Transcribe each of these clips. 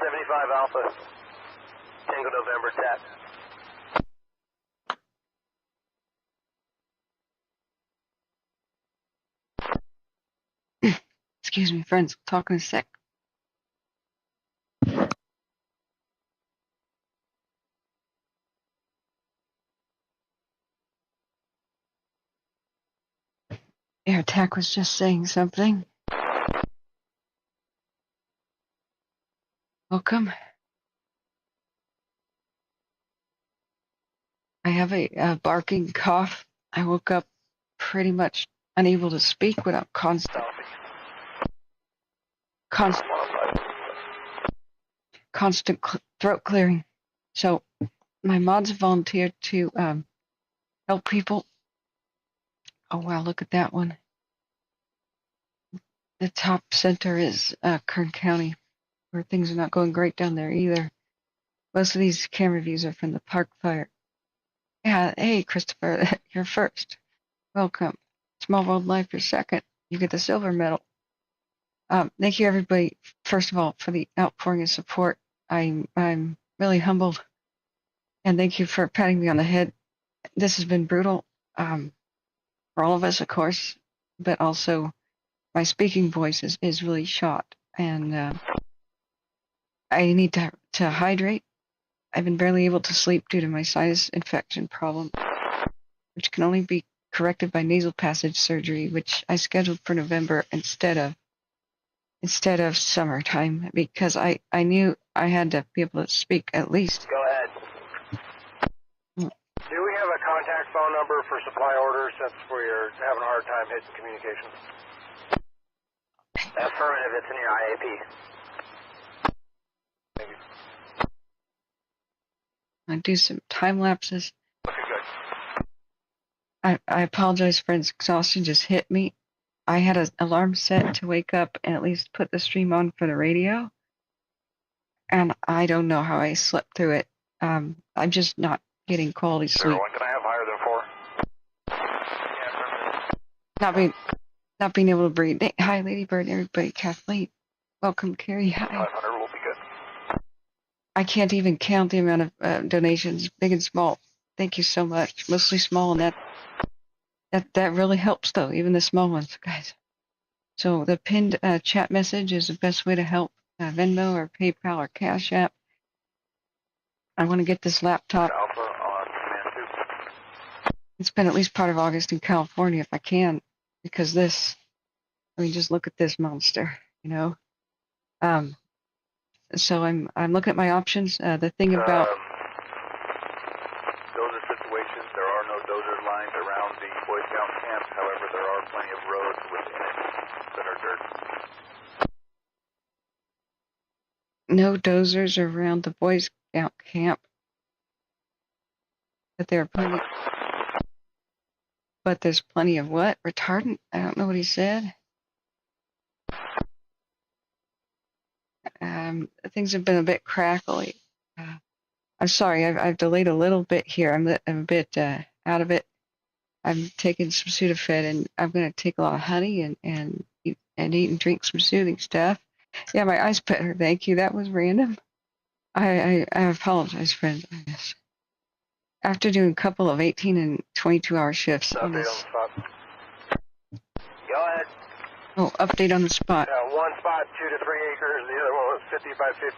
75 Alpha, Tango November, tap. Excuse me, friends. I'll talk in a sec. Air attack was just saying something. Welcome. I have a barking cough. I woke up pretty much unable to speak without constant throat clearing. So my mods volunteered to help people. Oh wow, look at that one. The top center is Kern County, where things are not going great down there either. Most of these camera views are from the park fire. Yeah, hey Christopher, you're first. Welcome. Small Wildlife, you're second. You get the silver medal. Thank you everybody, first of all, for the outpouring of support. I'm really humbled, and thank you for patting me on the head. This has been brutal for all of us, of course, but also my speaking voice is really shot, and I need to hydrate. I've been barely able to sleep due to my sinus infection problem, which can only be corrected by nasal passage surgery, which I scheduled for November instead of summertime, because I knew I had to be able to speak at least. Go ahead. Do we have a contact phone number for supply orders since we're having a hard time hitting communications? Affirmative, it's in your IAP. Thank you. I do some time lapses. Okay, good. I apologize, friends. Exhaustion just hit me. I had an alarm set to wake up and at least put the stream on for the radio, and I don't know how I slept through it. I'm just not getting quality sleep. 01, can I have higher than 4? Yeah, Not being able to breathe. Hi, Lady Bird, everybody. Kathleen, welcome. Carrie, hi. 500 will be good. I can't even count the amount of donations, big and small. Thank you so much. Mostly small, and that really helps, though, even the small ones, guys. So the pinned chat message is the best way to help. Venmo or PayPal or Cash App. I want to get this laptop. Alpha on command 2. It's been at least part of August in California if I can, because this. I mean, just look at this monster, you know. So I'm looking at my options. The thing about dozer situations, there are no dozer lines around the Boy Scout camp. However, there are plenty of roads within it that are dirt. no dozers around the Boy Scout camp, but there are plenty. But there's plenty of what? Retardant? I don't know what he said. Things have been a bit crackly. I'm sorry, I've delayed a little bit here. I'm a bit out of it. I'm taking some Sudafed, and I'm going to take a lot of honey and eat and drink some soothing stuff. Yeah, my eyes pet her. Thank you. That was random. I apologize, friends. I guess. After doing a couple of 18 and 22-hour shifts on this. Go ahead. Oh, update on the spot. One spot, 2 to 3 acres. The other one was 50 by 50.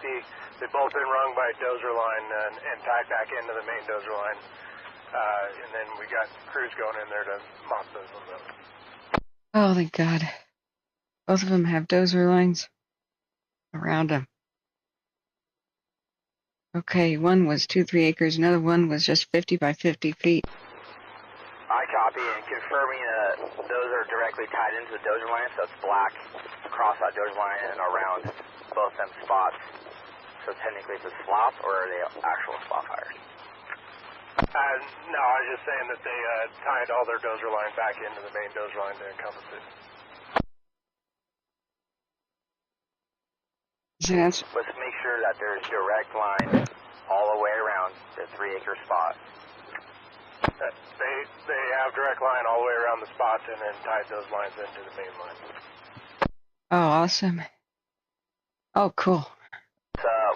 They've both been rung by a dozer line and tied back into the main dozer line. And then we got crews going in there to mop those ones up. Oh, thank God. Both of them have dozer lines around them. Okay, one was 2-3 acres. Another one was just 50 by 50 feet. I copy and confirming those are directly tied into the dozer line, so it's black across that dozer line and around both them spots. So technically it's a slop, or are they actual slop fires? No, I was just saying that they tied all their dozer line back into the main dozer line to encompass it. Let's make sure that there's direct line all the way around the 3-acre spot. They have direct line all the way around the spots and then tied those lines into the main line. Oh, awesome. Oh, cool.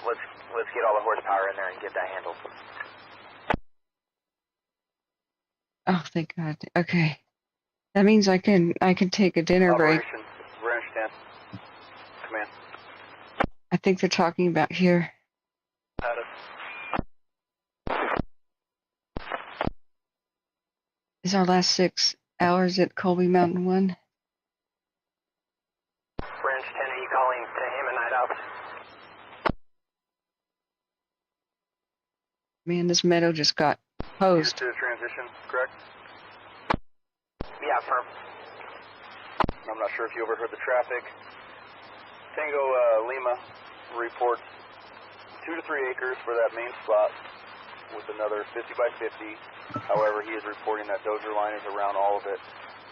With let's get all the horsepower in there and get that handled. Oh, thank God. Okay. That means I can take a dinner break. Operation Ranch 10. Command. I think they're talking about here. Is our last 6 hours at Colby Mountain 1? Ranch 10, are you calling Tehema Night Ops? Man, this meadow just got hosed. To transition, correct? Yeah, firm. I'm not sure if you overheard the traffic. Tango Lima reports 2 to 3 acres for that main spot with another 50 by 50. However, he is reporting that dozer line is around all of it.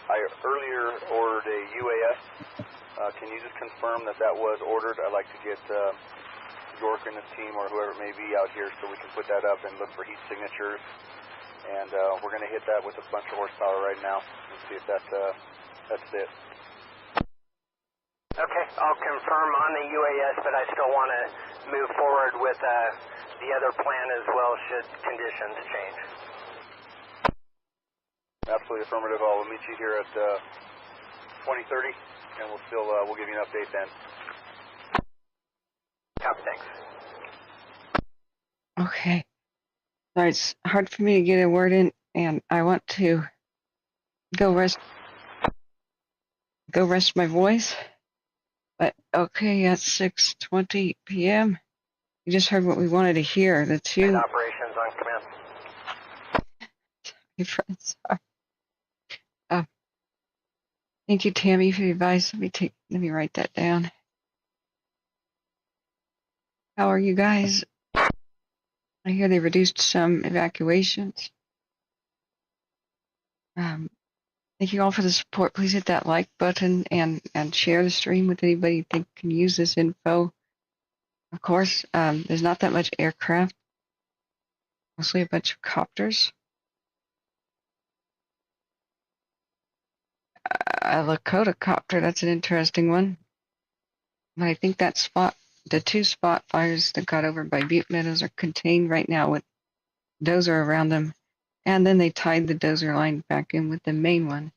I earlier ordered a UAS. Can you just confirm that that was ordered? I'd like to get York and his team or whoever it may be out here so we can put that up and look for heat signatures. And we're going to hit that with a bunch of horsepower right now and see if that's it. Okay, I'll confirm on the UAS, but I still want to move forward with the other plan as well should conditions change. Absolutely affirmative. I'll meet you here at 2030, and we'll give you an update then. Copy, thanks. Okay. All right, it's hard for me to get a word in, and I want to go rest my voice. But okay, at 6:20 p.m. You just heard what we wanted to hear. The two and operations on command. friends are. Thank you, Tammy, for the advice. Let me write that down. How are you guys? I hear they reduced some evacuations. Thank you all for the support. Please hit that like button and share the stream with anybody you think can use this info. Of course, there's not that much aircraft, mostly a bunch of copters. A Lakota copter, that's an interesting one. But I think the 2 spot fires that got over by Butte Meadows are contained right now with dozer around them. And then they tied the dozer line back in with the main one.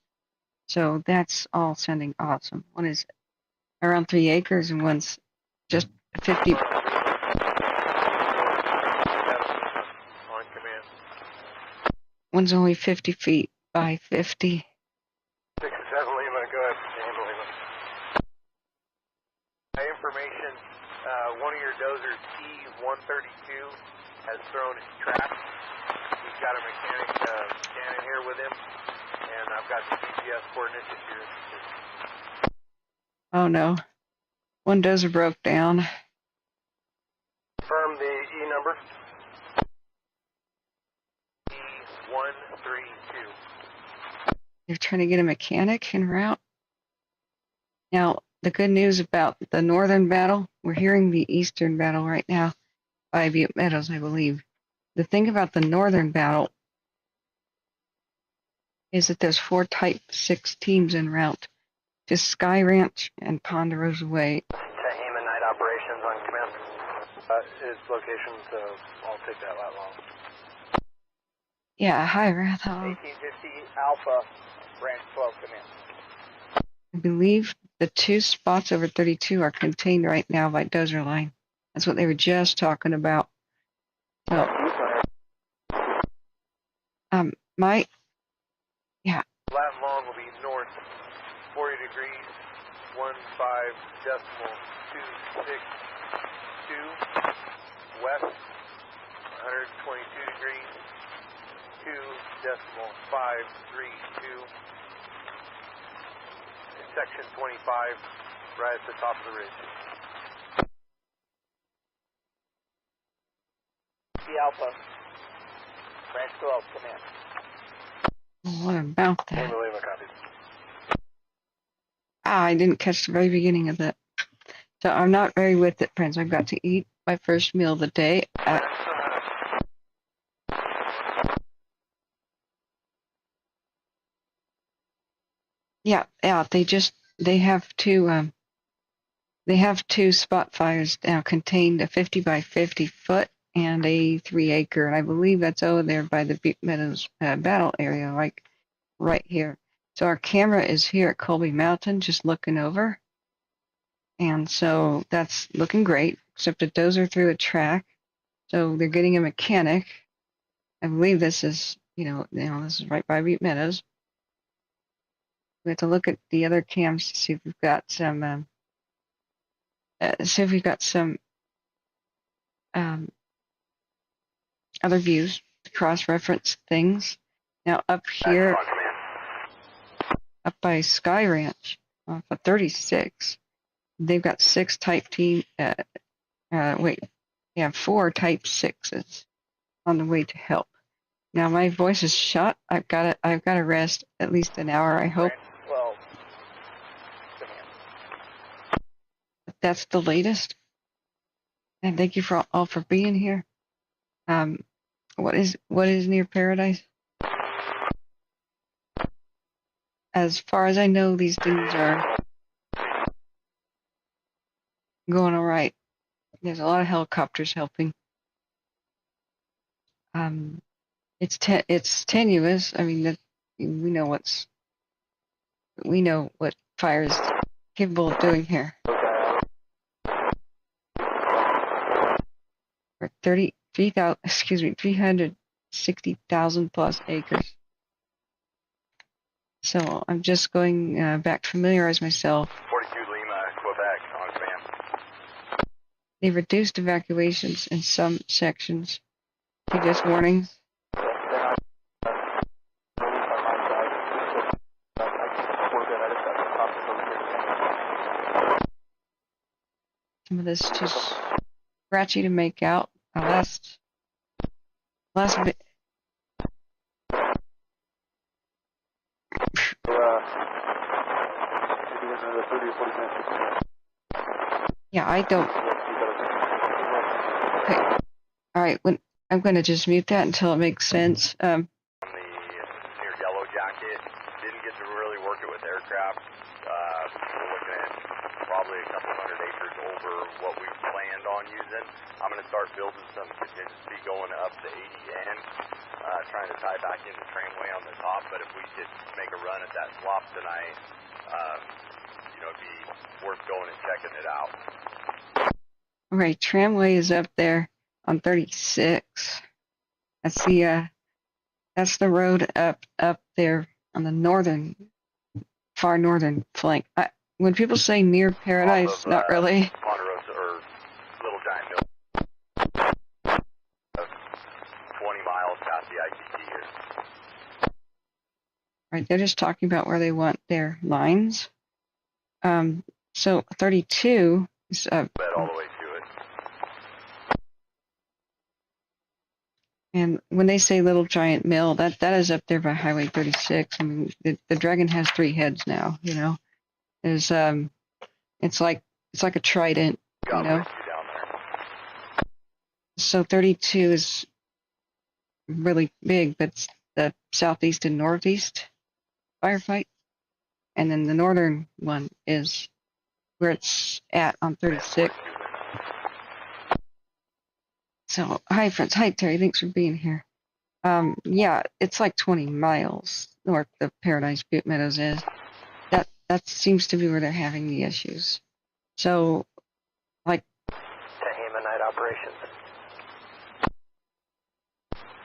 So that's all sounding awesome. One is around 3 acres and one's just 50. On command. One's only 50 feet by 50. 6-7 Lima, go ahead. Lima. Information, one of your dozers, T-132, has thrown its traps. He's got a mechanic standing here with him, and I've got the GPS coordinates if you're interested. Oh no. One dozer broke down. Confirm the E number. E-132. They're trying to get a mechanic en route. Now, the good news about the northern battle, we're hearing the eastern battle right now by Butte Meadows, I believe. The thing about the northern battle is that there's 4 Type 6 teams en route to Sky Ranch and Ponderosa Way. Tehema Night Operations on command. His location, so I'll take that lat long. Yeah, hi, Rathal. 1850 Alpha, Ranch 12, command. I believe the 2 spots over 32 are contained right now by dozer line. That's what they were just talking about. So, Lat long will be north, 40 degrees, 15.262. West, 122 degrees, 2.532. Section 25, right at the top of the ridge. The Alpha, Ranch 12, command. what about that? Lima, copy. I didn't catch the very beginning of that. So I'm not very with it, friends. I've got to eat my first meal of the day. Yeah, they have to They have 2 spot fires now contained, a 50 by 50 foot and a 3 acre. And I believe that's over there by the Butte Meadows battle area, like right here. So our camera is here at Colby Mountain, just looking over. And so that's looking great, except a dozer through a track. So they're getting a mechanic. I believe this is, this is right by Butte Meadows. We have to look at the other cams to see if we've got some, other views to cross-reference things. Now up here, up by Sky Ranch, off of 36, they've got 6 Type T. 4 Type 6s on the way to help. Now my voice is shut. I've got to rest at least an hour, I hope. But that's the latest. And thank you all for being here. What is near paradise? As far as I know, these things are going all right. There's a lot of helicopters helping. It's tenuous. I mean, we know what fire is capable of doing here. For 360,000 plus acres. So I'm just going back to familiarize myself. 42 Lima, Quebec, on command. They reduced evacuations in some sections. Just warnings. Some of this is just scratchy to make out. Last bit. Yeah, I don't. Okay. All right. I'm going to just mute that until it makes sense. Near Yellow Jacket, didn't get to really work it with aircraft. We're looking at probably a couple hundred acres over what we planned on using. I'm going to start building some contingency going up the 80N, trying to tie back into tramway on the top. But if we could make a run at that swap tonight, it'd be worth going and checking it out. Okay, tramway is up there on 36. That's the road up there on the far northern flank. When people say near paradise, not really. Ponderosa or Little Giant Mill. 20 miles past the ITT here. Right, they're just talking about where they want their lines. So 32 is all the way to it. And when they say Little Giant Mill, that is up there by Highway 36. I mean, the Dragon has 3 heads now. There's it's like a trident. So 32 is really big, but it's the southeast and northeast firefight, and then the northern one is where it's at on 36. So, hi friends. Hi Terry. Thanks for being here. Yeah, it's like 20 miles north of Paradise Butte Meadows is. That seems to be where they're having the issues. So, like Tehema night operations.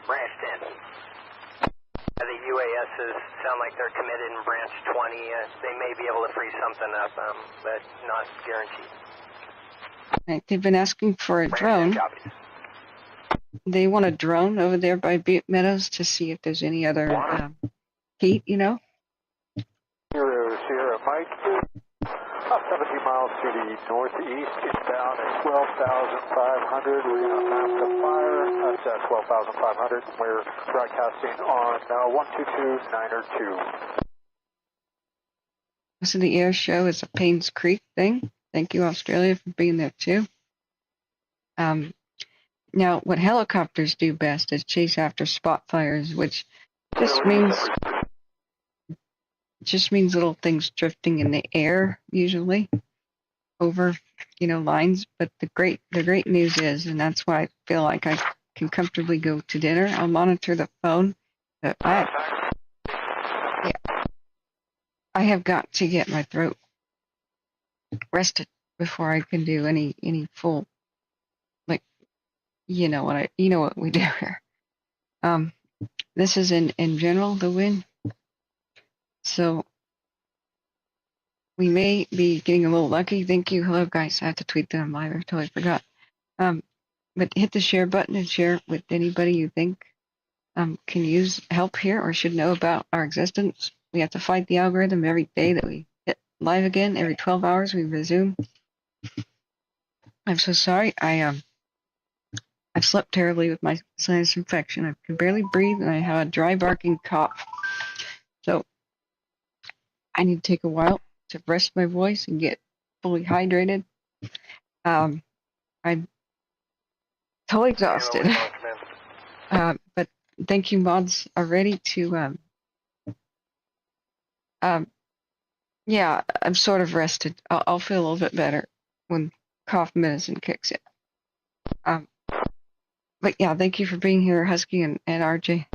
Branch 10. The UASs sound like they're committed in Branch 20. They may be able to free something up, but not guaranteed. Right, they've been asking for a drone. They want a drone over there by Butte Meadows to see if there's any other heat, Sierra Mike, about 17 miles to the northeast, inbound at 12,500. We're going to map the fire. That's at 12,500. We're broadcasting on 122.902. So the air show is a Paynes Creek thing. Thank you, Australia, for being there too. Now, what helicopters do best is chase after spot fires, which just means little things drifting in the air, usually. over, lines. But the great news is, and that's why I feel like I can comfortably go to dinner. I'll monitor the phone. But I have got to get my throat rested before I can do any full, like, what we do here. This is in general the wind, so we may be getting a little lucky. Thank you. Hello, guys. I have to tweet that I'm live. I totally forgot. But hit the share button and share with anybody you think can use help here or should know about our existence. We have to fight the algorithm every day that we hit live again. Every 12 hours we resume. I'm so sorry. I've slept terribly with my sinus infection. I can barely breathe and I have a dry barking cough. So I need to take a while to rest my voice and get fully hydrated. I'm totally exhausted. But thank you, mods are ready to. Yeah, I'm sort of rested. I'll feel a little bit better when cough medicine kicks in. But yeah, thank you for being here, Husky and RJ.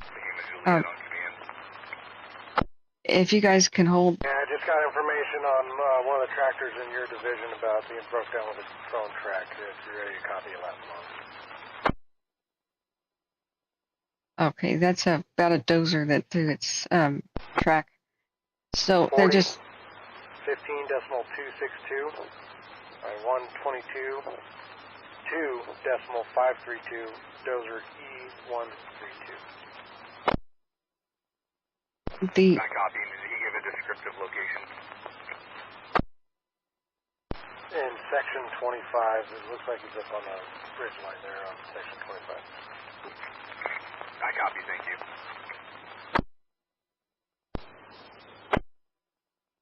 If you guys can hold. Yeah, I just got information on one of the tractors in your division about being broke down with a phone track. If you're ready to copy it last month. Okay, that's about a dozer that threw its track. So 40, they're just 15.262 by 122 2.532 dozer E132. the. I copy. Did he give a descriptive location? In section 25, it looks like he's up on the bridge line there on section 25. I copy. Thank you.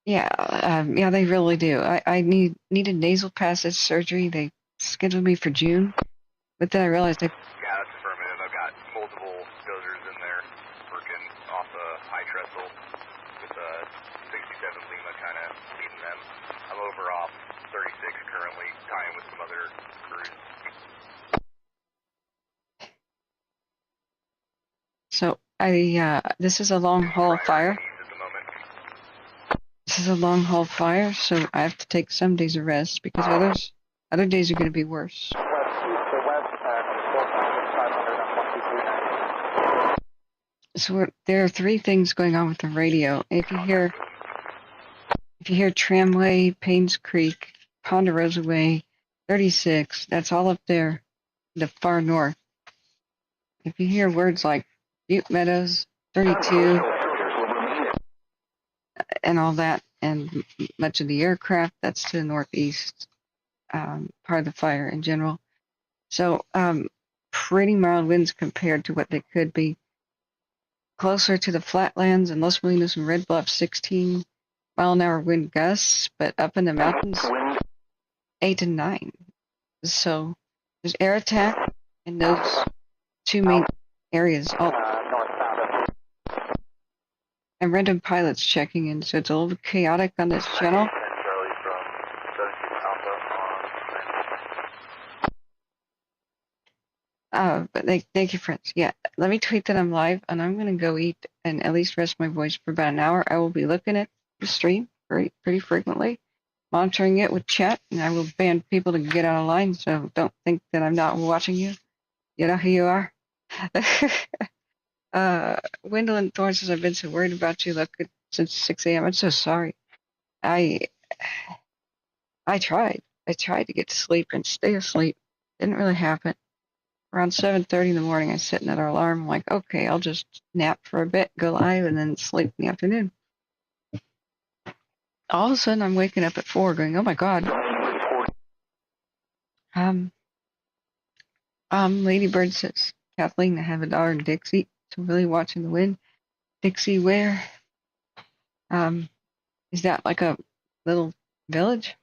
Yeah, they really do. I needed nasal passage surgery. They scheduled me for June, but then I realized Yeah, that's affirmative. I've got multiple dozers in there working off a high trestle with a 67 Lima kind of leading them. I'm over off 36 currently, tying with some other crews. So this is a long haul fire. This is a long haul fire, so I have to take some days of rest because other days are going to be worse. So there are three things going on with the radio. If you hear Tramway, Paynes Creek, Ponderosa Way, 36, that's all up there, the far north. If you hear words like Butte Meadows, 32, and all that, and much of the aircraft, that's to the northeast, part of the fire in general. So pretty mild winds compared to what they could be. Closer to the flatlands and Los Molinos and Red Bluff, 16 mile an hour wind gusts, but up in the mountains, 8 to 9. So there's air attack in those two main areas. And random pilots checking in, so it's a little chaotic on this channel. But thank you, friends. Yeah, let me tweet that I'm live, and I'm going to go eat and at least rest my voice for about an hour. I will be looking at the stream pretty frequently, monitoring it with chat, and I will ban people to get out of line, so don't think that I'm not watching you. You know who you are. Wendell and Thorne says, I've been so worried about you. Look, since 6 a.m. I'm so sorry. I tried to get to sleep and stay asleep. Didn't really happen. Around 7:30 in the morning, I set another alarm. I'm like, okay, I'll just nap for a bit, go live, and then sleep in the afternoon. All of a sudden, I'm waking up at 4 going, oh my God. Lady Bird says, Kathleen, I have a daughter in Dixie, so really watching the wind. Dixie, where? Is that like a little village?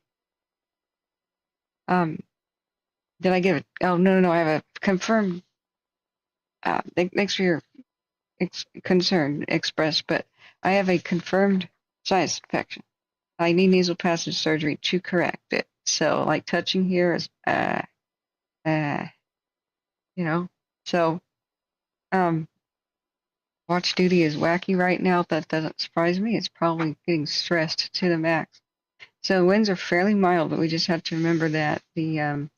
Did I get it? Oh, no, I have a confirmed, thanks for your concern expressed, but I have a confirmed sinus infection. I need nasal passage surgery to correct it. So like touching here is you know. So watch duty is wacky right now. That doesn't surprise me. It's probably getting stressed to the max. So winds are fairly mild, but we just have to remember that the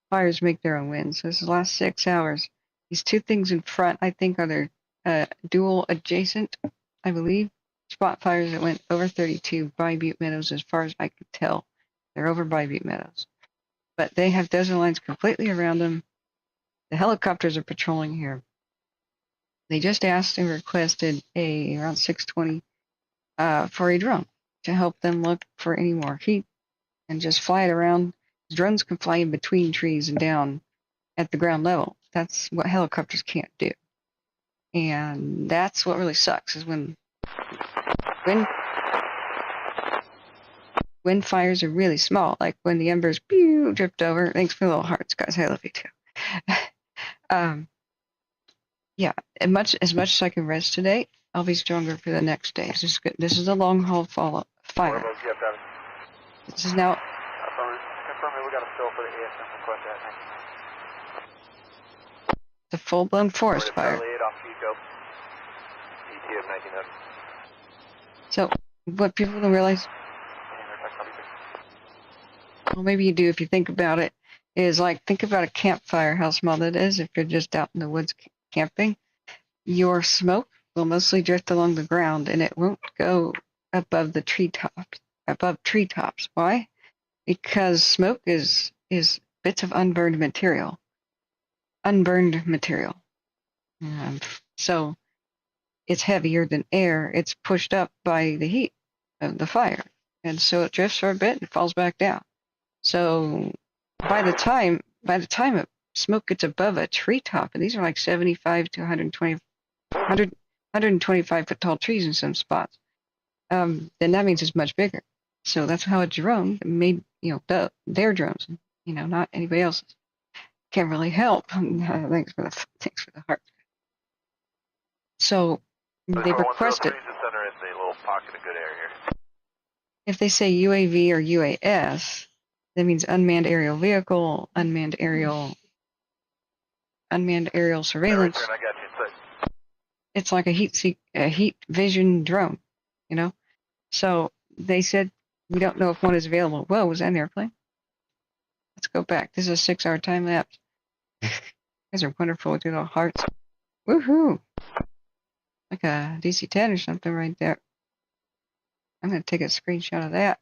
fires make their own winds. So this is the last 6 hours. These two things in front, I think, are their dual adjacent, I believe, spot fires that went over 32 by Butte Meadows, as far as I could tell. They're over by Butte Meadows. But they have desert lines completely around them. The helicopters are patrolling here. They just asked and requested around 6:20 for a drone to help them look for any more heat and just fly it around. Drones can fly in between trees and down at the ground level. That's what helicopters can't do. And that's what really sucks, is when fires are really small, like when the embers dripped over. Thanks for the little hearts, guys. I love you too. Yeah, as much as I can rest today, I'll be stronger for the next day. This is a long haul fire. This is now. Confirm we got a fill for the ASM request at It's a full-blown forest fire. So what people don't realize, well, maybe you do if you think about it, is like, think about a campfire, how small that is if you're just out in the woods camping. Your smoke will mostly drift along the ground, and it won't go above the treetops. Why? Because smoke is bits of unburned material. So it's heavier than air. It's pushed up by the heat of the fire, and so it drifts for a bit and falls back down. So by the time smoke gets above a treetop, and these are like 75 to 125 foot tall trees in some spots, then that means it's much bigger. So that's how a drone made, their drones, not anybody else's. Can't really help. Thanks for the heart. So they requested. If they say UAV or UAS, that means unmanned aerial vehicle, unmanned aerial surveillance. I got you. It's like a heat vision drone, So they said, we don't know if one is available. Whoa, was that an airplane? Let's go back. This is a 6-hour time lapse. You guys are wonderful with your little hearts. Woohoo! Like a DC-10 or something right there. I'm going to take a screenshot of that.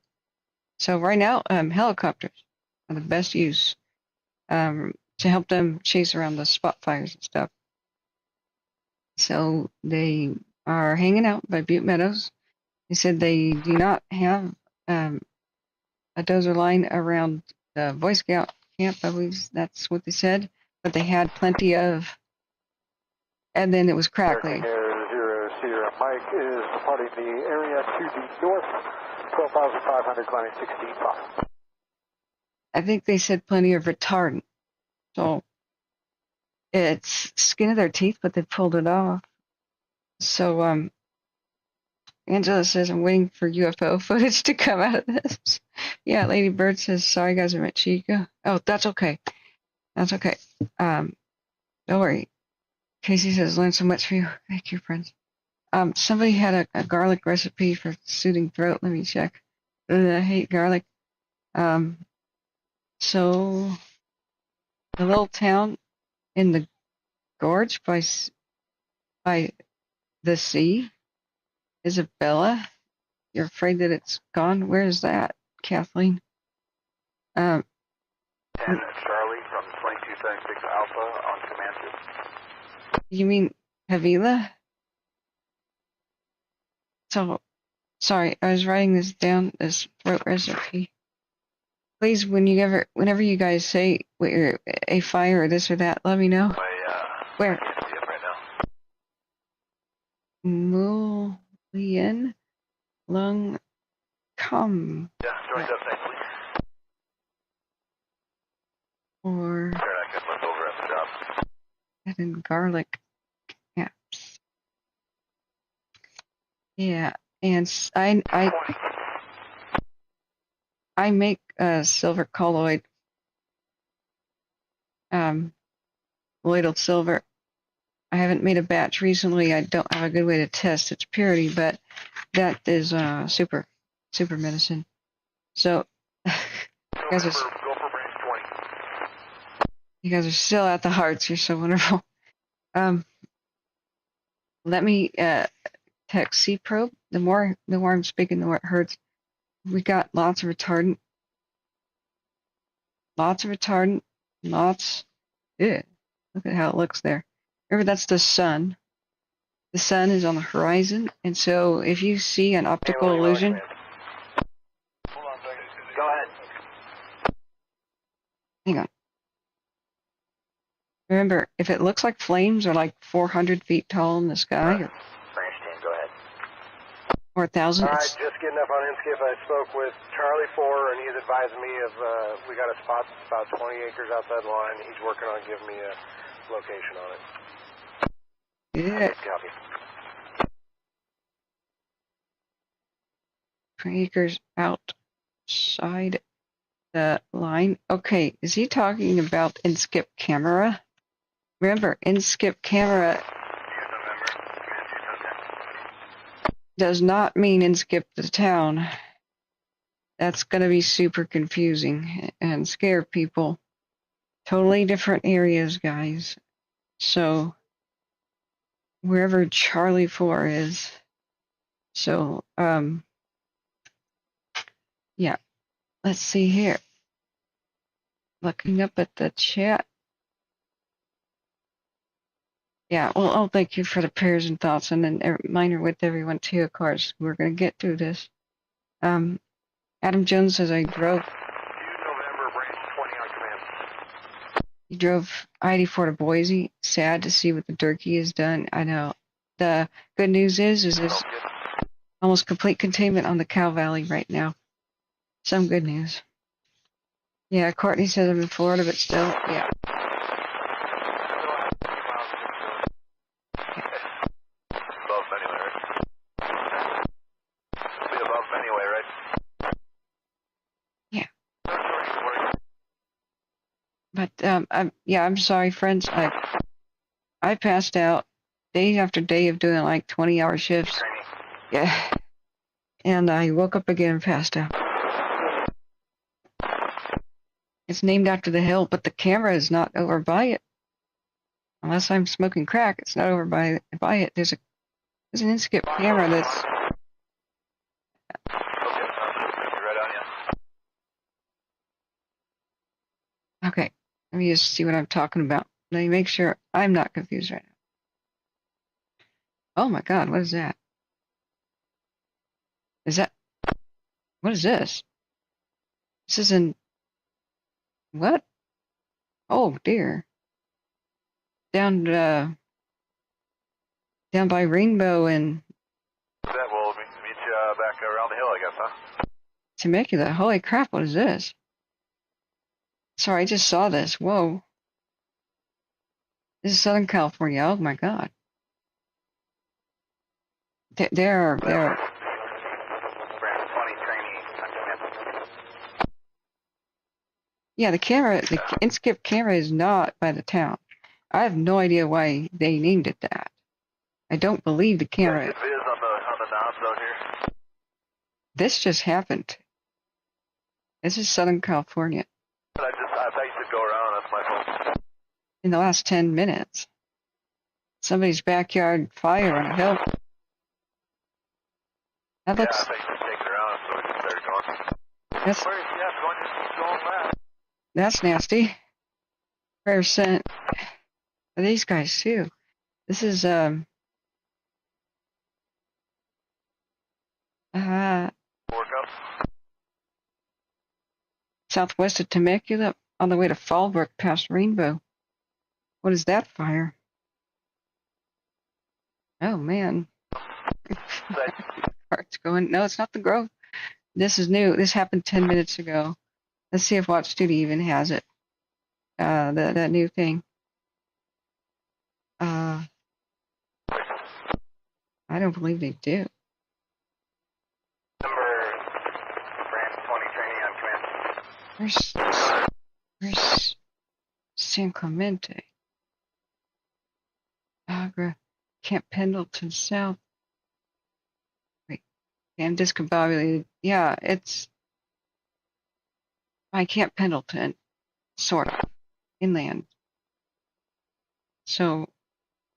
So right now, helicopters are the best use to help them chase around the spot fires and stuff. So they are hanging out by Butte Meadows. They said they do not have a dozer line around the Boy Scout camp. I believe that's what they said. But they had plenty of, and then it was crackly. Air 0 Mike is departing the area to the north, 12,500, climbing 16.5. I think they said plenty of retardant. So it's skin of their teeth, but they pulled it off. So Angela says, I'm waiting for UFO footage to come out of this. Yeah, Lady Bird says, sorry guys, I met Chica. Oh, that's okay. That's okay. Don't worry. Casey says, learned so much for you. Thank you, friends. Somebody had a garlic recipe for soothing throat. Let me check. I hate garlic. So the little town in the gorge by the sea, Isabella. You're afraid that it's gone? Where is that, Kathleen? And Charlie from 2276 Alpha on command. You mean Havila? So, sorry, I was writing this down, this throat recipe. Please, whenever you guys say a fire or this or that, let me know. Where? Mullion Lung Com. Yeah, joined up nicely. Or I can look over at the job. and then garlic caps. Yeah, and I I make silver colloid, colloidal silver. I haven't made a batch recently. I don't have a good way to test its purity, but that is super medicine. So you guys are still at the hearts. You're so wonderful. Let me text C-probe. The more I'm speaking, the more it hurts. We got lots of retardant. Ew, look at how it looks there. Remember, that's the sun. The sun is on the horizon, and so if you see an optical illusion. Hold on a second. Go ahead. Hang on. Remember, if it looks like flames are like 400 feet tall in the sky, Branch team, go ahead. Or 1,000. All right, just getting up on Inskip. I spoke with Charlie 4, and he's advised me of, we got a spot that's about 20 acres outside the line. He's working on giving me a location on it. Yeah. Copy. 20 acres outside the line. Okay, is he talking about Inskip camera? Remember, Inskip camera does not mean Inskip the town. That's going to be super confusing and scare people. Totally different areas, guys. So, wherever Charlie 4 is. So, yeah. Let's see here. Looking up at the chat. Yeah, well, thank you for the prayers and thoughts, and then mine are with everyone too, of course. We're going to get through this. Adam Jones says I drove. November, branch 20 on command. He drove I-84 to Boise. Sad to see what the Durkee has done. I know. The good news is there's almost complete containment on the Cow Valley right now. Some good news. Yeah, Courtney says I'm in Florida, but still, yeah. But I'm sorry, friends. I passed out day after day of doing like 20-hour shifts. Yeah, and I woke up again and passed out. It's named after the hill, but the camera is not over by it. Unless I'm smoking crack, it's not over by it. There's an Inskip camera that's. Okay, let me just see what I'm talking about. Let me make sure I'm not confused right now. Oh my God, what is that? What is this? This is in. What? Oh dear. Down by Rainbow and. That will meet you back around the hill, I guess, huh? Temecula. Holy crap, what is this? Sorry, I just saw this. Whoa. This is Southern California. Oh my God. There are. Yeah, the Inskip camera is not by the town. I have no idea why they named it that. I don't believe the camera. It is on the knobs out here. This just happened. This is Southern California. I thought you said go around. That's my fault. In the last 10 minutes. Somebody's backyard fire on a hill. That looks. Yeah, I thought you said take it around, so we just started going. That's. Going last. That's nasty. Prayer sent for these guys too. This is southwest of Temecula on the way to Fallbrook past Rainbow. What is that fire? Oh man. Heart's going. No, it's not the Grove. This is new. This happened 10 minutes ago. Let's see if Watch Studio even has it. That new thing. I don't believe they do. Number branch 20 training on command. Where's San Clemente? Agra, Camp Pendleton South. Wait, I'm discombobulated. Yeah, it's by Camp Pendleton, sort of, inland. So,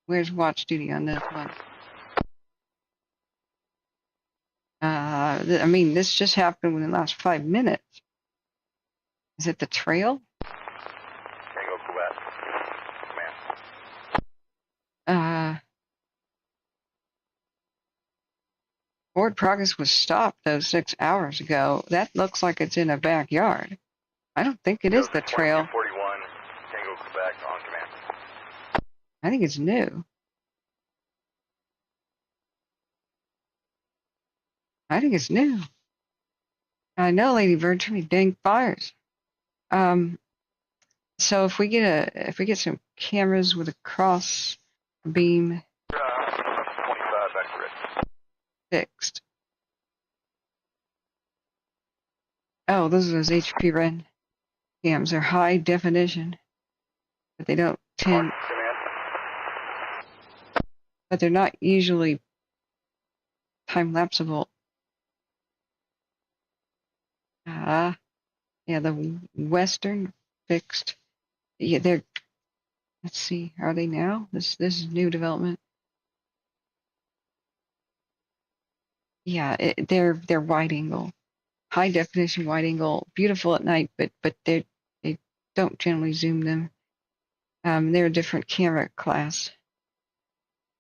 where's watch duty on this one? I mean, this just happened within the last 5 minutes. Is it the trail? Tango Quebec. Uh, Forward progress was stopped those 6 hours ago. That looks like it's in a backyard. I don't think it is the trail. 41, Tango Quebec on command. I think it's new. I think it's new. I know, Lady Bird, too many dang fires. So if we get some cameras with a cross beam 25 accurate. fixed. Oh, those are those HP Red cams. They're high definition, but they don't tend. But they're not usually time-lapseable. Yeah, the Western fixed. Yeah, they're. Let's see, are they now? This is new development. Yeah, they're wide angle, high definition wide angle, beautiful at night, but they don't generally zoom them. They're a different camera class.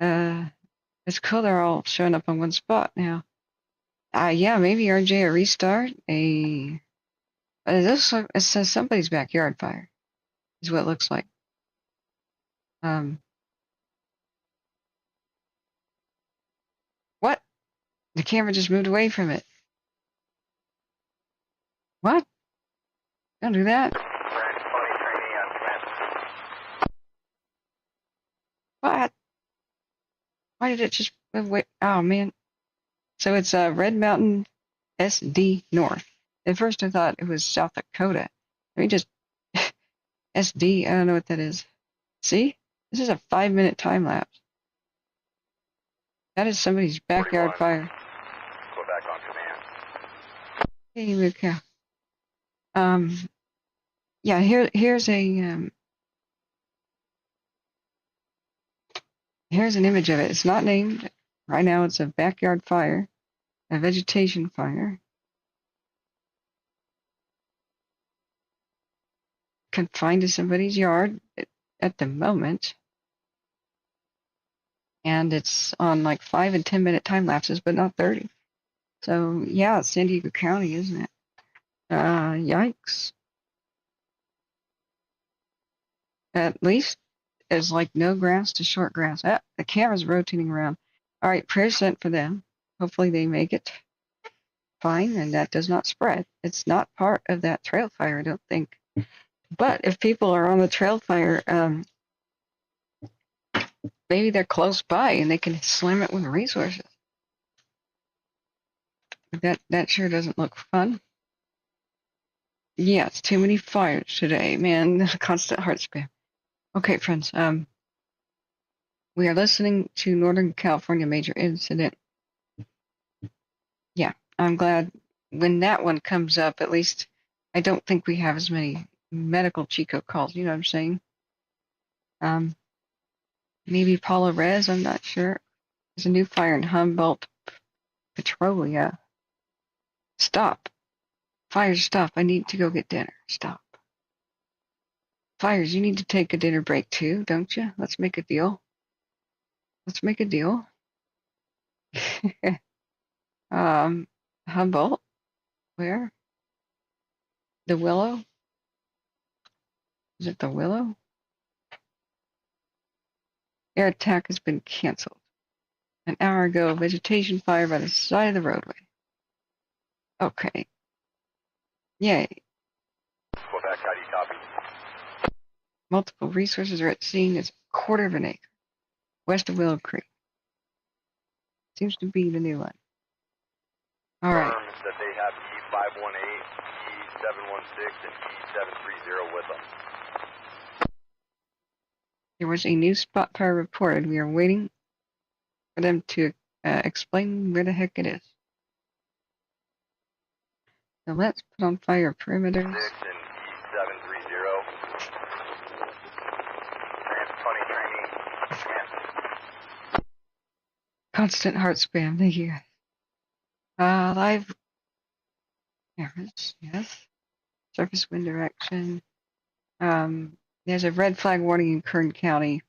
It's cool they're all showing up on one spot now. Yeah, maybe RJ a restart. It says somebody's backyard fire, is what it looks like. What? The camera just moved away from it. What? Don't do that. What? Why did it just move away? Oh, man. So it's Red Mountain SD North. At first I thought it was South Dakota. Let me just... SD, I don't know what that is. See? This is a 5-minute time lapse. That is somebody's backyard 41. Fire. Go back on command. Hey, Luca. Yeah, here's a here's an image of it. It's not named. Right now it's a backyard fire, a vegetation fire. Confined to somebody's yard at the moment. And it's on like 5 and 10-minute time lapses, but not 30. So yeah, it's San Diego County, isn't it? Yikes. At least it's like no grass to short grass. The camera's rotating around. All right, prayer sent for them. Hopefully they make it fine and that does not spread. It's not part of that trail fire, I don't think. But if people are on the trail fire, maybe they're close by and they can slam it with resources. That sure doesn't look fun. Yeah, it's too many fires today, man. Constant heart spam. Okay, friends. We are listening to Northern California major incident. Yeah, I'm glad when that one comes up. At least I don't think we have as many medical Chico calls. You know what I'm saying? Maybe Paula Rez. I'm not sure. There's a new fire in Humboldt, Petrolia. Stop. Fires, stop. I need to go get dinner. Stop. Fires, you need to take a dinner break too, don't you? Let's make a deal. Let's make a deal. Humboldt. Where? The Willow? Is it the Willow? Air attack has been canceled. An hour ago, vegetation fire by the side of the roadway. Okay. Yay. Quebec, how do you copy? Multiple resources are at scene. It's a quarter of an acre. West of Willow Creek. Seems to be the new one. All right. That they have E518, E716 and E730 with them. There was a new spot fire reported. We are waiting for them to explain where the heck it is. So let's put on fire perimeters. 6 and E730. Trans 20 training. Command. Constant heart spam. Thank you. Live cameras. Yes. Surface wind direction. There's a red flag warning in Kern County.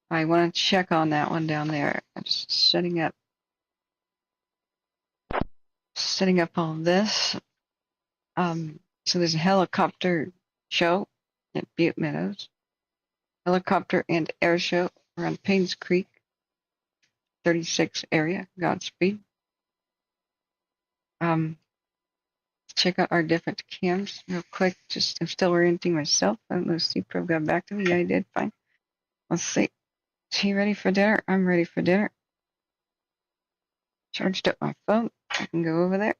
I want to check on that one down there. I'm just setting up all this. So there's a helicopter show at Butte Meadows. Helicopter and air show around Paynes Creek, 36 area. Godspeed. Check out our different cams real quick. I'm still orienting myself. I don't know if C-Pro got back to me. Yeah, I did. Fine. Let's see. Is he ready for dinner? I'm ready for dinner. Charged up my phone. I can go over there.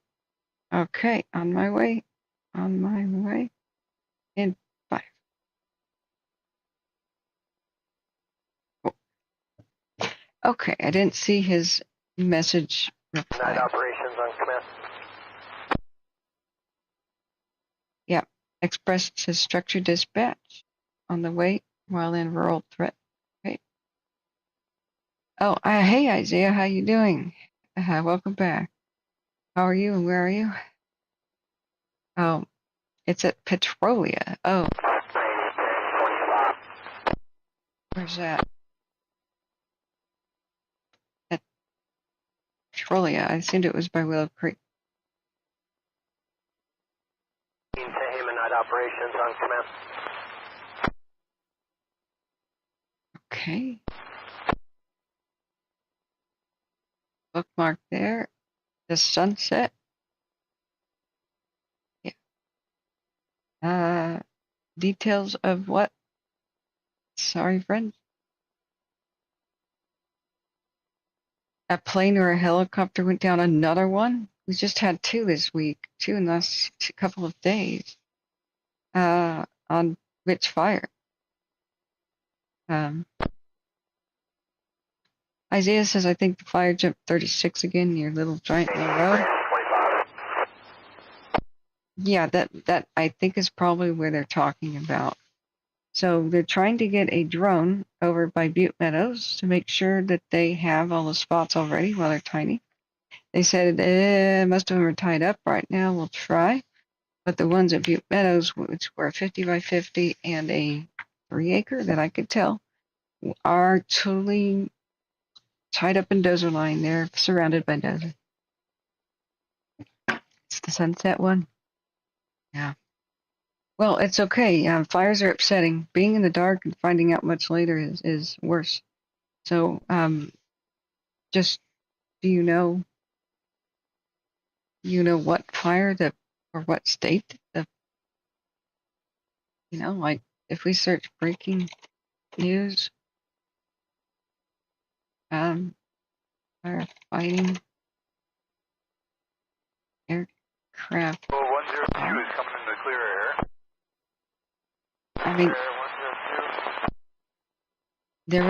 Okay, on my way. In 5. Cool. Okay, I didn't see his message reply. Night operations on command. Yeah, expressed his structured dispatch on the way while in rural threat. Okay. Oh, hey Isaiah, how you doing? Welcome back. How are you and where are you? Oh, it's at Petrolia. Oh. Where's that? At Petrolia. I assumed it was by Willow Creek. Tehema night operations on command. Okay. Bookmark there. The sunset. Yeah. Details of what? Sorry, friends. A plane or a helicopter went down. Another one? We just had 2 this week. 2 in the last couple of days. On which fire? Isaiah says, I think the fire jumped 36 again near Little Giant Mill Road. Yeah, that I think is probably where they're talking about. So they're trying to get a drone over by Butte Meadows to make sure that they have all the spots already while they're tiny. They said most of them are tied up right now. We'll try. But the ones at Butte Meadows, which were 50 by 50 and a 3 acre that I could tell, are totally tied up in dozer line. They're surrounded by dozer. It's the sunset one. Yeah. Well, it's okay. Fires are upsetting. Being in the dark and finding out much later is worse. So, just do you know what fire or what state like if we search breaking news, firefighting aircraft. Well, 102 is coming into the clear air. I mean, there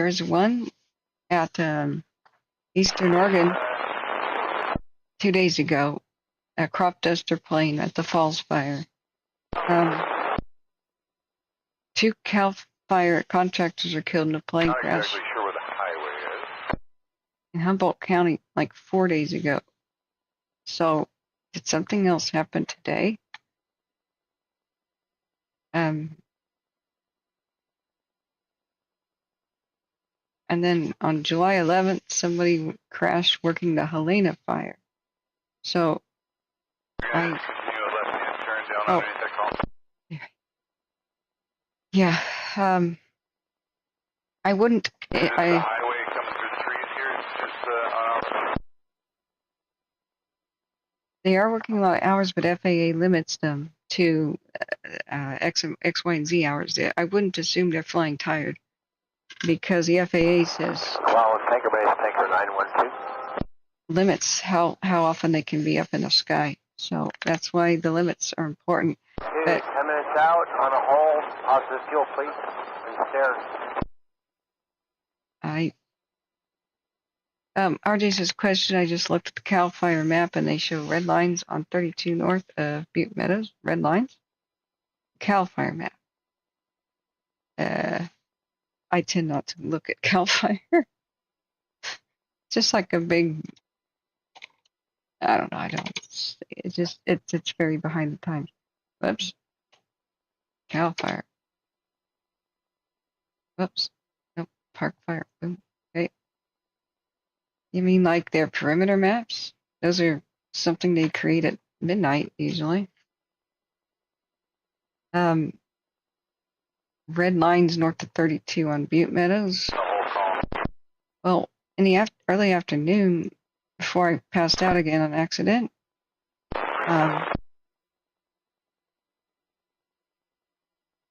was one at Eastern Oregon 2 days ago, a crop duster plane at the Falls Fire. 2 CAL FIRE contractors are killed in a plane Not crash exactly sure where the highway is. in Humboldt County like 4 days ago. So, did something else happen today? And then on July 11th, somebody crashed working the Helena fire. So, yeah, I wouldn't. The highway coming through the trees here. It's just They are working a lot of hours, but FAA limits them to X, Y, and Z hours. I wouldn't assume they're flying tired because the FAA says Tanker base, tanker 912. limits how often they can be up in the sky. So that's why the limits are important. Okay, 10 minutes out on a hole. Positive fuel, please. And stairs. RJ says question, I just looked at the CAL FIRE map and they show red lines on 32 north of Butte Meadows. Red lines? CAL FIRE map. I tend not to look at CAL FIRE. Just like a big, I don't know, it's very behind the times. Whoops. CAL FIRE. Whoops. Nope. Park fire. Boom. Okay. You mean like their perimeter maps? Those are something they create at midnight usually. Red lines north of 32 on Butte Meadows. Well, in the early afternoon, before I passed out again on accident,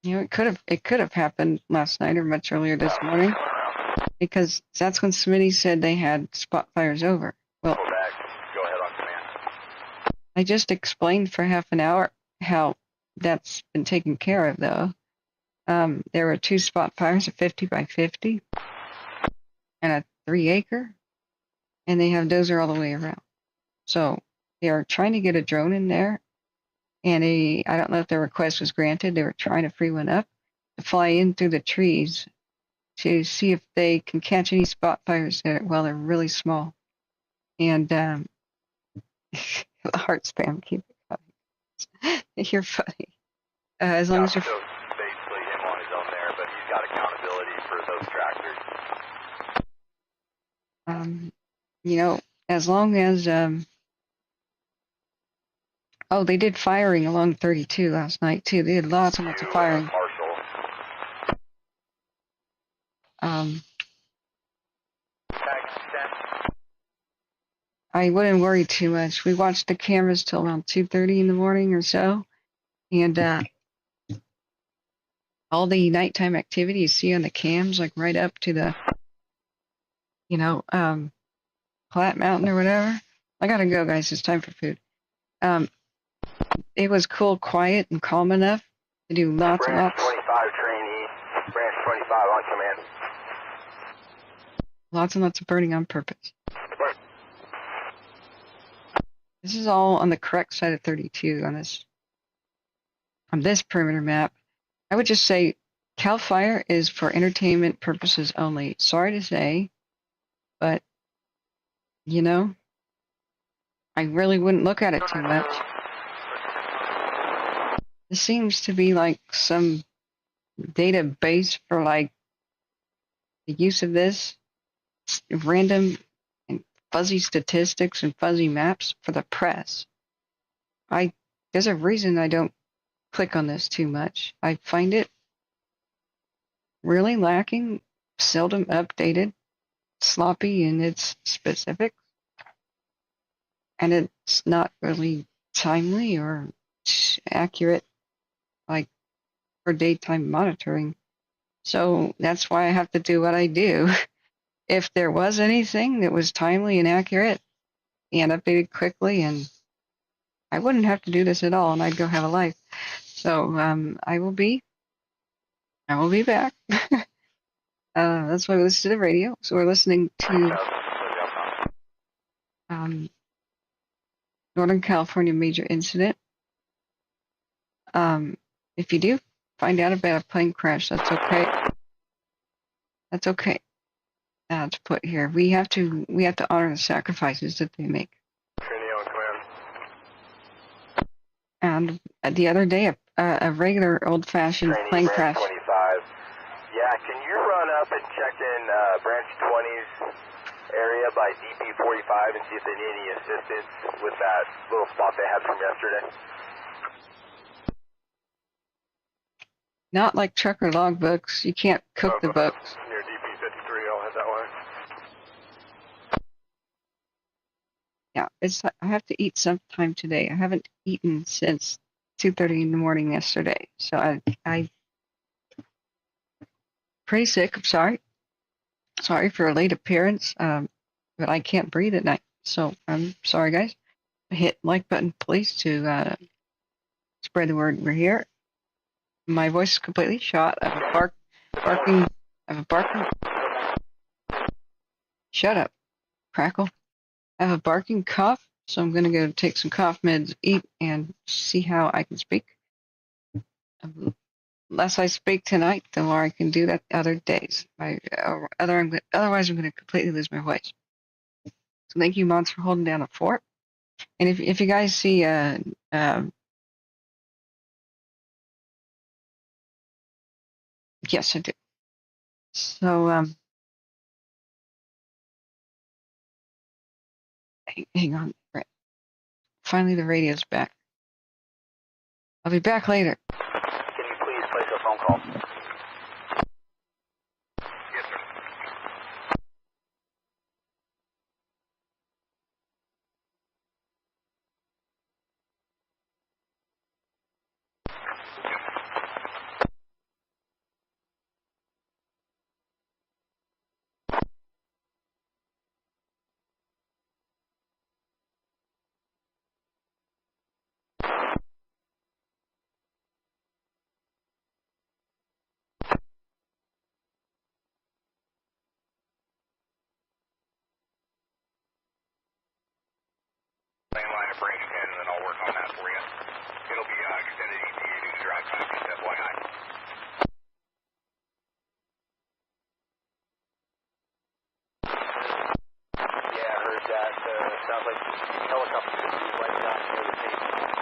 it could have happened last night or much earlier this morning, because that's when Smitty said they had spot fires over. Well, Go ahead on command. I just explained for half an hour how that's been taken care of, though. There were 2 spot fires, a 50 by 50 and a 3 acre, and they have dozer all the way around. So they are trying to get a drone in there, and I don't know if their request was granted. They were trying to free one up to fly in through the trees to see if they can catch any spot fires there while they're really small. And the heart spam, keep it coming. You're funny. As long as you're... So basically him on his own there, but he's got accountability for those tractors. As long as... Oh, they did firing along 32 last night, too. They did lots and lots of firing. I wouldn't worry too much. We watched the cameras till around 2:30 in the morning or so, and all the nighttime activity you see on the cams, like right up to the, Platte Mountain or whatever. I gotta go, guys. It's time for food. It was cool, quiet, and calm enough to do lots and lots. Branch 25 trainee, branch 25 on command. Lots and lots of burning on purpose. This is all on the correct side of 32 on this perimeter map. I would just say CAL FIRE is for entertainment purposes only. Sorry to say, but I really wouldn't look at it too much. This seems to be like some database for like the use of this random and fuzzy statistics and fuzzy maps for the press. There's a reason I don't click on this too much. I find it really lacking, seldom updated, sloppy in its specifics, and it's not really timely or accurate like for daytime monitoring. So that's why I have to do what I do. If there was anything that was timely and accurate and updated quickly, and I wouldn't have to do this at all, and I'd go have a life. So I will be back. That's why we listen to the radio. So we're listening to Northern California major incident. If you do find out about a plane crash, that's okay. That's okay. To put here, we have to honor the sacrifices that they make. And the other day, a regular old-fashioned plane crash. 25. Yeah, can you run up and check in branch 20's area by DP 45 and see if they need any assistance with that little spot they had from yesterday? Not like trucker logbooks. You can't cook the books. Near DP 53, I'll head that way. Yeah, I have to eat sometime today. I haven't eaten since 2:30 in the morning yesterday, so I pretty sick. I'm sorry. Sorry for a late appearance, but I can't breathe at night, so I'm sorry, guys. hit like button, please, to spread the word we're here. My voice is completely shot. I have a barking. I have a barking. Shut up, Crackle. I have a barking cough, so I'm gonna go take some cough meds, eat, and see how I can speak. The less I speak tonight, the more I can do that other days. Otherwise, I'm gonna completely lose my voice. So thank you, mods, for holding down the fort. And if you guys see yes, I do. So hang on. Right. Finally, the radio's back. I'll be back later. Can you please place a phone call? Yes, sir. Main line to branch 10, and then I'll work on that for you. It'll be extended ETA due to drive time, just FYI. Yeah, I heard that. Sounds like helicopter could be right down near the Tehema.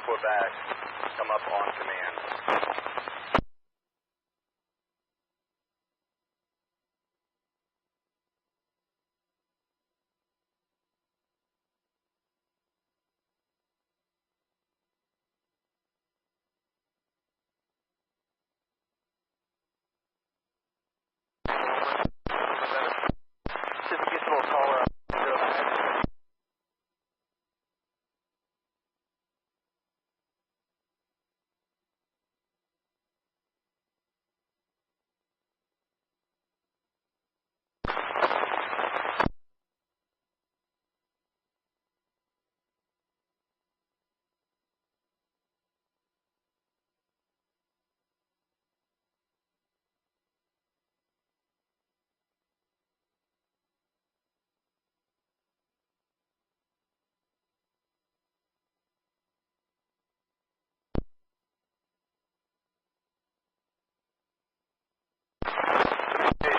report back. Come up on command. See if it gets a little taller.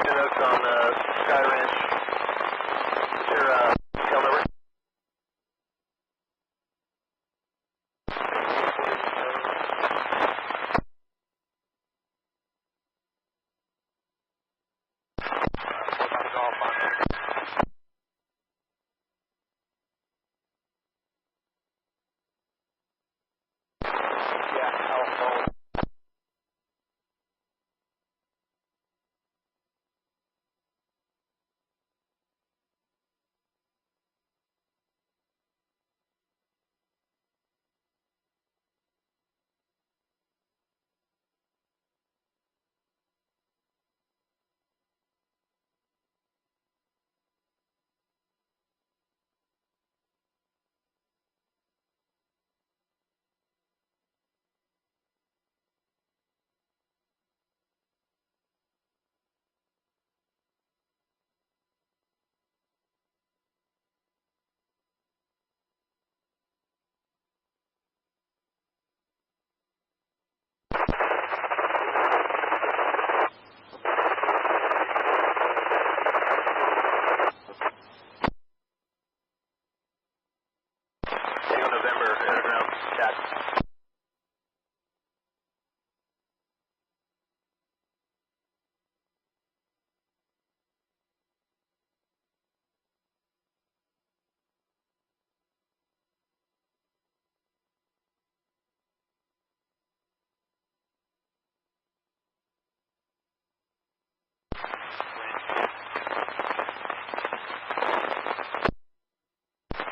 Notes on Sky Ranch. What's your tail number?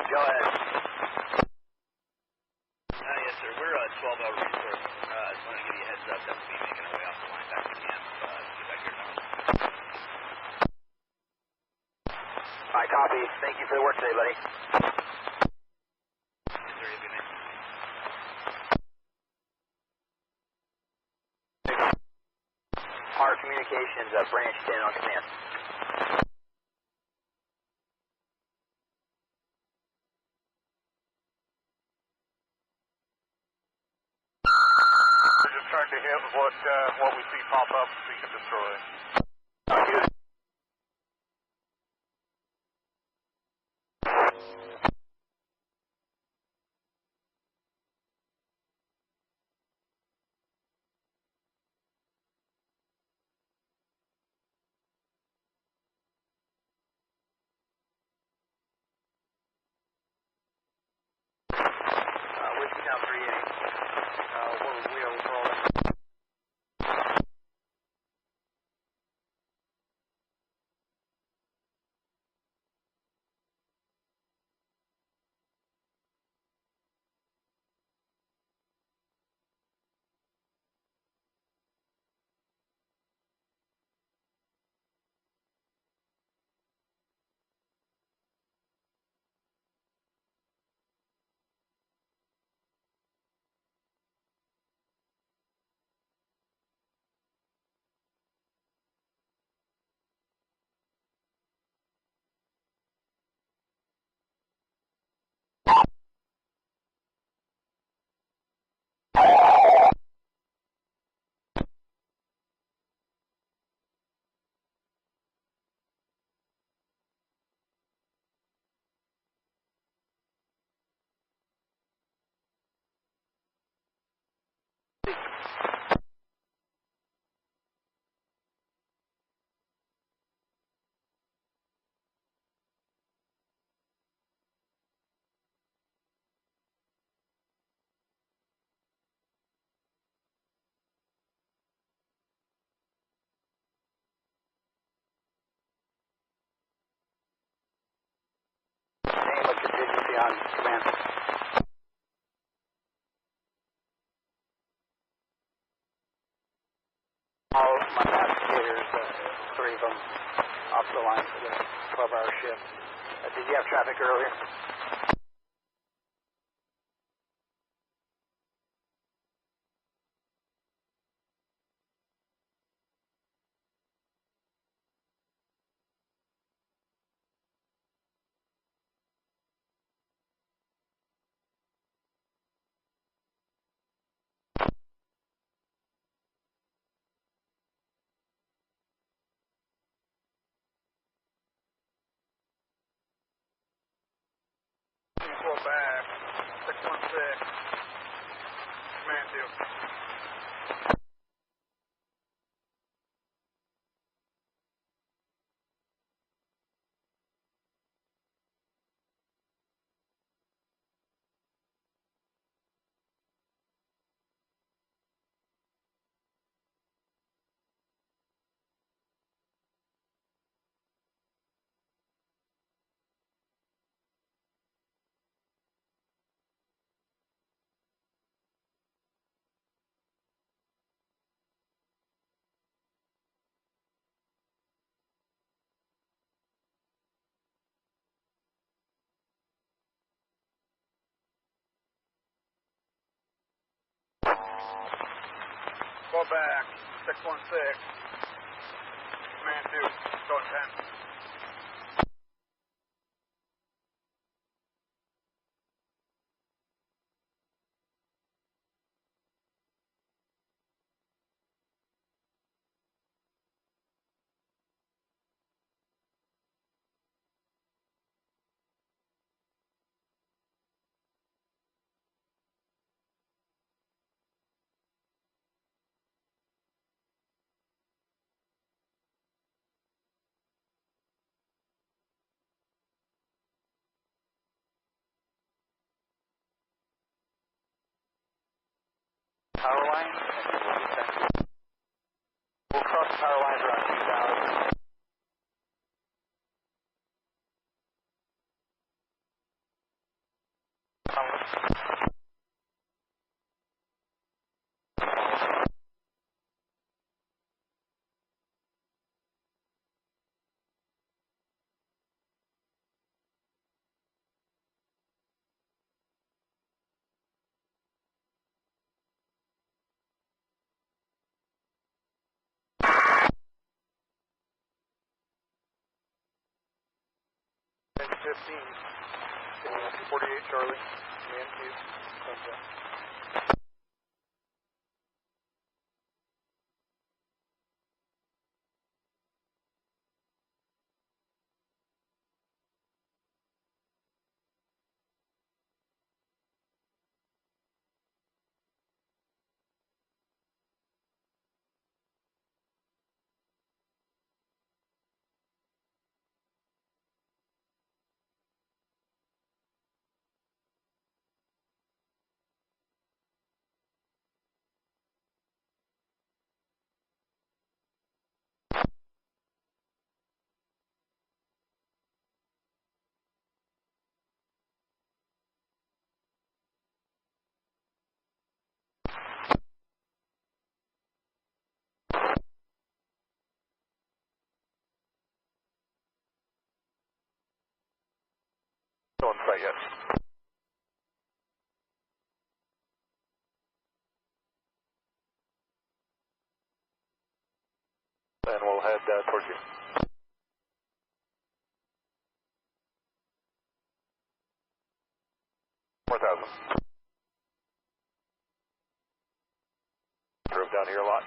Go ahead. Yes, sir. We're a 12-hour resource. I just wanted to give you a heads up that we'll be making our way off the line back to camp. Get back here now. I copy. Thank you for the work today, buddy. Yes, sir. Have a good night. Our communications branched in on command. Trying to hit what we see pop up so you can destroy. Good. Whiskey Town 380. We are rolling. the line for the 12-hour shift. Did you have traffic earlier? Pull back, 616, command 2. Pull back, 616, command 2, going 10. Power line, we'll cross the power lines around 2000. And 15, 48 Charlie, command 2, okay. Still in sight, yes. And we'll head towards you. Drove down here a lot.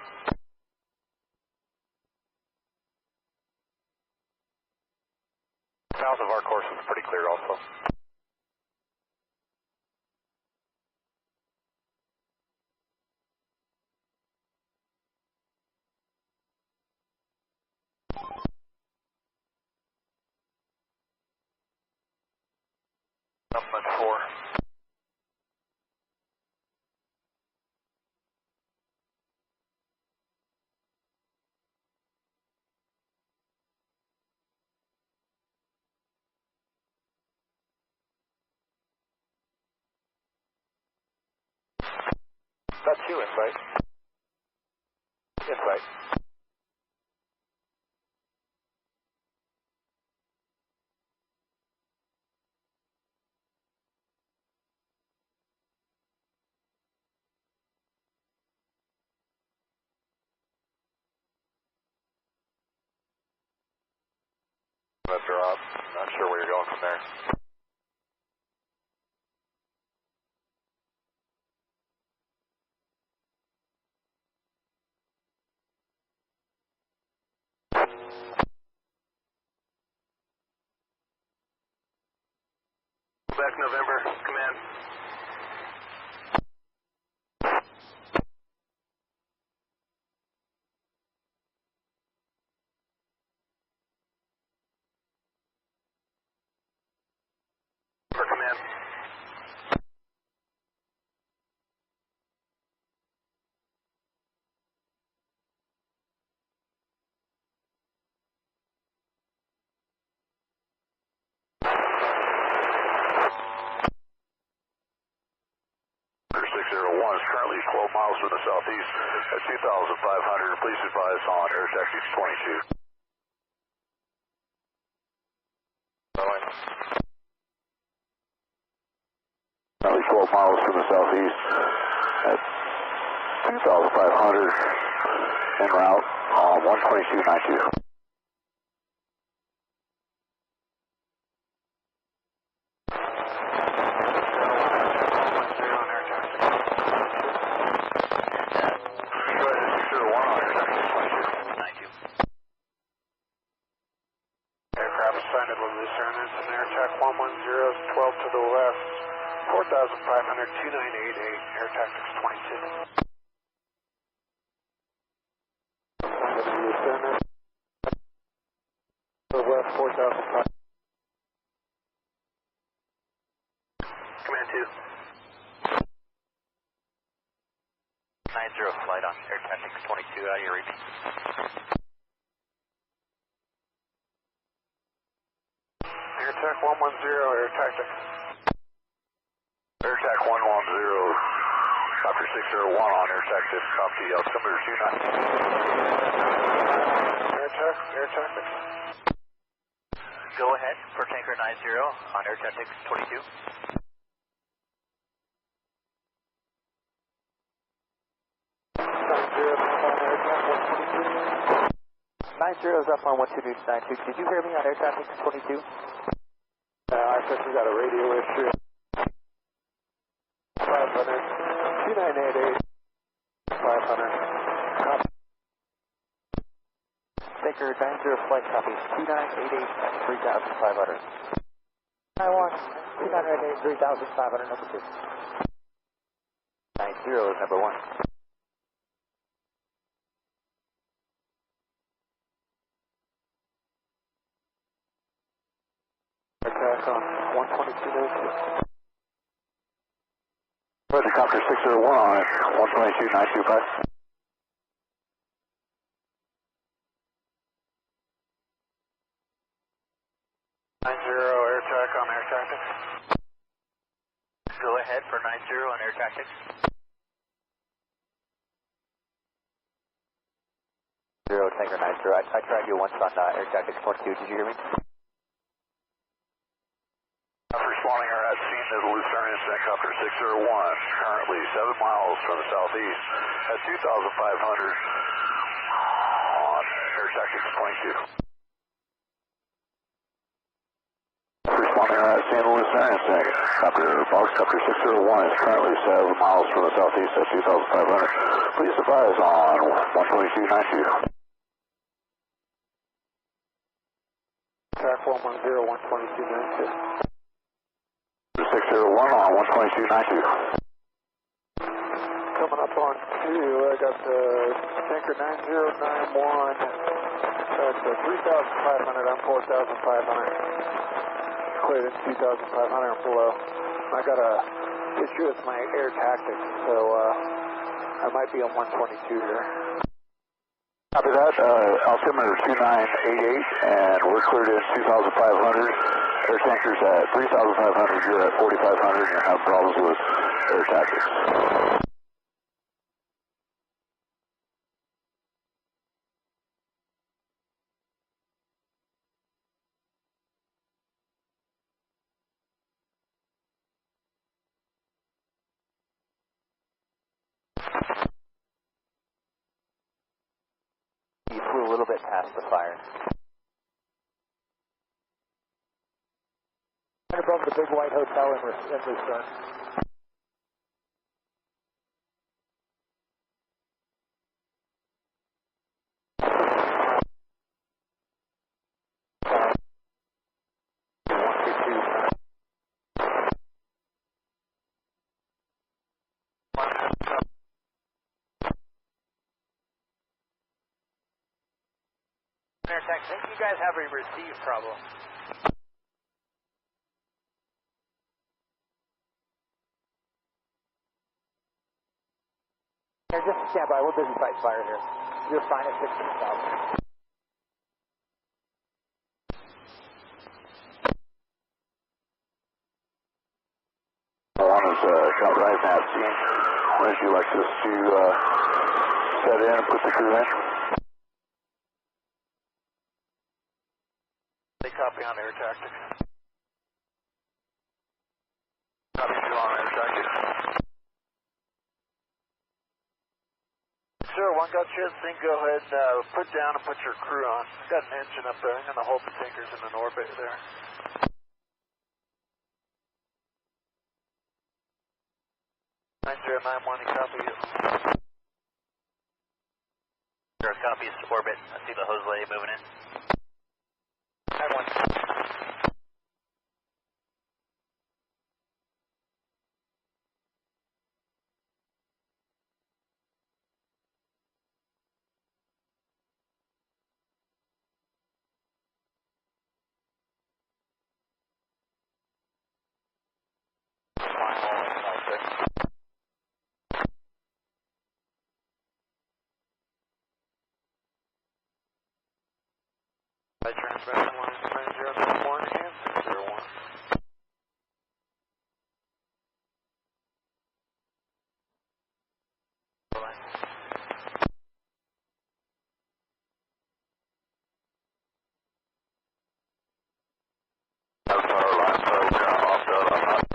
South of our course is pretty clear also. Number 4. That's you, insight. Insight. drop. Not sure where you're going from there. Quebec, November, command. For command. Is currently 12 miles to the southeast at 2,500. Please advise on air taxi 22. Currently 12 miles to the southeast at 2,500 en route on 122.92. Attack 110 is 12 to the west, 4,500, 2988, air tactics 22. West 4,500. Command 2. 90 flight on air tactics 22, out of your reading. Attack 110, air tactics. Air tac 110, copter 601 on air tactics, copy altimeter 29. Air tactics. Go ahead for tanker 90 on air tactics 22. Nine zero's up on 12292. Did you hear me on air traffic 22? I think we got a radio issue. 500, 2988, 500. Copy. Baker 90 flight copy 2988 and 3500. Taiwan 2988 3500 number 2. 90 is number 1. Attack on 122.92. Roger, copter 601 on 122.925. Air attack on air tactics. Go ahead for 90 on air tactics. Zero Tanker 90. I tried you once on air tactics 22. Did you hear me? Responding are at scene to the Lucerne incident, copter 601, currently 7 miles from the southeast at 2,500 on air tactics 22. Responding are at scene to the Lucerne incident, copter 601 is currently 7 miles from the southeast at 2,500. Please advise on 122.92. Attack 110, 122.92. 601 on 122.92. Coming up on 2, I got the tanker 9091. That's 3,500, I'm 4,500. Cleared in 2,500 and below. I got a issue with my air tactics, so I might be on 122 here. Copy that, altimeter 2988, and we're cleared in 2,500. Air tankers at 3,500, you're at 4,500, and you're having problems with air tactics. You flew a little bit past the fire. above the big white hotel in Lucerne. I think you guys have a receive problem. Here, just stand by. We're busy fighting fire here. You're fine at 16,000. One is shot right now. When would you like us to set in and put the crew in? They copy on air tactic. Copy you on air tactic. Sir, one got you. Think go ahead and put down and put your crew on. Got an engine up there. I'm going to hold the tankers in an orbit there. 9091, copy you. Sure, copy is orbit. I see the hose lady moving in. 91. Transmission lines 9091 and 601. That's our line, so we're off that. I'm not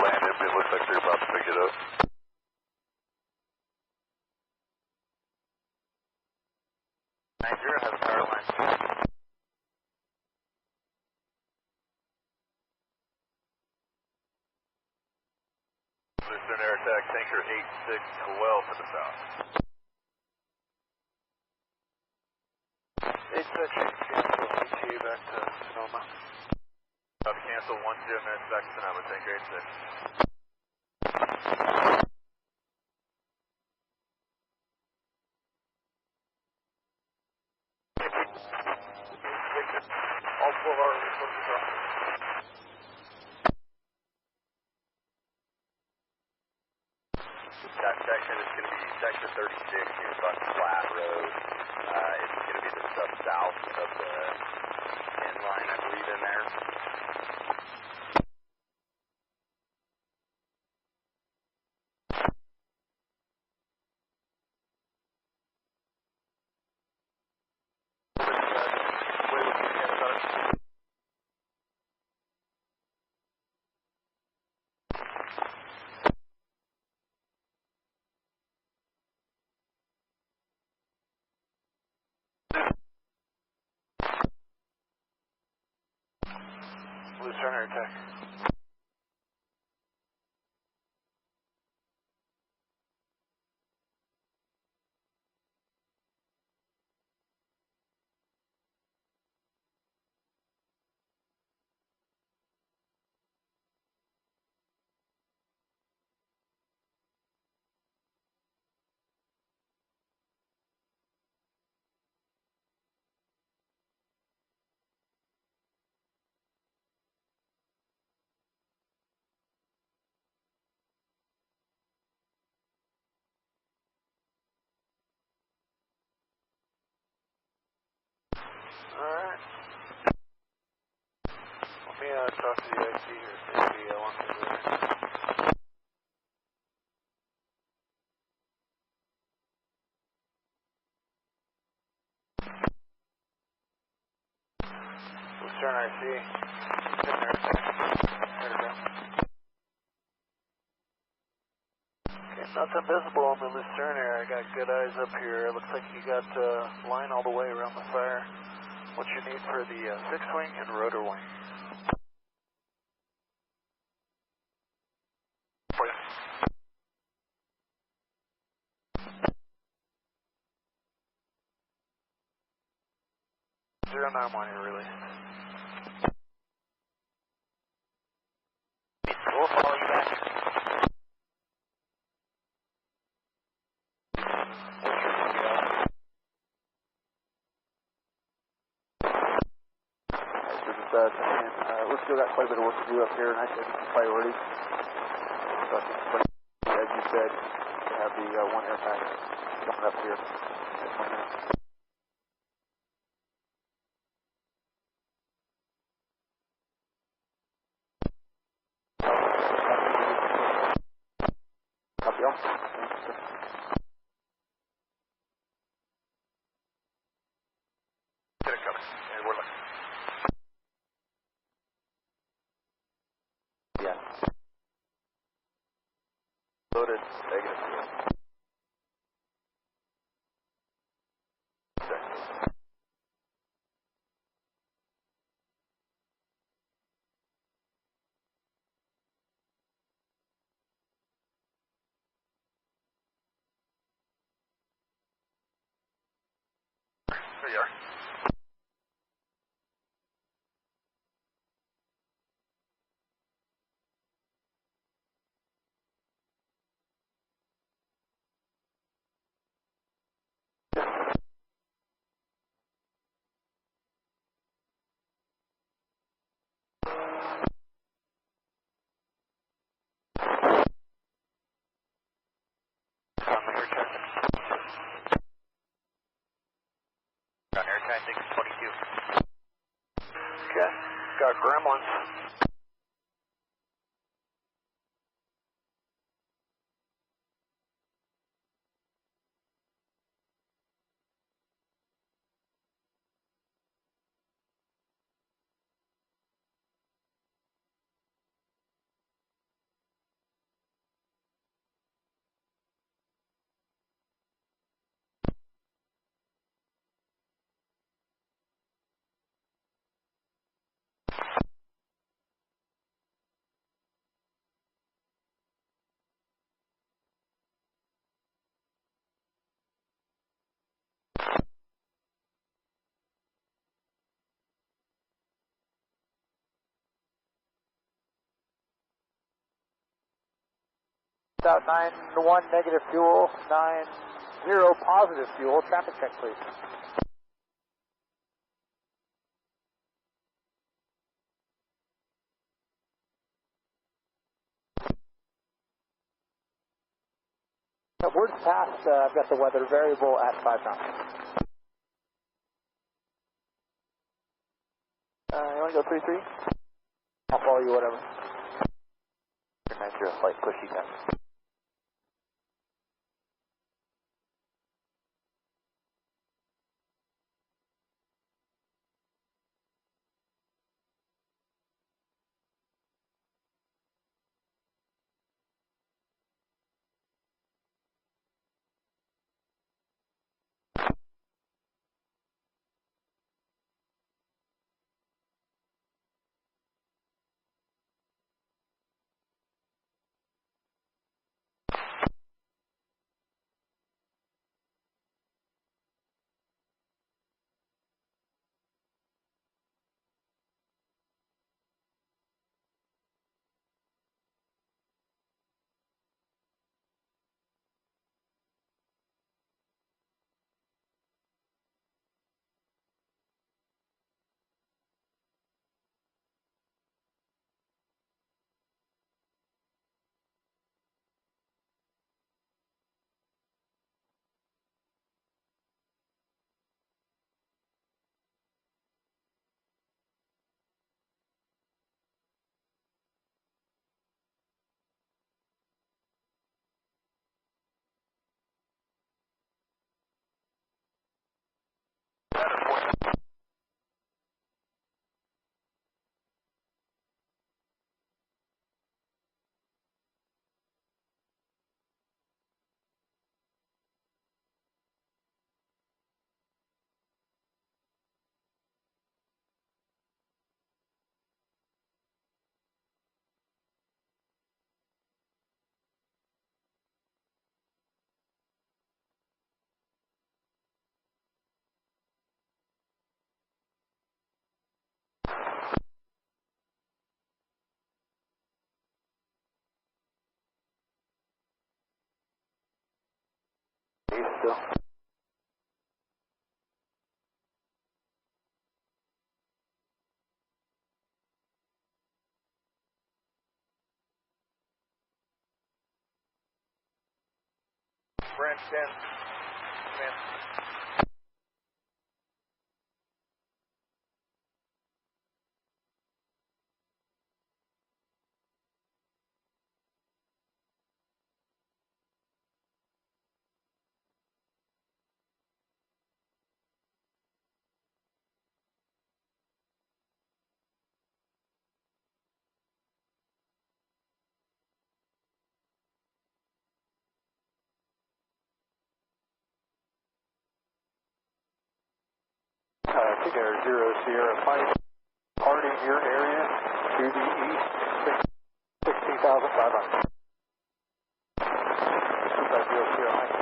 landed. It looks like they're about to pick it up. 90 has power line. Lucerne Air Attack Tanker 8612 to the south. 86, cancel CT back to Sonoma. About to cancel 10 minutes back to Sonoma, Tanker 86. All 12 hours supposed to drop. That section is going to be section 36 here, Buck Flat Road. It's going to be the stuff south of the end line, I believe, in there. Lucerne Air Attack. Alright. Let me talk to the IC here, see if he wants to do it. Lucerne IC. Nothing visible on the Lucerne area. I got good eyes up here. It looks like you got line all the way around the fire. What you need for the fixed wing and rotor wing. 091 here, release. We'll follow you back. We've still got quite a bit of work to do up here, and I said some priorities. So I think, as you said, we have the one air pack coming up here. Copy all. Get it coming. And we're looking. Yeah. Loaded. Negative. There you are. Air tactics 22. Okay. Got gremlins. About 91 negative fuel, 90 positive fuel. Traffic check, please. Word's passed. I've got the weather variable at 5 knots. You want to go 3-3? I'll follow you, whatever. 90 flight, push you down. still. Brent 10. Smith. Together 0 Sierra Mike, Harney, your area to the east, 16,500. That's 0 Sierra Mike.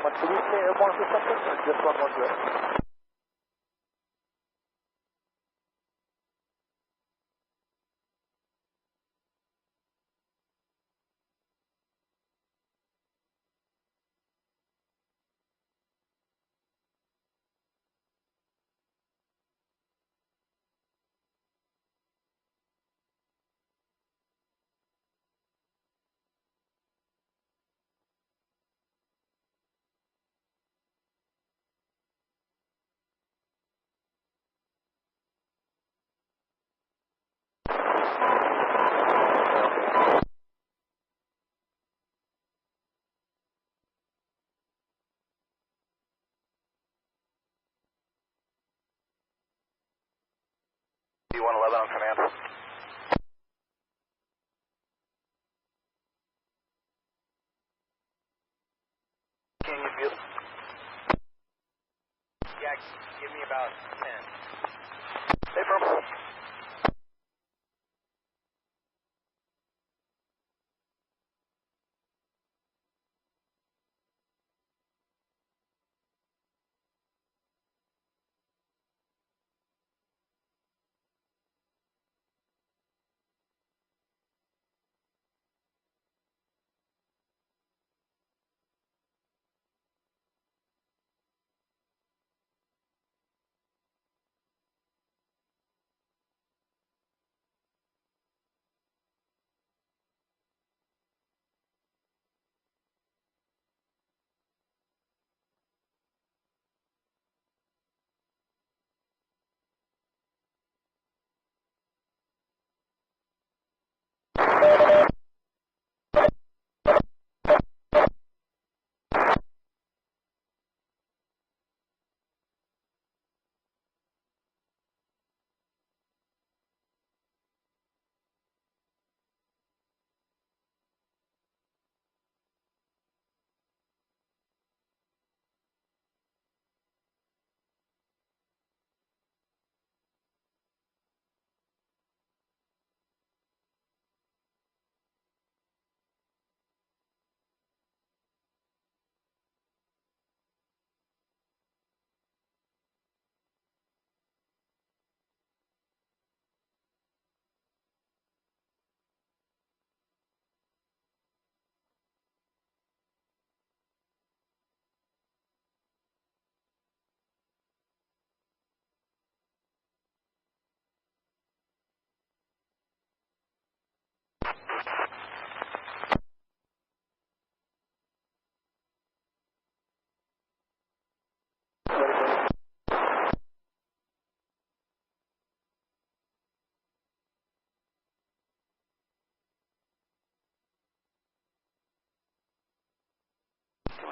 Did we say airborne for something or just one more good? D111 on command. Can you feel? Yeah, give me about 10. Stay firm.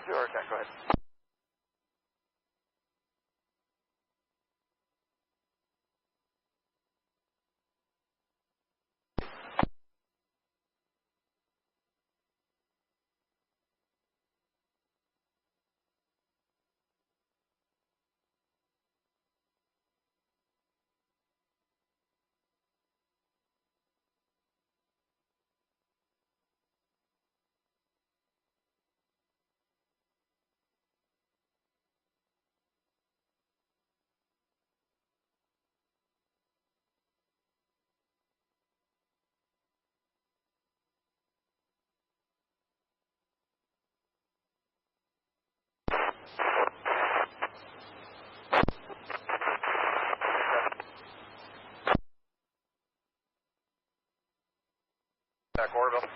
Okay, go ahead. Back Orville.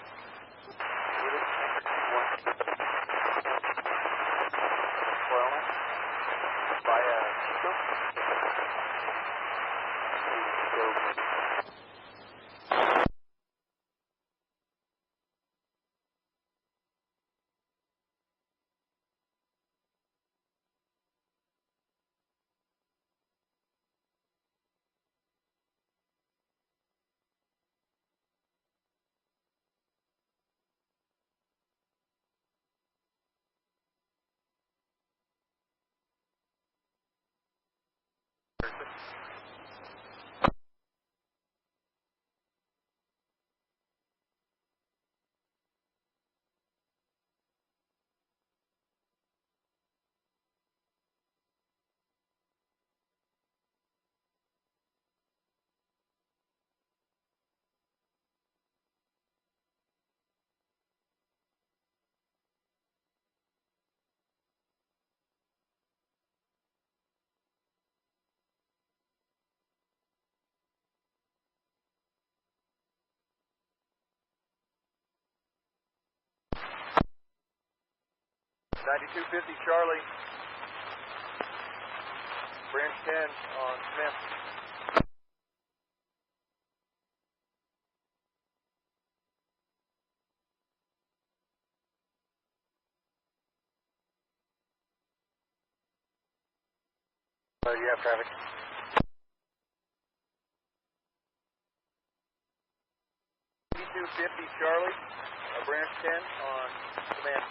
$92.50 Charlie. Branch 10 on Smith. You have traffic. $92.50 Charlie. Branch 10 on command.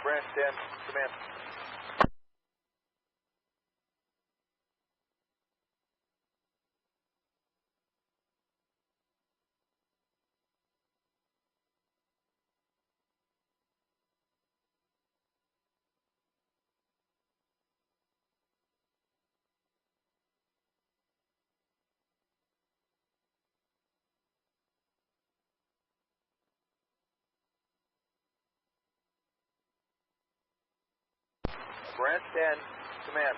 Branch 10, command. Branch 10, command.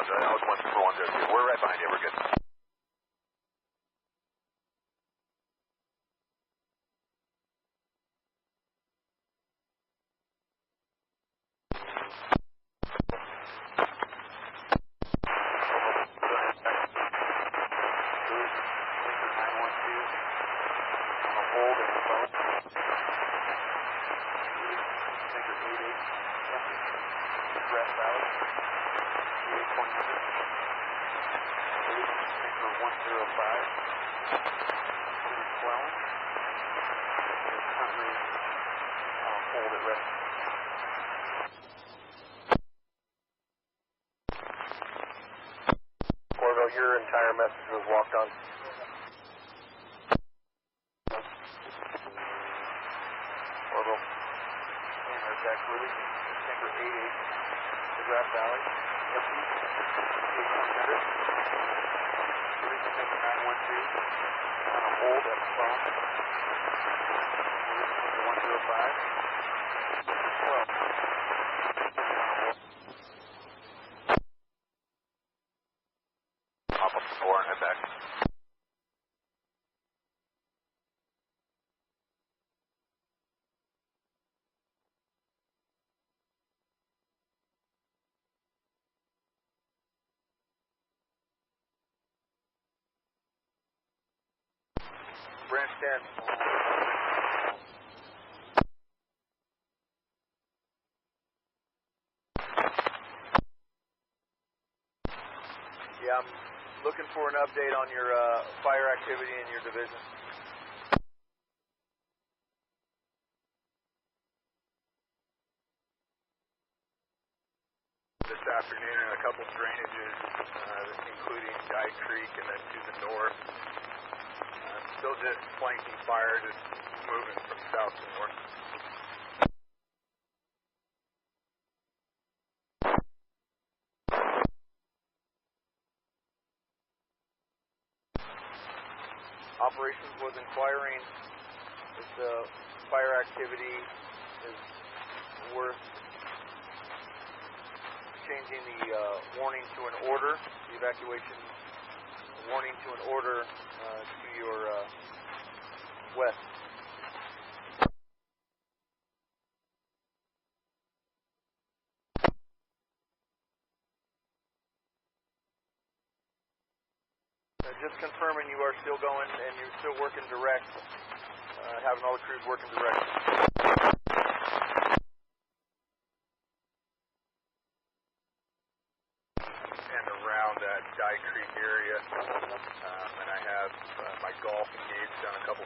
I was 1 for 1. Durkee. We're right behind you. We're good. Your entire message was walked on. Orville. Hammer back releasing tanker 88 to Grass Valley. Empty. 800. Releasing tanker 912. On a hold at the phone. Releasing tanker 105. 12. Back. Branch 10. Yeah, I'm looking for an update on your fire activity in your division. This afternoon, a couple drainages, including Dye Creek and then to the north. Still just flanking fire, just moving from south to north. Operations was inquiring if the fire activity is worth changing the warning to an order, the evacuation warning to an order to your west. Just confirming you are still going and you're still working direct, having all the crews working direct. And around that Dye Creek area, and I have my golf engaged on a couple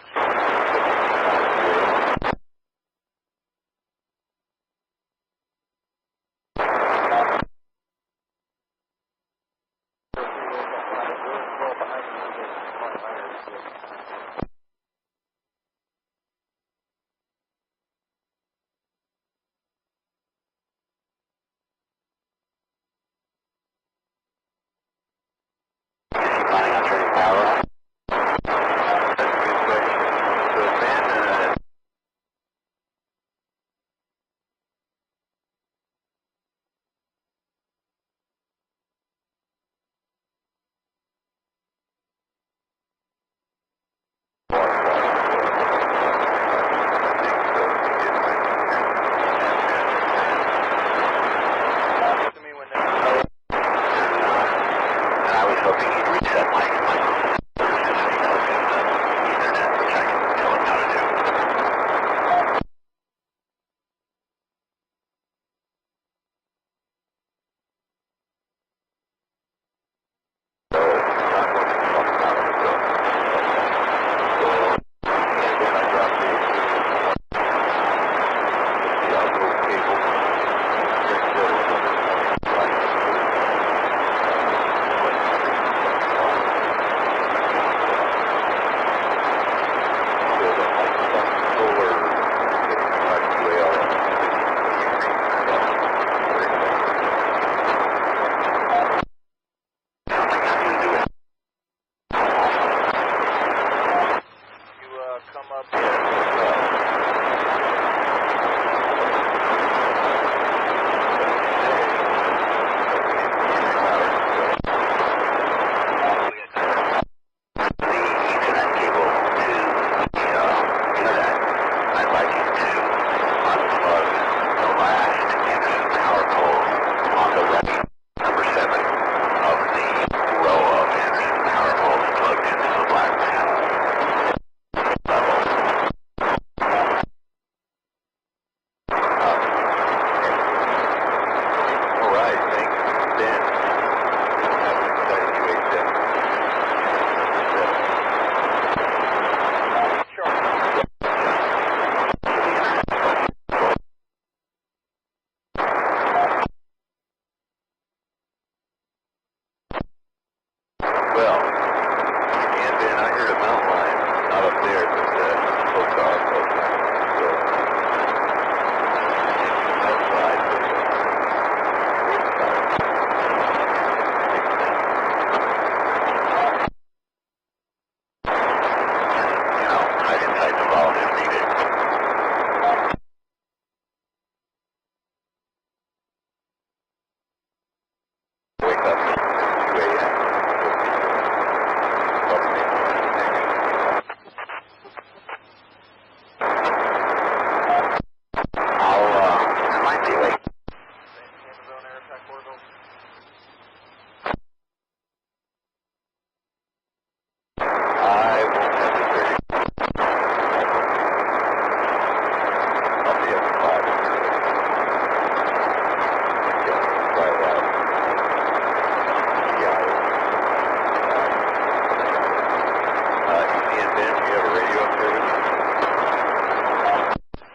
well. And then I heard a mountain lion, not up there, but so far, so outside. I didn't type the ball, didn't read it. Wake up at 2 a.m. I might be late. Amazon air attack orbital. I won't have the 30. I'll be up at 5. Yeah, right out. And Ben, do you have a radio up there with you?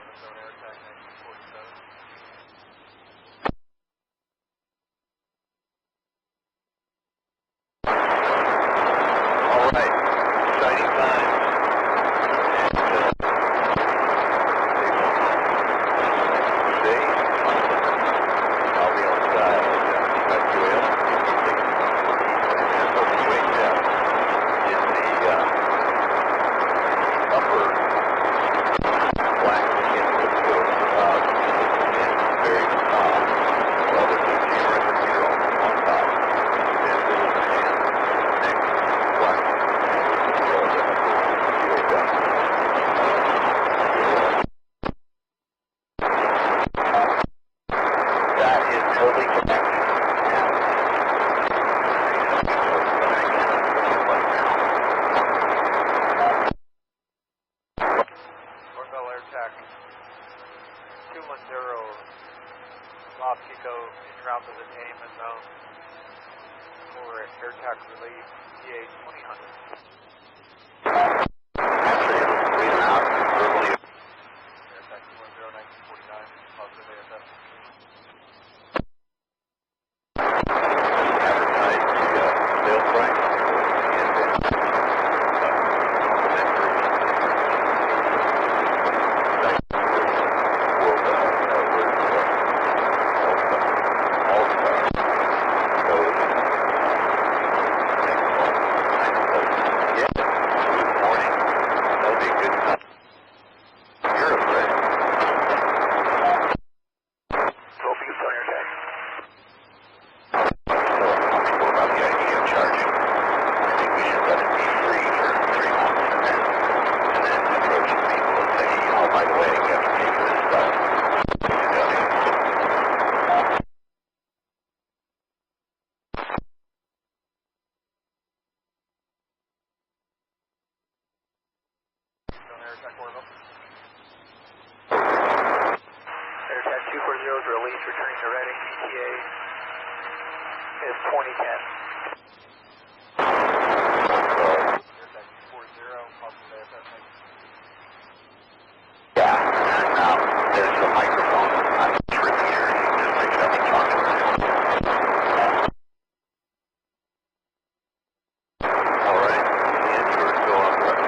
Amazon air attack 1947. All right, exciting times. And today, I'll be on side at Bidwell. And what you wait down is the upper black skin that goes and very top. Well, there's a geometric here on top. And then next black that is totally correct. Northwell air attack 210 Los Pico en route to the Tehema zone for air attack relief EA 2000. Actually, we went out verbally. Air attack 210 1949 positive AFS. Advertise the sales price and then Air attack orbital. Air Attack 240 is released, returning to Reading. ETA is 2010. Air attack 240 positive AFS. yeah, and now there's a microphone on each repeater. You can just pick it up and talk to it. All right, and you're still on the road.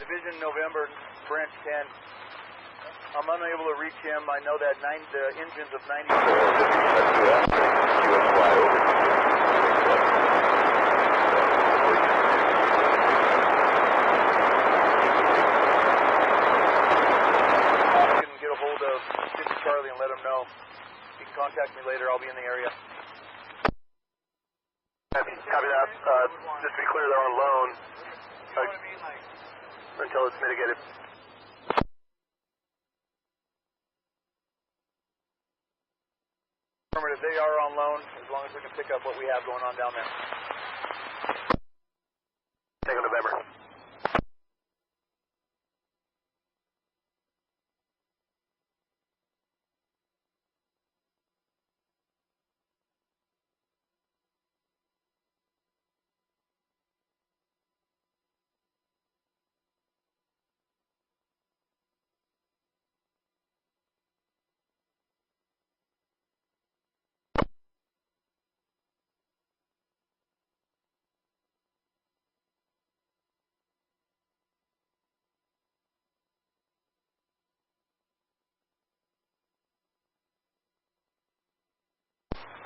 Division November, branch 10. I'm unable to reach him. I know that the engines of 90... You can get a hold of Charlie and let him know. You can contact me later. I'll be in the area. Copy that. Just to be clear, they're on loan until it's mitigated. Affirmative, they are on loan as long as we can pick up what we have going on down there. Take November.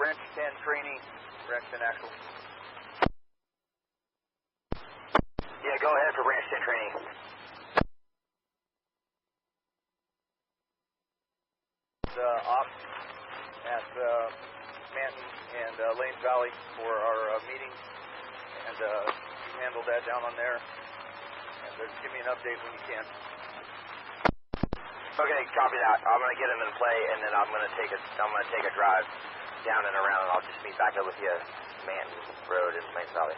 Branch 10 trainee, branch 10 actual. Yeah, go ahead for branch 10 training. The ops at Manton and Lanes Valley for our meeting, and you handle that down on there, and just give me an update when you can. Okay, copy that. I'm gonna get him in play, and then I'm gonna take a drive down and around, and I'll just meet back up with you at Manton Road in Lanes Valley.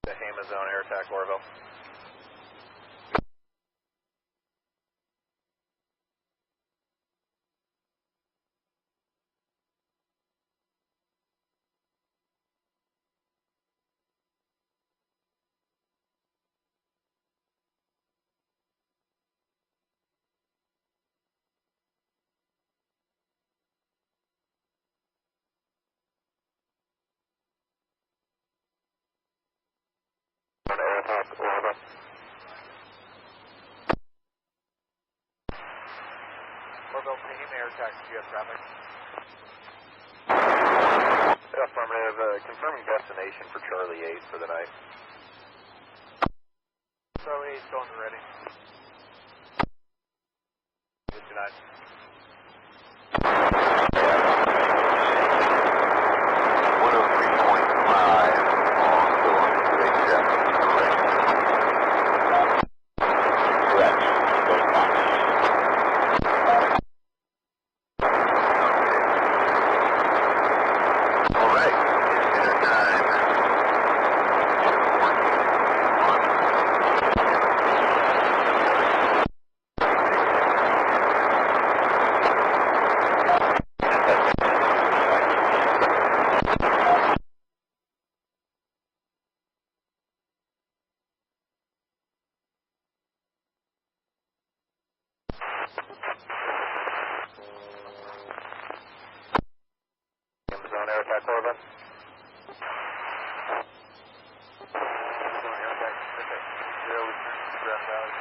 Tehema zone, air attack, Orville. Tehema Air Taxi, you have traffic. Affirmative, confirming destination for Charlie 8 for the night. Charlie 8, still on the ready. Good night. 103.5 on the big jet. Correct. Those boxes. All right. Dinner time. Amazon Air Attack Corbin. Amazon Air Taxi, okay. 0, return to Grand Valley, 20.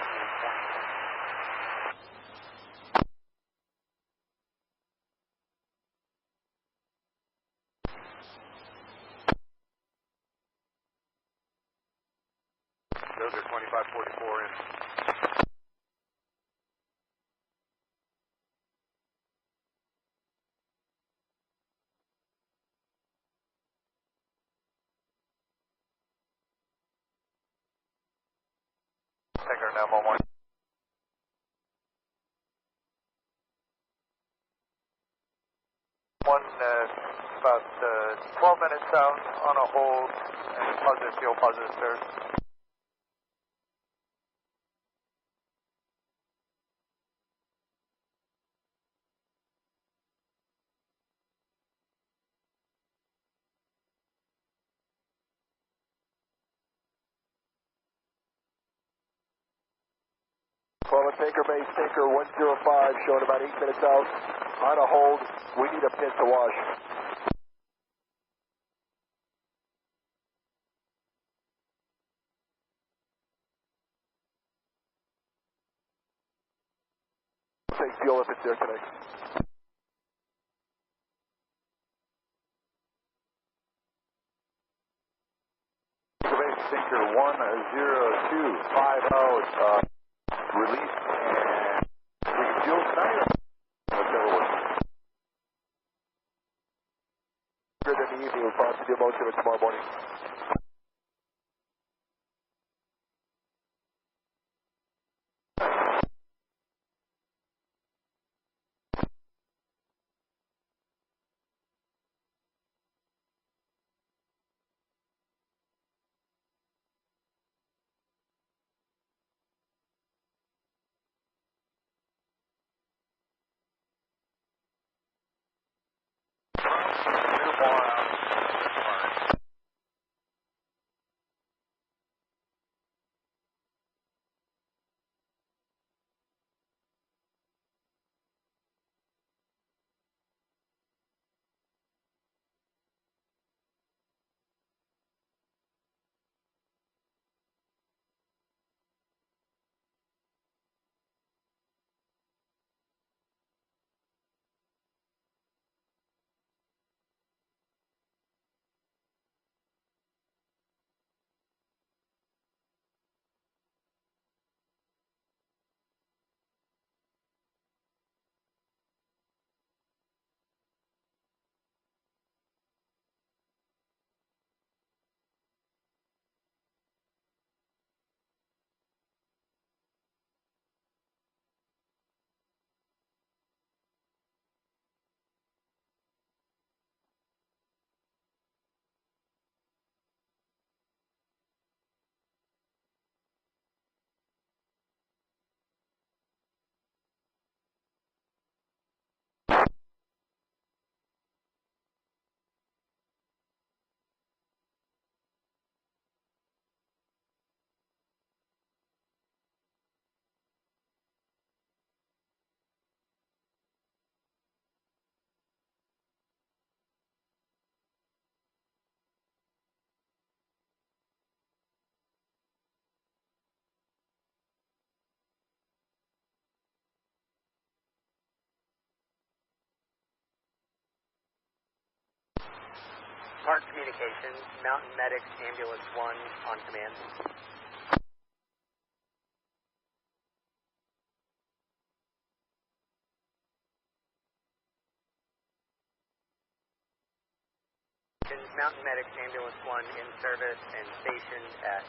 Those are 2544 in. Tanker 911. About 12 minutes out on a hold and positive fuel, positive stairs. Tanker base, Tanker 105, showing about 8 minutes out. On a hold, we need a pit to wash. Take fuel if it's there today. Tanker base, Tanker 10250, release and fuel tonight. Whichever one. Good in the evening, we'll possibly do most of it tomorrow morning. Park Communications, Mountain Medics, Ambulance 1 on command. Mountain Medics, Ambulance 1 in service and stationed at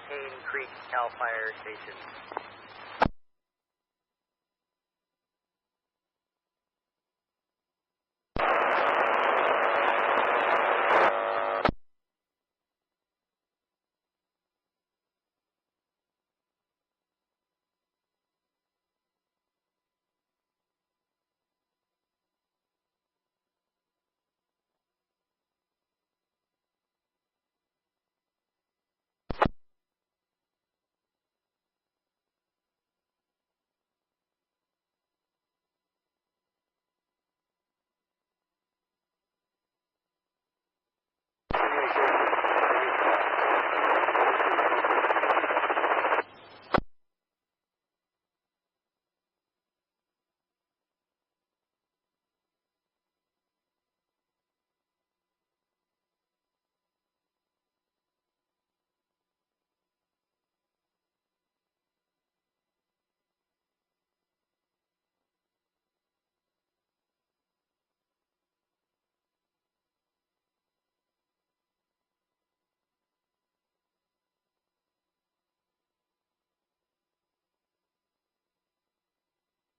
Payne Creek Cal Fire Station.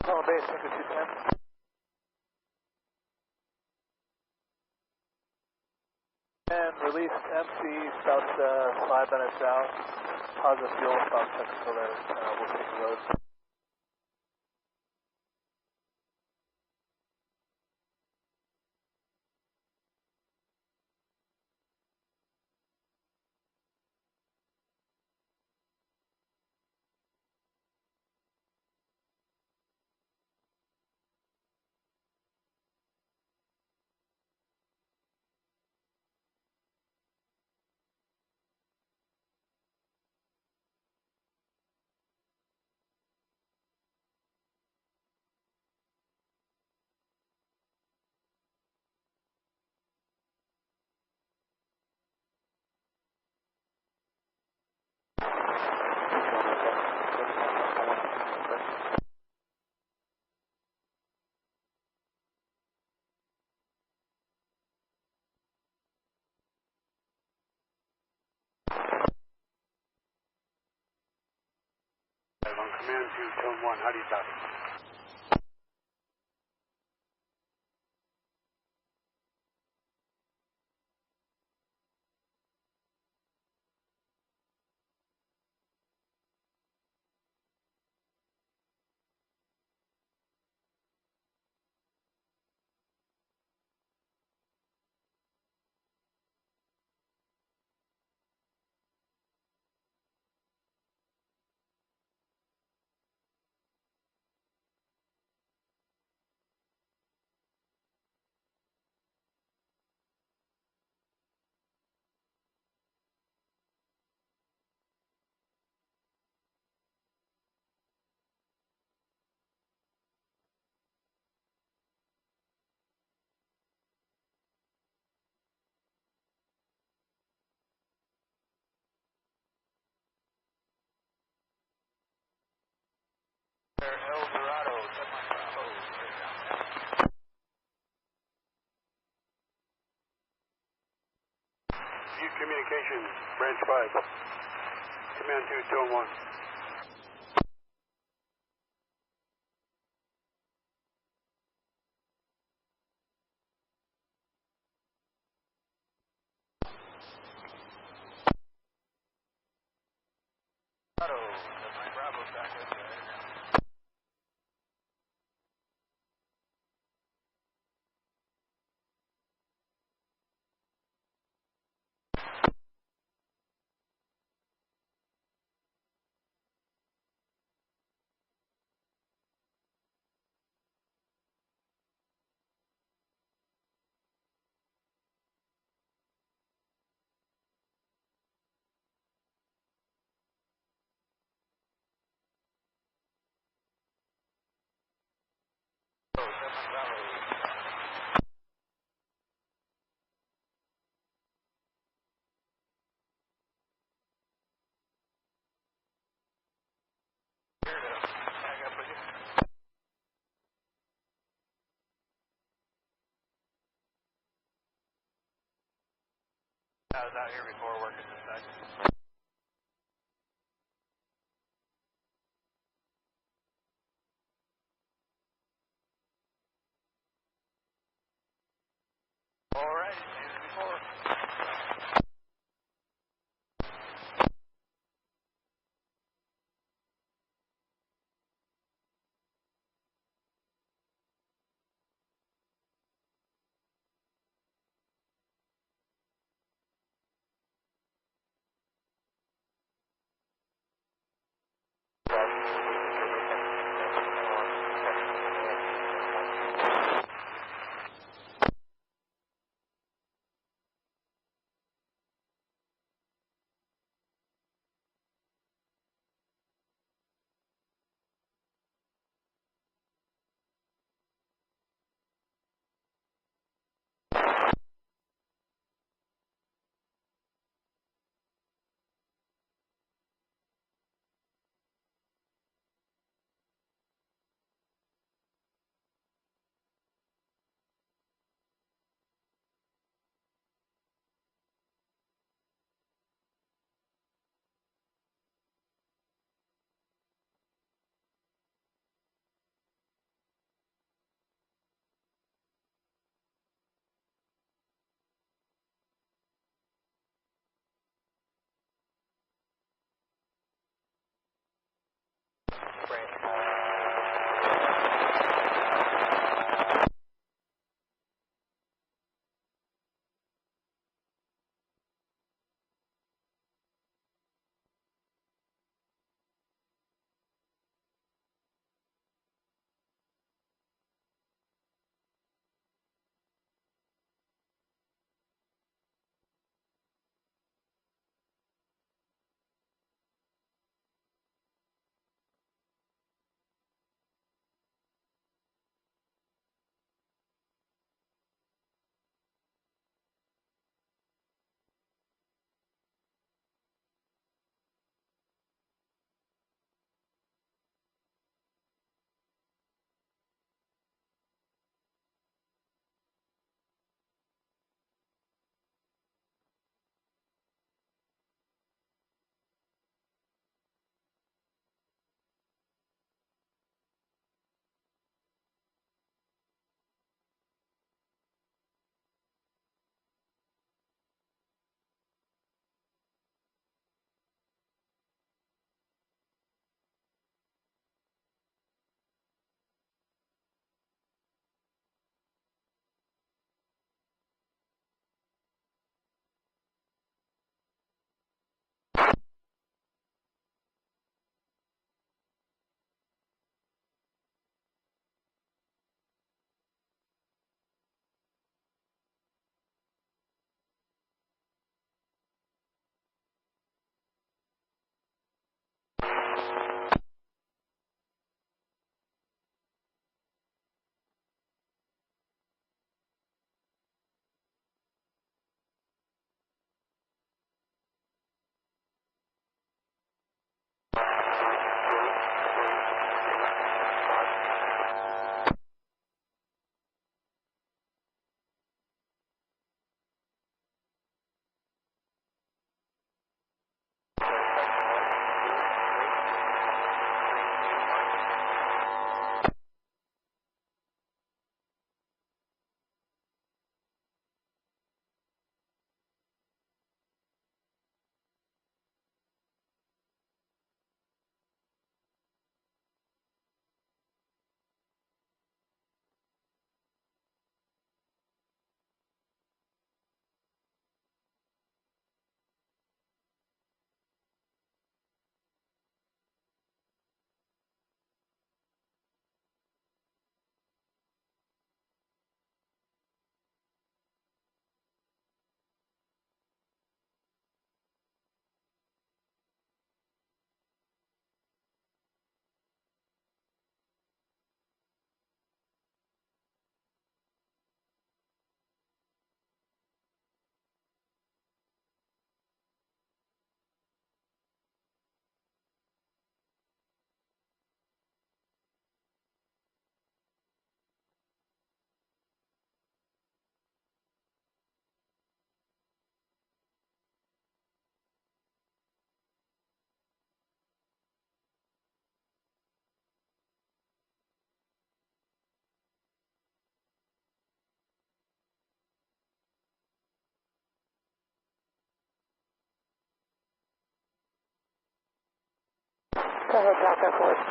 Call base, Tinker 210. And release MC, about 5 minutes out. Positive fuel, about 10 until there. We'll take the road. On command to Tone 1, how do you copy? Butte Communications, Branch 5. Command to Tone 1. here to tag up with you. I was out here before working this side. All right, same as before. Go ahead, drop that for us.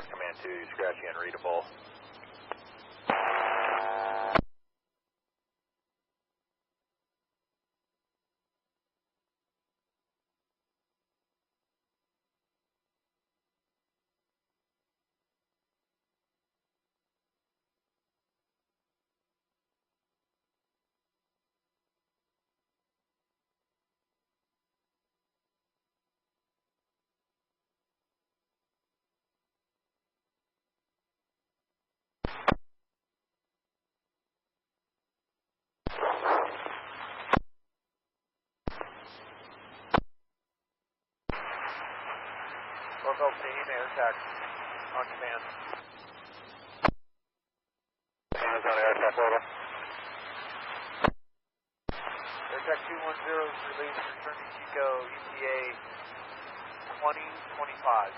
Command 2, scratchy unreadable. Local Tehema air taxi on command. Tehena's on air attack over. Air taxi 210 is released, returning Chico, ETA 2025.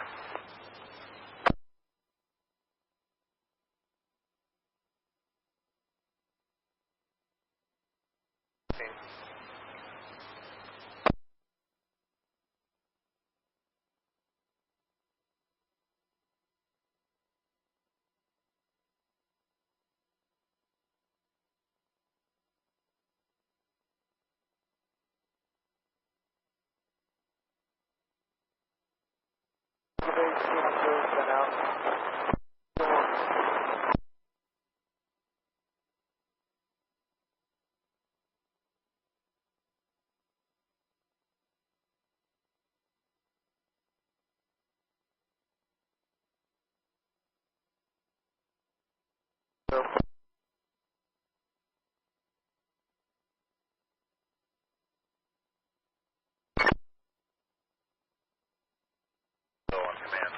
On command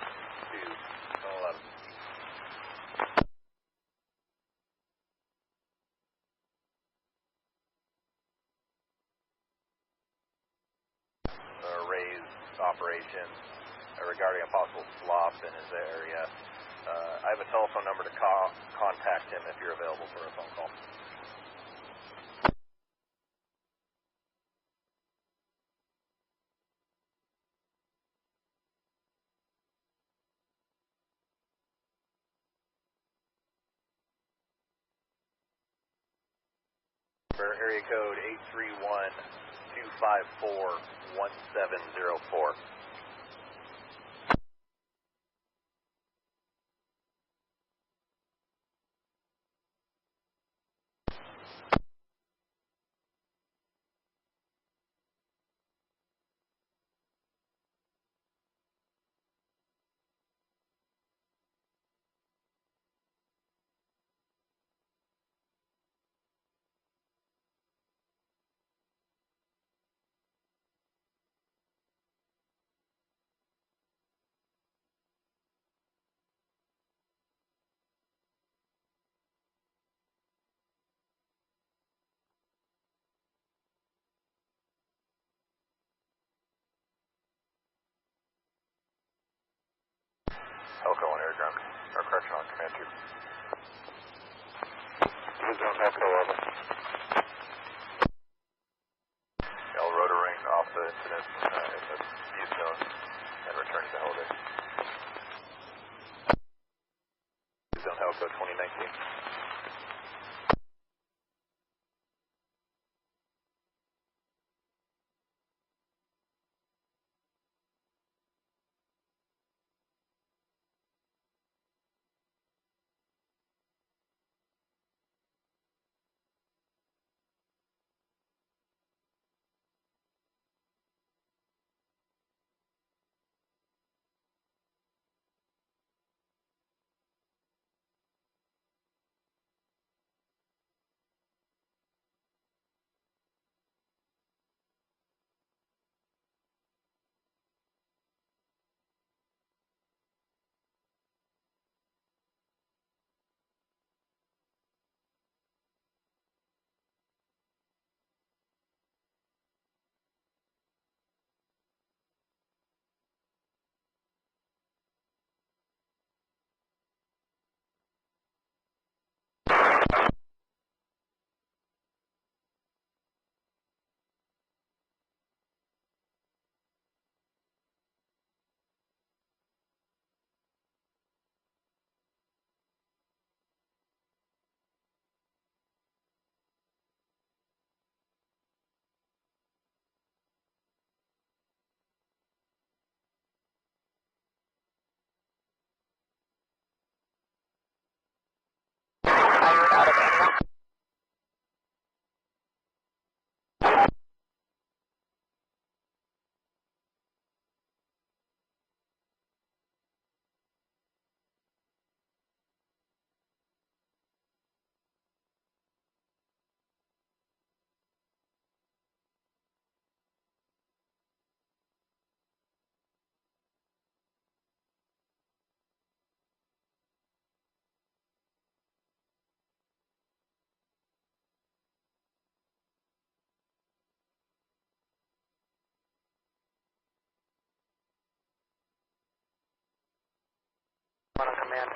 2, 11. Raise operation regarding a possible slop in his area. I have a telephone number to contact him if you're available for a phone call. Area code 831-254-1704. Elko on air ground, or correction on command 2. Zone Elko over. L rotoring off the incident in the Butte zone and returning to holiday. Zone Elko 2019. On command.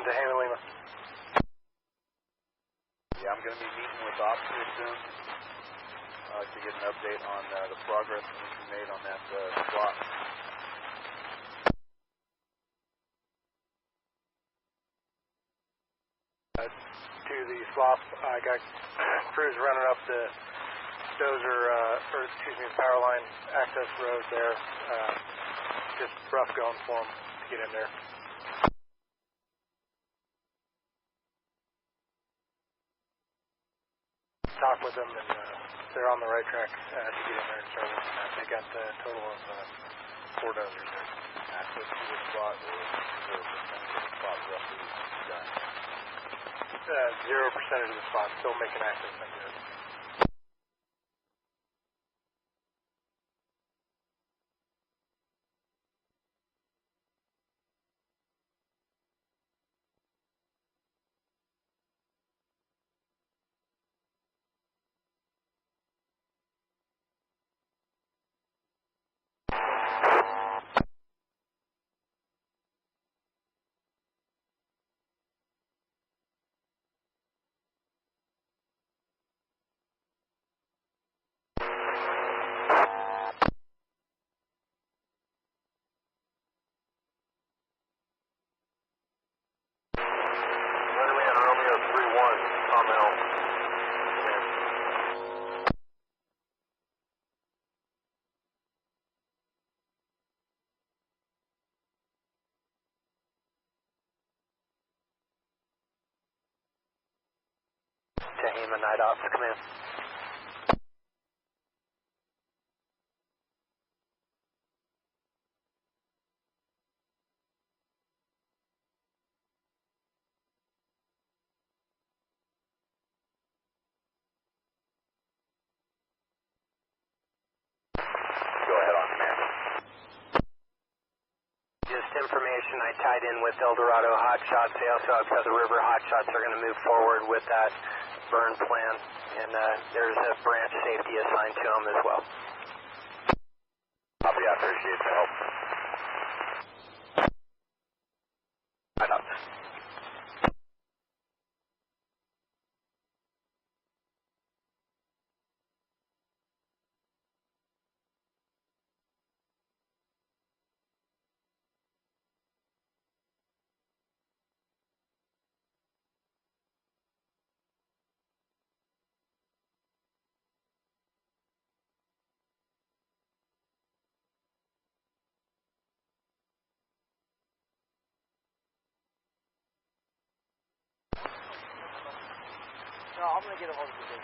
Tehema Lima. Yeah, I'm going to be meeting with officers soon. I'd like to get an update on the progress that we made on that spot. To the swap. I got crews running up the power line access road there. Just rough going for them to get in there. Talk with them, and they're on the right track to get in there and start working that. They got a total of 4 dozers there. Access to the spot, or 0% of the spot roughly done? 0% of the spot, still making access like this. Tehema Night Ops, come in. Go ahead on command. Just information I tied in with El Dorado Hotshots. They also outside the river Hotshots are going to move forward with that burn plan, and there's a branch safety assigned to them as well. Copy, I appreciate the help. Night Ops. No, I'm going to get a hold of you.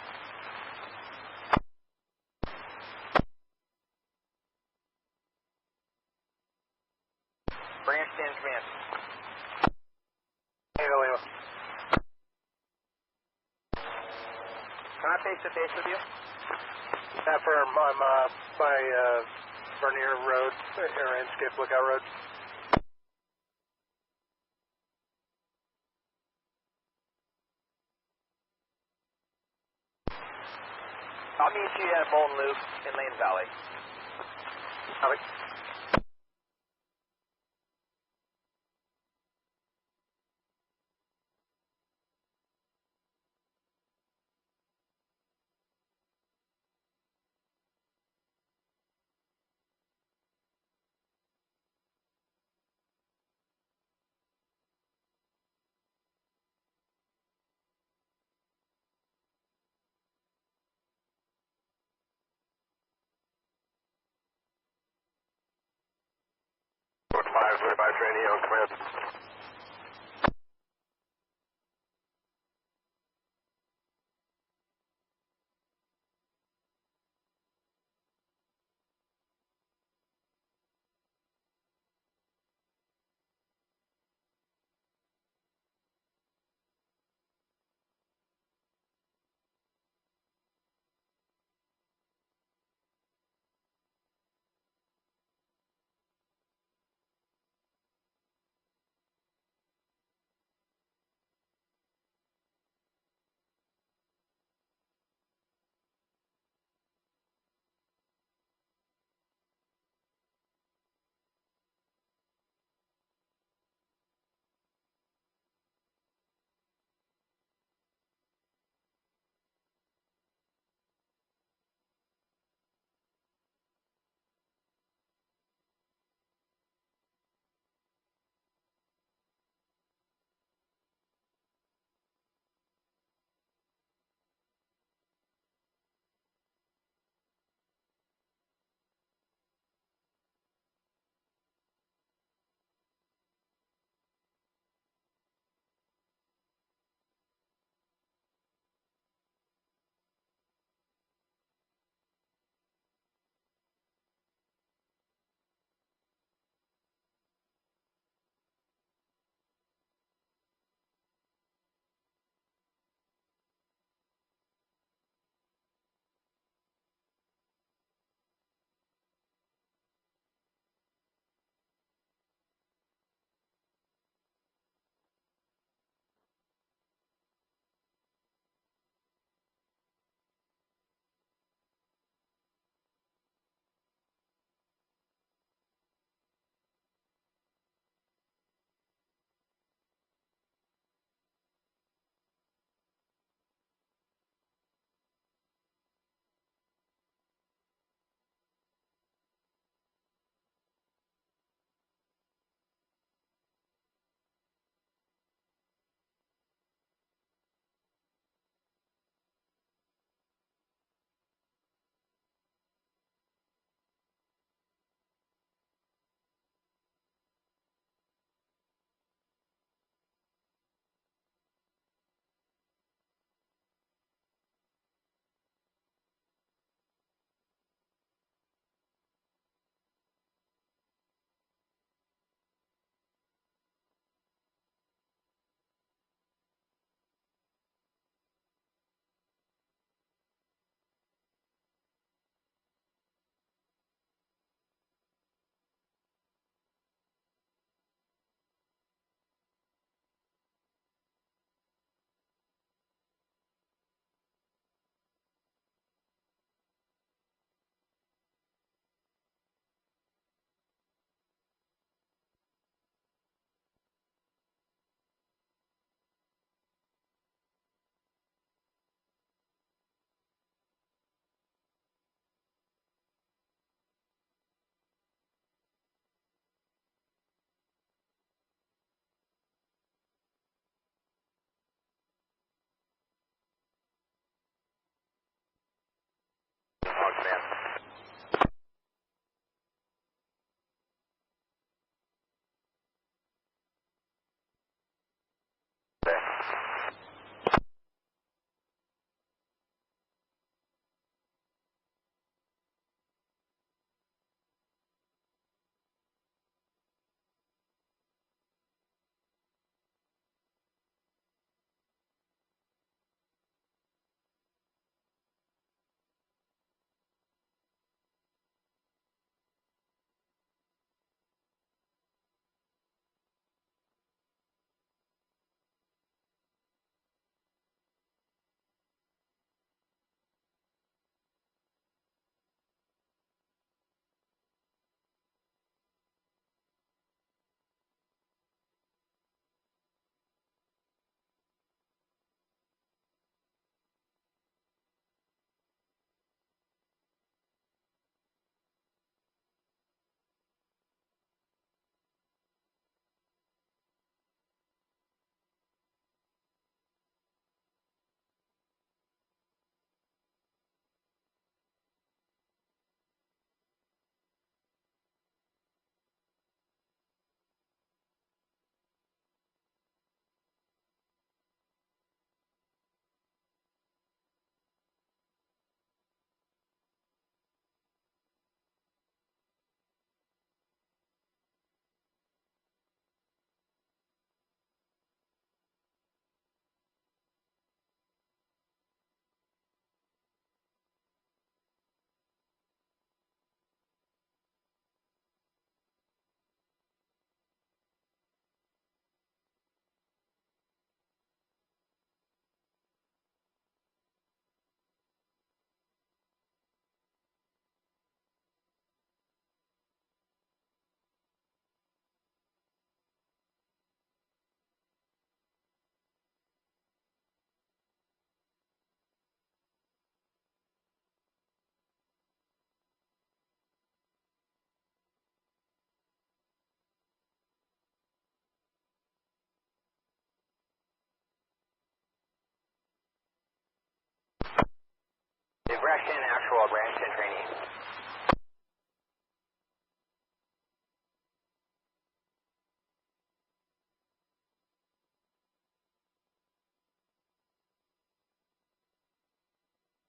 Branch stand command. Hey, Leo. Can I face to face with you? That firm, I'm by Vernier Road, or Skip Lookout Road. I'll meet you at Molten Loop in Lane Valley. Copy. Training on command.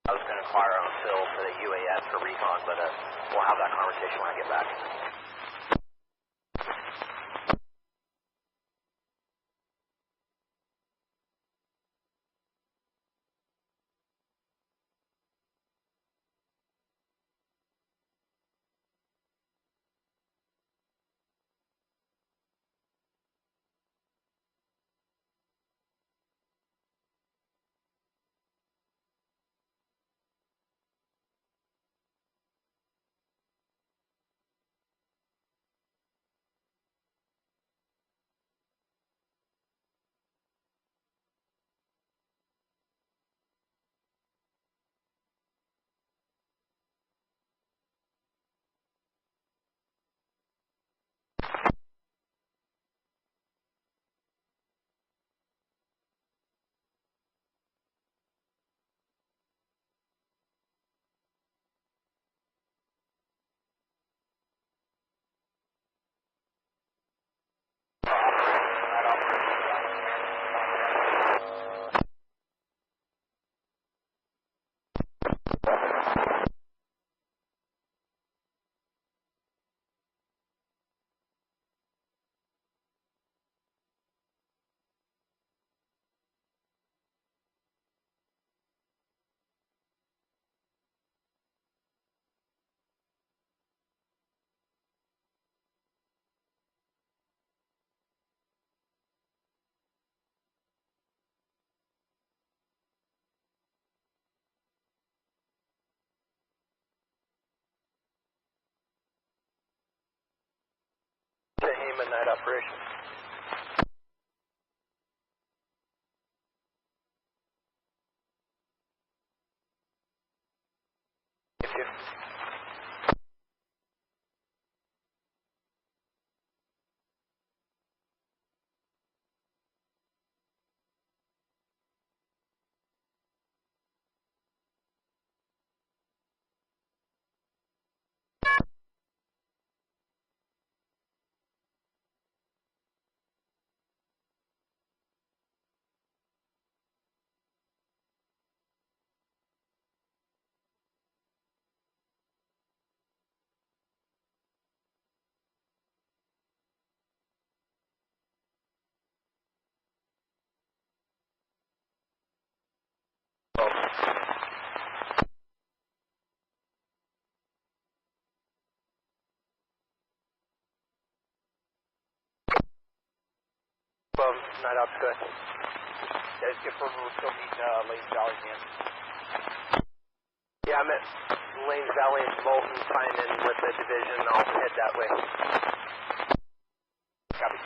I was going to inquire on Phil for the UAS for recon, but we'll have that conversation when I get back. Tehema night operation. Thank you. Night op's good. Yeah, just confirm we're still meeting Lanes Valley again. Yeah, I'm at Lanes Valley and Bolton, tying in with the division. I'll head that way. Copy.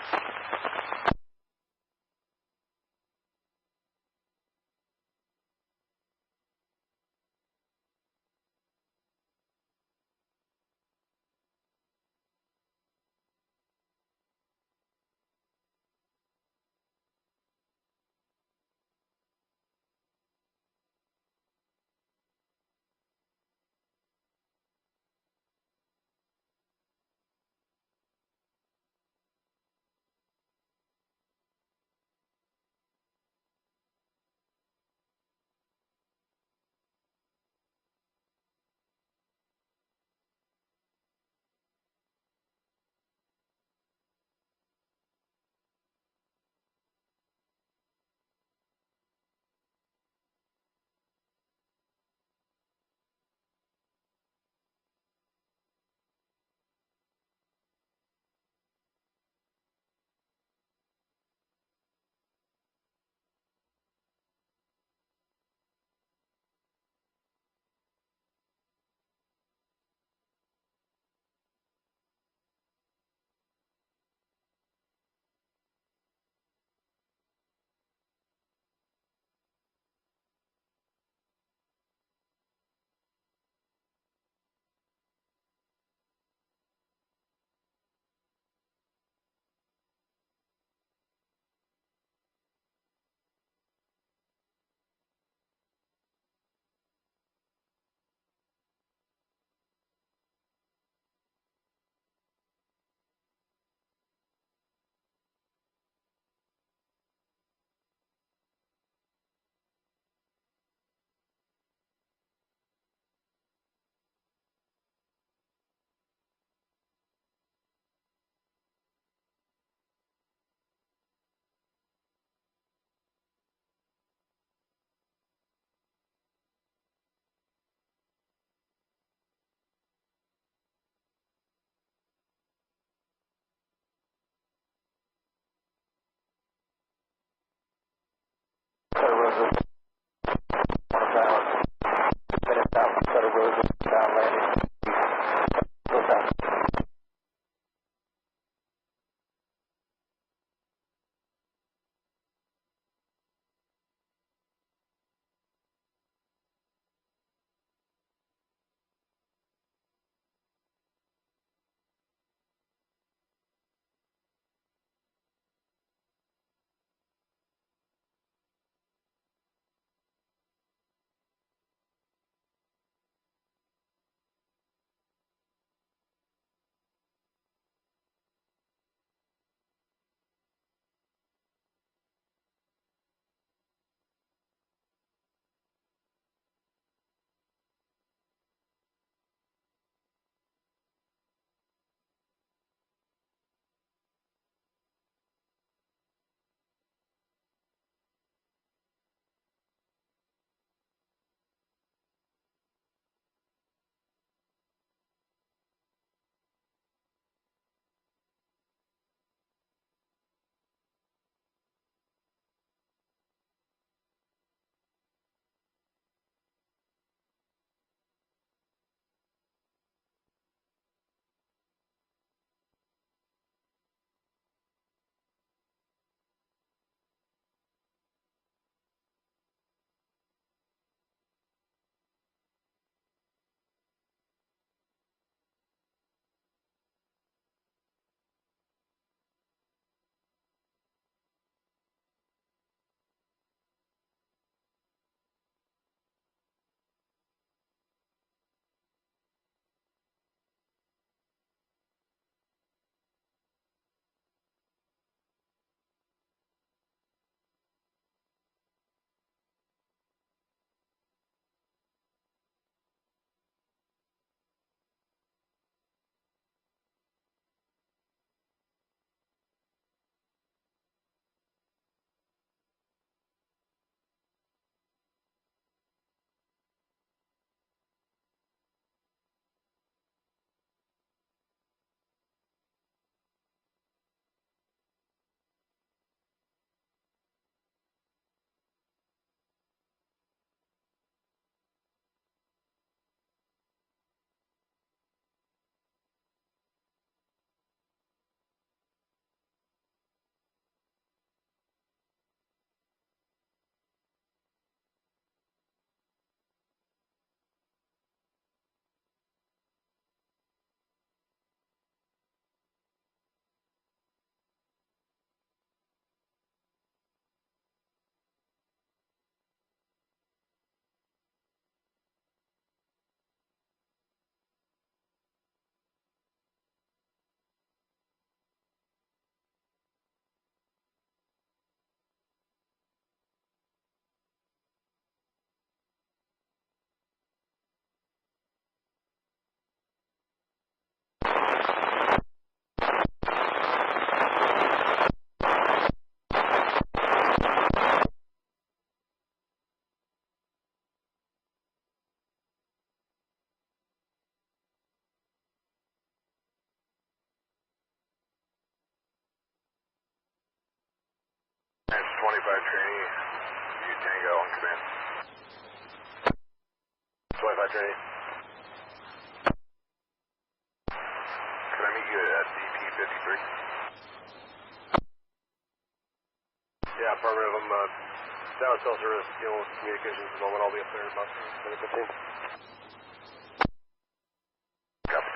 Roger 8. Can I meet you at DP 53? Yeah, affirmative. I'm down at cell service, dealing with communications at the moment. I'll be up there in about 10:15. Copy.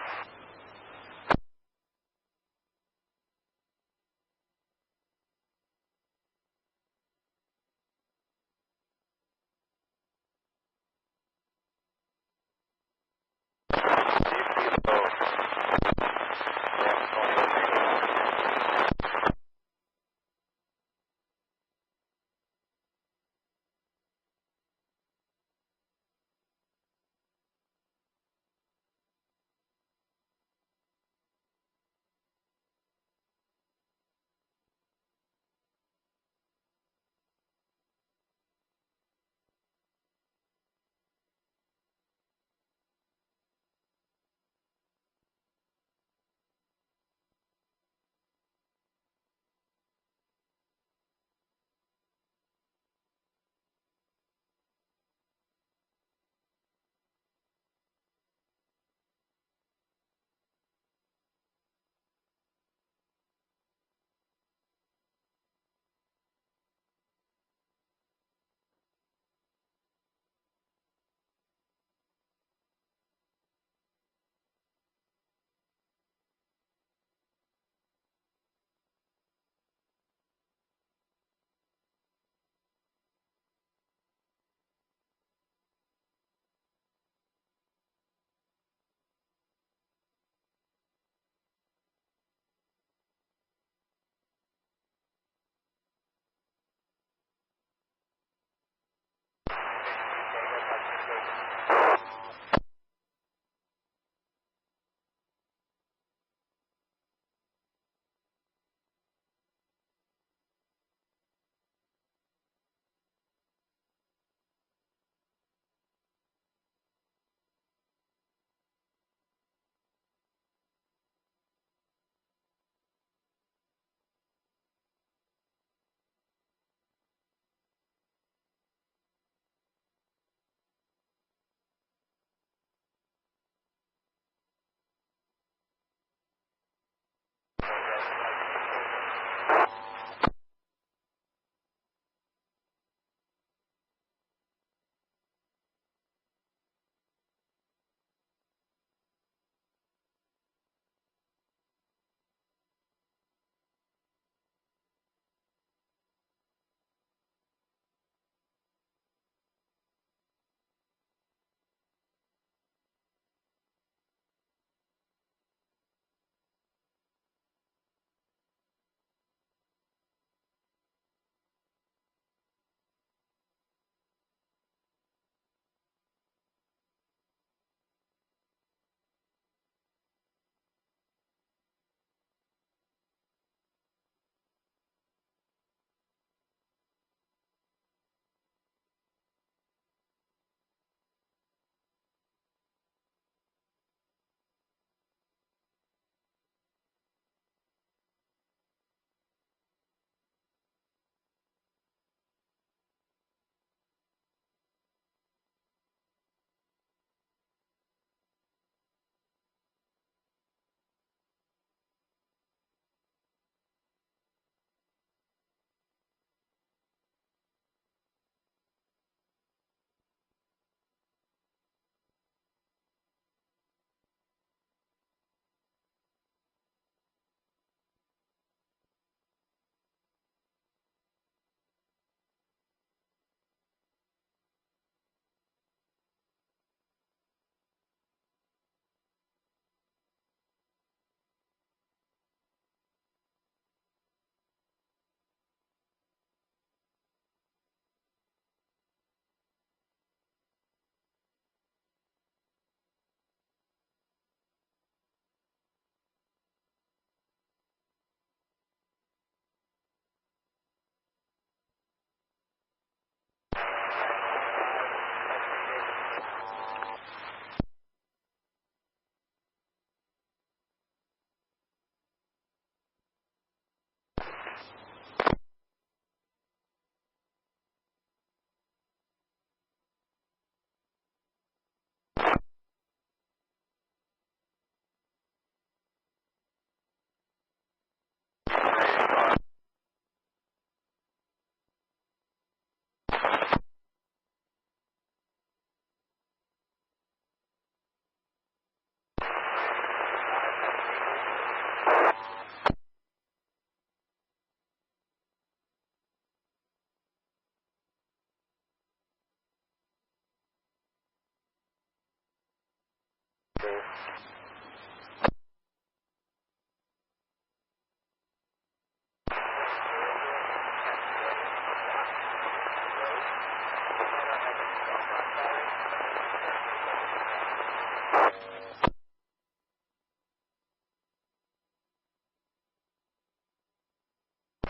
Malheur.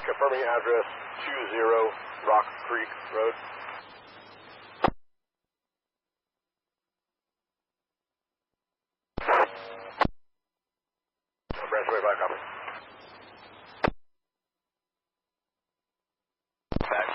Confirming address 20 Rock Creek Road. Branch 25, copy. Back.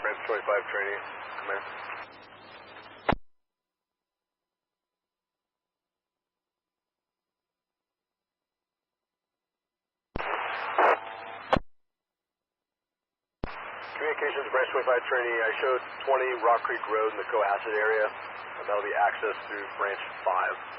Branch 25 training. Command. Communications, Branch 25 training. I showed 20 Rock Creek Road in the Cohasset area, and that'll be access through Branch 5.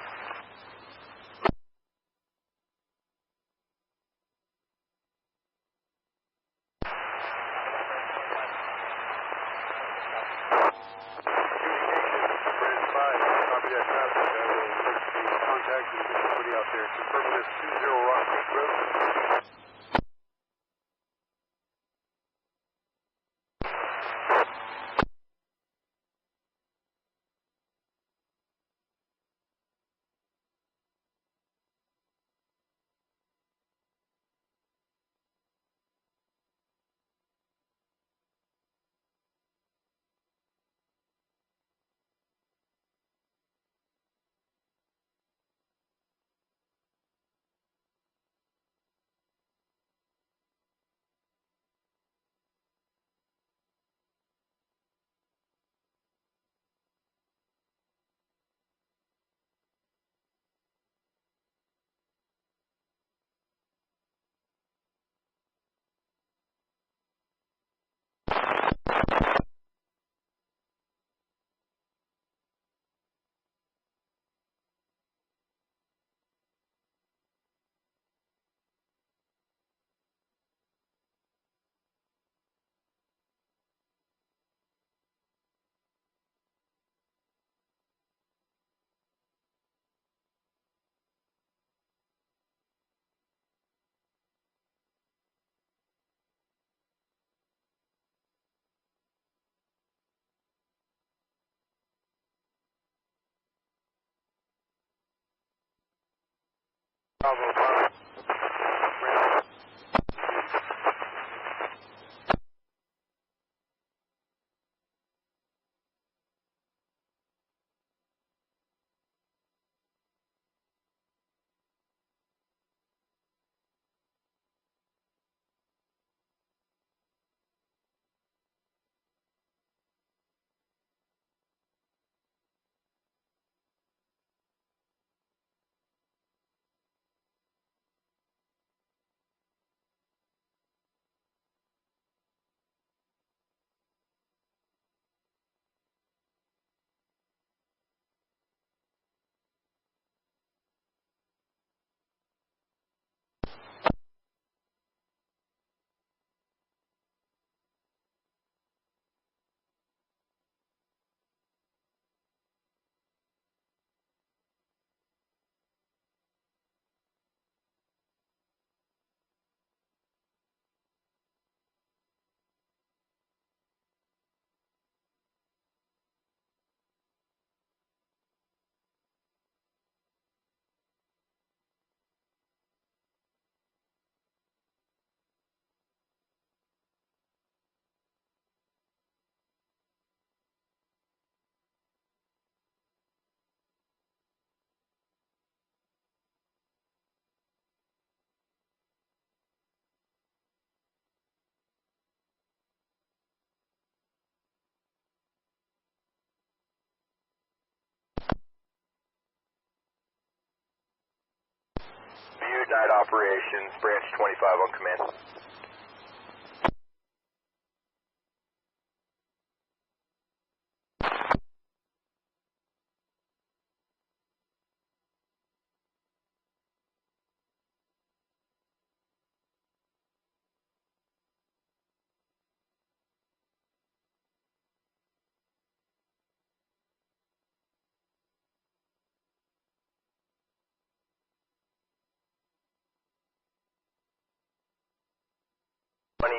overnight operations, branch 25 on command.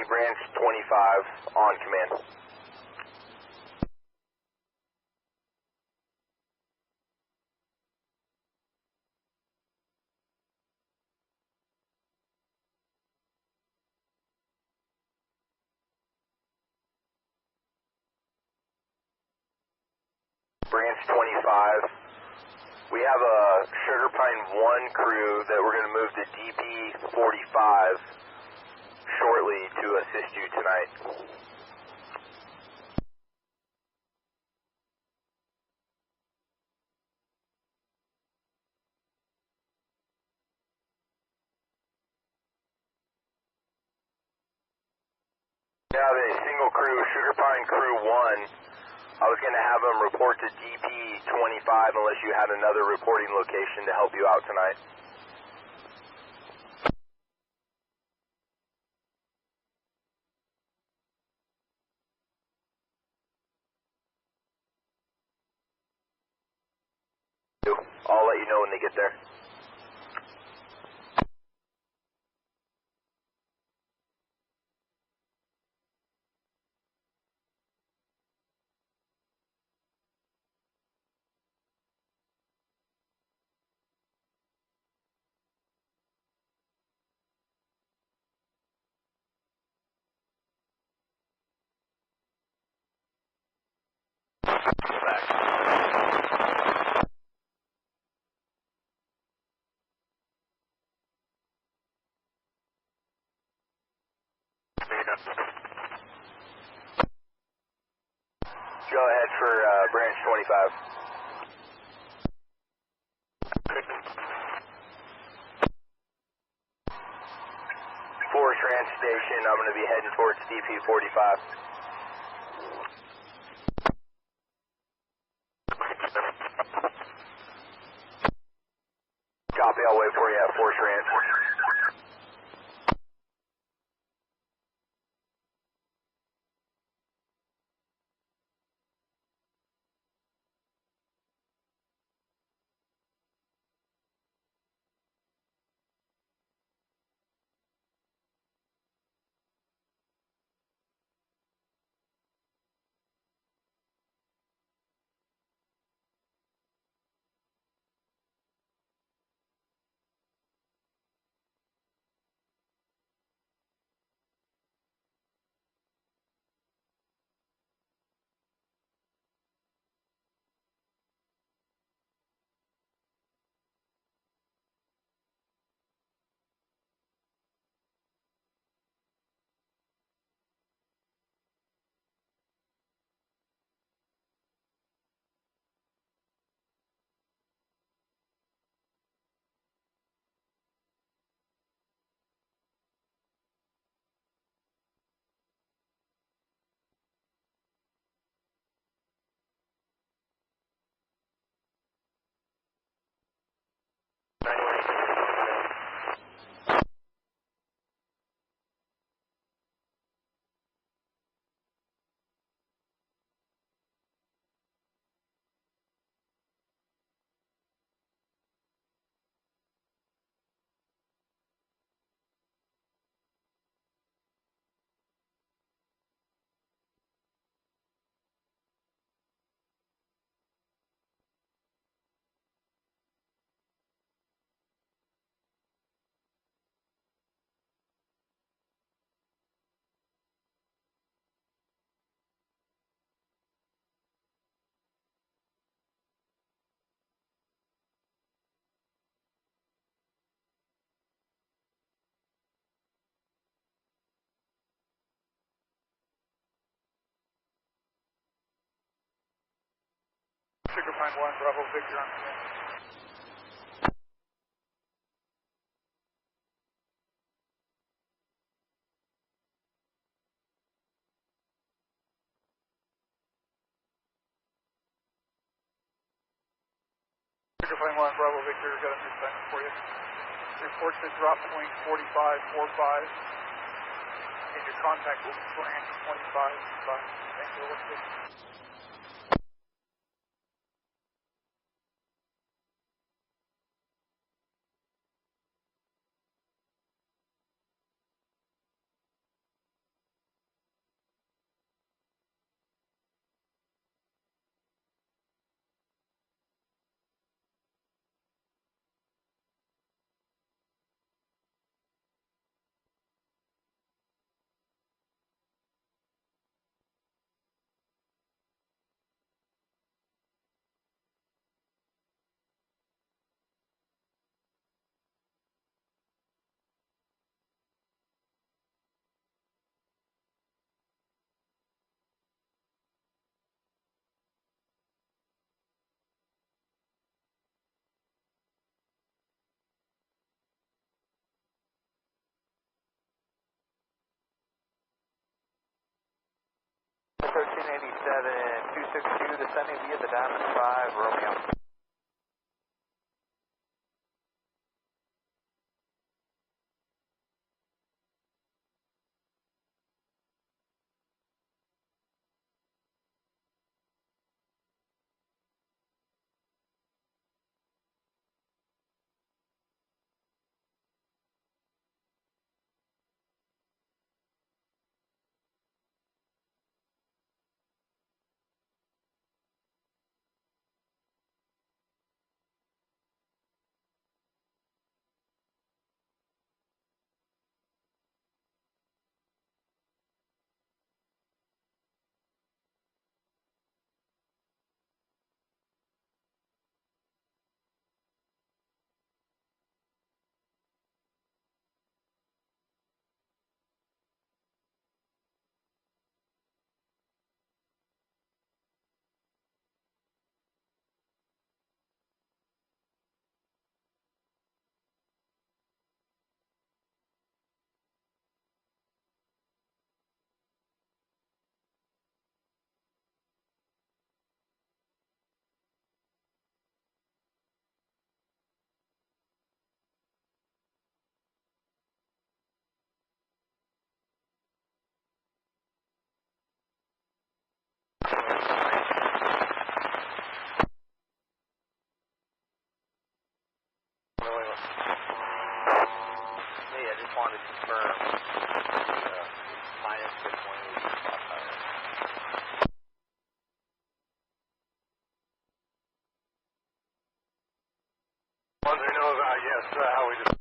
Branch 25 on command. Branch 25. We have a Sugar Pine 1 crew that we're going to move to DP 45 shortly to assist you tonight. We have a single crew, Sugar Pine Crew 1. I was going to have them report to DP 25 unless you had another reporting location to help you out tonight. I'll let you know when they get there. Go ahead for branch 25. Forest Ranch Station, I'm going to be heading towards DP 45. Copy, I'll wait for you at Forest Ranch. Sugar Pine 1, Bravo Victor on command. Plane 1, Bravo Victor, got a new assignment for you. Report to drop point 4545. And your contact will be branch 25. Thank you. Descending via the Diamond 5, Romeo. How we just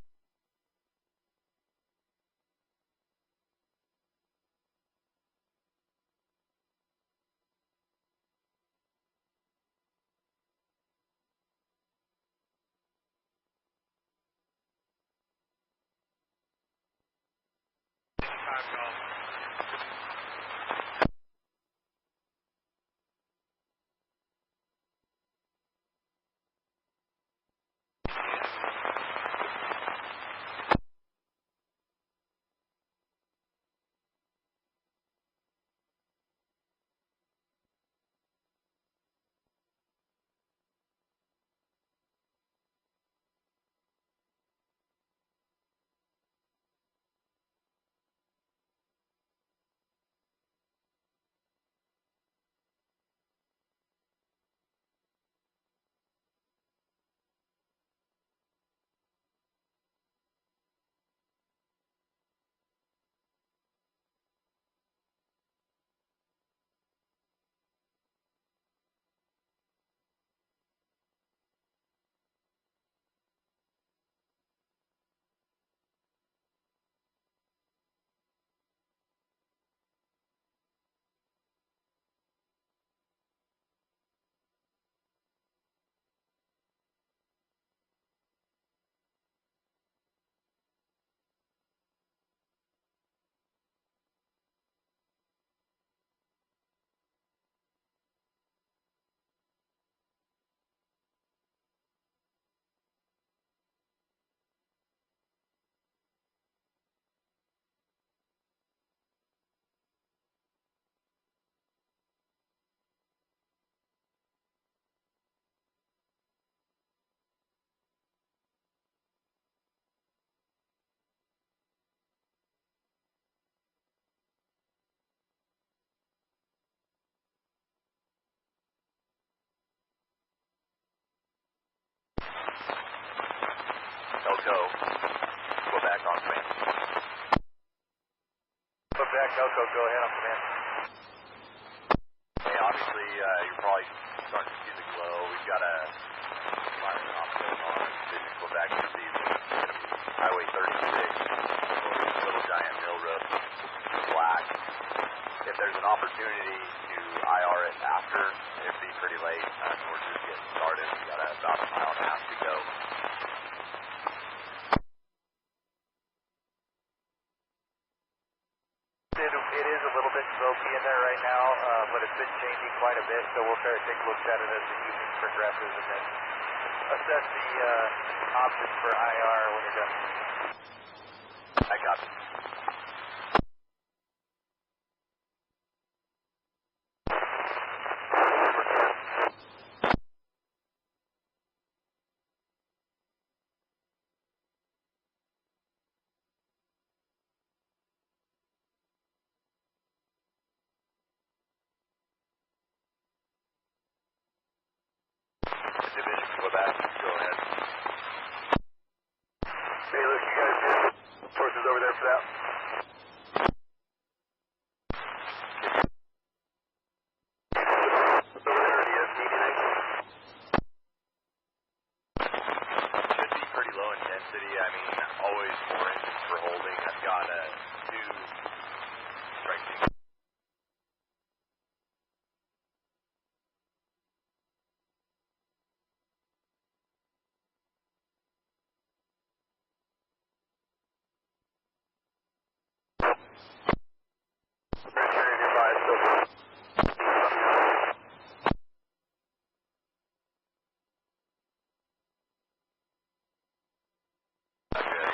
Elko, go ahead on command. Hey, obviously, you're probably starting to see the glow. We've got a firing off going on in Quebec this evening. Highway 36, Little Giant Mill Road, black. If there's an opportunity to IR it after, it'd be pretty late. We're just getting started. We got about a mile and a half to go. It is a little bit smoky in there right now, but it's been changing quite a bit, so we'll try to take a look at it as the evening progresses and then assess the options for IR when you're done. I got it. Division Quebec, go ahead. Hey, look, you guys good? Forces over there for that. Over there, do you need anything? Should be pretty low intensity. I mean, always more engines for holding. I've got two strike teams.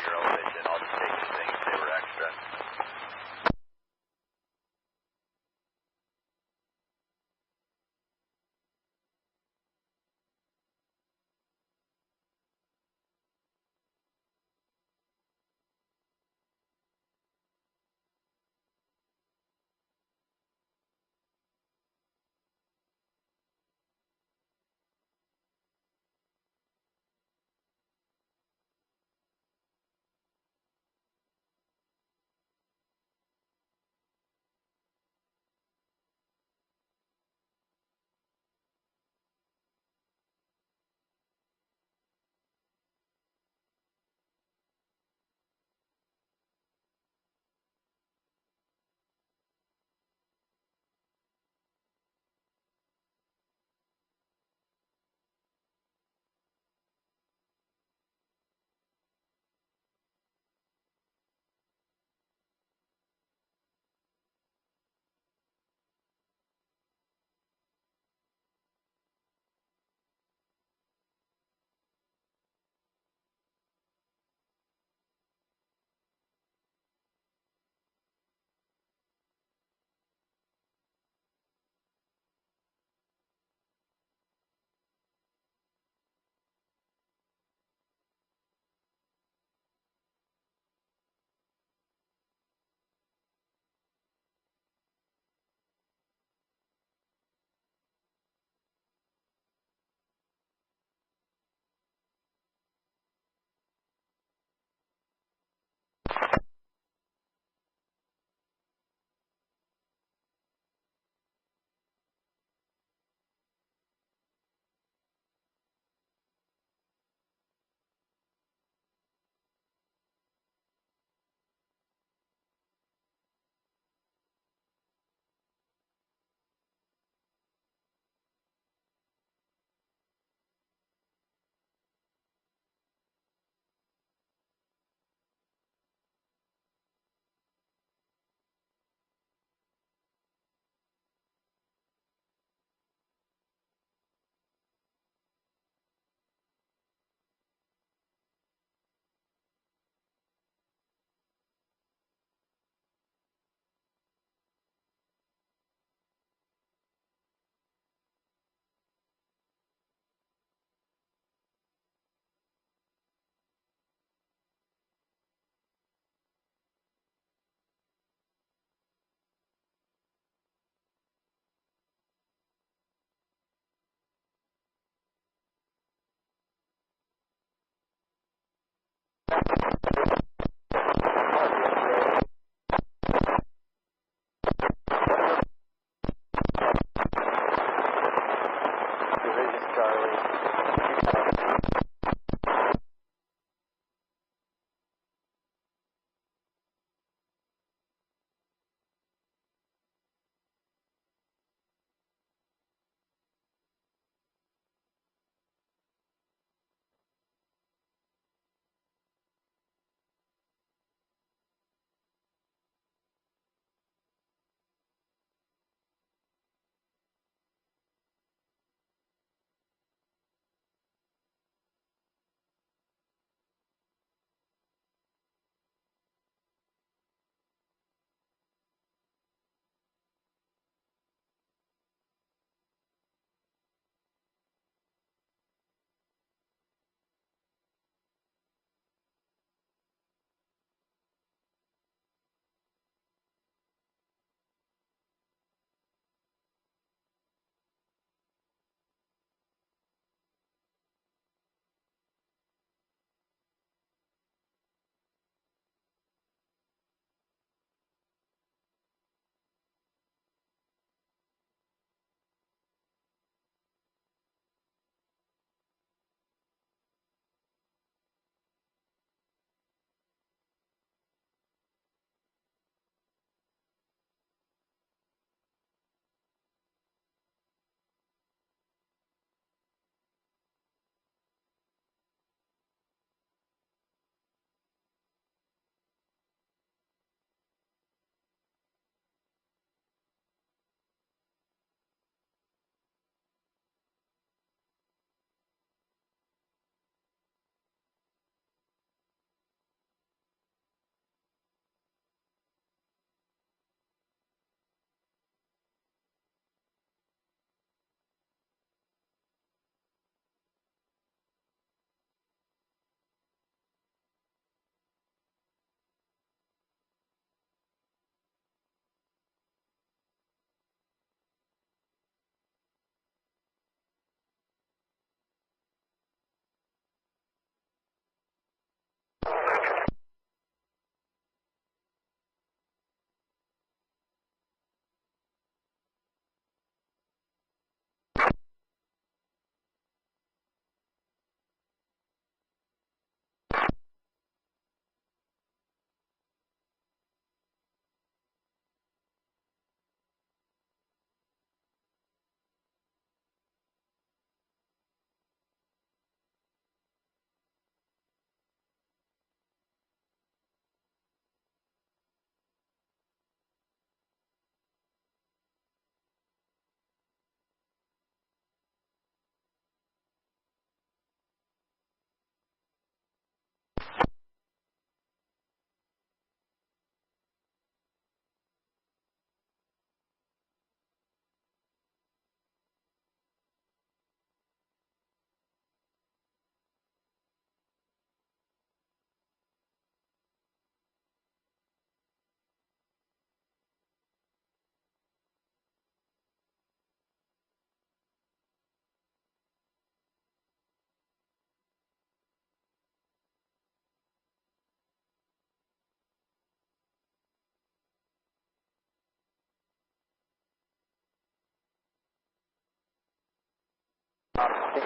Your elevation, I'll just take these things, they were extra.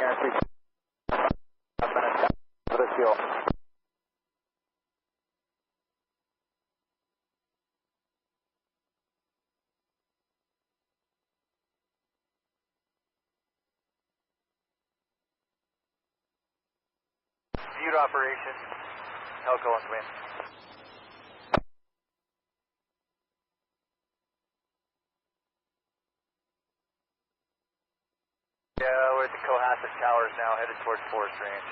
Air 3 minutes for the fuel. Butte operation, Helco on command. Yeah, we're at the Cohasset Towers now, headed towards Forest Ranch.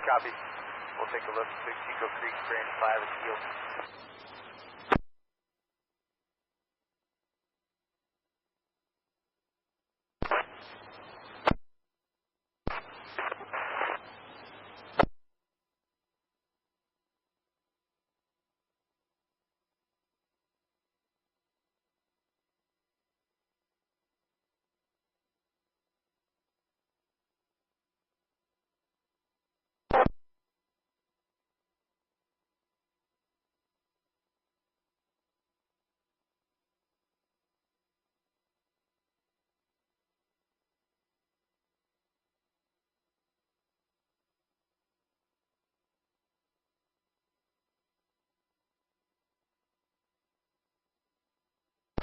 Copy. We'll take a look. Big Chico Creek, Branch 5 is sealed.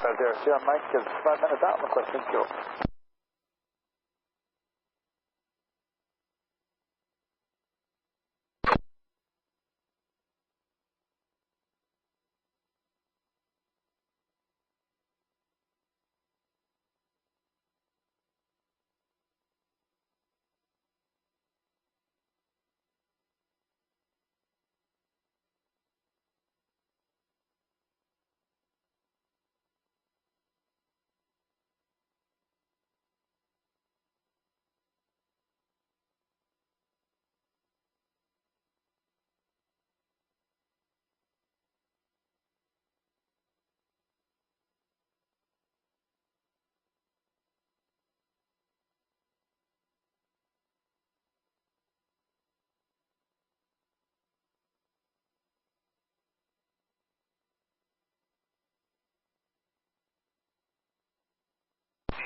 Right there, Sierra Mike is 5 minutes out, requesting fuel.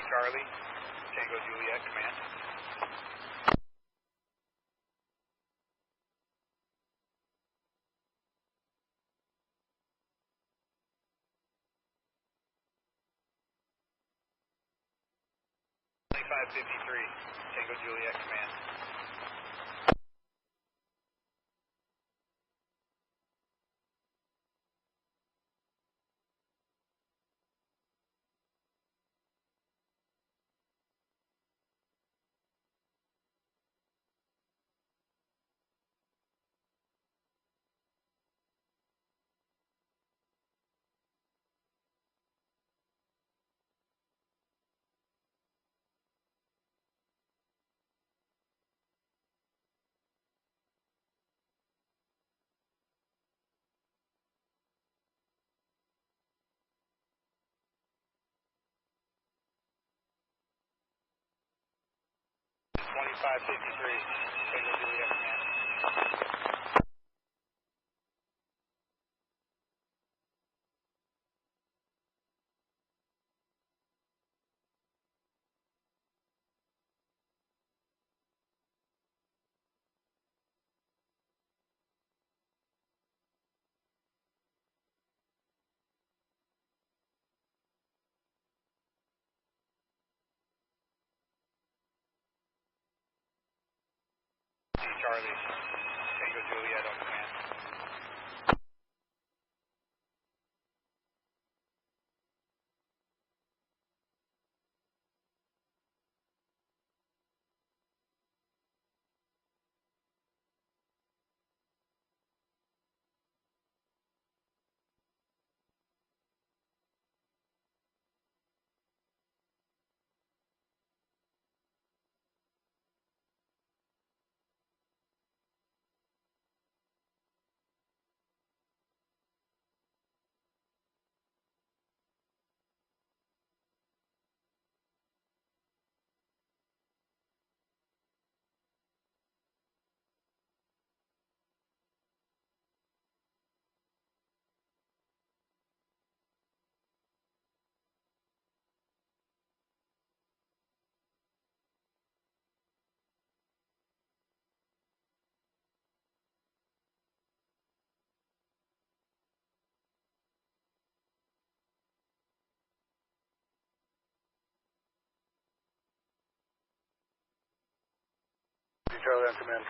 Charlie, Tango Juliet, command. Tango Juliet, command. Tango Juliet, command. Charlie, Tango Juliet on command. Charlie on command.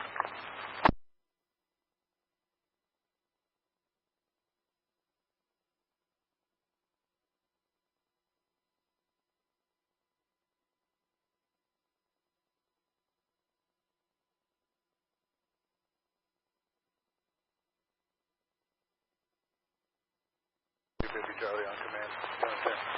Charlie on command.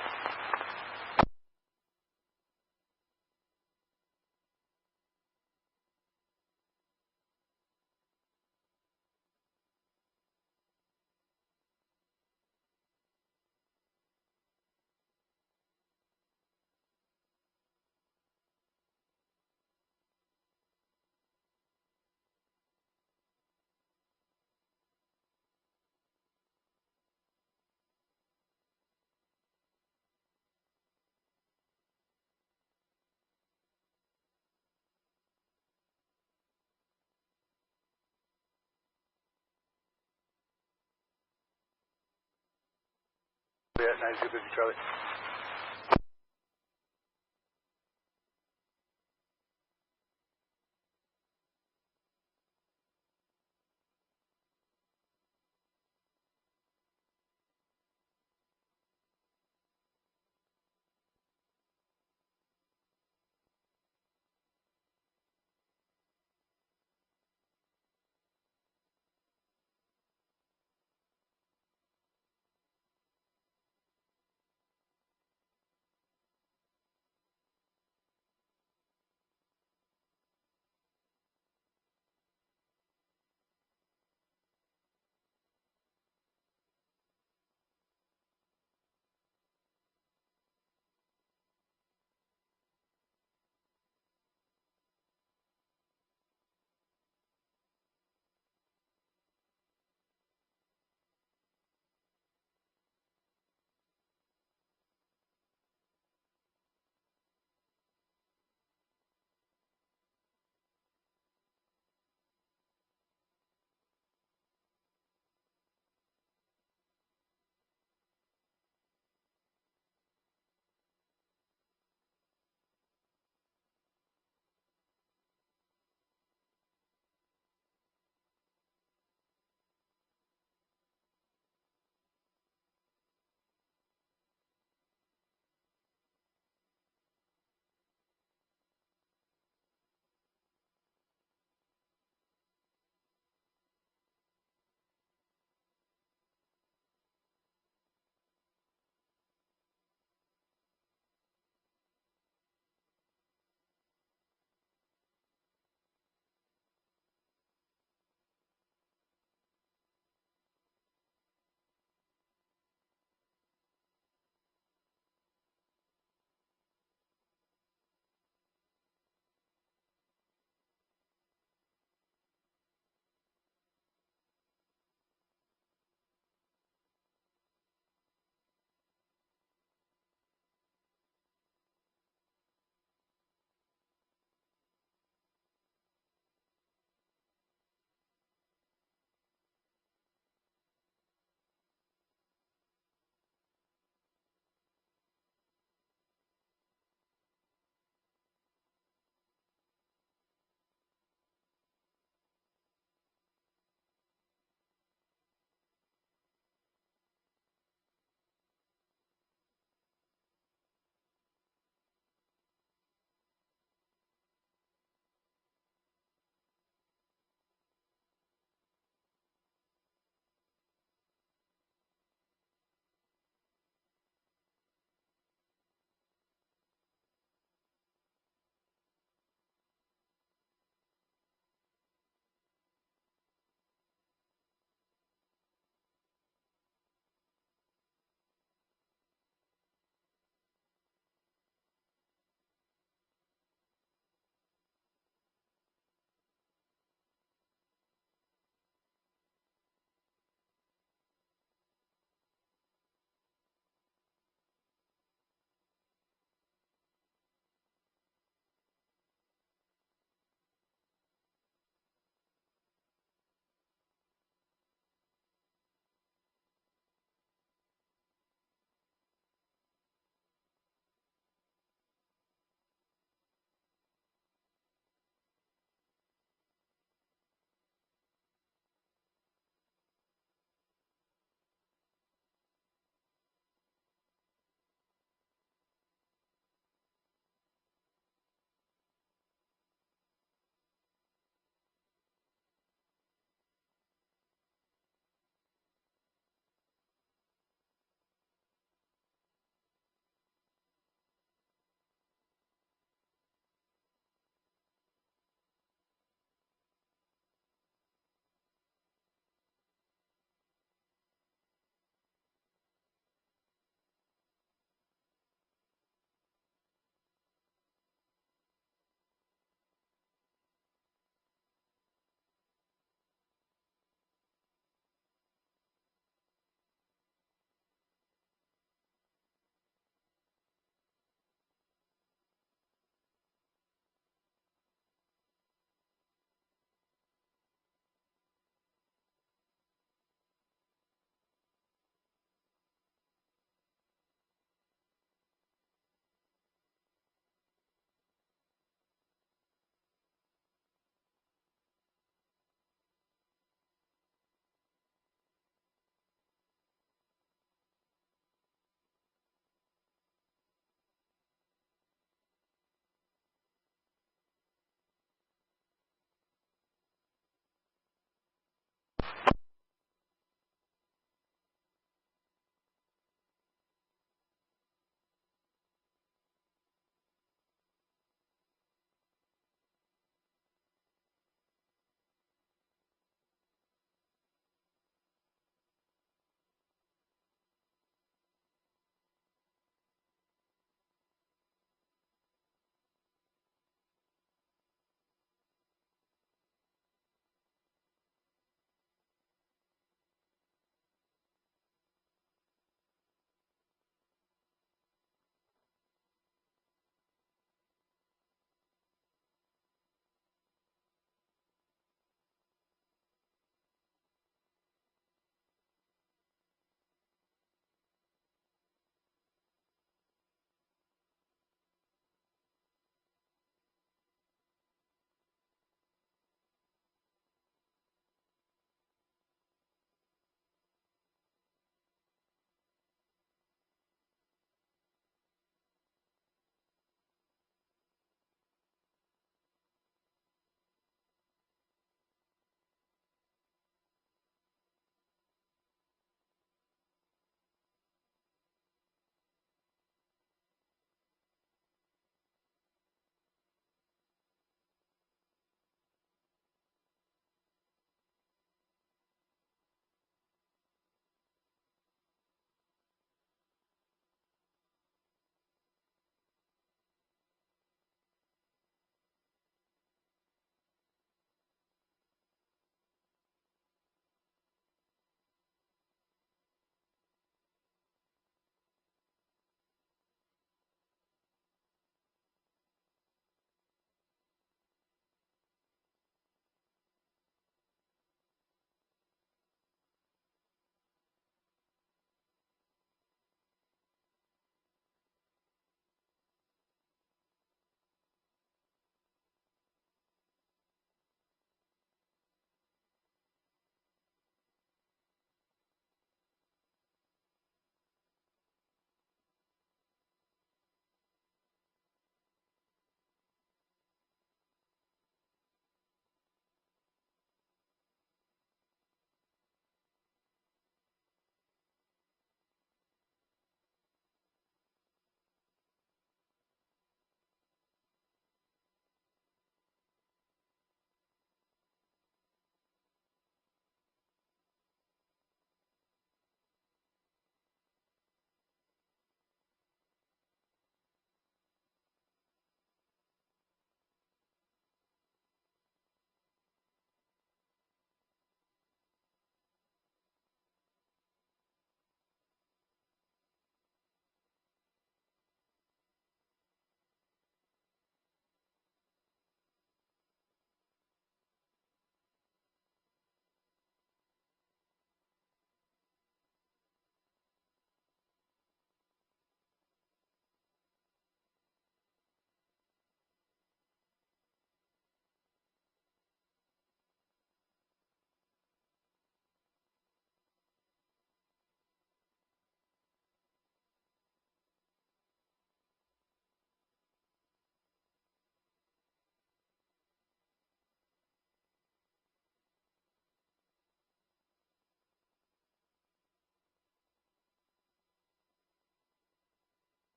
Yeah, 9250 Charlie.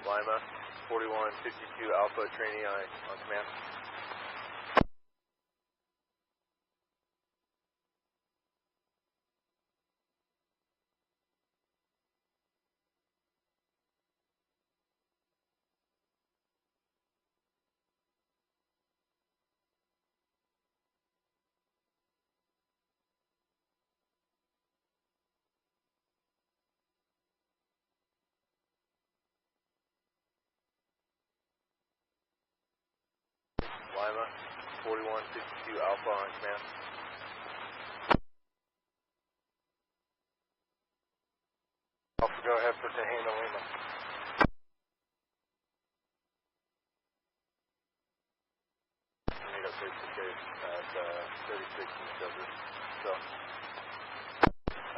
Lima, 4152 Alpha, training on command. Lima, 4152 Alpha on command. Alpha, go ahead for Tehema, Lima. Meet up face to face at 36 in the desert. So,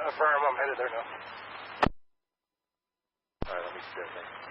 Affirm, I'm headed there now. alright, let me sit there.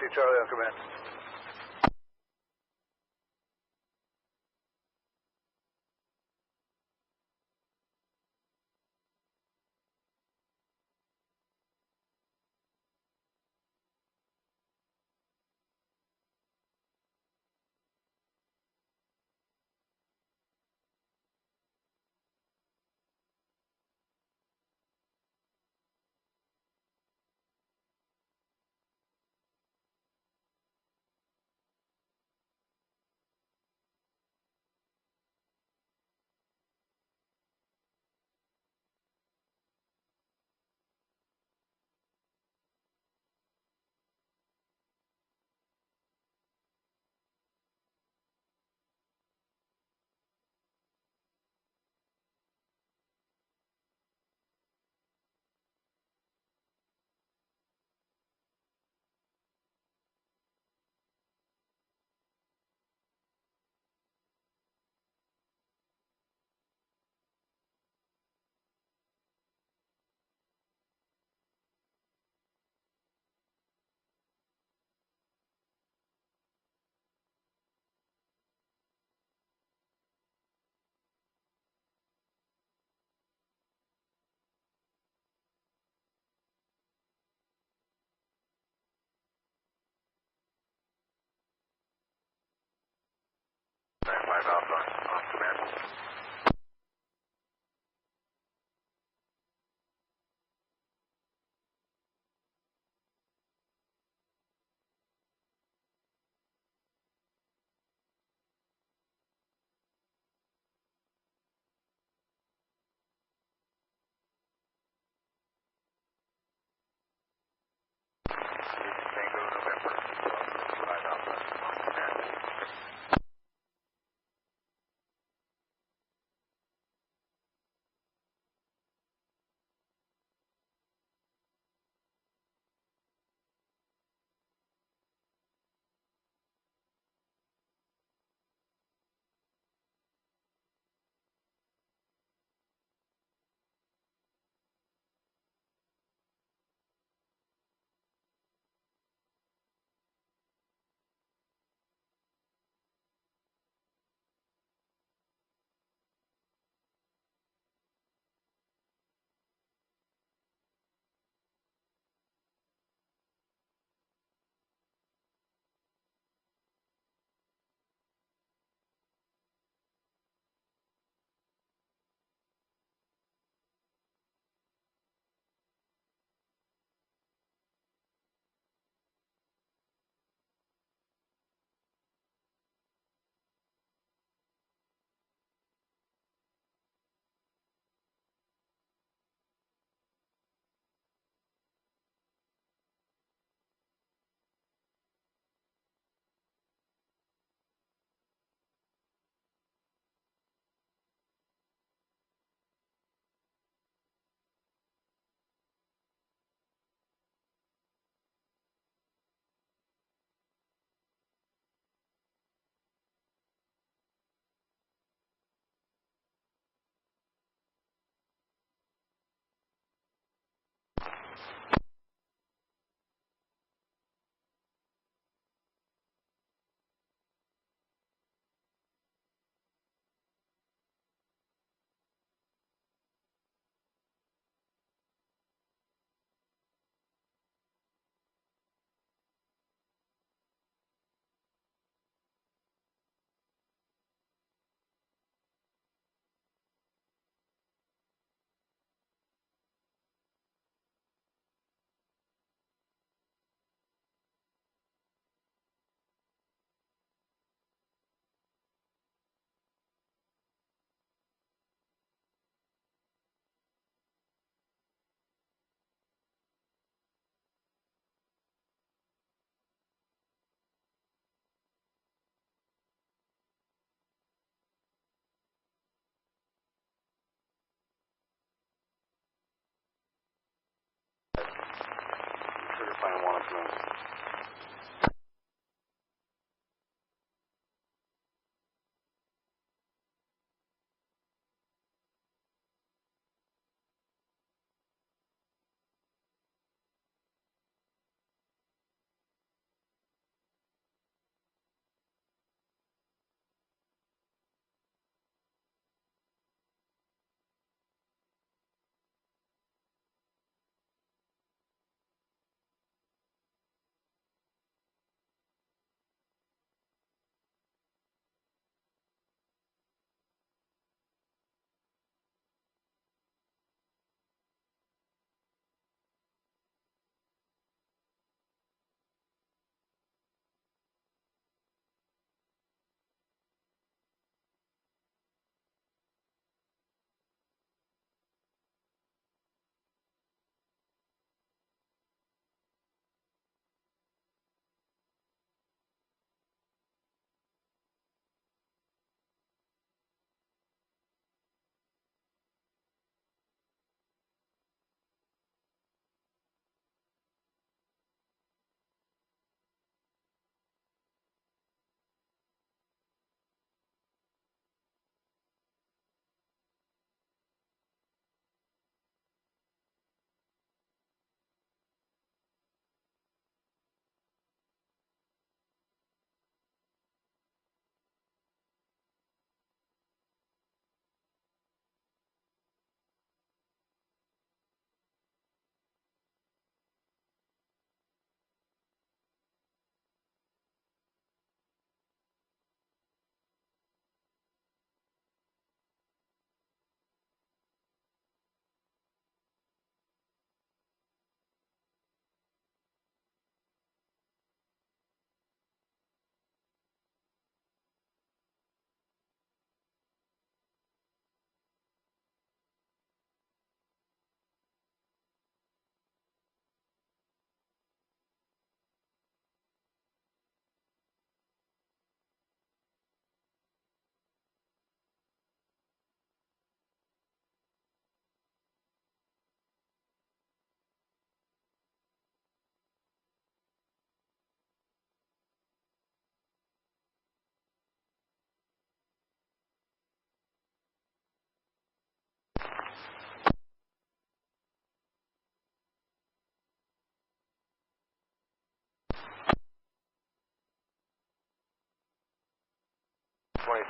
with you, Charlie on command.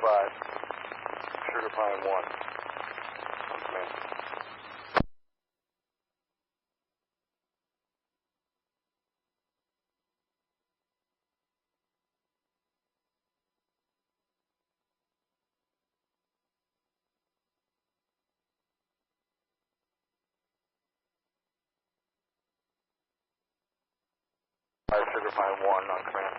5, Sugar Pine 1, on command. Sugar Pine 1 on command.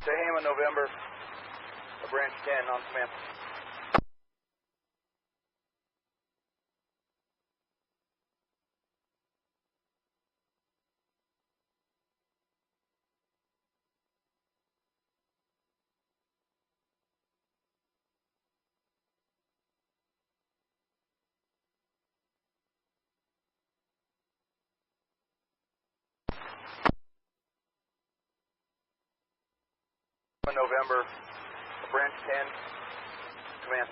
Tehema, November, branch 10 on command. November, branch 10, command.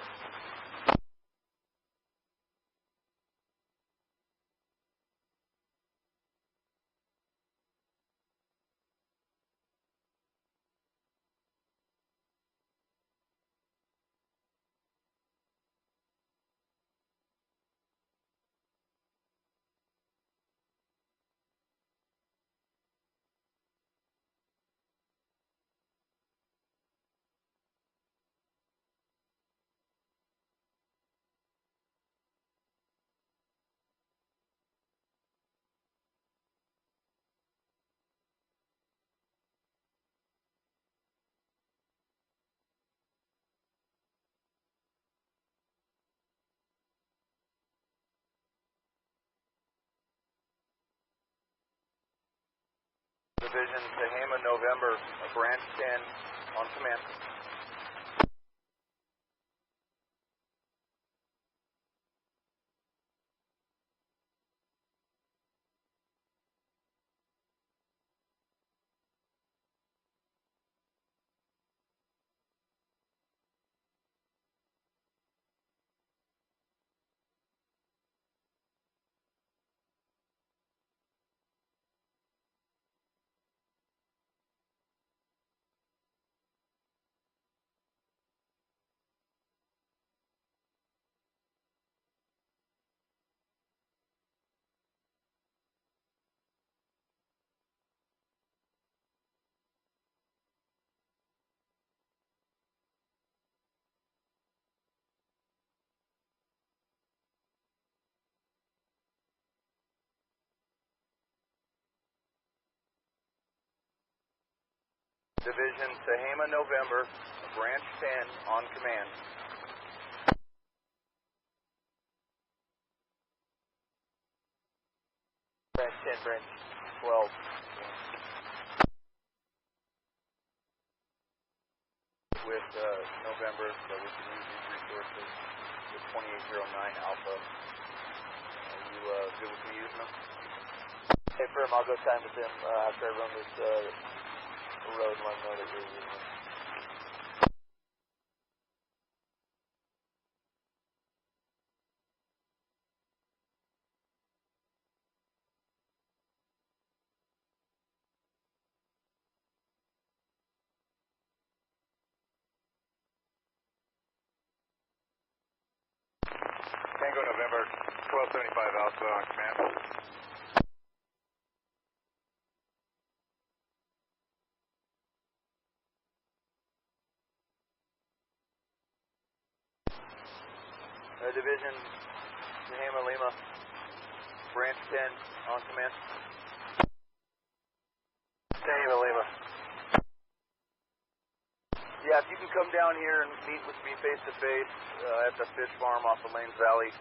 Division, Tehema, November, branch 10 on command. Division, Tehema, November, branch 10 on command. Branch 10, branch 12. With November, so we can use these resources with 2809 Alpha. Are you good with me using them? Hey, firm, I'll go time with them after I run this road, let them know that you're using it. Tango November 1275 Alpha on command. Division Tehema Lima, branch 10 on command. Tehema Lima. Yeah, if you can come down here and meet with me face to face at the fish farm off of Lanes Valley.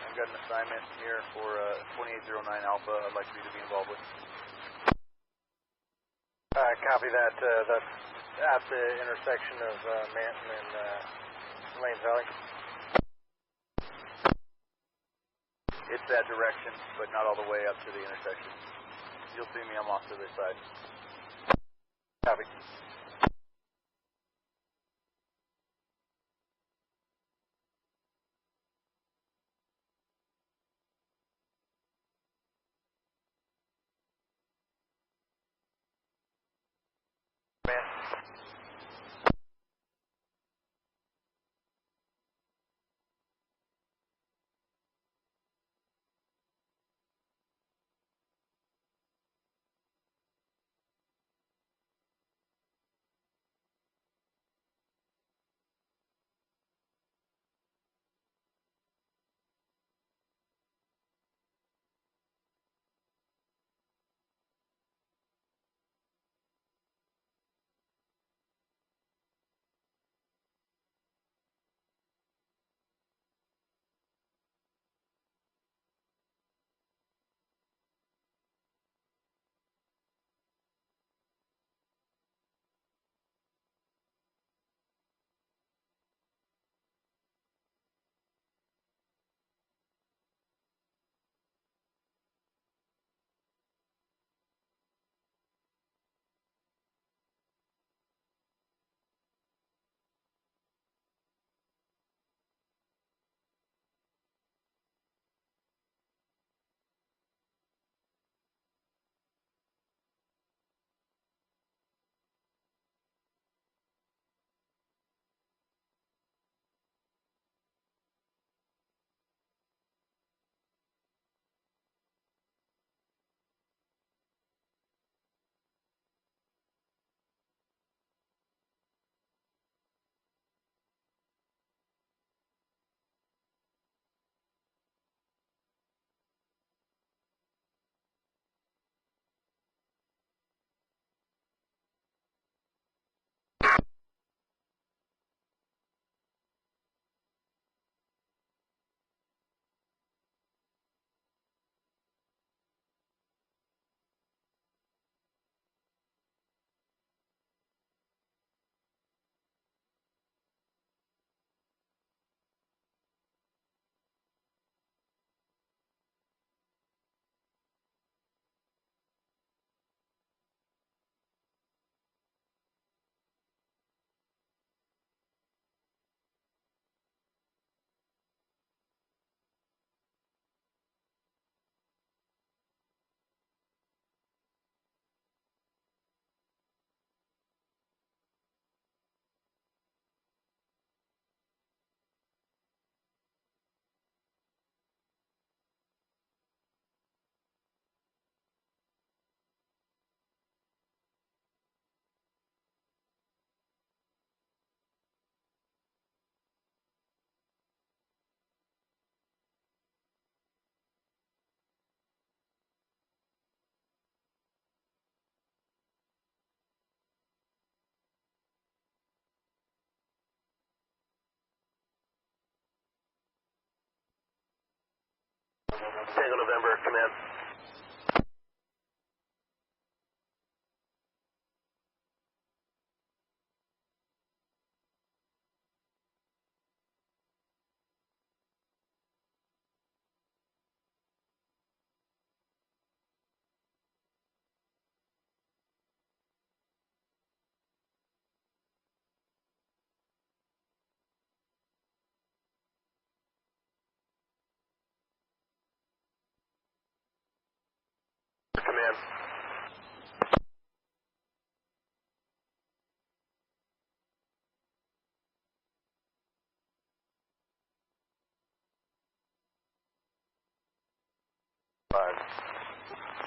I've got an assignment here for 2809 Alpha I'd like for you to be involved with. Copy that. That's at the intersection of Manton and Lanes Valley. It's that direction, but not all the way up to the intersection. You'll see me, I'm off to this side. Copy. Tango November, command.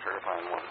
Certifying 1.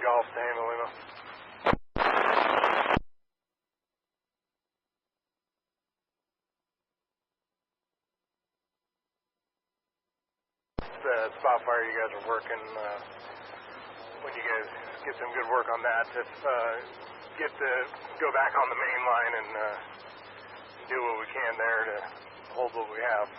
Golf, Tehema, Lima. The spot fire you guys are working, when you guys get some good work on that, just go back on the main line and do what we can there to hold what we have.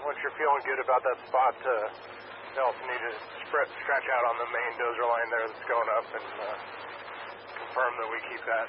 once you're feeling good about that spot, you also need to stretch out on the main dozer line there that's going up and confirm that we keep that.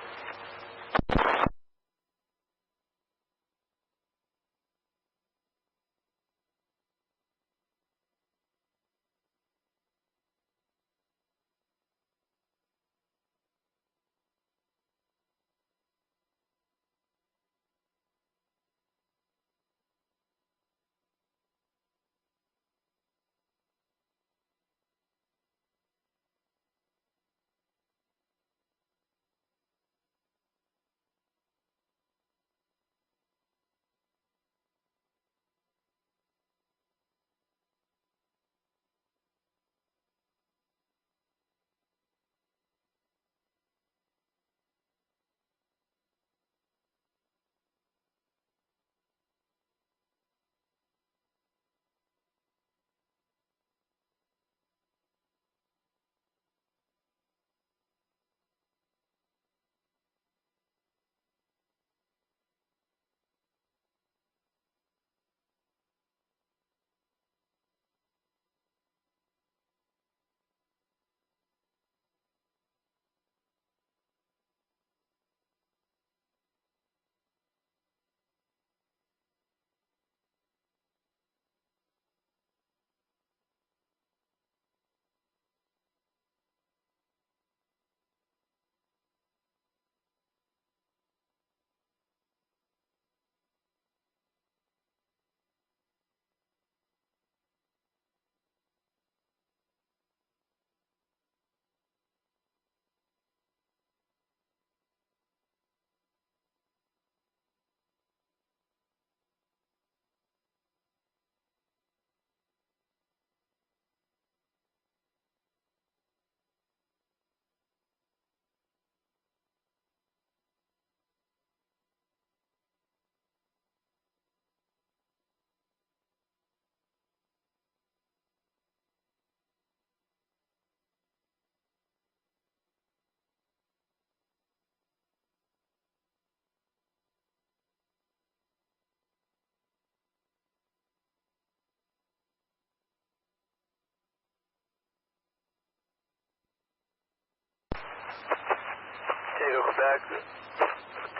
Tango Quebec,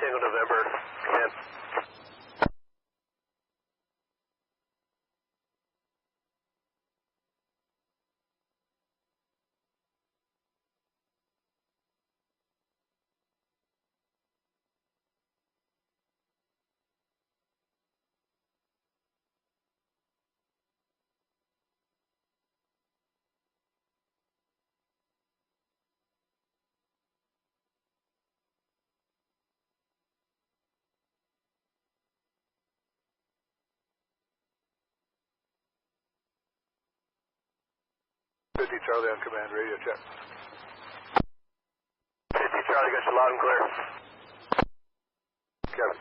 Tango November, command. Charlie on command, radio check. 50 Charlie, got you loud and clear. Kevin.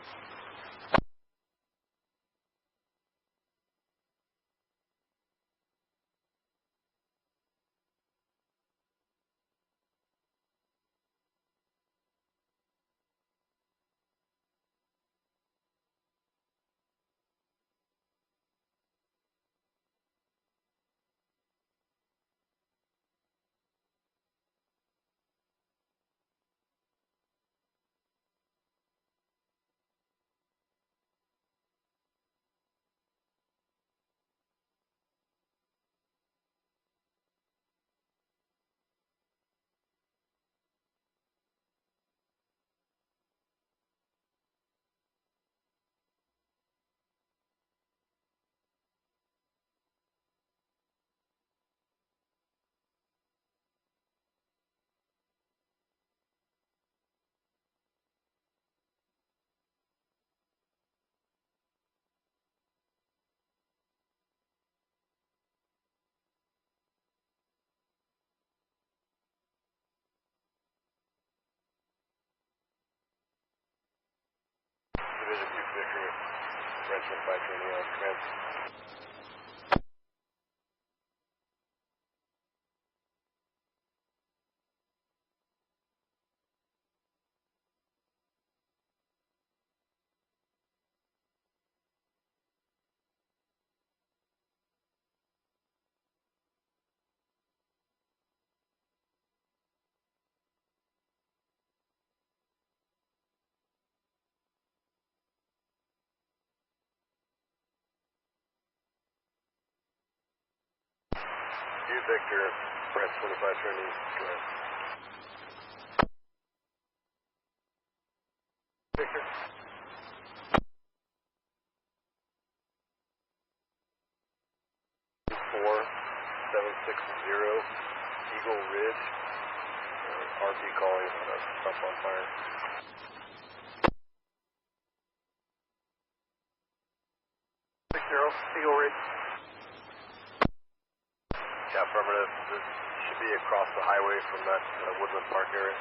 Division 2 Victory, Frenchman 520 on command. Victor, Brent 25 Trinity, go ahead. Victor. 4760 Eagle Ridge, RP calling on a stuff on fire. Eagle Ridge. Yeah, affirmative. This should be across the highway from that Woodland Park area.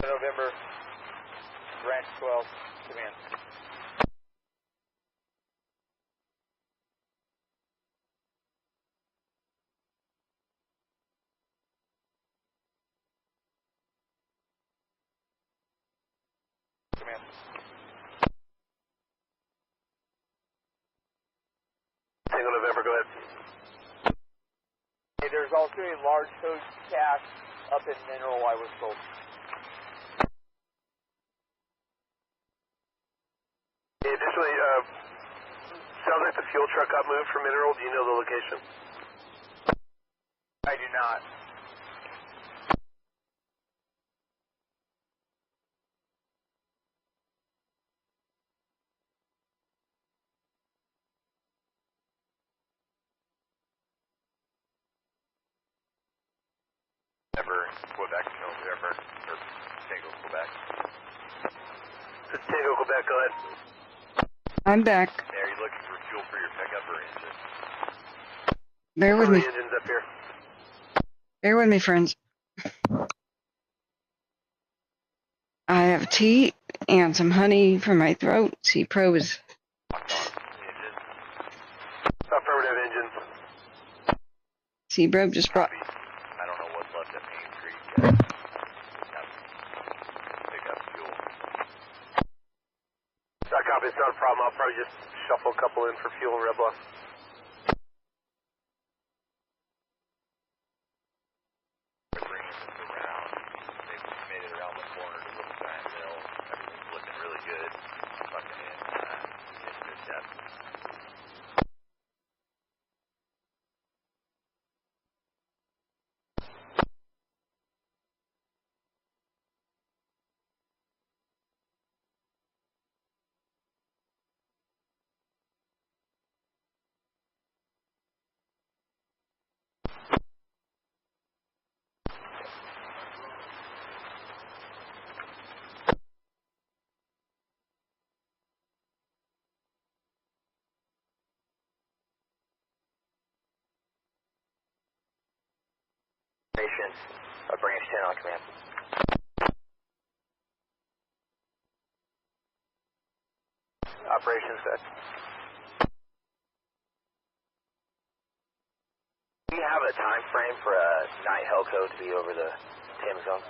November, Ranch 12, command. Command. Tango November, go ahead. Hey, there's also a large toad cache up in Mineral, I was told. Additionally, sounds like the fuel truck got moved from Mineral. Do you know the location? I do not. Ever Quebec, November, or Tango, Quebec. This is Tango, Quebec, go ahead. I'm back. Hey, are you looking for fuel for your pickup or engine? Bear with How me. many engines up here? Bear with me, friends. I have tea and some honey for my throat. C-Pro is... Engine? Affirmative engines. C-Bro just brought... Copy. I don't know what's left at Main Creek. Pick up fuel. That copy, it's not a problem. I'll probably just shuffle a couple in for fuel and Red Bluff. They're bringing this around. They've made it around the corner to Little Giant Mill. Everything's looking really good. Fucking in good depth. Branch 10 on command. Operations set. Do you have a time frame for a night Helco to be over the Tehema zone?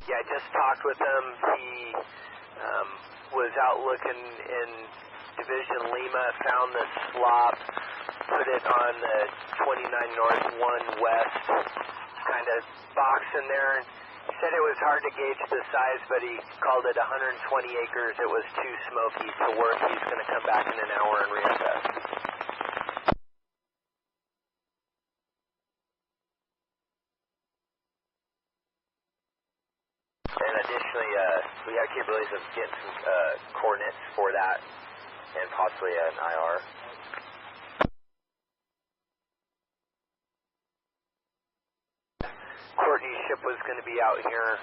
Yeah, I just talked with him. He was out looking in Division Lima, found the slop, put it on the 29 North 1 West kind of box in there. He said it was hard to gauge the size, but he called it 120 acres. It was too smoky to work. He's going to come back in an hour and reassess. And additionally, we have capabilities of getting some coordinates for that and possibly an IR. Courtney's ship was going to be out here.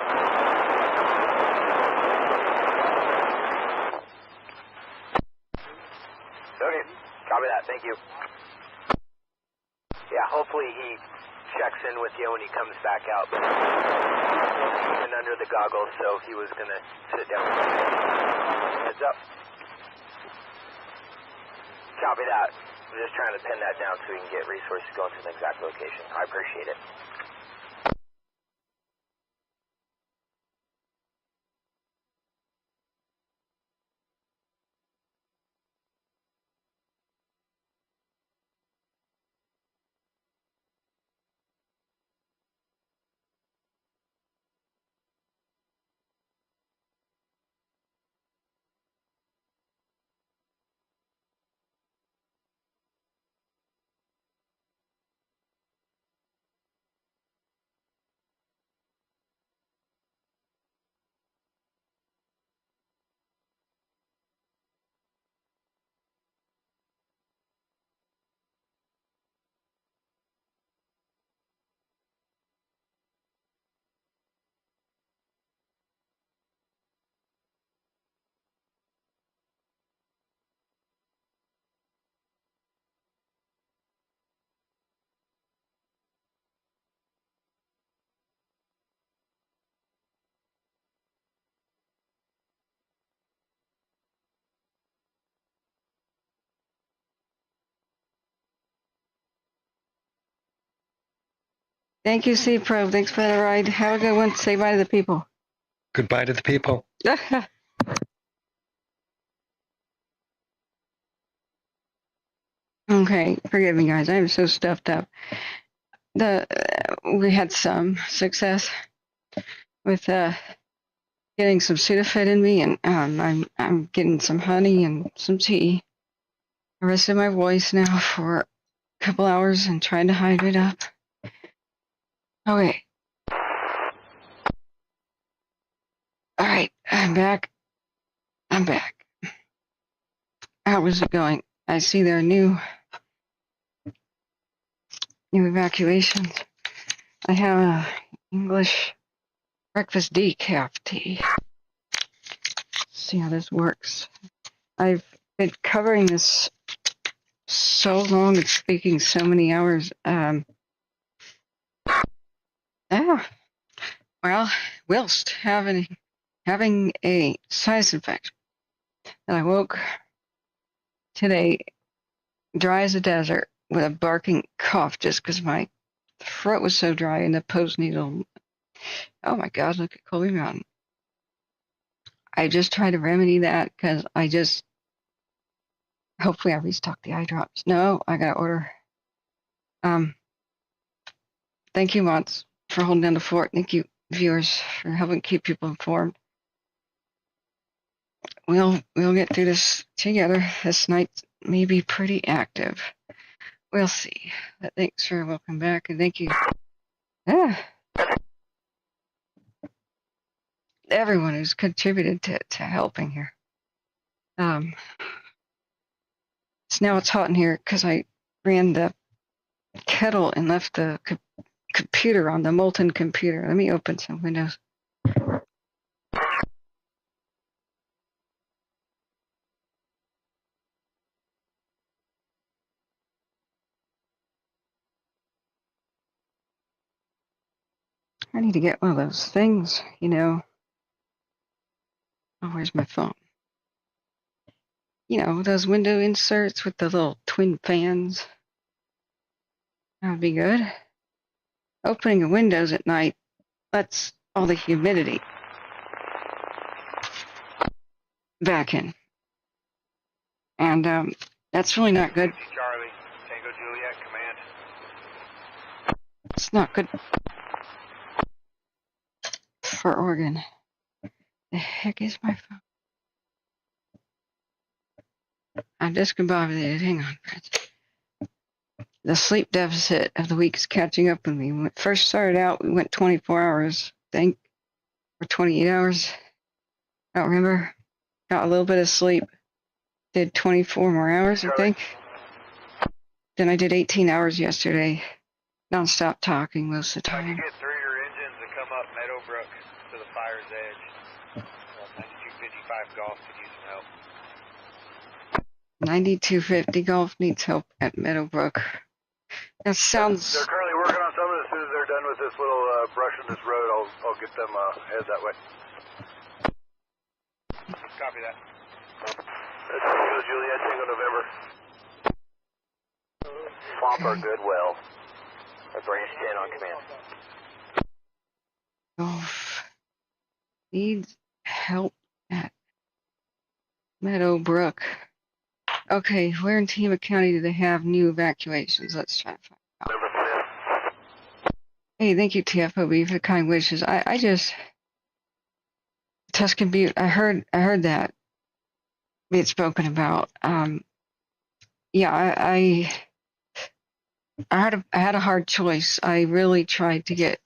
Okay, copy that. Thank you. Yeah, hopefully he checks in with you when he comes back out. But even under the goggles, so he was going to sit down. Heads up. Copy that. I'm just trying to pin that down so we can get resources going to the exact location. I appreciate it. Thank you, Sea Pro. Thanks for the ride. Have a good one. Say bye to the people. Goodbye to the people. Okay, forgive me, guys. I'm so stuffed up. We had some success with getting some Sudafed in me, and I'm getting some honey and some tea. I rested my voice now for a couple hours and tried to hydrate up. Okay. All right, I'm back. How was it going? I see there are new evacuations. I have a English breakfast decaf tea. See how this works. I've been covering this so long and speaking so many hours. Well, whilst having a sinus infection, and I woke today dry as a desert with a barking cough just because my throat was so dry and the post needle. Oh my God, look at Colby Mountain. I just try to remedy that because hopefully I restock the eye drops. No, I gotta order. Thank you, Mods, for holding down the fort. Thank you, viewers, for helping keep people informed. We'll get through this together. This night may be pretty active. We'll see. But thanks for welcome back, and thank you. Everyone who's contributed to helping here. So now it's hot in here because I ran the kettle and left the computer on the molten computer. Let me open some windows. I need to get one of those things, you know. Oh, where's my phone? You know, those window inserts with the little twin fans. That would be good. Opening the windows at night lets all the humidity back in. And that's really not good. Charlie, Tango Juliet, command. It's not good for Oregon. The heck is my phone? I'm discombobulated. Hang on, friends. The sleep deficit of the week is catching up with me. When it first started out, we went 24 hours, I think, or 28 hours. I don't remember. Got a little bit of sleep. Did 24 more hours, I think. Then I did 18 hours yesterday. Non-stop talking most of the If I time. could get through your engines and come up Meadowbrook to the fire's edge. 9255 Golf could use some help. 9250 Golf needs help at Meadowbrook. That sounds... They're currently working on some of it. As soon as they're done with this little brush in this road, I'll get them headed that way. Copy that. That's Tango Juliet, Tango November. Swamp or Goodwill. Or branch 10 on command. Golf needs help at Meadowbrook. Okay, where in Tehema County do they have new evacuations? Let's try to find out. Hey, thank you, TFOB, for the kind wishes. I just... Tuscan Butte, I heard that being spoken about. Yeah, I had a hard choice. I really tried to get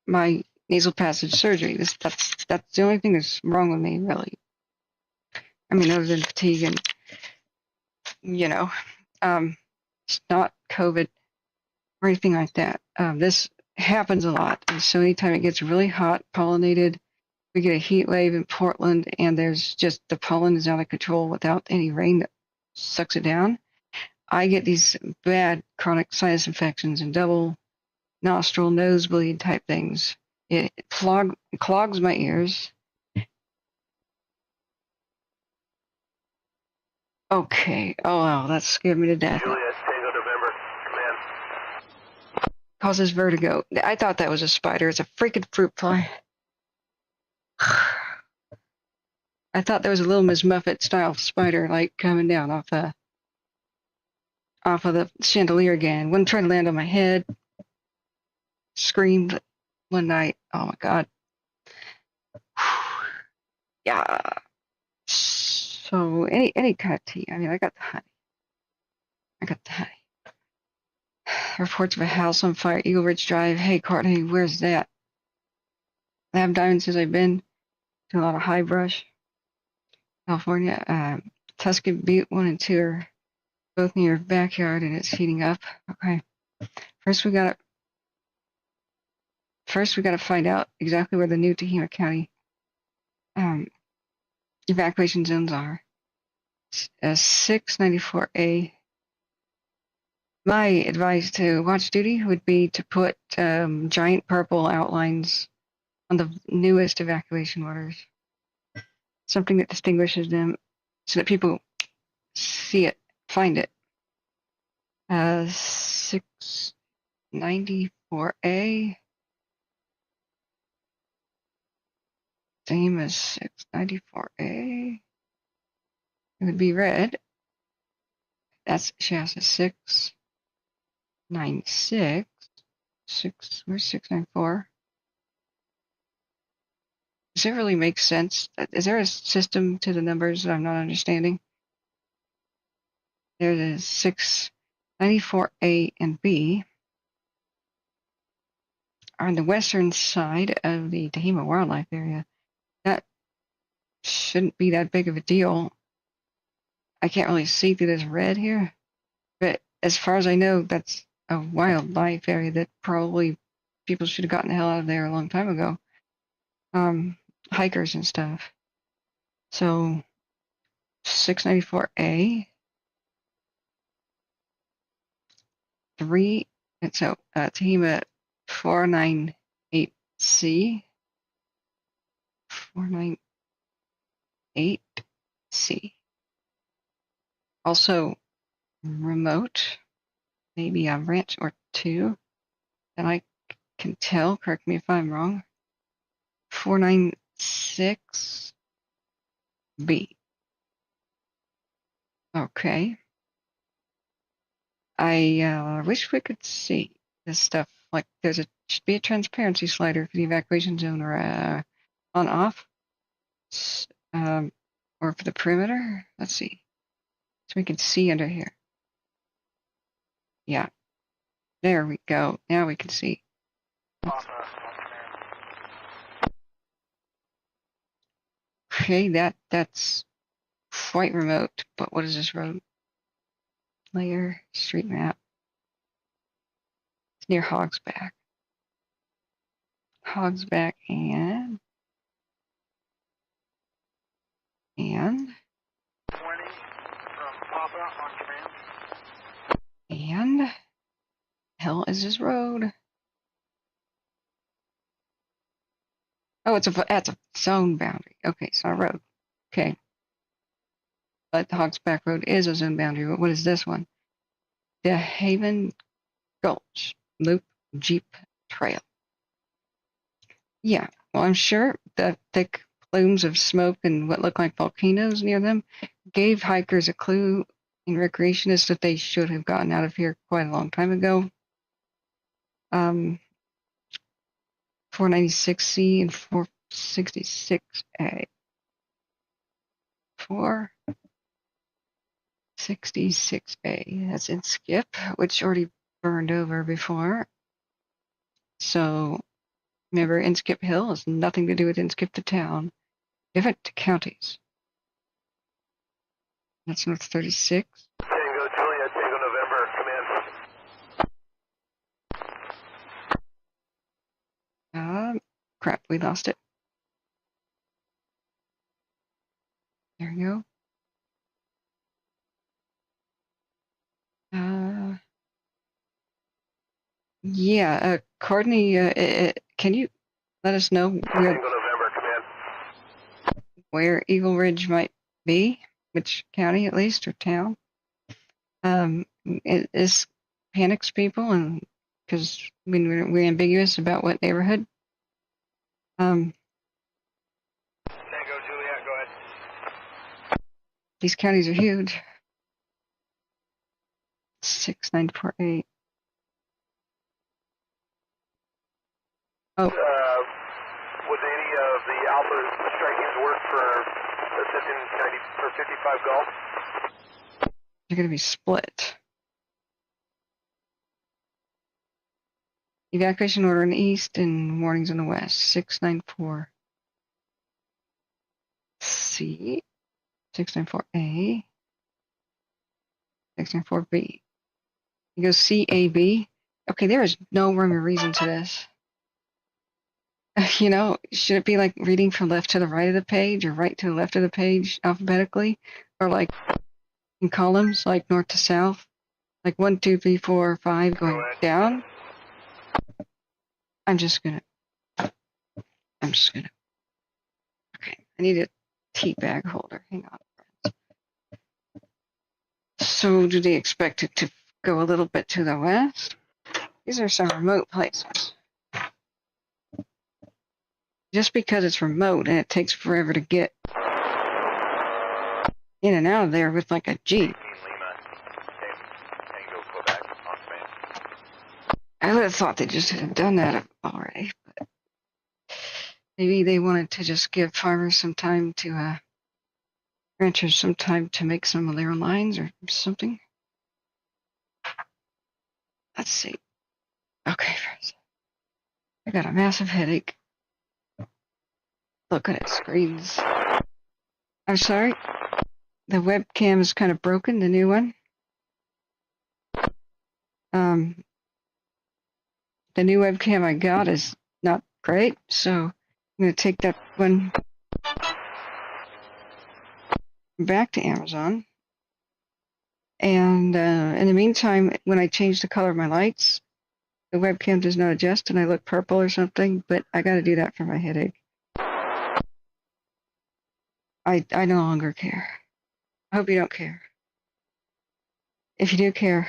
my nasal passage surgery. That's the only thing that's wrong with me, really. I mean, other than fatigue and, you know, it's not COVID or anything like that. This happens a lot. And so anytime it gets really hot, pollinated, we get a heat wave in Portland, and there's just the pollen is out of control without any rain that sucks it down. I get these bad chronic sinus infections and double nostril nosebleed type things. It clogs my ears. Okay. Oh, wow. That scared me to death. Juliet, Tango November, command. causes vertigo. I thought that was a spider. It's a freaking fruit fly. I thought there was a little Miss Muffet style spider like coming down off of the chandelier again. One tried to land on my head. Screamed one night. Oh my god. Yeah. So any kind of tea. I mean, I got the honey. Reports of a house on fire, Eagle Ridge Drive. Hey, Courtney, where's that? I have diamonds since I've been to a lot of high brush. California. Tuscan Butte 1 and 2 are both near your backyard, and it's heating up. Okay. First, we gotta find out exactly where the new Tehema County evacuation zones are. 694A. My advice to watch duty would be to put giant purple outlines on the newest evacuation orders. Something that distinguishes them so that people see it, find it. 694A. Same as 694A. It would be red. That's Shasta 696. Where's 694? Does it really make sense? Is there a system to the numbers that I'm not understanding? There it is, 694A and B are on the western side of the Tehema Wildlife Area. That shouldn't be that big of a deal. I can't really see through this red here, but as far as I know, that's a wildlife area that probably people should have gotten the hell out of there a long time ago. Hikers and stuff. So 694A, 3, and so Tehema 498C, 498C. Also remote, maybe a ranch or two that I can tell. Correct me if I'm wrong. 496B. Okay. I wish we could see this stuff. Like should be a transparency slider for the evacuation zone or on off, or for the perimeter. Let's see, so we can see under here. Yeah, there we go. Now we can see. Okay, that's quite remote. But what is this road? Layer street map. It's near Hogsback. Hogsback and 20 from Papa on command. And hell is this road? Oh, that's a zone boundary. Okay, it's not a road. Okay. But the Hogsback Road is a zone boundary. But what is this one? The Haven Gulch Loop Jeep Trail. Yeah, well, I'm sure the thick plumes of smoke and what look like volcanoes near them gave hikers a clue and recreationists that they should have gotten out of here quite a long time ago. 496C and 466A. 466A. That's in Skip, which already burned over before. So remember, Inskip Hill has nothing to do with Inskip the town. Different counties. That's North 36. Tango Juliet, Tango November, command. Crap, we lost it. There we go. Yeah, Courtney, can you let us know where Eagle Ridge might be? Which county, at least, or town? It panics people, and because we're ambiguous about what neighborhood. Tango Juliet, go ahead. These counties are huge. 6948. Oh, Would any of the Alpha strikings work for assisting 90 for 55 Golf? they're going to be split. Evacuation order in the east and warnings in the west. 694. C. 694A. 694B. You go CAB. Okay, there is no rhyme or reason to this. You know, should it be like reading from left to the right of the page or right to the left of the page alphabetically? Or like in columns, like north to south? Like 1, 2, 3, 4, 5 going down? I'm just gonna. Okay, I need a tea bag holder. Hang on. So do they expect it to go a little bit to the west? These are some remote places. Just because it's remote and it takes forever to get in and out of there with like a Jeep. I would have thought they just had done that already, but maybe they wanted to just give farmers some time to, ranchers some time to make some of their lines or something. Let's see. Okay, first. I got a massive headache. Looking at screens. I'm sorry. The webcam is kind of broken, the new one. The new webcam I got is not great, so I'm going to take that one back to Amazon. And in the meantime, when I change the color of my lights, the webcam does not adjust and I look purple or something, but I got to do that for my headache. I no longer care. I hope you don't care. If you do care,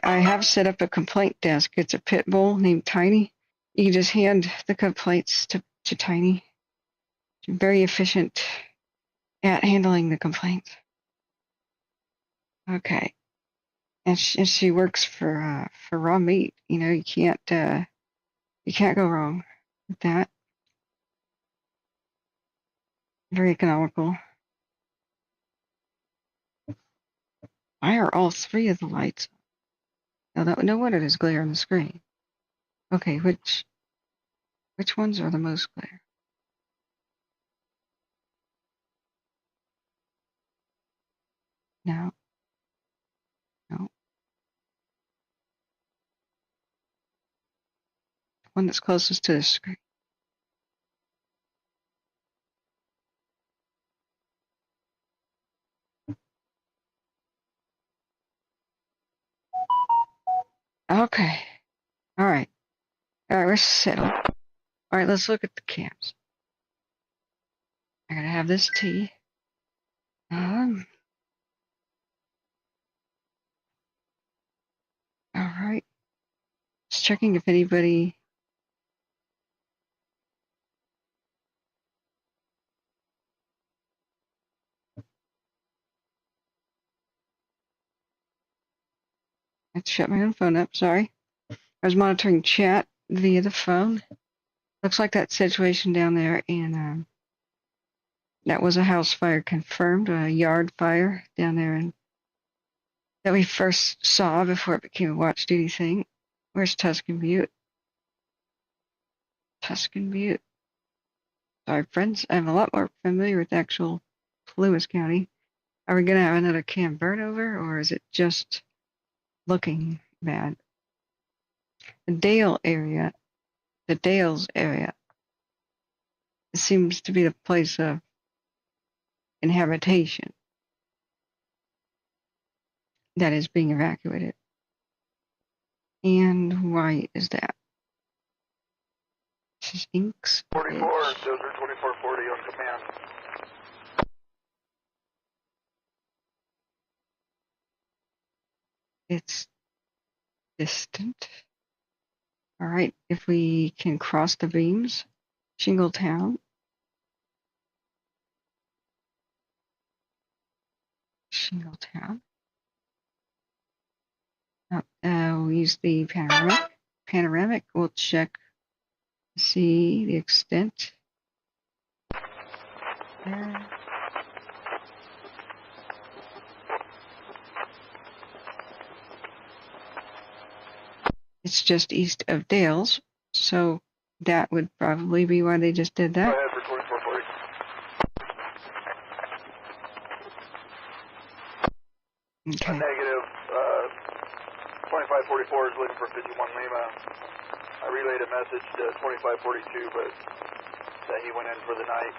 I have set up a complaint desk. It's a pit bull named Tiny. You can just hand the complaints to Tiny. She's very efficient at handling the complaints. Okay. And she works for raw meat. You know, you can't go wrong with that. Very economical. Why are all three of the lights on? No wonder there's glare on the screen. Okay, which ones are the most glare? No. One that's closest to the screen. Okay. All right, we're settled. All right, let's look at the cams. I gotta have this tea. All right. Just checking if anybody. I shut my own phone up. Sorry. I was monitoring chat via the phone. Looks like that situation down there in that was a house fire confirmed, a yard fire down there in that we first saw before it became a watch duty thing. Where's Tuscan Butte? Tuscan Butte. Sorry, friends. I'm a lot more familiar with actual Lewis County. Are we gonna have another cam burn over, or is it just looking bad? The Dales area, it seems to be the place of inhabitation that is being evacuated. And why is that? This is Inks. 44, Dozer 2440 on command. It's distant. All right, if we can cross the beams, Shingletown. We'll use the panoramic. Panoramic, we'll check to see the extent. There. It's just east of Dales, so that would probably be why they just did that. Go ahead for 2440. Okay. Negative. 2544 is looking for 51 Lima. I relayed a message to 2542, but that he went in for the night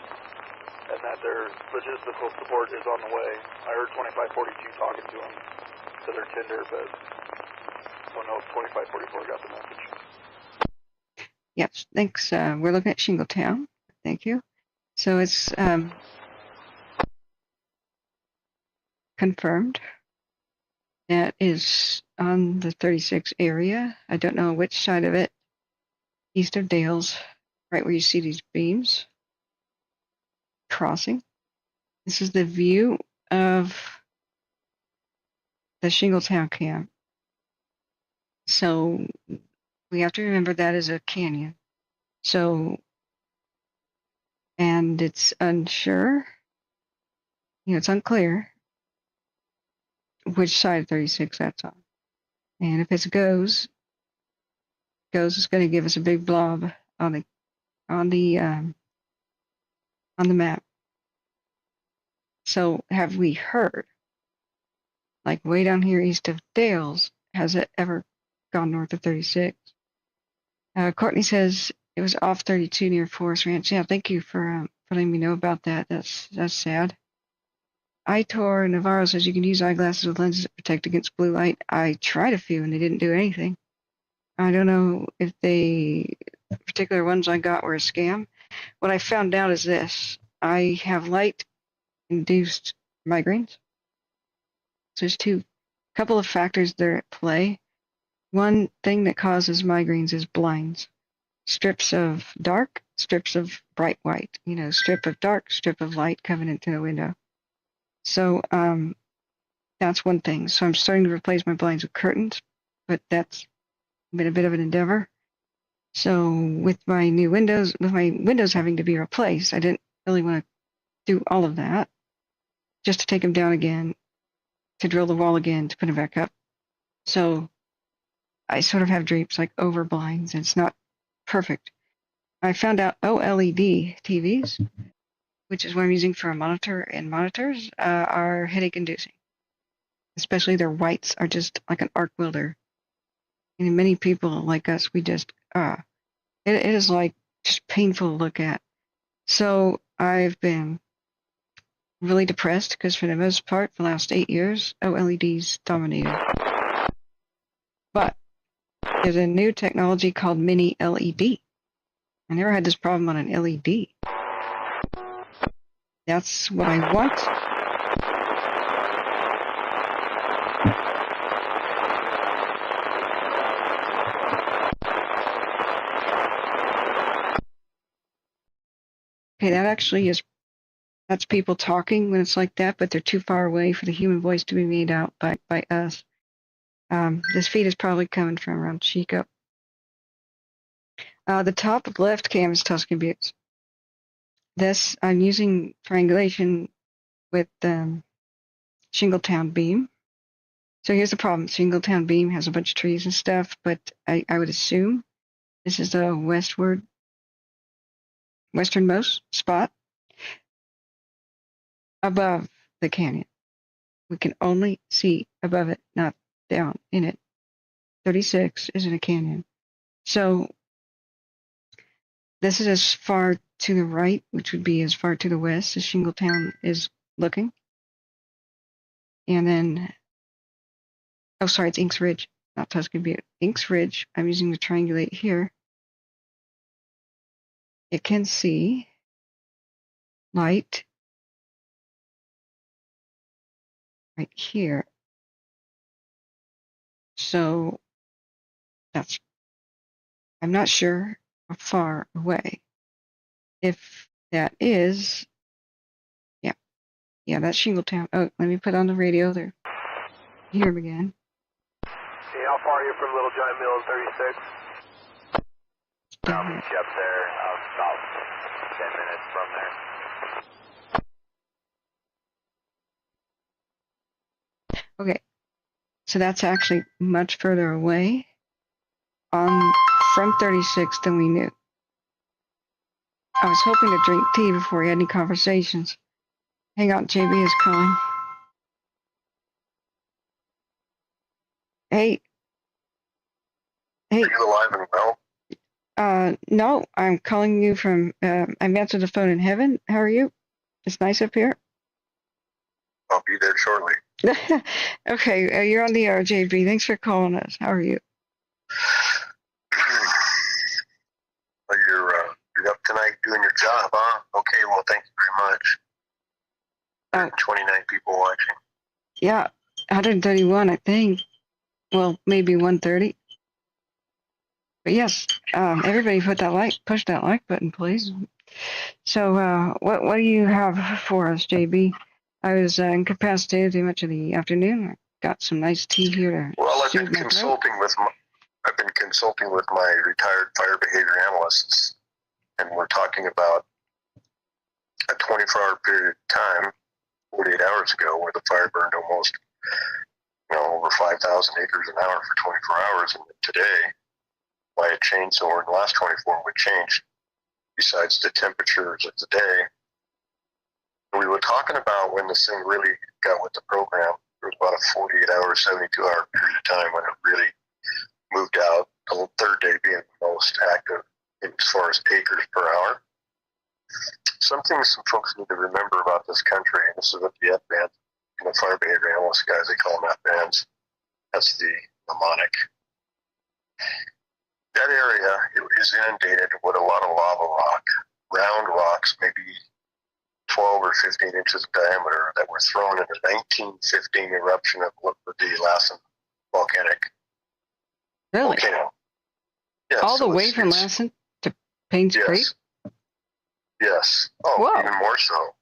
and that their logistical support is on the way. I heard 2542 talking to him to their tender, but I don't know if 2544 got the message. Yes, thanks. We're looking at Shingletown. Thank you. So it's confirmed. That is on the 36 area. I don't know which side of it. East of Dales, right where you see these beams crossing. This is the view of the Shingletown camp. So we have to remember that is a canyon. So, and it's unsure, it's unclear which side of 36 that's on. And if it goes is going to give us a big blob on the map. So have we heard, like way down here east of Dales, has it ever gone north of 36? Courtney says it was off 32 near Forest Ranch. Yeah, thank you for letting me know about that. That's sad. Itor Navarro says you can use eyeglasses with lenses that protect against blue light. I tried a few and they didn't do anything. I don't know if the particular ones I got were a scam. What I found out is this. I have light-induced migraines. So there's couple of factors there at play. One thing that causes migraines is blinds. Strips of dark, strips of bright white. Strip of dark, strip of light coming into the window. So that's one thing. So I'm starting to replace my blinds with curtains, but that's been a bit of an endeavor. So with my windows having to be replaced, I didn't really want to do all of that. Just to take them down again, to drill the wall again, to put them back up. So I sort of have drapes like over blinds, and it's not perfect. I found out OLED TVs, which is what I'm using for a monitor, and monitors are headache-inducing. Especially their whites are just like an arc welder. And many people like us, we just, it is like just painful to look at. So I've been really depressed because for the most part, for the last 8 years, OLEDs dominated. But there's a new technology called mini LED. I never had this problem on an LED. That's what I want. Okay, that's people talking when it's like that, but they're too far away for the human voice to be made out by us. This feed is probably coming from around Chico. The top left cam is Tuscan Buttes. This, I'm using triangulation with Shingletown beam. So here's the problem. Shingletown beam has a bunch of trees and stuff, but I would assume this is the westernmost spot above the canyon. We can only see above it, not down in it. 36 is in a canyon. So this is as far to the right, which would be as far to the west as Shingletown is looking. And then, it's Inks Ridge, not Tuscan Butte. Inks Ridge, I'm using the triangulate here. It can see light right here. So that's, I'm not sure how far away. If that is, yeah, that's Shingletown. Oh, let me put on the radio there. Hear him again. Hey, how far are you from Little Giant Mill in 36? Down here. Up there, about 10 minutes from there. Okay, so that's actually much further away from 36 than we knew. I was hoping to drink tea before we had any conversations. Hang on, JB is calling. Hey. Are you alive and well? No, I'm calling you from, I've answered the phone in heaven. How are you? It's nice up here. I'll be there shortly. Okay, you're on the air, JB. Thanks for calling us. How are you? Well, you're up tonight doing your job, huh? Okay, well, thank you very much. 29 people watching. Yeah, 131, I think. Well, maybe 130. But yes, everybody push that like button, please. So, what do you have for us, JB? I was incapacitated too much of the afternoon. I got some nice tea here. Well, I've been consulting with my retired fire behavior analysts, and we're talking about a 24-hour period of time, 48 hours ago, where the fire burned almost, over 5,000 acres an hour for 24 hours, and today, by a chainsaw in the last 24 would change, besides the temperatures of the day. We were talking about when this thing really got with the program. There was about a 48-hour, 72-hour period of time when it really moved out, the third day being the most active as far as acres per hour. Some things some folks need to remember about this country, and this is what the F-band, the fire behavior analyst guys, they call them F-bands. That's the mnemonic. That area is inundated with a lot of lava rock, round rocks, maybe 12 or 15 inches in diameter, that were thrown in the 1915 eruption of the Lassen volcanic volcano. Yeah, all the way from Lassen to Paynes Creek? Yes. Oh, whoa. Even more so.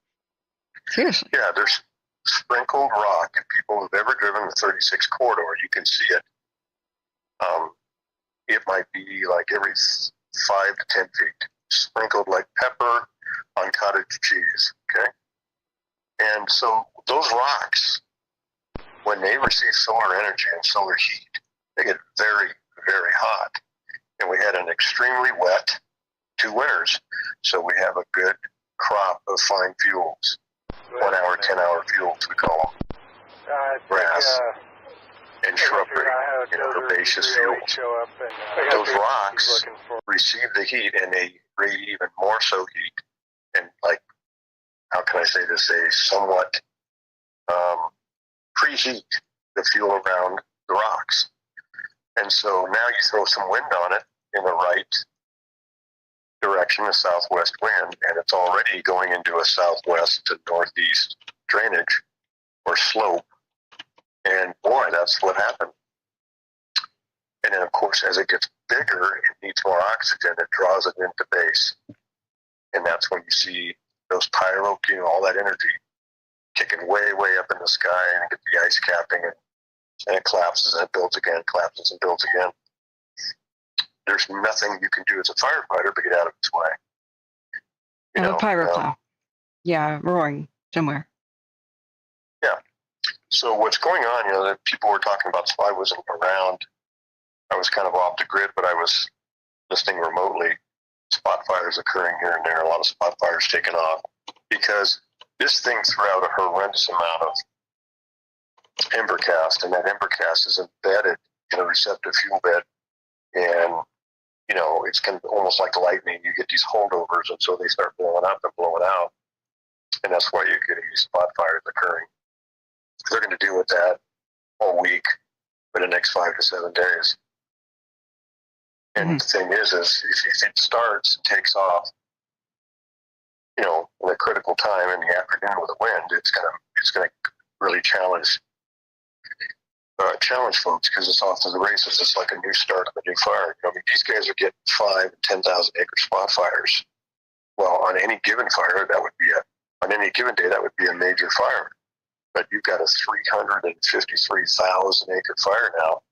Seriously? Yeah, there's sprinkled rock. If people who've ever driven the 36 corridor, you can see it. It might be like every 5 to 10 feet, sprinkled like pepper on cottage cheese, okay? And so those rocks, when they receive solar energy and solar heat, they get very, very hot. And we had an extremely wet 2 winters, so we have a good crop of fine fuels, 1 hour, 10-hour fuels, we call them. Grass and shrubbery, herbaceous fuels. Those rocks receive the heat, and they radiate even more so heat, and how can I say this, they somewhat preheat the fuel around the rocks. And so now you throw some wind on it in the right direction, a southwest wind, and it's already going into a southwest to northeast drainage or slope. And boy, that's what happened. And then, of course, as it gets bigger, it needs more oxygen. It draws it into base. And that's when you see those pyro, all that energy kicking way, way up in the sky, and get the ice capping, and it collapses and it builds again, collapses and builds again. There's nothing you can do as a firefighter but get out of its way. A pyro cloud. Yeah, roaring somewhere. Yeah. So what's going on, that people were talking about, so I wasn't around. I was kind of off the grid, but I was listening remotely. Spot fires occurring here and there, a lot of spot fires taking off, because this thing threw out a horrendous amount of embercast, and that embercast is embedded in a receptive fuel bed, and it's kind of almost like lightning. You get these holdovers, and so they start blowing up and blowing out, and that's why you get these spot fires occurring. They're going to deal with that all week for the next 5 to 7 days. And the thing is if it starts and takes off, in a critical time in the afternoon with the wind, it's gonna really challenge challenge folks because it's off to the races. It's like a new start of a new fire. I mean, these guys are getting 5,000 and 10,000 acre spot fires. Well, on any given fire, on any given day, that would be a major fire. But you've got a 353,000 acre fire now.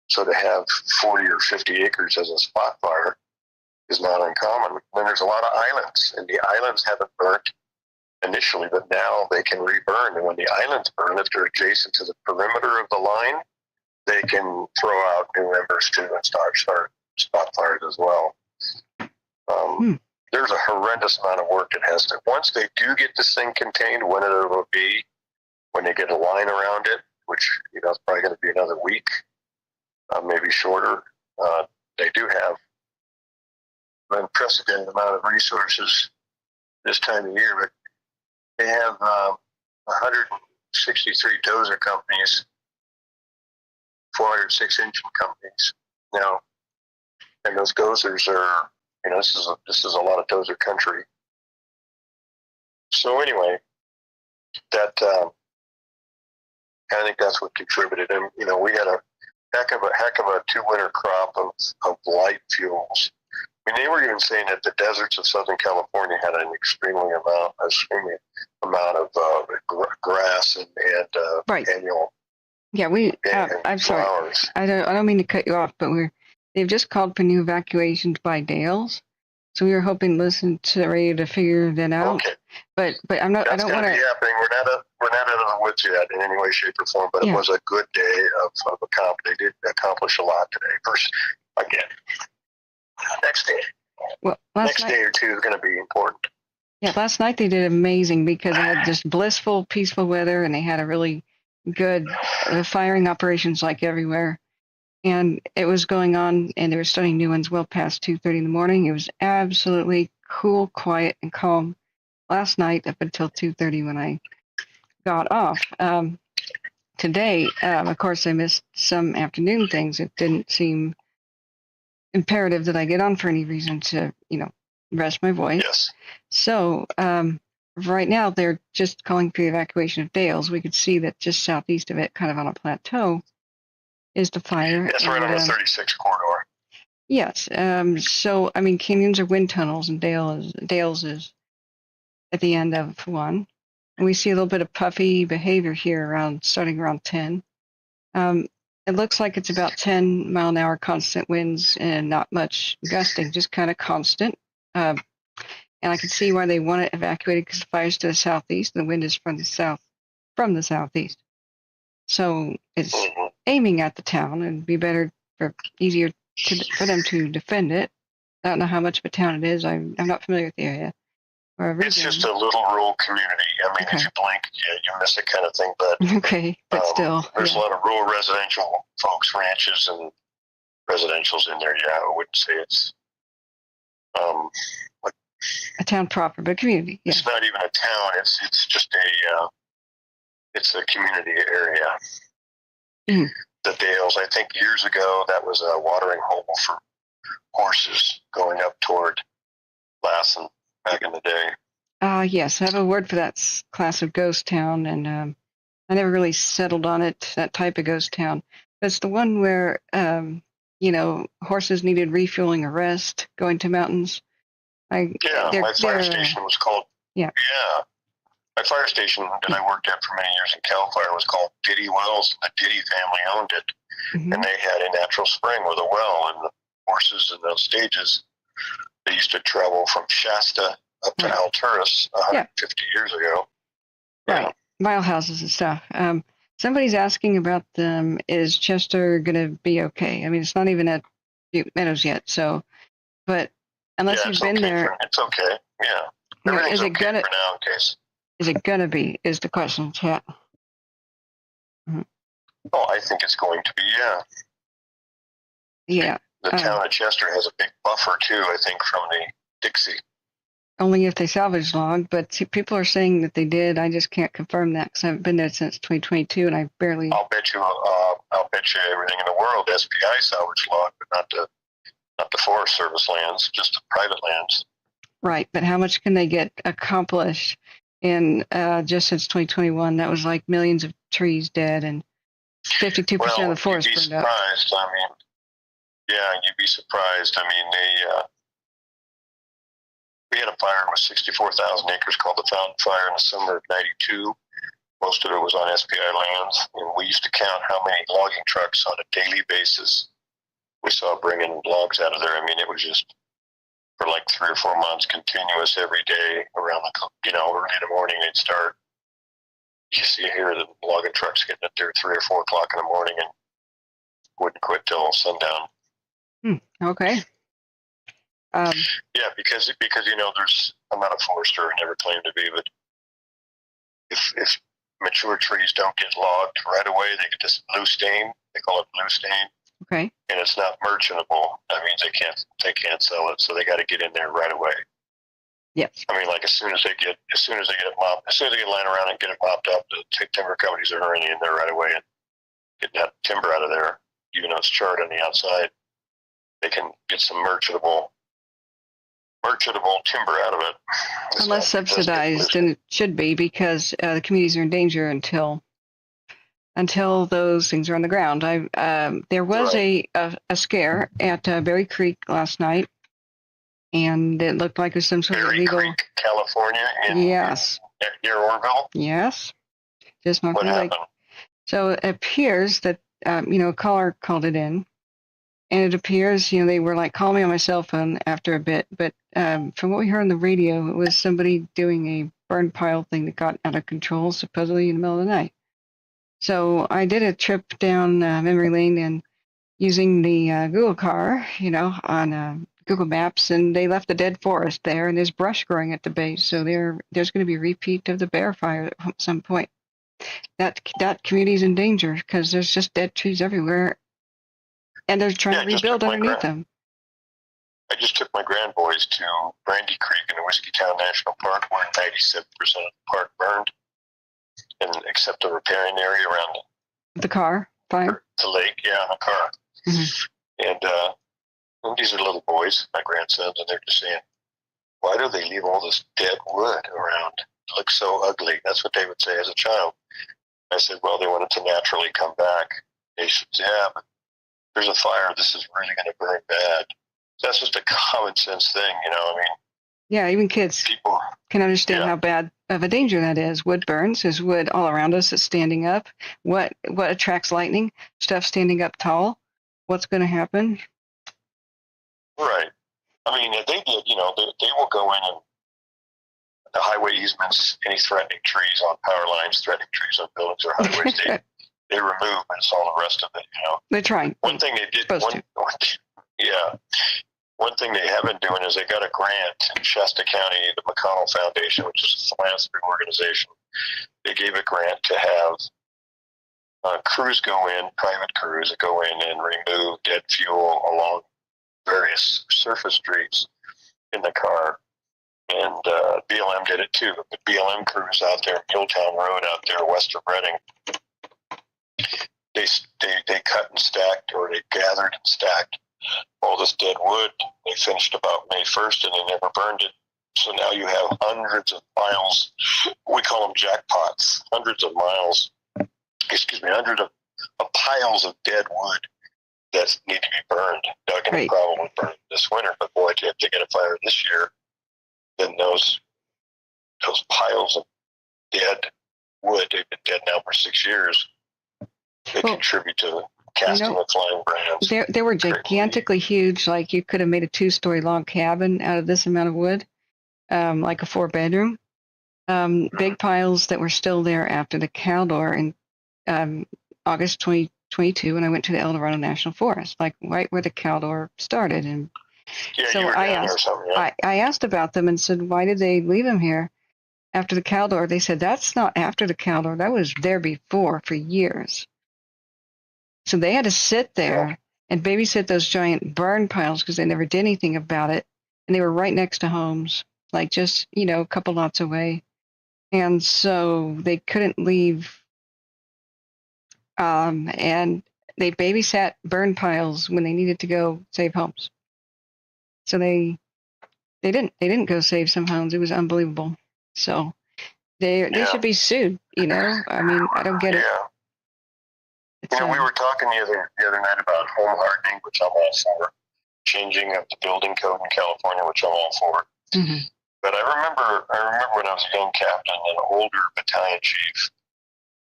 So to have 40 or 50 acres as a spot fire is not uncommon. Then there's a lot of islands, and the islands haven't burnt initially, but now they can reburn. And when the islands burn, if they're adjacent to the perimeter of the line, they can throw out new embers too and start spot fires as well. There's a horrendous amount of work that has to. Once they do get this thing contained, when it will be, when they get a line around it, which is probably going to be another week, maybe shorter. They do have an unprecedented amount of resources this time of year, but they have 163 dozer companies, 406 engine companies now, and those dozers are, this is a lot of dozer country. So anyway, that I think that's what contributed, and we had a heck of a 2-winter crop of light fuels. I mean, they were even saying that the deserts of Southern California had an extreme amount of grass and right. annual. Yeah, I'm sorry. Flowers. I don't mean to cut you off, but they've just called for new evacuations by Dales, so we were hoping to listen to the radio to figure that out. Okay. But I'm not. That's I don't want to be happening. We're not out of the woods yet in any way, shape, or form. But it was a good day of They did accomplish a lot today. First, again, next day. Well, next day or two is going to be important. Yeah, last night they did amazing because they had just blissful, peaceful weather, and they had a really good firing operations like everywhere. And it was going on, and they were starting new ones well past 2:30 in the morning. It was absolutely cool, quiet, and calm last night up until 2:30 when I got off. Today, of course, I missed some afternoon things. It didn't seem imperative that I get on for any reason to, rest my voice. Yes. So right now they're just calling for the evacuation of Dales. We could see that just southeast of it, kind of on a plateau, is the fire. It's right on the 36 corridor. Yes. So, I mean, canyons are wind tunnels, and Dales is at the end of one. And we see a little bit of puffy behavior here starting around 10. It looks like it's about 10 mile an hour constant winds and not much gusting, just kind of constant. And I can see why they want it evacuated because the fire's to the southeast and the wind is from the southeast. So it's aiming at the town, and it'd be easier for them to defend it. I don't know how much of a town it is. I'm not familiar with the area. It's just a little rural community. I mean, if you blink, you miss it kind of thing. But still, there's a lot of rural residential folks, ranches, and residentials in there. Yeah, I wouldn't say it's a town proper, but community. Yeah. It's not even a town. It's just it's a community area. Mm. The Dales. I think years ago that was a watering hole for horses going up toward Lassen back in the day. Yes, I have a word for that class of ghost town, and I never really settled on it, that type of ghost town. But it's the one where, horses needed refueling or rest going to mountains. My fire station was called, my fire station that I worked at for many years in Cal Fire was called Diddy Wells. The Diddy family owned it, and they had a natural spring with a well, and the horses in those stages, they used to travel from Shasta up to Alturas 150 years ago. Right, mile houses and stuff. Somebody's asking about them. Is Chester going to be okay? I mean, it's not even at Butte Meadows yet, so, but unless you've been there. It's okay, yeah. Everything's okay for now in case. Is it going to be, is the question, chat. Oh, I think it's going to be, yeah. Yeah. The town of Chester has a big buffer, too, I think, from the Dixie. Only if they salvage log, but people are saying that they did. I just can't confirm that because I haven't been there since 2022, and I barely. I'll bet you everything in the world SPI salvage log, but not the Forest Service lands, just the private lands. Right, but how much can they get accomplished in just since 2021? That was like millions of trees dead and 52% Well, of the forest you'd be burned up. surprised. I mean, yeah, you'd be surprised. I mean, we had a fire with 64,000 acres called the Fountain Fire in the summer of '92. Most of it was on SPI lands, and we used to count how many logging trucks on a daily basis we saw bringing logs out of there. I mean, it was just for like 3 or 4 months, continuous every day around the, early in the morning they'd start. You see here the logging trucks getting up there at 3 or 4 o'clock in the morning and wouldn't quit till sundown. Okay. Yeah, because there's, I'm not a forester, I never claimed to be, but if mature trees don't get logged right away, they get this blue stain. They call it blue stain. Okay. And it's not merchantable. That means they can't sell it, so they got to get in there right away. Yes. I mean, like as soon as they get laying around and get it mopped up, the timber companies are hurrying in there right away and getting that timber out of there, even though it's charred on the outside. They can get some merchantable timber out of it. Unless subsidized, and it should be, because the communities are in danger until those things are on the ground. There was a scare at Berry Creek last night, and it looked like it was some sort of illegal. Berry Creek, California, yes, near Orville. Yes, just not what happened? So it appears that a caller called it in, and it appears they were like calling me on my cell phone after a bit, but from what we heard on the radio, it was somebody doing a burn pile thing that got out of control, supposedly in the middle of the night. So I did a trip down memory lane and using the Google car, on Google Maps, and they left a dead forest there, and there's brush growing at the base. So there's going to be a repeat of the bear fire at some point. That community's in danger because there's just dead trees everywhere, and they're trying to rebuild underneath them. I just took my grandboys to Brandy Creek in the Whiskey Town National Park, where 97% of the park burned, and except the repairing area around the car fire, the lake, the car. Mm-hmm. And these are little boys, my grandsons, and they're just saying, "Why do they leave all this dead wood around? It looks so ugly." That's what they would say as a child. I said, "Well, they want it to naturally come back." They said, "Yeah, but there's a fire. This is really going to burn bad." That's just a common sense thing, I mean. Yeah, even kids can understand how bad of a danger that is. Wood burns. There's wood all around us that's standing up. What attracts lightning? Stuff standing up tall. What's going to happen? Right. I mean, they did, they will go in and the highway easements, any threatening trees on power lines, threatening trees on buildings or highways, they remove, and it's all the rest of it, They're trying. One thing they did, one thing they have been doing is they got a grant in Shasta County, the McConnell Foundation, which is a philanthropy organization. They gave a grant to have crews go in, private crews that go in and remove dead fuel along various surface streets in the car. And BLM did it too. The BLM crews out there, Milltown Road out there west of Reading, they cut and stacked, or they gathered and stacked all this dead wood. They finished about May 1st, and they never burned it. So now you have hundreds of miles, we call them jackpots, hundreds of piles of dead wood that need to be burned. Now, going to probably burn this winter, but boy, if they get a fire this year, then those piles of dead wood, they've been dead now for 6 years, they contribute to casting of flying brands. They were gigantically huge, like you could have made a 2-story log cabin out of this amount of wood, like a 4-bedroom. Big piles that were still there after the Caldor in August 2022 when I went to the El Dorado National Forest, like right where the Caldor started. And so I asked about them and said, why did they leave them here after the Caldor? They said, that's not after the Caldor. That was there before for years. So they had to sit there and babysit those giant burn piles because they never did anything about it. And they were right next to homes, like just, a couple lots away. And so they couldn't leave. And they babysat burn piles when they needed to go save homes. So they didn't go save some homes. It was unbelievable. So they should be sued, I mean, I don't get it. You know, we were talking the other night about home hardening, which I'm all for, changing of the building code in California, which I'm all for. Mm-hmm. But I remember when I was a young captain, an older battalion chief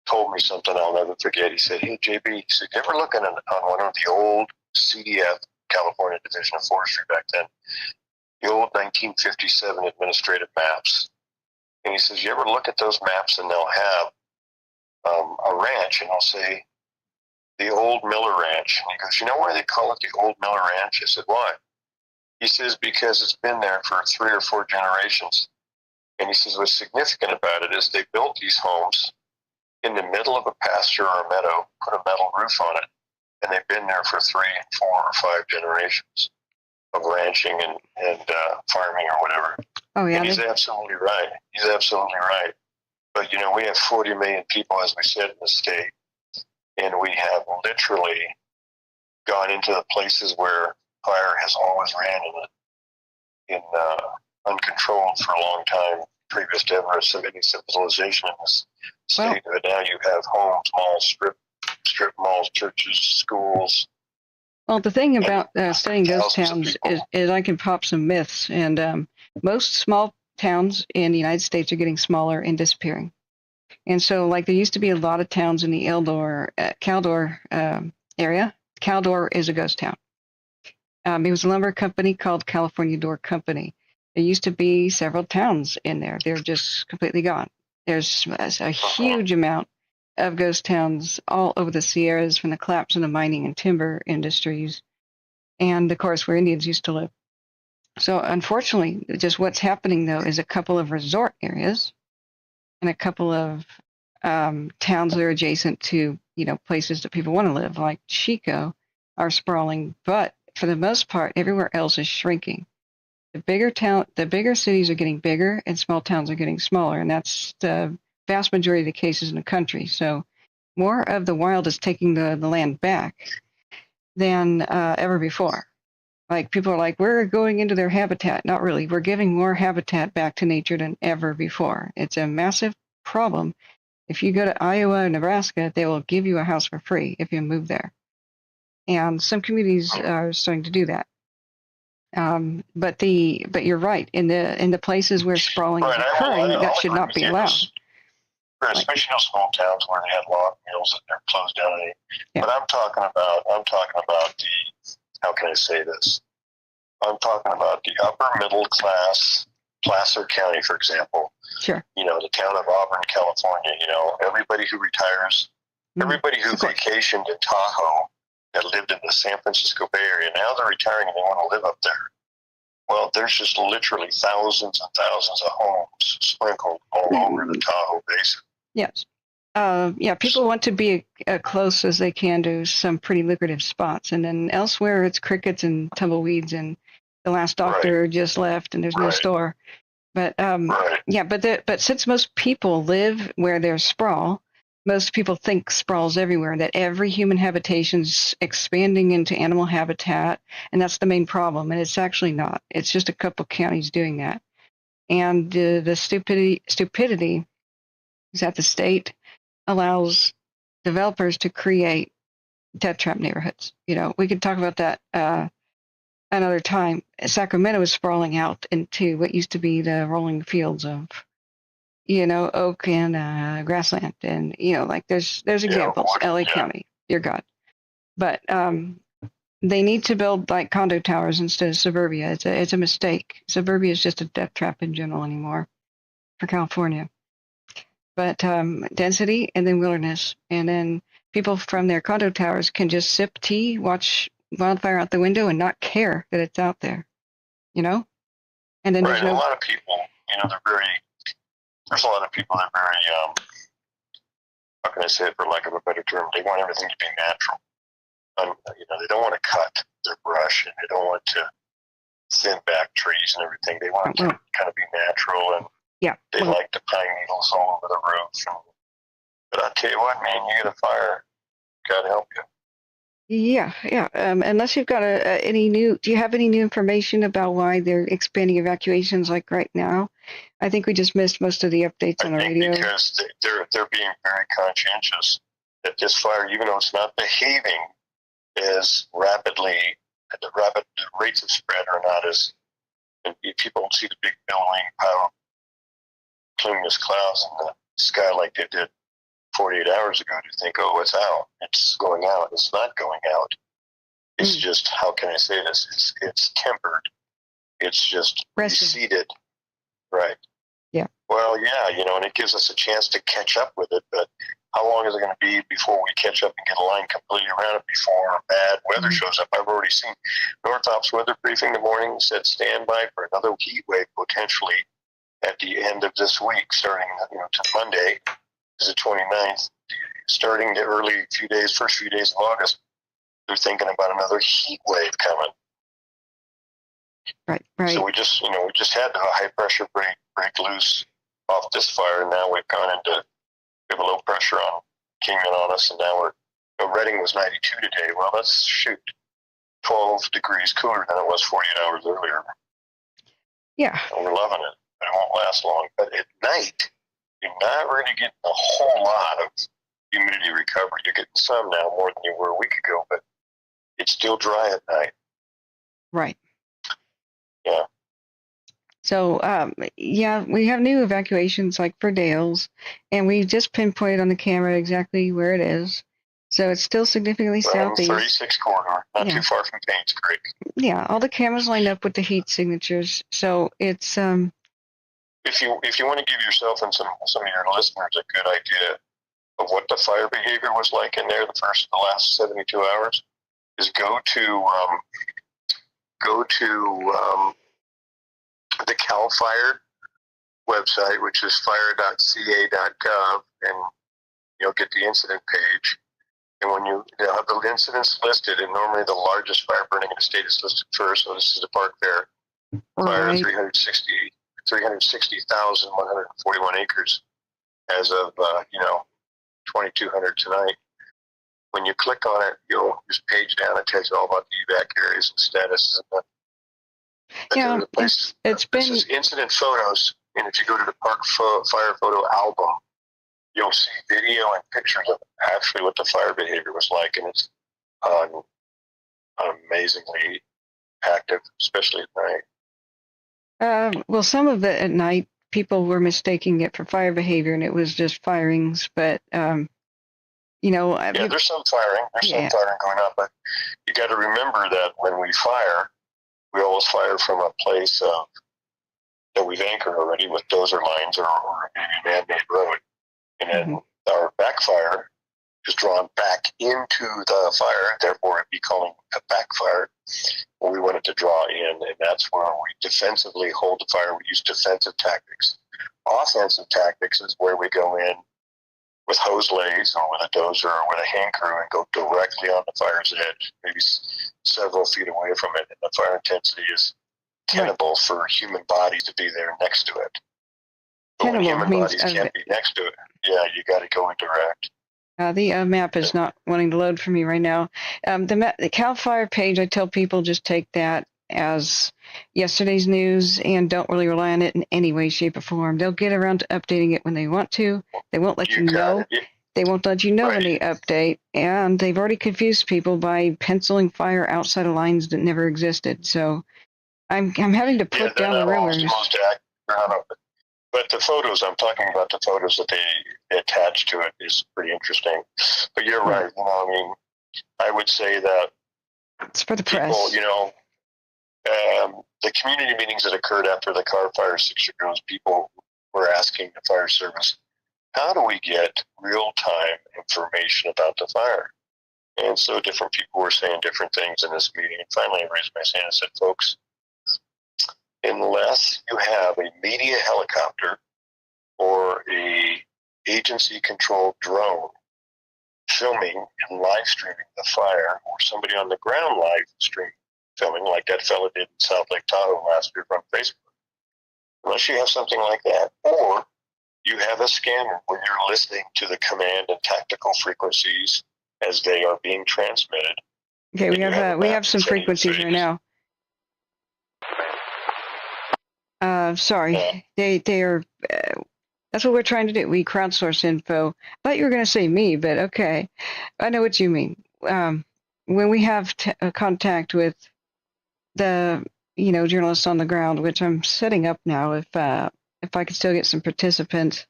told me something I'll never forget. He said, "Hey, JB," he said, "you ever look on one of the old CDF, California Division of Forestry back then, the old 1957 administrative maps?" And he says, "You ever look at those maps and they'll have a ranch, and they'll say the old Miller Ranch." And he goes, "You know why they call it the old Miller Ranch?" I said, "Why?" He says, "Because it's been there for 3 or 4 generations." And he says, what's significant about it is they built these homes in the middle of a pasture or a meadow, put a metal roof on it, and they've been there for 3, 4, or 5 generations of ranching and farming or whatever. Oh, yeah. And he's absolutely right. He's absolutely right. But, you know, we have 40 million people, as we said, in the state, and we have literally gone into the places where fire has always ran in uncontrolled for a long time, previous to ever any civilization in this state. But now you have homes, malls, strip malls, churches, schools. Well, the thing about studying ghost towns is I can pop some myths, and most small towns in the United States are getting smaller and disappearing. And so, like, there used to be a lot of towns in the Caldor area. Caldor is a ghost town. It was a lumber company called California Door Company. There used to be several towns in there. They're just completely gone. There's a huge amount of ghost towns all over the Sierras from the collapse of the mining and timber industries, and of course where Indians used to live. So unfortunately, just what's happening though is a couple of resort areas and a couple of towns that are adjacent to, you know, places that people want to live, like Chico, are sprawling. But for the most part, everywhere else is shrinking. The bigger cities are getting bigger, and small towns are getting smaller, and that's the vast majority of the cases in the country. So more of the wild is taking the land back than ever before. Like, people are like, we're going into their habitat. Not really. We're giving more habitat back to nature than ever before. It's a massive problem. If you go to Iowa or Nebraska, they will give you a house for free if you move there. And some communities are starting to do that. But you're right. In the places where sprawling is occurring, that should not be allowed. Especially those small towns where they had log mills that they're closed down. Yeah. But I'm talking about the, how can I say this? I'm talking about the upper middle class, Placer County, for example. Sure. You know, the town of Auburn, California. You know, everybody who retires, everybody who vacationed in Tahoe that lived in the San Francisco Bay Area, now they're retiring and they want to live up there. Well, there's just literally thousands and thousands of homes sprinkled all over the Tahoe Basin. Yes. People want to be as close as they can to some pretty lucrative spots. And then elsewhere, it's crickets and tumbleweeds, and the last doctor just left, and there's no store. But, but since most people live where there's sprawl, most people think sprawl's everywhere, that every human habitation's expanding into animal habitat, and that's the main problem. And it's actually not. It's just a couple counties doing that. And the stupidity is that the state allows developers to create death trap neighborhoods. You know, we could talk about that another time. Sacramento is sprawling out into what used to be the rolling fields of, you know, oak and grassland, and, you know, like there's examples. LA County, dear God. But they need to build like condo towers instead of suburbia. It's a mistake. Suburbia is just a death trap in general anymore for California. But density and then wilderness, and then people from their condo towers can just sip tea, watch wildfire out the window, and not care that it's out there, you know. And then there's a lot of people, you know, there's a lot of people that are very, how can I say it for lack of a better term, they want everything to be natural. You know, they don't want to cut their brush, and they don't want to thin back trees and everything. They want it to kind of be natural, and they like the pine needles all over the roof. But I'll tell you what, man, you get a fire, God help you. Yeah. Unless you've got do you have any new information about why they're expanding evacuations like right now? I think we just missed most of the updates on the radio. Because they're being very conscientious. that this fire, even though it's not behaving as rapidly, the rates of spread are not as, and people don't see the big billowing power cumulus clouds in the sky like they did 48 hours ago to think, oh, it's out. It's going out. It's not going out. It's just, how can I say this? It's tempered. It's just receded. Right. Yeah. Well, yeah, and it gives us a chance to catch up with it, but how long is it going to be before we catch up and get a line completely around it before bad weather shows up? I've already seen Northop's weather briefing the morning said stand by for another heat wave potentially at the end of this week, starting to Monday is the 29th, starting the first few days of August. They're thinking about another heat wave coming. Right. So we just had the high pressure break loose off this fire, and now we've gone into, we have a low pressure came in on us, and now Reading was 92 today. Well, that's 12 degrees cooler than it was 48 hours earlier. Yeah. And we're loving it, but it won't last long. But at night, you're not really getting a whole lot of humidity recovery. You're getting some now, more than you were a week ago, but it's still dry at night. Right. Yeah. So, we have new evacuations like for Dales, and we just pinpointed on the camera exactly where it is. So it's still significantly southeast. 36 corridor, not too far from Payne's Creek. Yeah, all the cameras line up with the heat signatures. So it's If you want to give yourself and some of your listeners a good idea of what the fire behavior was like in there the last 72 hours, is go to the CAL FIRE website, which is fire.ca.gov, and you'll get the incident page. And when they'll have the incidents listed, and normally the largest fire burning in the state is listed first. So this is the Park Fair fire, 360,141 acres as of 2200 tonight. When you click on it, you'll just page down. It tells you all about the evac areas and status. It's been incident photos, and if you go to the Park Fire Photo album, you'll see video and pictures of actually what the fire behavior was like, and it's amazingly active, especially at night. Well, some of it at night, people were mistaking it for fire behavior, and it was just firings. But there's some firing. There's some firing going on, but you got to remember that when we fire, we always fire from a place that we've anchored already with dozer lines or maybe man-made road. And then our backfire is drawn back into the fire, therefore it becoming a backfire. Well, we want it to draw in, and that's where we defensively hold the fire. We use defensive tactics. Offensive tactics is where we go in with hose lays or with a dozer or with a hand crew and go directly on the fire's edge, maybe several feet away from it. And the fire intensity is tenable for human bodies to be there next to it. But when human bodies can't be next to it, you got to go in direct. The map is not wanting to load for me right now. The CAL FIRE page, I tell people just take that as yesterday's news and don't really rely on it in any way, shape, or form. They'll get around to updating it when they want to. They won't let you know. They won't let you know when they update, and they've already confused people by penciling fire outside of lines that never existed. So I'm having to put down the rumors. But the photos, I'm talking about the photos that they attach to it is pretty interesting. But you're right. I would say that it's for the people, press. The community meetings that occurred after the car fire 6 years ago, people were asking the fire service, how do we get real-time information about the fire? And so different people were saying different things in this meeting. And finally, I raised my hand and said, folks, unless you have a media helicopter or a agency-controlled drone filming and live streaming the fire, or somebody on the ground live stream filming like that fella did in South Lake Tahoe last year from Facebook, unless you have something like that, or you have a scanner where you're listening to the command and tactical frequencies as they are being transmitted. Okay, we have some frequencies right now. Sorry, they are That's what we're trying to do. We crowdsource info. I thought you were going to say me, but okay. I know what you mean. When we have contact with the, journalists on the ground, which I'm setting up now, if I could still get some participants.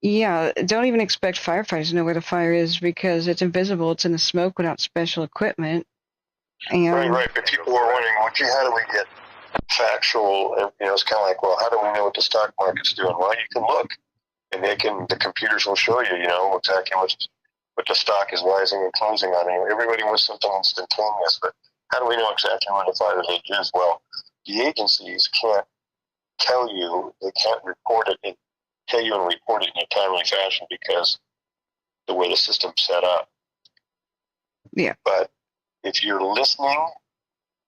Yeah, don't even expect firefighters to know where the fire is because it's invisible. It's in the smoke without special equipment. And Right. But people were wondering, okay, how do we get factual? It's kind of like, well, how do we know what the stock market's doing? Well, you can look, and the computers will show you, exactly what the stock is rising and closing on. Everybody wants something instantaneous, but how do we know exactly where the fire edge is? Well, the agencies can't tell you, they can't report it and tell you and report it in a timely fashion because the way the system's set up. Yeah. But if you're listening,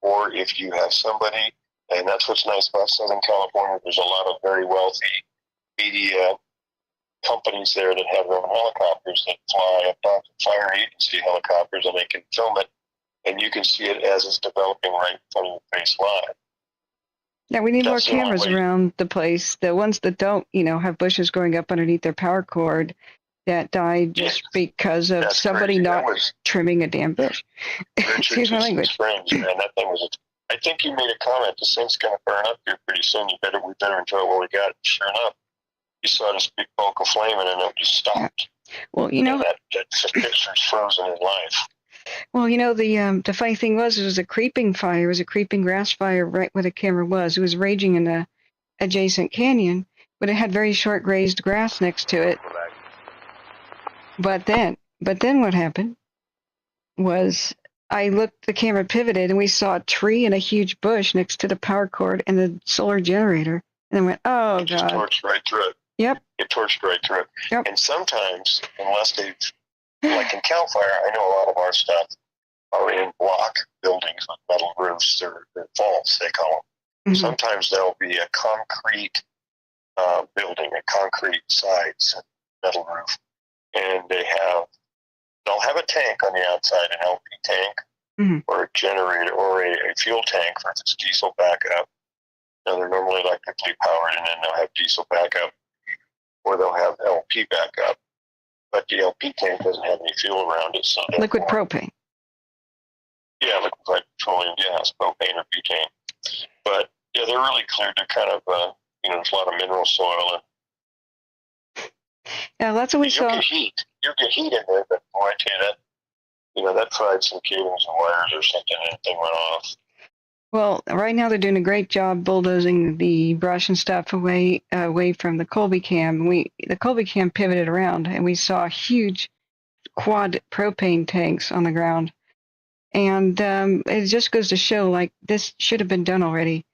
or if you have somebody, and that's what's nice about Southern California, there's a lot of very wealthy media companies there that have their own helicopters that fly up on fire agency helicopters, and they can film it, and you can see it as it's developing right in front of your face live. Yeah, we need more cameras around the place. The ones that don't, have bushes growing up underneath their power cord that died just because of somebody not trimming a damn bush. Excuse my language. Springs, man, that thing was. I think you made a comment. This thing's going to burn up here pretty soon. We better enjoy what we got. Sure enough, you saw this big bulk of flame, and then it just stopped. Well, that picture's frozen in life. Well, the funny thing was, it was a creeping fire. It was a creeping grass fire right where the camera was. It was raging in the adjacent canyon, but it had very short grazed grass next to it. But then what happened was the camera pivoted, and we saw a tree and a huge bush next to the power cord and the solar generator. And then went, oh, God. It just torched right through it. Yep. It torched right through it. Yep. And sometimes, unless they've, like in Cal Fire, I know a lot of our stuff are in block buildings with metal roofs or vaults, they call them. Mm-hmm. Sometimes there'll be a concrete building, a concrete sides, metal roof, and they'll have a tank on the outside, an LP tank, mm-hmm. or a generator, or a fuel tank for if it's diesel backup. They're normally electrically powered, and then they'll have diesel backup, or they'll have LP backup. But the LP tank doesn't have any fuel around it, so liquid propane. Yeah, liquid petroleum gas, propane or butane. But yeah, they're really clear. They're kind of there's a lot of mineral soil. Yeah, that's what we saw. You'll get heat in there, but boy, I tell you that fried some cables and wires or something, and the thing went off. Well, right now they're doing a great job bulldozing the brush and stuff away from the Colby cam. The Colby cam pivoted around, and we saw huge quad propane tanks on the ground. And it just goes to show, like, this should have been done already.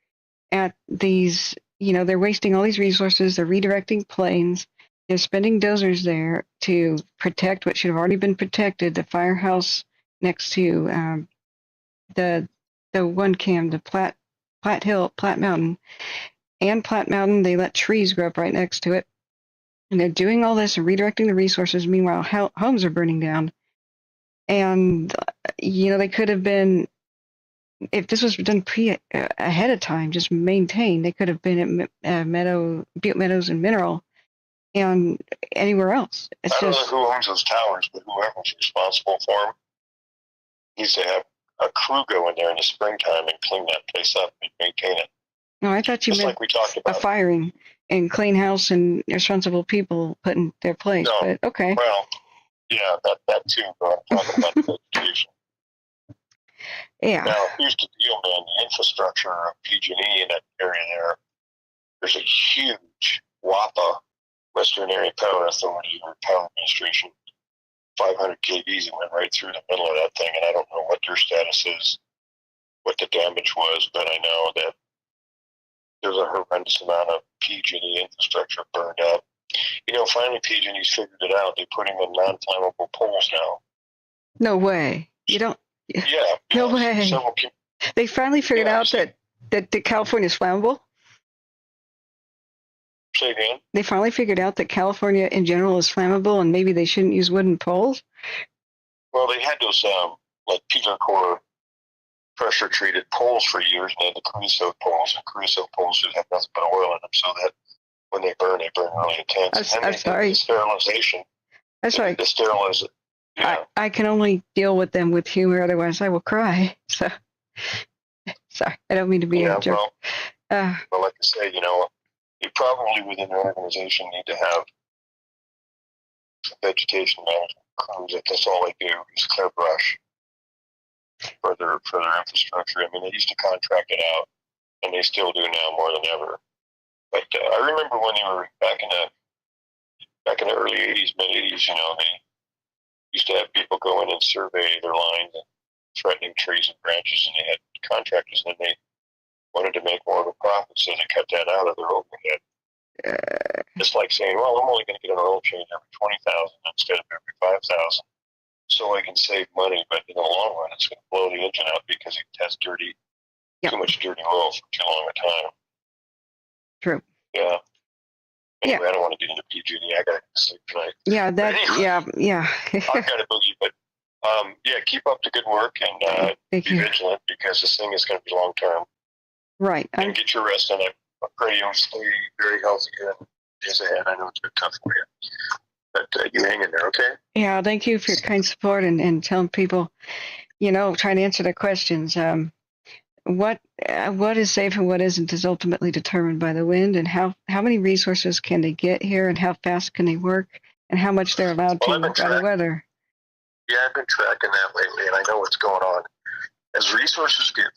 At these, they're wasting all these resources. They're redirecting planes. They're spending dozers there to protect what should have already been protected, the firehouse next to the one cam, the Platte Mountain. And Platte Mountain, they let trees grow up right next to it. And they're doing all this and redirecting the resources. Meanwhile, homes are burning down. And, they could have been, if this was done ahead of time, just maintained, they could have been at Butte Meadows and Mineral and anywhere else. I don't know who owns those towers, but whoever's responsible for them needs to have a crew go in there in the springtime and clean that place up and maintain it. No, I thought you meant like we talked about. A firing and clean house and responsible people put in their place. No, but okay. Well, yeah, that too, but I'm talking about the education. Yeah. Now, here's the deal, man. The infrastructure of PG&E in that area there's a huge WAPA, Western Area Power Authority, or Power Administration, 500 kVs that went right through the middle of that thing, and I don't know what their status is, what the damage was, but I know that there's a horrendous amount of PG&E infrastructure burned up. Finally PG&E's figured it out. They put in non-flammable poles now. No way. You don't. Yeah. No way. They finally figured out that California is flammable? Say again? They finally figured out that California in general is flammable and maybe they shouldn't use wooden poles? Well, they had those like Peeler Core pressure treated poles for years, and they had the creosote poles, and creosote poles should have nothing but oil in them, so that when they burn really intense. I'm sorry. The sterilization. That's right. The sterilization. Yeah. I can only deal with them with humor, otherwise I will cry. So, sorry, I don't mean to be a jerk. Well, like I say, you probably within your organization need to have vegetation management crews. That's all they do is clear brush for their infrastructure. I mean, they used to contract it out, and they still do now more than ever. But I remember when they were back in the early '80s, mid '80s, they used to have people go in and survey their lines and threatening trees and branches, and they had contractors, and they wanted to make more of a profit, so they cut that out of their overhead. It's like saying, well, I'm only going to get an oil change every 20,000 instead of every 5,000, so I can save money, but in the long run, it's going to blow the engine out because it has too much dirty oil for too long a time. True. Yeah. Anyway, I don't want to get into PG&E. I got to sleep tonight. Yeah, yeah. I've got to boogie, but keep up the good work and be vigilant because this thing is going to be long term. Right. And get your rest, and I pray you'll stay very healthy in days ahead. I know it's been tough for you, but you hang in there, okay? Yeah, thank you for your kind support and telling people, trying to answer their questions. What is safe and what isn't is ultimately determined by the wind, and how many resources can they get here, and how fast can they work, and how much they're allowed to by the weather. Yeah, I've been tracking that lately, and I know what's going on. As resources get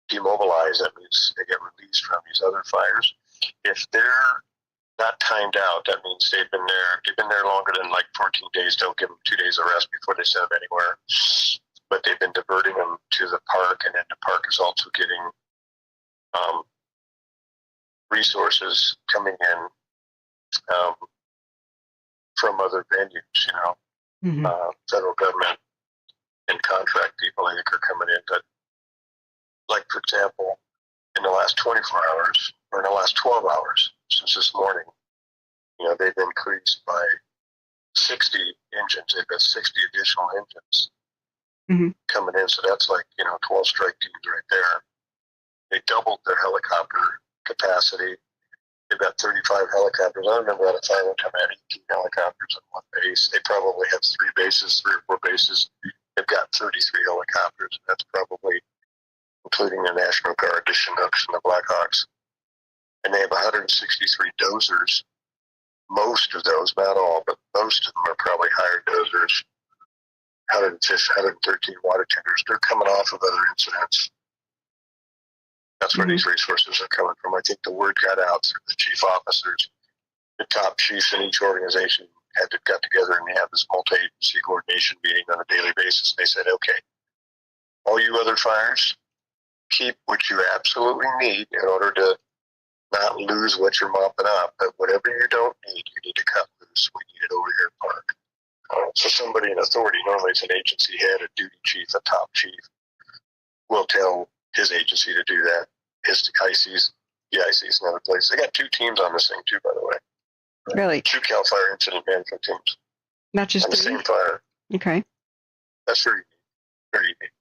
demobilized, that means they get released from these other fires. If they're not timed out, that means they've been there longer than like 14 days. Don't give them 2 days of rest before they send them anywhere. But they've been diverting them to the park, and then the park is also getting resources coming in from other venues, federal government and contract people, I think, are coming in. But, like, for example, in the last 24 hours, or in the last 12 hours since this morning, they've increased by 60 engines. They've got 60 additional engines coming in. So that's like, 12 strike teams right there. They doubled their helicopter capacity. They've got 35 helicopters. I remember at a time one time I had 18 helicopters in one base. They probably have 3 or 4 bases. They've got 33 helicopters. That's probably including the National Guard, the Chinooks, and the Blackhawks. And they have 163 dozers. Most of those, not all, but most of them are probably hired dozers. 113 water tenders. They're coming off of other incidents. That's where these resources are coming from. I think the word got out through the chief officers. The top chiefs in each organization got together, and they have this multi-agency coordination meeting on a daily basis. And they said, okay, all you other fires, keep what you absolutely need in order to not lose what you're mopping up. But whatever you don't need, you need to cut loose. We need it over here at Park. So somebody in authority, normally it's an agency head, a duty chief, a top chief, will tell his agency to do that. His ICs, the ICs in other places. They got 2 teams on this thing too, by the way. Really? 2 CAL FIRE incident management teams. Not just on the same fire. Okay. That's very unique.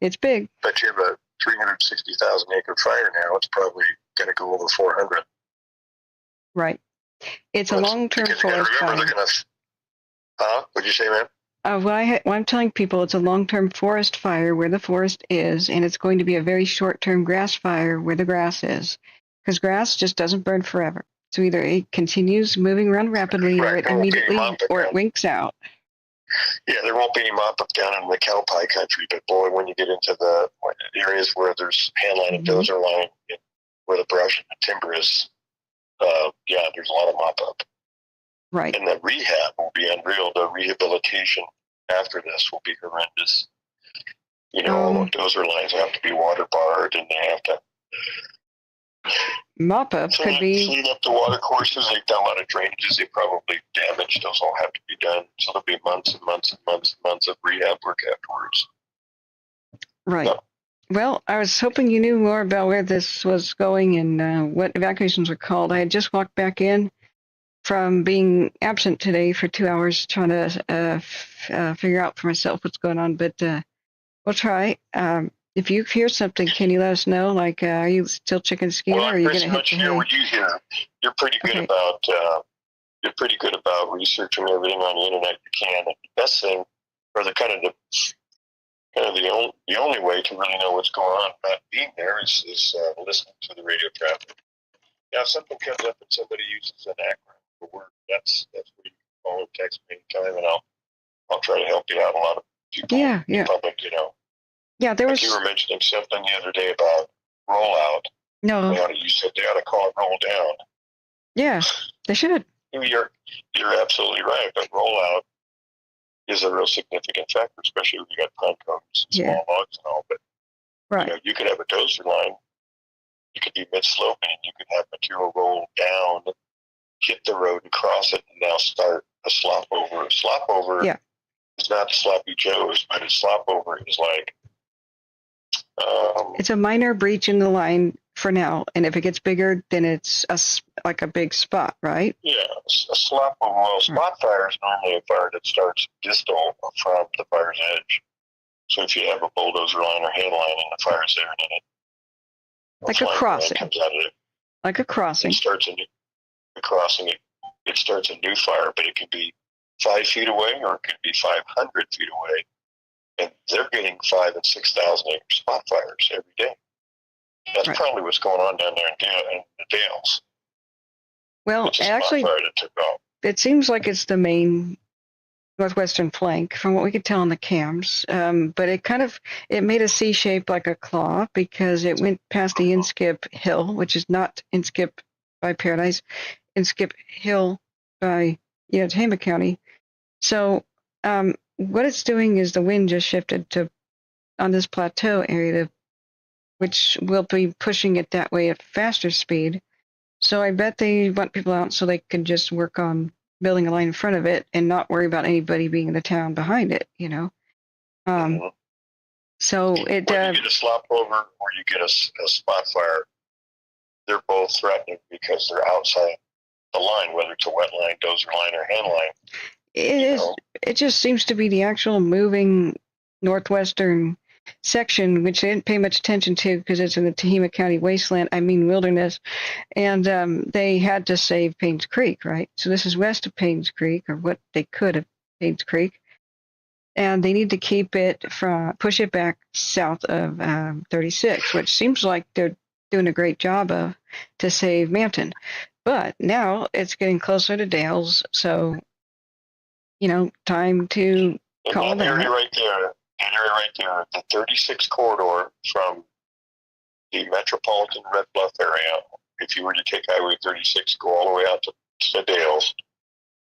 It's big. But you have a 360,000 acre fire now. It's probably going to go over 400. Right. It's a long-term forest fire. What'd you say, man? I'm telling people it's a long-term forest fire where the forest is, and it's going to be a very short-term grass fire where the grass is, because grass just doesn't burn forever. So either it continues moving around rapidly, or it immediately, or it winks out. Yeah, there won't be any mop-up down in the cow pie country, but boy, when you get into the areas where there's handline and dozer line, where the brush and the timber is, there's a lot of mop-up. Right. And the rehab will be unreal. The rehabilitation after this will be horrendous. All the dozer lines have to be water barred, and they have to mop-up could be clean up the water courses. They've done a lot of drainages. They probably damaged. Those all have to be done. So there'll be months and months and months and months of rehab work afterwards. Right. So, well, I was hoping you knew more about where this was going and what evacuations were called. I had just walked back in from being absent today for 2 hours trying to figure out for myself what's going on, but we'll try. if you hear something, can you let us know? Like, are you still checking skeeter? Well, Or are I'm you pretty going to much hit the here hay? what you hear. You're pretty good Okay. about researching everything on the internet you can. And the best thing, or the only way to really know what's going on, not being there, is listening to the radio traffic. Now, if something comes up and somebody uses an acronym for word, that's where you can call or text me anytime, and I'll try to help you out. A lot of people Yeah, in public, Yeah, there like was you were mentioning something the other day about rollout. no. You said they ought to call it roll down. Yeah, they should. You're absolutely right, but rollout is a real significant factor, especially when you got pine cones and small logs and all. But Right. you could have a dozer line. You could be mid-sloping, and you could have material roll down, hit the road, and cross it, and now start a slop over. A slop over is not sloppy Joe's, but a slop over is like it's a minor breach in the line for now, and if it gets bigger, then it's like a big spot, right? Yeah, a slop over. Well, spot fire is normally a fire that starts distal from the fire's edge. So if you have a bulldozer line or hand line and the fire's there, and then like a crossing. comes out of it. Like a crossing. It starts a crossing. It starts a new fire, but it could be 5 feet away or it could be 500 feet away, and they're getting 5,000 and 6,000 acre spot fires every day. That's probably what's going on down there in the Dales. Well, actually, fire that took off. It seems like it's the main northwestern flank, from what we could tell on the cams. But it made a C shape like a claw because it went past the Inskip Hill, which is not Inskip by Paradise, Inskip Hill by Tehema County. So what it's doing is the wind just shifted to on this plateau area, which will be pushing it that way at faster speed. So I bet they want people out so they can just work on building a line in front of it and not worry about anybody being in the town behind it, So it. When you get a slop over or you get a spot fire, they're both threatening because they're outside the line, whether it's a wet line, dozer line, or hand line. It just seems to be the actual moving northwestern section, which they didn't pay much attention to because it's in the Tehema County wasteland, wilderness, and they had to save Paynes Creek, right? So this is west of Paynes Creek, or what they could have Paynes Creek, and they need to push it back south of 36, which seems like they're doing a great job of to save Manton. But now it's getting closer to Dales, so time to call that area right there, the 36 corridor from the metropolitan Red Bluff area. If you were to take Highway 36, go all the way out to Dales.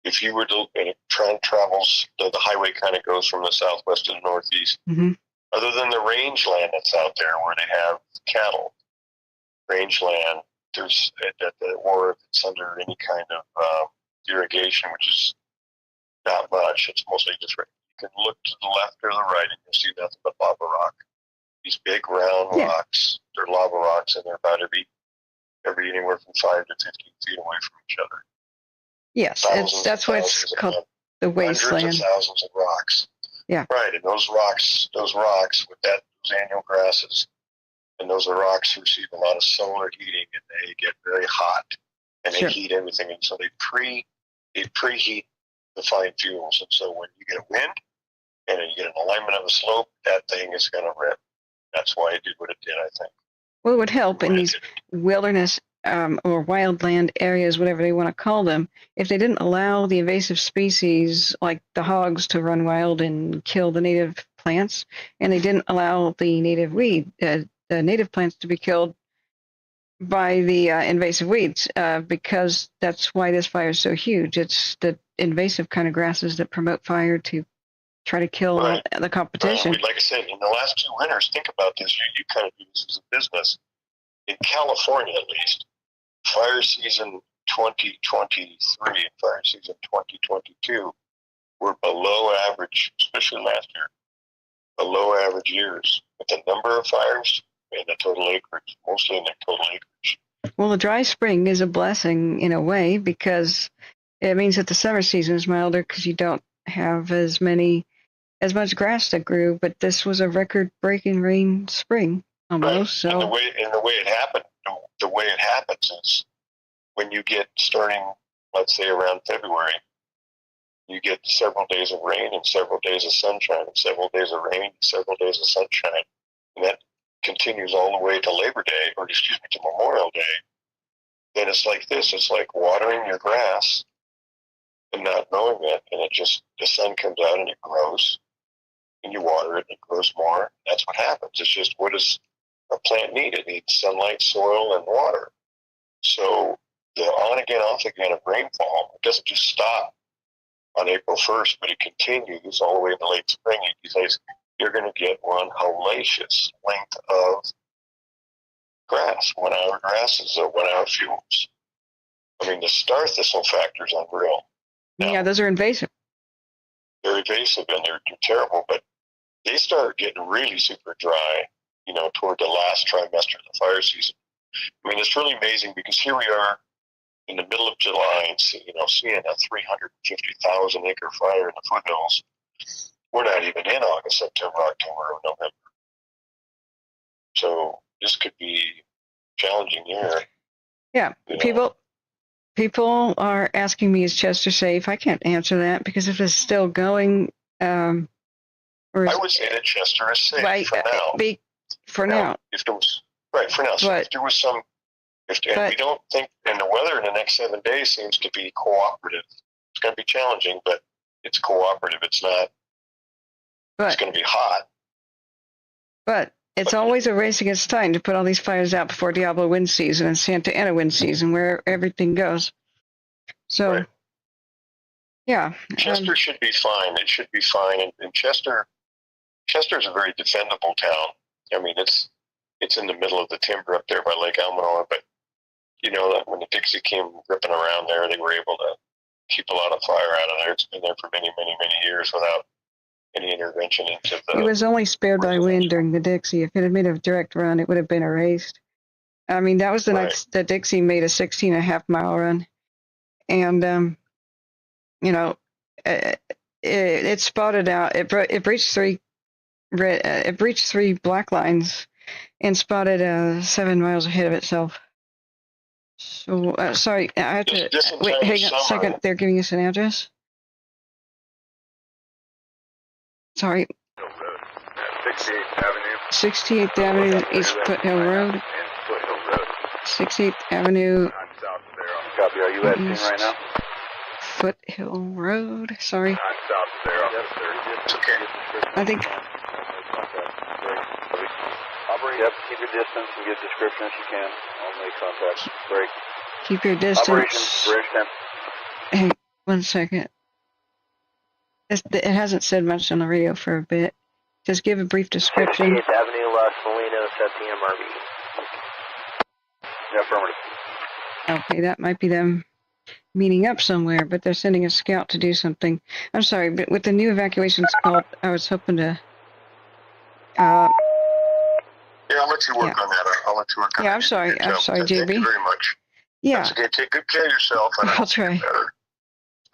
If you were to try and travel, the highway kind of goes from the southwest to the northeast. Mm-hmm. Other than the rangeland that's out there where they have cattle, rangeland, there's or if it's under any kind of irrigation, which is not much. It's mostly just you can look to the left or the right and you'll see nothing but lava rock. These big round rocks, they're lava rocks, and they're about every anywhere from 5 to 15 feet away from each other. Yes, that's why it's called the wasteland. Hundreds of thousands of rocks. Yeah. Right, and those rocks with those annual grasses, and those are rocks receive a lot of solar heating, and they get very hot, and they heat everything, and so they preheat the fine fuels, and so when you get a wind and you get an alignment of a slope, that thing is going to rip. That's why it did what it did, I think. Well, it would help in these wilderness or wildland areas, whatever they want to call them, if they didn't allow the invasive species like the hogs to run wild and kill the native plants, and they didn't allow the native the native plants to be killed by the invasive weeds, because that's why this fire is so huge. It's the invasive kind of grasses that promote fire to try to kill the competition. Like I said, in the last 2 winters, think about this. You kind of do this as a business. In California, at least, fire season 2023 and fire season 2022 were below average, especially last year, below average years with the number of fires and the total acreage, mostly in the total acreage. Well, the dry spring is a blessing in a way because it means that the summer season is milder because you don't have as many as much grass that grew, but this was a record-breaking rain spring almost. Right. So And the way it happens is when you get starting, let's say around February, you get several days of rain and several days of sunshine and several days of rain and several days of sunshine, and that continues all the way to Labor Day, or excuse me, to Memorial Day. Then it's like this. It's like watering your grass and not knowing it, and the sun comes out and it grows, and you water it and it grows more. That's what happens. It's just, what does a plant need? It needs sunlight, soil, and water. So the on again, off again of rainfall, it doesn't just stop on April 1st, but it continues all the way into late spring. Because you're going to get one hellacious length of grass, 1 hour grasses or 1 hour fuels. I mean, the star thistle factor is unreal. Now, yeah, those are invasive. they're invasive and they're terrible, but they start getting really super dry, toward the last trimester of the fire season. I mean, it's really amazing because here we are in the middle of July and seeing a 350,000 acre fire in the foothills. We're not even in August, September, October, or November. So this could be a challenging year. Yeah, people are asking me, is Chester safe? I can't answer that because if it's still going, I would say that Chester is safe right, for now. For now. If there was, right, for now. So if there was some, and we don't think, and the weather in the next 7 days seems to be cooperative. It's going to be challenging, but it's cooperative. It's not, it's going to be hot. But it's always a race against time to put all these fires out before Diablo wind season and Santa Ana wind season, where everything goes. So, right. Yeah. Chester should be fine. It should be fine. And Chester's a very defendable town. I mean, it's in the middle of the timber up there by Lake Almanor, but when the Dixie came ripping around there, they were able to keep a lot of fire out of there. It's been there for many, many, many years without any intervention into the... It was only spared by wind during the Dixie. If it had made a direct run, it would have been erased. I mean, that was the night the Dixie made a 16.5-mile run. And, it spotted out. It breached three black lines and spotted 7 miles ahead of itself. So, sorry, I have to... Wait, hang on a second. They're giving us an address? Sorry. 68th Avenue. 68th Avenue, East Foothill Road. 68th Avenue. I'm south of there. Copy. Are you at scene right now? Foothill Road. Sorry. I'm south of there. It's okay. I think. Yep. Keep your distance and get a description if you can. I'll make contact. Break. Keep your distance. Operation. Bridge 10. Hey, 1 second. It hasn't said much on the radio for a bit. Just give a brief description. 68th Avenue, Las Molinas, SEMRV. Yeah, affirmative. Okay, that might be them meeting up somewhere, but they're sending a scout to do something. I'm sorry, but with the new evacuations called, I was hoping to... yeah, I'll let you work on that. I'll let you work on that. Yeah, I'm sorry, JB. Thank you very much. Yeah. That's okay. Take good care of yourself. I'll try.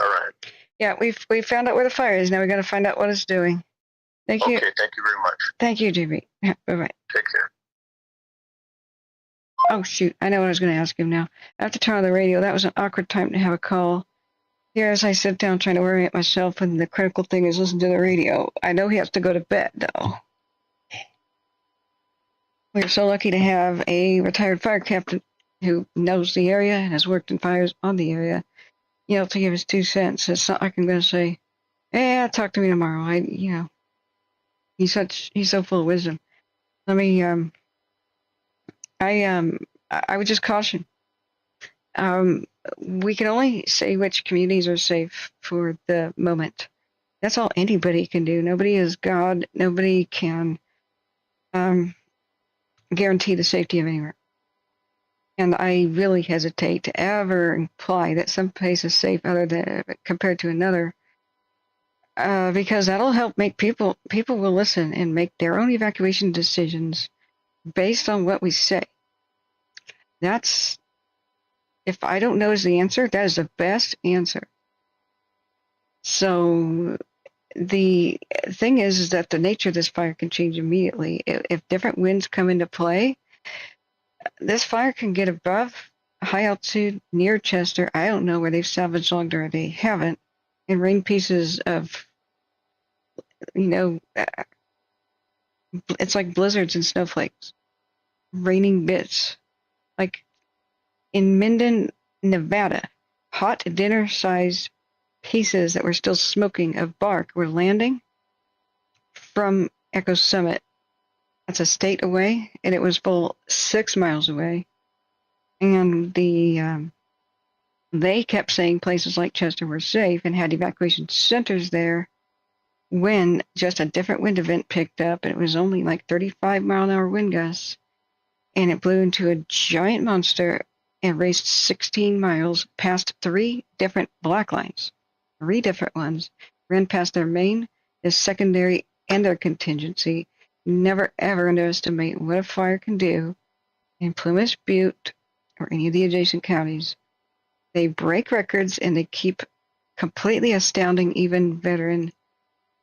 All right. Yeah, we found out where the fire is. Now we got to find out what it's doing. Thank you. Okay, thank you very much. Thank you, JB. Bye-bye. Take care. Oh, shoot. I know what I was going to ask him now. I have to turn on the radio. That was an awkward time to have a call. Here, as I sit down trying to orient myself, and the critical thing is listen to the radio. I know he has to go to bed, though. We're so lucky to have a retired fire captain who knows the area and has worked in fires on the area, to give his 2 cents. It's not like I'm going to say, talk to me tomorrow. He's so full of wisdom. Let me, I would just caution. We can only say which communities are safe for the moment. That's all anybody can do. Nobody is God. Nobody can guarantee the safety of anywhere. And I really hesitate to ever imply that some place is safe compared to another. Because that'll help make people will listen and make their own evacuation decisions based on what we say. If I don't know is the answer, that is the best answer. So the thing is that the nature of this fire can change immediately. If different winds come into play, this fire can get above high altitude near Chester. I don't know where they've salvaged logged or they haven't, and rain pieces of, it's like blizzards and snowflakes, raining bits. Like in Minden, Nevada, hot dinner-sized pieces that were still smoking of bark were landing from Echo Summit. That's a state away, and it was full 6 miles away. And they kept saying places like Chester were safe and had evacuation centers there when just a different wind event picked up, and it was only like 35-mile-an-hour wind gusts, and it blew into a giant monster and raced 16 miles past 3 different black lines. 3 different ones ran past their main, their secondary, and their contingency. Never ever underestimate what a fire can do in Plymouth, Butte, or any of the adjacent counties. They break records and they keep completely astounding even veteran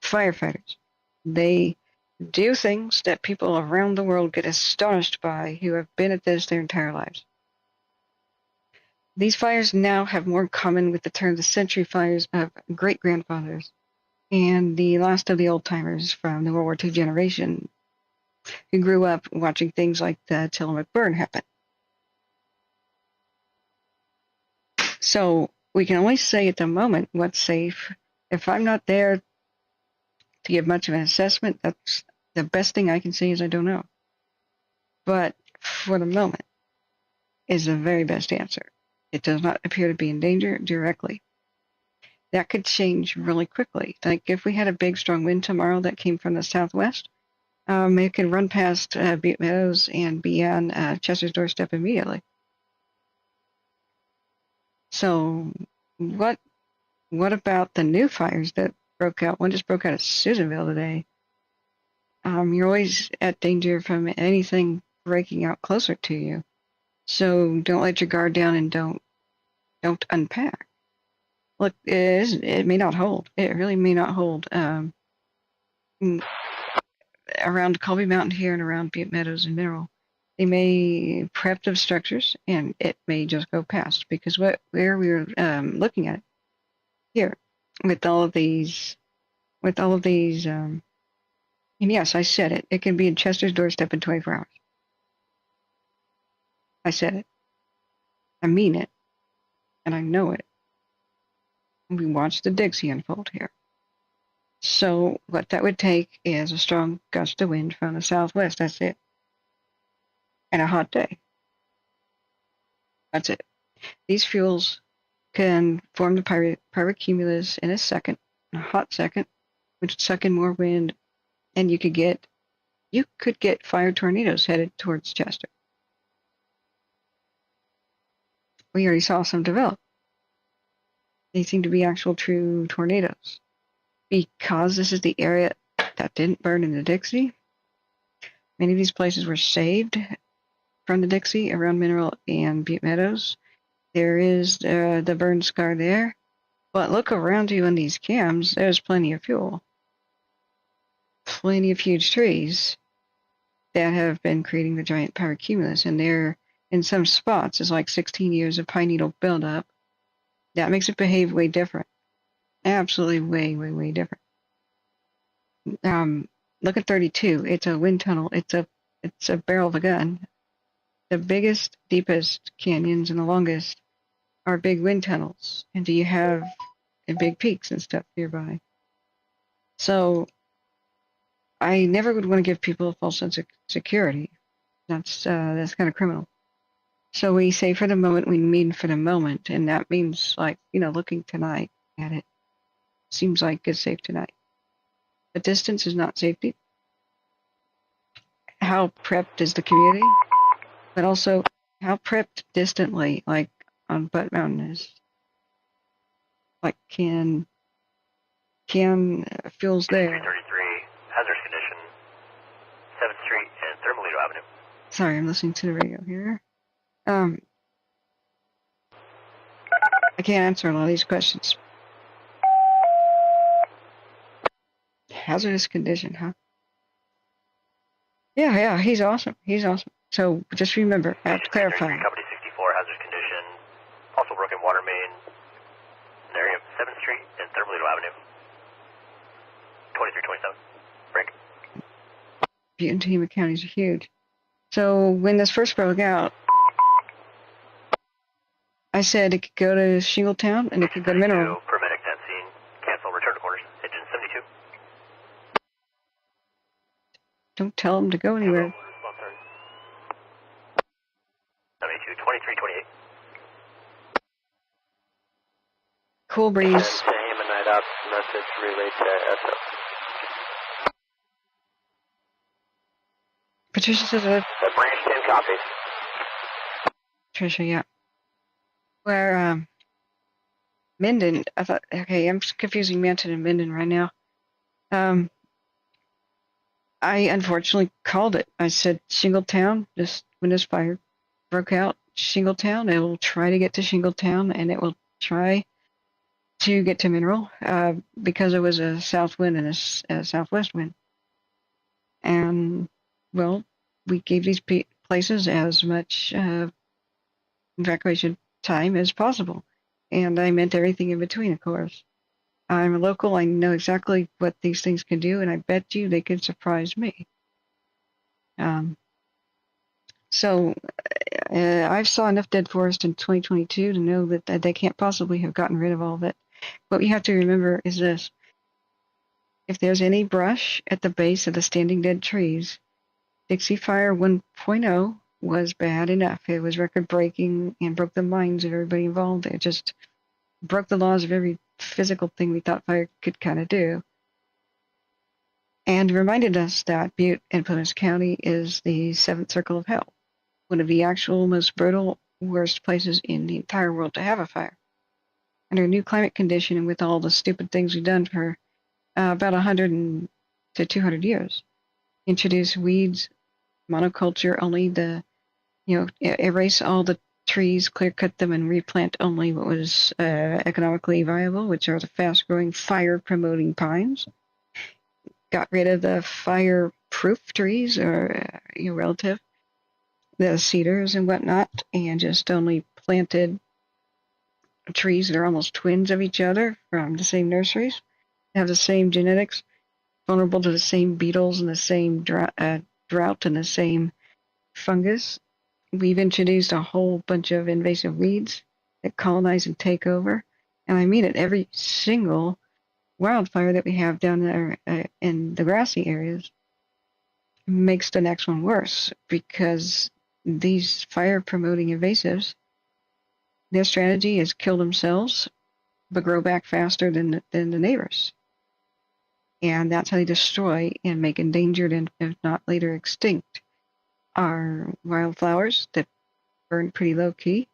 firefighters. They do things that people around the world get astonished by who have been at this their entire lives. These fires now have more in common with the turn of the century fires of great-grandfathers and the last of the old-timers from the World War II generation who grew up watching things like the Tillamook burn happen. So we can only say at the moment what's safe. If I'm not there to give much of an assessment, that's the best thing I can say is I don't know. But for the moment is the very best answer. It does not appear to be in danger directly. That could change really quickly. Like if we had a big strong wind tomorrow that came from the southwest, it could run past Butte Meadows and be on Chester's doorstep immediately. So what about the new fires that broke out? One just broke out at Susanville today. You're always at danger from anything breaking out closer to you. So don't let your guard down and don't unpack. Look, it may not hold. It really may not hold. Around Colby Mountain here and around Butte Meadows and Mineral, they may prep those structures and it may just go past, because where we're looking at here with all of these, and yes, I said it. It can be at Chester's doorstep in 24 hours. I said it. I mean it. And I know it. We watched the Dixie unfold here. So what that would take is a strong gust of wind from the southwest. That's it. And a hot day. That's it. These fuels can form the pyrocumulus in a second, a hot second, which would suck in more wind, and you could get fire tornadoes headed towards Chester. We already saw some develop. They seem to be actual true tornadoes. Because this is the area that didn't burn in the Dixie, many of these places were saved from the Dixie around Mineral and Butte Meadows. There is the burn scar there. But look around you in these cams, there's plenty of fuel. Plenty of huge trees that have been creating the giant pyrocumulus. And there, in some spots, is like 16 years of pine needle buildup. That makes it behave way different. Absolutely way, way, way different. Look at 32. It's a wind tunnel. It's a barrel of a gun. The biggest, deepest canyons and the longest are big wind tunnels. And do you have big peaks and stuff nearby? So I never would want to give people a false sense of security. That's kind of criminal. So we say for the moment, we mean for the moment, and that means like, looking tonight at it. Seems like it's safe tonight. The distance is not safety. How prepped is the community? But also, how prepped distantly, like on Butte Mountain is? Like, can fuels there? 333, hazardous condition, 7th Street and Thermalito Avenue. Sorry, I'm listening to the radio here. I can't answer a lot of these questions. hazardous condition, huh? Yeah, he's awesome. He's awesome. So just remember, I have to clarify. Company 64, hazardous condition, also broken water main, in area of 7th Street and Thermalito Avenue. 2327. Break. Butte and Tehema counties are huge. So when this first broke out, I said it could go to Shingletown and it could go to Mineral. Paramedics at scene. Cancel. Return to quarters. Engine 72. Don't tell them to go anywhere. 72, 2328. Cool breeze. Tehema night out. Message relayed to SO. Patricia says Branch 10 copies. Patricia, yeah. Where Minden, I thought, okay, I'm confusing Manton and Minden right now. I unfortunately called it. I said Shingletown, just when this fire broke out, Shingletown, it will try to get to Shingletown and it will try to get to Mineral because it was a south wind and a southwest wind. And, well, we gave these places as much evacuation time as possible. And I meant everything in between, of course. I'm a local. I know exactly what these things can do, and I bet you they could surprise me. So I've saw enough dead forest in 2022 to know that they can't possibly have gotten rid of all of it. What we have to remember is this. If there's any brush at the base of the standing dead trees, Dixie Fire 1.0 was bad enough. It was record-breaking and broke the minds of everybody involved. It just broke the laws of every physical thing we thought fire could kind of do. And reminded us that Butte and Plymouth County is the seventh circle of hell, one of the actual most brutal, worst places in the entire world to have a fire. Under a new climate condition and with all the stupid things we've done for about 100 to 200 years, introduce weeds, monoculture, only erase all the trees, clear cut them, and replant only what was economically viable, which are the fast-growing fire-promoting pines. Got rid of the fire-proof trees, or relative, the cedars and whatnot, and just only planted trees that are almost twins of each other from the same nurseries, have the same genetics, vulnerable to the same beetles and the same drought and the same fungus. We've introduced a whole bunch of invasive weeds that colonize and take over. And I mean it, every single wildfire that we have down there in the grassy areas makes the next one worse, because these fire-promoting invasives, their strategy is kill themselves but grow back faster than the neighbors. And that's how they destroy and make endangered and, if not later, extinct our wildflowers that burn pretty low-key,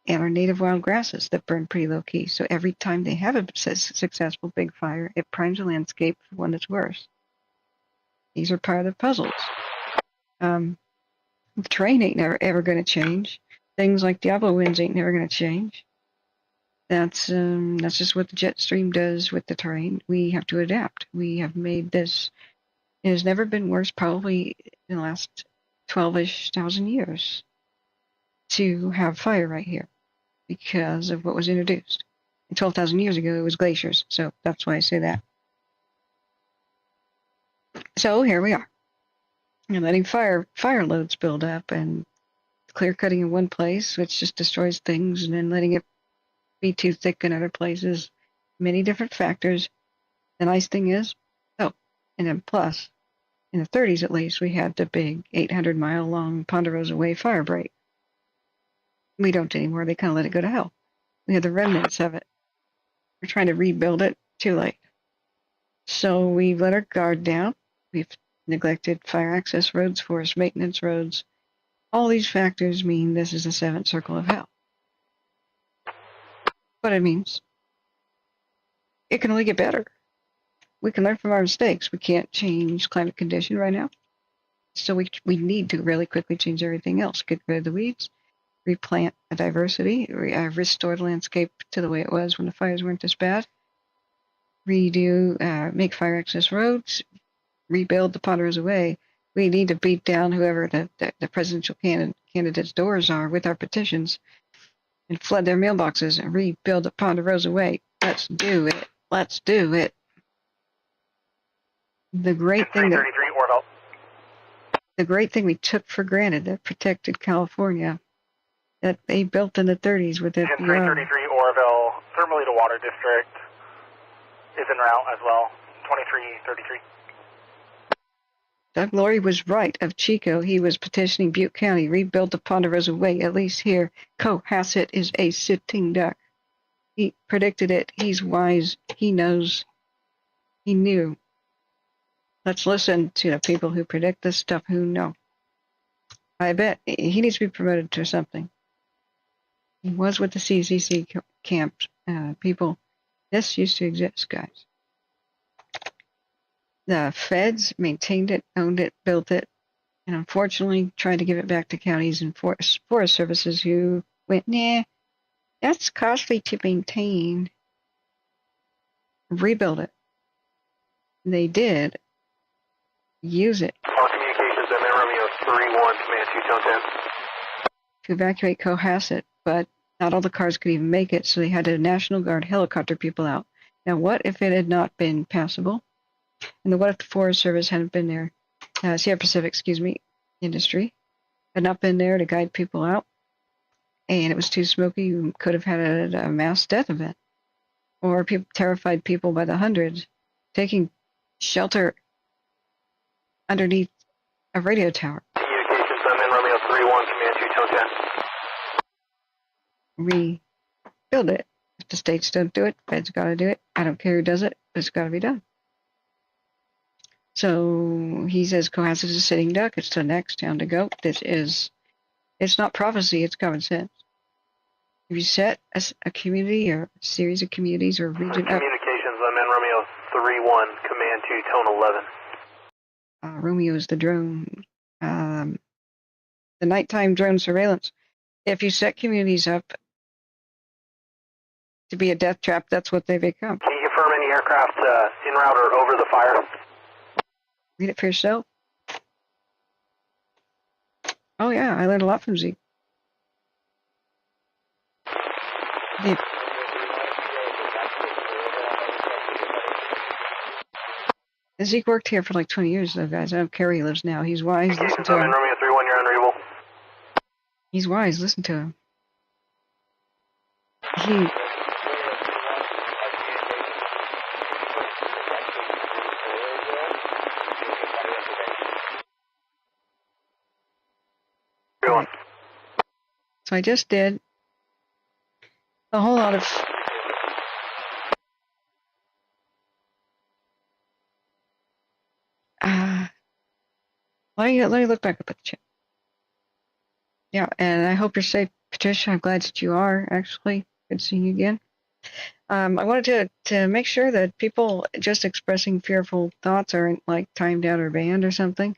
and our native wild grasses that burn pretty low-key. So every time they have a successful big fire, it primes the landscape for one that's worse. These are part of the puzzles. The terrain ain't ever going to change. Things like Diablo winds ain't never going to change. That's just what the jet stream does with the terrain. We have to adapt. We have made this. It has never been worse, probably in the last 12-ish thousand years, to have fire right here because of what was introduced. And 12,000 years ago, it was glaciers, so that's why I say that. So here we are, and letting fire loads build up and clear cutting in one place, which just destroys things, and then letting it be too thick in other places. Many different factors. The nice thing is, and then plus, in the 30s at least, we had the big 800-mile-long Ponderosa Way fire break. We don't anymore. They kind of let it go to hell. We had the remnants of it. We're trying to rebuild it. Too late. So we've let our guard down. We've neglected fire access roads, forest maintenance roads. All these factors mean this is the seventh circle of hell. What it means, it can only get better. We can learn from our mistakes. We can't change climate condition right now. So we need to really quickly change everything else. Get rid of the weeds, replant a diversity, restore the landscape to the way it was when the fires weren't this bad. redo, make fire access roads, rebuild the Ponderosa Way. We need to beat down whoever the presidential candidates' doors are with our petitions and flood their mailboxes and rebuild the Ponderosa Way. Let's do it. Let's do it. The great thing we took for granted that protected California, that they built in the 30s with it. 333 Orville, thermally to water district is en route as well. 2333. Doug Laurie was right of Chico. He was petitioning Butte County, rebuild the Ponderosa Way, at least here. Cohasset is a sitting duck. He predicted it. He's wise. He knows. He knew. Let's listen to the people who predict this stuff who know. I bet he needs to be promoted to something. He was with the CCC camp people. This used to exist, guys. The feds maintained it, owned it, built it, and unfortunately tried to give it back to counties and forest services who went, nah, that's costly to maintain. Rebuild it. They did. Use it. All communications, I'm Romeo 31, command 210. To evacuate Cohasset, but not all the cars could even make it, so they had a National Guard helicopter people out. Now, what if it had not been passable? And what if the Forest Service hadn't been there? Sierra Pacific, industry had not been there to guide people out, and it was too smoky. You could have had a mass death event, or terrified people by the hundreds, taking shelter underneath a radio tower. Communications, I'm in Romeo 31, command 210. Rebuild it. If the states don't do it, feds got to do it. I don't care who does it, but it's got to be done. So he says Cohasset is a sitting duck. It's the next town to go. It's not prophecy, it's common sense. If you set a community or a series of communities or a region up. Communications, I'm in Romeo 31, command 2, tone 11. Romeo is the drone. The nighttime drone surveillance. If you set communities up to be a death trap, that's what they become. Can you confirm any aircraft en route or over the fire? Read it for yourself. Oh yeah, I learned a lot from Zeke. Zeke worked here for like 20 years, though, guys. I don't care where he lives now. He's wise. Listen to him. Romeo 31, you're unreadable. He's wise. Listen to him. So I just did a whole lot of let me look back up at the chat. Yeah, and I hope you're safe, Patricia. I'm glad that you are, actually. Good seeing you again. I wanted to make sure that people just expressing fearful thoughts aren't like timed out or banned or something.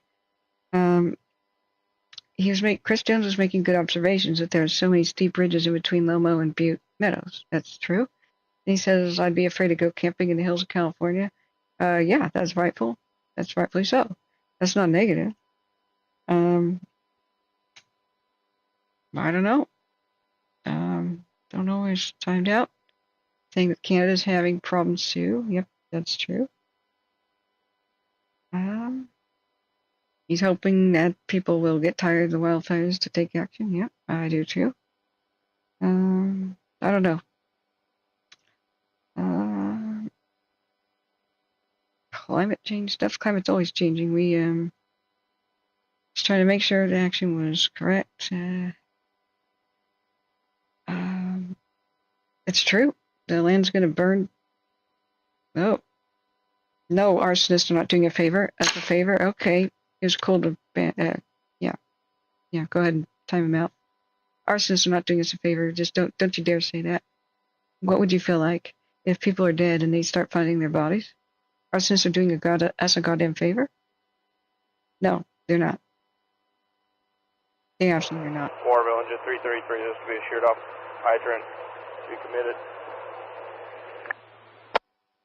Chris Jones was making good observations that there's so many steep ridges in between Lomo and Butte Meadows. That's true. And he says, I'd be afraid to go camping in the hills of California. Yeah, that's rightful. That's rightfully so. That's not negative. I don't know. Don't know. It's timed out. Saying that Canada's having problems too. Yep, that's true. He's hoping that people will get tired of the wildfires to take action. Yep, I do too. I don't know. Climate change stuff. Climate's always changing. We just trying to make sure the action was correct. It's true. The land's going to burn. Oh. No, arsonists are not doing a favor. That's a favor. Okay. It was cool to yeah. Yeah, go ahead and time him out. Arsonists are not doing us a favor. Just don't you dare say that. What would you feel like if people are dead and they start finding their bodies? Arsonists are doing us a goddamn favor? No, they're not. They absolutely are not. Warville, engine 333 is to be assured off hydrant to be committed.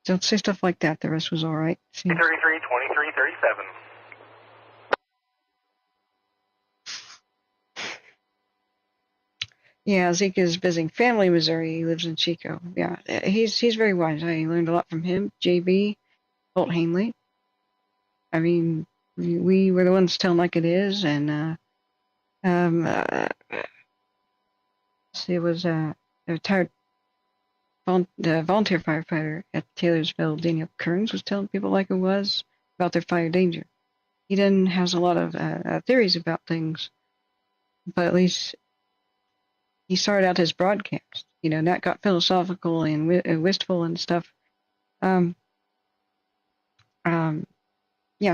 Don't say stuff like that. The rest was all right. See? 33, 23, 37. Yeah, Zeke is visiting family in Missouri. He lives in Chico. Yeah, he's very wise. I learned a lot from him. JB, Holt Hanley. I mean, we were the ones telling like it is, and it was a retired volunteer firefighter at Taylorsville, Daniel Kearns, was telling people like it was about their fire danger. He then has a lot of theories about things, but at least he started out his broadcast. You know, that got philosophical and wistful and stuff. Yeah,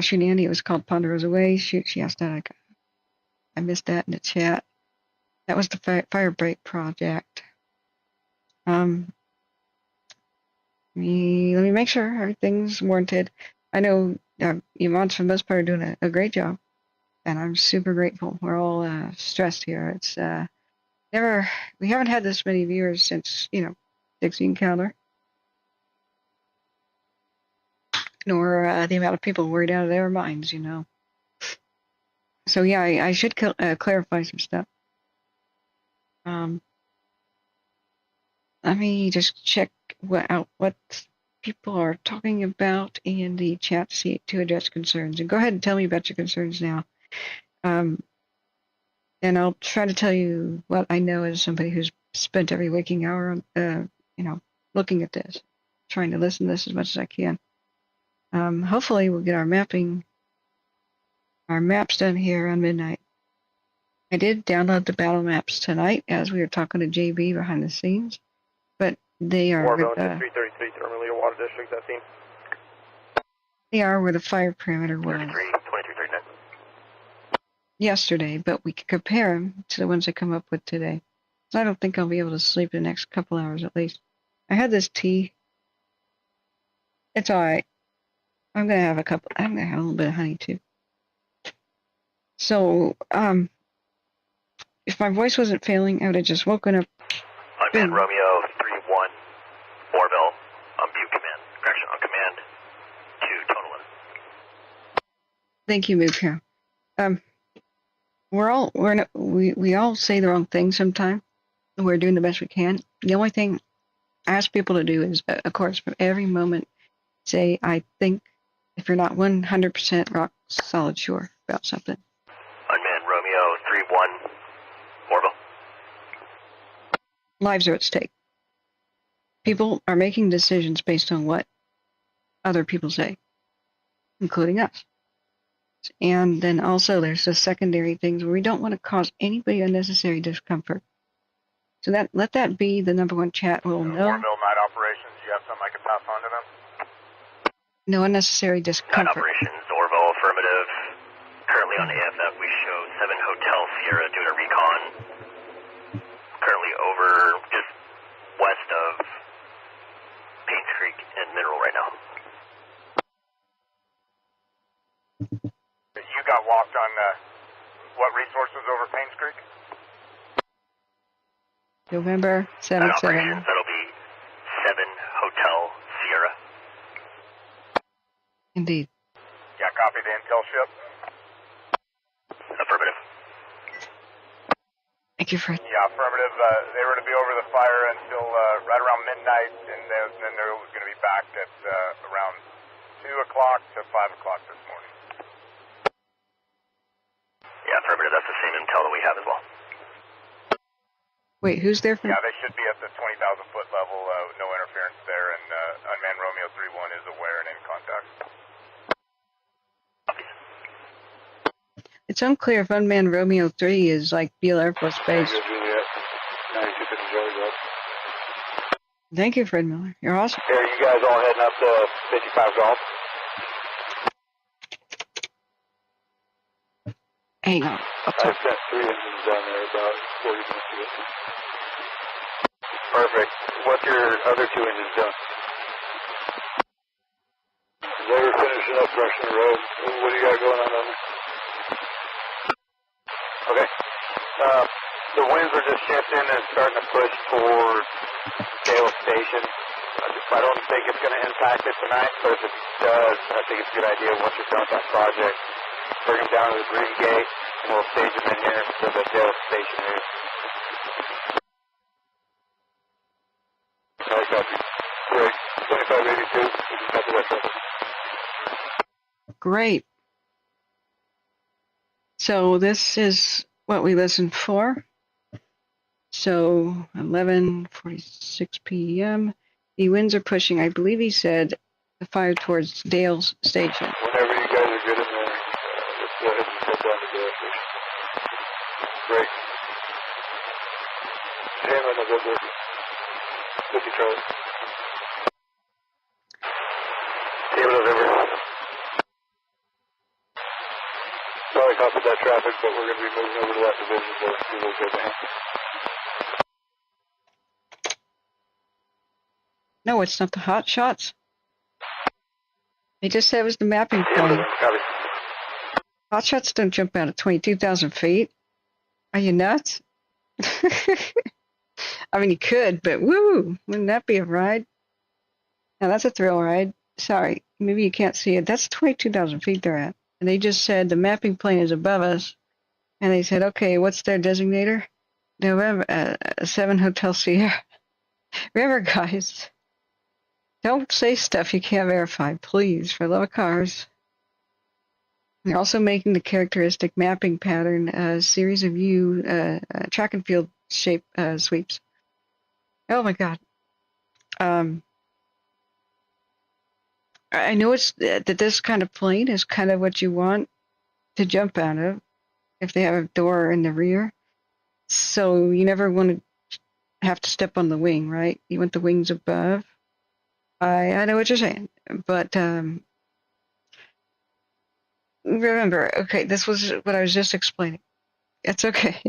shoot, Andy, it was called Ponderosa Way. Shoot, she asked that. I missed that in the chat. That was the fire break project. Let me make sure everything's warranted. I know Yvonne's for the most part are doing a great job, and I'm super grateful. We're all stressed here. It's we haven't had this many viewers since, Dixie Encounter, nor the amount of people worried out of their minds, So yeah, I should clarify some stuff. Let me just check what people are talking about in the chat to address concerns. And go ahead and tell me about your concerns now. And I'll try to tell you what I know as somebody who's spent every waking hour, looking at this, trying to listen to this as much as I can. Hopefully we'll get our maps done here on midnight. I did download the battle maps tonight as we were talking to JB behind the scenes, but they are Morrow, 333 Thermally Water District, that scene. They are where the fire perimeter was 2339. yesterday, but we can compare them to the ones I come up with today. So I don't think I'll be able to sleep the next couple hours at least. I had this tea. It's all right. I'm gonna have a little bit of honey too. So, if my voice wasn't failing, I would have just woken up. Unmanned Romeo 3-1, Morrow, on Butte Command. Correction, on command to total limit. Thank you, Malheur. We all say the wrong thing sometimes. We're doing the best we can. The only thing I ask people to do is, of course, for every moment, say, I think, if you're not 100% rock solid sure about something. Unmanned Romeo 3-1, Morrow. Lives are at stake. People are making decisions based on what other people say, including us. And then also there's the secondary things where we don't want to cause anybody unnecessary discomfort. So let that be the number one chat we'll know. Warville night operations, you have something I can pass on to them? No unnecessary discomfort. Night operations, Orville, affirmative. Currently on AFF, we show 7 Hotel Sierra doing a recon. Currently over just west of Paynes Creek and Mineral right now. You got walked on what resources over Paynes Creek? November 7-7. Night operations, that'll be 7 Hotel Sierra. Indeed. Yeah, copy the intel ship. Affirmative. Thank you, Fred. Yeah, affirmative. They were to be over the fire until right around midnight, and then they were going to be back at around 2 o'clock to 5 o'clock this morning. Yeah, affirmative. That's the same intel that we have as well. Wait, who's there from? Yeah, they should be at the 20,000-foot level. No interference there, and unmanned Romeo 3-1 is aware and in contact. It's unclear if unmanned Romeo 3 is like Beale Air Force Base. Thank you, Fred Miller. You're awesome. Here, you guys all heading up to 55 Golf. Hang on. I've got 3 engines down there about 40 minutes ago. Perfect. What's your other 2 engines doing? They were finishing up brushing the road. What do you got going on down there? Okay. The winds are just shifting and starting to push toward Gale Station. I don't think it's going to impact it tonight, but if it does, I think it's a good idea once you're done with that project, bring them down to the green gate, and we'll stage them in here to the Dale station here. I copy. Great. 2582. We just copy that traffic. Great. So this is what we listened for. So 11:46 p.m. The winds are pushing. I believe he said the fire towards Dale's station. Whenever you guys are good in there, let's go ahead and head down to Dale station. Great. Tehema, November. 50 Charlie. Tehema, November. Sorry, copied that traffic, but we're going to be moving over to that division to do those good things. No, it's not the hot shots. They just said it was the mapping plane. Hot shots don't jump out at 22,000 feet. Are you nuts? I mean, you could, but woo, wouldn't that be a ride? Now that's a thrill ride. Sorry, maybe you can't see it. That's 22,000 feet they're at. And they just said the mapping plane is above us. And they said, okay, what's their designator? November 7 Hotel Sierra. Remember, guys, don't say stuff you can't verify, please, for the love of cars. They're also making the characteristic mapping pattern a series of track and field shape sweeps. Oh my God. I know it's that this kind of plane is kind of what you want to jump out of if they have a door in the rear. So you never want to have to step on the wing, right? You want the wings above. I know what you're saying, but remember, okay, this was what I was just explaining. It's okay.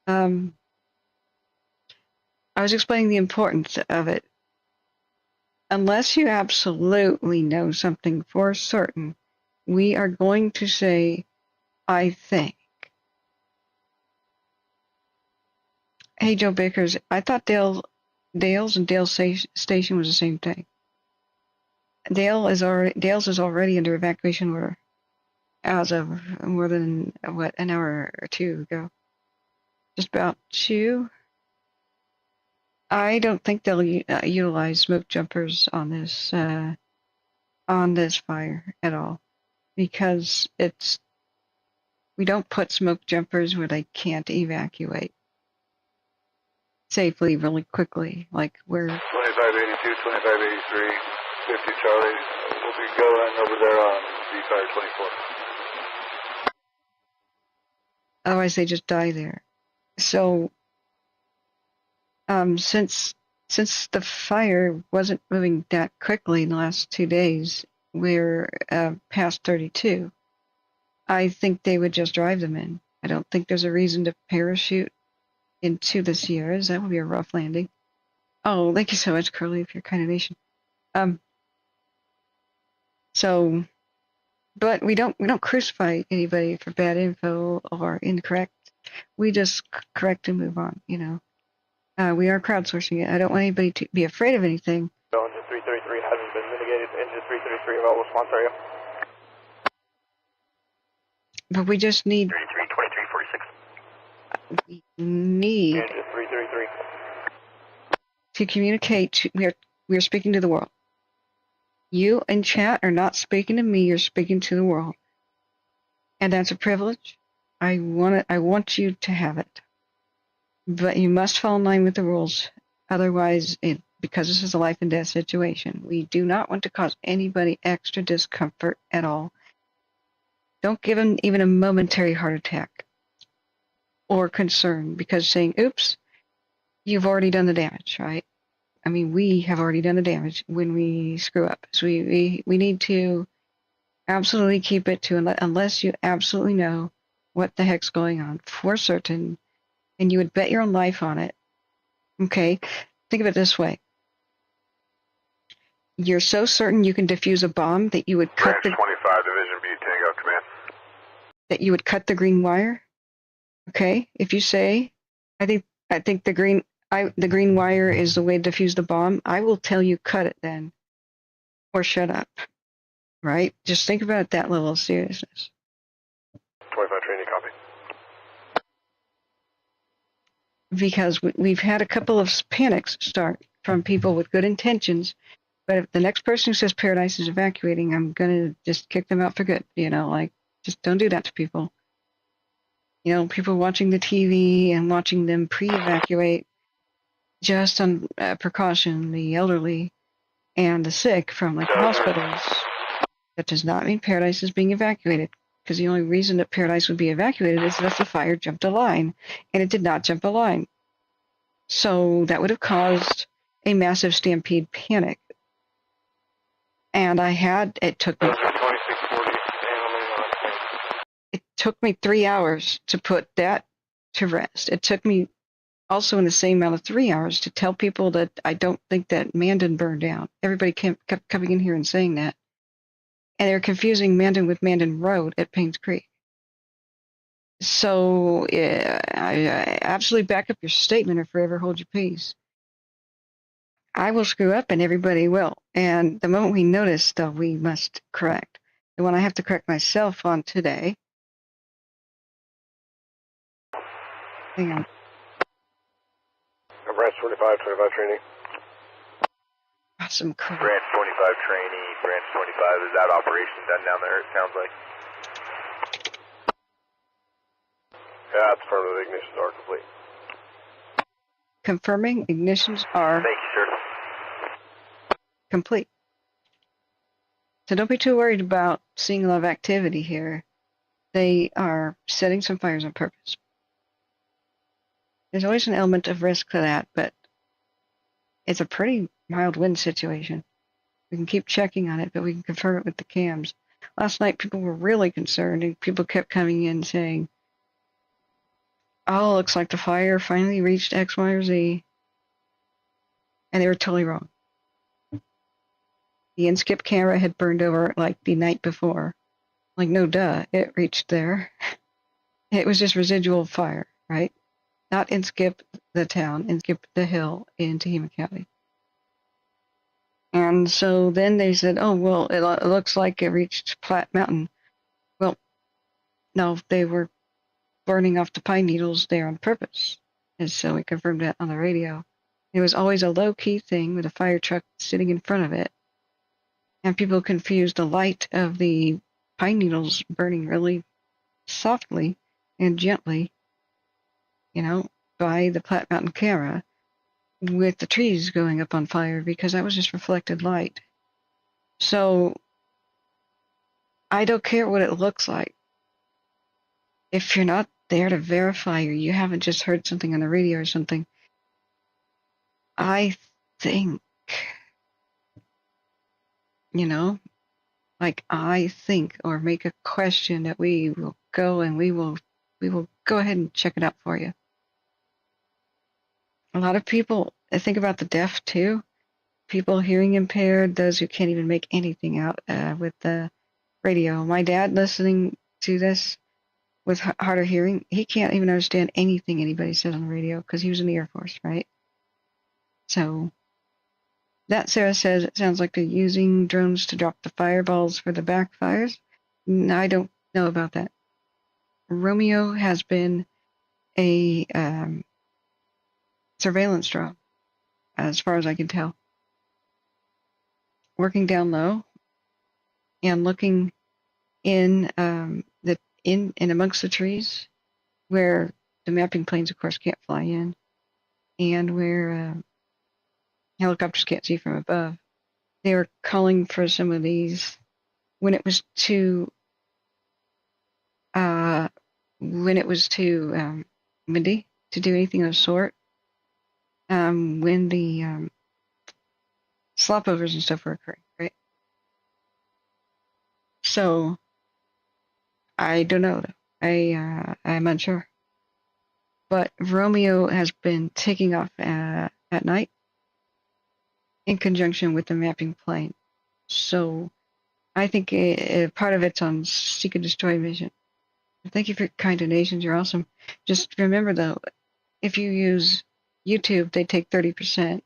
I was explaining the importance of it. Unless you absolutely know something for certain, we are going to say, I think. Hey, Joe Bakers, I thought Dale's and Dale's station was the same thing. Dale's is already under evacuation order as of more than, an hour or two ago. Just about 2. I don't think they'll utilize smoke jumpers on this fire at all, because we don't put smoke jumpers where they can't evacuate safely really quickly, like where 2582, 2583, 50 Charlie. We'll be going over there on V-Fire 24. otherwise they just die there. So since the fire wasn't moving that quickly in the last 2 days, we're past 32. I think they would just drive them in. I don't think there's a reason to parachute into the Sierras. That would be a rough landing. Oh, thank you so much, Curly, for your kind donation. But we don't crucify anybody for bad info or incorrect. We just correct and move on. You know, we are crowdsourcing it. I don't want anybody to be afraid of anything. Engine 333 hasn't been mitigated. Engine 333 available response area. But we just need. 2346. We need. Engine 333. To communicate. We're speaking to the world. You in chat are not speaking to me. You're speaking to the world, and that's a privilege. I want you to have it, but you must fall in line with the rules. Otherwise, because this is a life and death situation, we do not want to cause anybody extra discomfort at all. Don't give them even a momentary heart attack or concern, because saying, oops, you've already done the damage, right? I mean, we have already done the damage when we screw up. So we need to absolutely keep it to, unless you absolutely know what the heck's going on for certain, and you would bet your own life on it. Okay? Think of it this way. You're so certain you can defuse a bomb that you would cut Branch 25 Division B Tango Command. That you would cut the green wire. Okay? If you say, I think the green, the green wire is the way to defuse the bomb, I will tell you cut it then, or shut up. Right? Just think about that level of seriousness. 25 training, copy. Because we've had a couple of panics start from people with good intentions, but if the next person who says Paradise is evacuating, I'm going to just kick them out for good. Like, just don't do that to people. People watching the TV and watching them pre-evacuate just on precaution, the elderly and the sick from like the hospitals. That does not mean Paradise is being evacuated, because the only reason that Paradise would be evacuated is if the fire jumped a line, and it did not jump a line. So that would have caused a massive stampede panic. And it took me 3 hours to put that to rest. It took me also in the same amount of 3 hours to tell people that I don't think that Mandan burned down. Everybody kept coming in here and saying that. And they're confusing Mandan with Mandan Road at Paynes Creek. So I absolutely back up your statement or forever hold your peace. I will screw up and everybody will. And the moment we notice, though, we must correct. The one I have to correct myself on today. Hang on. Branch 25 training. Awesome. Cool. Branch 25 trainee, Branch 25, is that operation done down there, it sounds like? Yeah, it's affirmative, ignitions are complete. Confirming ignitions are Thank you, sir. complete. So don't be too worried about seeing a lot of activity here. They are setting some fires on purpose. There's always an element of risk to that, but it's a pretty mild wind situation. We can keep checking on it, but we can confirm it with the cams. Last night, people were really concerned, and people kept coming in saying, oh, looks like the fire finally reached X, Y, or Z. And they were totally wrong. The in-skip camera had burned over like the night before. Like, no duh, it reached there. It was just residual fire, right? Not in-skip the town, in-skip the hill in Tehema County. And so then they said, oh, well, it looks like it reached Platte Mountain. Well, no, they were burning off the pine needles there on purpose. And so we confirmed that on the radio. It was always a low-key thing with a fire truck sitting in front of it. And people confused the light of the pine needles burning really softly and gently, by the Platte Mountain camera with the trees going up on fire, because that was just reflected light. So I don't care what it looks like. If you're not there to verify or you haven't just heard something on the radio or something, I think, I think or make a question that we will go and we will go ahead and check it out for you. A lot of people think about the deaf too. People hearing impaired, those who can't even make anything out with the radio. My dad listening to this with harder hearing, he can't even understand anything anybody says on the radio because he was in the Air Force, right? So that, Sarah says, it sounds like they're using drones to drop the fireballs for the backfires. No, I don't know about that. Romeo has been a surveillance drone, as far as I can tell. Working down low and looking in amongst the trees where the mapping planes, of course, can't fly in, and where helicopters can't see from above. They were calling for some of these when it was too windy to do anything of the sort. When the slopovers and stuff were occurring, right? So I don't know, though. I'm unsure. But Romeo has been taking off at night in conjunction with the mapping plane. So I think part of it's on Seek and Destroy mission. Thank you for your kind donations. You're awesome. Just remember, though, if you use YouTube, they take 30%,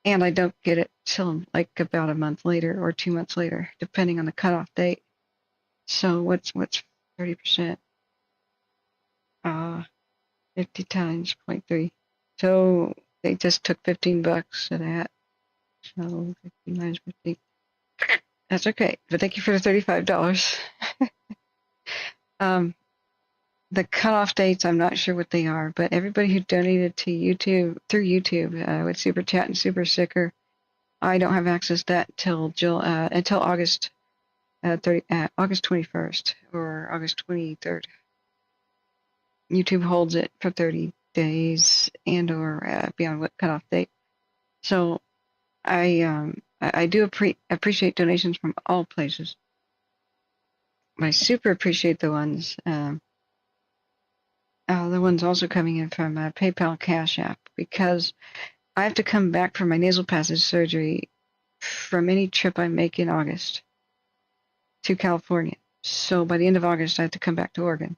and I don't get it till like about a month later or 2 months later, depending on the cutoff date. So what's 30%? 50 times 0.3. So they just took $15 of that. So 50 minus 50. That's okay, but thank you for the $35. The cutoff dates, I'm not sure what they are, but everybody who donated to YouTube through YouTube with Super Chat and Super Sticker, I don't have access to that until August 21st or August 23rd. YouTube holds it for 30 days and or beyond what cutoff date. So I do appreciate donations from all places. I super appreciate the ones also coming in from PayPal Cash App, because I have to come back from my nasal passage surgery from any trip I make in August to California. So by the end of August, I have to come back to Oregon.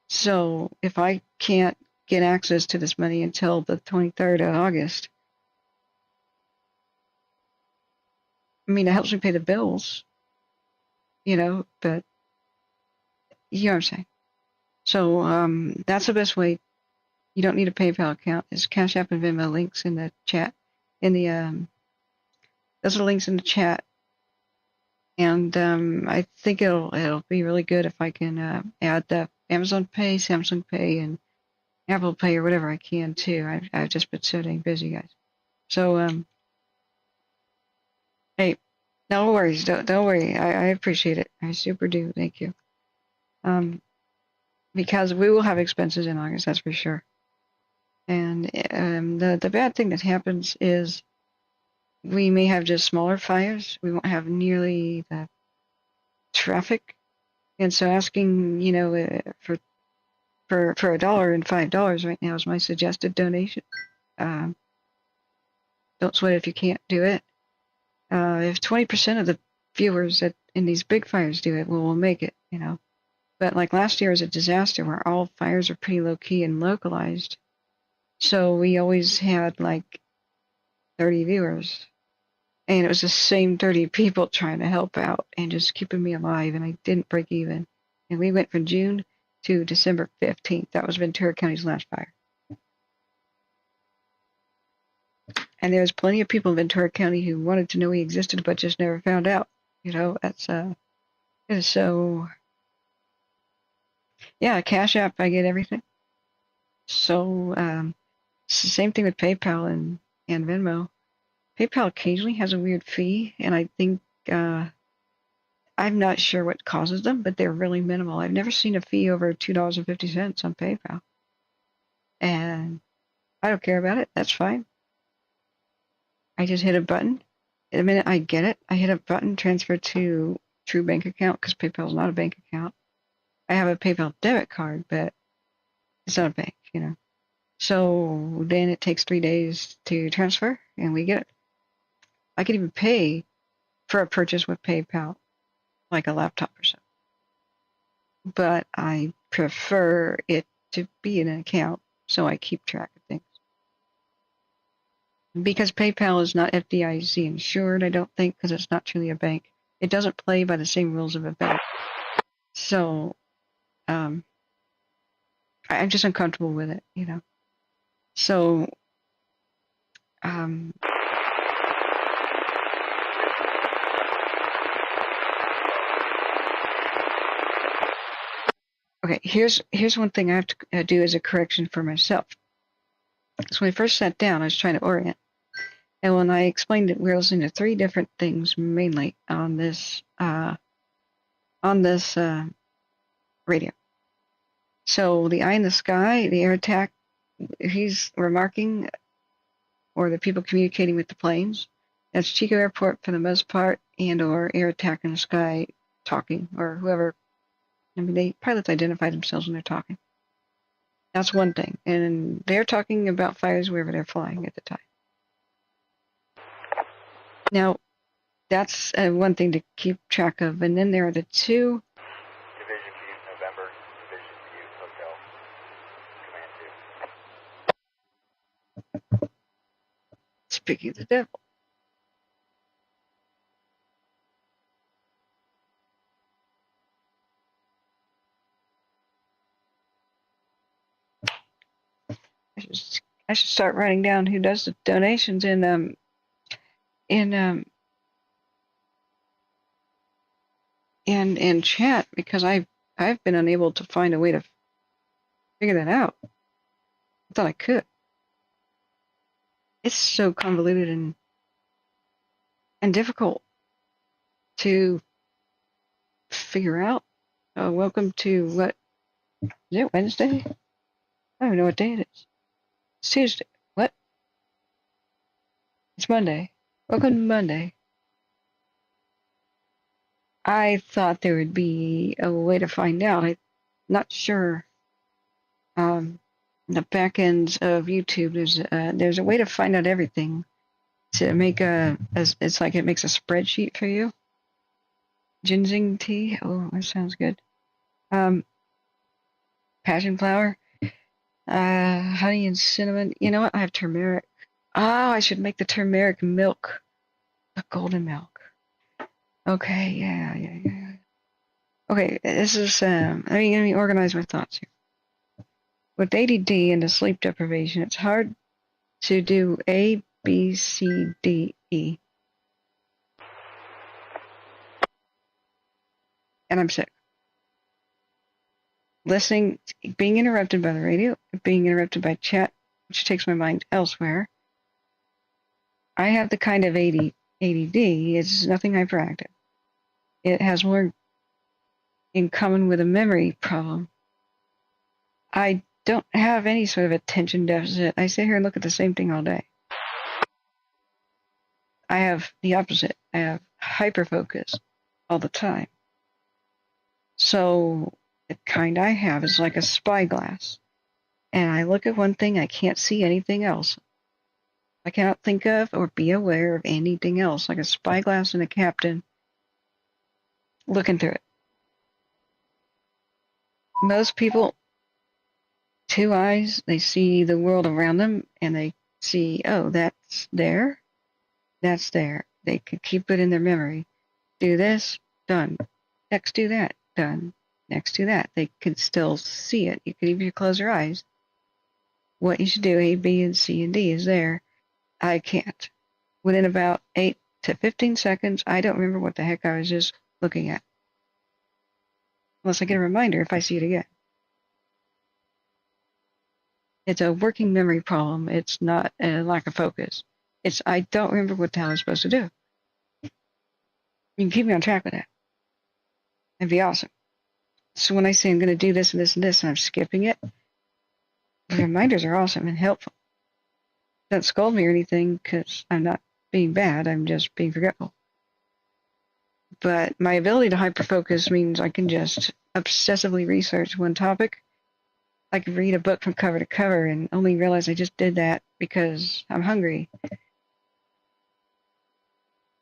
So if I can't get access to this money until the 23rd of August, I mean, it helps me pay the bills, but you know what I'm saying. So that's the best way. You don't need a PayPal account. It's Cash App and Venmo links in the chat. Those are the links in the chat. And I think it'll be really good if I can add the Amazon Pay, Samsung Pay, and Apple Pay or whatever I can too. I've just been so dang busy, guys. So hey, no worries. Don't worry. I appreciate it. I super do. Thank you. Because we will have expenses in August, that's for sure. And the bad thing that happens is we may have just smaller fires. We won't have nearly the traffic. And so asking, for $1 and $5 right now is my suggested donation. Don't sweat it if you can't do it. If 20% of the viewers in these big fires do it, we'll make it, But like last year was a disaster where all fires are pretty low key and localized. So we always had like 30 viewers. And it was the same 30 people trying to help out and just keeping me alive, and I didn't break even. And we went from June to December 15th. That was Ventura County's last fire. And there was plenty of people in Ventura County who wanted to know we existed but just never found out. That's it is so. Yeah, Cash App, I get everything. So it's the same thing with PayPal and Venmo. PayPal occasionally has a weird fee, and I think I'm not sure what causes them, but they're really minimal. I've never seen a fee over $2.50 on PayPal, and I don't care about it. That's fine. I just hit a button. The minute I get it, I hit a button, transfer to True Bank account, because PayPal is not a bank account. I have a PayPal debit card, but it's not a bank, So then it takes 3 days to transfer, and we get it. I could even pay for a purchase with PayPal, like a laptop or so. But I prefer it to be in an account, so I keep track of things. Because PayPal is not FDIC insured, I don't think, because it's not truly a bank. It doesn't play by the same rules of a bank. So I'm just uncomfortable with it, So okay, here's one thing I have to do as a correction for myself. So when I first sat down, I was trying to orient. And when I explained it, we were listening to 3 different things mainly on this radio. So the eye in the sky, the air attack, he's remarking, or the people communicating with the planes. That's Chico Airport for the most part, and or air attack in the sky talking, or whoever. I mean, pilots identify themselves when they're talking. That's one thing. And they're talking about fires wherever they're flying at the time. Now, that's one thing to keep track of. And then there are the 2. Division Butte, November. Division Butte, Hotel. Command Picky the devil. I should start writing down who does the donations in chat, because I've been unable to find a way to figure that out. I thought I could. It's so convoluted and difficult to figure out. Welcome to what is it, Wednesday? I don't even know what day it is. It's Tuesday. What? It's Monday. Welcome to Monday. I thought there would be a way to find out. I'm not sure. The back ends of YouTube, there's a way to find out everything. To make it's like it makes a spreadsheet for you. Ginseng tea. Oh, that sounds good. Passion flower. Honey and cinnamon. You know what? I have turmeric. Oh, I should make the turmeric milk. The golden milk. Okay, yeah. Okay, this is, let me organize my thoughts here. With ADD and the sleep deprivation, it's hard to do A, B, C, D, E. And I'm sick. Listening, being interrupted by the radio, being interrupted by chat, which takes my mind elsewhere. I have the kind of ADD, it's nothing hyperactive. It has more in common with a memory problem. I don't have any sort of attention deficit. I sit here and look at the same thing all day. I have the opposite. I have hyperfocus all the time. So the kind I have is like a spyglass. And I look at one thing, I can't see anything else. I cannot think of or be aware of anything else, like a spyglass and a captain looking through it. Most people, two eyes, they see the world around them and they see, oh, that's there. That's there. They could keep it in their memory. Do this, done. Next, do that, done. Next, do that. They could still see it. You could even close your eyes. What you should do, A, B, and C, and D is there. I can't. Within about 8 to 15 seconds, I don't remember what the heck I was just looking at. Unless I get a reminder if I see it again. It's a working memory problem. It's not a lack of focus. It's I don't remember what the hell I was supposed to do. You can keep me on track with that. That'd be awesome. So when I say I'm going to do this and this and this and I'm skipping it, the reminders are awesome and helpful. Don't scold me or anything because I'm not being bad. I'm just being forgetful. But my ability to hyperfocus means I can just obsessively research one topic. I can read a book from cover to cover and only realize I just did that because I'm hungry.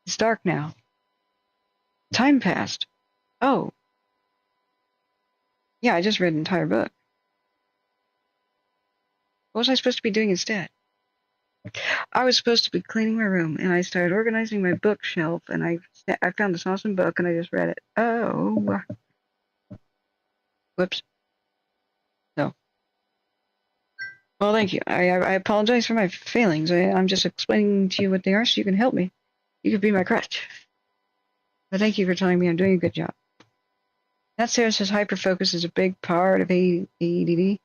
It's dark now. Time passed. Oh. Yeah, I just read an entire book. What was I supposed to be doing instead? I was supposed to be cleaning my room, and I started organizing my bookshelf, and I found this awesome book, and I just read it. Oh. Whoops. No. Well, thank you. I apologize for my failings. I'm just explaining to you what they are so you can help me. You could be my crutch. But thank you for telling me I'm doing a good job. That Sarah says hyperfocus is a big part of ADD.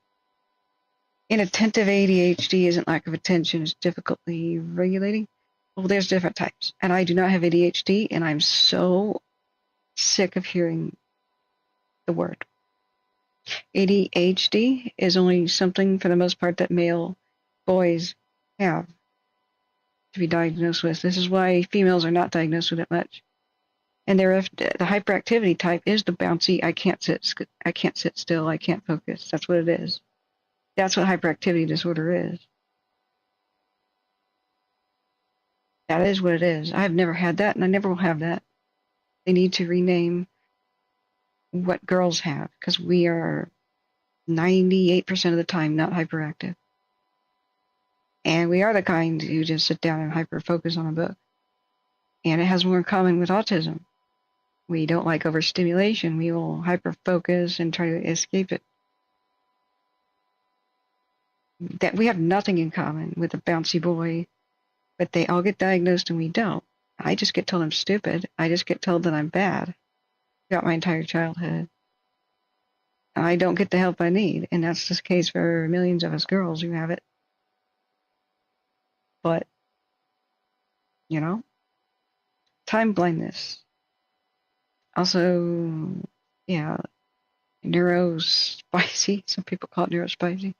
Inattentive ADHD isn't lack of attention, it's difficulty regulating. Well, there's different types. And I do not have ADHD, and I'm so sick of hearing the word. ADHD is only something, for the most part, that male boys have to be diagnosed with. This is why females are not diagnosed with it much. And the hyperactivity type is the bouncy, I can't sit still, I can't focus. That's what it is. That's what hyperactivity disorder is. That is what it is. I've never had that, and I never will have that. They need to rename what girls have, because we are 98% of the time not hyperactive. And we are the kind who just sit down and hyper-focus on a book. And it has more in common with autism. We don't like overstimulation. We will hyper-focus and try to escape it. That we have nothing in common with a bouncy boy, but they all get diagnosed and we don't. I just get told I'm stupid. I just get told that I'm bad throughout my entire childhood. I don't get the help I need, and that's the case for millions of us girls who have it. But, you know, time blindness. Also, yeah, neurospicy. Some people call it neurospicy.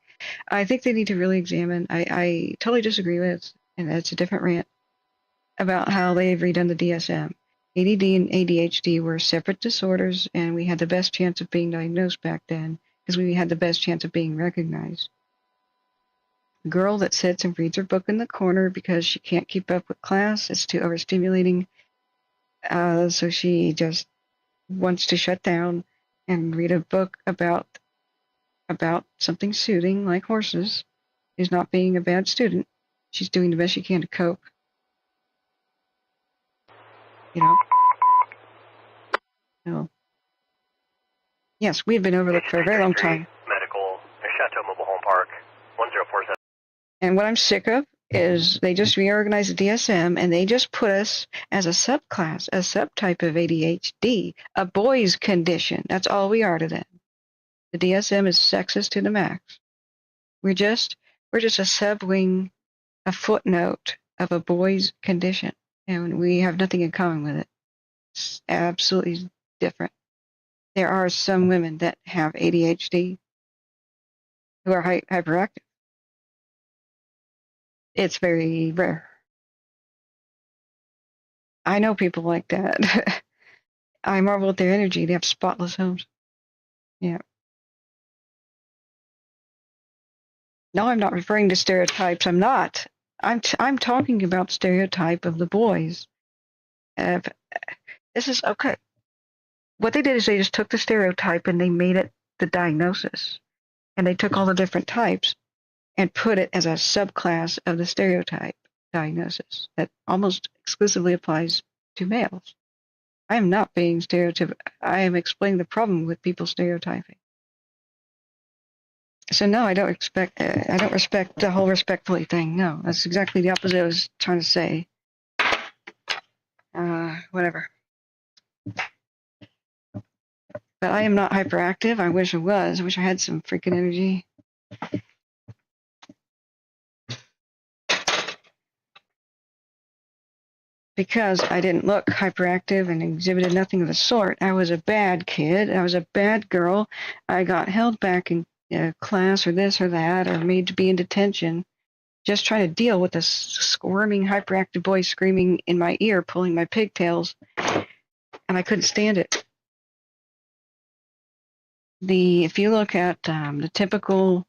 I think they need to really examine. I totally disagree with, and it's a different rant, about how they've redone the DSM. ADD and ADHD were separate disorders, and we had the best chance of being diagnosed back then because we had the best chance of being recognized. A girl that sits and reads her book in the corner because she can't keep up with class, it's too overstimulating, so she just wants to shut down and read a book about something soothing like horses, is not being a bad student. She's doing the best she can to cope. You know? No. Yes, we've been overlooked for a very long time. Medical, Chateau Mobile Home Park, 1047. And what I'm sick of is they just reorganized the DSM and they just put us as a subclass, a subtype of ADHD, a boy's condition. That's all we are to them. The DSM is sexist to the max. We're just a subwing, a footnote of a boy's condition, and we have nothing in common with it. It's absolutely different. There are some women that have ADHD who are hyperactive. It's very rare. I know people like that. I marvel at their energy. They have spotless homes. Yeah. No, I'm not referring to stereotypes. I'm not. I'm talking about stereotype of the boys. This is okay. What they did is they just took the stereotype and they made it the diagnosis. And they took all the different types and put it as a subclass of the stereotype diagnosis that almost exclusively applies to males. I am not being stereotypical. I am explaining the problem with people stereotyping. So no, I don't respect the whole respectfully thing. No, that's exactly the opposite I was trying to say. Whatever. But I am not hyperactive. I wish I was. I wish I had some freaking energy. Because I didn't look hyperactive and exhibited nothing of the sort. I was a bad kid. I was a bad girl. I got held back in class or this or that, or made to be in detention, just trying to deal with this squirming, hyperactive boy screaming in my ear, pulling my pigtails, and I couldn't stand it. If you look at the typical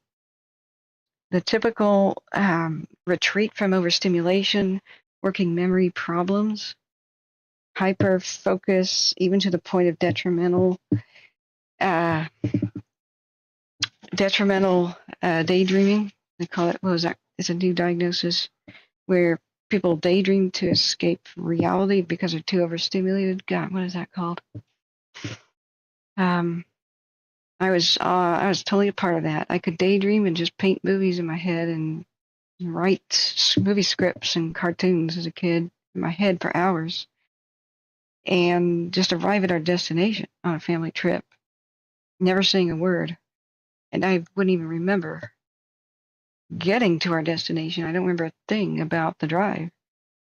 retreat from overstimulation, working memory problems, hyper focus, even to the point of detrimental daydreaming. They call it, what was that? It's a new diagnosis where people daydream to escape reality because they're too overstimulated. God, what is that called? I was totally a part of that. I could daydream and just paint movies in my head and write movie scripts and cartoons as a kid in my head for hours, and just arrive at our destination on a family trip, never saying a word. And I wouldn't even remember getting to our destination. I don't remember a thing about the drive,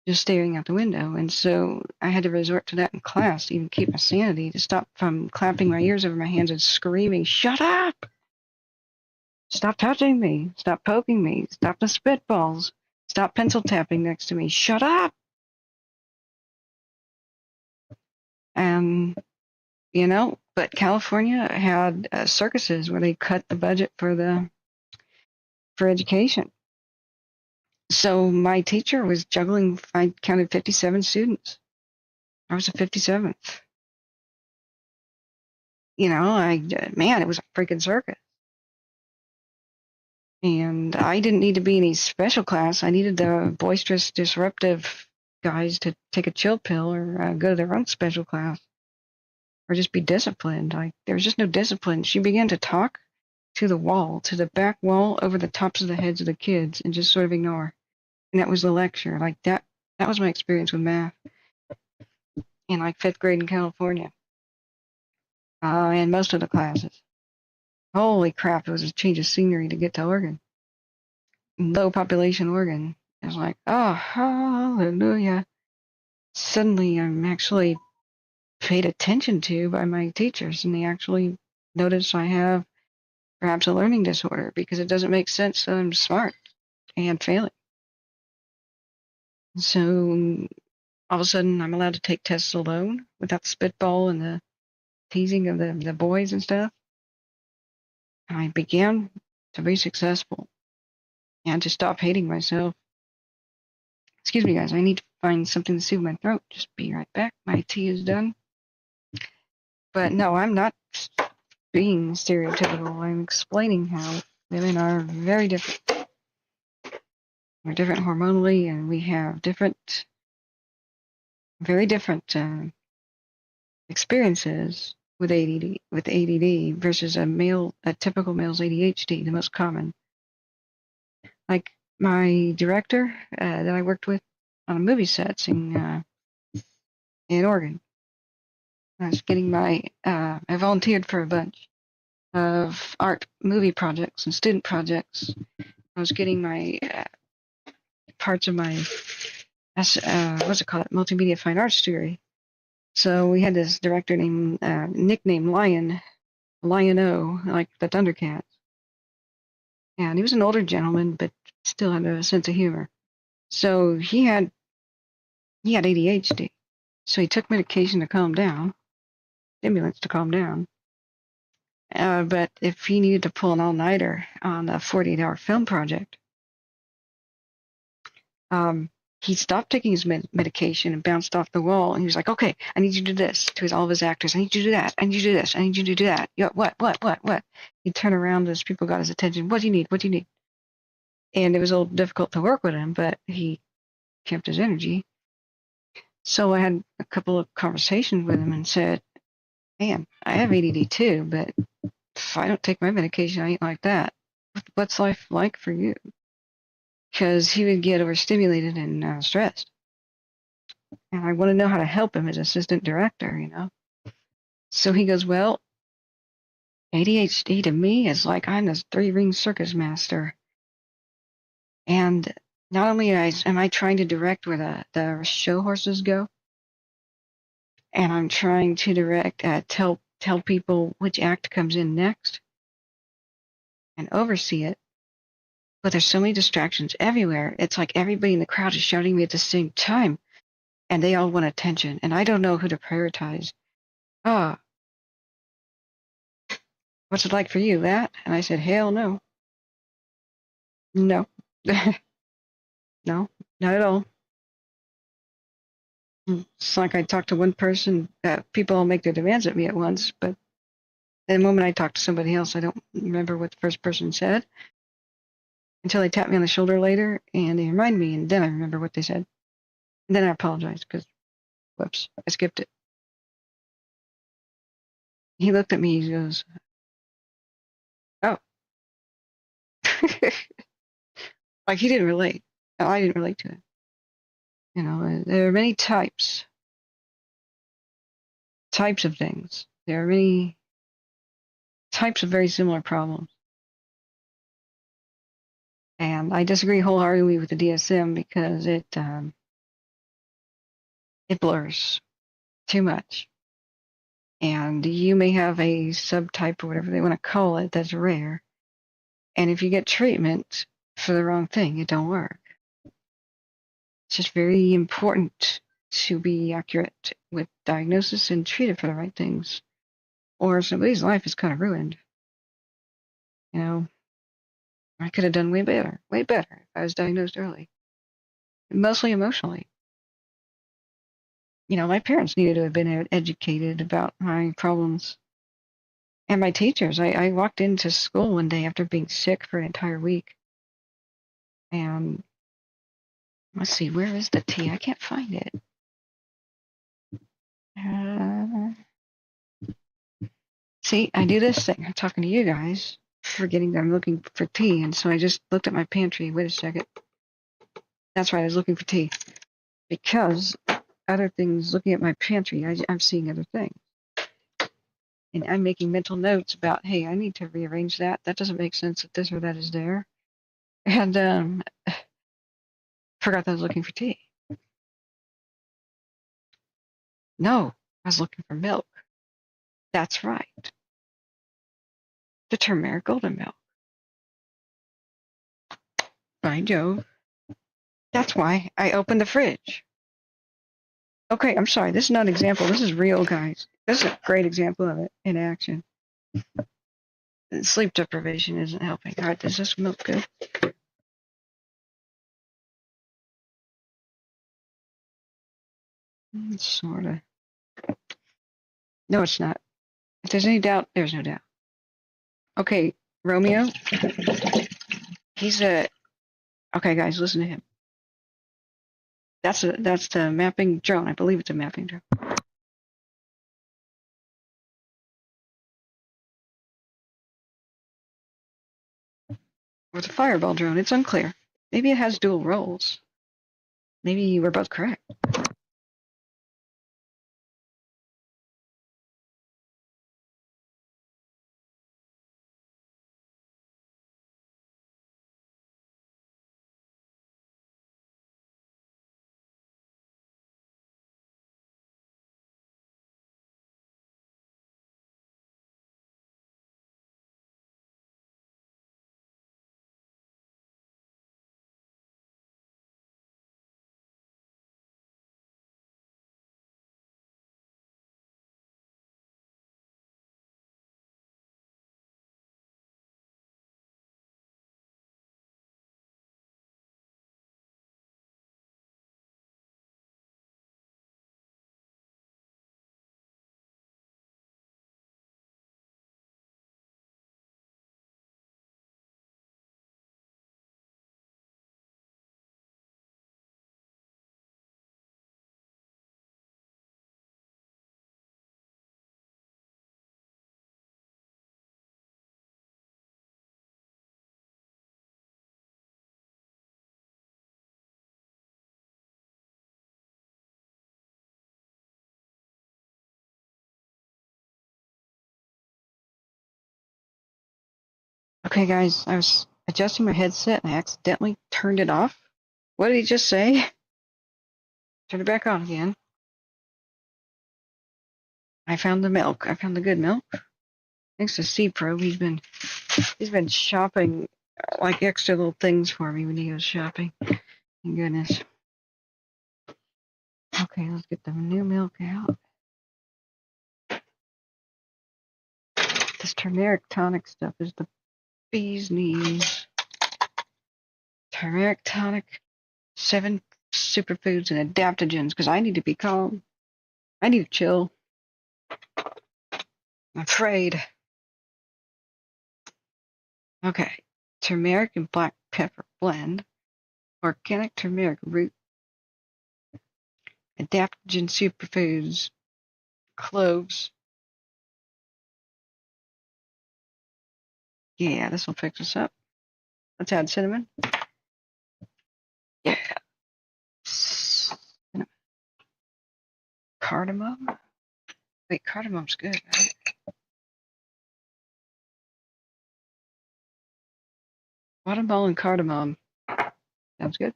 just staring out the window. And so I had to resort to that in class to even keep my sanity, to stop from clapping my ears over my hands and screaming, "Shut up! Stop touching me! Stop poking me! Stop the spitballs! Stop pencil tapping next to me! Shut up!" And, but California had circuses where they cut the budget for education. So my teacher was juggling, I counted 57 students. I was the 57th. Man, it was a freaking circus. And I didn't need to be in any special class. I needed the boisterous, disruptive guys to take a chill pill or go to their own special class or just be disciplined. Like, there was just no discipline. She began to talk to the wall, to the back wall over the tops of the heads of the kids and just sort of ignore. And that was the lecture. Like, that was my experience with math in like 5th grade in California. And most of the classes. Holy crap, it was a change of scenery to get to Oregon. Low population Oregon. It was like, oh, hallelujah. Suddenly I'm actually paid attention to by my teachers, and they actually notice I have perhaps a learning disorder because it doesn't make sense that I'm smart and failing. So all of a sudden I'm allowed to take tests alone without the spitball and the teasing of the boys and stuff. And I began to be successful and to stop hating myself. Excuse me, guys, I need to find something to soothe my throat. Just be right back. My tea is done. But no, I'm not being stereotypical. I'm explaining how women are very different. We're different hormonally, and we have different, very different experiences with ADD versus a typical male's ADHD, the most common. Like my director that I worked with on movie sets in Oregon. I was getting I volunteered for a bunch of art movie projects and student projects. I was getting my parts of my, what's it called, multimedia fine arts degree. So we had this director named, nicknamed Lion-O, like the Thundercats. And he was an older gentleman, but still had a sense of humor. So he had ADHD. So he took medication to calm down, stimulants to calm down. But if he needed to pull an all-nighter on a 48-hour film project, he stopped taking his medication and bounced off the wall. And he was like, okay, I need you to do this to all of his actors. I need you to do that. I need you to do this. I need you to do that. Yeah, what? He'd turn around as people got his attention. What do you need? What do you need? And it was a little difficult to work with him, but he kept his energy. So I had a couple of conversations with him and said, man, I have ADD too, but if I don't take my medication, I ain't like that. What's life like for you? Because he would get overstimulated and stressed. And I want to know how to help him as assistant director, you know? So he goes, well, ADHD to me is like I'm this 3-ring circus master. And not only am I trying to direct where the show horses go, and I'm trying to direct, tell people which act comes in next and oversee it. But there's so many distractions everywhere. It's like everybody in the crowd is shouting at me at the same time, and they all want attention, and I don't know who to prioritize. What's it like for you, that? And I said, hell no. No. No, not at all. It's like I talk to one person, people all make their demands at me at once, but the moment I talk to somebody else, I don't remember what the first person said until they tap me on the shoulder later and they remind me, and then I remember what they said. And then I apologize because, whoops, I skipped it. He looked at me, he goes, oh. Like he didn't relate. I didn't relate to it. You know, there are many types of things. There are many types of very similar problems. And I disagree wholeheartedly with the DSM because it blurs too much. And you may have a subtype or whatever they want to call it that's rare. And if you get treatment for the wrong thing, it don't work. It's just very important to be accurate with diagnosis and treat it for the right things. Or somebody's life is kind of ruined. You know, I could have done way better if I was diagnosed early. Mostly emotionally. You know, my parents needed to have been educated about my problems And my teachers. I walked into school one day after being sick for an entire week. And let's see, where is the T? I can't find it. See, I do this thing. I'm talking to you guys, forgetting that I'm looking for tea. And so I just looked at my pantry. Wait a second. That's right, I was looking for tea. Because other things, looking at my pantry, I'm seeing other things. And I'm making mental notes about, hey, I need to rearrange that. That doesn't make sense that this or that is there. And forgot that I was looking for tea. No, I was looking for milk. That's right. The turmeric golden milk. By Jove. That's why I opened the fridge. Okay, I'm sorry. This is not an example. This is real, guys. This is a great example of it in action. Sleep deprivation isn't helping. All right, is this milk good? Sort of. No, it's not. If there's any doubt, there's no doubt. Okay, Romeo. He's a... Okay, guys, listen to him. That's the mapping drone. I believe it's a mapping drone. Or it's a fireball drone. It's unclear. Maybe it has dual roles. Maybe we're both correct. Okay, guys, I was adjusting my headset and I accidentally turned it off. What did he just say? Turn it back on again. I found the milk. I found the good milk. Thanks to C-Probe, he's been shopping like extra little things for me when he goes shopping. Thank goodness. Okay, let's get the new milk out. This turmeric tonic stuff is the bee's knees. Turmeric tonic, 7 superfoods and adaptogens, because I need to be calm. I need to chill. I'm afraid. Okay, turmeric and black pepper blend, organic turmeric root, adaptogen superfoods, cloves. Yeah, this will fix us up. Let's add cinnamon. Yeah. Cinnamon. Cardamom. Wait, cardamom's good, right? Watermelon and cardamom. Sounds good.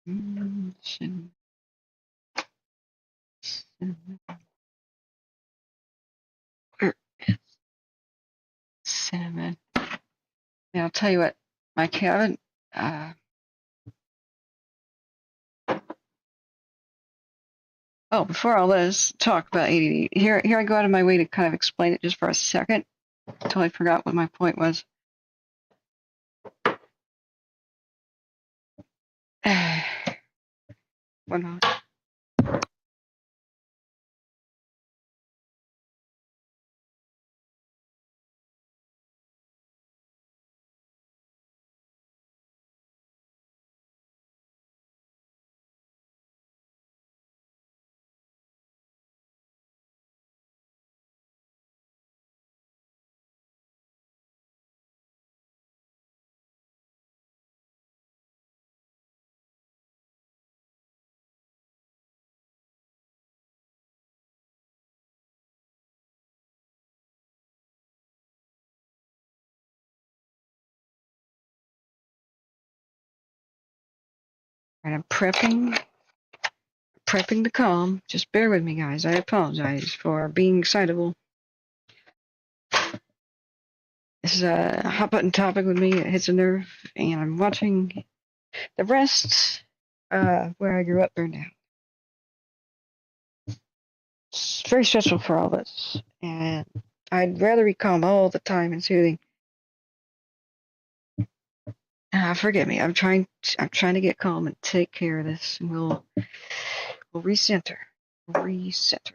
Cinnamon. Cinnamon. Where is cinnamon? Now, I'll tell you what, Mike, I haven't, before all this talk about ADD, here I go out of my way to kind of explain it just for a second. Totally forgot what my point was. One moment. And I'm prepping the calm. Just bear with me, guys. I apologize for being excitable. This is a hot button topic with me. It hits a nerve, and I'm watching the rest where I grew up burn down. It's very stressful for all of us, and I'd rather be calm all the time and soothing. Forgive me. I'm trying to get calm and take care of this, and we'll recenter. Recenter.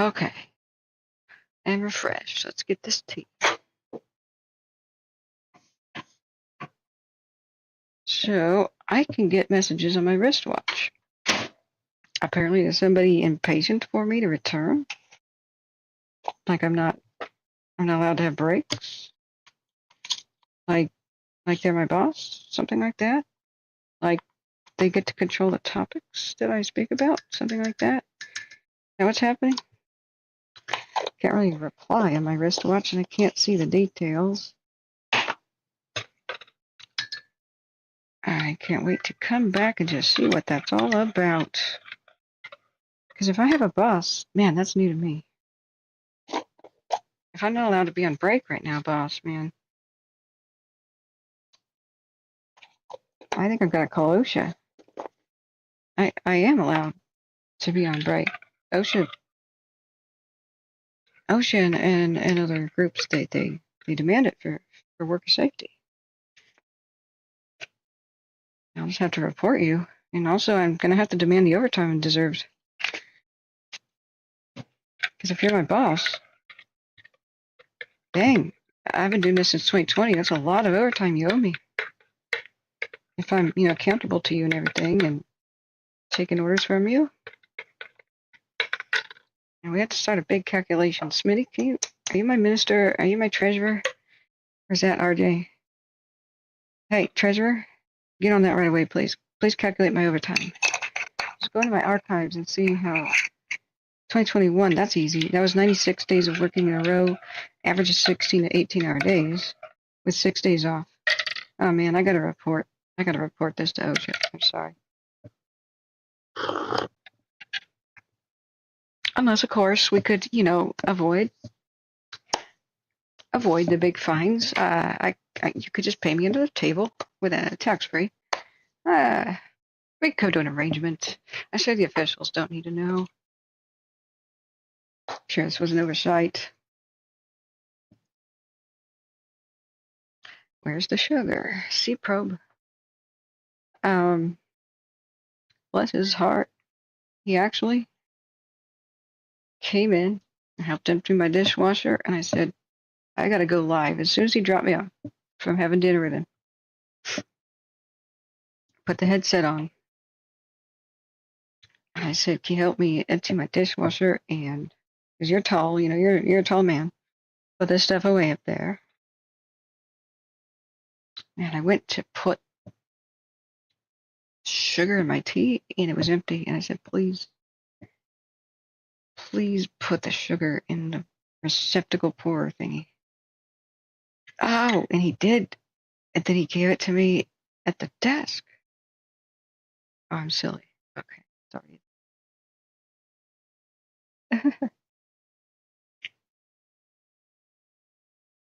Okay. And refresh. Let's get this tea. So I can get messages on my wristwatch. Apparently there's somebody impatient for me to return. Like I'm not allowed to have breaks. Like they're my boss, something like that. Like they get to control the topics that I speak about, something like that. Now what's happening? Can't really reply on my wristwatch and I can't see the details. I can't wait to come back and just see what that's all about. Because if I have a boss, man, that's new to me. If I'm not allowed to be on break right now, boss, man, I think I've got to call OSHA. I am allowed to be on break. OSHA and other groups, they demand it for worker safety. I'll just have to report you. And also, I'm going to have to demand the overtime it deserves. Because if you're my boss, dang, I've been doing this since 2020. That's a lot of overtime you owe me. If I'm, accountable to you and everything and taking orders from you. And we have to start a big calculation. Smitty, are you my minister? Are you my treasurer? Or is that RJ? Hey, treasurer, get on that right away, please. Please calculate my overtime. Just go into my archives and see how 2021, that's easy. That was 96 days of working in a row, average of 16 to 18-hour days with 6 days off. Oh, man, I got to report this to OSHA. I'm sorry. Unless, of course, we could, avoid the big fines. You could just pay me under the table with a tax-free. We could come to an arrangement. I'm sure the officials don't need to know. Sure, this was an oversight. Where's the sugar? C-probe. Bless his heart. He actually came in and helped empty my dishwasher, and I said, I gotta go live as soon as he dropped me off from having dinner with him. Put the headset on. And I said, can you help me empty my dishwasher? And because you're tall, you're a tall man. Put this stuff away up there. And I went to put sugar in my tea, and it was empty. And I said, please put the sugar in the receptacle pourer thingy. Oh, and he did. And then he gave it to me at the desk. Oh, I'm silly. Okay, sorry.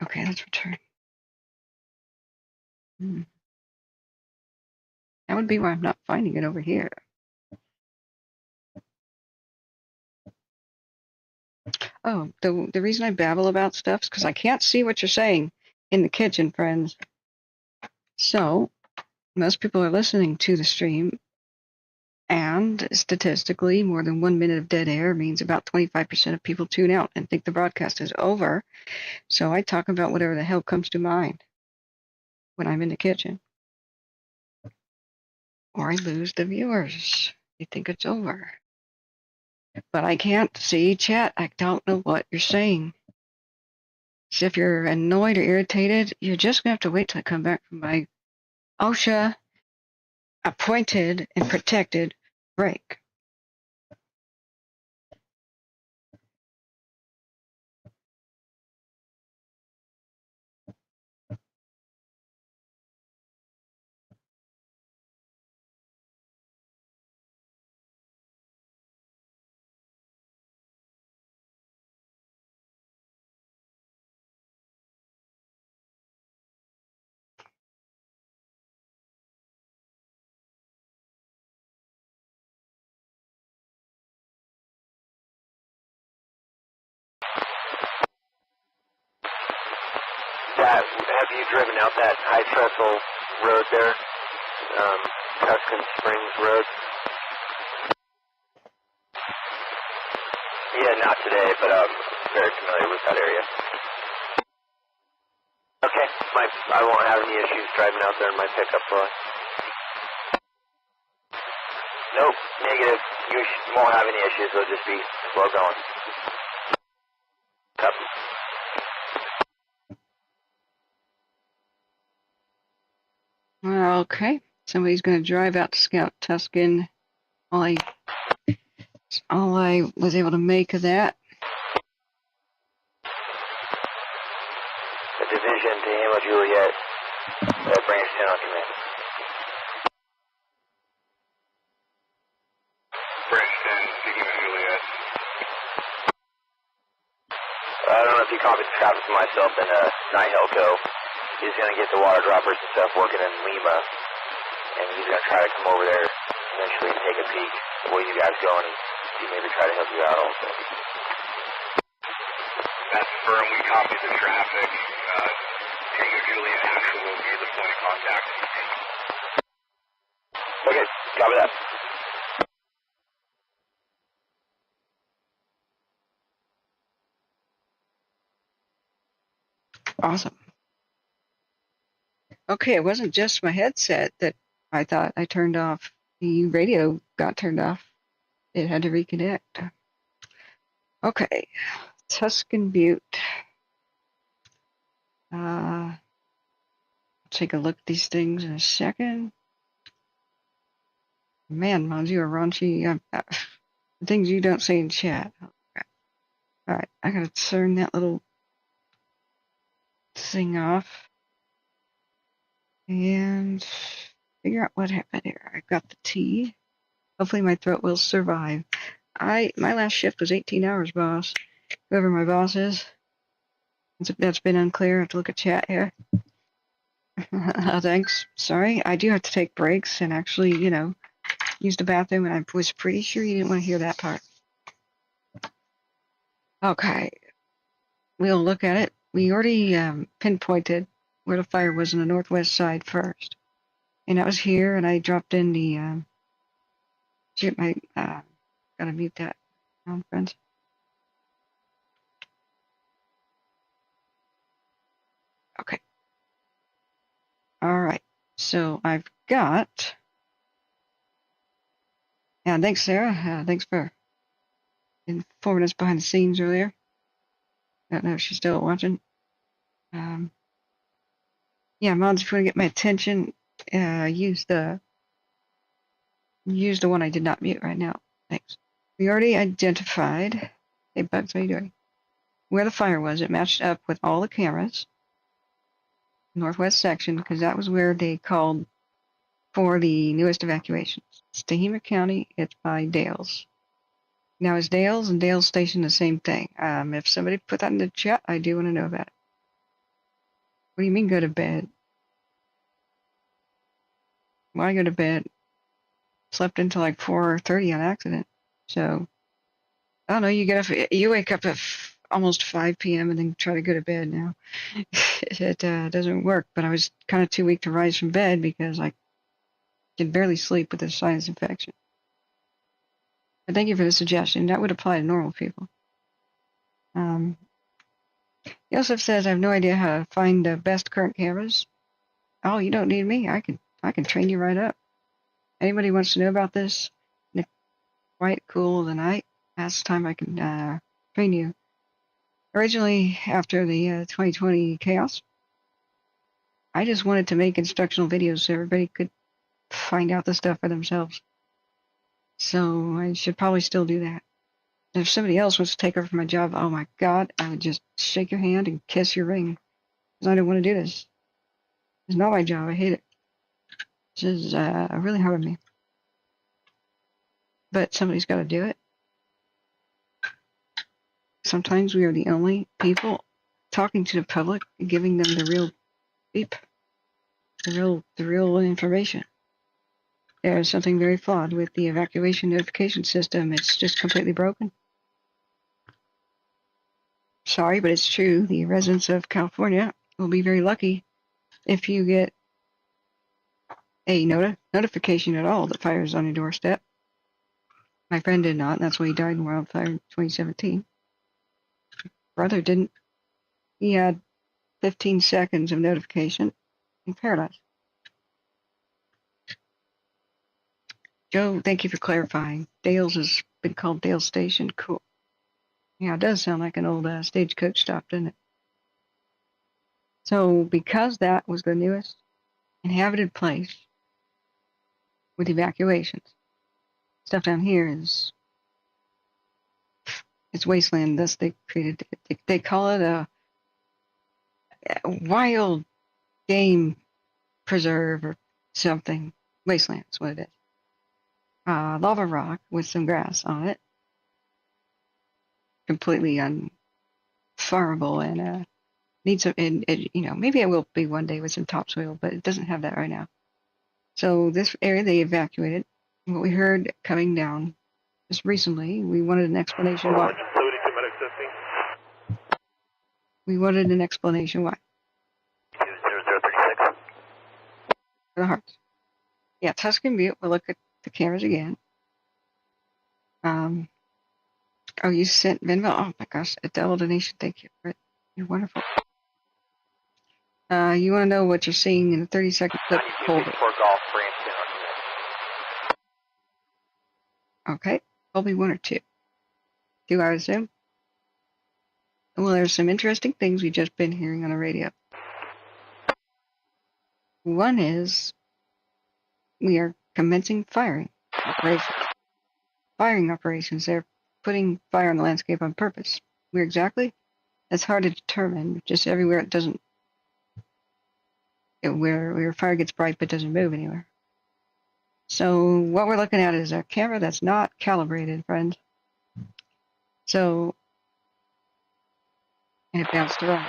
Okay, let's return. That would be why I'm not finding it over here. Oh, the reason I babble about stuff is because I can't see what you're saying in the kitchen, friends. So, most people are listening to the stream, and statistically, more than 1 minute of dead air means about 25% of people tune out and think the broadcast is over. So I talk about whatever the hell comes to mind when I'm in the kitchen. Or I lose the viewers. They think it's over. But I can't see chat. I don't know what you're saying. So if you're annoyed or irritated, you're just going to have to wait till I come back from my OSHA appointed and protected break. Have you driven out that high trestle road there, Tuscan Springs Road? Yeah, not today, but I'm very familiar with that area. Okay, I won't have any issues driving out there in my pickup truck. Nope, negative. You won't have any issues. It'll just be slow going. Copy. Okay, somebody's going to drive out to Scout Tuscan. All I was able to make of that. The division, Tehema, Juliet, branch 10 on command. Branch 10, Tehema, Juliet. I don't know if you copied the traffic for myself and Night Helco. He's going to get the water droppers and stuff working in Lima, and he's going to try to come over there eventually and take a peek at where you guys go and see maybe try to help you out also. That's firm. We copied the traffic. Tango Juliet actually will be the point of contact. Okay, copy that. Awesome. Okay, it wasn't just my headset that I thought I turned off. The radio got turned off. It had to reconnect. Okay, Tuscan Butte. Take a look at these things in a second. Man, Mons, you are raunchy. Things you don't say in chat. Okay. All right, I gotta turn that little thing off and figure out what happened here. I've got the tea. Hopefully my throat will survive. My last shift was 18 hours, boss. Whoever my boss is. That's been unclear. I have to look at chat here. Thanks. Sorry. I do have to take breaks and actually, use the bathroom, and I was pretty sure you didn't want to hear that part. Okay. We'll look at it. We already pinpointed where the fire was on the northwest side first. And that was here, and I dropped in the... shoot, gotta mute that, friends. Okay. All right. So I've got... Yeah, thanks, Sarah. Thanks for informing us behind the scenes earlier. I don't know if she's still watching. Yeah, Mods, if you want to get my attention, use the one I did not mute right now. Thanks. We already identified. Hey, Bugs, how you doing? Where the fire was. It matched up with all the cameras. Northwest section, because that was where they called for the newest evacuations. It's Tehema County. It's by Dales. Now, is Dales and Dales Station the same thing? If somebody put that in the chat, I do want to know about it. What do you mean go to bed? Why go to bed? Slept until like 4:30 on accident. So, I don't know, you wake up at almost 5 p.m. and then try to go to bed now. It doesn't work, but I was kind of too weak to rise from bed because I could barely sleep with a sinus infection. But thank you for the suggestion. That would apply to normal people. Yosef says, I have no idea how to find the best current cameras. Oh, you don't need me. I can train you right up. Anybody wants to know about this? In the quiet, cool of the night, that's the time I can train you. Originally, after the 2020 chaos, I just wanted to make instructional videos so everybody could find out the stuff for themselves. So I should probably still do that. And if somebody else wants to take over my job, oh my God, I would just shake your hand and kiss your ring. Because I don't want to do this. It's not my job. I hate it. This is really hard on me. But somebody's got to do it. Sometimes we are the only people talking to the public and giving them the real beep, the real information. There's something very flawed with the evacuation notification system. It's just completely broken. Sorry, but it's true. The residents of California will be very lucky if you get a notification at all that fire is on your doorstep. My friend did not, and that's why he died in wildfire in 2017. Brother didn't. He had 15 seconds of notification in paradise. Joe, thank you for clarifying. Dale's has been called Dale Station. Cool. Yeah, it does sound like an old stagecoach stop, doesn't it? So because that was the newest inhabited place with evacuations, stuff down here is it's wasteland. Thus they created they call it a wild game preserve or something. Wasteland is what it is. Lava rock with some grass on it, completely unfarmable and needs some. And maybe it will be one day with some topsoil, but it doesn't have that right now. So this area they evacuated. What we heard coming down just recently, we wanted an explanation why. We wanted an explanation why. 0036. For the hearts. Yeah, Tuscan Butte. We'll look at the cameras again. Oh, you sent Venmo? Oh my gosh, a double donation. Thank you for it. You're wonderful. You want to know what you're seeing in a 30-second clip? Hold it. Golf, Okay. Colby 1 or 2? 2, I would assume. Well, there's some interesting things we've just been hearing on the radio. One is we are commencing firing operations. Firing operations. They're putting fire on the landscape on purpose. Where exactly? That's hard to determine. Just everywhere it doesn't. Where fire gets bright but doesn't move anywhere. So what we're looking at is a camera that's not calibrated, friends. So, and it bounced around.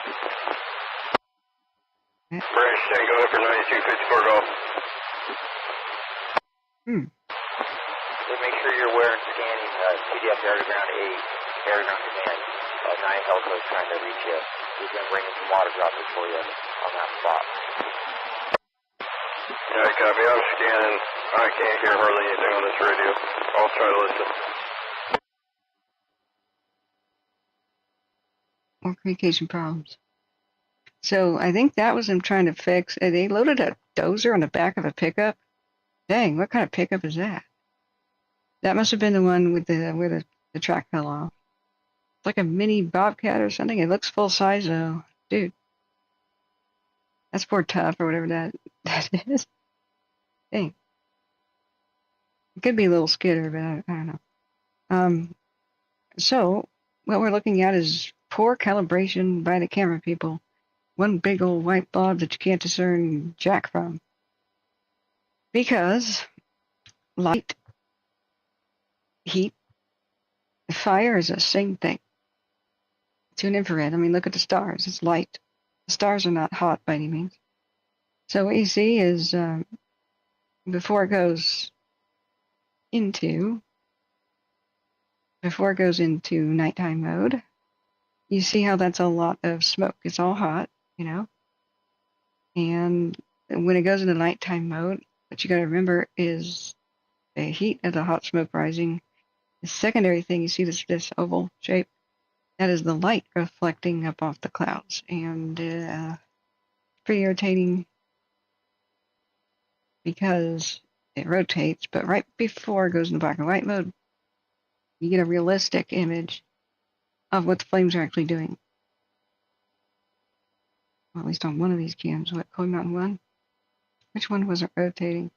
Okay. British Tango for 9254 Golf. So make sure you're aware and scanning CDF air to ground 8, air to ground command. 9 Helco is trying to reach you. He's going to bring in some water droplets for you on that spot. Yeah, copy. I'm scanning. I can't hear hardly anything on this radio. I'll try to listen. More communication problems. So I think that was them trying to fix. They loaded a dozer on the back of a pickup. Dang, what kind of pickup is that? That must have been the one with where the track fell off. It's like a mini Bobcat or something. It looks full size though, dude. That's Ford Tough or whatever that is. Dang. It could be a little skidder, but I don't know. So what we're looking at is poor calibration by the camera people. One big old white blob that you can't discern jack from. Because light, heat, fire is the same thing. To an infrared, I mean, look at the stars. It's light. The stars are not hot by any means. So what you see is before it goes into nighttime mode, you see how that's a lot of smoke. It's all hot, and when it goes into nighttime mode, what you got to remember is the heat of the hot smoke rising. The secondary thing, you see this oval shape, that is the light reflecting up off the clouds, and pretty irritating because it rotates, but right before it goes into black and white mode, you get a realistic image of what the flames are actually doing. Well, at least on one of these cams. What, Cold Mountain 1? Which one wasn't rotating?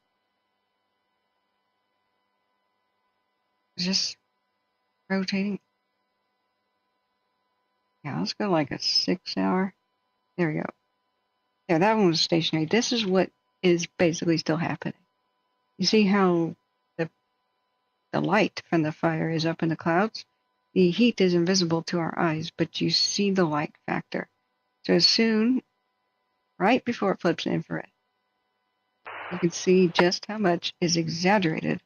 Is this rotating? Yeah, let's go like a 6 hour. There we go. Yeah, that one was stationary. This is what is basically still happening. You see how the light from the fire is up in the clouds? The heat is invisible to our eyes, but you see the light factor. So as soon, right before it flips to infrared, you can see just how much is exaggerated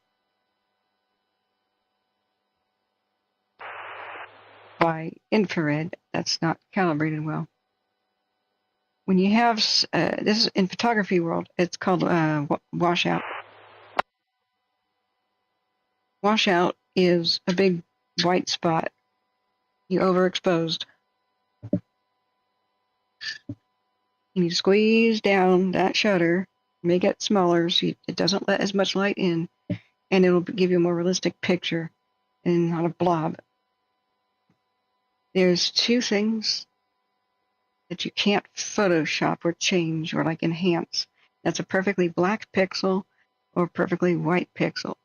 by infrared that's not calibrated well. When you have, this is in photography world, it's called washout. Washout is a big white spot. You overexposed. You need to squeeze down that shutter, make it smaller so it doesn't let as much light in, and it'll give you a more realistic picture and not a blob. There's two things that you can't Photoshop or change or like enhance. That's a perfectly black pixel or perfectly white pixel.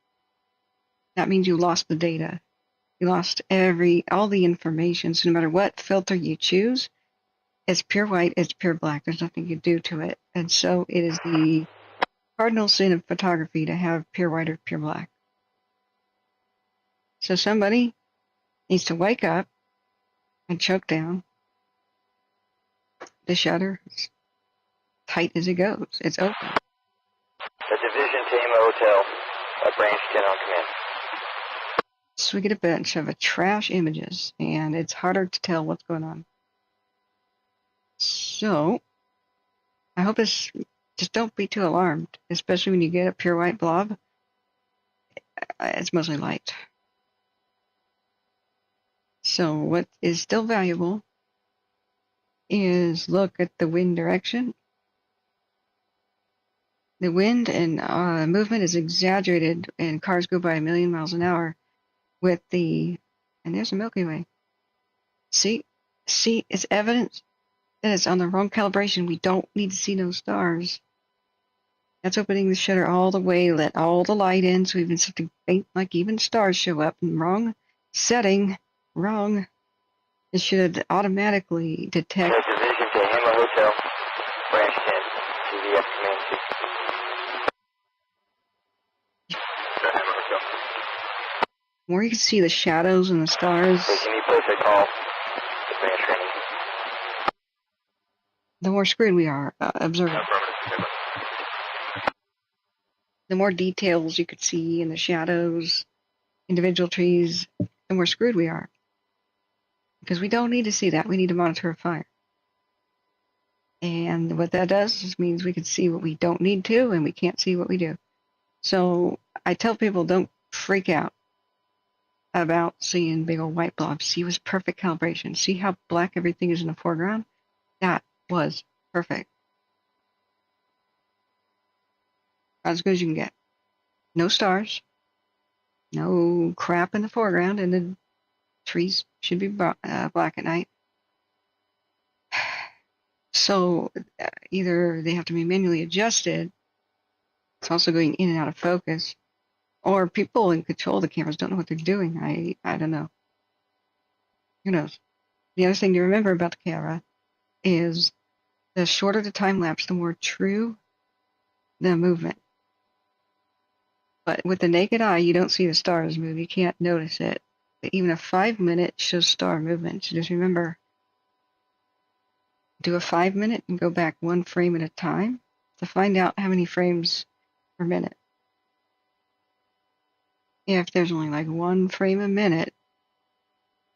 That means you lost the data. You lost all the information. So no matter what filter you choose, it's pure white, it's pure black. There's nothing you do to it. And so it is the cardinal sin of photography to have pure white or pure black. So somebody needs to wake up and choke down the shutter as tight as it goes. It's open. The Division Tehema Hotel, Branch 10 on command. So we get a bunch of trash images, and it's harder to tell what's going on. So I hope just don't be too alarmed, especially when you get a pure white blob. It's mostly light. So what is still valuable is look at the wind direction. The wind and movement is exaggerated, and cars go by 1,000,000 miles an hour with and there's a Milky Way. See, it's evidence that it's on the wrong calibration. We don't need to see no stars. That's opening the shutter all the way, let all the light in, so even something faint like even stars show up. Wrong setting, wrong. It should automatically detect. Division Tehema Hotel, Branch 10, CVF Command 6. The more you can see the shadows and the stars, the more screwed we are observing. The more details you could see in the shadows, individual trees, the more screwed we are. Because we don't need to see that. We need to monitor a fire. And what that does is means we can see what we don't need to, and we can't see what we do. So I tell people, don't freak out about seeing big old white blobs. See, it was perfect calibration. See how black everything is in the foreground? That was perfect. As good as you can get. No stars. No crap in the foreground, and the trees should be black at night. So either they have to be manually adjusted. It's also going in and out of focus. Or people in control of the cameras don't know what they're doing. I don't know. Who knows? The other thing to remember about the camera is the shorter the time lapse, the more true the movement. But with the naked eye, you don't see the stars move. You can't notice it. But even a 5-minute shows star movement. So just remember, do a 5-minute and go back 1 frame at a time to find out how many frames per minute. If there's only like 1 frame a minute,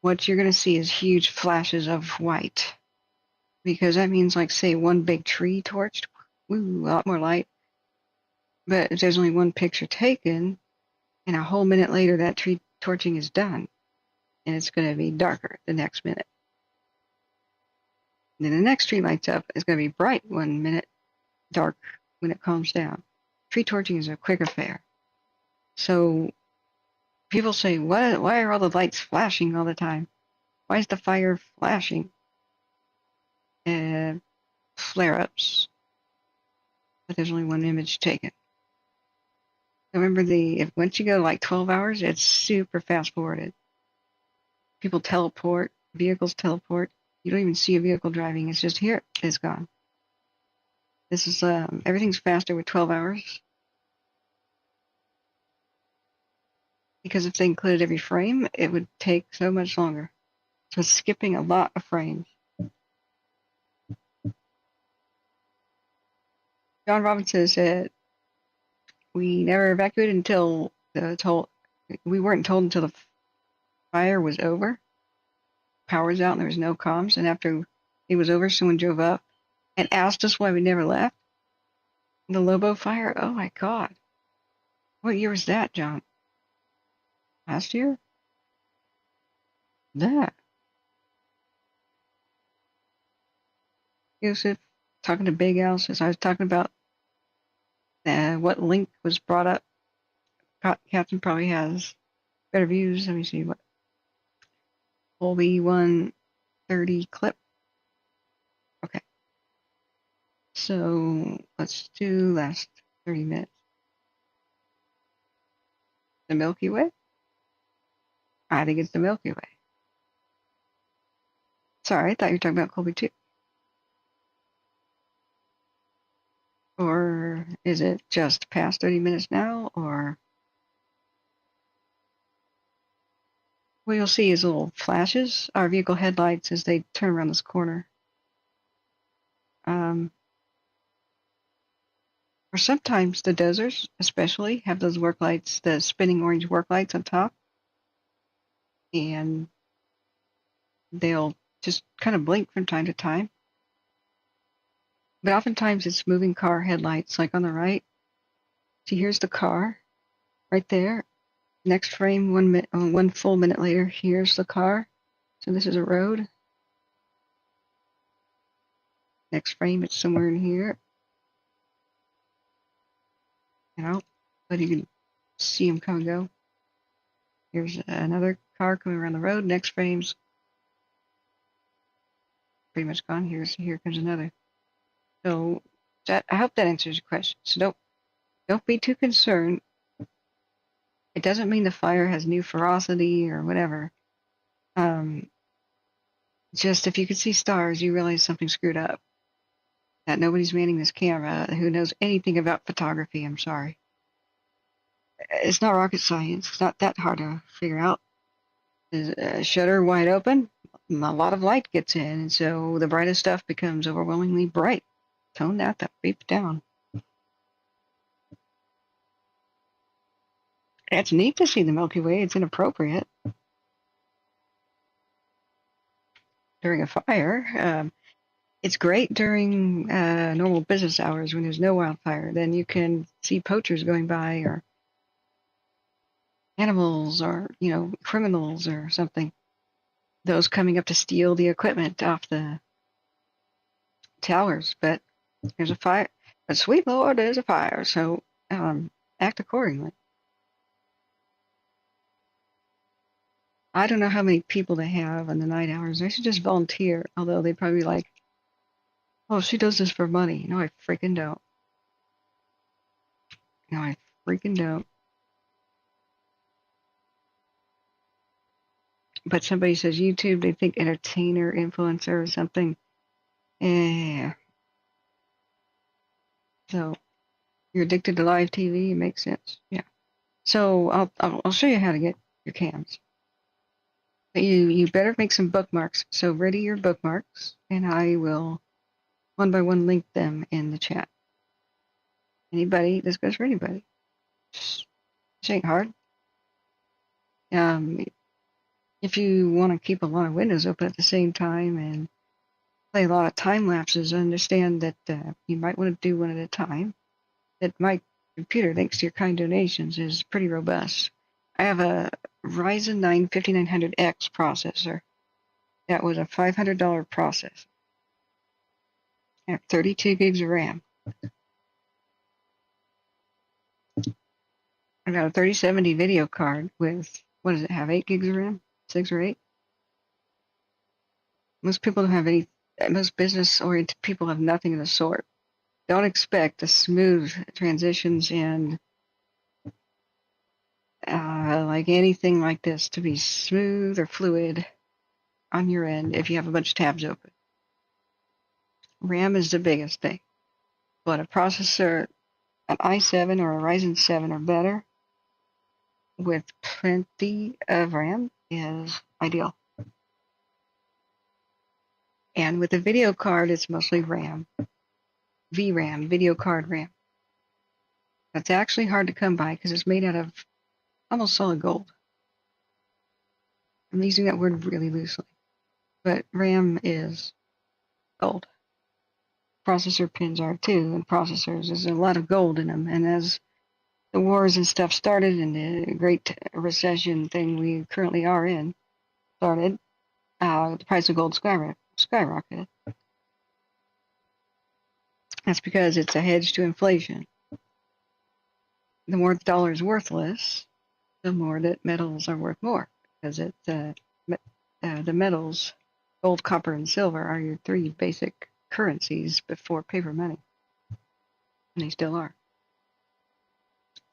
what you're going to see is huge flashes of white. Because that means, like, say, 1 big tree torched, a lot more light. But if there's only 1 picture taken, and a whole minute later that tree torching is done, and it's going to be darker the next minute. And then the next tree lights up. It's going to be bright 1 minute, dark when it calms down. Tree torching is a quick affair. So people say, why are all the lights flashing all the time? Why is the fire flashing? Flare-ups. But there's only 1 image taken. Remember, once you go like 12 hours, it's super fast-forwarded. People teleport. Vehicles teleport. You don't even see a vehicle driving. It's just here. It's gone. This is everything's faster with 12 hours. Because if they included every frame, it would take so much longer. So it's skipping a lot of frames. John Robinson said, we never evacuated until we weren't told until the fire was over. Power was out and there was no comms. And after it was over, someone drove up and asked us why we never left. The Lobo fire? Oh my God. What year was that, John? last year? That. Yusuf talking to Big Al says I was talking about what link was brought up. Captain probably has better views. Let me see what Colby 130 clip. Okay. So let's do last 30 minutes. The Milky Way? I think it's the Milky Way. Sorry, I thought you were talking about Colby too. Or is it just past 30 minutes now? Or what you'll see is little flashes, our vehicle headlights as they turn around this corner. Or sometimes the dozers, especially, have those work lights, the spinning orange work lights on top. And they'll just kind of blink from time to time. But oftentimes it's moving car headlights, like on the right. See, here's the car right there. Next frame, 1 full minute later, here's the car. So this is a road. Next frame, it's somewhere in here. But you can see them come and go. Here's another car coming around the road. Next frame's pretty much gone. Here comes another. So I hope that answers your question. So don't be too concerned. It doesn't mean the fire has new ferocity or whatever. Just if you could see stars, you realize something screwed up. That nobody's manning this camera who knows anything about photography. I'm sorry. It's not rocket science. It's not that hard to figure out. The shutter wide open, a lot of light gets in, and so the brightest stuff becomes overwhelmingly bright. Tone that beep down. It's neat to see the Milky Way. It's inappropriate during a fire. It's great during normal business hours when there's no wildfire. Then you can see poachers going by or animals or, criminals or something. Those coming up to steal the equipment off the towers. But there's a fire. But sweet Lord, there's a fire. So act accordingly. I don't know how many people they have in the night hours. They should just volunteer, although they'd probably be like, oh, she does this for money. No, I freaking don't. No, I freaking don't. But somebody says YouTube, they think entertainer, influencer, or something. Yeah. So you're addicted to live TV. It makes sense. Yeah. So I'll show you how to get your cams. But you better make some bookmarks. So ready your bookmarks, and I will one by one link them in the chat. Anybody? This goes for anybody. This ain't hard. If you want to keep a lot of windows open at the same time and play a lot of time lapses, understand that you might want to do one at a time. That my computer, thanks to your kind donations, is pretty robust. I have a Ryzen 9 5900X processor. That was a $500 processor. I have 32 gigs of RAM. I got a 3070 video card with, what does it have, 8 gigs of RAM? 6 or 8? Most people don't have any, most business-oriented people have nothing of the sort. Don't expect the smooth transitions in like anything like this to be smooth or fluid on your end if you have a bunch of tabs open. RAM is the biggest thing, but a processor, an i7 or a Ryzen 7 or better with plenty of RAM is ideal. And with a video card, it's mostly RAM. VRAM, video card RAM. That's actually hard to come by because it's made out of almost solid gold. I'm using that word really loosely, but RAM is gold. Processor pins are too, and processors, there's a lot of gold in them, and as the wars and stuff started and the Great Recession thing we currently are in started, the price of gold skyrocketed. That's because it's a hedge to inflation. The more the dollar is worthless, the more that metals are worth more, because the metals, gold, copper, and silver, are your three basic currencies before paper money, and they still are.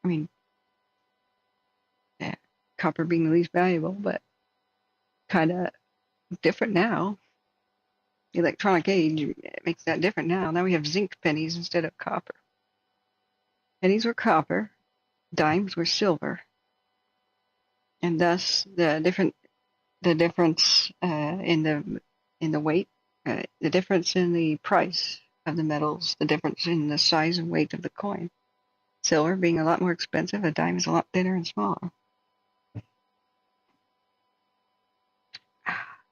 I mean, yeah, copper being the least valuable, but kind of different now. The electronic age makes that different now. Now we have zinc pennies instead of copper. Pennies were copper, dimes were silver, and thus the difference in the weight, the difference in the price of the metals, the difference in the size and weight of the coin. Silver being a lot more expensive, a dime is a lot thinner and smaller.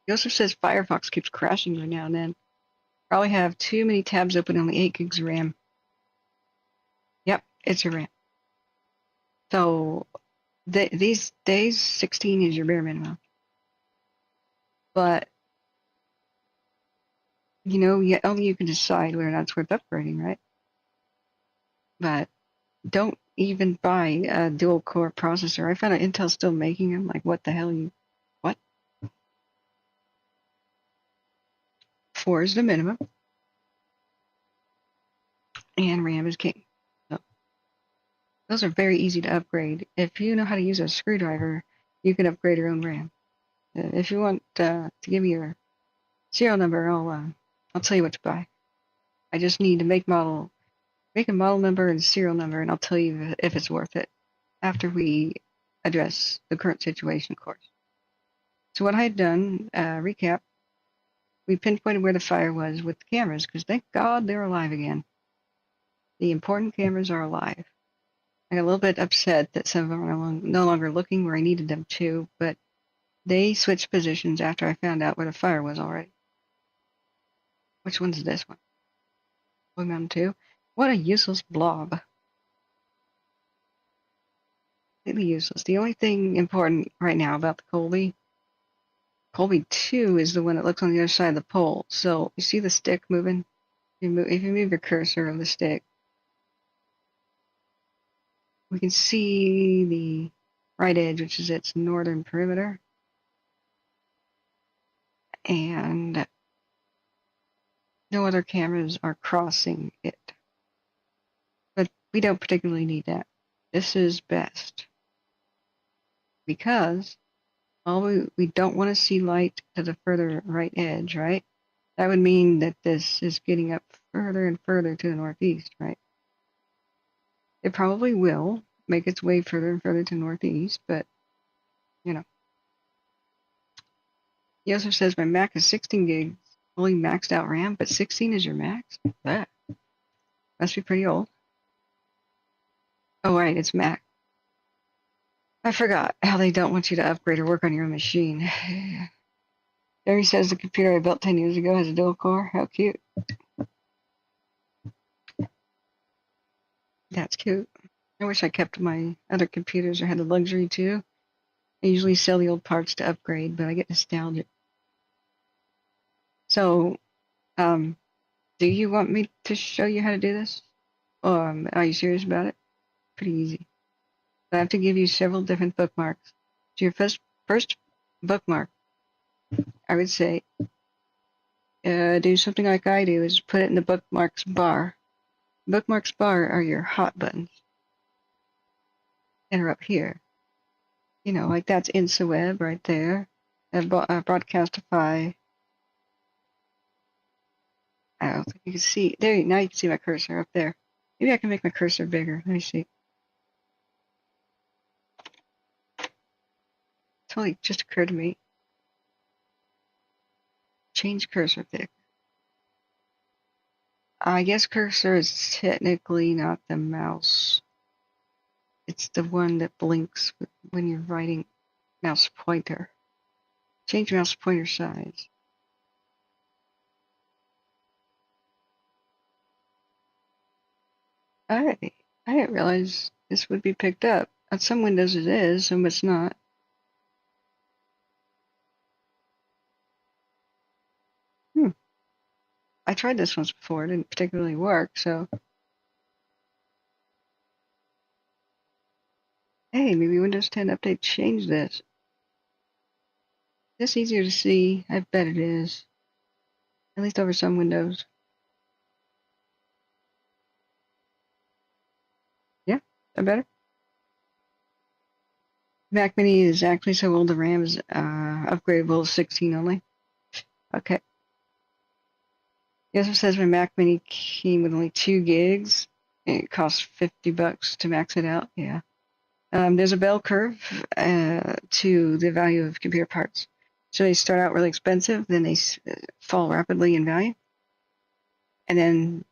Joseph says Firefox keeps crashing every now and then. Probably have too many tabs open on the 8 gigs of RAM. Yep, it's your RAM. So these days, 16 is your bare minimum. But, you know, only you can decide whether or not it's worth upgrading, right? But don't even buy a dual core processor. I found out Intel's still making them. Like, what the hell? What? 4 is the minimum. And RAM is king. So those are very easy to upgrade. If you know how to use a screwdriver, you can upgrade your own RAM. If you want to give me your serial number, I'll tell you what to buy. I just need to make a model number and serial number, and I'll tell you if it's worth it after we address the current situation, of course. So what I had done, recap, we pinpointed where the fire was with the cameras, because thank God they're alive again. The important cameras are alive. I got a little bit upset that some of them are no longer looking where I needed them to, but they switched positions after I found out where the fire was already. Which one's this one? Blue Mountain 2? What a useless blob. Completely useless. The only thing important right now about the Colby 2 is the one that looks on the other side of the pole. So you see the stick moving? If you move your cursor on the stick, we can see the right edge, which is its northern perimeter. And no other cameras are crossing it. But we don't particularly need that. This is best. Because we don't want to see light to the further right edge, right? That would mean that this is getting up further and further to the northeast, right? It probably will make its way further and further to northeast, but, you know. He also says my Mac is 16 gigs, fully maxed out RAM, but 16 is your max? That must be pretty old. Oh, right, it's Mac. I forgot how they don't want you to upgrade or work on your own machine. There he says the computer I built 10 years ago has a dual core. How cute. That's cute. I wish I kept my other computers or had the luxury to. I usually sell the old parts to upgrade, but I get nostalgic. So, do you want me to show you how to do this? Or are you serious about it? Pretty easy. I have to give you several different bookmarks. So your first bookmark, I would say, do something like I do, is put it in the bookmarks bar. Bookmarks bar are your hot buttons. And are up here. You know, like that's InstaWeb right there. Broadcastify. I don't think you can see. There, now you can see my cursor up there. Maybe I can make my cursor bigger. Let me see. Totally just occurred to me. Change cursor thick. I guess cursor is technically not the mouse. It's the one that blinks when you're writing mouse pointer. Change mouse pointer size. I didn't realize this would be picked up. On some windows it is, some it's not. I tried this once before. It didn't particularly work, so. Hey, maybe Windows 10 update changed this. This easier to see. I bet it is. At least over some windows. Yeah, that better? Mac Mini is actually so old the RAM is upgradable to 16 only. Okay. Yes, it says my Mac Mini came with only 2 gigs. And it costs $50 to max it out. Yeah. There's a bell curve to the value of computer parts. So they start out really expensive, then they fall rapidly in value, and then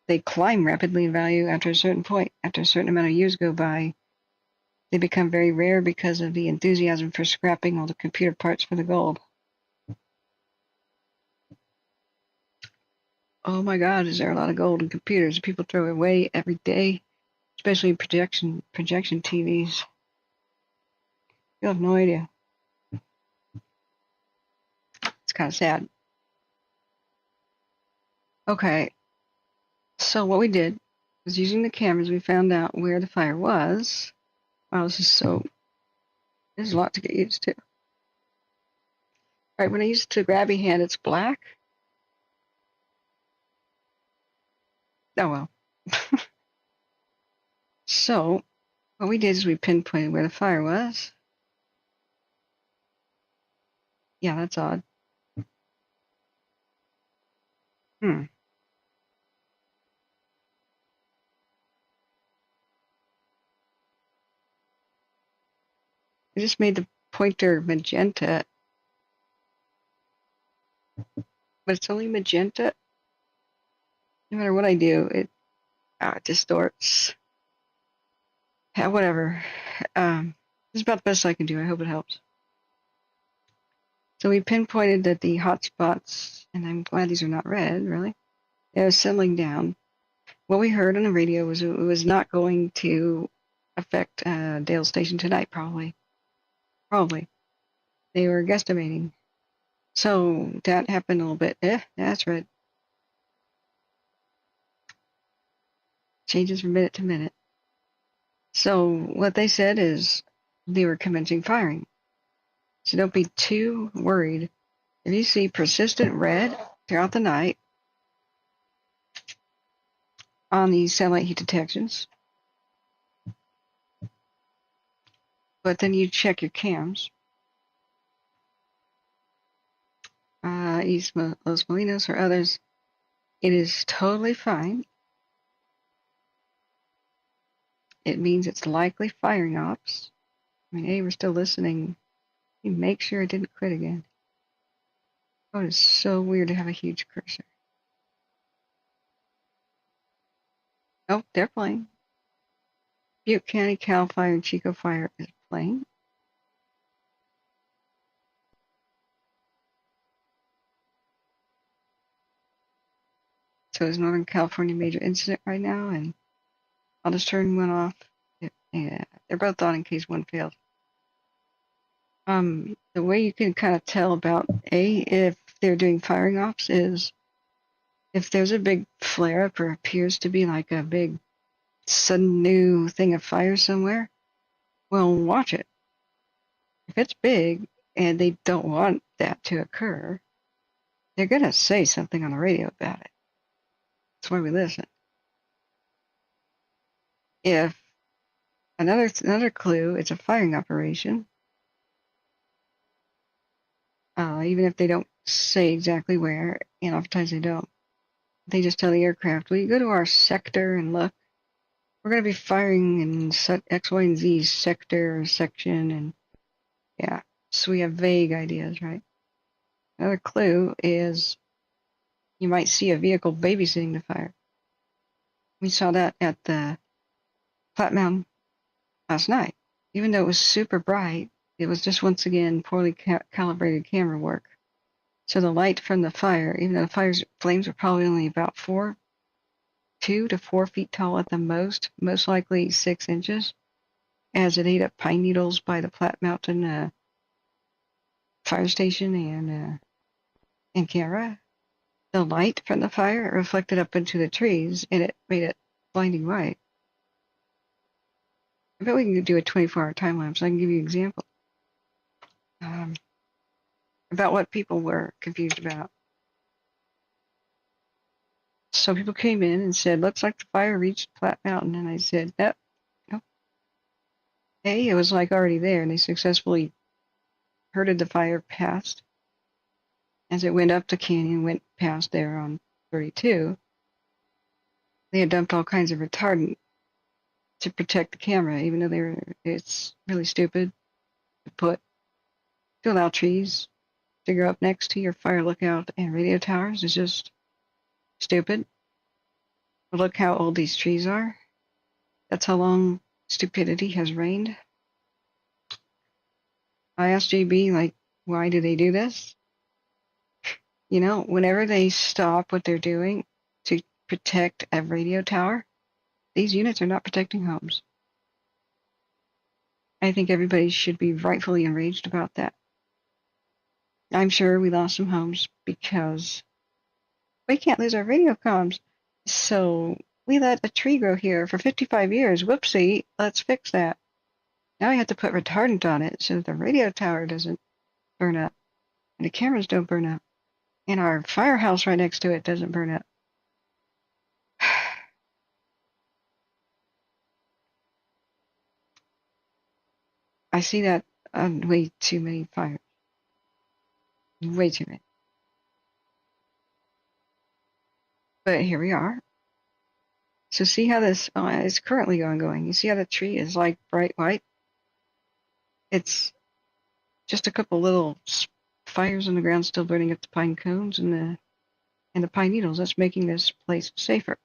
they climb rapidly in value after a certain point. After a certain amount of years go by, they become very rare because of the enthusiasm for scrapping all the computer parts for the gold. Oh my God, is there a lot of gold in computers? People throw it away every day, especially projection TVs. You have no idea. It's kind of sad. Okay, so what we did was using the cameras, we found out where the fire was. Wow, this is a lot to get used to. Right, when I use the grabby hand, it's black. Oh well. So, what we did is we pinpointed where the fire was. Yeah, that's odd. I just made the pointer magenta, but it's only magenta. No matter what I do, it distorts. Yeah, whatever. This is about the best I can do. I hope it helps. So we pinpointed that the hot spots, and I'm glad these are not red, really. They're settling down. What we heard on the radio was it was not going to affect Dale's station tonight, probably. They were guesstimating. So that happened a little bit. That's red. Changes from minute to minute. So what they said is they were commencing firing. So don't be too worried. If you see persistent red throughout the night on these satellite heat detections, but then you check your cams, East Los Molinos or others, it is totally fine. It means it's likely firing ops. I mean, hey, we're still listening. You make sure it didn't quit again. Oh, it's so weird to have a huge cursor. Oh, they're playing. Butte County, Cal Fire, and Chico Fire is playing. So is Northern California major incident right now, and I'll just turn one off. Yeah, they're both on in case one fails. The way you can kind of tell about if they're doing firing ops is if there's a big flare up or appears to be like a big sudden new thing of fire somewhere, well, watch it. If it's big and they don't want that to occur, they're gonna say something on the radio about it. That's why we listen. If another clue, it's a firing operation. Even if they don't say exactly where, and oftentimes they don't. They just tell the aircraft, will you go to our sector and look? We're going to be firing in X, Y, and Z sector or section, and yeah, so we have vague ideas, right? Another clue is you might see a vehicle babysitting the fire. We saw that at the Flat Mountain last night. Even though it was super bright, it was just once again poorly calibrated camera work. So the light from the fire, even though the flames were probably only about 4, 2 to 4 feet tall at the most likely 6 inches, as it ate up pine needles by the Platte Mountain fire station and camera. The light from the fire reflected up into the trees, and it made it blinding white. I bet we can do a 24-hour time lapse. I can give you an example about what people were confused about. So people came in and said, looks like the fire reached Platte Mountain. And I said, nope. Hey, it was like already there, and they successfully herded the fire past. As it went up the canyon, went past there on 32, they had dumped all kinds of retardant to protect the camera, even though it's really stupid to allow trees to grow up next to your fire lookout and radio towers. It's just stupid. But look how old these trees are. That's how long stupidity has reigned. I asked JB, like, why do they do this? You know, whenever they stop what they're doing to protect a radio tower, these units are not protecting homes. I think everybody should be rightfully enraged about that. I'm sure we lost some homes because we can't lose our radio comms. So we let a tree grow here for 55 years. Whoopsie, let's fix that. Now I have to put retardant on it so that the radio tower doesn't burn up and the cameras don't burn up and our firehouse right next to it doesn't burn up. I see that on way too many fires. Way too many. But here we are. So see how this is currently going. You see how the tree is like bright white? It's just a couple little fires on the ground still burning up the pine cones and the pine needles. That's making this place safer.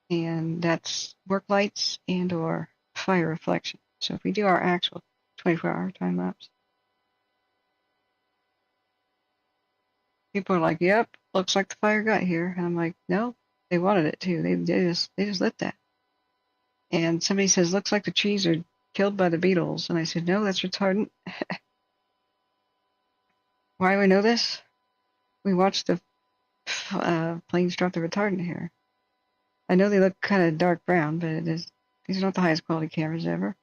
And that's work lights and or fire reflection. So if we do our actual 24-hour time lapse, people are like, yep, looks like the fire got here. And I'm like, no, they wanted it to. They just lit that. And somebody says, looks like the trees are killed by the beetles. And I said, no, that's retardant. Why do I know this? We watched the planes drop the retardant here. I know they look kind of dark brown, but these are not the highest quality cameras ever.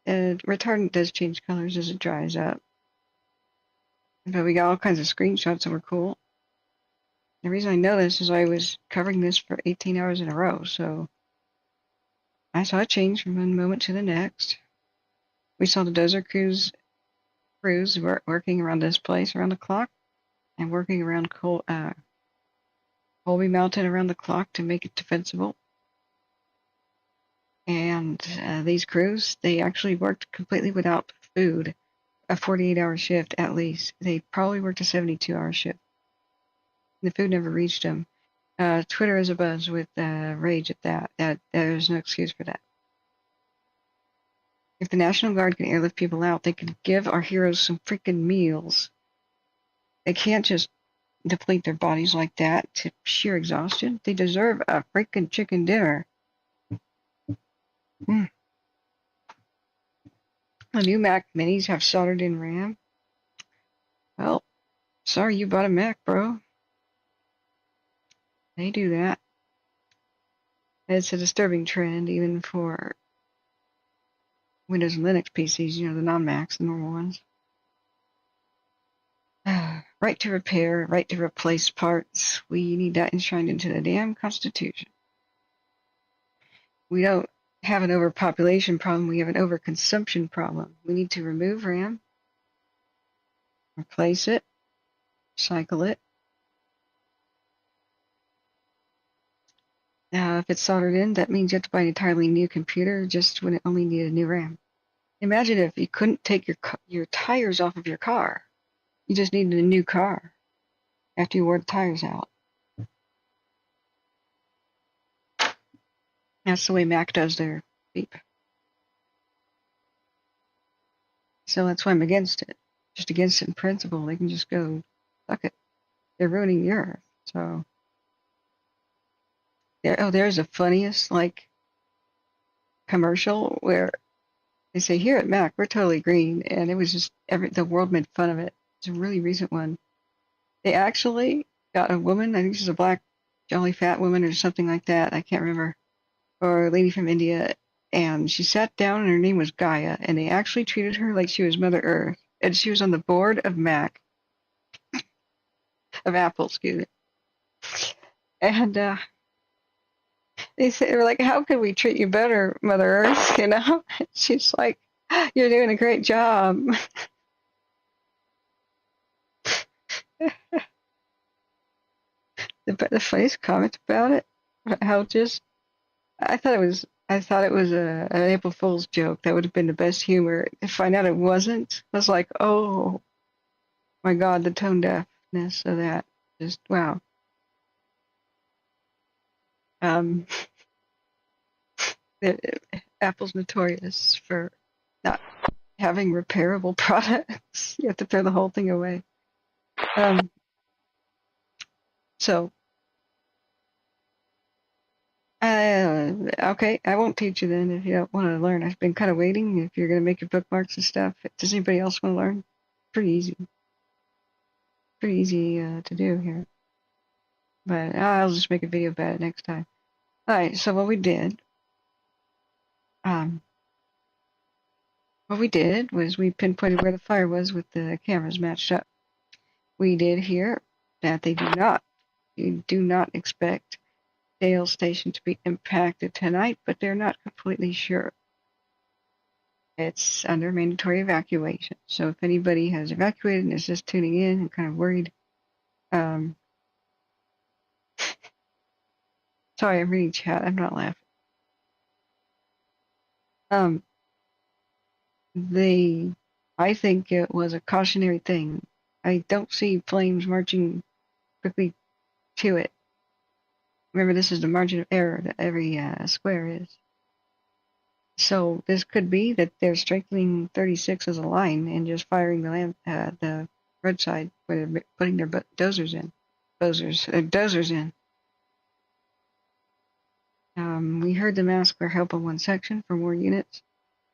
Retardant does change colors as it dries up. But we got all kinds of screenshots that were cool. The reason I know this is I was covering this for 18 hours in a row, so I saw a change from one moment to the next. We saw the dozer crews working around this place around the clock and working around Colby Mountain around the clock to make it defensible. And these crews, they actually worked completely without food, a 48-hour shift at least. They probably worked a 72-hour shift. The food never reached them. Twitter is abuzz with rage at that. There's no excuse for that. If the National Guard can airlift people out, they can give our heroes some freaking meals. They can't just deplete their bodies like that to sheer exhaustion. They deserve a freaking chicken dinner. The new Mac Minis have soldered in RAM. Well, sorry you bought a Mac, bro. They do that. It's a disturbing trend, even for Windows and Linux PCs, you know, the non-Macs, the normal ones. Right to repair, right to replace parts. We need that enshrined into the damn Constitution. We don't have an overpopulation problem, we have an overconsumption problem. We need to remove RAM, replace it, cycle it. If it's soldered in, that means you have to buy an entirely new computer just when it only needed new RAM. Imagine if you couldn't take your tires off of your car. You just needed a new car after you wore the tires out. That's the way Mac does their beep. So that's why I'm against it. Just against it in principle. They can just go, fuck it. They're ruining the earth. So There's the funniest like commercial where they say here at Mac we're totally green, and it was just the world made fun of it. It's a really recent one. They actually got a woman, I think she's a black, jolly fat woman or something like that. I can't remember, or a lady from India, and she sat down and her name was Gaia, and they actually treated her like she was Mother Earth, and she was on the board of Apple, excuse me. And they were like, "How could we treat you better, Mother Earth?" You know? She's like, "You're doing a great job." The funniest comment about it, how just I thought it was an April Fool's joke. That would have been the best humor. To find out it wasn't, I was like, oh my God, the tone deafness of that. Just wow. Um, Apple's notorious for not having repairable products. You have to throw the whole thing away. So, okay, I won't teach you then if you don't want to learn. I've been kind of waiting if you're going to make your bookmarks and stuff. Does anybody else want to learn? Pretty easy. Pretty easy to do here. But I'll just make a video about it next time. All right, so what we did was we pinpointed where the fire was with the cameras matched up. We did hear that you do not expect Dale Station to be impacted tonight, but they're not completely sure. It's under mandatory evacuation. So if anybody has evacuated and is just tuning in and kind of worried, sorry, I'm reading chat. I'm not laughing. I think it was a cautionary thing. I don't see flames marching quickly to it. Remember, this is the margin of error that every square is. So this could be that they're strengthening 36 as a line and just firing the roadside where they're putting their dozers in. We heard them ask for help on one section for more units.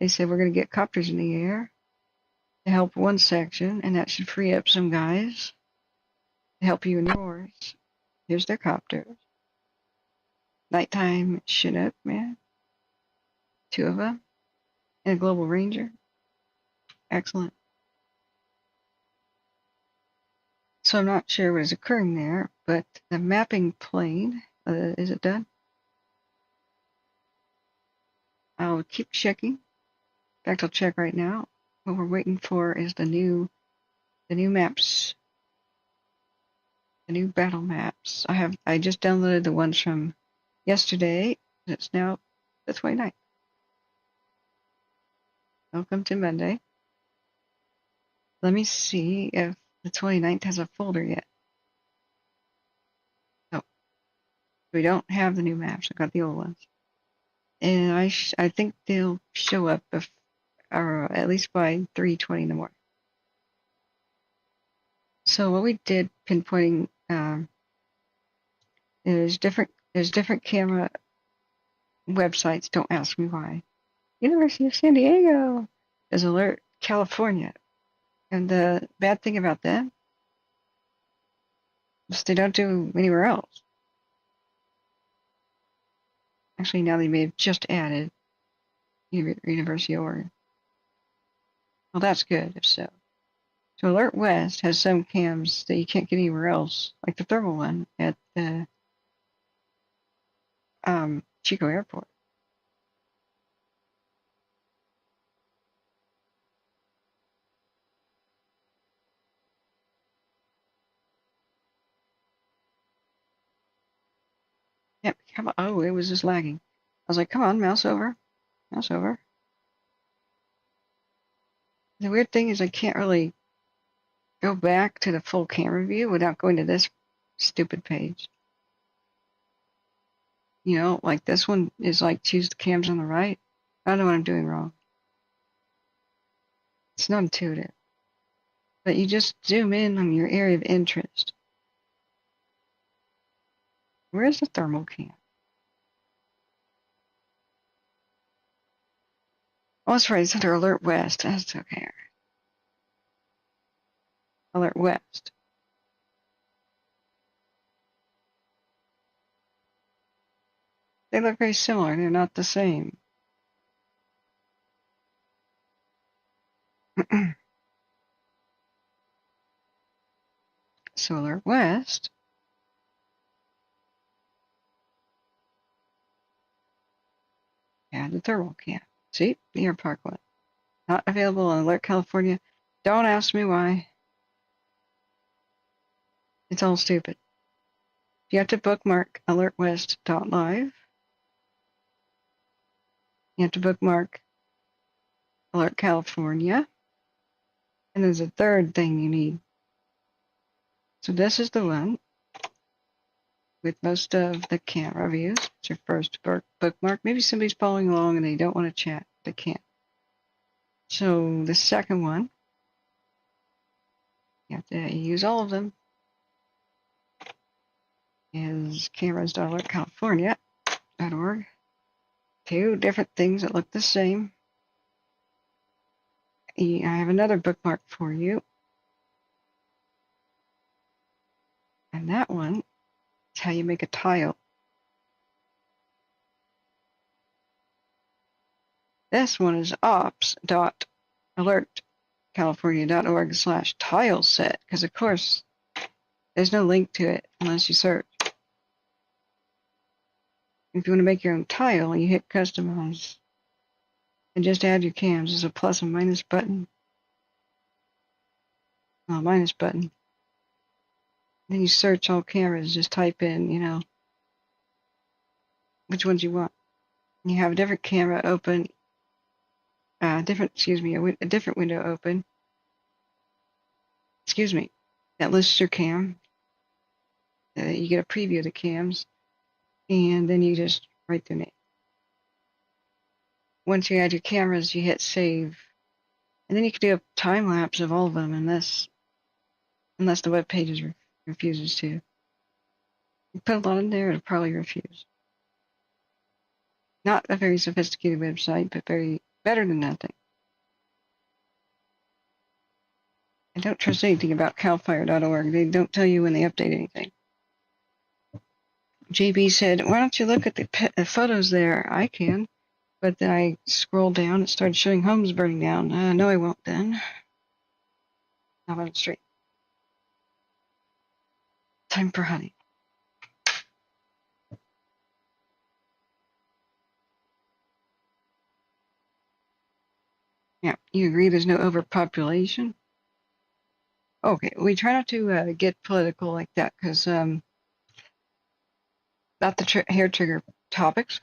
They said we're going to get copters in the air to help one section, and that should free up some guys to help you in yours. Here's their copters. Nighttime Chinook, man. 2 of them. And a Global Ranger. Excellent. So I'm not sure what is occurring there, but the mapping plane, is it done? I'll keep checking. In fact, I'll check right now. What we're waiting for is the new maps, the new battle maps. I just downloaded the ones from yesterday. It's now the 29th. Welcome to Monday. Let me see if the 29th has a folder yet. No, we don't have the new maps. I got the old ones. And I think they'll show up or at least by 3:20 in the morning. So what we did pinpointing there's different camera websites. Don't ask me why. University of San Diego is Alert California, and the bad thing about them is they don't do anywhere else. Actually, now they may have just added University of Oregon. Well, that's good if so. So Alert West has some cams that you can't get anywhere else, like the thermal one at the Chico Airport. Yep, come on. Oh, it was just lagging. I was like, come on, mouse over. Mouse over. The weird thing is I can't really go back to the full camera view without going to this stupid page. You know, like this one is like choose the cams on the right. I don't know what I'm doing wrong. It's not intuitive. But you just zoom in on your area of interest. Where's the thermal cam? Oh, that's right. It's under Alert West. That's okay. Alert West. They look very similar. They're not the same. So Alert West. And the thermal camp. See? The Air Park one. Not available on Alert California. Don't ask me why. It's all stupid. You have to bookmark alertwest.live. You have to bookmark Alert California. And there's a third thing you need. So this is the one with most of the camera views. It's your first bookmark. Maybe somebody's following along and they don't want to chat. They can't. So the second one, you have to use all of them, is cameras.alertcalifornia.org. Two different things that look the same. I have another bookmark for you. And that one is how you make a tile. This one is ops.alertcalifornia.org/tile set, because of course there's no link to it unless you search. If you want to make your own tile, you hit customize and just add your cams. There's a plus and minus button. Well, minus button. Then you search all cameras, just type in, which ones you want. You have a different camera open, a different window open. That lists your cam. You get a preview of the cams, and then you just write their name. Once you add your cameras, you hit save, and then you can do a time lapse of all of them, unless the web page refuses to. You put a lot in there, it'll probably refuse. Not a very sophisticated website, but better than nothing. I don't trust anything about calfire.org. They don't tell you when they update anything. JB said, why don't you look at the photos there? I can. But then I scrolled down, it started showing homes burning down. No, I won't then. Not on the street. Time for honey. Yeah, you agree there's no overpopulation? Okay, we try not to get political like that, because not the hair trigger topics.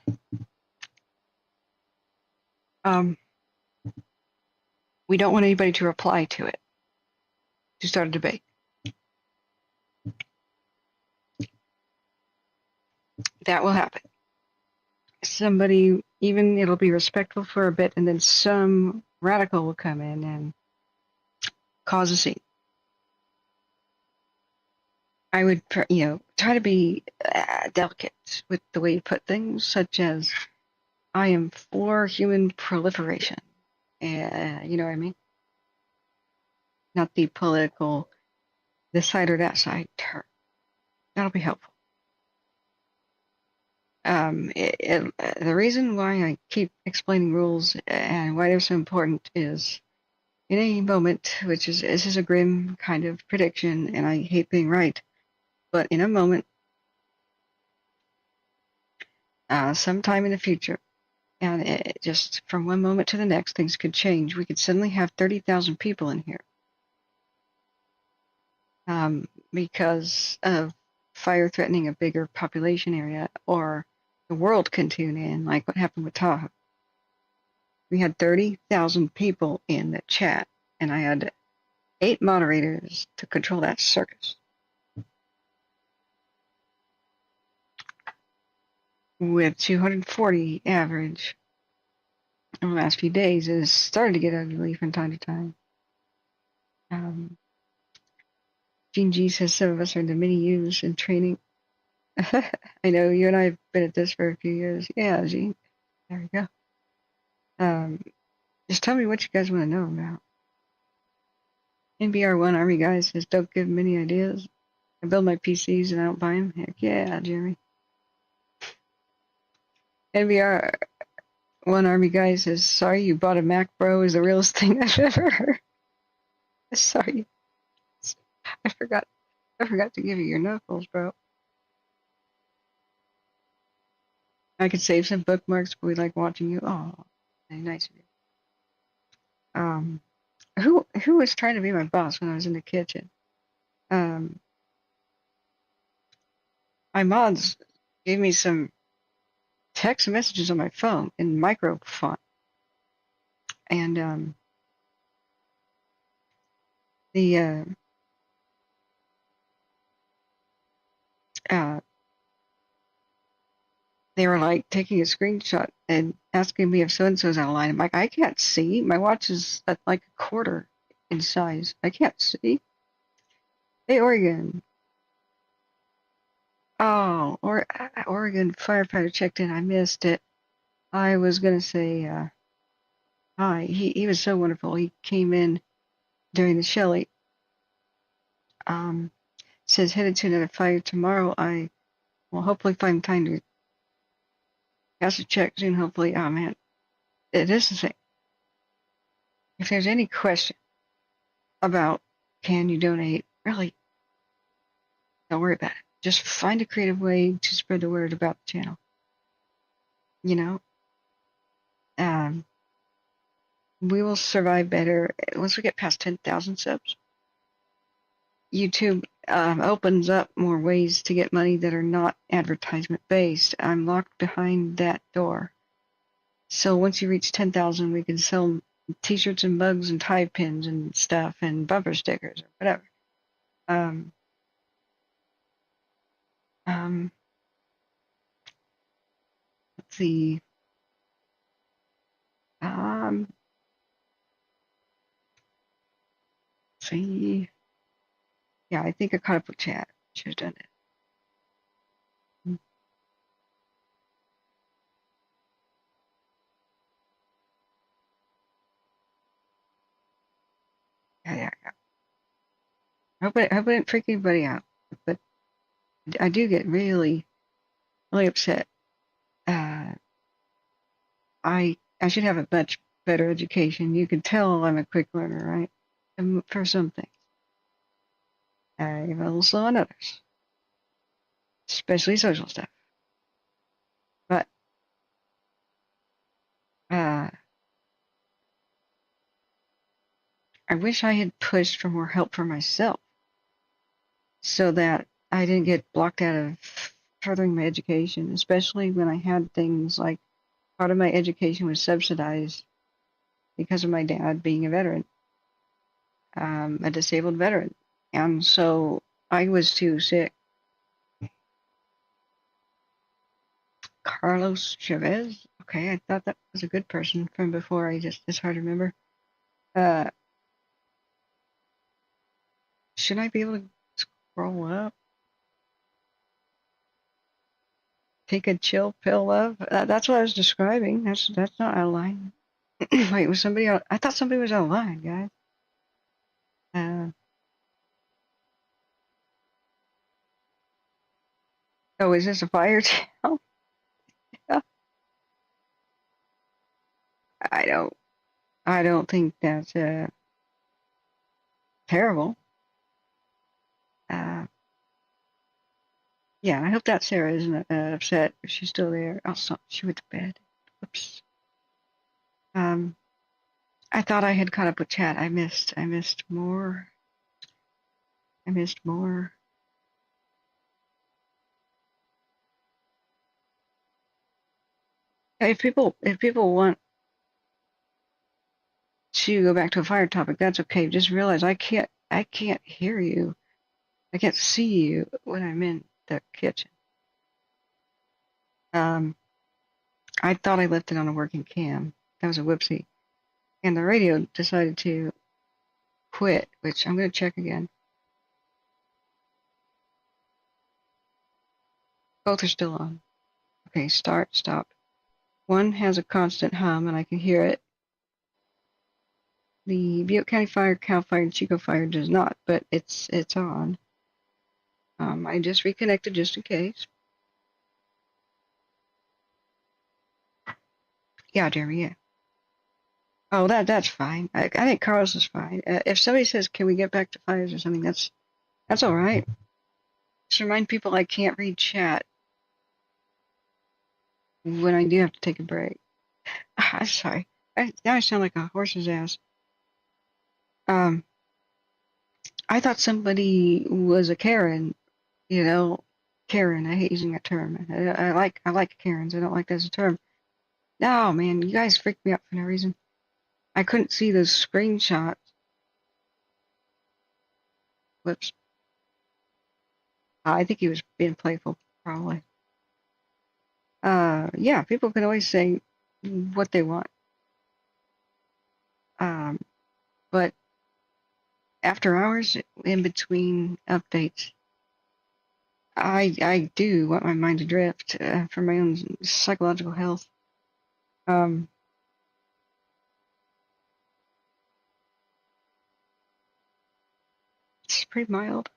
We don't want anybody to reply to it, to start a debate. That will happen. Somebody, it'll be respectful for a bit, and then some radical will come in and cause a scene. I would, try to be delicate with the way you put things, such as, I am for human proliferation. You know what I mean? Not the political, this side or that side term. That'll be helpful. The reason why I keep explaining rules and why they're so important is, in a moment, this is a grim kind of prediction, and I hate being right, but in a moment, sometime in the future, and just from one moment to the next, things could change. We could suddenly have 30,000 people in here because of fire threatening a bigger population area, or the world can tune in, like what happened with Tahoe. We had 30,000 people in the chat, and I had 8 moderators to control that circus. With 240 average in the last few days, it has started to get ugly from time to time. Gene G says some of us are the mini U's in training. I know you and I have been at this for a few years. Yeah, Gene. There we go. Just tell me what you guys want to know about. NBR1 Army guy says, don't give him any ideas. I build my PCs and I don't buy them. Heck yeah, Jeremy. NBR1 Army guy says, sorry you bought a Mac, bro, is the realest thing I've ever heard. Sorry. I forgot to give you your knuckles, bro. I could save some bookmarks, but we like watching you. Oh, nice of you. Who was trying to be my boss when I was in the kitchen? My mods gave me some text messages on my phone in micro font, and they were like taking a screenshot and asking me if so and so's out of line. I'm like, I can't see. My watch is at like a quarter in size. I can't see. Hey, Oregon. Oh, Oregon firefighter checked in. I missed it. I was gonna say hi. He was so wonderful. He came in during the Shelley. Says headed to another fire tomorrow. I will hopefully find time to pass a check soon. Hopefully, oh man, it is the thing. If there's any question about can you donate, really, don't worry about it. Just find a creative way to spread the word about the channel. You know, we will survive better once we get past 10,000 subs. YouTube opens up more ways to get money that are not advertisement based. I'm locked behind that door. So once you reach 10,000, we can sell t-shirts and mugs and tie pins and stuff and bumper stickers or whatever. Let's see. See. Yeah, I think I caught up with chat. Should have done it. Yeah. I hope I didn't freak anybody out, but I do get really, really upset. I should have a much better education. You can tell I'm a quick learner, right? For some things. I'm a little slow on others, especially social stuff. But I wish I had pushed for more help for myself so that I didn't get blocked out of furthering my education, especially when I had things like part of my education was subsidized because of my dad being a veteran, a disabled veteran. And so I was too sick. Carlos Chavez? Okay, I thought that was a good person from before. It's hard to remember. Should I be able to scroll up? Take a chill pill, love? That's what I was describing. That's not out of line. Wait, was somebody out? I thought somebody was out of line, guys. Oh, is this a fire channel? Yeah. I don't think that's terrible. Yeah, I hope that Sarah isn't upset if she's still there. Oh, she went to bed. Whoops. I thought I had caught up with chat. I missed more. If people want to go back to a fire topic, that's okay. Just realize I can't hear you. I can't see you when I'm in the kitchen. I thought I left it on a working cam. That was a whoopsie. And the radio decided to quit, which I'm going to check again. Both are still on. Okay, start, stop. One has a constant hum, and I can hear it. The Butte County Fire, Cal Fire, and Chico Fire does not, but it's on. I just reconnected just in case. Yeah, Jeremy, yeah. Oh, that's fine. I think Carlos is fine. If somebody says, "Can we get back to fires or something?" That's all right. Just remind people I can't read chat when I do have to take a break. I'm sorry. Now I sound like a horse's ass. I thought somebody was a Karen. You know, Karen. I hate using that term. I like Karens. I don't like that as a term. No, man, you guys freaked me out for no reason. I couldn't see those screenshots. Whoops. I think he was being playful, probably. Yeah, people can always say what they want. But after hours, in between updates, I do want my mind to drift for my own psychological health. It's pretty mild.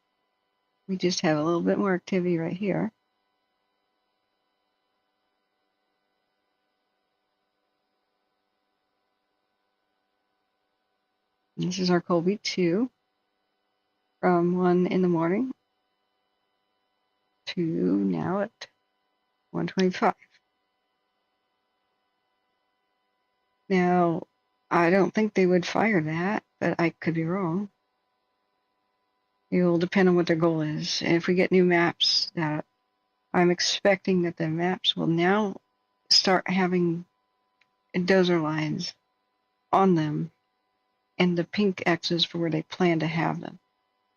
We just have a little bit more activity right here. This is our Colby 2 from 1 in the morning to now at 1:25. Now, I don't think they would fire that, but I could be wrong. It will depend on what their goal is. And if we get new maps, that I'm expecting that the maps will now start having dozer lines on them and the pink X's for where they plan to have them.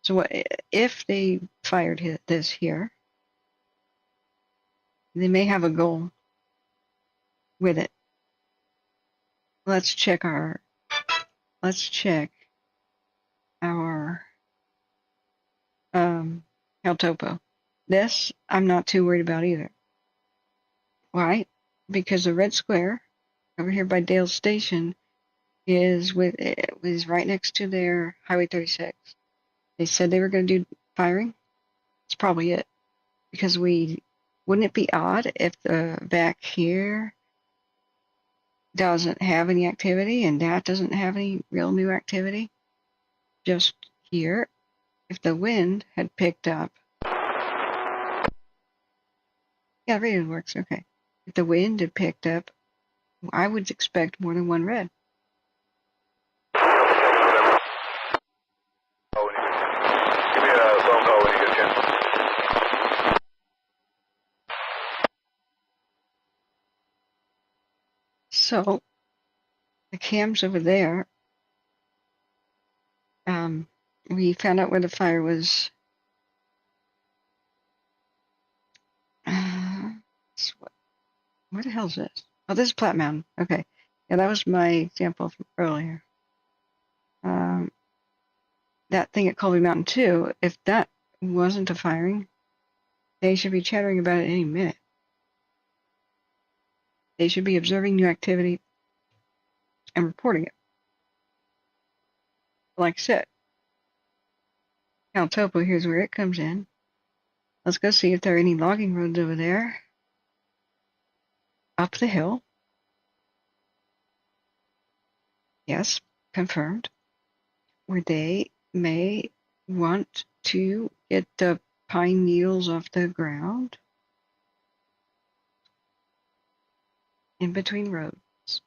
So what if they fired this here? They may have a goal with it. Let's check our topo. This I'm not too worried about either. Why? Because the red square over here by Dale's Station is right next to their Highway 36. They said they were going to do firing. That's probably it. Because wouldn't it be odd if the back here doesn't have any activity and that doesn't have any real new activity? Just here, if the wind had picked up. Yeah, the radio works, okay. If the wind had picked up, I would expect more than one red. Give me a phone call when you get a chance. So, the cams over there, we found out where the fire was. Where the hell is this? Oh, this is Platte Mountain. Okay. Yeah, that was my example from earlier. That thing at Colby Mountain 2, if that wasn't a firing, they should be chattering about it any minute. They should be observing new activity and reporting it. Like I said, Cal Topo, here's where it comes in. Let's go see if there are any logging roads over there. Up the hill. Yes, confirmed. Where they may want to get the pine needles off the ground. In between roads.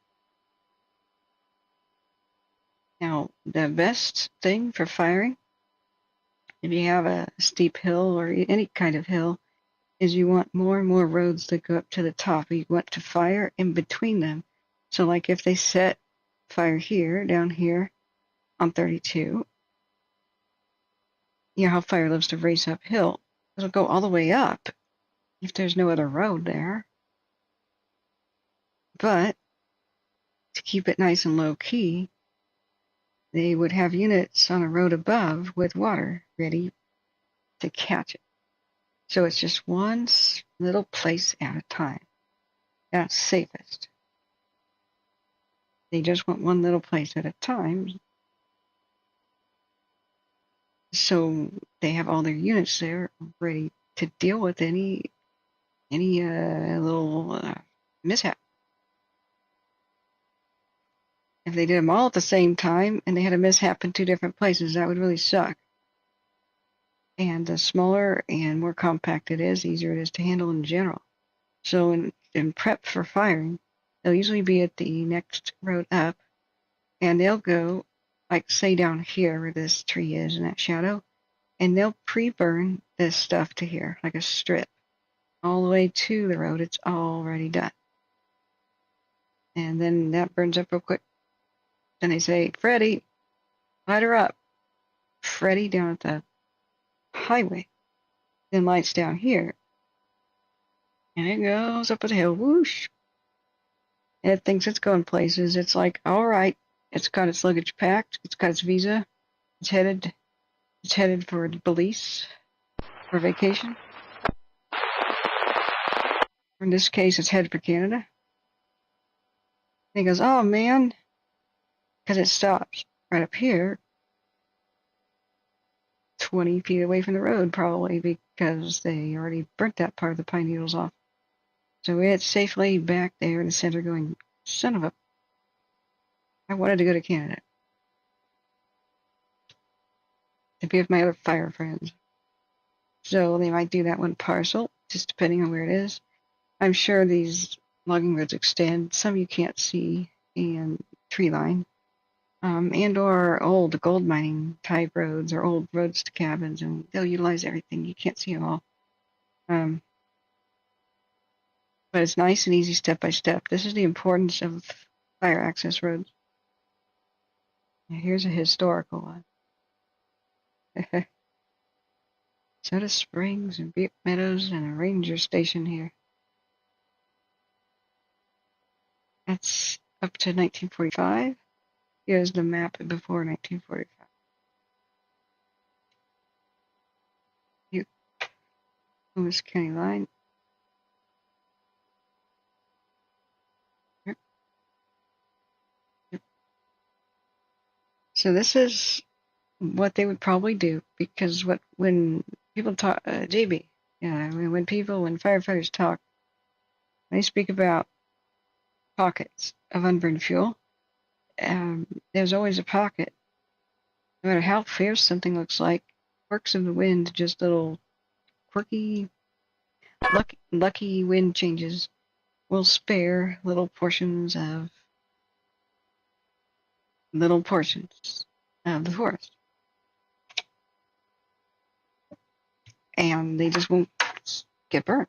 Now, the best thing for firing, if you have a steep hill or any kind of hill, is you want more and more roads that go up to the top. You want to fire in between them. So like if they set fire here, down here on 32, you know how fire loves to race uphill. It'll go all the way up if there's no other road there. But to keep it nice and low key, they would have units on a road above with water ready to catch it. So it's just one little place at a time. That's safest. They just want one little place at a time So they have all their units there ready to deal with any little mishap. If they did them all at the same time and they had a mishap in 2 different places, that would really suck. And the smaller and more compact it is, the easier it is to handle in general. So in prep for firing, they'll usually be at the next road up, and they'll go, like say down here where this tree is in that shadow, and they'll pre-burn this stuff to here, like a strip. All the way to the road, it's already done. And then that burns up real quick. Then they say, Freddie, light her up. Freddie down at the highway. Then lights down here. And it goes up the hill, whoosh. And it thinks it's going places. It's like, all right, it's got its luggage packed. It's got its visa. It's headed for Belize for vacation. In this case, it's headed for Canada. And he goes, oh man, because it stops right up here, 20 feet away from the road, probably because they already burnt that part of the pine needles off. So it's safely back there in the center going, son of a... I wanted to go to Canada to be with my other fire friends. So they might do that one parcel, just depending on where it is. I'm sure these logging roads extend. Some you can't see, and tree line. And or old gold mining type roads or old roads to cabins, and they'll utilize everything. You can't see them all. But it's nice and easy step by step. This is the importance of fire access roads. Now here's a historical one. Soda Springs and Butte Meadows and a ranger station here. That's up to 1945. Here's the map before 1945. Owens County line. Yep. So this is what they would probably do, because when people talk, JB, when firefighters talk, they speak about pockets of unburned fuel. There's always a pocket. No matter how fierce something looks like, quirks of the wind, just little quirky, lucky wind changes will spare little portions of the forest. And they just won't get burned.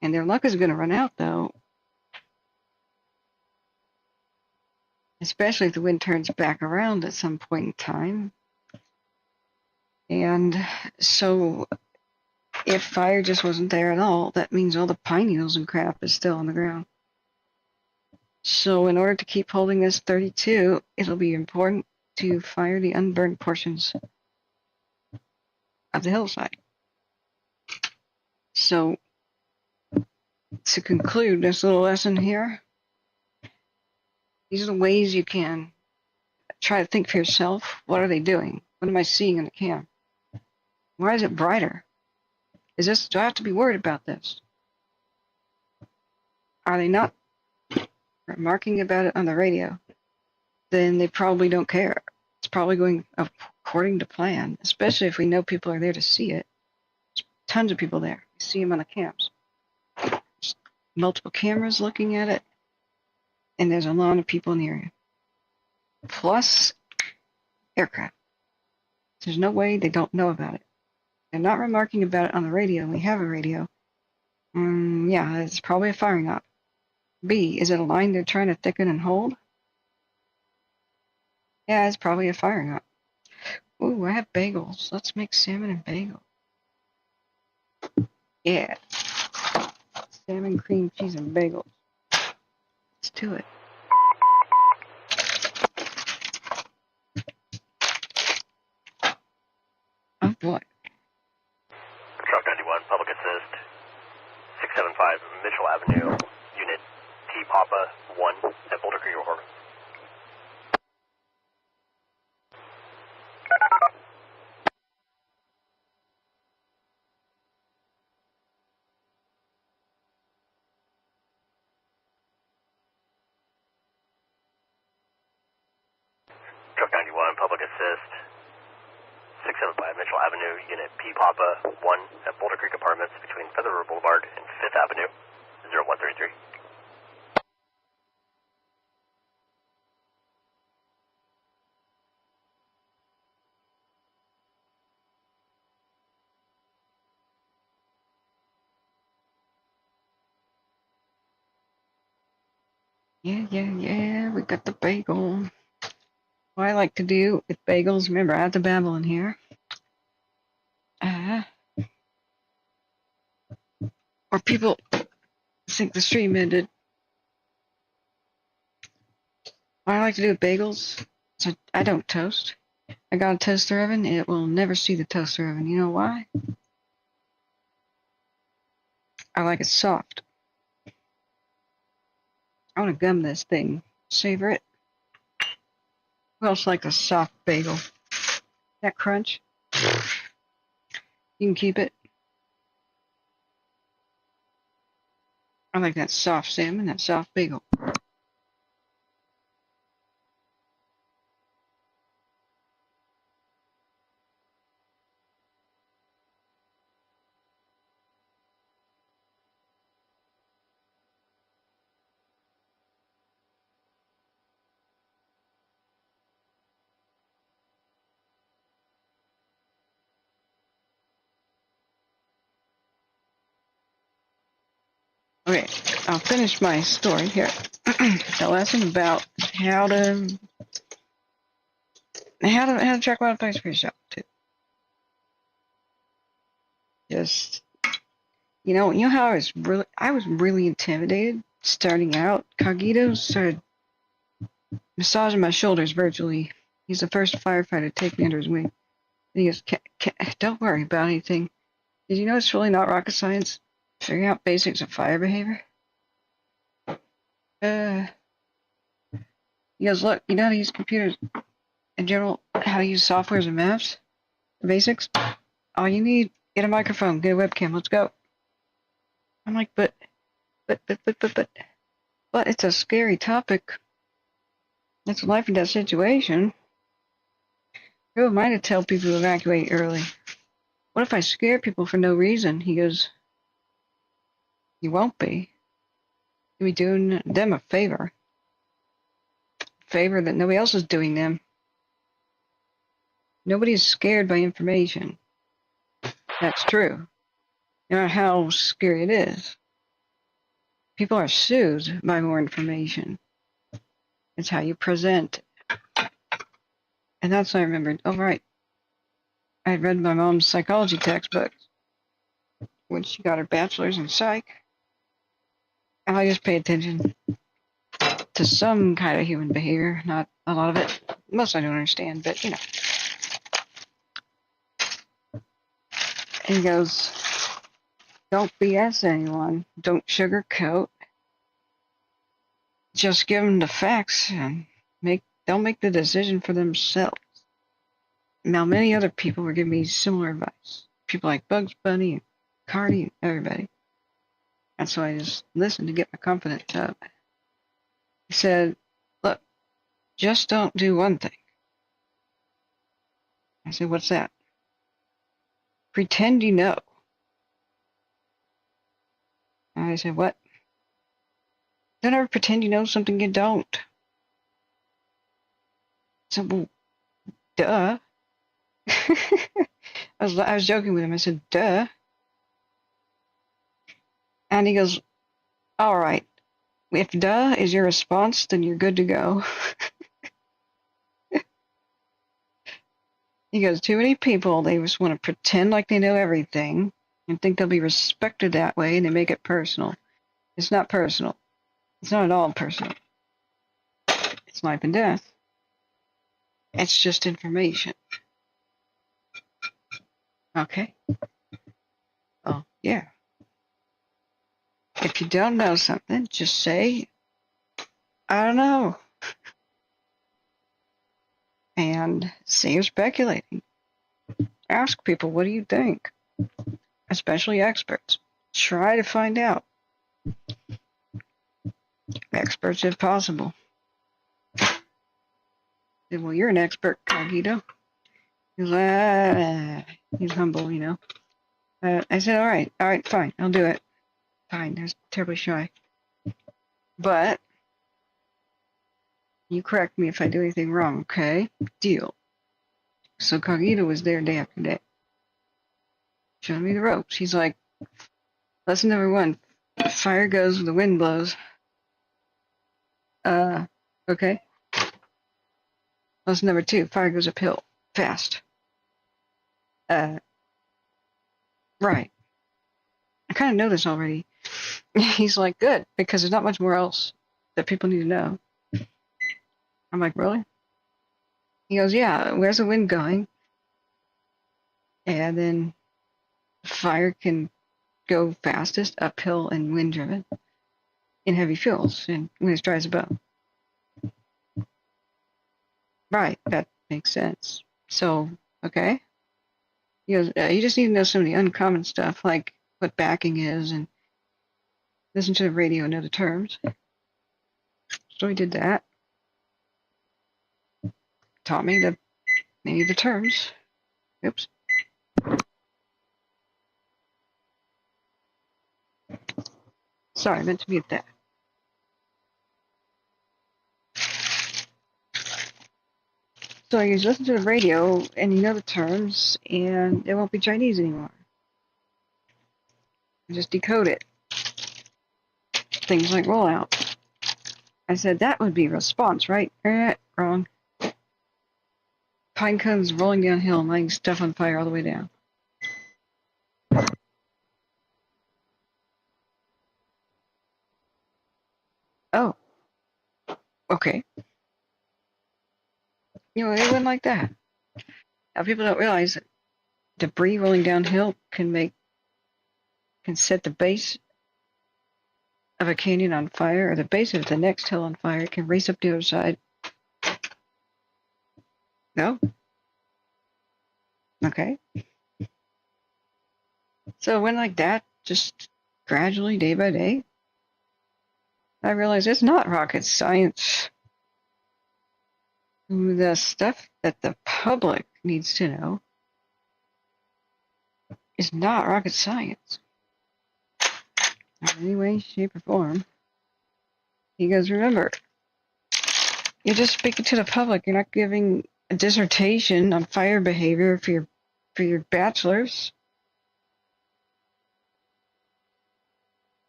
And their luck is going to run out, though, especially if the wind turns back around at some point in time. And so if fire just wasn't there at all, that means all the pine needles and crap is still on the ground. So in order to keep holding this 32, it'll be important to fire the unburned portions of the hillside. So to conclude this little lesson here, these are the ways you can try to think for yourself. What are they doing? What am I seeing in the cam? Why is it brighter? Do I have to be worried about this? Are they not remarking about it on the radio? Then they probably don't care. It's probably going according to plan, especially if we know people are there to see it. There's tons of people there. You see them on the cams. There's multiple cameras looking at it, and there's a lot of people in the area. Plus aircraft. There's no way they don't know about it. They're not remarking about it on the radio, and we have a radio. Yeah, it's probably a firing op. B, is it a line they're trying to thicken and hold? Yeah, it's probably a firing op. Ooh, I have bagels. Let's make salmon and bagel. Yeah. Salmon, cream cheese, and bagels. Let's do it. Oh boy. Truck 91, public assist. 675 Mitchell Avenue, unit T Papa 1 at Boulder Creek, Oregon. Truck 91, public assist. 675 Mitchell Avenue, Unit P Papa 1 at Boulder Creek Apartments between Feather River Boulevard and 5th Avenue, 0133. Yeah, we got the bagel. What I like to do with bagels, remember, I have to babble in here. Or people think the stream ended. What I like to do with bagels, so I don't toast. I got a toaster oven, it will never see the toaster oven. You know why? I like it soft. I want to gum this thing. Savor it. Who else likes a soft bagel? That crunch? You can keep it. I like that soft salmon, that soft bagel. Okay, I'll finish my story here. The lesson about how to track wildfires for yourself too. Just you know how I was really intimidated starting out. Cogito started massaging my shoulders virtually. He's the first firefighter to take me under his wing. And he goes, "Don't worry about anything. Did you know it's really not rocket science? Figuring out basics of fire behavior." He goes, "Look, you know how to use computers in general, how to use softwares and maps, the basics. All you need, get a microphone, get a webcam, let's go." I'm like, but it's a scary topic. It's a life and death situation. Who am I to tell people to evacuate early? What if I scare people for no reason? He goes, "You won't be. You'll be doing them a favor. Favor that nobody else is doing them. Nobody is scared by information. That's true. No matter how scary it is. People are soothed by more information. It's how you present." And that's when I remembered, oh right, I had read my mom's psychology textbook when she got her bachelor's in psych. And I just pay attention to some kind of human behavior, not a lot of it. Most I don't understand, but you know. And he goes, "Don't BS anyone. Don't sugarcoat. Just give them the facts and they'll make the decision for themselves." Now, many other people were giving me similar advice. People like Bugs Bunny and Cardi and everybody. And so I just listened to get my confidence up. He said, "Look, just don't do one thing." I said, "What's that?" "Pretend you know." And I said, "What?" "Don't ever pretend you know something you don't." I said, "Well, duh." I was joking with him. I said, "Duh." And he goes, "All right. If duh is your response, then you're good to go." He goes, "Too many people, they just want to pretend like they know everything and think they'll be respected that way, and they make it personal. It's not personal. It's not at all personal. It's life and death. It's just information." Okay. Oh, yeah. If you don't know something, just say, "I don't know." And say you're speculating. Ask people, what do you think? Especially experts. Try to find out. Experts if possible. said, well, you're an expert, Cogito. He's like, he's humble, you know. I said, all right, fine, I'll do it. Fine, I was terribly shy. But you correct me if I do anything wrong, okay? Deal. So Cogito was there day after day, showing me the ropes. He's like, lesson number 1, fire goes where the wind blows. Okay. Lesson number 2, fire goes uphill, fast. Right. I kind of know this already. He's like, good, because there's not much more else that people need to know. I'm like, really? He goes, yeah, where's the wind going? And then fire can go fastest uphill and wind driven in heavy fuels and when it's dry as a bone. Right, that makes sense. So, okay. He goes, you just need to know some of the uncommon stuff, like what backing is and listen to the radio and know the terms. So he did that. Taught me many of the terms. Oops. Sorry, I meant to mute that. So you just listen to the radio and you know the terms and it won't be Chinese anymore. You just decode it. Things like rollout. I said that would be response, right? Wrong. Pine cones rolling downhill and lighting stuff on fire all the way down. Oh. Okay. You know, it went like that. Now people don't realize that debris rolling downhill can set the base of a canyon on fire, or the base of the next hill on fire. It can race up the other side. No? Okay. So it went like that, just gradually, day by day. I realized it's not rocket science. The stuff that the public needs to know is not rocket science. In any way, shape, or form. He goes, remember, you're just speaking to the public. You're not giving a dissertation on fire behavior for your bachelor's.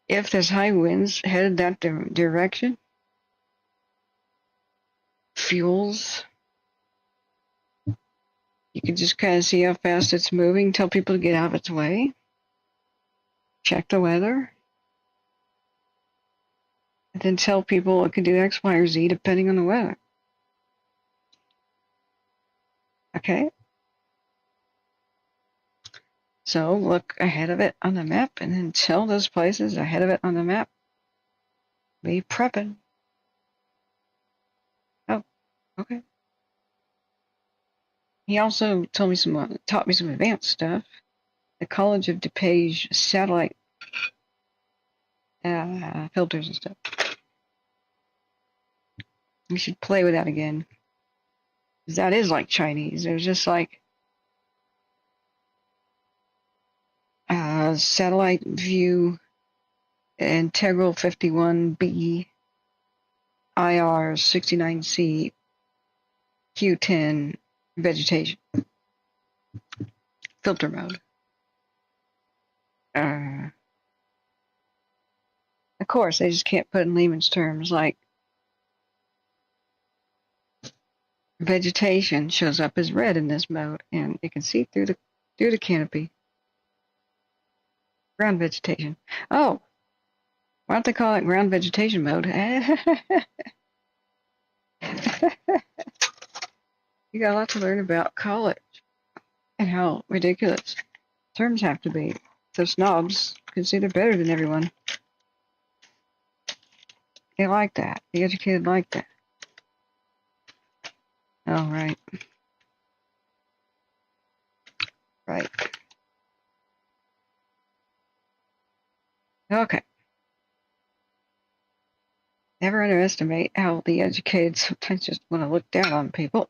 If there's high winds headed that direction, fuels, you can just kind of see how fast it's moving, tell people to get out of its way, check the weather, and then tell people it can do X, Y, or Z depending on the weather. Okay? So look ahead of it on the map and then tell those places ahead of it on the map. Be prepping. Oh, okay. He also taught me some advanced stuff. The College of DuPage satellite filters and stuff. We should play with that again. Because that is like Chinese. It was just like satellite view, integral 51B, IR 69C, Q10, vegetation, filter mode. Of course, they just can't put in layman's terms like vegetation shows up as red in this mode, and you can see through the canopy. Ground vegetation. Oh, why don't they call it ground vegetation mode? You got a lot to learn about college and how ridiculous terms have to be, so snobs can see they're better than everyone. They like that. The educated like that. All right. Right. Okay. Never underestimate how the educated sometimes just want to look down on people.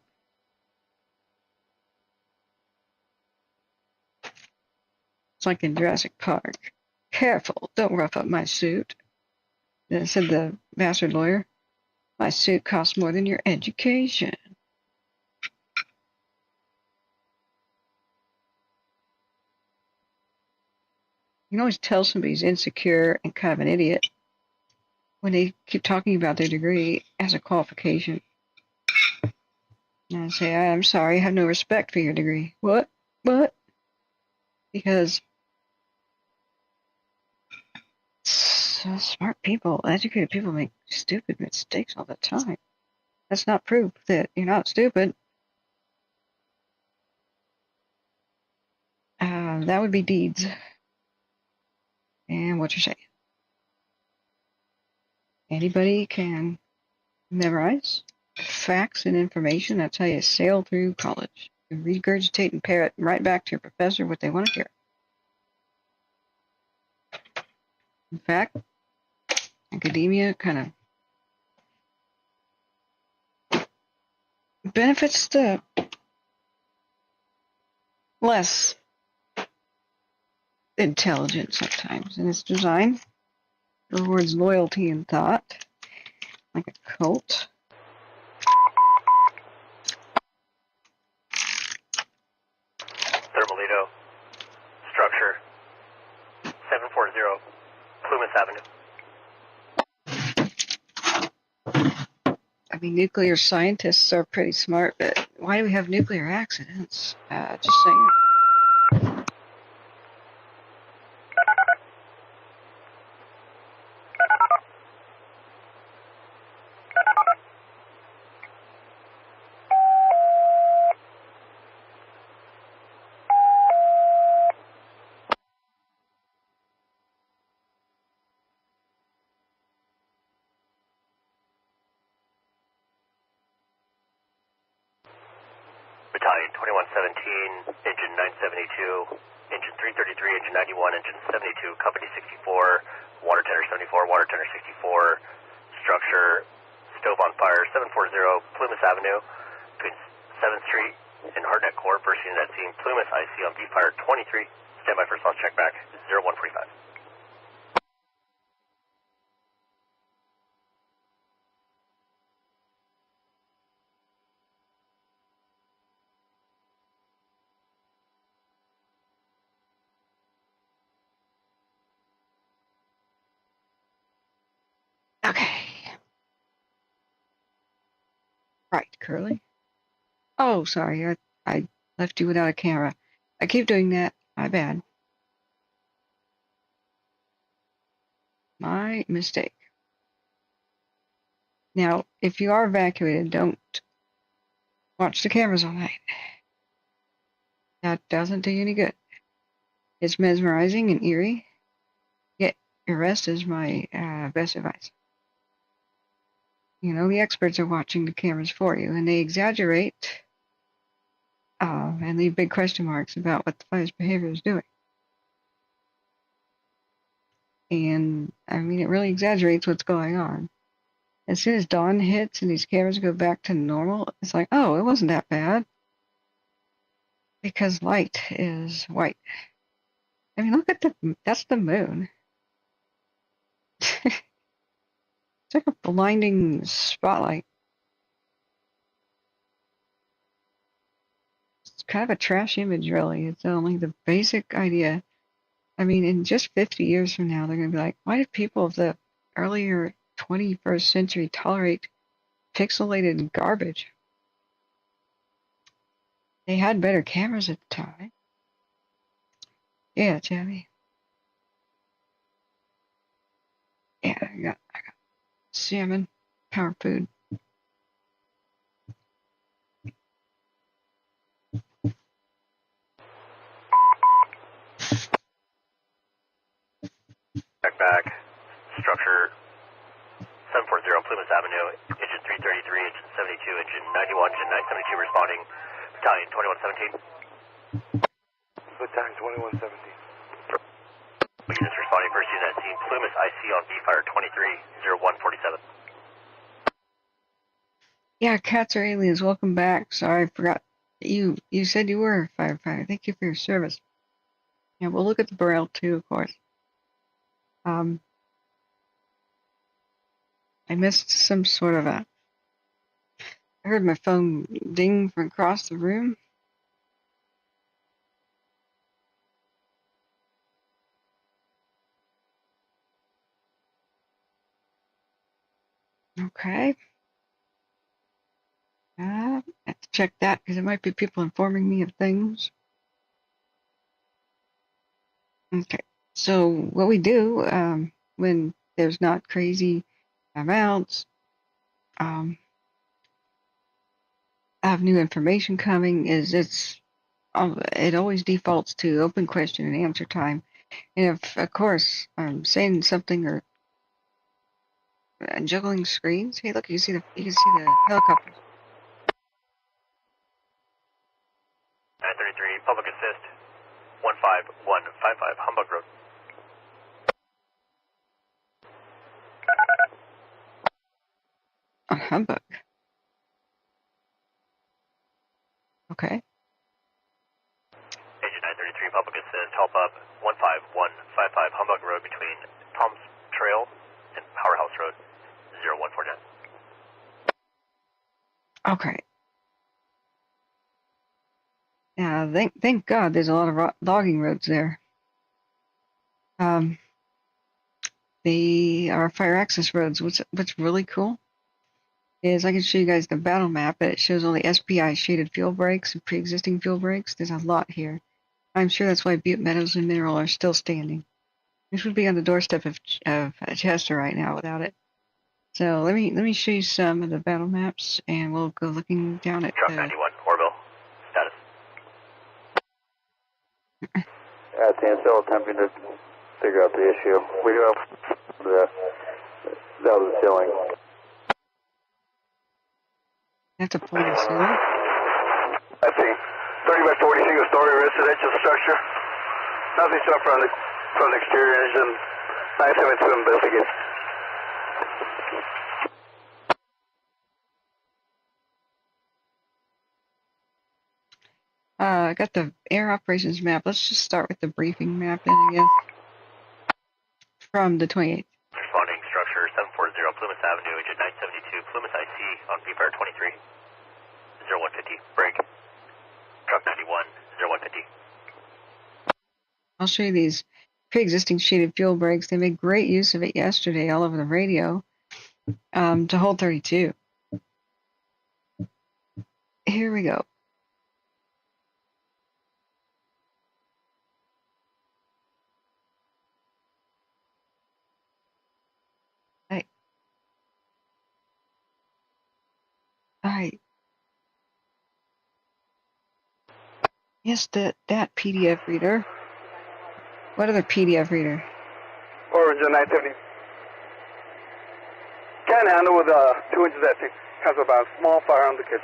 It's like in Jurassic Park. Careful, don't rough up my suit. Said the bastard lawyer. My suit costs more than your education. You can always tell somebody's insecure and kind of an idiot when they keep talking about their degree as a qualification. And I say, I'm sorry, I have no respect for your degree. What? What? Because smart people, educated people make stupid mistakes all the time. That's not proof that you're not stupid. That would be deeds. And what you're saying. Anybody can memorize facts and information. That's how you sail through college. You regurgitate and parrot right back to your professor what they want to hear. In fact, academia kind of benefits the less intelligent sometimes, and it's designed rewards loyalty and thought, like a cult. Thermalito, structure, 740, Plymouth Avenue. I mean, nuclear scientists are pretty smart, but why do we have nuclear accidents? Just saying. Battalion 2117, engine 972, engine 333, engine 91, engine 72, company 64, water tender 74, water tender 64, structure, stove on fire, 740 Plymouth Avenue, between 7th Street and Hardneck Court, first unit at scene, Plymouth IC on V-Fire 23, standby for response check back, 0145. Okay. Right, Curly. Oh, sorry, I left you without a camera. I keep doing that. My bad. My mistake. Now, if you are evacuated, don't watch the cameras all night. That doesn't do you any good. It's mesmerizing and eerie, yet your rest is my best advice. You know, the experts are watching the cameras for you, and they exaggerate and leave big question marks about what the fire's behavior is doing. And, I mean, it really exaggerates what's going on. As soon as dawn hits and these cameras go back to normal, it's like, oh, it wasn't that bad. Because light is white. I mean, look at that's the moon. It's like a blinding spotlight. It's kind of a trash image, really. It's only the basic idea. I mean, in just 50 years from now, they're going to be like, why did people of the earlier 21st century tolerate pixelated garbage? They had better cameras at the time. Yeah, Tabby. Yeah, I got salmon, power food. Back, structure 740 Plymouth Avenue, engine 333, engine 72, engine 91, engine 972 responding, battalion 2117. Battalion 2117. Units responding, first unit at scene, Plymouth IC on V-Fire 23, 0147. Yeah, cats are aliens. Welcome back. Sorry, I forgot. You said you were a firefighter. Thank you for your service. Yeah, we'll look at the Braille too, of course. I missed some sort of a. I heard my phone ding from across the room. Okay. I have to check that because there might be people informing me of things. Okay. So what we do when there's not crazy amounts, have new information coming is it always defaults to open question and answer time. And if, of course, I'm saying something or juggling screens, hey, look, you can see the helicopters. 933, public assist, 15155, Humbug Road. Humbug. Okay. Agent 933, public assist, help up, 15155, Humbug Road between Palms Trail and Powerhouse Road, 0149. Okay. Yeah, thank God there's a lot of logging roads there. They are fire access roads. What's really cool is I can show you guys the battle map, but it shows all the SPI shaded fuel breaks and pre-existing fuel breaks. There's a lot here. I'm sure that's why Butte Meadows and Mineral are still standing. This would be on the doorstep of Shasta right now without it. So let me show you some of the battle maps, and we'll go looking down at. Truck 91, Orville, status. Tan still attempting to figure out the issue. We do have that was the ceiling. Have to pull the ceiling. I see. 30 by 40 single story residential structure. Nothing shown from the exterior engine. 972 investigate. I got the air operations map. Let's just start with the briefing map then, I guess. From the 28th. Responding structure 740 Plymouth Avenue, engine 972, Plymouth IC on Wildfire 23, 0150, break. Truck 91, 0150. I'll show you these pre-existing shaded fuel breaks. They made great use of it yesterday all over the radio to hold 32. Here we go. Alright. Yes, that PDF reader. What other PDF reader? Origin 970. Can handle with 2 inches at has about small fire on the kit.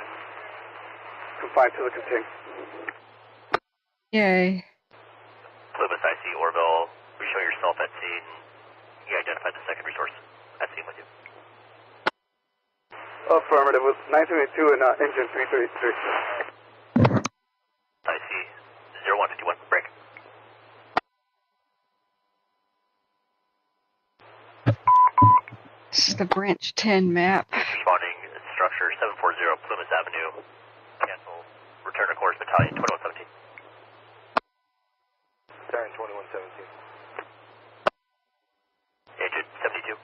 Confined to the contain. Yay. Plymouth IC Orville, we show yourself at scene. You identified the second resource at scene with you. Affirmative with 972 and engine 333. IC 0151, break. This is the branch 10 map. Responding structure 740 Plymouth Avenue. Cancel. Return to course battalion 2117. Battalion 2117. Agent 72.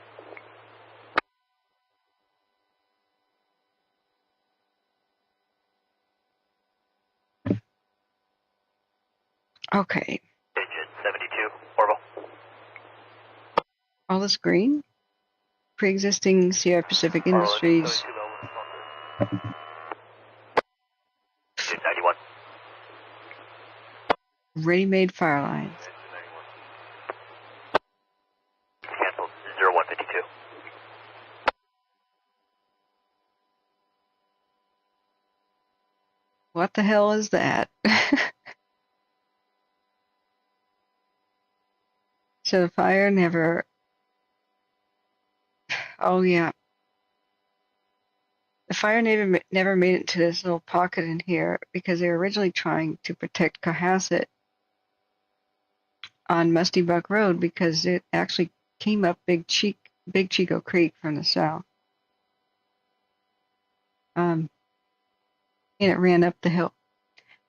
Okay. Agent 72, Orville. All this green. Pre-existing Sierra Pacific Industries. Agent 91. Ready-made fire lines. Cancelled. 0152. What the hell is that? So the fire never. Oh yeah. The fire never made it to this little pocket in here because they were originally trying to protect Cohasset on Musty Buck Road because it actually came up Big Chico Creek from the south. And it ran up the hill.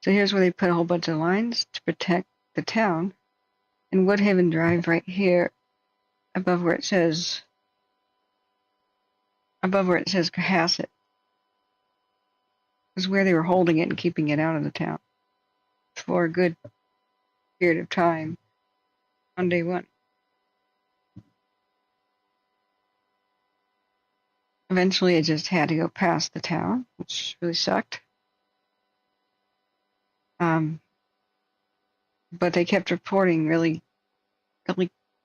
So here's where they put a whole bunch of lines to protect the town. And Woodhaven Drive right here, above where it says Cohasset, is where they were holding it and keeping it out of the town for a good period of time on day one. Eventually, it just had to go past the town, which really sucked. But they kept reporting really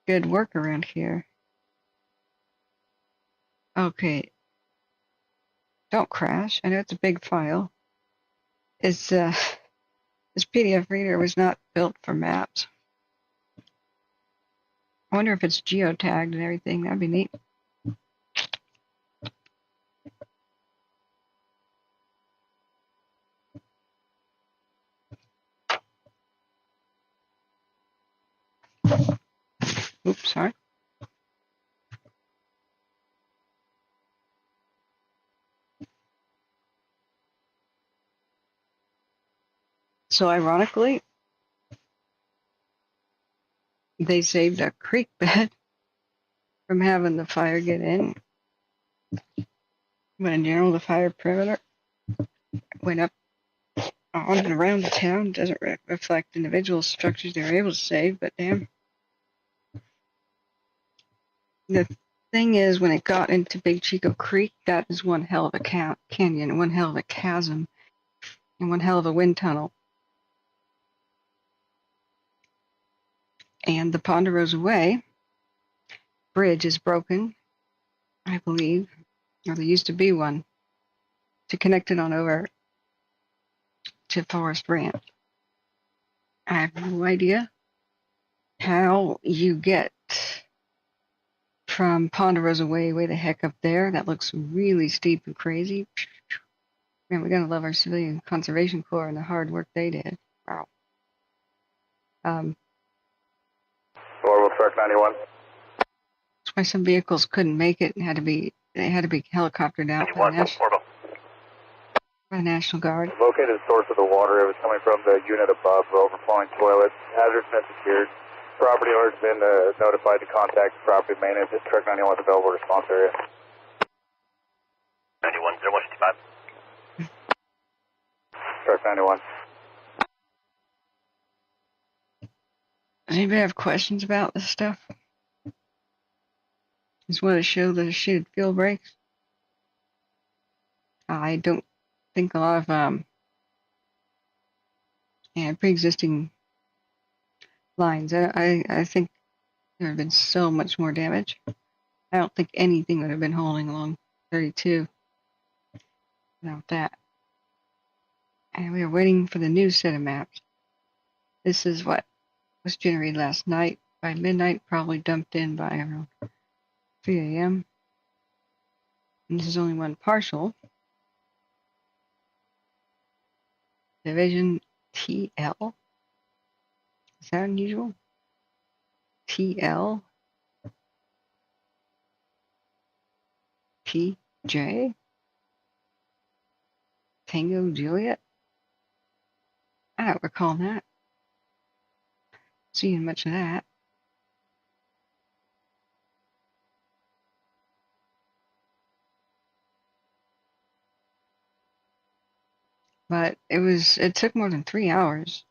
good work around here. Okay. Don't crash. I know it's a big file. This PDF reader was not built for maps. I wonder if it's geotagged and everything. That'd be neat. Oops, sorry. So ironically, they saved a creek bed from having the fire get in. But in general, the fire perimeter went up on and around the town. Doesn't reflect individual structures they were able to save, but damn. The thing is, when it got into Big Chico Creek, that is one hell of a canyon, one hell of a chasm, and one hell of a wind tunnel. And the Ponderosa Way bridge is broken, I believe, or there used to be one, to connect it on over to Forest Ranch. I have no idea how you get from Ponderosa Way the heck up there. That looks really steep and crazy. Man, we gotta love our Civilian Conservation Corps and the hard work they did. Wow. Orbital Track 91. That's why some vehicles couldn't make it and had to be helicoptered out by the National Guard. Located the source of the water. It was coming from the unit above, the overflowing toilet. Hazard's been secured. Property owner's been notified to contact property maintenance. This Track 91 is available response area. 91, 0155. Track 91. Does anybody have questions about this stuff? Just want to show the shitted fuel brakes. I don't think a lot of pre-existing lines. I think there have been so much more damage. I don't think anything would have been holding along 32 without that. And we are waiting for the new set of maps. This is what was generated last night. By midnight, probably dumped in by around 3 a.m. And this is only one partial. Division TL. Is that unusual? TL? PJ? Tango Juliet? I don't recall that. Seeing much of that. But it took more than 3 hours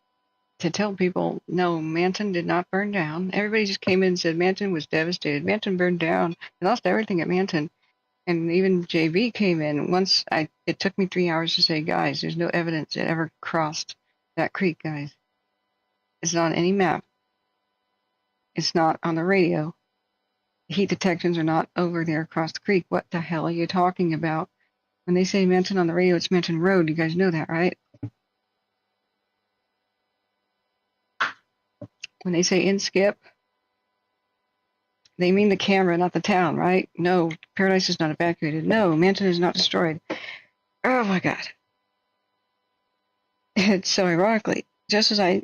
to tell people, no, Manton did not burn down. Everybody just came in and said Manton was devastated. Manton burned down. They lost everything at Manton. And even JB came in. It took me 3 hours to say, guys, there's no evidence it ever crossed that creek, guys. It's not on any map. It's not on the radio. Heat detections are not over there across the creek. What the hell are you talking about? When they say Manton on the radio, it's Manton Road. You guys know that, right? When they say Inskip, they mean the camera, not the town, right? No, Paradise is not evacuated. No, Manton is not destroyed. Oh my God. It's so ironically, just as I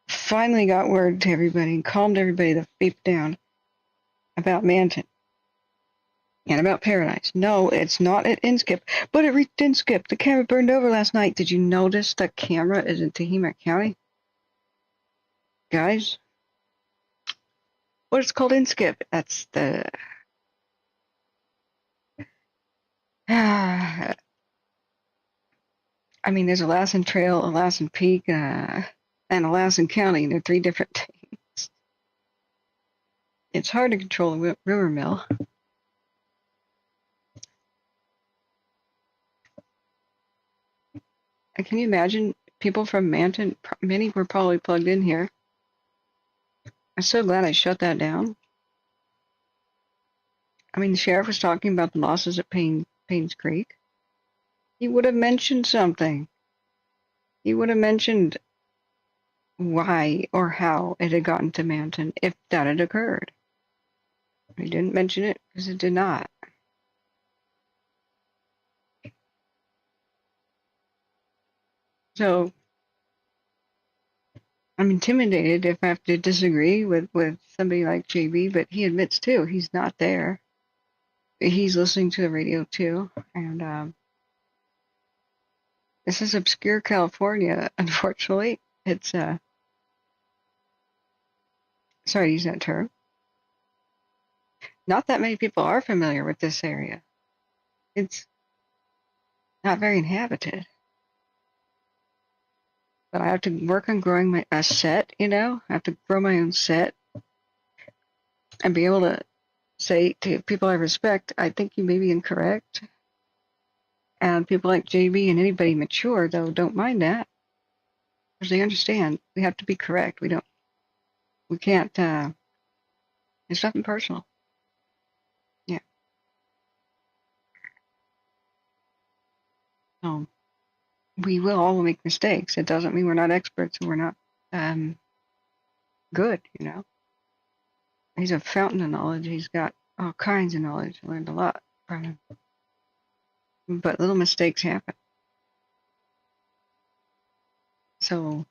finally got word to everybody and calmed everybody the beep down about Manton and about Paradise. No, it's not at Inskip, but it reached Inskip. The camera burned over last night. Did you notice the camera is in Tehema County? Guys? What is called Inskip? That's the... I mean, there's a Lassen Trail, a Lassen Peak, and a Lassen County. They're three different things. It's hard to control a river mill. And can you imagine people from Manton? Many were probably plugged in here. I'm so glad I shut that down. I mean, the sheriff was talking about the losses at Paynes Creek. He would have mentioned something. He would have mentioned why or how it had gotten to Manton if that had occurred. He didn't mention it because it did not. So I'm intimidated if I have to disagree with somebody like JB, but he admits too he's not there. He's listening to the radio too, and this is obscure California. Unfortunately, it's sorry to use that term. Not that many people are familiar with this area. It's not very inhabited. But I have to work on growing a set, you know? I have to grow my own set and be able to say to people I respect, I think you may be incorrect. And people like JB and anybody mature, though, don't mind that. Because they understand we have to be correct. We can't, it's nothing personal. Yeah. So we will all make mistakes. It doesn't mean we're not experts and we're not good, you know? He's a fountain of knowledge. He's got all kinds of knowledge. I learned a lot from him. But little mistakes happen. So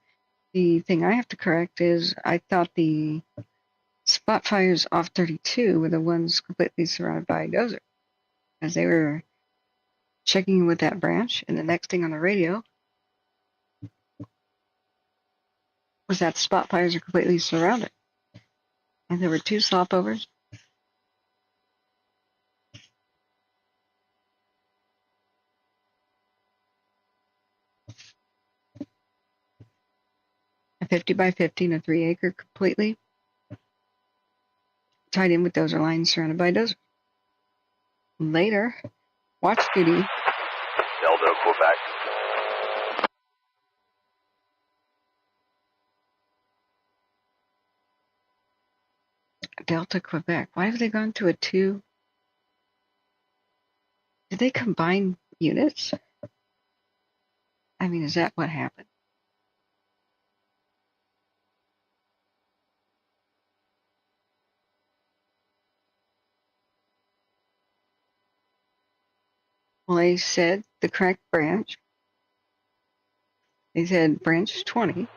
the thing I have to correct is I thought the spot fires off 32 were the ones completely surrounded by a dozer. As they were checking with that branch, and the next thing on the radio was that the spot fires are completely surrounded. And there were two stopovers. A 50 by 50 and a 3-acre completely tied in with dozer lines surrounded by dozer. Later, watch duty. Eldo, Quebec. Delta, Quebec. Why have they gone to a 2? Did they combine units? I mean, is that what happened? Well, they said the correct branch. They said branch 20. Agent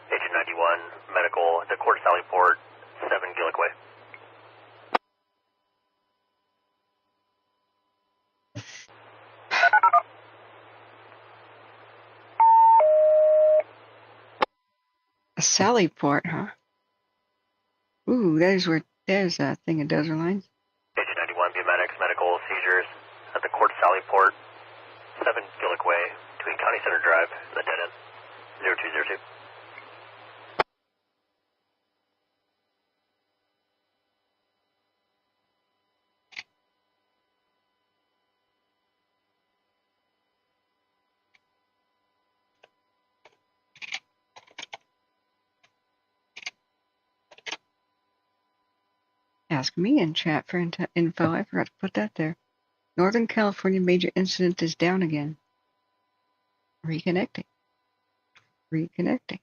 91, medical, the Court Sally Port, 7 Gilliam Way. A Sally Port, huh? Ooh, there's a thing of dozer lines. Agent 91, biomedics, medical, seizures at the Court Sally Port, 7 Gilliam Way, between County Center Drive, the dead end, 0202. Ask me in chat for info. I forgot to put that there. Northern California major incident is down again. Reconnecting. Okay,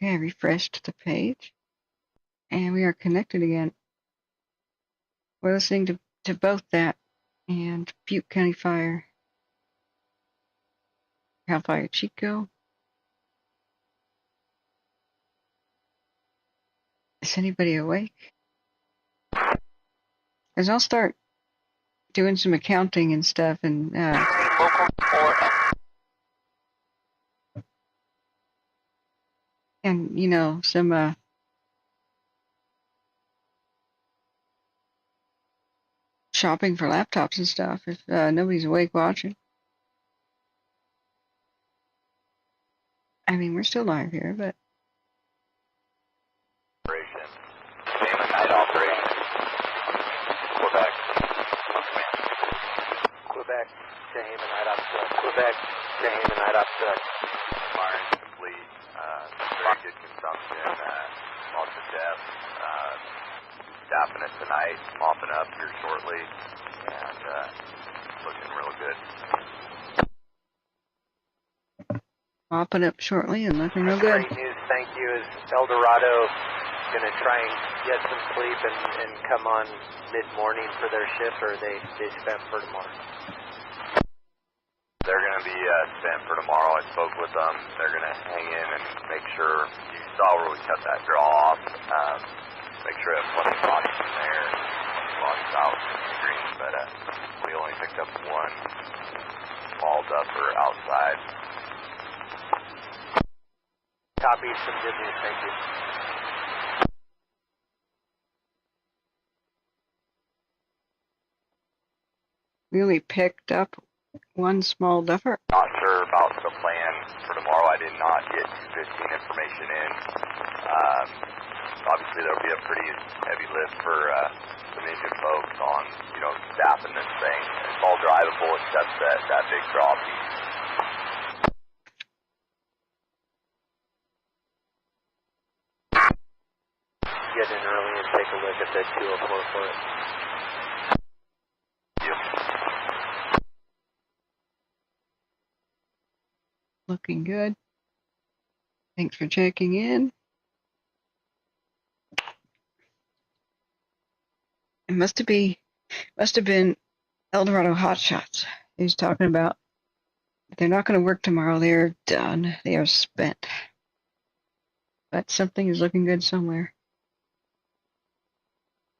I refreshed the page. And we are connected again. We're listening to both that And Butte County Fire. Cal Fire Chico. Is anybody awake? Because I'll start doing some accounting and stuff, and you know, some shopping for laptops and stuff if nobody's awake watching. I mean, we're still live here, but Operation. Tehema night operation. Quebec. Quebec, Tehema night up Quebec, Tehema night up Firing complete. Very good consumption. Lots of depth. Staffing it tonight. Mopping up here shortly. And looking real good. mopping up shortly and looking real good. Great news, thank you. Is El Dorado going to try and get some sleep and come on mid-morning for their shift, or they spent for tomorrow? They're going to be spent for tomorrow. I spoke with them. They're going to hang in and make sure, you saw where we cut that draw off, make sure we have plenty of bodies in there, plenty of bodies out in the green, but we only picked up one balled upper outside. Copy, some good news, thank you. We only picked up one small duffer. Not sure about the plan for tomorrow. I did not get 15 information in. Obviously, there will be a pretty heavy lift for some engine folks on, you know, staffing this thing. It's all drivable except that big draw piece. Get in early and take a look at the 204 for it. Looking good. Thanks for checking in. It must have been El Dorado Hotshots. He was talking about they're not going to work tomorrow. They're done. They are spent. But something is looking good somewhere.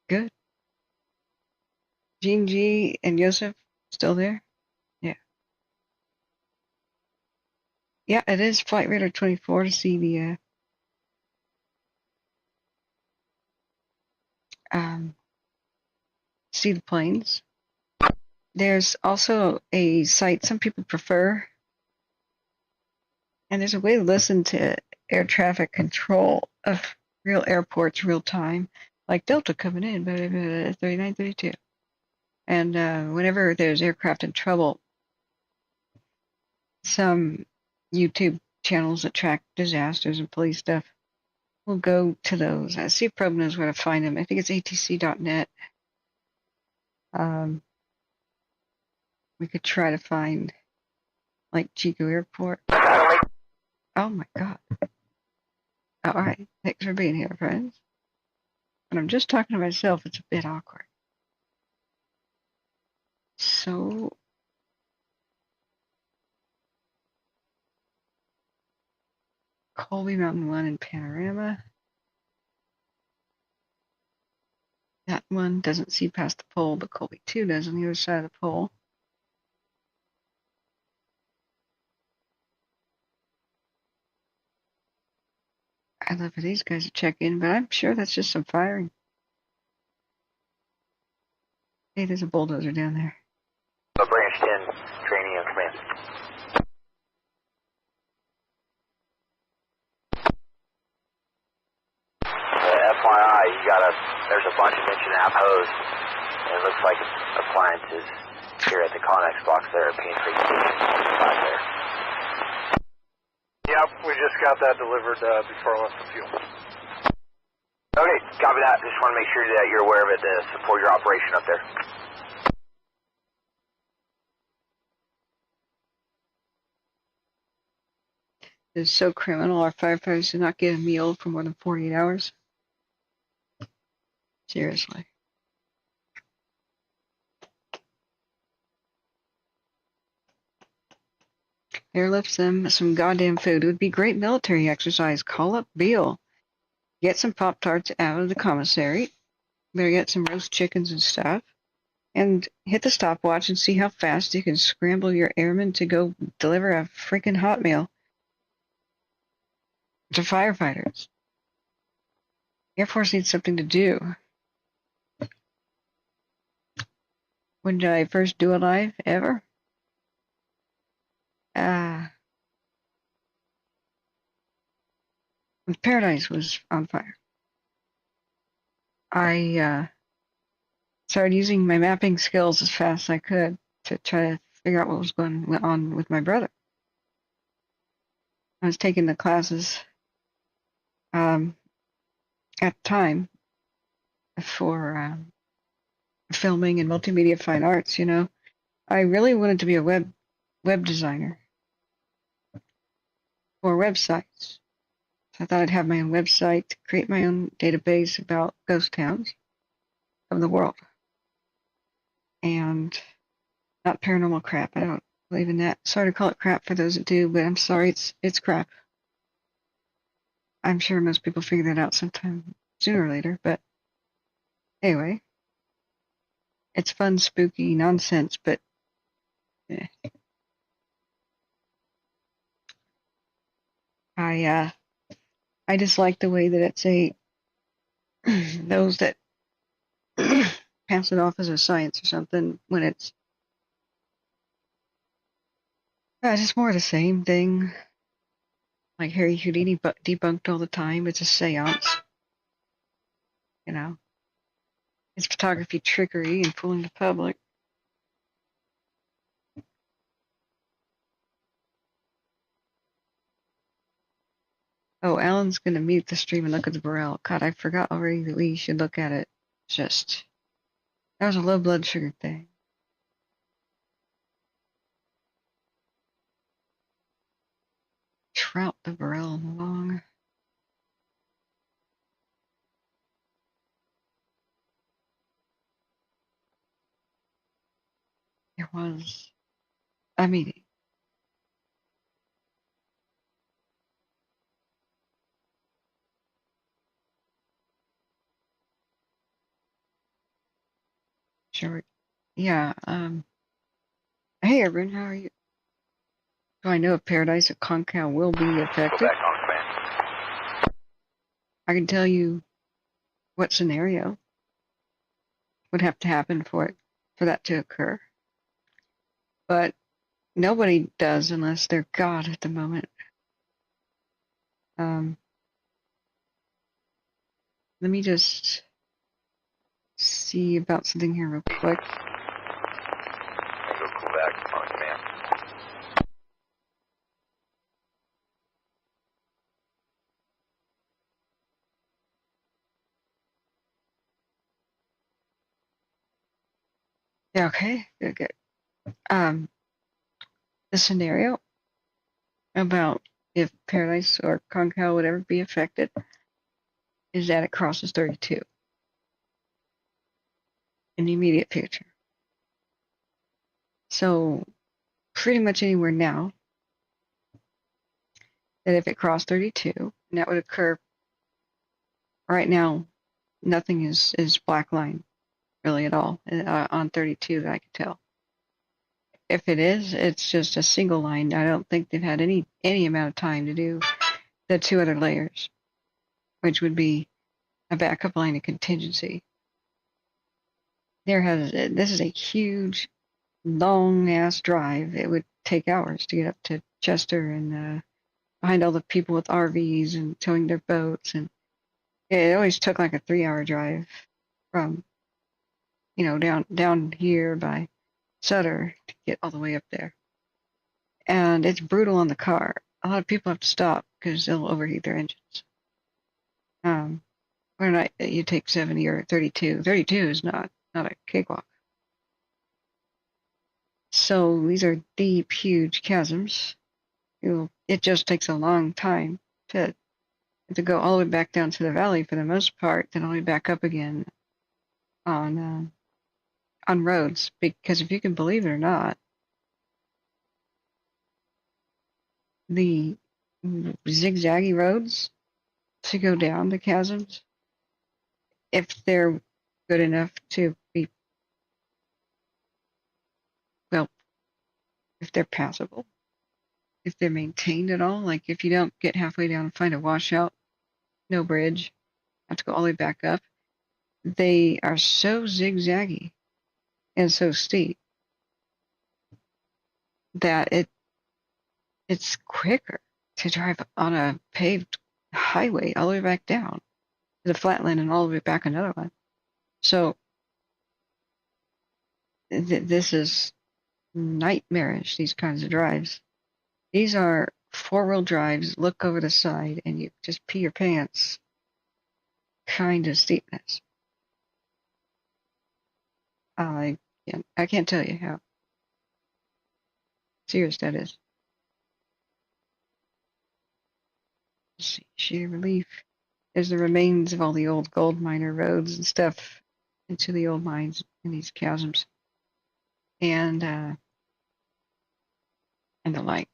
Good. Gene G and Yosef still there? Yeah. Yeah, it is Flight Radar 24 to see the planes. There's also a site some people prefer, and there's a way to listen to air traffic control of real airports real time, like Delta coming in, but 3932. And whenever there's aircraft in trouble, some YouTube channels that track disasters and police stuff will go to those. See if Probe knows where to find them. I think it's atc.net. We could try to find, like, Chico Airport. Oh my God. All right. Thanks for being here, friends. When I'm just talking to myself, it's a bit awkward. So, Colby Mountain 1 in Panorama. That one doesn't see past the pole, but Colby 2 does on the other side of the pole. I'd love for these guys to check in, but I'm sure that's just some firing. Hey, there's a bulldozer down there. Branch 10, training and command. FYI, there's a bunch of inch and a half hose, and it looks like appliances here at the Connex box there at Pain Creek Station, right there. Yep, we just got that delivered before I left the fuel. Okay, copy that. Just want to make sure that you're aware of it to support your operation up there. It's so criminal. Our firefighters did not get a meal for more than 48 hours. Seriously. airlift them some goddamn food. It would be great military exercise. Call up Beale. Get some Pop-Tarts out of the commissary. Better get some roast chickens and stuff. And hit the stopwatch and see how fast you can scramble your airmen to go deliver a freaking hot meal to firefighters. Air Force needs something to do. When did I first do a live ever? When Paradise was on fire. I started using my mapping skills as fast as I could to try to figure out what was going on with my brother. I was taking the classes at the time for filming and multimedia fine arts, you know. I really wanted to be a web designer for websites. So I thought I'd have my own website, create my own database about ghost towns of the world. And not paranormal crap. I don't believe in that. Sorry to call it crap for those that do, but I'm sorry, it's crap. I'm sure most people figure that out sometime sooner or later, but anyway. It's fun, spooky nonsense, but I just like the way that it's those that pass it off as a science or something when it's just more of the same thing. Like Harry Houdini debunked all the time. It's a seance. You know. It's photography trickery and fooling the public. Oh, Alan's going to mute the stream and look at the Burrell. God, I forgot already that we should look at it. Just, that was a low blood sugar thing. Trout the Burrell along. There was a meeting. Sure. Yeah. Hey, everyone, how are you? Do I know if Paradise at Concal will be affected? Go back on command. I can tell you what scenario would have to happen for that to occur. But nobody does unless they're God at the moment. Let me just see about something here real quick. Go back on command. Yeah, okay, good. The scenario about if Paradise or Concal would ever be affected is that it crosses 32 in the immediate future. So pretty much anywhere now that if it crossed 32, and that would occur right now, nothing is black line really at all on 32 that I could tell. If it is, it's just a single line. I don't think they've had any amount of time to do the two other layers, which would be a backup line of contingency. This is a huge, long-ass drive. It would take hours to get up to Chester and behind all the people with RVs and towing their boats. And it always took like a 3-hour drive from, down here by Sutter to get all the way up there. And it's brutal on the car. A lot of people have to stop because they'll overheat their engines. Whether or not you take 70 or 32. 32 is not a cakewalk. So these are deep, huge chasms. It just takes a long time to go all the way back down to the valley for the most part, then all the way back up again on roads. Because if you can believe it or not, the zigzaggy roads to go down the chasms, if they're good enough to be, well, if they're passable, if they're maintained at all, like if you don't get halfway down and find a washout, no bridge, have to go all the way back up, they are so zigzaggy and so steep that it's quicker to drive on a paved highway all the way back down to the flatland and all the way back another one. So this is nightmarish, these kinds of drives. These are four-wheel drives, look over the side, and you just pee your pants kind of steepness. I can't tell you how serious that is. Let's see, sheer relief. There's the remains of all the old gold miner roads and stuff into the old mines in these chasms, and the like.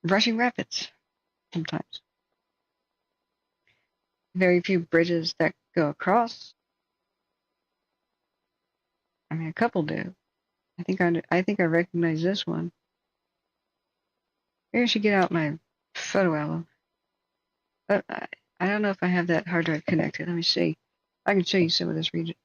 Rushing rapids sometimes. Very few bridges that go across. I mean, a couple do. I think I recognize this one. Maybe I should get out my photo album. But I don't know if I have that hard drive connected. Let me see. I can show you some of this region.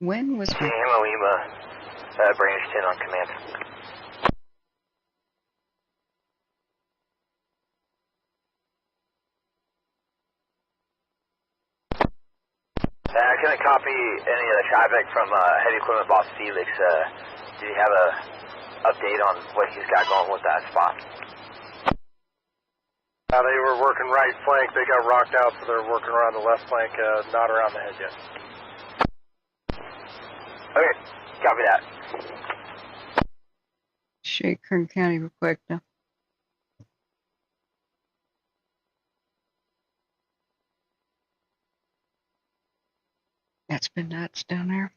When was my... Tehema, branch 10 on command. I couldn't copy any of the traffic from heavy equipment boss Felix. Do you have a update on what he's got going with that spot? They were working right flank. They got rocked out, so they're working around the left flank, not around the head yet. Okay, copy that. Show you Kern County real quick now. That's been nuts down there.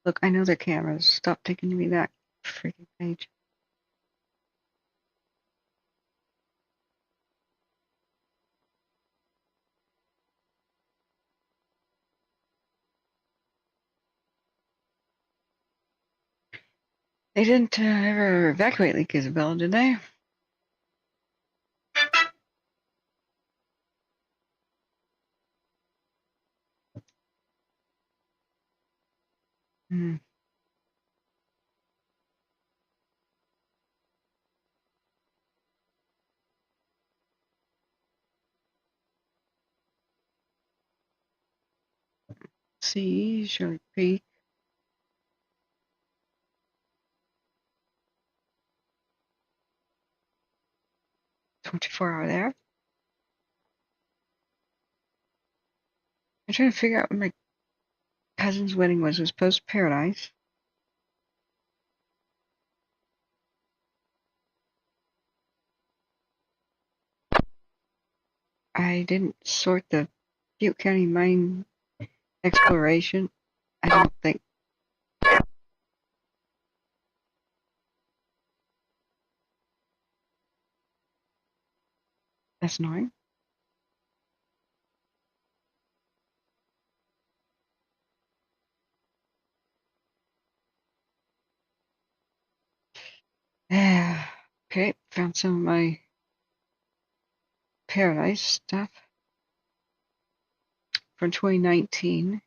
Look, I know their cameras. Stop taking me that freaking page. They didn't ever evacuate Lake Isabella, did they? Hmm. See, Shirley Peak. $24 there. I'm trying to figure out when my cousin's wedding was. It was post Paradise. I didn't sort the Butte County mine exploration. I don't think. That's annoying. Okay, found some of my Paradise stuff from 2019.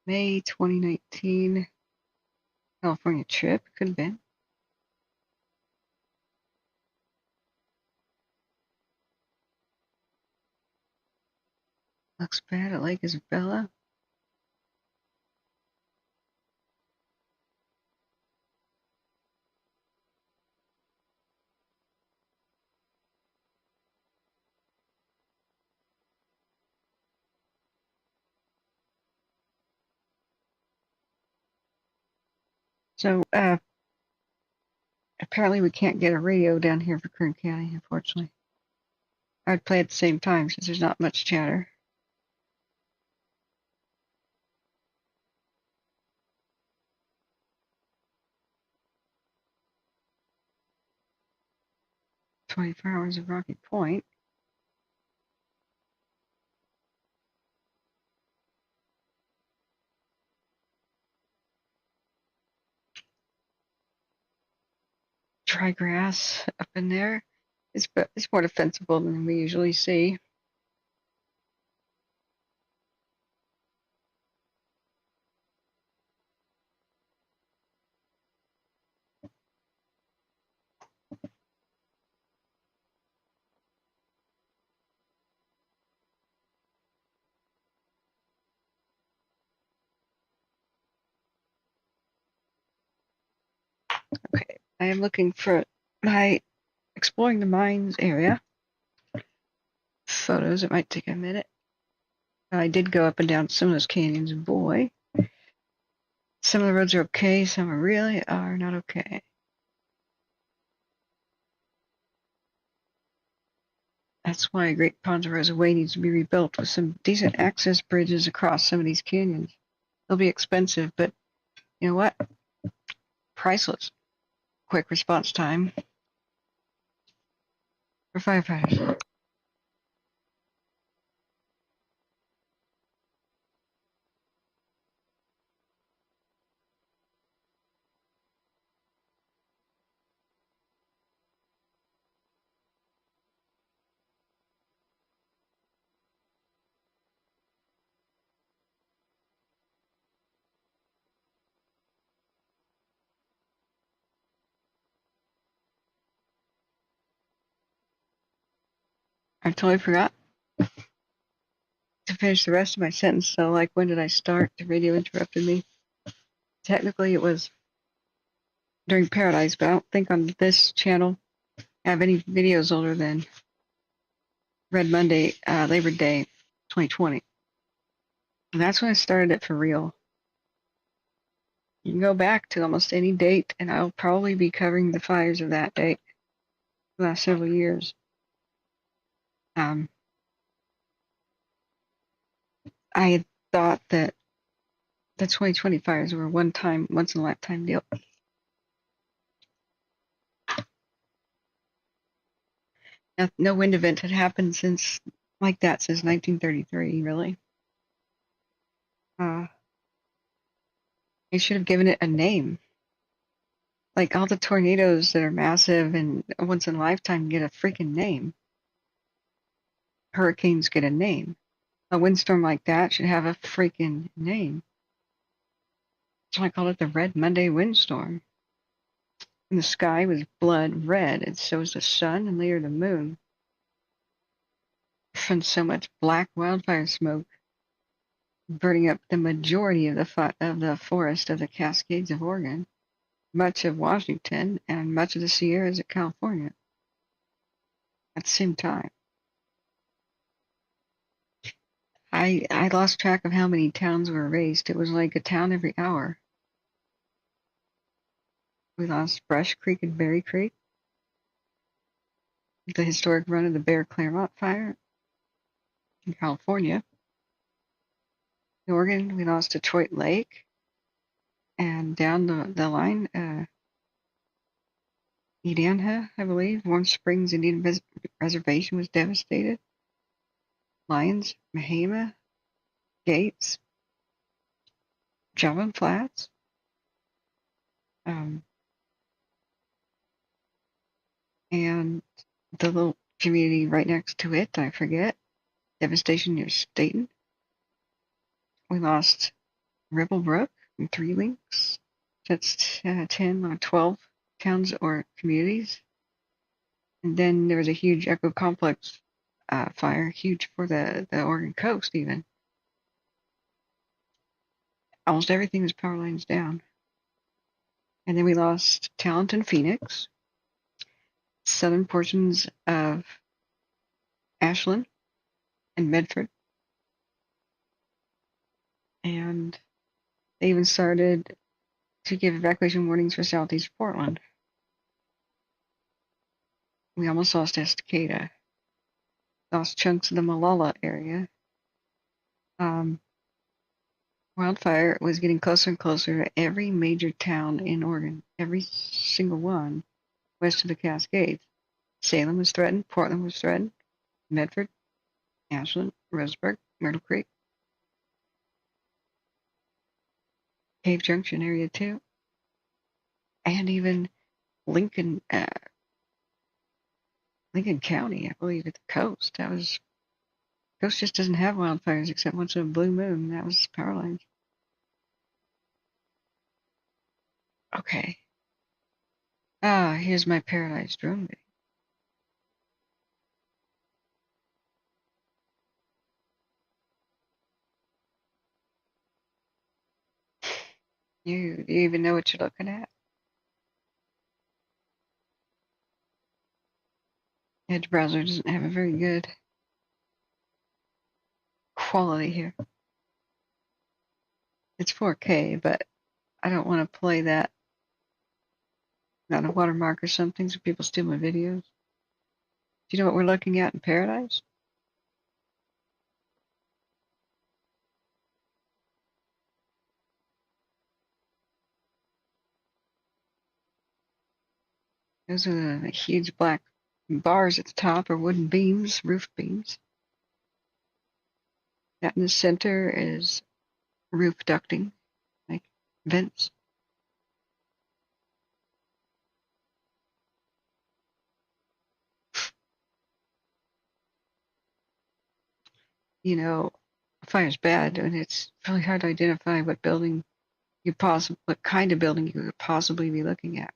May 2019 California trip. Could have been. Looks bad at Lake Isabella. So apparently we can't get a radio down here for Kern County, unfortunately. I'd play at the same time since there's not much chatter. "24 Hours of Rocky Point." Dry grass up in there. It's more defensible than we usually see. Okay, I am looking for my Exploring the Mines area photos. It might take a minute. I did go up and down some of those canyons, and boy, some of the roads are okay, some really are not okay. That's why Great Ponderosa Way needs to be rebuilt with some decent access bridges across some of these canyons. They'll be expensive, but you know what? Priceless. Quick response time for firefighters. I totally forgot to finish the rest of my sentence, so like when did I start? The radio interrupted me. Technically it was during Paradise, but I don't think on this channel I have any videos older than Red Monday, Labor Day 2020. And that's when I started it for real. You can go back to almost any date, and I'll probably be covering the fires of that date the last several years. I had thought that the 2020 fires were a one-time, once-in-a-lifetime deal. No wind event had happened like that since 1933, really. They should have given it a name. Like all the tornadoes that are massive and once in a lifetime get a freaking name. Hurricanes get a name. A windstorm like that should have a freaking name. So I called it the Red Monday windstorm. And the sky was blood red, and so was the sun and later the moon. From so much black wildfire smoke burning up the majority of the forest of the Cascades of Oregon, much of Washington, and much of the Sierras of California at the same time. I lost track of how many towns were erased. It was like a town every hour. We lost Brush Creek and Berry Creek, the historic run of the Bear Claremont fire in California. In Oregon, we lost Detroit Lake, and down the line, Edinha, I believe, Warm Springs Indian Reservation was devastated. Lyons, Tehema, Gates, Java Flats, and the little community right next to it, I forget, devastation near Staten. We lost Rebel Brook and Three Links. That's 10 or 12 towns or communities. And then there was a huge Echo Complex fire, huge for the Oregon coast even. Almost everything was power lines down. And then we lost Talent and Phoenix, southern portions of Ashland and Medford. And they even started to give evacuation warnings for southeast Portland. We almost lost Estacada. Lost chunks of the Malala area. Wildfire was getting closer and closer to every major town in Oregon, every single one west of the Cascades. Salem was threatened, Portland was threatened, Medford, Ashland, Roseburg, Myrtle Creek, Cave Junction area too, and even Lincoln County, I believe, at the coast. Coast just doesn't have wildfires except once in a blue moon. That was power lines. Okay. Here's my Paradise drone video. Do you even know what you're looking at? Edge browser doesn't have a very good quality here. It's 4K, but I don't want to play that on a watermark or something so people steal my videos. Do you know what we're looking at in Paradise? Those are the huge black bars at the top, or wooden beams, roof beams. That in the center is roof ducting, like vents. You know, fire's bad, and it's really hard to identify what kind of building you could possibly be looking at.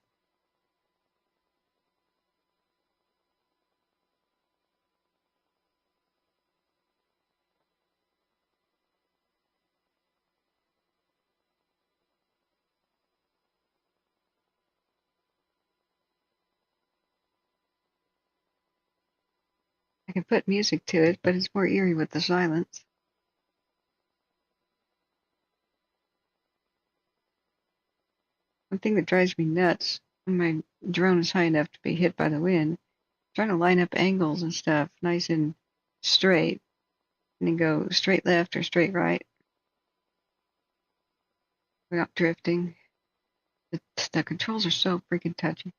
I can put music to it, but it's more eerie with the silence. One thing that drives me nuts when my drone is high enough to be hit by the wind, trying to line up angles and stuff nice and straight, and then go straight left or straight right without drifting. The controls are so freaking touchy.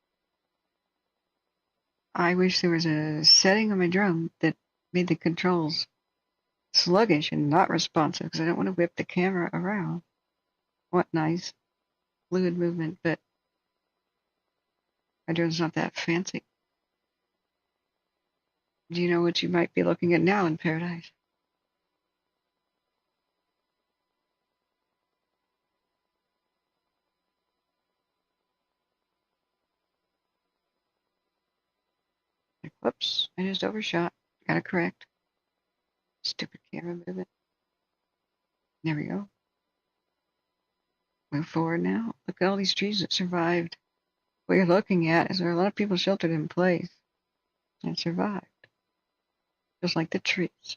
I wish there was a setting on my drone that made the controls sluggish and not responsive, because I don't want to whip the camera around. What nice fluid movement, but my drone's not that fancy. Do you know what you might be looking at now in Paradise? Whoops, I just overshot. Gotta correct. Stupid camera movement. There we go. Move forward now. Look at all these trees that survived. What you're looking at is there are a lot of people sheltered in place and survived. Just like the trees.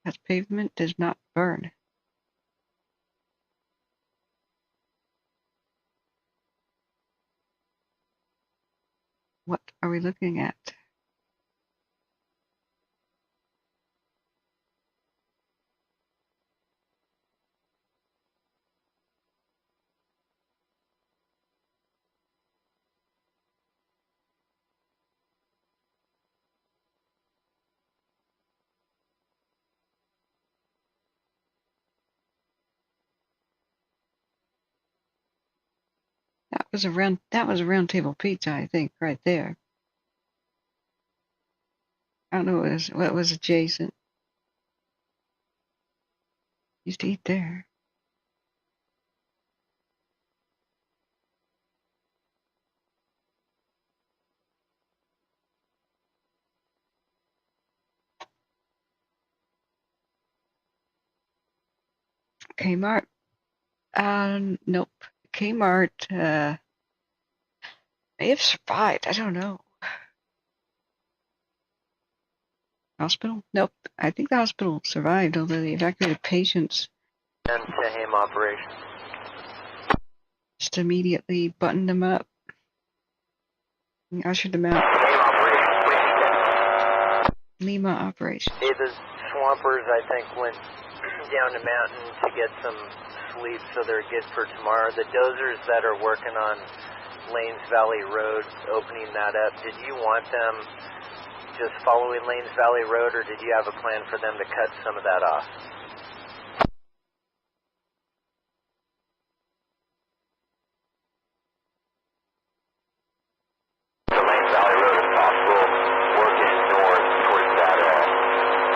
That pavement does not burn. What are we looking at? That was a round table pizza, I think, right there. I don't know what was adjacent. Used to eat there. Kmart. Nope. Kmart may have survived. I don't know. Hospital? Nope. I think the hospital survived, although they evacuated patients. And Tehema operation. Just immediately buttoned them up. And ushered them out. Tehema operation. Lima operation. Hey, the swampers, I think, went down the mountain to get some sleep, so they're good for tomorrow. The dozers that are working on Lanes Valley Road, opening that up, did you want them just following Lanes Valley Road, or did you have a plan for them to cut some of that off? The Lanes Valley Road, if possible, working north towards that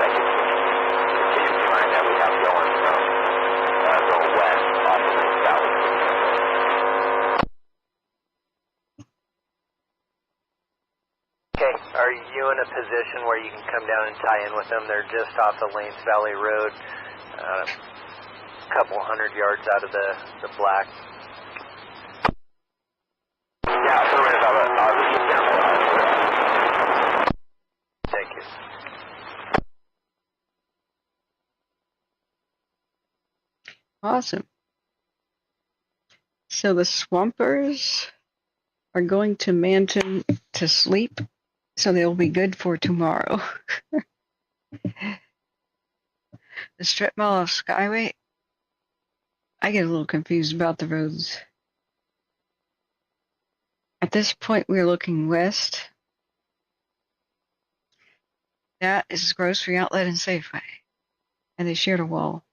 continuous line that we have going from going west off of Lanes Valley. Okay, are you in a position where you can come down and tie in with them? They're just off the Lanes Valley Road, a couple hundred yards out of the black. Yeah, so I'll just get down there. Thank you. Awesome. So the swampers are going to Manton to sleep, so they'll be good for tomorrow. The strip mall of Skyway, I get a little confused about the roads. At this point, we're looking west. That is Grocery Outlet and Safeway, and they shared a wall.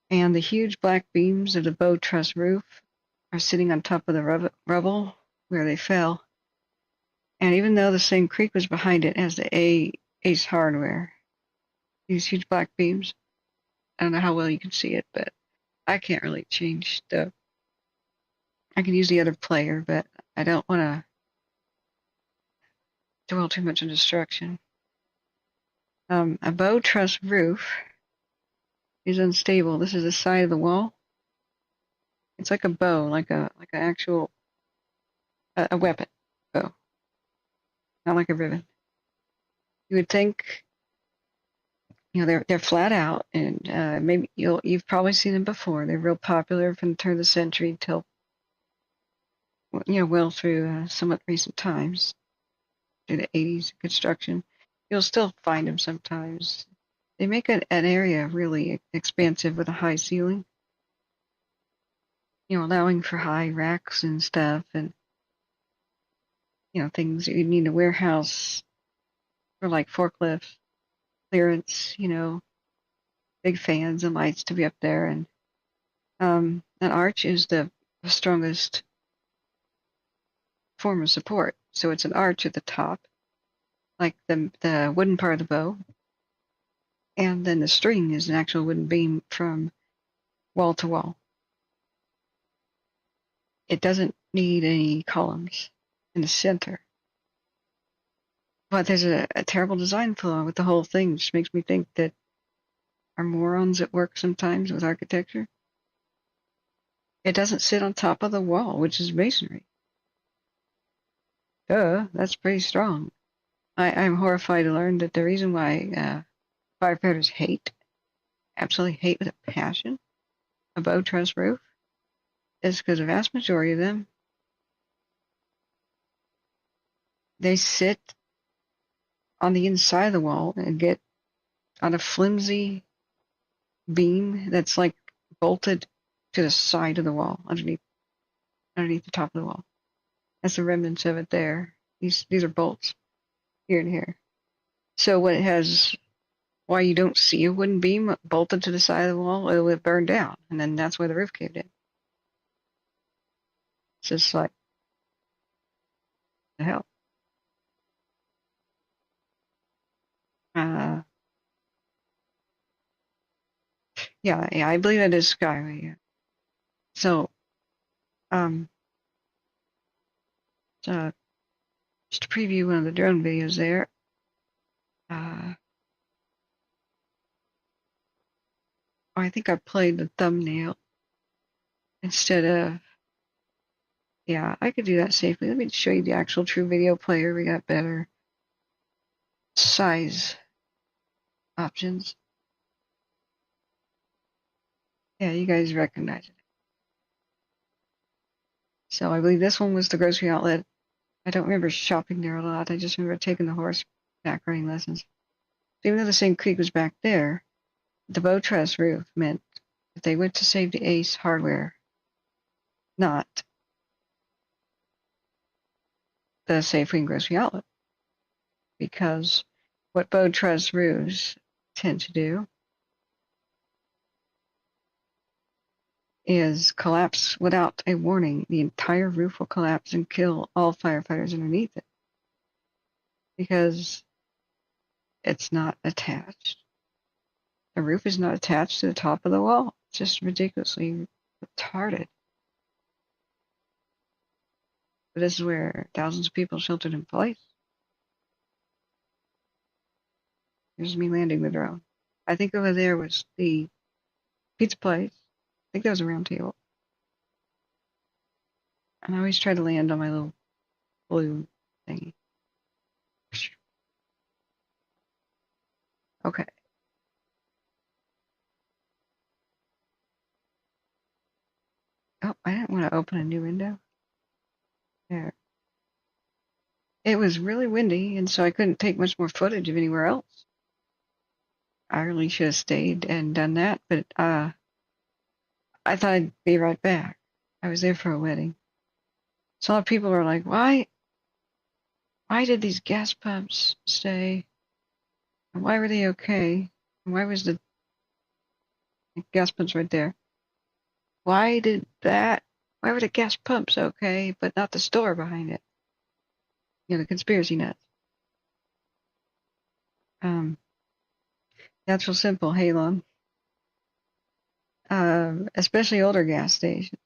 And the huge black beams of the bow truss roof are sitting on top of the rubble where they fell. And even though the same creek was behind it as the Ace Hardware, these huge black beams, I don't know how well you can see it, but I can't really change the... I can use the other player, but I don't want to dwell too much on destruction. A bow truss roof is unstable. This is the side of the wall. It's like a bow, like an actual a weapon bow, not like a ribbon. You would think, they're flat out, and maybe you've probably seen them before. They're real popular from the turn of the century till well through somewhat recent times, through the 80s construction. You'll still find them sometimes. They make an area really expansive with a high ceiling, allowing for high racks and stuff, and things that you need a warehouse for, like forklifts, clearance, big fans and lights to be up there. And an arch is the strongest form of support. So it's an arch at the top, like the wooden part of the bow, and then the string is an actual wooden beam from wall to wall. It doesn't need any columns in the center. But there's a terrible design flaw with the whole thing, which makes me think that are morons at work sometimes with architecture. It doesn't sit on top of the wall, which is masonry. That's pretty strong. I'm horrified to learn that the reason why firefighters absolutely hate with a passion, a bow truss roof, is because the vast majority of them, they sit on the inside of the wall and get on a flimsy beam that's like bolted to the side of the wall, underneath the top of the wall. That's the remnants of it there. These are bolts here and here. So why you don't see a wooden beam bolted to the side of the wall, it'll get burned down, and then that's why the roof caved in. It's just like, the hell. Yeah, I believe that is Skyway. Yeah. So, so just to preview one of the drone videos there. I think I played the thumbnail instead of. Yeah, I could do that safely. Let me show you the actual true video player. We got better size options. Yeah, you guys recognize it. So I believe this one was the grocery outlet. I don't remember shopping there a lot. I just remember taking the horseback riding lessons. So even though the same creek was back there, the bow truss roof meant that they went to save the Ace hardware, not the Safeway and grocery outlet. Because what bow truss roofs tend to do is collapse without a warning. The entire roof will collapse and kill all firefighters underneath it because it's not attached. The roof is not attached to the top of the wall. It's just ridiculously retarded. But this is where thousands of people sheltered in place. Here's me landing the drone. I think over there was the pizza place. I think that was a round table. And I always try to land on my little blue thingy. Okay. Oh, I didn't want to open a new window. There. It was really windy, and so I couldn't take much more footage of anywhere else. I really should have stayed and done that, but I thought I'd be right back. I was there for a wedding. So a lot of people were like, why did these gas pumps stay? And why were they okay? And why was the gas pumps right there? Why were the gas pumps okay, but not the store behind it? You know, the conspiracy nuts. That's real simple, Halon. Especially older gas stations.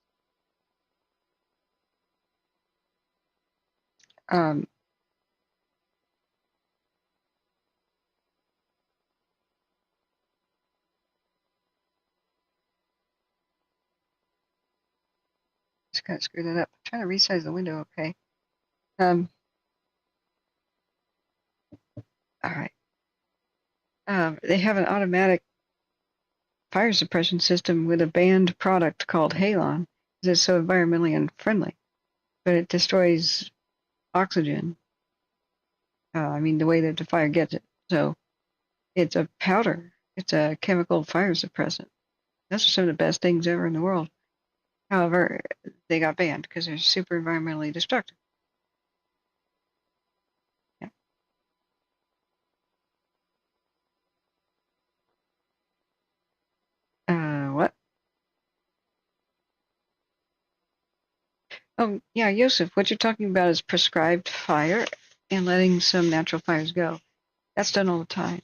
Just kind of screw that up. I'm trying to resize the window, okay. All right. They have an automatic fire suppression system with a banned product called Halon. It's so environmentally unfriendly, but it destroys oxygen. I mean, the way that the fire gets it. So it's a powder. It's a chemical fire suppressant. Those are some of the best things ever in the world. However, they got banned because they're super environmentally destructive. What? Oh, yeah, Yosef, what you're talking about is prescribed fire and letting some natural fires go. That's done all the time.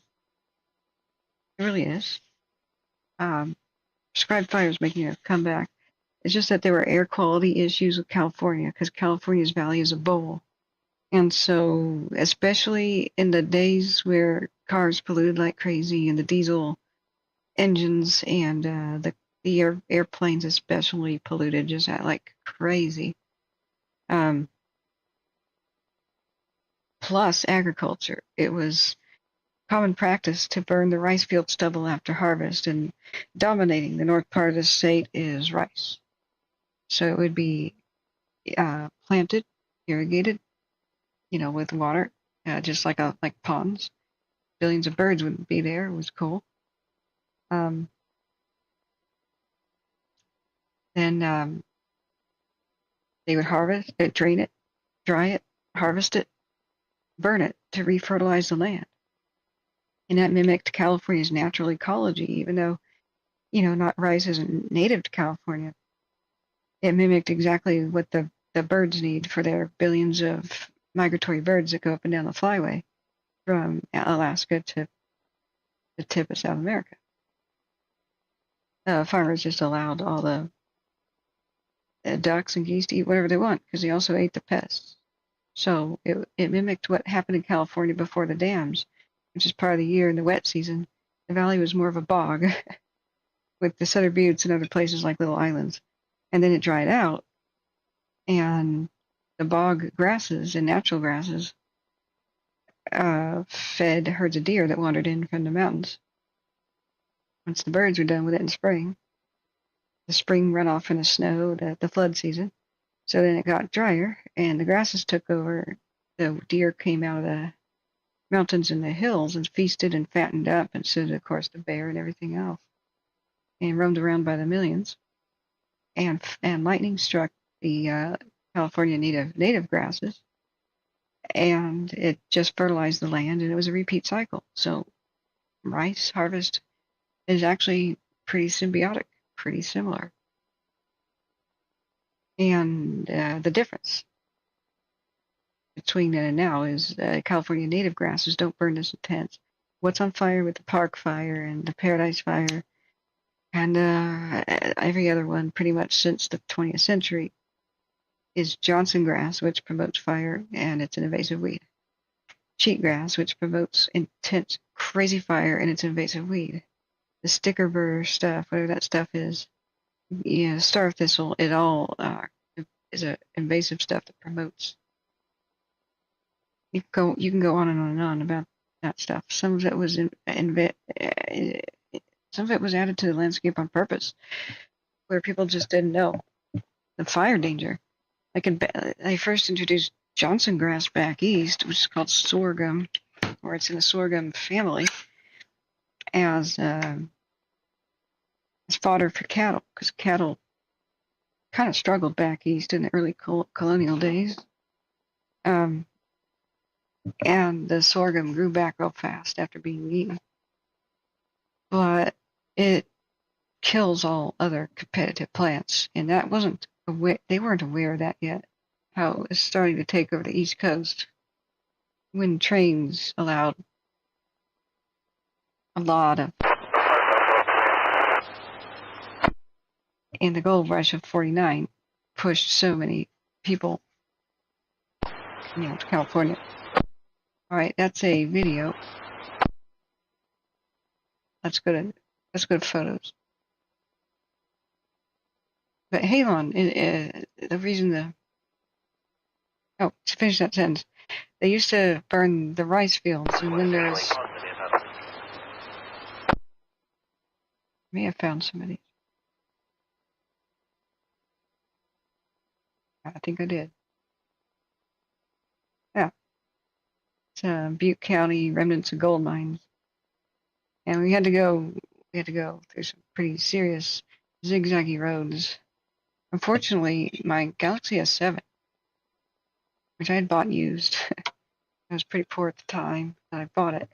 It really is. Prescribed fire is making a comeback. It's just that there were air quality issues with California because California's valley is a bowl. And so, especially in the days where cars polluted like crazy and the diesel engines and the airplanes especially polluted just like crazy. Plus agriculture. It was common practice to burn the rice field stubble after harvest, and dominating the north part of the state is rice. So it would be planted, irrigated, with water, just like ponds. Billions of birds would be there. It was cool. Then they would harvest it, drain it, dry it, harvest it, burn it to refertilize the land. And that mimicked California's natural ecology, even though, not rice isn't native to California. It mimicked exactly what the birds need for their billions of migratory birds that go up and down the flyway from Alaska to the tip of South America. farmers just allowed all the ducks and geese to eat whatever they want because they also ate the pests. So it mimicked what happened in California before the dams, which is part of the year in the wet season. The valley was more of a bog with the Southern Buttes and other places like little islands. And then it dried out, and the bog grasses and natural grasses fed herds of deer that wandered in from the mountains. Once the birds were done with it in spring, the spring runoff from the snow, the flood season. So then it got drier, and the grasses took over. The deer came out of the mountains and the hills and feasted and fattened up, and so did, of course, the bear and everything else, and roamed around by the millions. And lightning struck the California native grasses, and it just fertilized the land, and it was a repeat cycle. So rice harvest is actually pretty symbiotic, pretty similar. And the difference between then and now is California native grasses don't burn as intense. What's on fire with the Park Fire and the Paradise Fire and every other one pretty much since the 20th century is Johnson grass, which promotes fire, and it's an invasive weed. Cheatgrass, which promotes intense, crazy fire, and it's an invasive weed. The sticker burr stuff, whatever that stuff is, star thistle, it all is an invasive stuff that promotes. You can go on and on and on about that stuff. Some of it was some of it was added to the landscape on purpose, where people just didn't know the fire danger. Like they first introduced Johnson grass back east, which is called sorghum, or it's in the sorghum family, as fodder for cattle, because cattle kind of struggled back east in the early colonial days. And the sorghum grew back real fast after being eaten. But it kills all other competitive plants, and that wasn't they weren't aware of that yet, how it was starting to take over the East Coast when trains allowed a lot of, and the gold rush of 49 pushed so many people, to California. All right, that's a video. Let's go to photos. But Halon, the reason to finish that sentence, they used to burn the rice fields, and then there's, may have found some of these. I think I did. Yeah. It's Butte County remnants of gold mines. And we had to go through some pretty serious zigzaggy roads. Unfortunately, my Galaxy S7, which I had bought used, it was pretty poor at the time that I bought it,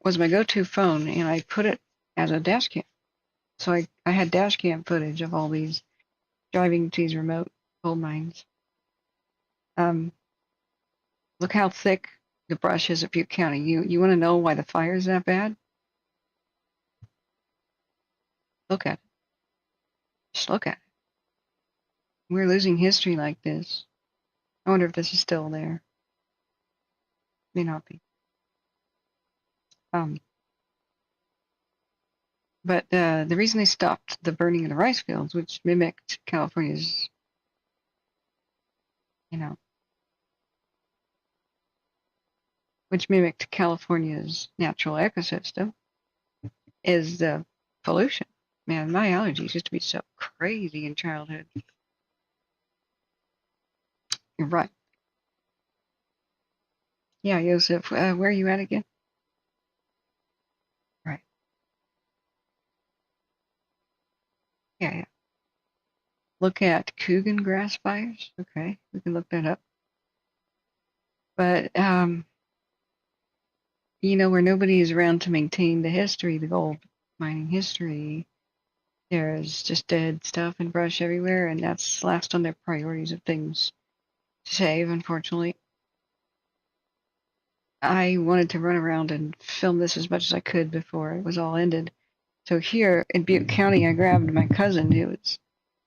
was my go-to phone, and I put it as a dash cam. So I had dash cam footage of all these driving to these remote gold mines. Look how thick the brush is at Butte County. You want to know why the fire is that bad? Look at it. Just look at it. We're losing history like this. I wonder if this is still there. May not be. But the reason they stopped the burning of the rice fields, which mimicked California's, natural ecosystem, is the pollution. Man, my allergies used to be so crazy in childhood. You're right. Yeah, Joseph, where are you at again? Right. Yeah. Look at Coogan grass fires. Okay, we can look that up. But, where nobody is around to maintain the history, the gold mining history, there's just dead stuff and brush everywhere, and that's last on their priorities of things to save, unfortunately. I wanted to run around and film this as much as I could before it was all ended, So here in Butte County, I grabbed my cousin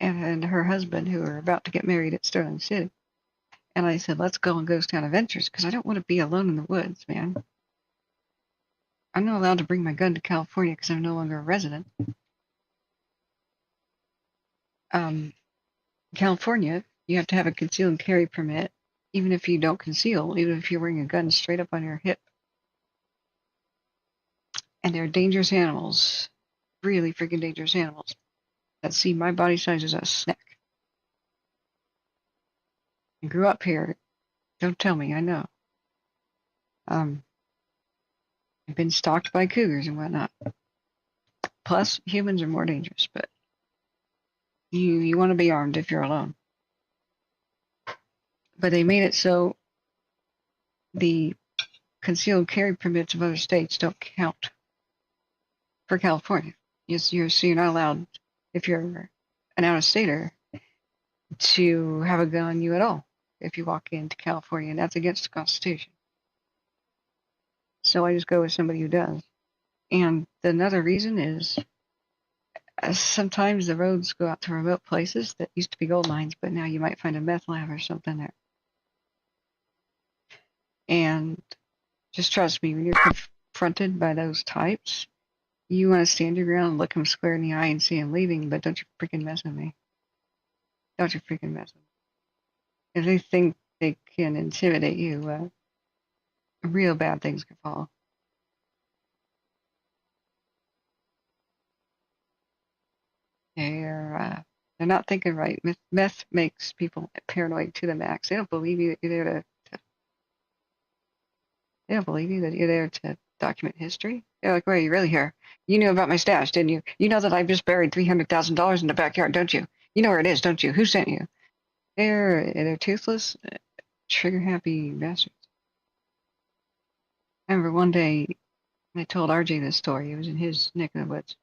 and her husband who were about to get married at Sterling City. And I said, let's go on Ghost Town Adventures because I don't want to be alone in the woods, man. I'm not allowed to bring my gun to California because I'm no longer a resident. California, you have to have a conceal and carry permit, even if you don't conceal, even if you're wearing a gun straight up on your hip. And they're dangerous animals, really freaking dangerous animals that see my body size as a snack. I grew up here. Don't tell me, I know. I've been stalked by cougars and whatnot. Plus, humans are more dangerous, but you want to be armed if you're alone. But they made it so the concealed carry permits of other states don't count for California. So you're not allowed, if you're an out-of-stater, to have a gun on you at all if you walk into California, and that's against the Constitution. So I just go with somebody who does. And another reason is sometimes the roads go out to remote places that used to be gold mines, but now you might find a meth lab or something there. And just trust me, when you're confronted by those types, you want to stand your ground and look them square in the eye and see them leaving, but don't you freaking mess with me. Don't you freaking mess with me. If they think they can intimidate you, real bad things can follow. They're not thinking right. Meth makes people paranoid to the max. They don't believe you that you're there they don't believe you that you're there to document history. They're like, where are you really here? You knew about my stash, didn't you? You know that I've just buried $300,000 in the backyard, don't you? You know where it is, don't you? Who sent you? They're toothless, trigger-happy bastards. I remember one day I told RJ this story. It was in his neck of the woods.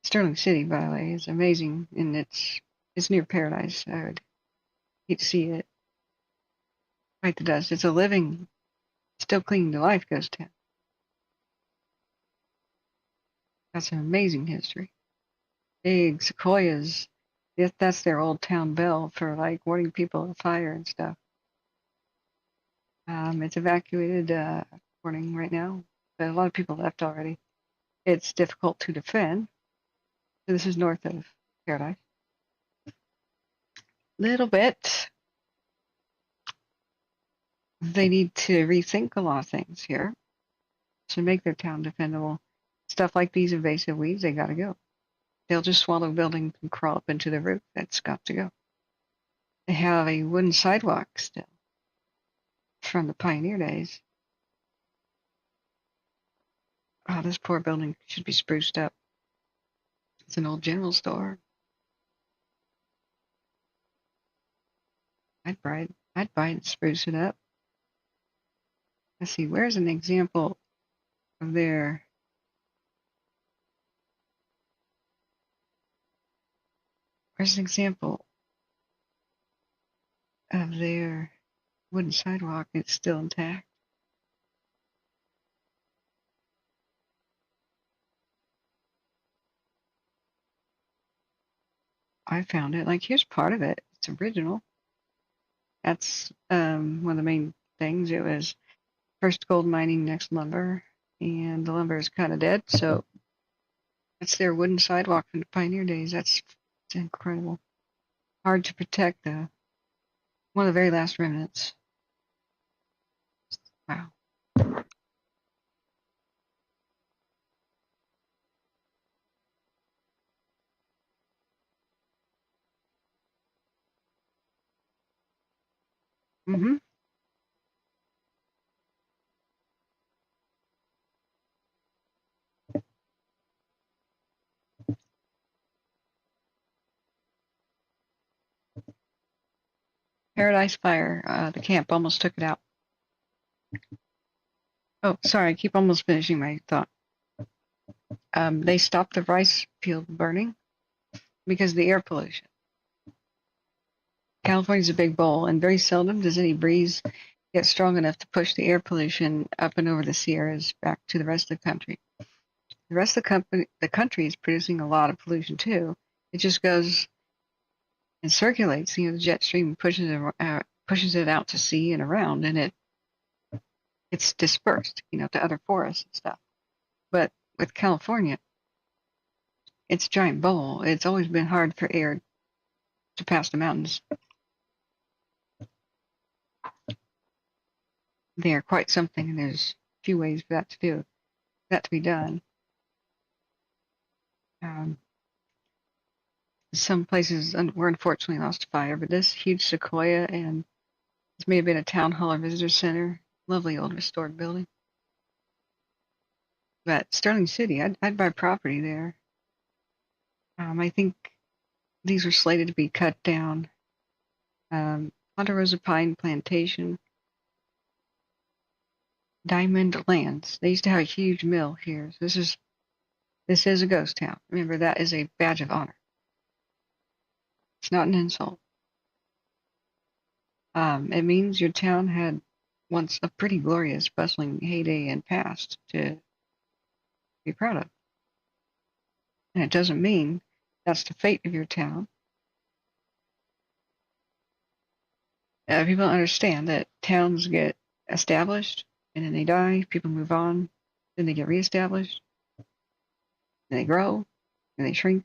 Sterling City, by the way, is amazing, and it's near paradise. I would hate to see it bite the dust. It's a living, still clinging to life ghost town. That's an amazing history. Big sequoias. That's their old town bell for like warning people of fire and stuff. It's evacuated warning right now, but a lot of people left already. It's difficult to defend. So this is north of Paradise. Little bit. They need to rethink a lot of things here to make their town defendable. Stuff like these invasive weeds, they gotta go. They'll just swallow buildings and crawl up into the roof. That's got to go. They have a wooden sidewalk still from the pioneer days. Oh, this poor building should be spruced up. It's an old general store. I'd buy it and spruce it up. Let's see, where's an example of their wooden sidewalk? It's still intact. I found it. Like, here's part of it. It's original. That's one of the main things. It was first gold mining, next lumber, and the lumber is kind of dead. So that's their wooden sidewalk from the pioneer days. It's incredible. Hard to protect, though. One of the very last remnants. Wow. Mm-hmm. Paradise Fire, the camp almost took it out. Oh, sorry, I keep almost finishing my thought. They stopped the rice field burning because of the air pollution. California's a big bowl, and very seldom does any breeze get strong enough to push the air pollution up and over the Sierras back to the rest of the country. The rest of the country is producing a lot of pollution too. It just goes and circulates. The jet stream pushes it out to sea and around, and it's dispersed, to other forests and stuff. But with California, it's a giant bowl. It's always been hard for air to pass the mountains. They are quite something, and there's a few ways for that to be done. Some places were unfortunately lost to fire, but this huge sequoia, and this may have been a town hall or visitor center, lovely old restored building. But Sterling City, I'd buy property there. I think these were slated to be cut down. Ponta Rosa Pine Plantation, Diamond Lands. They used to have a huge mill here. So this is a ghost town. Remember, that is a badge of honor. It's not an insult. It means your town had once a pretty glorious, bustling heyday and past to be proud of. And it doesn't mean that's the fate of your town. People don't understand that towns get established and then they die, people move on, then they get reestablished, then they grow, then they shrink,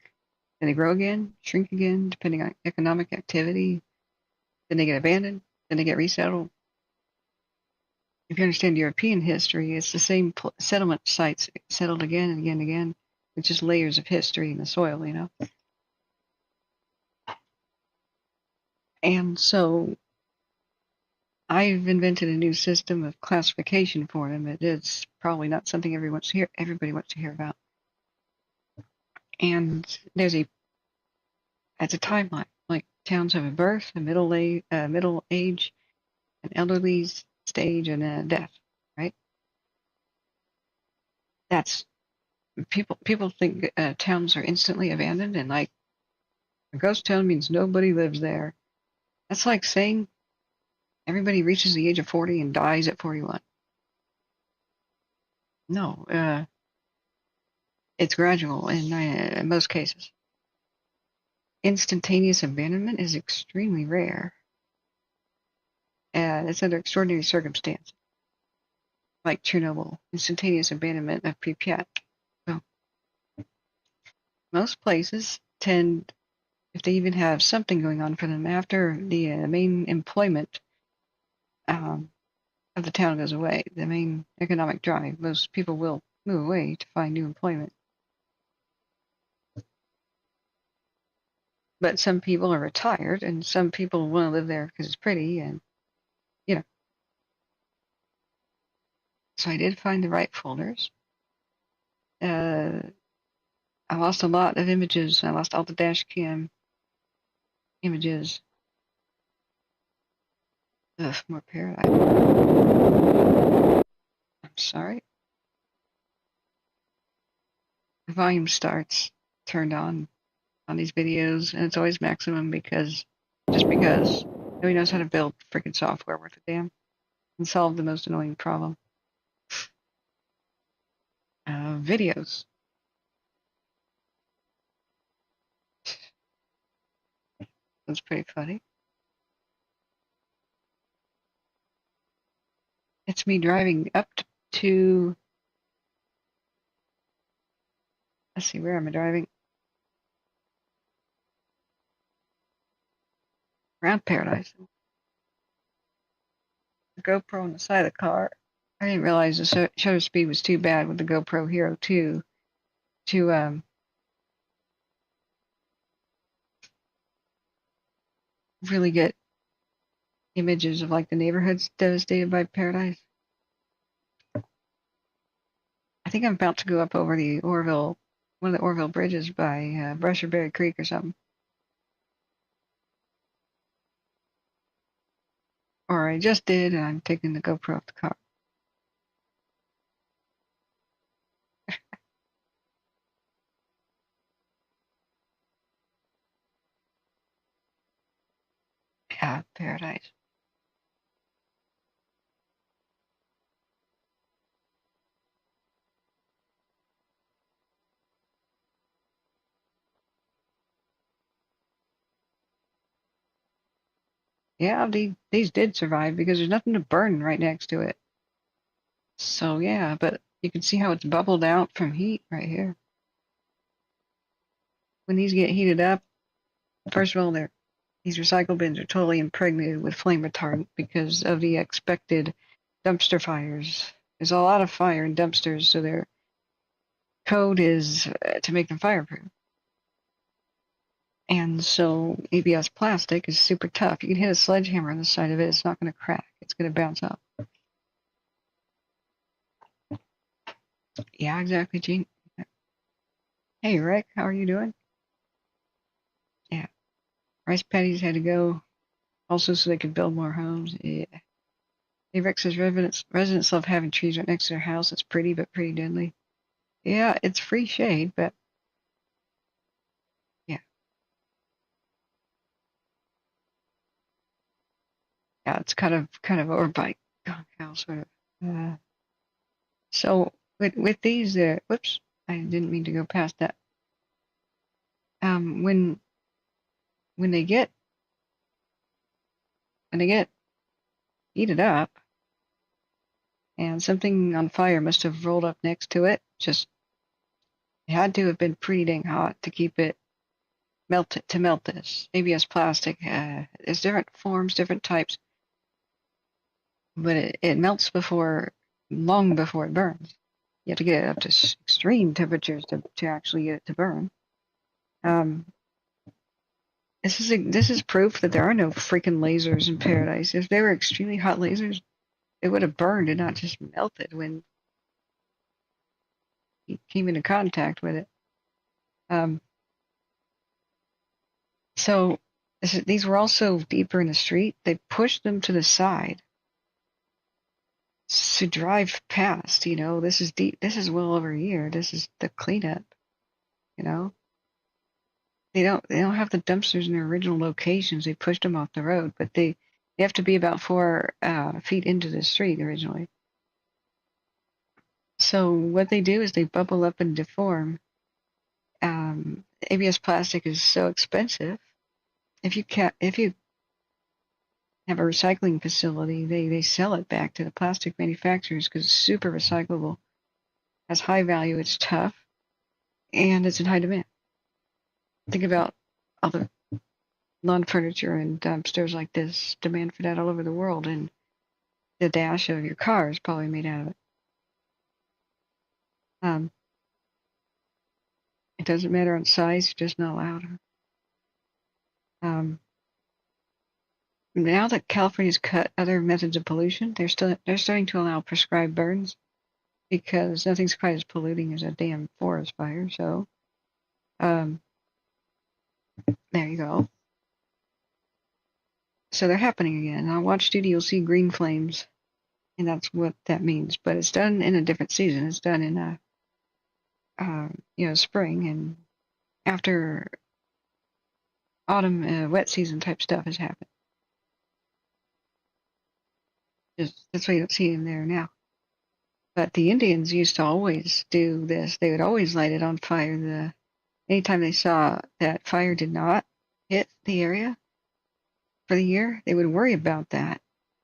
then they grow again, shrink again, depending on economic activity, then they get abandoned, then they get resettled. If you understand European history, it's the same settlement sites settled again and again and again. It's just layers of history in the soil, And so I've invented a new system of classification for them. It's probably not something everybody wants to hear about. And it's a timeline. Like towns have a birth, a middle age, an elderly stage, and a death, right? That's people think towns are instantly abandoned, and like a ghost town means nobody lives there. That's like saying everybody reaches the age of 40 and dies at 41. No, it's gradual in most cases. Instantaneous abandonment is extremely rare. It's under extraordinary circumstances, like Chernobyl, instantaneous abandonment of Pripyat. So, most places tend, if they even have something going on for them after the main employment of the town goes away, the main economic drive, most people will move away to find new employment. But some people are retired, and some people want to live there because it's pretty, and So I did find the right folders. I lost a lot of images. I lost all the dash cam images. Ugh, more paradise. I'm sorry. The volume starts turned on these videos, and it's always maximum because nobody knows how to build freaking software worth a damn and solve the most annoying problem. Videos. That's pretty funny. It's me driving up to, let's see, where am I driving? Around Paradise. The GoPro on the side of the car. I didn't realize the shutter speed was too bad with the GoPro Hero 2 to really get images of like the neighborhoods devastated by Paradise. I think I'm about to go up over the Orville, one of the Orville bridges by Brusherberry Creek or something. Or I just did, and I'm taking the GoPro off the car. Yeah, Paradise. Yeah, these did survive because there's nothing to burn right next to it. So yeah, but you can see how it's bubbled out from heat right here. When these get heated up, first of all, these recycle bins are totally impregnated with flame retardant because of the expected dumpster fires. There's a lot of fire in dumpsters, so their code is to make them fireproof. And so ABS plastic is super tough. You can hit a sledgehammer on the side of it, it's not going to crack. It's going to bounce off. Yeah, exactly, Gene. Hey, Rick, how are you doing? Yeah. Rice paddies had to go also so they could build more homes. Yeah. Hey, Rick says residents love having trees right next to their house. It's pretty, but pretty deadly. Yeah, it's free shade, but yeah. Yeah, it's kind of over by House sort of. So with these, whoops, I didn't mean to go past that. When they get heated up, and something on fire must have rolled up next to it. Just it had to have been pretty dang hot to keep it melt this. ABS plastic. There's different forms, different types, but it melts long before it burns. You have to get it up to extreme temperatures to actually get it to burn. This is proof that there are no freaking lasers in paradise. If they were extremely hot lasers, it would have burned and not just melted when he came into contact with it. So these were also deeper in the street. They pushed them to the side to drive past. You know, this is deep. This is well over a year. This is the cleanup. You know, they don't have the dumpsters in their original locations. They pushed them off the road, but they have to be about 4 feet into the street originally. So what they do is they bubble up and deform. ABS plastic is so expensive. If you have a recycling facility, they sell it back to the plastic manufacturers because it's super recyclable, has high value, it's tough, and it's in high demand. Think about all the lawn furniture and dumpsters like this, demand for that all over the world, and the dash of your car is probably made out of it. It doesn't matter on size, it's just not allowed. Now that California's cut other methods of pollution, they're starting to allow prescribed burns because nothing's quite as polluting as a damn forest fire. So, there you go. So they're happening again. On watch duty, you'll see green flames, and that's what that means. But it's done in a different season. It's done in spring and after autumn, wet season type stuff has happened. That's why you don't see them there now. But the Indians used to always do this. They would always light it on fire. Anytime they saw that fire did not hit the area for the year, they would worry about that.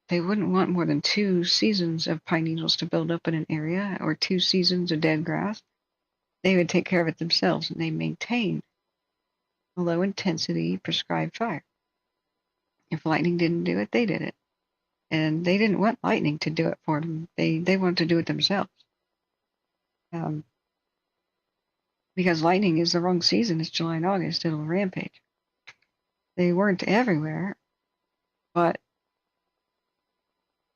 They wouldn't want more than 2 seasons of pine needles to build up in an area or 2 seasons of dead grass. They would take care of it themselves, and they maintained a low intensity prescribed fire. If lightning didn't do it, they did it. And they didn't want lightning to do it for them. They wanted to do it themselves. Because lightning is the wrong season. It's July and August. It'll rampage. They weren't everywhere, but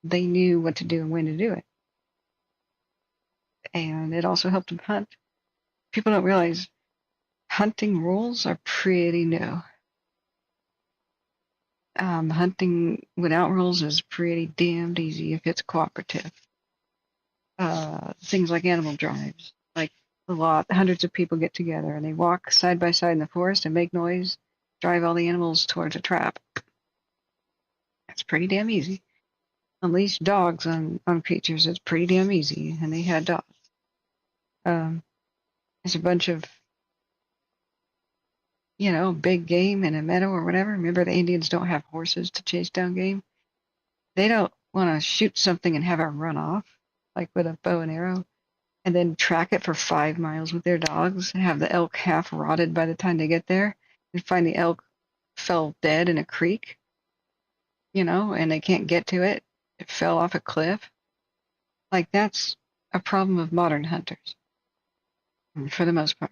they knew what to do and when to do it. And it also helped them hunt. People don't realize hunting rules are pretty new. Hunting without rules is pretty damned easy if it's cooperative. Things like animal drives, like hundreds of people get together and they walk side by side in the forest and make noise, drive all the animals towards a trap. That's pretty damn easy. Unleash dogs on creatures, it's pretty damn easy, and they had dogs. There's a bunch of big game in a meadow or whatever. Remember, the Indians don't have horses to chase down game. They don't want to shoot something and have it run off, like with a bow and arrow, and then track it for 5 miles with their dogs and have the elk half rotted by the time they get there and find the elk fell dead in a creek, and they can't get to it. It fell off a cliff. Like, that's a problem of modern hunters, for the most part.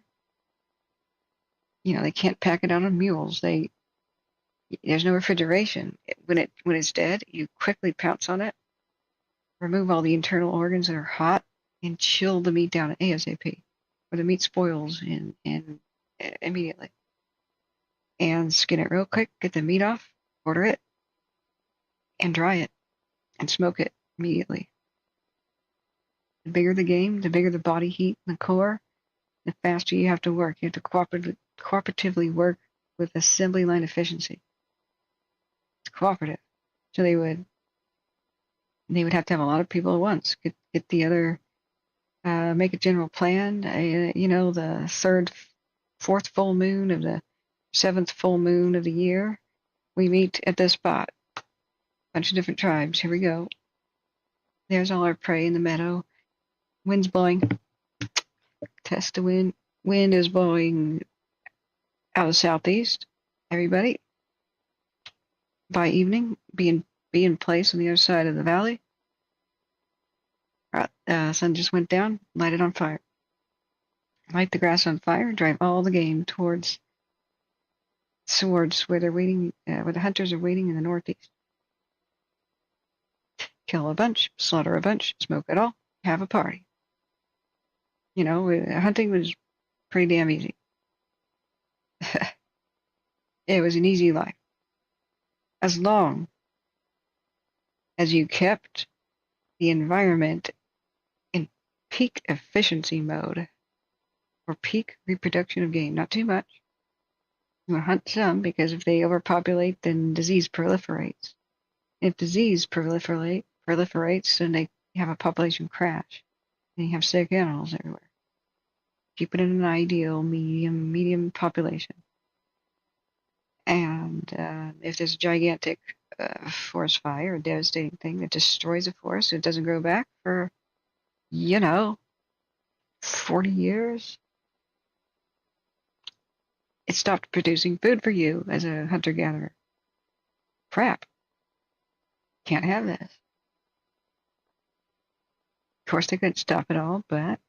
They can't pack it out on mules. There's no refrigeration. When it's dead, you quickly pounce on it, remove all the internal organs that are hot, and chill the meat down ASAP, or the meat spoils and immediately. And skin it real quick, get the meat off, quarter it, and dry it, and smoke it immediately. The bigger the game, the bigger the body heat in the core, the faster you have to work. You have to cooperatively work with assembly line efficiency. It's cooperative. So they would have to have a lot of people at once. Get the other, make a general plan. The fourth full moon of the 7th full moon of the year, we meet at this spot. Bunch of different tribes. Here we go. There's all our prey in the meadow. Wind's blowing. Test the wind. Wind is blowing out of southeast. Everybody, by evening, be in place on the other side of the valley. Sun just went down. Light it on fire. Light the grass on fire. Drive all the game towards where they're waiting, where the hunters are waiting in the northeast. Kill a bunch, slaughter a bunch, smoke it all, have a party. Hunting was pretty damn easy. It was an easy life. As long as you kept the environment in peak efficiency mode, or peak reproduction of game. Not too much. You want to hunt some, because if they overpopulate, then disease proliferates. If disease proliferates, then they have a population crash, and you have sick animals everywhere. Keep it in an ideal medium population. And if there's a gigantic forest fire, a devastating thing that destroys a forest, it doesn't grow back for, 40 years, it stopped producing food for you as a hunter-gatherer. Crap. Can't have this. Of course, they couldn't stop it all, but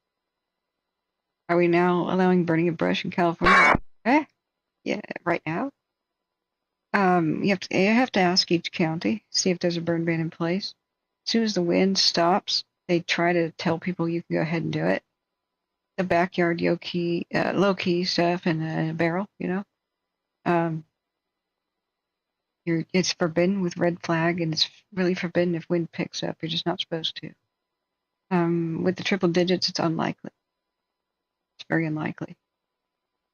are we now allowing burning of brush in California? Yeah, right now? You have to ask each county, see if there's a burn ban in place. As soon as the wind stops, they try to tell people you can go ahead and do it. The backyard low-key stuff in a barrel, it's forbidden with red flag, and it's really forbidden if wind picks up. You're just not supposed to. With the triple digits, it's unlikely. It's very unlikely.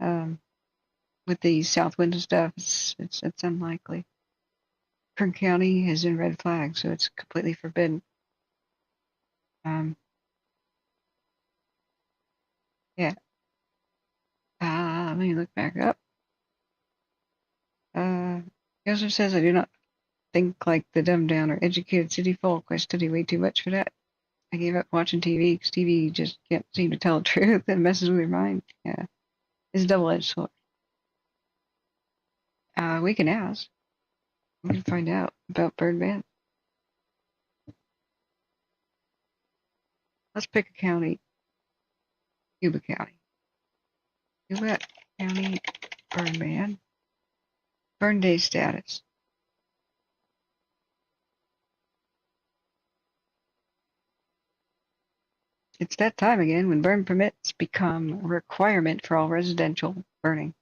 With the south wind and stuff, it's unlikely. Kern County is in red flag, so it's completely forbidden. Yeah. Let me look back up. Joseph says, I do not think like the dumbed down or educated city folk. I study way too much for that. I gave up watching TV because TV just can't seem to tell the truth. It messes with your mind. Yeah. It's a double-edged sword. We can ask. We can find out about burn ban. Let's pick a county. Yuba County. Yuba County burn ban. Burn day status. It's that time again when burn permits become a requirement for all residential burning.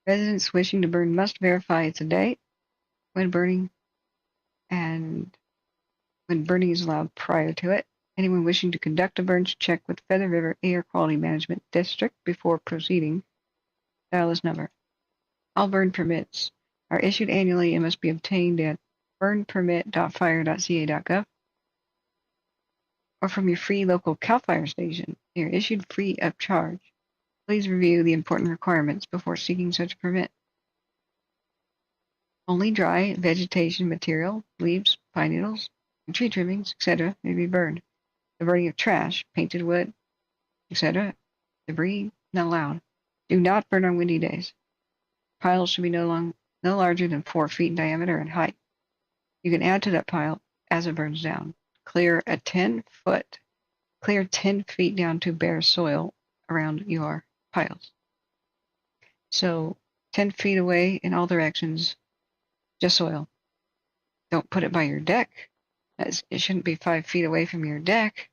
Residents wishing to burn must verify it's a date when burning, and when burning is allowed prior to it. Anyone wishing to conduct a burn should check with Feather River Air Quality Management District before proceeding. Dial this number. All burn permits are issued annually and must be obtained at burnpermit.fire.ca.gov or from your free local CAL FIRE station. They are issued free of charge. Please review the important requirements before seeking such a permit. Only dry vegetation material, leaves, pine needles, and tree trimmings, etc. may be burned. The burning of trash, painted wood, etc. Debris not allowed. Do not burn on windy days. Piles should be no larger than 4 feet in diameter and height. You can add to that pile as it burns down. Clear 10 feet down to bare soil around your piles. So 10 feet away in all directions, just soil. Don't put it by your deck. It shouldn't be 5 feet away from your deck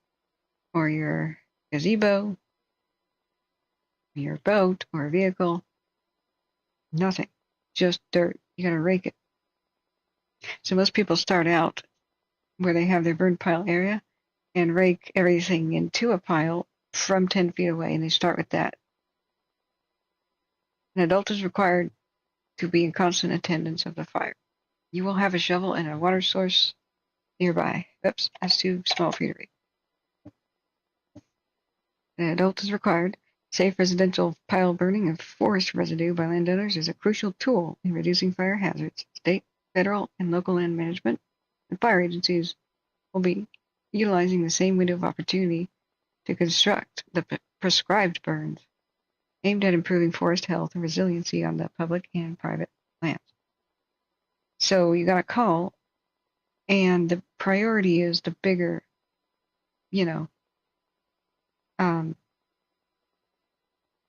or your gazebo, your boat or a vehicle. Nothing. Just dirt. You gotta rake it. So most people start out where they have their burn pile area and rake everything into a pile from 10 feet away, and they start with that. An adult is required to be in constant attendance of the fire. You will have a shovel and a water source nearby. Oops, that's too small for you to read. An adult is required. Safe residential pile burning of forest residue by landowners is a crucial tool in reducing fire hazards. State, federal, and local land management and fire agencies will be utilizing the same window of opportunity to construct the prescribed burns aimed at improving forest health and resiliency on the public and private lands. So you got a call, and the priority is the bigger,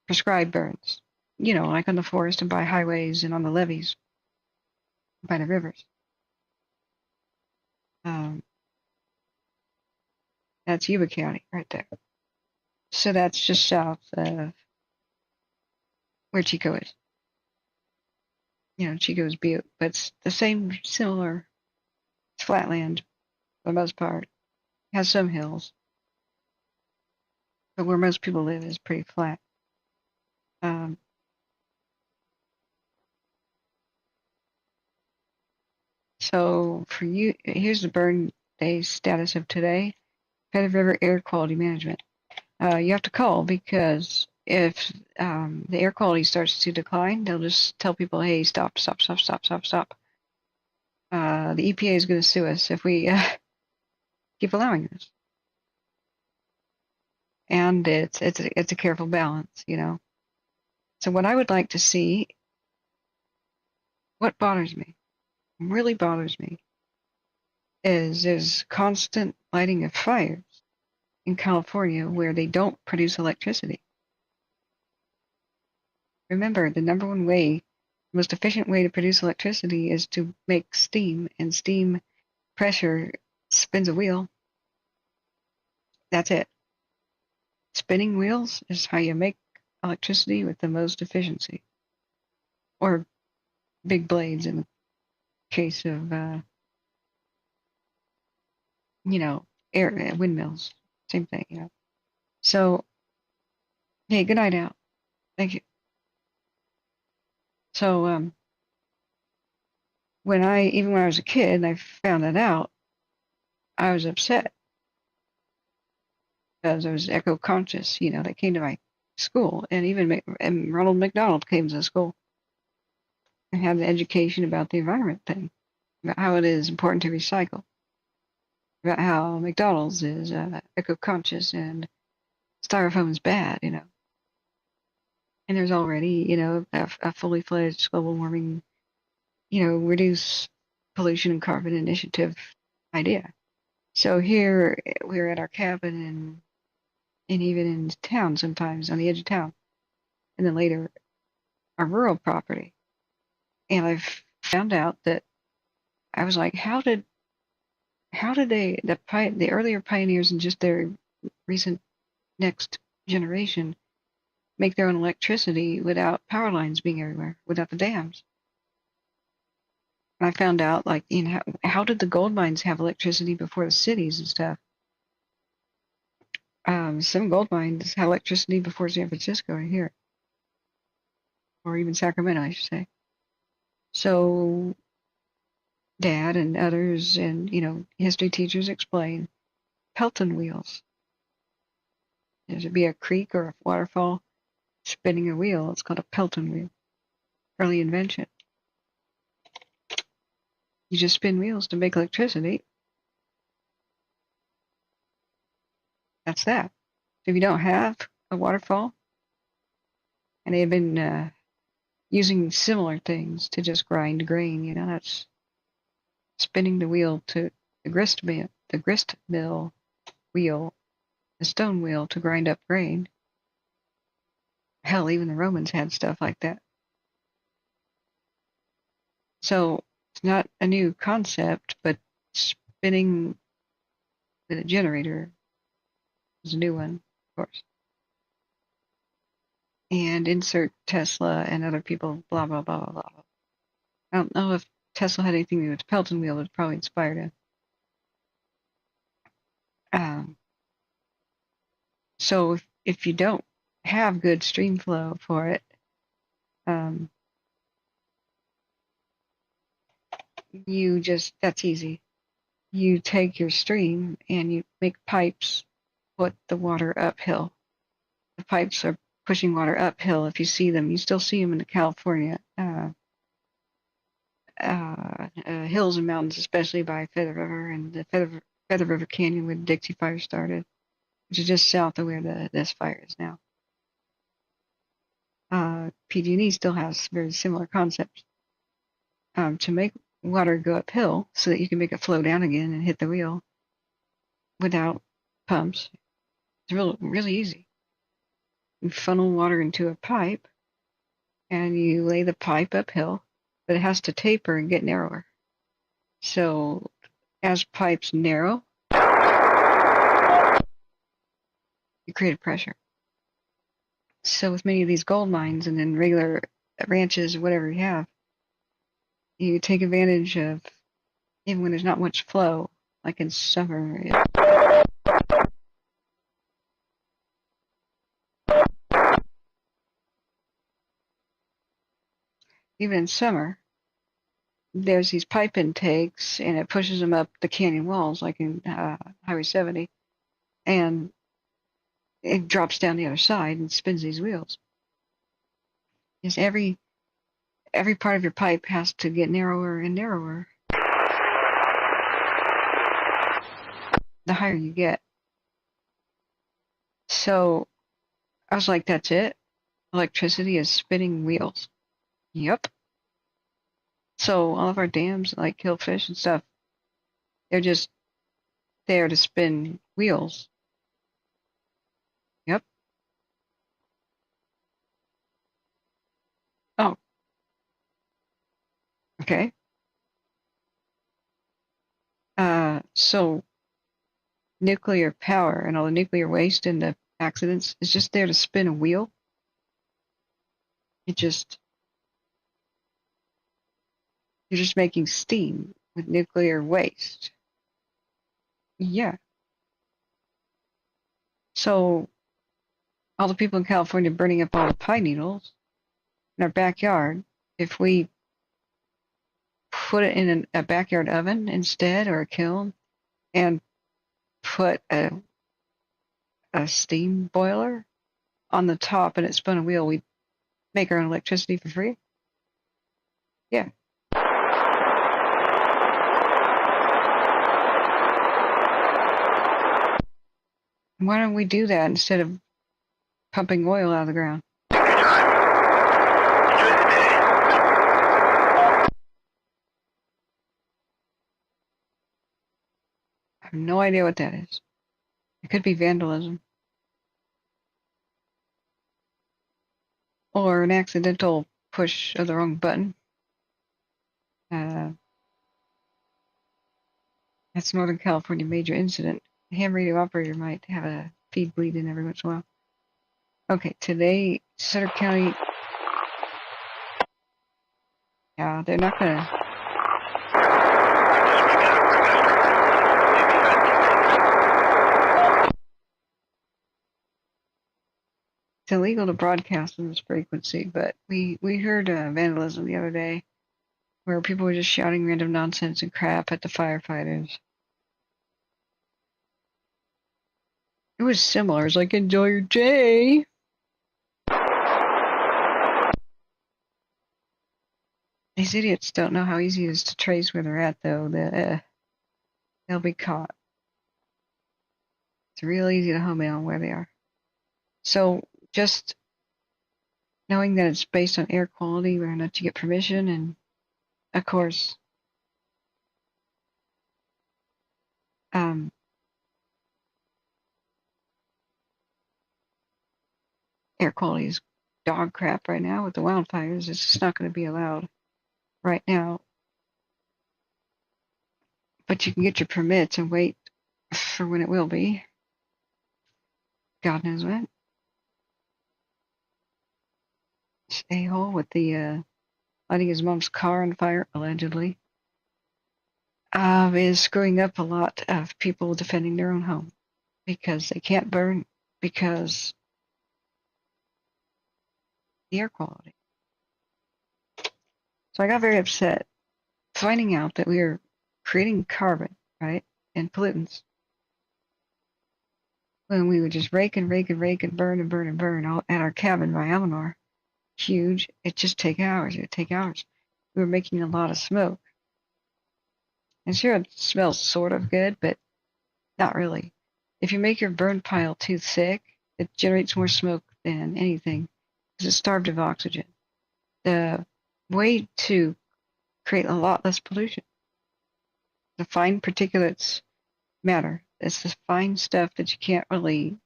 prescribed burns, like on the forest and by highways and on the levees, by the rivers. That's Umatilla County right there. So that's just south of where Chico is. Chico is Butte, but it's the same, similar. It's flatland for the most part. It has some hills, but where most people live is pretty flat. So for you, here's the burn day status of today. Pettit River Air Quality Management. You have to call because if the air quality starts to decline, they'll just tell people, hey, stop. The EPA is going to sue us if we keep allowing this. And it's a careful balance, So what I would like to see, what really bothers me, is there's constant lighting of fires in California where they don't produce electricity. Remember, the number one way, the most efficient way to produce electricity is to make steam, and steam pressure spins a wheel. That's it. Spinning wheels is how you make electricity with the most efficiency. Or big blades in the case of, windmills. Same thing, So, hey, good night out. Thank you. So, when I was a kid and I found that out, I was upset because I was eco-conscious, that came to my school, and even Ronald McDonald came to the school and had the education about the environment thing, about how it is important to recycle, about how McDonald's is eco-conscious and styrofoam is bad, And there's already, a fully fledged global warming, reduce pollution and carbon initiative idea. So here we're at our cabin and even in town sometimes, on the edge of town, and then later our rural property. And I've found out that I was like, how did the earlier pioneers and just their recent next generation make their own electricity without power lines being everywhere, without the dams? And I found out, how did the gold mines have electricity before the cities and stuff? Some gold mines had electricity before San Francisco right here. Or even Sacramento, I should say. So Dad and others and, history teachers explain Pelton wheels. There'd be a creek or a waterfall, spinning a wheel. It's called a Pelton wheel. Early invention. You just spin wheels to make electricity. That's that. If you don't have a waterfall, and they've been using similar things to just grind grain, that's spinning the wheel to the grist mill wheel, the stone wheel to grind up grain. Hell, even the Romans had stuff like that. So it's not a new concept, but spinning with a generator is a new one, of course. And insert Tesla and other people, blah, blah, blah, blah, blah. I don't know if Tesla had anything to do with the Pelton wheel, but it probably inspired him. So if you don't have good stream flow for it, that's easy. You take your stream and you make pipes put the water uphill. The pipes are pushing water uphill. If you see them, you still see them in California hills and mountains, especially by Feather River and the Feather River Canyon where the Dixie Fire started, which is just south of where this fire is now. PG&E still has very similar concepts to make water go uphill so that you can make it flow down again and hit the wheel without pumps. It's really easy. You funnel water into a pipe and you lay the pipe uphill, but it has to taper and get narrower. So as pipes narrow, you create a pressure. So with many of these gold mines and then regular ranches or whatever you have, you take advantage of, even when there's not much flow, like in summer. Even in summer, there's these pipe intakes, and it pushes them up the canyon walls, like in Highway 70, and it drops down the other side and spins these wheels. Because every part of your pipe has to get narrower and narrower the higher you get. So I was like, that's it? Electricity is spinning wheels. Yep. So all of our dams, like Killfish and stuff, they're just there to spin wheels. Yep. Oh. Okay. So nuclear power and all the nuclear waste and the accidents is just there to spin a wheel. You're just making steam with nuclear waste. Yeah. So all the people in California burning up all the pine needles in our backyard, if we put it in a backyard oven instead, or a kiln, and put a steam boiler on the top and it spun a wheel, we'd make our own electricity for free. Yeah. Why don't we do that instead of pumping oil out of the ground? I have no idea what that is. It could be vandalism. Or an accidental push of the wrong button. That's Northern California major incident. The ham radio operator might have a feed bleed in every once in a while. Okay, today, Sutter County. Yeah, they're not gonna. It's illegal to broadcast on this frequency, but we heard vandalism the other day where people were just shouting random nonsense and crap at the firefighters. It was similar. It was like, enjoy your day. These idiots don't know how easy it is to trace where they're at, though. They'll be caught. It's real easy to home in on where they are. So just knowing that it's based on air quality, whether or not you get permission, and of course, air quality is dog crap right now with the wildfires. It's just not going to be allowed right now. But you can get your permits and wait for when it will be. God knows when. This a-hole with the lighting his mom's car on fire, allegedly, is screwing up a lot of people defending their own home because they can't burn because the air quality. So I got very upset finding out that we were creating carbon, right, and pollutants when we would just rake and burn all at our cabin by Eleanor. Huge. It'd just take hours. It'd take hours. We were making a lot of smoke. And sure, it smells sort of good, but not really. If you make your burn pile too thick, it generates more smoke than anything because it's starved of oxygen. The way to create a lot less pollution, the fine particulates matter. It's the fine stuff that you can't really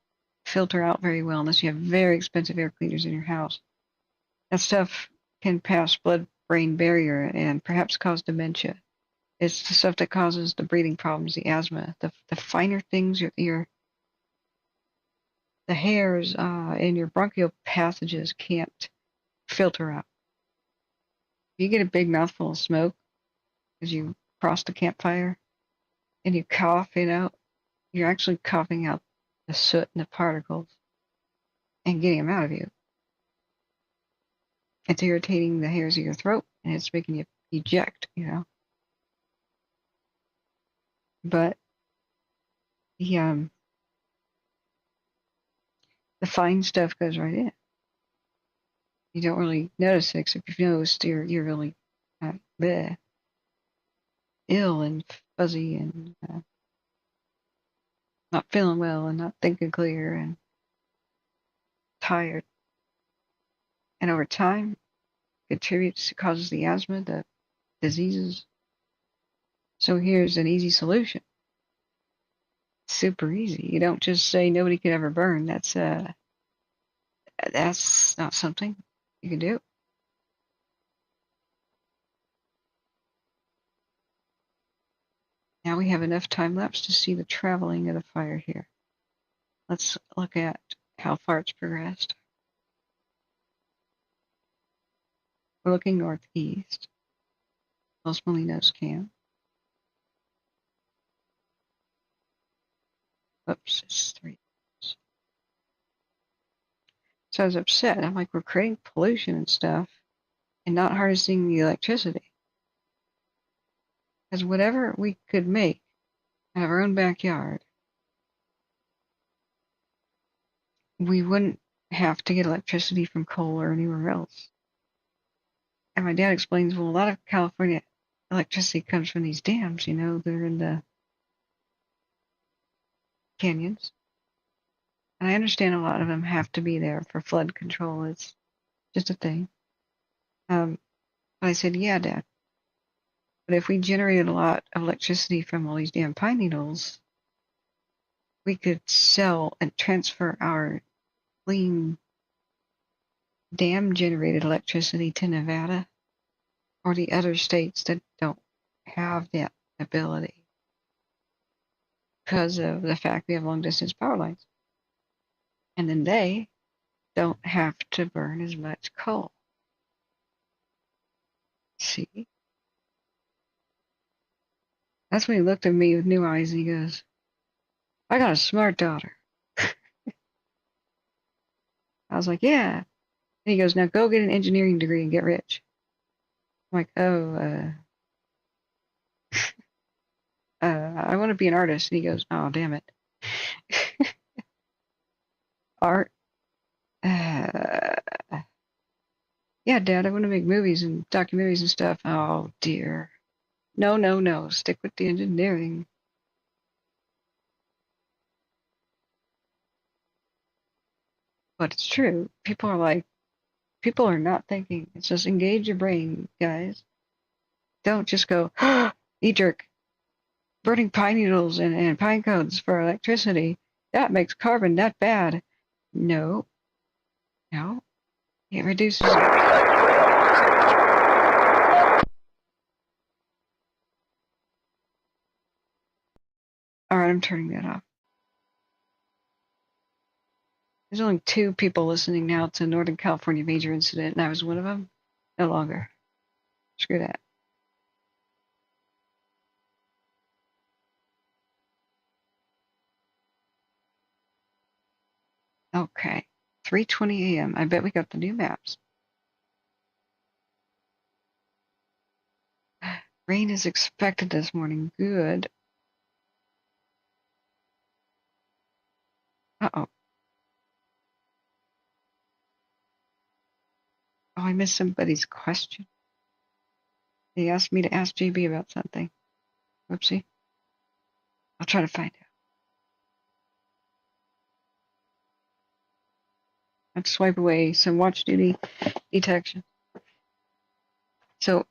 filter out very well unless you have very expensive air cleaners in your house. That stuff can pass blood-brain barrier and perhaps cause dementia. It's the stuff that causes the breathing problems, the asthma, the finer things, the hairs in your bronchial passages can't filter out. If you get a big mouthful of smoke as you cross the campfire and you cough it out, you're actually coughing out the soot and the particles and getting them out of you. It's irritating the hairs of your throat and it's making you eject, But the fine stuff goes right in. You don't really notice it, except if you noticed you're really ill and fuzzy and not feeling well and not thinking clear and tired. And over time, causes the asthma, the diseases. So here's an easy solution. Super easy. You don't just say nobody could ever burn. That's not something you can do. Now we have enough time lapse to see the traveling of the fire here. Let's look at how far it's progressed. We're looking northeast. Los Molinos Camp. Oops, it's 3. So I was upset. I'm like, we're creating pollution and stuff and not harnessing the electricity. Because whatever we could make out of our own backyard, we wouldn't have to get electricity from coal or anywhere else. And my dad explains, well, a lot of California electricity comes from these dams, they're in the canyons. And I understand a lot of them have to be there for flood control. It's just a thing. But I said, yeah, Dad. But if we generated a lot of electricity from all these damn pine needles, we could sell and transfer our clean dam-generated electricity to Nevada or the other states that don't have that ability because of the fact we have long-distance power lines. And then they don't have to burn as much coal. See? That's when he looked at me with new eyes and he goes, I got a smart daughter. I was like, yeah. And he goes, now go get an engineering degree and get rich. I'm like, I want to be an artist. And he goes, oh, damn it. Art? Yeah, Dad, I want to make movies and documentaries and stuff. Oh, dear. No, no, no. Stick with the engineering. But it's true. People are not thinking. It's just engage your brain, guys. Don't just go, knee-jerk. Burning pine needles and pine cones for electricity. That makes carbon that bad. No. No. It reduces... Alright, I'm turning that off. There's only 2 people listening now to Northern California major incident, and I was one of them. No longer. Screw that. Okay. 3:20 a.m. I bet we got the new maps. Rain is expected this morning. Good. Uh-oh. Oh, I missed somebody's question. They asked me to ask JB about something. Whoopsie. I'll try to find out. I have to swipe away some watch duty detection. So,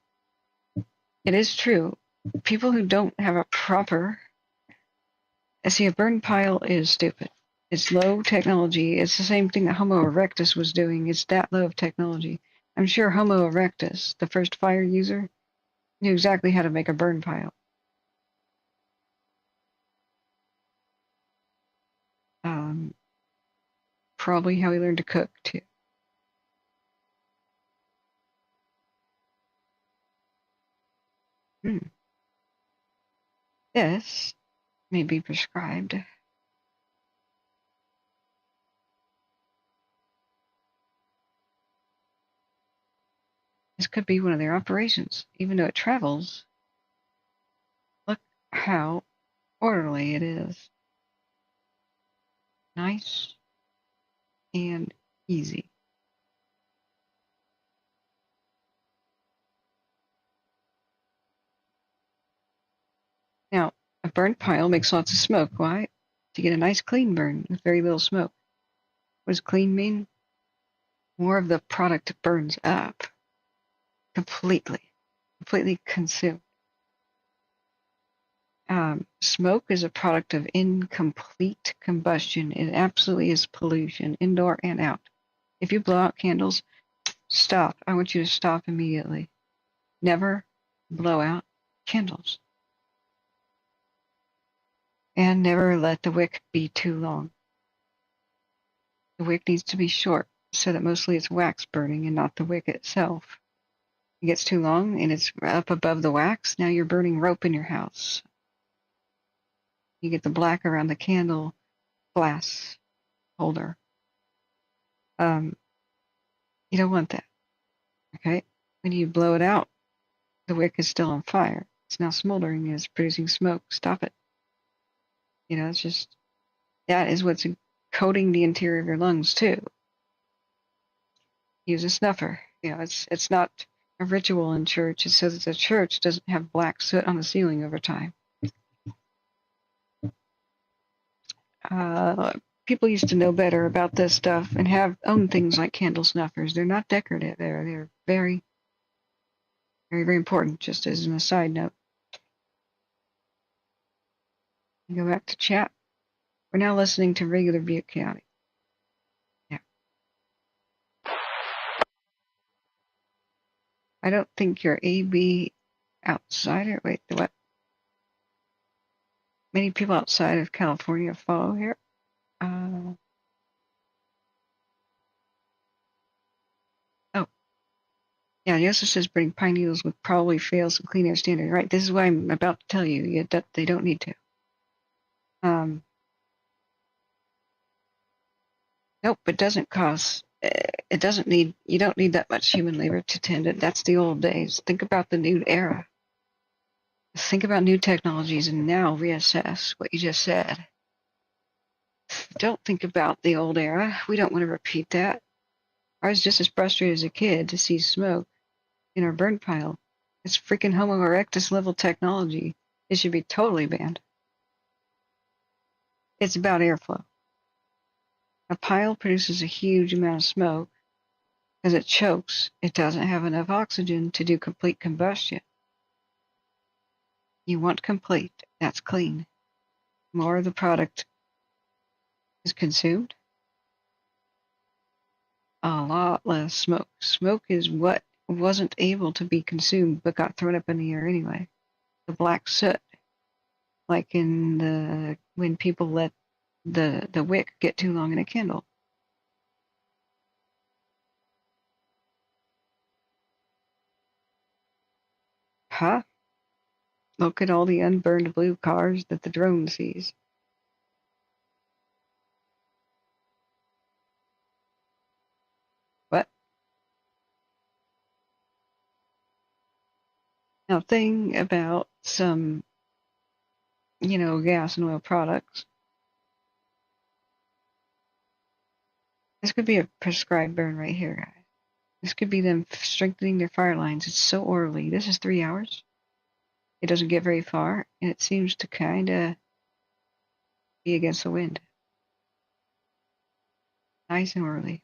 it is true. People who don't have a proper... See, a burn pile is stupid. It's low technology. It's the same thing that Homo erectus was doing. It's that low of technology. I'm sure Homo erectus, the first fire user, knew exactly how to make a burn pile. Probably how he learned to cook, too. This may be prescribed. This could be one of their operations, even though it travels. Look how orderly it is. Nice and easy. Now, a burn pile makes lots of smoke. Why? To get a nice clean burn with very little smoke. What does clean mean? More of the product burns up. Completely consumed. Smoke is a product of incomplete combustion. It absolutely is pollution, indoor and out. If you blow out candles, stop. I want you to stop immediately. Never blow out candles. And never let the wick be too long. The wick needs to be short so that mostly it's wax burning and not the wick itself. It gets too long and it's up above the wax. Now you're burning rope in your house. You get the black around the candle glass holder. You don't want that. Okay? When you blow it out, the wick is still on fire. It's now smoldering and it's producing smoke. Stop it. You know, it's just, that is what's coating the interior of your lungs too. Use a snuffer. You know, it's not a ritual in church. It's so that the church doesn't have black soot on the ceiling over time. People used to know better about this stuff and own things like candle snuffers. They're not decorative. They're very, very, very important, just as an aside note. Go back to chat. We're now listening to regular Butte County. Yeah. I don't think you're AB outsider. Wait, what? Many people outside of California follow here. Yeah, he also says burning pine needles would probably fail some clean air standard. Right, this is what I'm about to tell you. That they don't need to. Nope, it doesn't cost. It doesn't need. You don't need that much human labor to tend it. That's the old days. Think about the new era. Think about new technologies and now reassess what you just said. Don't think about the old era. We don't want to repeat that. I was just as frustrated as a kid to see smoke in our burn pile. It's freaking Homo erectus level technology. It should be totally banned. It's about airflow. A pile produces a huge amount of smoke because it chokes. It doesn't have enough oxygen to do complete combustion. You want complete. That's clean. More of the product is consumed, a lot less smoke. Smoke is what wasn't able to be consumed but got thrown up in the air anyway. The black soot, like when people let the wick get too long in a candle. Huh? Look at all the unburned blue cars that the drone sees. What? Now, thing about some, gas and oil products. This could be a prescribed burn right here, guys. This could be them strengthening their fire lines. It's so orderly. This is 3 hours. It doesn't get very far, and it seems to kind of be against the wind. Nice and orderly.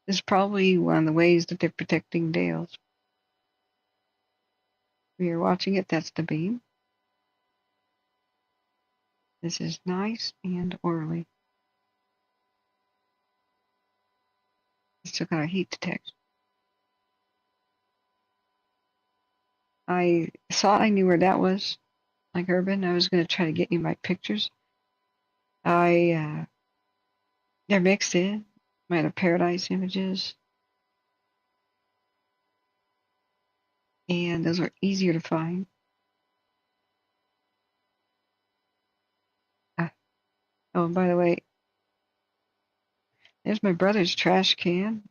This is probably one of the ways that they're protecting Dales. We are watching it. That's the beam. This is nice and orderly. It's still got a heat detection. I thought I knew where that was, like Urban. I was going to try to get you my pictures. They're mixed in. Might have Paradise images. And those are easier to find. Oh, and by the way, there's my brother's trash can.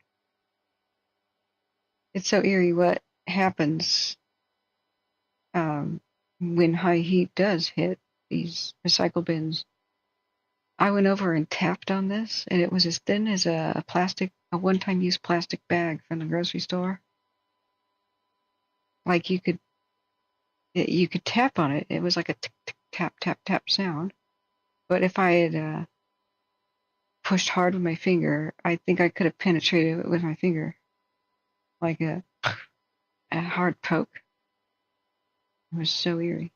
It's so eerie what happens when high heat does hit these recycle bins. I went over and tapped on this, and it was as thin as a one-time use plastic bag from the grocery store. Like you could tap on it. It was like a tick, tick, tap, tap, tap sound. But if I had pushed hard with my finger, I think I could have penetrated it with my finger, like a hard poke. It was so eerie.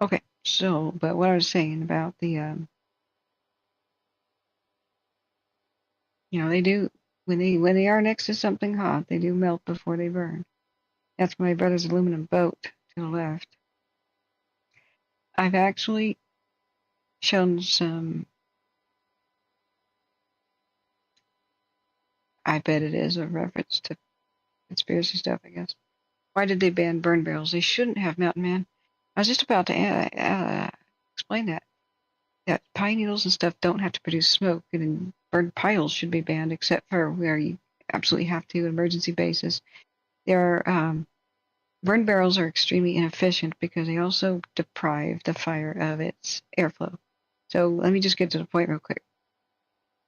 Okay, so, but what I was saying about the, they do, when they are next to something hot, they do melt before they burn. That's my brother's aluminum boat to the left. I've actually shown some, I bet it is a reference to conspiracy stuff, I guess. Why did they ban burn barrels? They shouldn't have, Mountain Man. I was just about to explain that pine needles and stuff don't have to produce smoke, and burn piles should be banned except for where you absolutely have to, emergency basis. Burn barrels are extremely inefficient because they also deprive the fire of its airflow. So let me just get to the point real quick.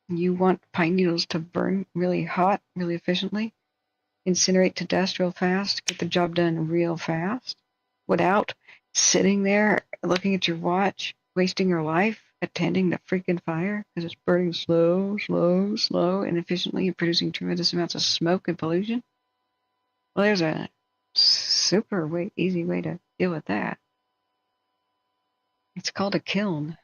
You want pine needles to burn really hot, really efficiently, incinerate to dust real fast, get the job done real fast, without sitting there looking at your watch, wasting your life attending the freaking fire because it's burning slow, and efficiently and producing tremendous amounts of smoke and pollution. Well, there's a super easy way to deal with that. It's called a kiln.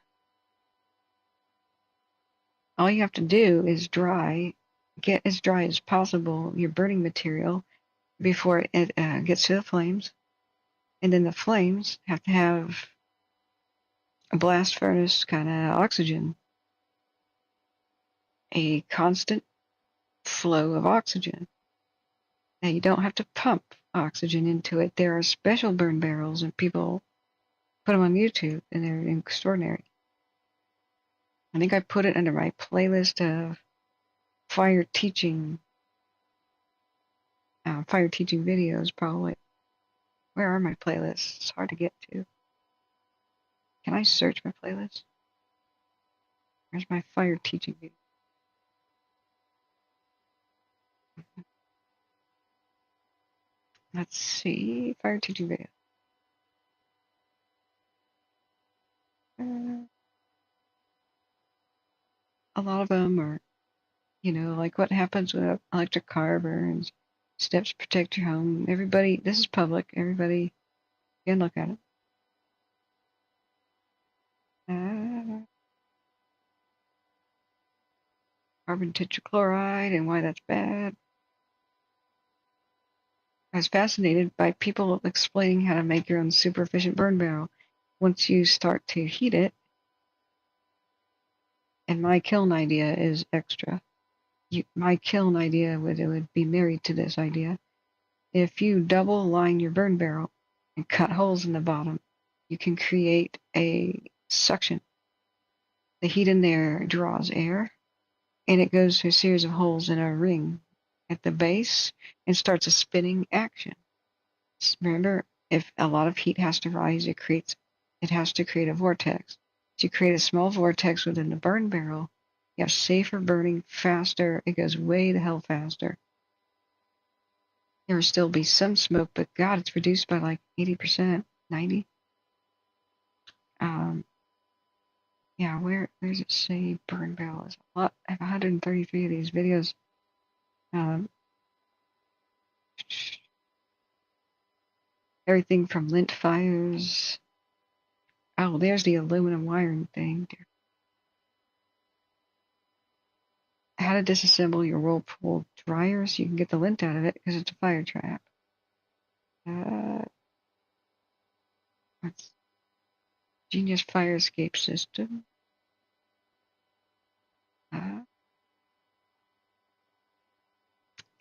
All you have to do is get as dry as possible your burning material before it gets to the flames. And then the flames have to have a blast furnace kind of oxygen, a constant flow of oxygen. Now you don't have to pump oxygen into it. There are special burn barrels, and people put them on YouTube, and they're extraordinary. I think I put it under my playlist of fire teaching videos, probably. Where are my playlists? It's hard to get to. Can I search my playlist? Where's my fire teaching video? Let's see, fire teaching video. A lot of them are, you know, like what happens when an electric car burns, steps protect your home. Everybody, this is public. Everybody can look at it. Carbon tetrachloride and why that's bad. I was fascinated by people explaining how to make your own super efficient burn barrel. Once you start to heat it, and my kiln idea is extra. My kiln idea would be married to this idea. If you double line your burn barrel and cut holes in the bottom, you can create a suction. The heat in there draws air, and it goes through a series of holes in a ring at the base and starts a spinning action. Remember, if a lot of heat has to rise, it has to create a vortex. So you create a small vortex within the burn barrel. You have safer burning, faster. It goes way the hell faster. There will still be some smoke, but God, it's reduced by like 80%, 90%. Yeah, where does it say burn barrel is a lot? I have 133 of these videos. Everything from lint fires. Oh, there's the aluminum wiring thing. How to disassemble your whirlpool dryer so you can get the lint out of it because it's a fire trap. That's Genius fire escape system.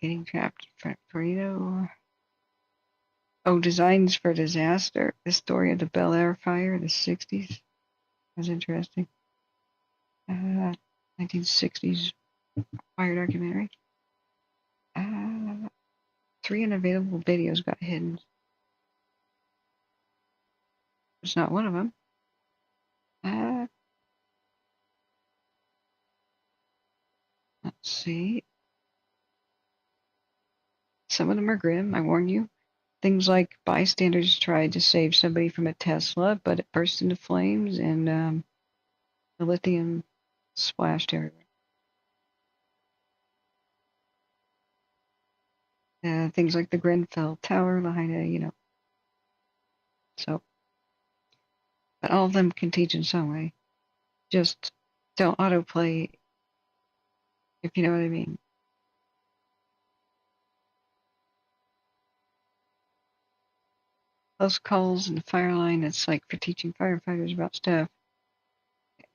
Getting trapped in front of tornado. Oh, designs for disaster. The story of the Bel Air fire, the 60s. That's interesting. 1960s fire documentary. 3 unavailable videos got hidden. It's not one of them. Let's see. Some of them are grim, I warn you. Things like bystanders tried to save somebody from a Tesla, but it burst into flames and the lithium splashed everywhere. Things like the Grenfell Tower, Lahaina, you know. So, but all of them can teach in some way. Just don't autoplay, if you know what I mean. Close calls in the fire line, it's like for teaching firefighters about stuff.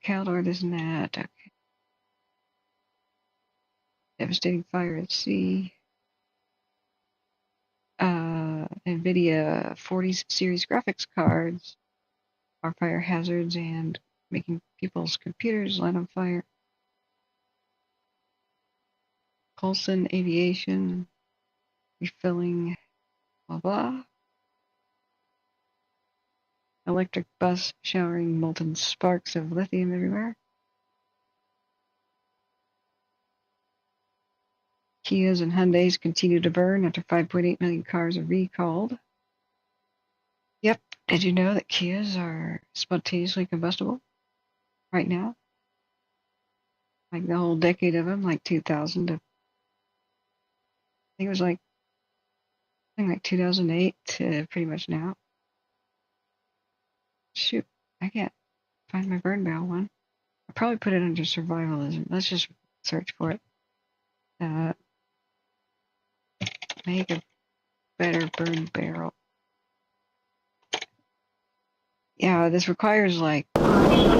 Caldor, this and that. Okay. Devastating fire at sea. NVIDIA 40 series graphics cards are fire hazards and making people's computers light on fire. Colson Aviation, refilling, blah blah. Electric bus showering molten sparks of lithium everywhere. Kias and Hyundais continue to burn after 5.8 million cars are recalled. Yep, did you know that Kias are spontaneously combustible right now? Like the whole decade of them, like 2000 to, I think it was like 2008 to pretty much now. Shoot, I can't find my burn barrel one. I'll probably put it under survivalism. Let's just search for it. Make a better burn barrel. Yeah, this requires like... How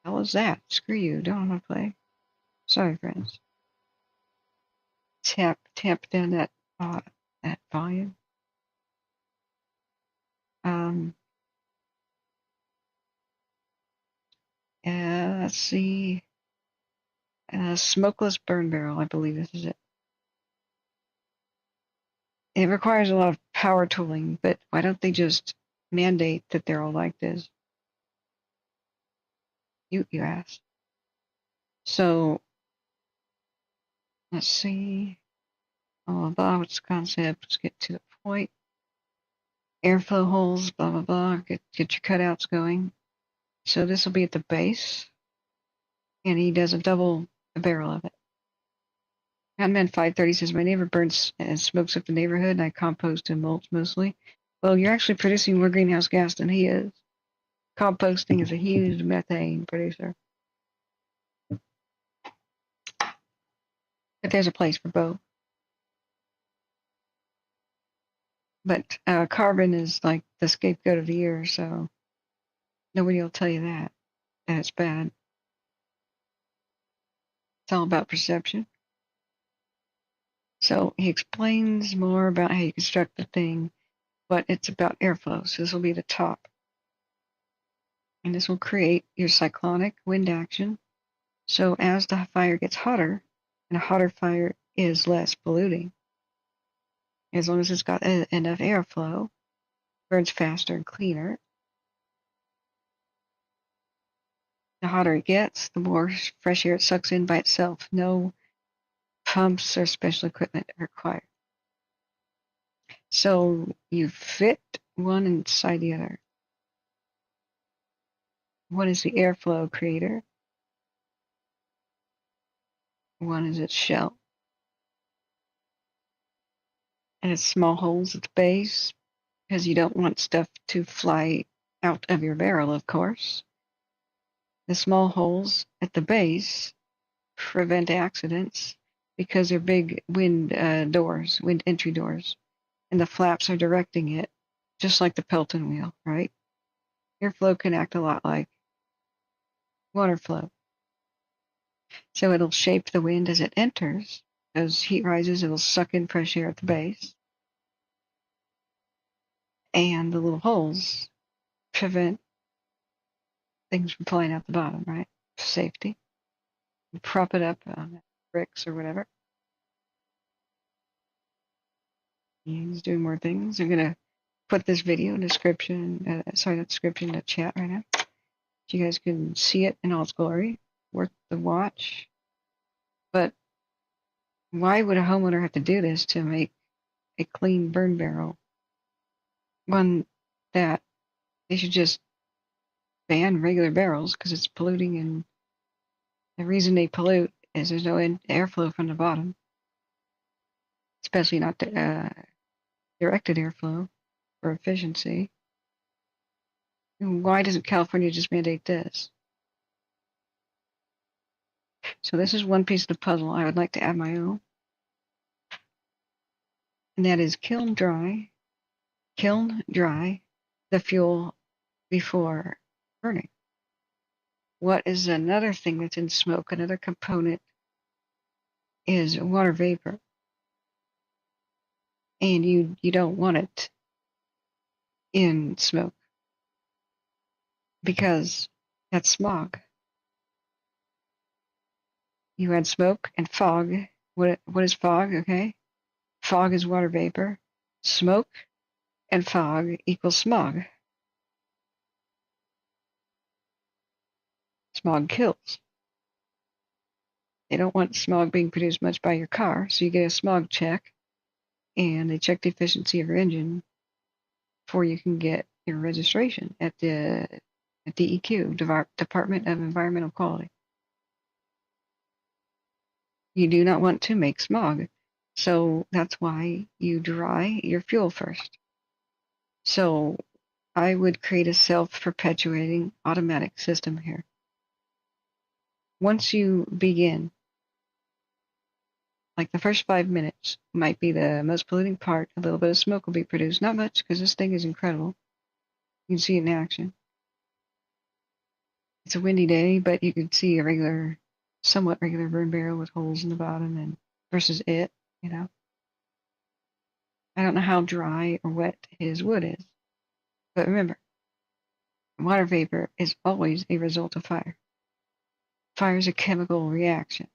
was that? Screw you, don't want to play. Sorry, friends. Tap down that volume. Let's see. Smokeless burn barrel, I believe this is it. It requires a lot of power tooling, but why don't they just mandate that they're all like this? You asked. So, let's see. Blah, blah, blah. What's the concept? Let's get to the point. Airflow holes, blah, blah, blah. Get your cutouts going. So this will be at the base. And he does a double barrel of it. Hatman 530 says, my neighbor burns and smokes up the neighborhood, and I compost and mulch mostly. Well, you're actually producing more greenhouse gas than he is. Composting is a huge methane producer. But there's a place for both. But carbon is like the scapegoat of the year, so nobody will tell you that it's bad. It's all about perception. So he explains more about how you construct the thing, but it's about airflow. So this will be the top. And this will create your cyclonic wind action. So as the fire gets hotter, and a hotter fire is less polluting, as long as it's got enough airflow, burns faster and cleaner. The hotter it gets, the more fresh air it sucks in by itself. No pumps or special equipment required. So you fit one inside the other. One is the airflow creator. One is its shell. And it's small holes at the base, because you don't want stuff to fly out of your barrel, of course. The small holes at the base prevent accidents because they're big wind doors, wind entry doors. And the flaps are directing it, just like the Pelton wheel, right? Airflow can act a lot like water flow. So it'll shape the wind as it enters. As heat rises, it'll suck in fresh air at the base. And the little holes prevent things from flying out the bottom, right? For safety. You prop it up on bricks or whatever. He's doing more things. I'm going to put this video in description, not description, the chat right now. So you guys can see it in all its glory. Worth the watch. But why would a homeowner have to do this to make a clean burn barrel? One that they should just ban regular barrels because it's polluting, and the reason they pollute is there's no airflow from the bottom, especially not directed airflow for efficiency. And why doesn't California just mandate this? So this is one piece of the puzzle. I would like to add my own, and that is kiln dry the fuel before burning. What is another thing that's in smoke? Another component is water vapor. And you don't want it in smoke because that's smog. You add smoke and fog. What is fog? Okay. Fog is water vapor. Smoke and fog equals smog. Smog kills. They don't want smog being produced much by your car, so you get a smog check, and they check the efficiency of your engine before you can get your registration at the DEQ, Department of Environmental Quality. You do not want to make smog, so that's why you dry your fuel first. So I would create a self-perpetuating automatic system here. Once you begin, like the first 5 minutes might be the most polluting part. A little bit of smoke will be produced. Not much, because this thing is incredible. You can see it in action. It's a windy day, but you can see a somewhat regular burn barrel with holes in the bottom, and versus it, you know. I don't know how dry or wet his wood is, but remember, water vapor is always a result of fire. Fire is a chemical reaction.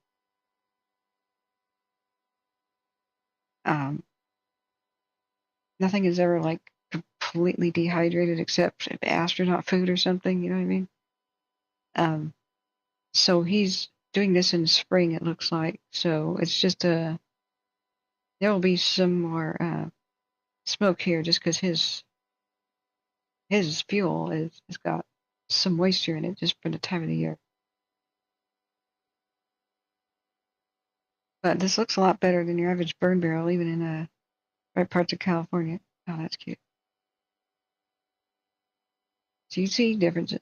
Nothing is ever like completely dehydrated except astronaut food or something, you know what I mean? So he's doing this in spring, it looks like. So it's just there will be some more smoke here just because his fuel has got some moisture in it just for the time of the year. But this looks a lot better than your average burn barrel, even in right parts of California. Oh, that's cute. So you see differences.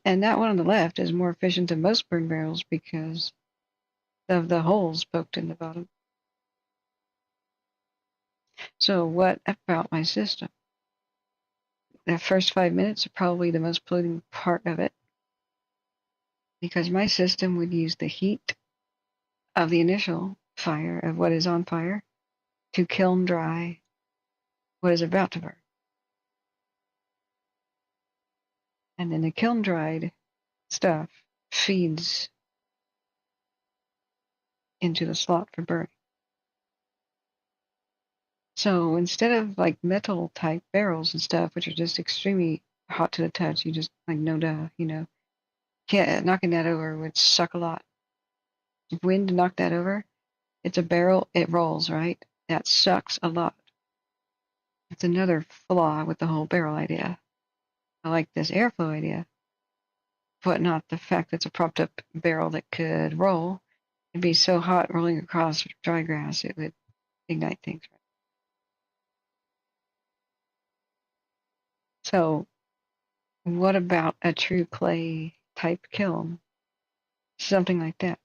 And that one on the left is more efficient than most burn barrels because of the holes poked in the bottom. So what about my system? The first 5 minutes are probably the most polluting part of it because my system would use the heat of the initial fire, of what is on fire, to kiln dry what is about to burn. And then the kiln dried stuff feeds into the slot for burning. So instead of like metal type barrels and stuff, which are just extremely hot to the touch, you just like no duh, knocking that over would suck a lot. If wind knocked that over, it's a barrel, it rolls, right? That sucks a lot. It's another flaw with the whole barrel idea. I like this airflow idea, but not the fact that it's a propped up barrel that could roll. It'd be so hot rolling across dry grass, it would ignite things. So what about a true clay type kiln? Something like that.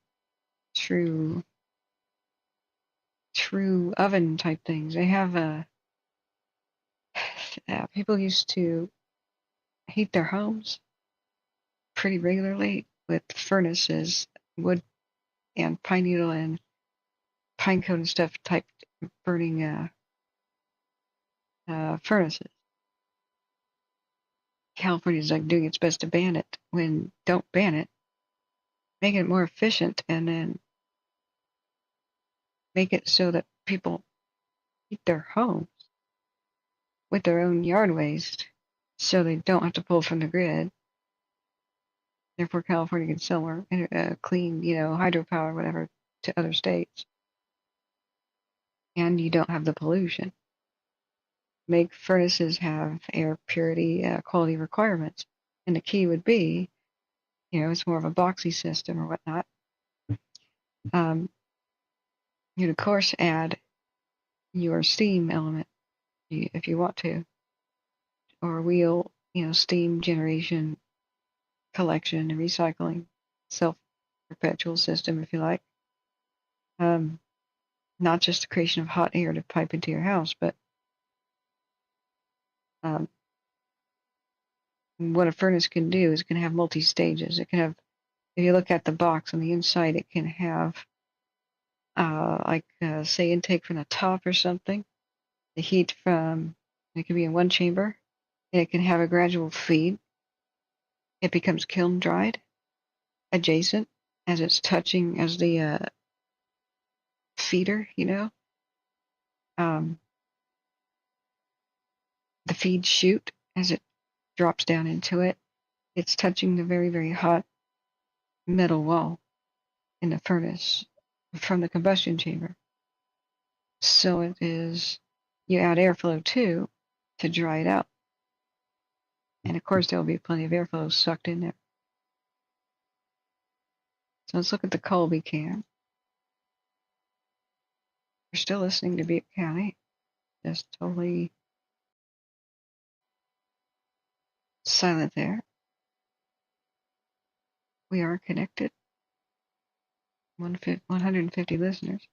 True oven type things. They have people used to heat their homes pretty regularly with furnaces, wood and pine needle and pine cone and stuff type burning furnaces. California's like doing its best to ban it. When don't ban it, make it more efficient, and then make it so that people heat their homes with their own yard waste, so they don't have to pull from the grid. Therefore, California can sell more clean, hydropower, whatever, to other states, and you don't have the pollution. Make furnaces have air purity quality requirements, and the key would be, it's more of a boxy system or whatnot. You'd of course add your steam element if you want to, or wheel, steam generation, collection, and recycling, self-perpetual system if you like. Not just the creation of hot air to pipe into your house, but what a furnace can do is it can have multi-stages. It can have, if you look at the box on the inside, it can have say intake from the top or something. The heat from, it can be in one chamber, and it can have a gradual feed. It becomes kiln dried adjacent as it's touching as the feeder, the feed chute as it drops down into it. It's touching the very, very hot metal wall in the furnace from the combustion chamber. So it is, you add airflow too to dry it out. And of course, there will be plenty of airflow sucked in there. So let's look at the Colby cam. We're still listening to Butte County. Just totally silent there. We are connected. 150 listeners.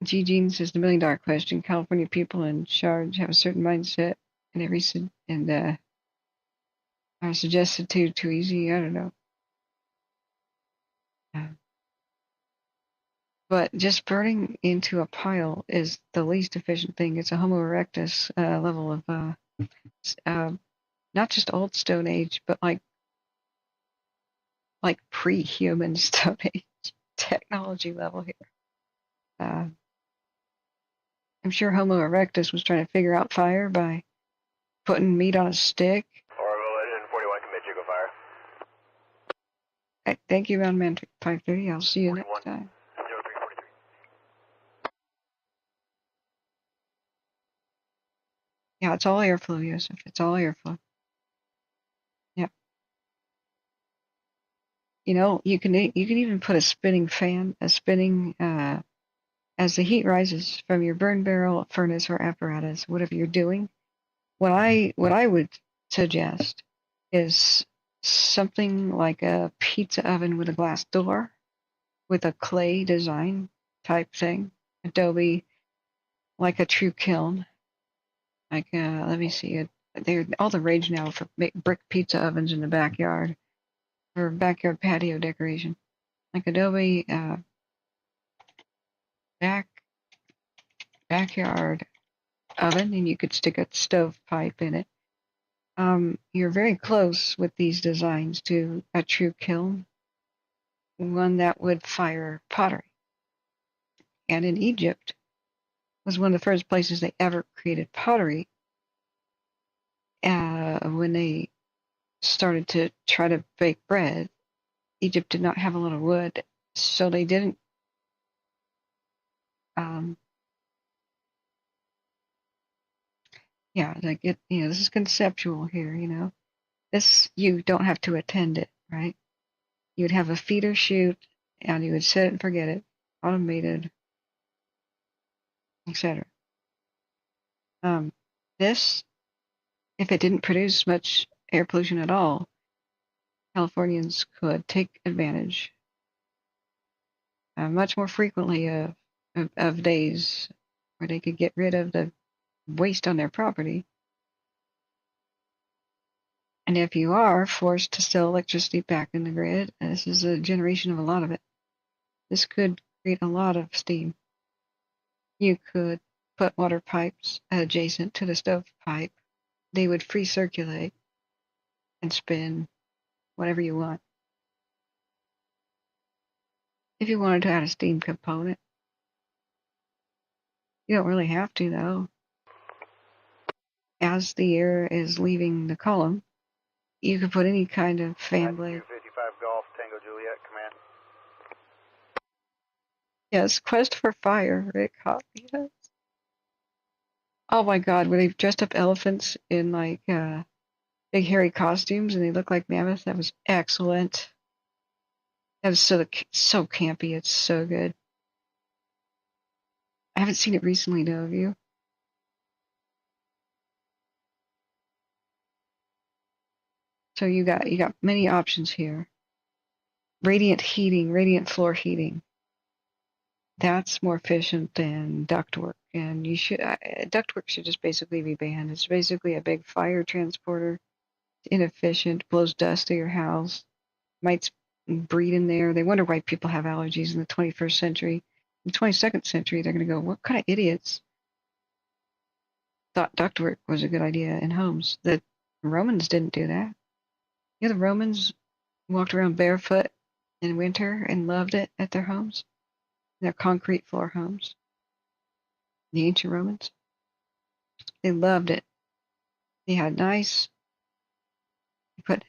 G. Jean says the $1 million question. California people in charge have a certain mindset, and are suggested too easy. I don't know. But just burning into a pile is the least efficient thing. It's a Homo erectus level of not just old Stone Age, but like pre-human Stone Age technology level here. I'm sure Homo erectus was trying to figure out fire by putting meat on a stick. Or engine 41, commit, you go fire. Thank you, Round Man 530. I'll see you next time. 0343. Yeah, it's all airflow, Yosef. It's all airflow. Yeah. You know, you can even put a spinning fan, as the heat rises from your burn barrel, furnace, or apparatus, whatever you're doing. What I would suggest is something like a pizza oven with a glass door, with a clay design type thing, Adobe, like a true kiln. Like, let me see it. They're all the rage now for brick pizza ovens in the backyard or backyard patio decoration. Like Adobe backyard oven, and you could stick a stovepipe in it. You're very close with these designs to a true kiln, one that would fire pottery. And in Egypt was one of the first places they ever created pottery. When they started to try to bake bread, Egypt did not have a lot of wood, so they didn't. Like it. This is conceptual here. This you don't have to attend it, right? You would have a feeder chute, and you would set it and forget it, automated, etc. This, if it didn't produce much air pollution at all, Californians could take advantage much more frequently of days where they could get rid of the waste on their property. And if you are forced to sell electricity back in the grid, this is a generation of a lot of it. This could create a lot of steam. You could put water pipes adjacent to the stovepipe. They would free circulate and spin whatever you want. If you wanted to add a steam component, you don't really have to, though. As the air is leaving the column, you could put any kind of fan blade. 255 Golf, Tango Juliet, command. Yes, Quest for Fire, Rick Hop. Yes. Oh my God, where they've dressed up elephants in like big hairy costumes and they look like mammoths. That was excellent. That was so campy. It's so good. I haven't seen it recently, though. Have you? So you got many options here. Radiant heating, radiant floor heating. That's more efficient than ductwork, and ductwork should just basically be banned. It's basically a big fire transporter. It's inefficient, blows dust to your house, might breed in there. They wonder why people have allergies in the 21st century. In the 22nd century, they're going to go, what kind of idiots thought ductwork was a good idea in homes? The Romans didn't do that. The Romans walked around barefoot in winter and loved it at their homes, their concrete floor homes. The ancient Romans, they loved it. They had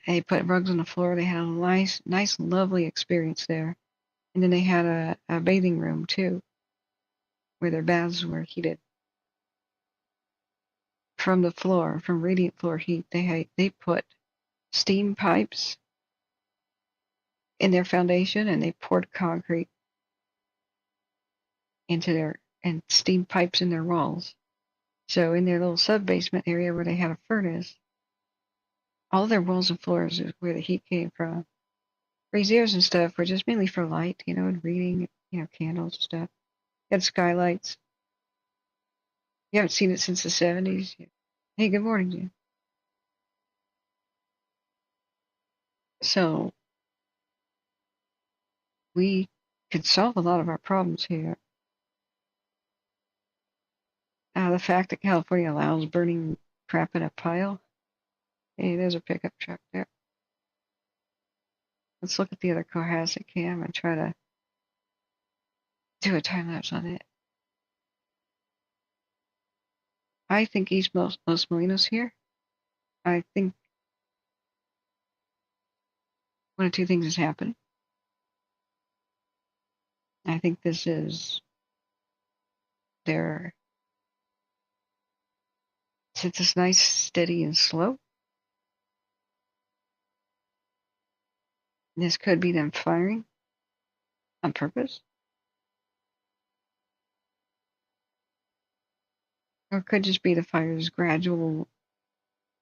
they put rugs on the floor. They had a nice, lovely experience there. And then they had a bathing room too, where their baths were heated from the floor, from radiant floor heat. They put steam pipes in their foundation, and they poured concrete and steam pipes in their walls. So in their little sub-basement area where they had a furnace, all their walls and floors is where the heat came from. Braziers and stuff were just mainly for light, and reading, candles and stuff. You had skylights. You haven't seen it since the 70s. Hey, good morning, Jim. So we could solve a lot of our problems here. The fact that California allows burning crap in a pile. Hey, there's a pickup truck there. Let's look at the other Cohasset cam and try to do a time lapse on it. I think East Los Molinos here. I think one of two things is happening. I think this is their, since it's nice, steady, and slow, this could be them firing on purpose. Or it could just be the fire's gradual,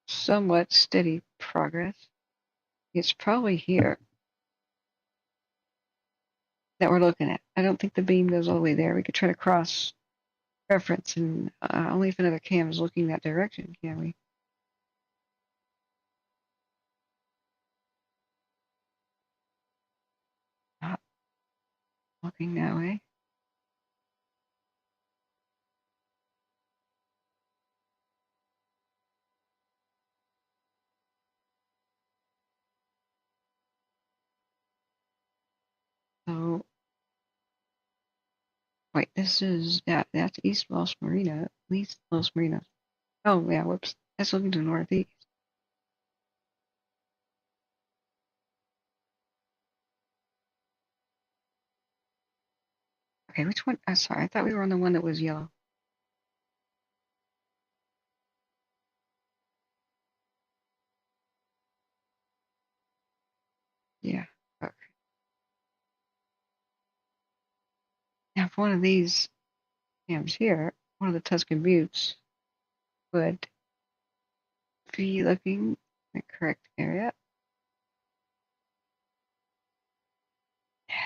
somewhat steady progress. It's probably here that we're looking at. I don't think the beam goes all the way there. We could try to cross reference, and only if another cam is looking that direction can we. Not looking that way. So, wait, this is, that's East Los Marinos. East Los Marinos. Oh, yeah, whoops. That's looking to the northeast. Okay, which one? I'm sorry, I thought we were on the one that was yellow. Yeah. Okay. Now, if one of these cams here, one of the Tuscan Buttes, would be looking in the correct area.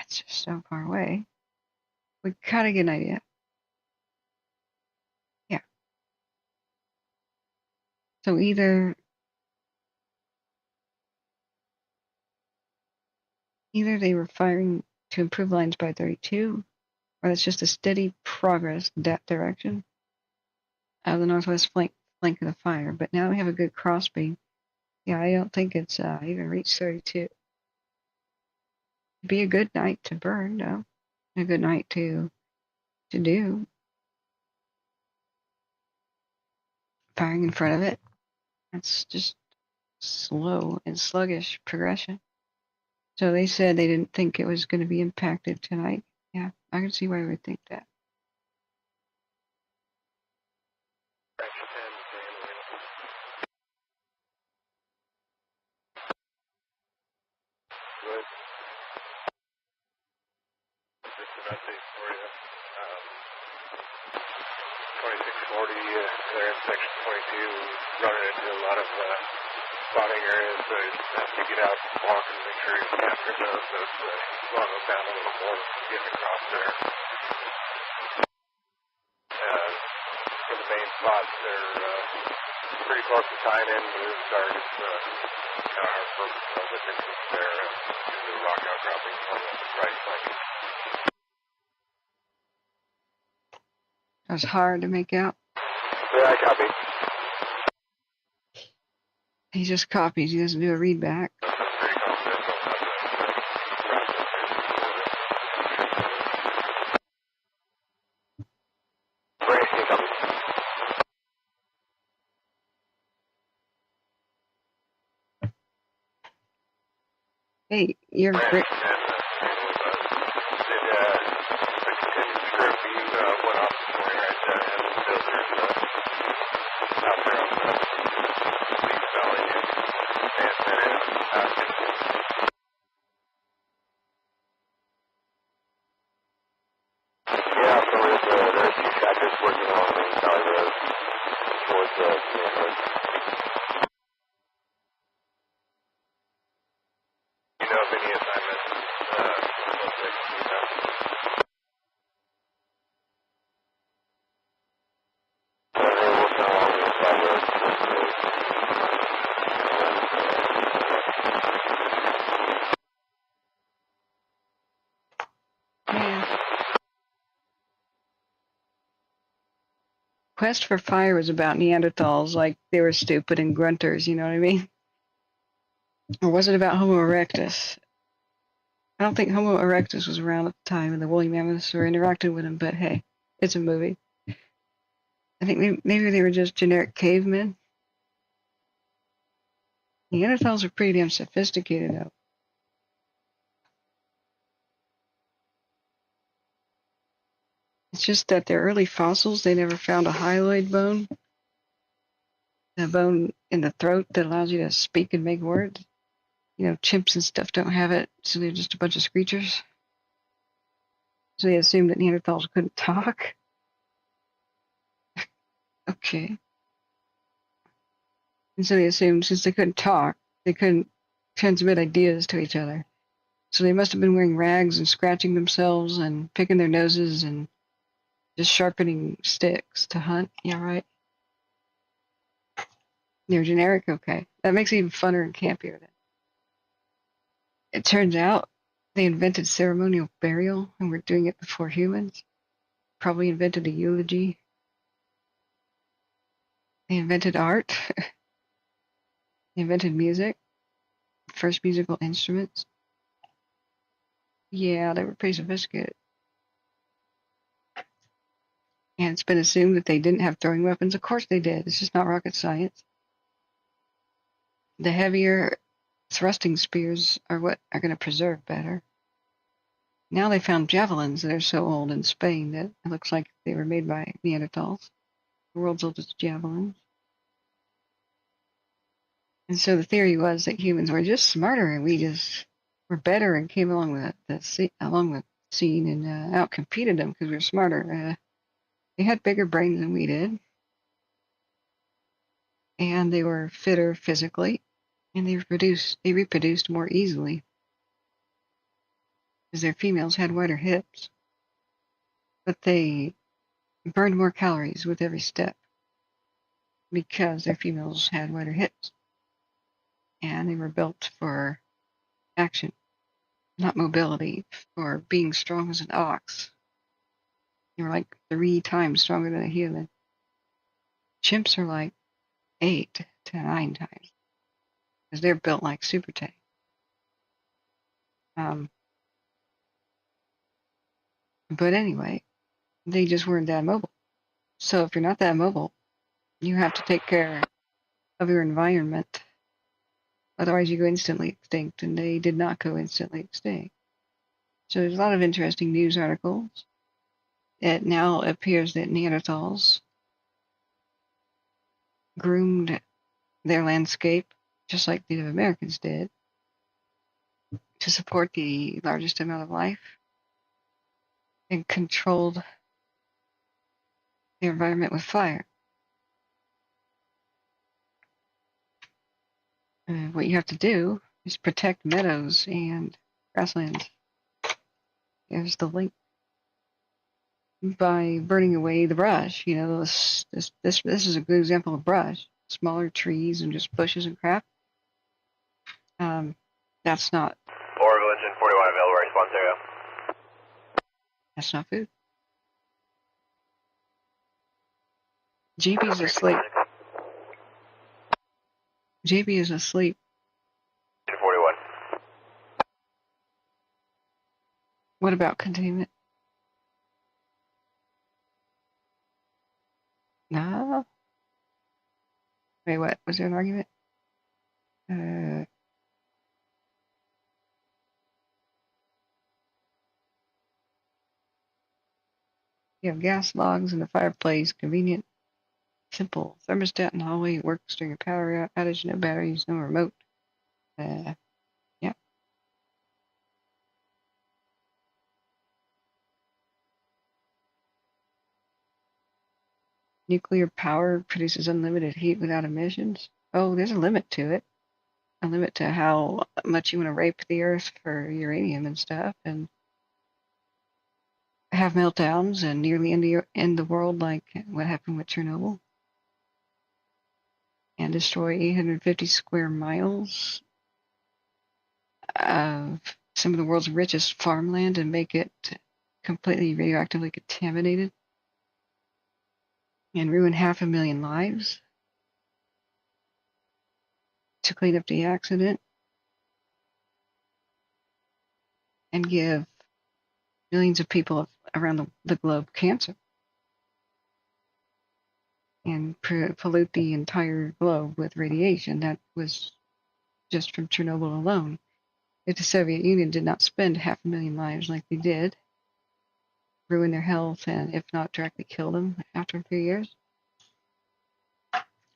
It's just so far away. We kind of get an idea. Yeah. So either they were firing to improve lines by 32, or it's just a steady progress that direction out of the northwest flank of the fire. But now we have a good cross beam. Yeah, I don't think it's even reached 32. It'd be a good night to burn, though. A good night to do. Firing in front of it. That's just slow and sluggish progression. So they said they didn't think it was going to be impacted tonight. Yeah, I can see why we would think that. Good. Just an update for you. 2640, they're in section 22, running into a lot of spotting areas, so you have to get out and walk and make sure you capture those. So it's slowing them down a little more, getting across there. For the main spots, they're pretty close to tying in with targets. Kind of our purpose of the distance there due to the rock outcropping on the right flank. That was hard to make out. Yeah, I copy. He just copies. He doesn't do a read back. Hey, you're great. Quest for Fire was about Neanderthals, like they were stupid and grunters, you know what I mean? Or was it about Homo erectus? I don't think Homo erectus was around at the time, and the woolly mammoths were interacting with him, but hey, it's a movie. I think maybe they were just generic cavemen. Neanderthals are pretty damn sophisticated, though. It's just that their early fossils, they never found a hyaloid bone, the bone in the throat that allows you to speak and make words. You know, chimps and stuff don't have it, so they're just a bunch of screechers. So they assumed that Neanderthals couldn't talk. Okay. And so they assumed since they couldn't talk, they couldn't transmit ideas to each other. So they must have been wearing rags and scratching themselves and picking their noses and just sharpening sticks to hunt. Yeah, right. They're generic, okay. That makes it even funner and campier then. It turns out they invented ceremonial burial and were doing it before humans. Probably invented a eulogy. They invented art. They invented music. First musical instruments. Yeah, they were pretty sophisticated. And it's been assumed that they didn't have throwing weapons. Of course they did. It's just not rocket science. The heavier thrusting spears are what are going to preserve better. Now they found javelins that are so old in Spain that it looks like they were made by Neanderthals. The world's oldest javelins. And so the theory was that humans were just smarter and we just were better and came along the scene and outcompeted them because we were smarter. They had bigger brains than we did. And they were fitter physically. And they reproduced more easily. Because their females had wider hips. But they burned more calories with every step. Because their females had wider hips. And they were built for action, not mobility, for being strong as an ox. They were like 3 times stronger than a human. Chimps are like 8 to 9 times. Because they're built like super tanks. But anyway, they just weren't that mobile. So if you're not that mobile, you have to take care of your environment. Otherwise you go instantly extinct, and they did not go instantly extinct. So there's a lot of interesting news articles. It now appears that Neanderthals groomed their landscape just like Native Americans did to support the largest amount of life and controlled the environment with fire. What you have to do is protect meadows and grasslands. There's the link. By burning away the brush, you know, this is a good example of brush. Smaller trees and just bushes and crap. That's not. Morrow engine 41 available response area. That's not food. JB's asleep. JB is asleep. 41. What about containment? No. Wait, what? Was there an argument? You have gas logs in the fireplace, convenient, simple thermostat in the hallway, works during a power outage, no batteries, no remote. Yeah. Nuclear power produces unlimited heat without emissions. Oh, there's a limit to it. A limit to how much you want to rape the earth for uranium and stuff, and have meltdowns and nearly end the world like what happened with Chernobyl. And destroy 850 square miles of some of the world's richest farmland and make it completely radioactively contaminated. And ruin 500,000 lives to clean up the accident. And give millions of people around the globe cancer. And pollute the entire globe with radiation. That was just from Chernobyl alone. If the Soviet Union did not spend 500,000 lives like they did, ruin their health and, if not directly kill them after a few years,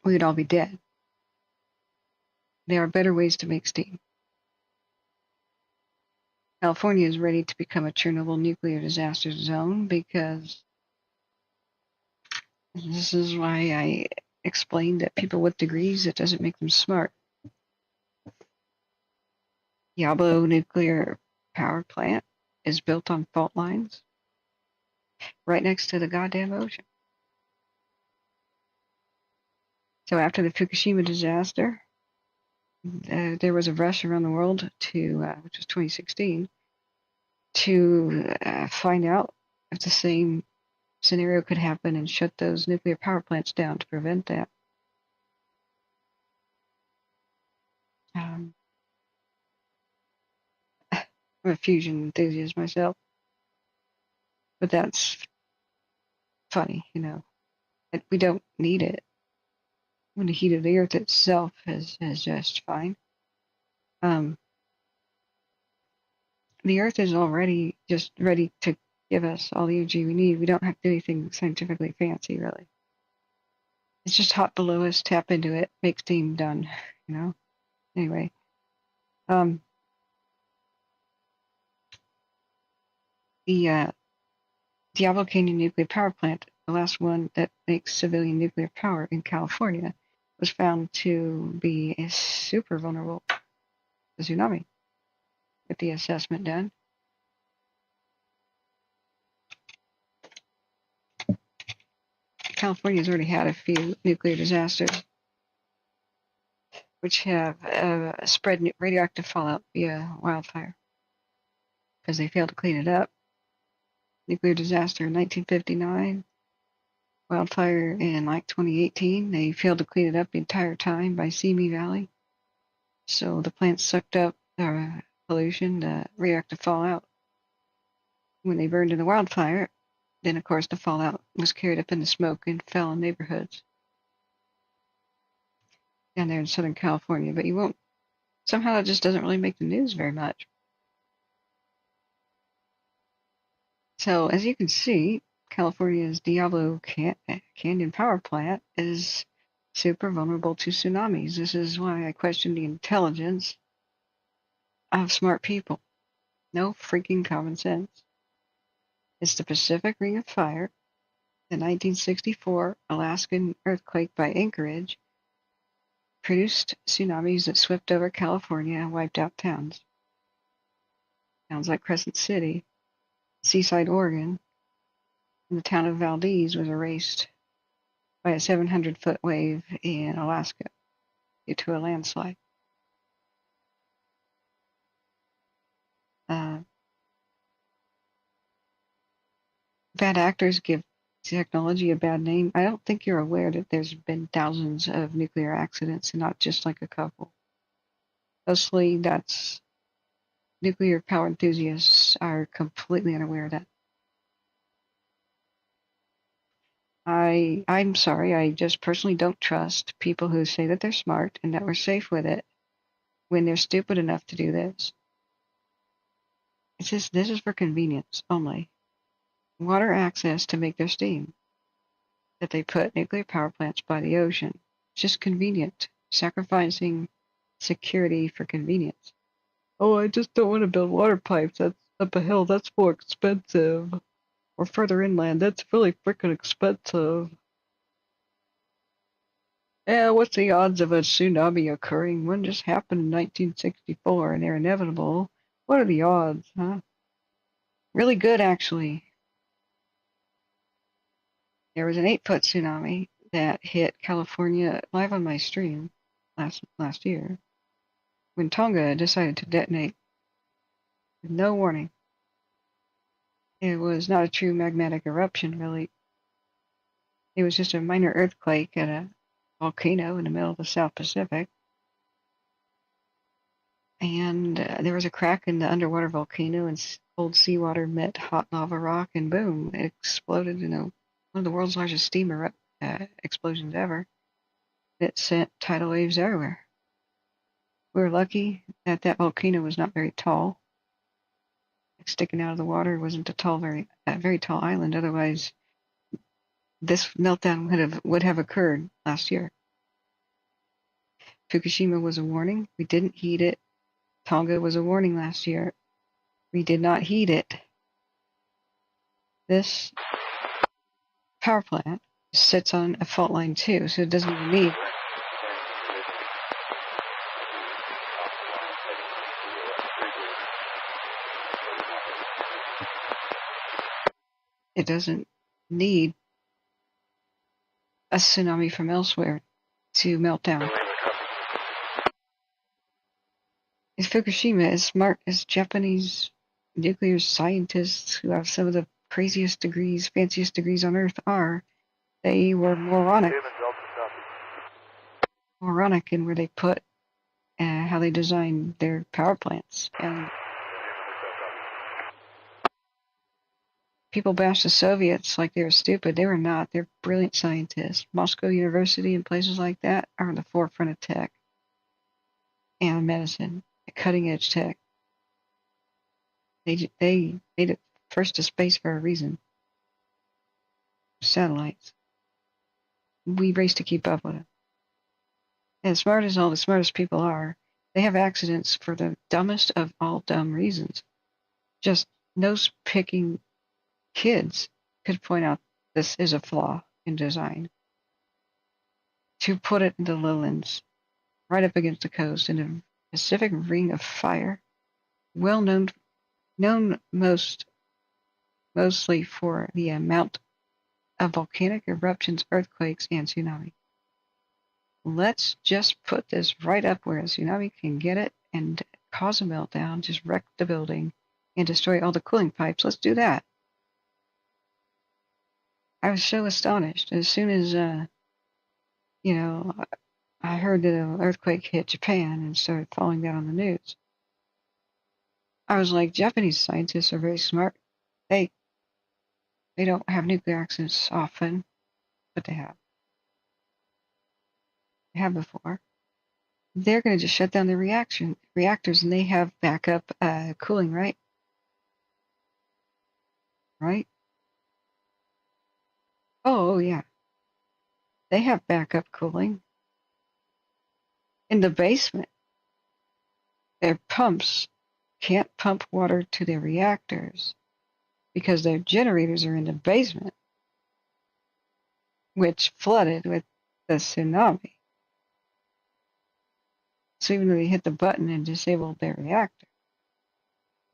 we would all be dead. There are better ways to make steam. California is ready to become a Chernobyl nuclear disaster zone because this is why I explained that people with degrees, it doesn't make them smart. Diablo nuclear power plant is built on fault lines right next to the goddamn ocean. So after the Fukushima disaster, there was a rush around the world to, which was 2016, to find out if the same scenario could happen and shut those nuclear power plants down to prevent that. I'm a fusion enthusiast myself, but that's funny, you know. We don't need it when the heat of the earth itself is just fine. The earth is already just ready to give us all the energy we need. We don't have to do anything scientifically fancy, really. It's just hot below us, tap into it, make steam, done, you know? Anyway, the Diablo Canyon nuclear power plant, the last one that makes civilian nuclear power in California, was found to be super vulnerable to tsunami with the assessment done. California's already had a few nuclear disasters which have spread radioactive fallout via wildfire because they failed to clean it up. Nuclear disaster in 1959, wildfire in like 2018. They failed to clean it up the entire time by Simi Valley. So the plant sucked up the pollution, the radioactive fallout. When they burned in the wildfire, then of course the fallout was carried up in the smoke and fell in neighborhoods down there in Southern California. But you won't, somehow it just doesn't really make the news very much. So as you can see, California's Diablo Canyon power plant is super vulnerable to tsunamis. This is why I question the intelligence of smart people. No freaking common sense. It's the Pacific Ring of Fire, the 1964 Alaskan earthquake by Anchorage produced tsunamis that swept over California and wiped out towns. Towns like Crescent City, Seaside, Oregon, and the town of Valdez was erased by a 700-foot wave in Alaska due to a landslide. Bad actors give technology a bad name. I don't think you're aware that there's been thousands of nuclear accidents and not just like a couple. Mostly that's nuclear power enthusiasts are completely unaware of that. I'm sorry, I just personally don't trust people who say that they're smart and that we're safe with it when they're stupid enough to do this. It's just, this is for convenience only. Water access to make their steam. That they put nuclear power plants by the ocean. It's just convenient. Sacrificing security for convenience. Oh, I just don't want to build water pipes. That's up a hill. That's more expensive. Or further inland. That's really freaking expensive. Yeah, what's the odds of a tsunami occurring? One just happened in 1964 and they're inevitable. What are the odds, huh? Really good, actually. There was an 8-foot tsunami that hit California live on my stream last year when Tonga decided to detonate with no warning. It was not a true magmatic eruption, really. It was just a minor earthquake at a volcano in the middle of the South Pacific. And there was a crack in the underwater volcano and cold seawater met hot lava rock and boom, it exploded in one of the world's largest steam explosions ever. It sent tidal waves everywhere. We were lucky that that volcano was not very tall. sticking out of the water. It wasn't a very tall island. Otherwise, this meltdown would have occurred last year. Fukushima was a warning. We didn't heed it. Tonga was a warning last year. We did not heed it. This power plant sits on a fault line too, so it doesn't even need. It doesn't need a tsunami from elsewhere to melt down. If Fukushima, as smart as Japanese nuclear scientists who have some of the craziest degrees, fanciest degrees on Earth are, they were moronic in where they put how they designed their power plants. And people bash the Soviets like they were stupid. They were not. They're brilliant scientists. Moscow University and places like that are on the forefront of tech and medicine, cutting edge tech. They made it first to space for a reason. Satellites. We race to keep up with it. And as smart as all the smartest people are, they have accidents for the dumbest of all dumb reasons. Just nose-picking kids could point out this is a flaw in design. To put it in the lowlands, right up against the coast in a Pacific ring of fire, well known mostly for the amount of volcanic eruptions, earthquakes, and tsunami. Let's just put this right up where a tsunami can get it and cause a meltdown, just wreck the building and destroy all the cooling pipes. Let's do that. I was so astonished. As soon as, I heard that an earthquake hit Japan and started falling down on the news, I was like, Japanese scientists are very smart. They don't have nuclear accidents often, but they have. They have before. They're going to just shut down the reactors, and they have backup cooling, right? Right? Oh, yeah. They have backup cooling. In the basement, their pumps can't pump water to their reactors because their generators are in the basement, which flooded with the tsunami. So even though they hit the button and disabled their reactor,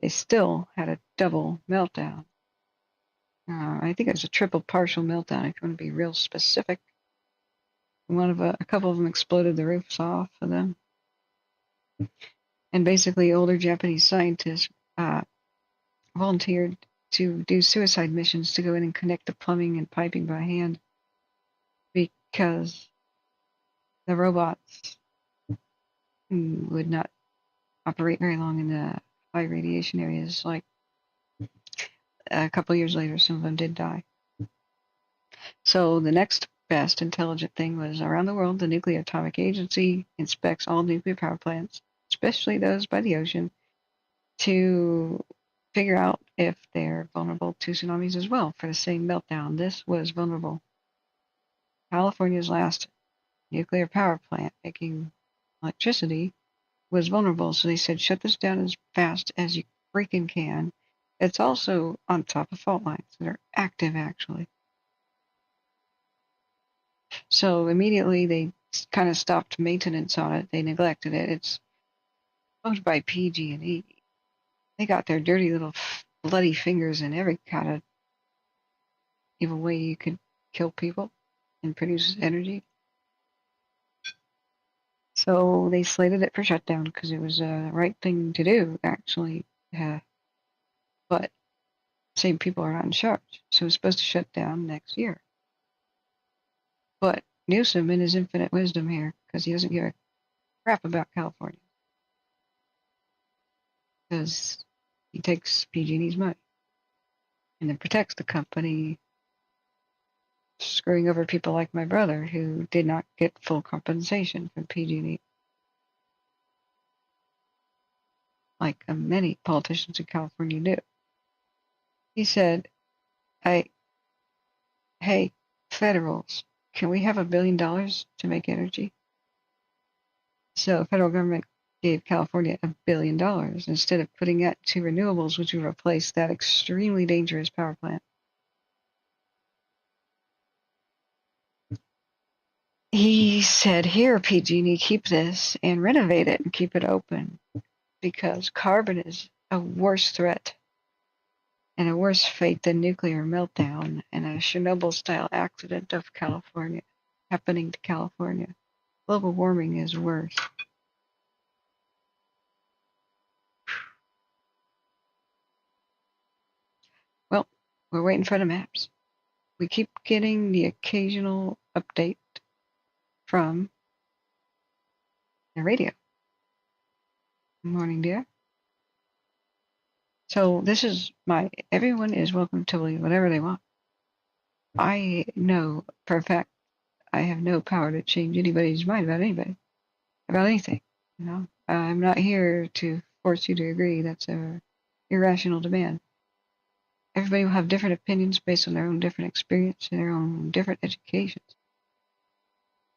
they still had a double meltdown. I think it was a triple partial meltdown, if you want to be real specific. A couple of them exploded the roofs off of them. And basically, older Japanese scientists volunteered to do suicide missions to go in and connect the plumbing and piping by hand because the robots would not operate very long in the high radiation areas. Like a couple years later, some of them did die. So the next best intelligent thing was around the world, the Nuclear Atomic Agency inspects all nuclear power plants, especially those by the ocean, to figure out if they're vulnerable to tsunamis as well for the same meltdown. This was vulnerable. California's last nuclear power plant making electricity was vulnerable, so they said shut this down as fast as you freaking can. It's also on top of fault lines that are active, actually. So immediately they kind of stopped maintenance on it. They neglected it. It's owned by PG&E. They got their dirty little bloody fingers in every kind of evil way you could kill people and produce energy. So they slated it for shutdown because it was the right thing to do, actually. But same people are not in charge, so it's supposed to shut down next year. But Newsom, in his infinite wisdom here, because he doesn't give a crap about California, because he takes PG&E's money and then protects the company, screwing over people like my brother who did not get full compensation from PG&E, like many politicians in California do. He said, hey, federals, can we have $1 billion to make energy? So the federal government gave California $1 billion instead of putting that to renewables, which would replace that extremely dangerous power plant. He said, here, PG&E, keep this and renovate it and keep it open because carbon is a worse threat and a worse fate than nuclear meltdown and a Chernobyl-style accident of California happening to California. Global warming is worse. Well, we're waiting for the maps. We keep getting the occasional update from the radio. Morning, dear. So this is everyone is welcome to believe whatever they want. I know for a fact I have no power to change anybody's mind about anybody, about anything. You know, I'm not here to force you to agree. That's a irrational demand. Everybody will have different opinions based on their own different experience and their own different educations.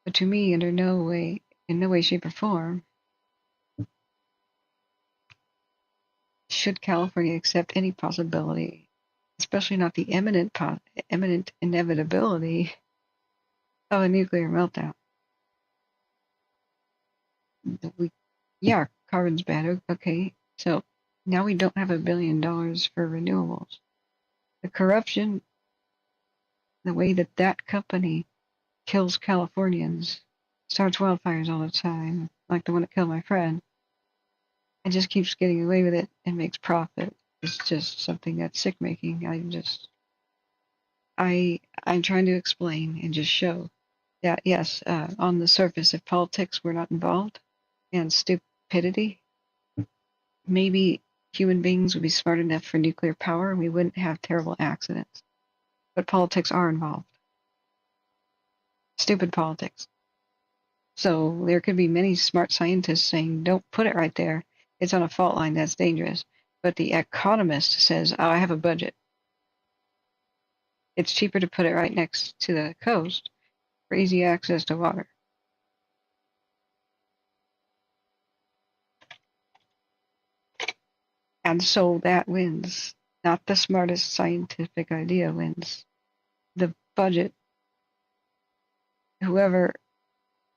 But to me, in no way, shape, or form, should California accept any possibility, especially not the imminent inevitability of a nuclear meltdown. Carbon's bad. Okay, so now we don't have $1 billion for renewables. The corruption, the way that company kills Californians, starts wildfires all the time, like the one that killed my friend, and just keeps getting away with it and makes profit. It's just something that's sick-making. I'm trying to explain and just show that, yes, on the surface, if politics were not involved and stupidity, maybe human beings would be smart enough for nuclear power and we wouldn't have terrible accidents. But politics are involved. Stupid politics. So there could be many smart scientists saying, don't put it right there. It's on a fault line. That's dangerous. But the economist says, oh, I have a budget. It's cheaper to put it right next to the coast for easy access to water. And so that wins. Not the smartest scientific idea wins. The budget, whoever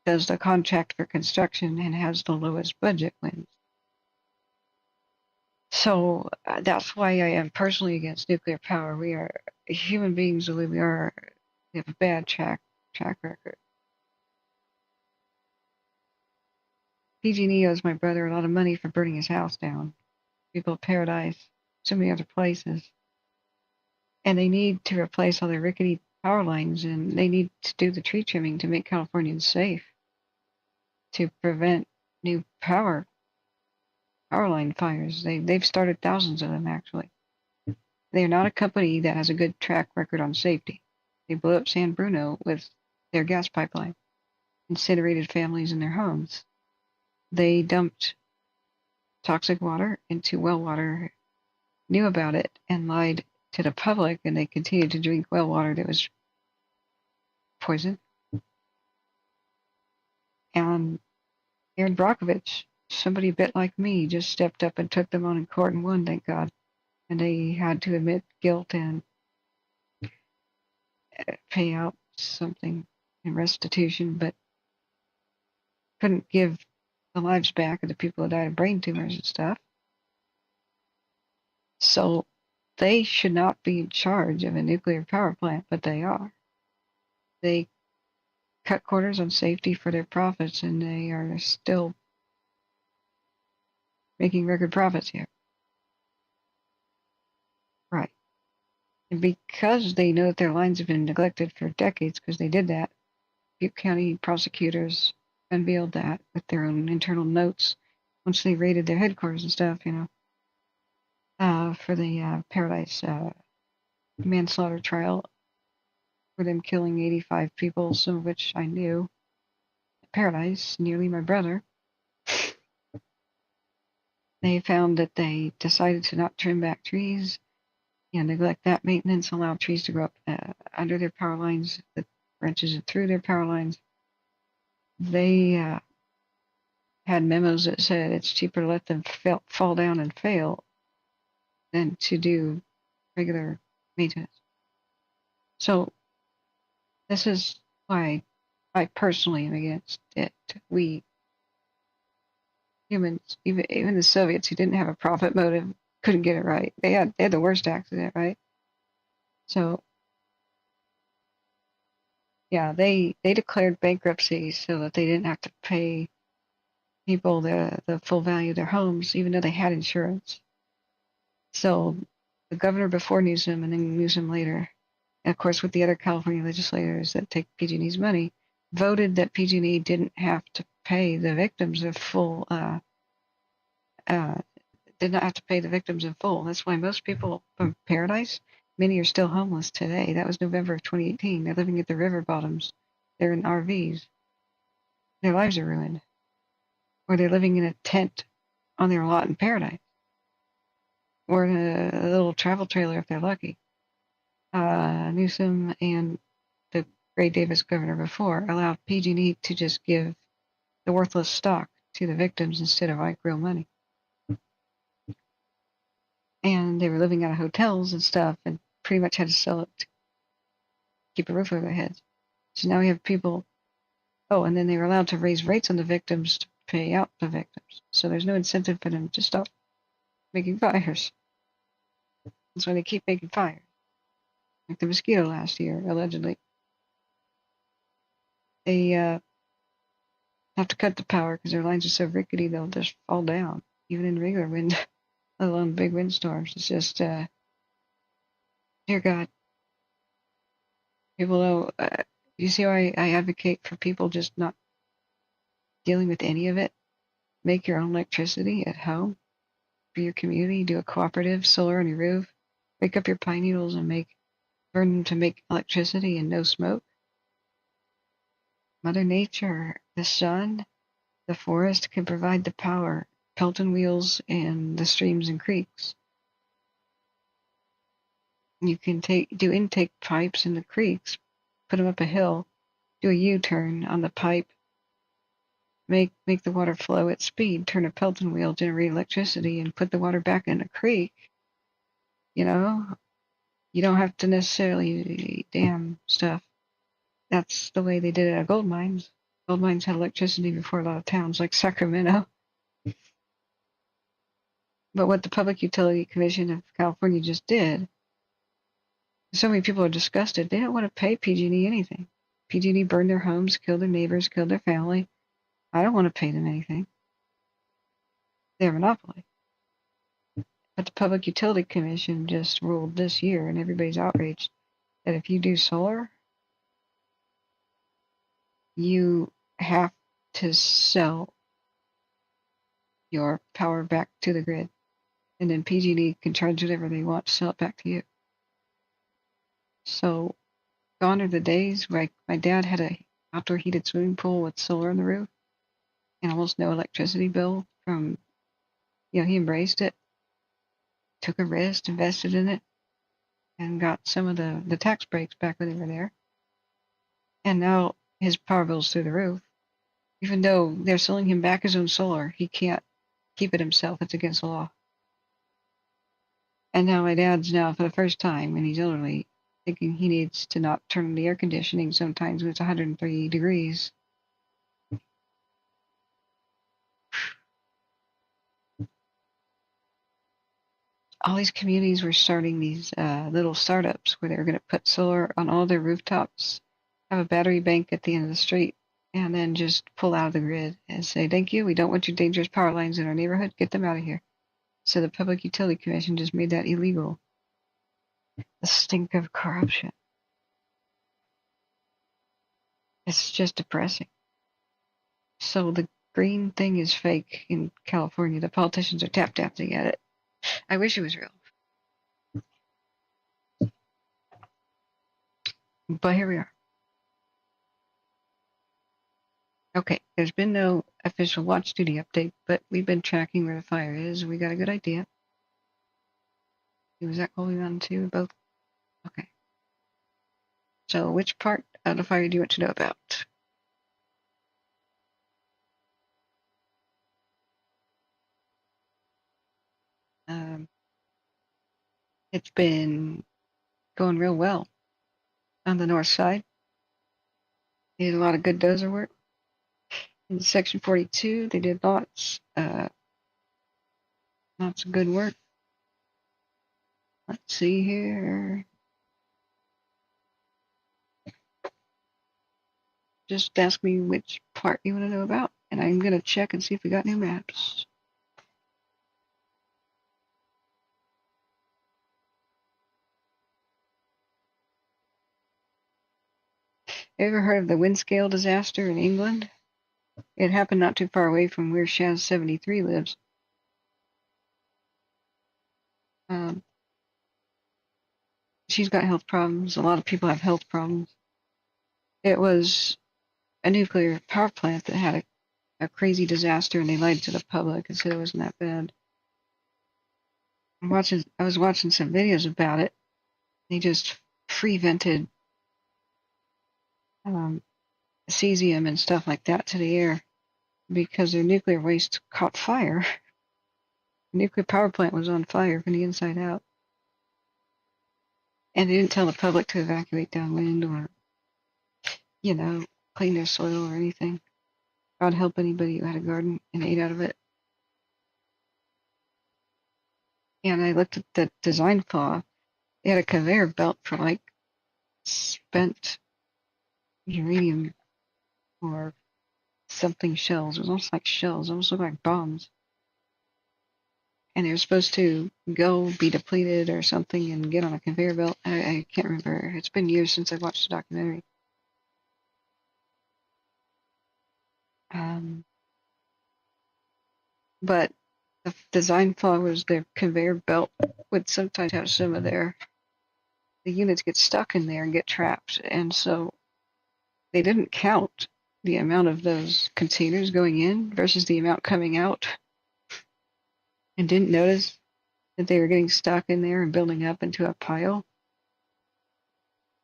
does the contract for construction and has the lowest budget wins. So that's why I am personally against nuclear power. We are human beings. We have a bad track record. PG&E owes my brother a lot of money for burning his house down. People of Paradise, so many other places. And they need to replace all their rickety power lines, and they need to do the tree trimming to make Californians safe, to prevent new power line fires. They've started thousands of them, actually. They are not a company that has a good track record on safety. They blew up San Bruno with their gas pipeline, incinerated families in their homes. They dumped toxic water into well water, knew about it, and lied to the public, and they continued to drink well water that was poison. And Aaron Brockovich, somebody a bit like me, just stepped up and took them on in court and won, thank God. And they had to admit guilt and pay out something in restitution, but couldn't give the lives back of the people who died of brain tumors and stuff. So they should not be in charge of a nuclear power plant, but they are. They cut corners on safety for their profits, and they are still making record profits here. Right. And because they know that their lines have been neglected for decades, because they did that, Butte County prosecutors unveiled that with their own internal notes once they raided their headquarters and stuff, for the Paradise manslaughter trial, for them killing 85 people, some of which I knew. Paradise, nearly my brother. They found that they decided to not trim back trees, neglect that maintenance, allow trees to grow up under their power lines, the branches and through their power lines. They had memos that said it's cheaper to let them fall down and fail than to do regular maintenance. So this is why I personally am against it. We humans, even the Soviets who didn't have a profit motive, couldn't get it right. They had the worst accident, right? So yeah, they declared bankruptcy so that they didn't have to pay people the full value of their homes, even though they had insurance. So the governor before Newsom and then Newsom later, and of course with the other California legislators that take PG&E's money, voted that PG&E didn't have to pay the victims of full, did not have to pay the victims in full. That's why most people from Paradise, many are still homeless today. That was November of 2018. They're living at the river bottoms. They're in RVs. Their lives are ruined. Or they're living in a tent on their lot in Paradise. Or in a little travel trailer if they're lucky. Newsom and the Gray Davis governor before allowed PG&E to just give the worthless stock to the victims instead of like real money. And they were living out of hotels and stuff and pretty much had to sell it to keep a roof over their heads. So now we have people, and then they were allowed to raise rates on the victims to pay out the victims. So there's no incentive for them to stop making fires. That's why they keep making fires. Like the mosquito last year, allegedly. They have to cut the power because their lines are so rickety they'll just fall down, even in regular wind, let alone big windstorms. It's just, dear God, people know. You see why I advocate for people just not dealing with any of it? Make your own electricity at home for your community. Do a cooperative, solar on your roof. Wake up your pine needles and burn them to make electricity and no smoke. Mother Nature, the sun, the forest can provide the power, Pelton wheels, and the streams and creeks. You can do intake pipes in the creeks, put them up a hill, do a U-turn on the pipe, make the water flow at speed, turn a Pelton wheel, generate electricity, and put the water back in the creek. You know, you don't have to necessarily dam stuff. That's the way they did it at gold mines. Gold mines had electricity before a lot of towns like Sacramento. But what the Public Utility Commission of California just did, so many people are disgusted. They don't want to pay PG&E anything. PG&E burned their homes, killed their neighbors, killed their family. I don't want to pay them anything. They're a monopoly. But the Public Utility Commission just ruled this year, and everybody's outraged, that if you do solar, you have to sell your power back to the grid. And then PG&E can charge whatever they want to sell it back to you. So gone are the days where my dad had a outdoor heated swimming pool with solar on the roof and almost no electricity bill from, he embraced it, took a risk, invested in it, and got some of the tax breaks back when they were there. And now his power bill's through the roof. Even though they're selling him back his own solar, he can't keep it himself. It's against the law. And now my dad's now, for the first time, and he's elderly, thinking he needs to not turn on the air conditioning sometimes when it's 103 degrees. All these communities were starting these little startups where they were going to put solar on all their rooftops, have a battery bank at the end of the street, and then just pull out of the grid and say, thank you, we don't want your dangerous power lines in our neighborhood, get them out of here. So the Public Utility Commission just made that illegal. The stink of corruption. It's just depressing. So the green thing is fake in California. The politicians are tap dancing at it. I wish it was real. But here we are. Okay, there's been no official watch duty update, but we've been tracking where the fire is. We got a good idea. Was that Colby Mountain too? Both? Okay. So which part of the fire do you want to know about? It's been going real well on the north side. They did a lot of good dozer work. In Section 42, they did lots of good work. Let's see here. Just ask me which part you want to know about, and I'm going to check and see if we got new maps. Ever heard of the wind scale disaster in England? It happened not too far away from where Shasta 73 lives. She's got health problems. A lot of people have health problems. It was a nuclear power plant that had a crazy disaster, and they lied to the public and said it wasn't that bad. I was watching some videos about it. They just free vented cesium and stuff like that to the air because their nuclear waste caught fire. The nuclear power plant was on fire from the inside out. And they didn't tell the public to evacuate downwind or, clean their soil or anything. God help anybody who had a garden and ate out of it. And I looked at the design flaw. They had a conveyor belt for like spent uranium or something shells. It was almost like shells, almost looked like bombs. And they were supposed to go be depleted or something and get on a conveyor belt. I can't remember. It's been years since I watched the documentary. But the design flaw was their conveyor belt would sometimes have some of the units get stuck in there and get trapped. And so they didn't count the amount of those containers going in versus the amount coming out, and didn't notice that they were getting stuck in there and building up into a pile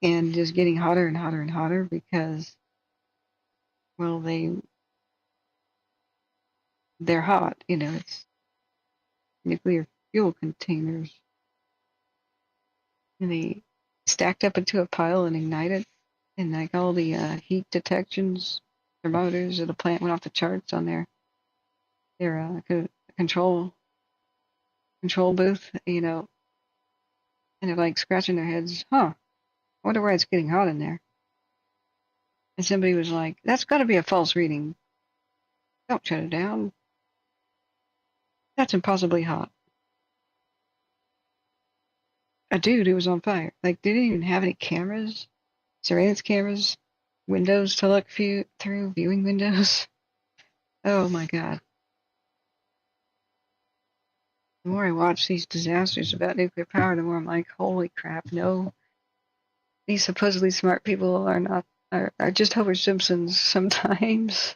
and just getting hotter and hotter and hotter because, well, they're hot, it's nuclear fuel containers. And they stacked up into a pile and ignited, and like all the heat detections, thermometers of the plant went off the charts on their control booth, and they're like scratching their heads, I wonder why it's getting hot in there. And somebody was like, that's got to be a false reading. Don't shut it down. That's impossibly hot. A dude who was on fire. Like, they didn't even have any cameras, surveillance cameras, windows to look through, viewing windows. Oh my God. The more I watch these disasters about nuclear power, the more I'm like, holy crap, no. These supposedly smart people are just Homer Simpsons sometimes.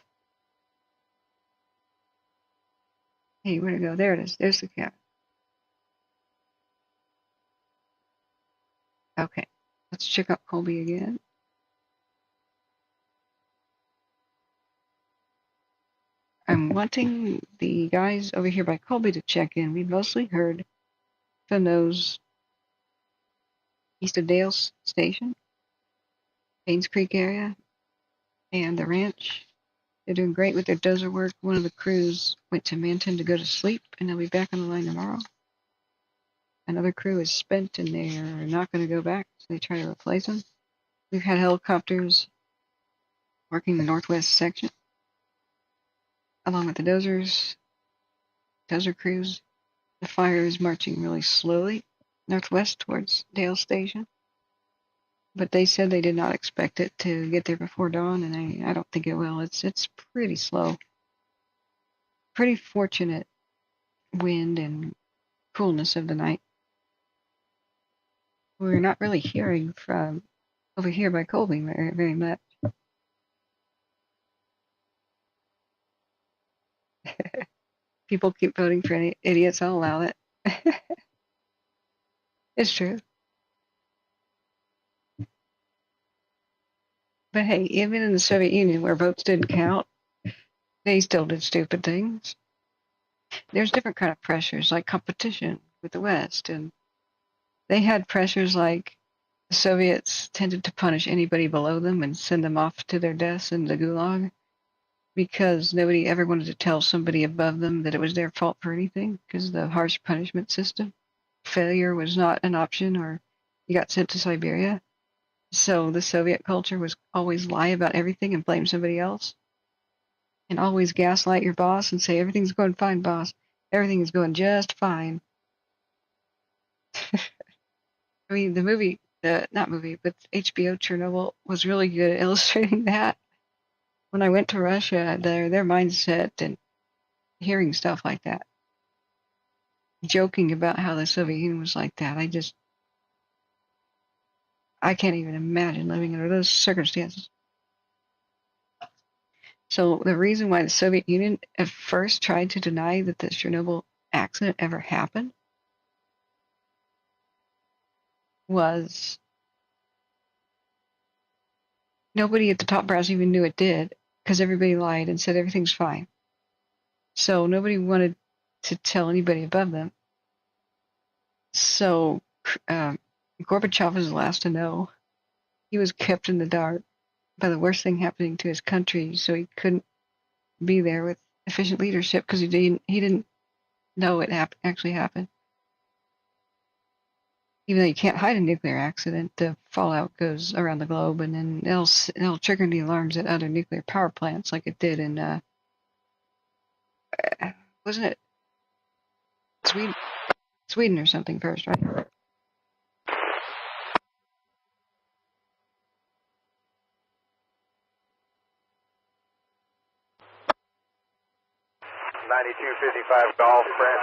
Hey, where'd it go? There it is. There's the cat. Okay, let's check out Colby again. I'm wanting the guys over here by Colby to check in. We mostly heard from those east of Dale's Station, Paynes Creek area, and the ranch. They're doing great with their dozer work. One of the crews went to Manton to go to sleep, and they'll be back on the line tomorrow. Another crew is spent, and they're not going to go back, so they try to replace them. We've had helicopters working the northwest section, along with the dozer crews. The fire is marching really slowly northwest towards Dale Station, but they said they did not expect it to get there before dawn, and I don't think it will. It's pretty slow. Pretty fortunate wind and coolness of the night. We're not really hearing from over here by Colby very much. People keep voting for idiots. I'll allow it. It's true. But hey, even in the Soviet Union where votes didn't count, they still did stupid things. There's different kind of pressures, like competition with the West, and they had pressures like the Soviets tended to punish anybody below them and send them off to their deaths in the Gulag because nobody ever wanted to tell somebody above them that it was their fault for anything because of the harsh punishment system. Failure was not an option, or you got sent to Siberia. So the Soviet culture was always lie about everything and blame somebody else, and always gaslight your boss and say, everything's going fine, boss. Everything is going just fine. I mean, the movie, not movie, but HBO Chernobyl was really good at illustrating that. When I went to Russia, their mindset and hearing stuff like that, joking about how the Soviet Union was like that, I can't even imagine living under those circumstances. So the reason why the Soviet Union at first tried to deny that the Chernobyl accident ever happened was nobody at the top brass even knew it did because everybody lied and said everything's fine. So nobody wanted to tell anybody above them. So Gorbachev was the last to know. He was kept in the dark by the worst thing happening to his country, so he couldn't be there with efficient leadership because he didn't know it actually happened. Even though you can't hide a nuclear accident, the fallout goes around the globe, and then it'll trigger the alarms at other nuclear power plants, like it did in wasn't it Sweden or something first, right? 9255 Golf, Branch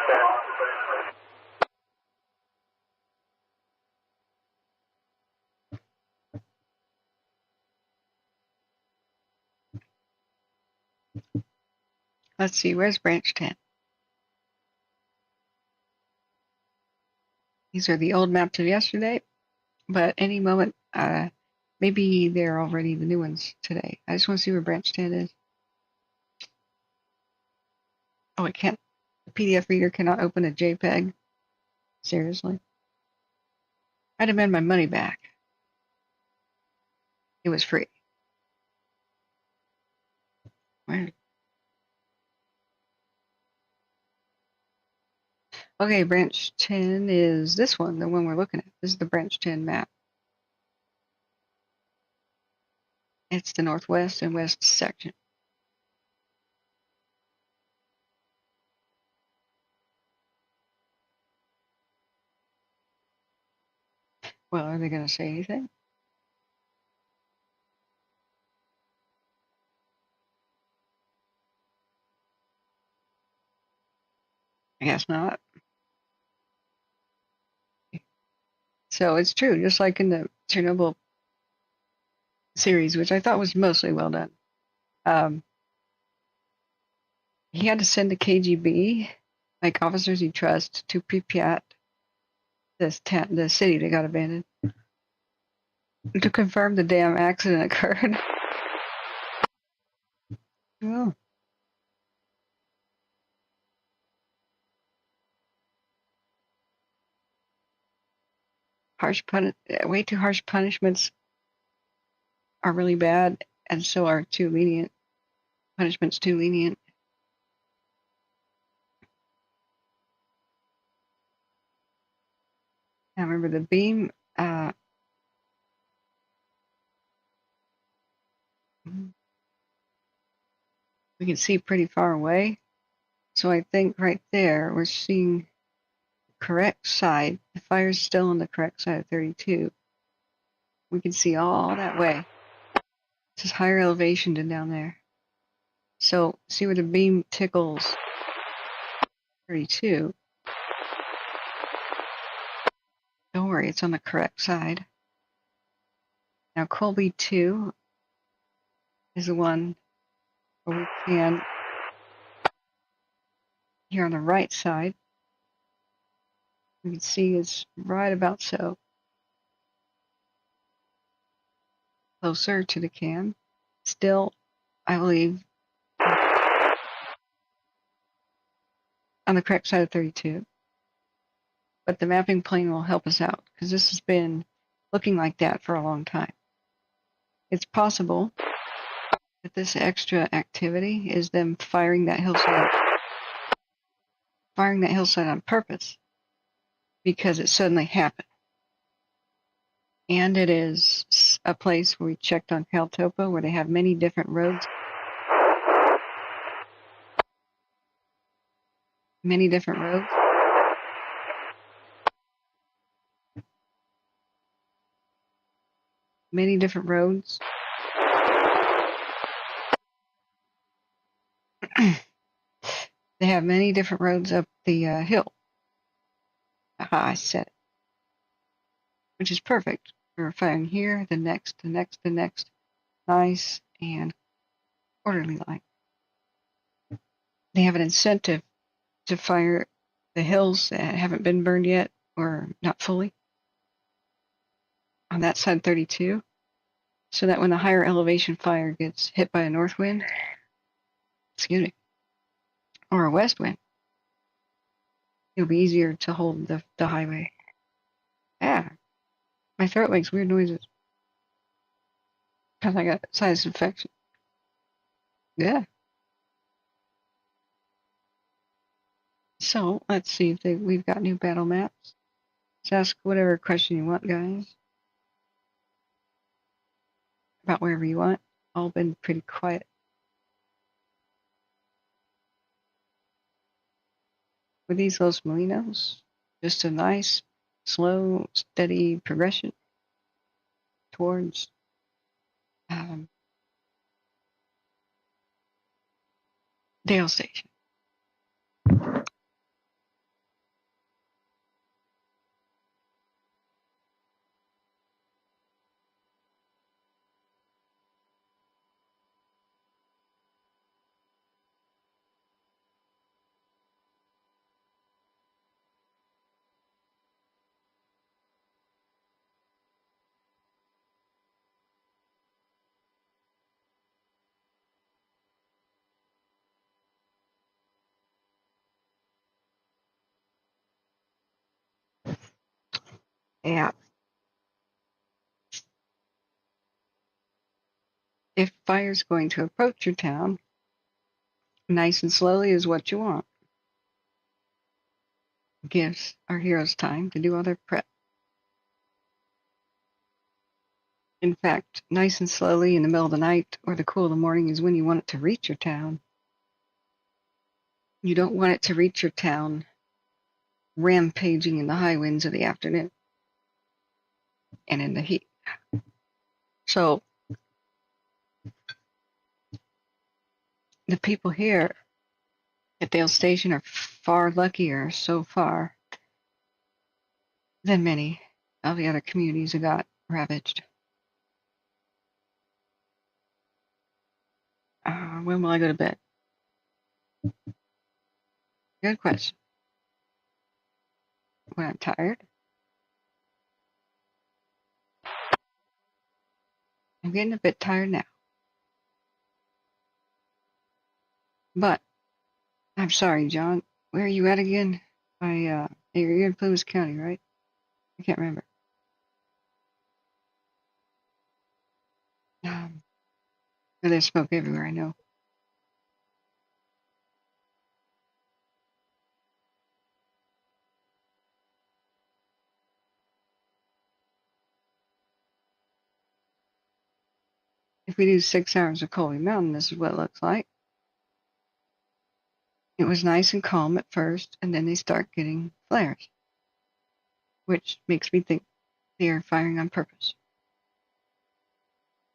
10. Let's see, where's Branch 10? These are the old maps of yesterday, but any moment, maybe they're already the new ones today. I just want to see where Branch 10 is. Oh, it can't. The PDF reader cannot open a JPEG. Seriously? I demand my money back. It was free. Where? Okay, Branch 10 is this one, the one we're looking at. This is the Branch 10 map. It's the northwest and west section. Well, are they going to say anything? I guess not. So it's true, just like in the Chernobyl series, which I thought was mostly well done. He had to send the KGB, like officers he trusts, to Pripyat, the city that got abandoned, to confirm the damn accident occurred. Well, way too harsh punishments are really bad, and so are too lenient punishments. Too lenient. I remember the beam. We can see pretty far away, so I think right there we're seeing the correct side. The fire's still on the correct side of 32. We can see all that way. This is higher elevation than down there. So see where the beam tickles 32. Don't worry, it's on the correct side. Now Colby 2 is the one where we can, here on the right side, You can see it's right about so. Closer to the cam. Still, I believe, on the correct side of 32. But the mapping plane will help us out because this has been looking like that for a long time. It's possible that this extra activity is them firing that hillside on purpose because it suddenly happened. And it is a place where we checked on CalTopo where they have many different roads. Many different roads. Many different roads. They have many different roads up the hill. Aha, I said it. Which is perfect. We're firing here, the next. Nice and orderly line. They have an incentive to fire the hills that haven't been burned yet or not fully on that side 32 so that when the higher elevation fire gets hit by a north wind, or a west wind, it'll be easier to hold the highway. Yeah, my throat makes weird noises because I got sinus infection. Yeah. So let's see if we've got new battle maps. Just ask whatever question you want, guys. About wherever you want. All been pretty quiet. With these Los Molinos, just a nice, slow, steady progression towards Dale Station. Yeah. If fire's going to approach your town, nice and slowly is what you want. Gives our heroes time to do all their prep. In fact, nice and slowly in the middle of the night or the cool of the morning is when you want it to reach your town. You don't want it to reach your town rampaging in the high winds of the afternoon and in the heat. So the people here at Dale Station are far luckier so far than many of the other communities that got ravaged. When will I go to bed? Good question. When I'm tired. I'm getting a bit tired now. But, I'm sorry, John. Where are you at again? You're in Plymouth County, right? I can't remember. There's smoke everywhere, I know. If we do 6 hours of Colby Mountain, this is what it looks like. It was nice and calm at first, and then they start getting flares, which makes me think they're firing on purpose.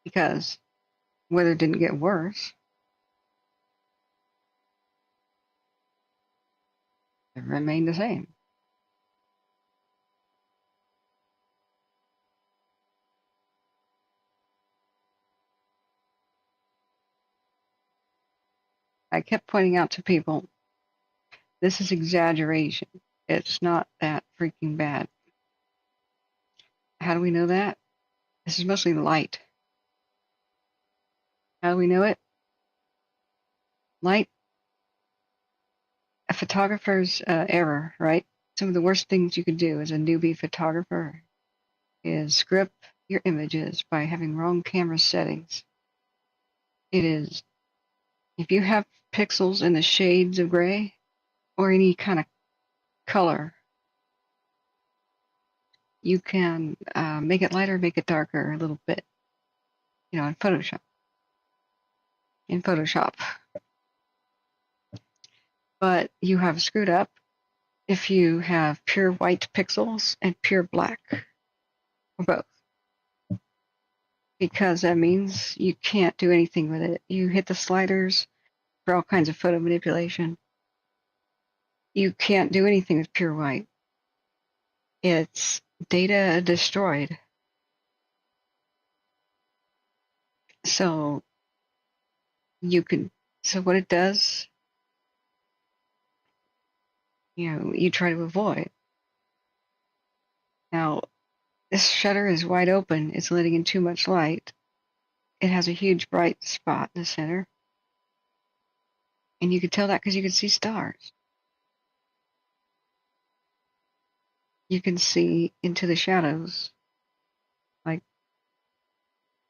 Because weather didn't get worse. It remained the same. I kept pointing out to people, this is exaggeration. It's not that freaking bad. How do we know that? This is mostly light. How do we know it? Light, a photographer's error, right? Some of the worst things you could do as a newbie photographer is screw up your images by having wrong camera settings. It is, if you have pixels in the shades of gray or any kind of color, you can make it lighter, make it darker a little bit, in Photoshop. But you have screwed up if you have pure white pixels and pure black, or both. Because that means you can't do anything with it. You hit the sliders for all kinds of photo manipulation. You can't do anything with pure white. It's data destroyed. So what it does, you try to avoid. Now, this shutter is wide open. It's letting in too much light. It has a huge bright spot in the center. And you could tell that because you could see stars. You can see into the shadows, like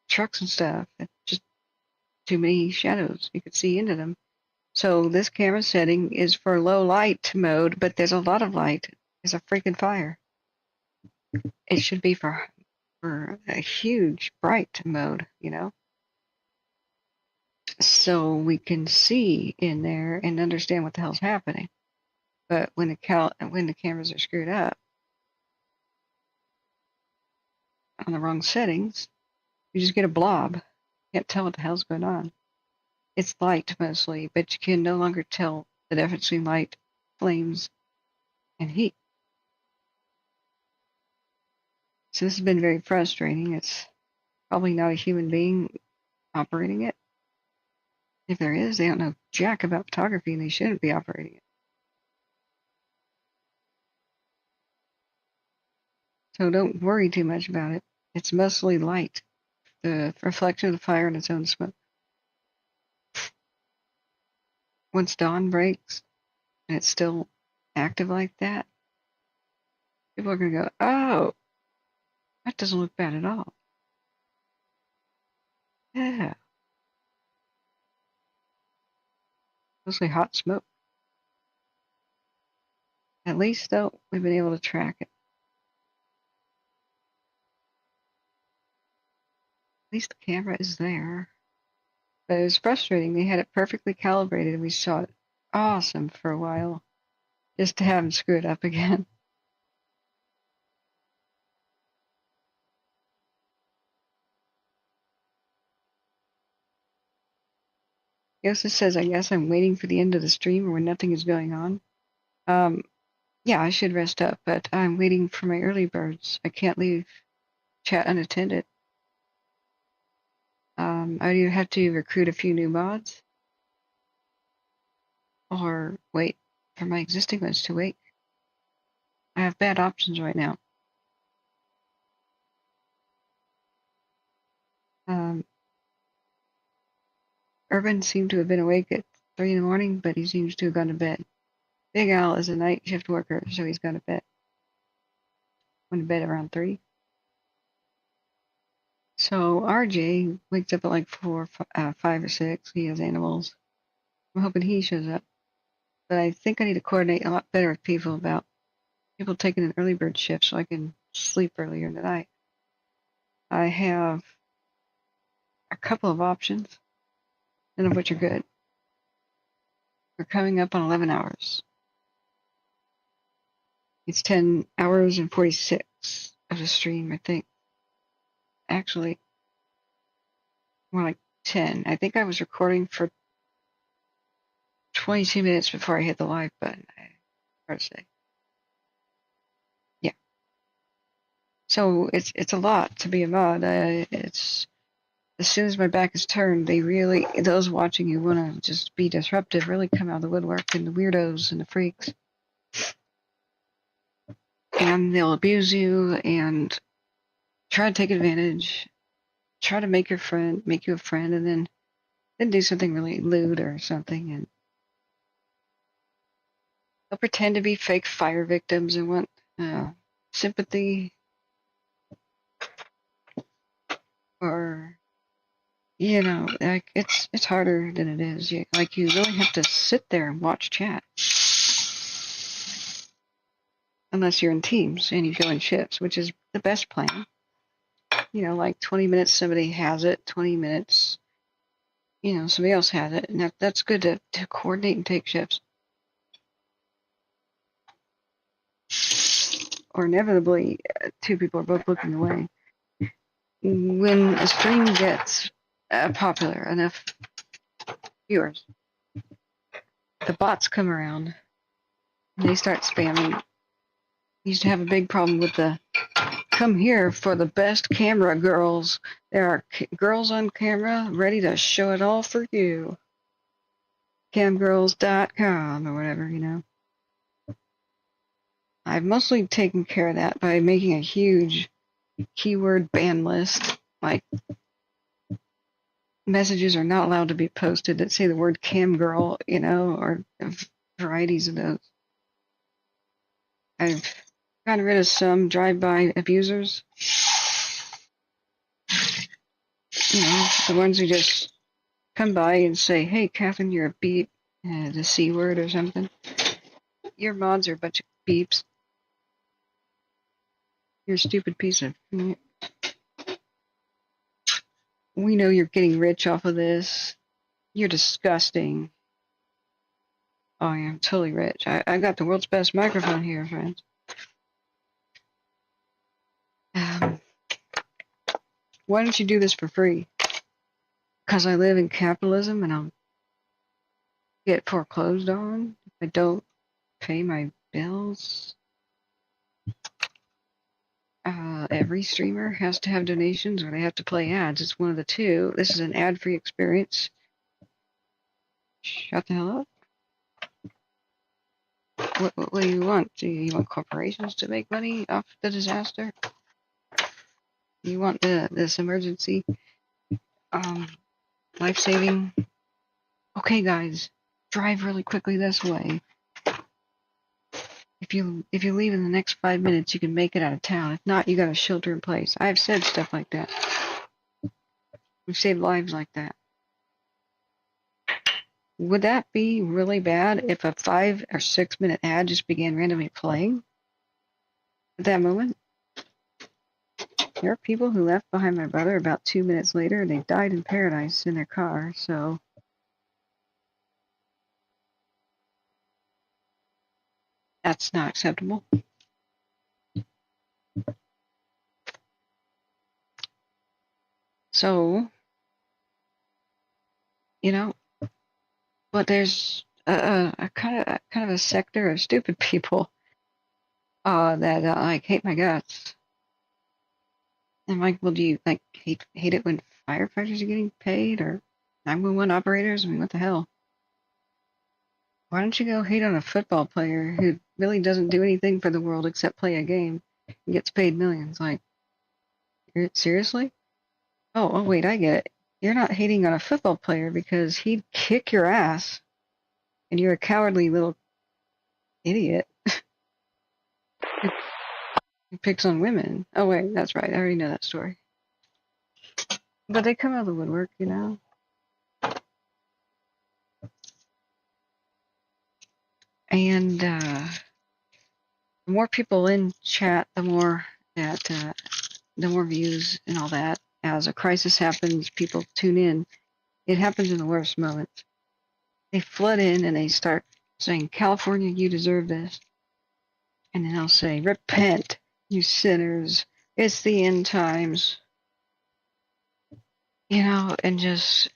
trucks and stuff. It's just too many shadows. You could see into them. So this camera setting is for low light mode, but there's a lot of light. There's a freaking fire. It should be for a huge bright mode, so we can see in there and understand what the hell's happening. But when the cameras are screwed up on the wrong settings, you just get a blob. You can't tell what the hell's going on. It's light mostly, but you can no longer tell the difference between light, flames, and heat. So this has been very frustrating. It's probably not a human being operating it. If there is, they don't know jack about photography and they shouldn't be operating it. So don't worry too much about it. It's mostly light, the reflection of the fire and its own smoke. Once dawn breaks and it's still active like that, people are going to go, oh, that doesn't look bad at all. Yeah. Mostly hot smoke. At least, though, we've been able to track it. At least the camera is there. But it was frustrating. They had it perfectly calibrated and we saw it awesome for a while. Just to have them screw it up again. Yosa says, I guess I'm waiting for the end of the stream where nothing is going on. Yeah, I should rest up, but I'm waiting for my early birds. I can't leave chat unattended. I either have to recruit a few new mods or wait for my existing ones to wake. I have bad options right now. Urban seemed to have been awake at 3 in the morning, but he seems to have gone to bed. Big Al is a night shift worker, so he's gone to bed. Went to bed around 3. So RJ wakes up at like 4, 5 or 6. He has animals. I'm hoping he shows up. But I think I need to coordinate a lot better with people about people taking an early bird shift so I can sleep earlier in the night. I have a couple of options, none of which are good. We're coming up on 11 hours. It's 10 hours and 46 of the stream, I think. Actually, more like 10. I think I was recording for 22 minutes before I hit the live button. Hard to say. Yeah. So it's a lot to be a mod. It's as soon as my back is turned, those watching who want to just be disruptive really come out of the woodwork, and the weirdos and the freaks. and they'll abuse you and try to take advantage, try to make you a friend, and then do something really lewd or something, and they'll pretend to be fake fire victims and want sympathy, or like it's harder than it is. You really have to sit there and watch chat, unless you're in teams and you go in shifts, which is the best plan. Like 20 minutes somebody has it, 20 minutes somebody else has it, and that's good to coordinate and take shifts. Or inevitably, two people are both looking away. When a stream gets popular enough viewers, the bots come around and they start spamming. We used to have a big problem with the come here for the best camera girls. There are girls on camera ready to show it all for you. Camgirls.com or whatever, I've mostly taken care of that by making a huge keyword ban list. Like, messages are not allowed to be posted that say the word cam girl, or varieties of those. I've gotten rid of some drive-by abusers. The ones who just come by and say, hey, Catherine, you're a beep, the C word or something. Your mods are a bunch of beeps. You're a stupid piece of... We know you're getting rich off of this. You're disgusting. Oh, yeah, I'm totally rich. I got the world's best microphone here, friends. Why don't you do this for free? Because I live in capitalism and I'll get foreclosed on if I don't pay my bills. Every streamer has to have donations or they have to play ads. It's one of the two. This is an ad-free experience. Shut the hell up. What do you want? Do you want corporations to make money off the disaster? You want this emergency life-saving? Okay, guys, drive really quickly this way. If you leave in the next 5 minutes, you can make it out of town. If not, you got to shelter in place. I've said stuff like that. We've saved lives like that. Would that be really bad if a 5 or 6 minute ad just began randomly playing at that moment? There are people who left behind my brother about 2 minutes later and they died in paradise in their car, so... That's not acceptable. So, but there's a kind of a sector of stupid people that hate my guts. And well, do you hate it when firefighters are getting paid or 911 operators? I mean, what the hell? Why don't you go hate on a football player who really doesn't do anything for the world except play a game and gets paid millions? Seriously? Oh, wait, I get it. You're not hating on a football player because he'd kick your ass, and you're a cowardly little idiot who picks on women. Oh, wait, that's right. I already know that story. But they come out of the woodwork, And the more people in chat, the more views and all that. As a crisis happens, people tune in. It happens in the worst moments. They flood in and they start saying, California, you deserve this. And then I'll say, repent, you sinners. It's the end times. And just...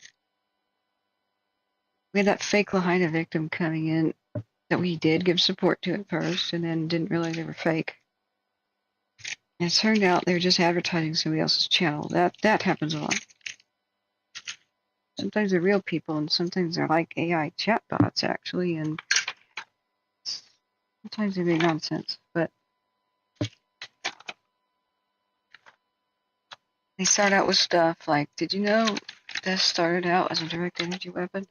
We had that fake Lahaina victim coming in that we did give support to at first and then didn't realize they were fake. And it turned out they were just advertising somebody else's channel. That happens a lot. Sometimes they're real people, and sometimes they're like AI chatbots, actually, and sometimes they make nonsense. But They start out with stuff like, did you know this started out as a direct energy weapon?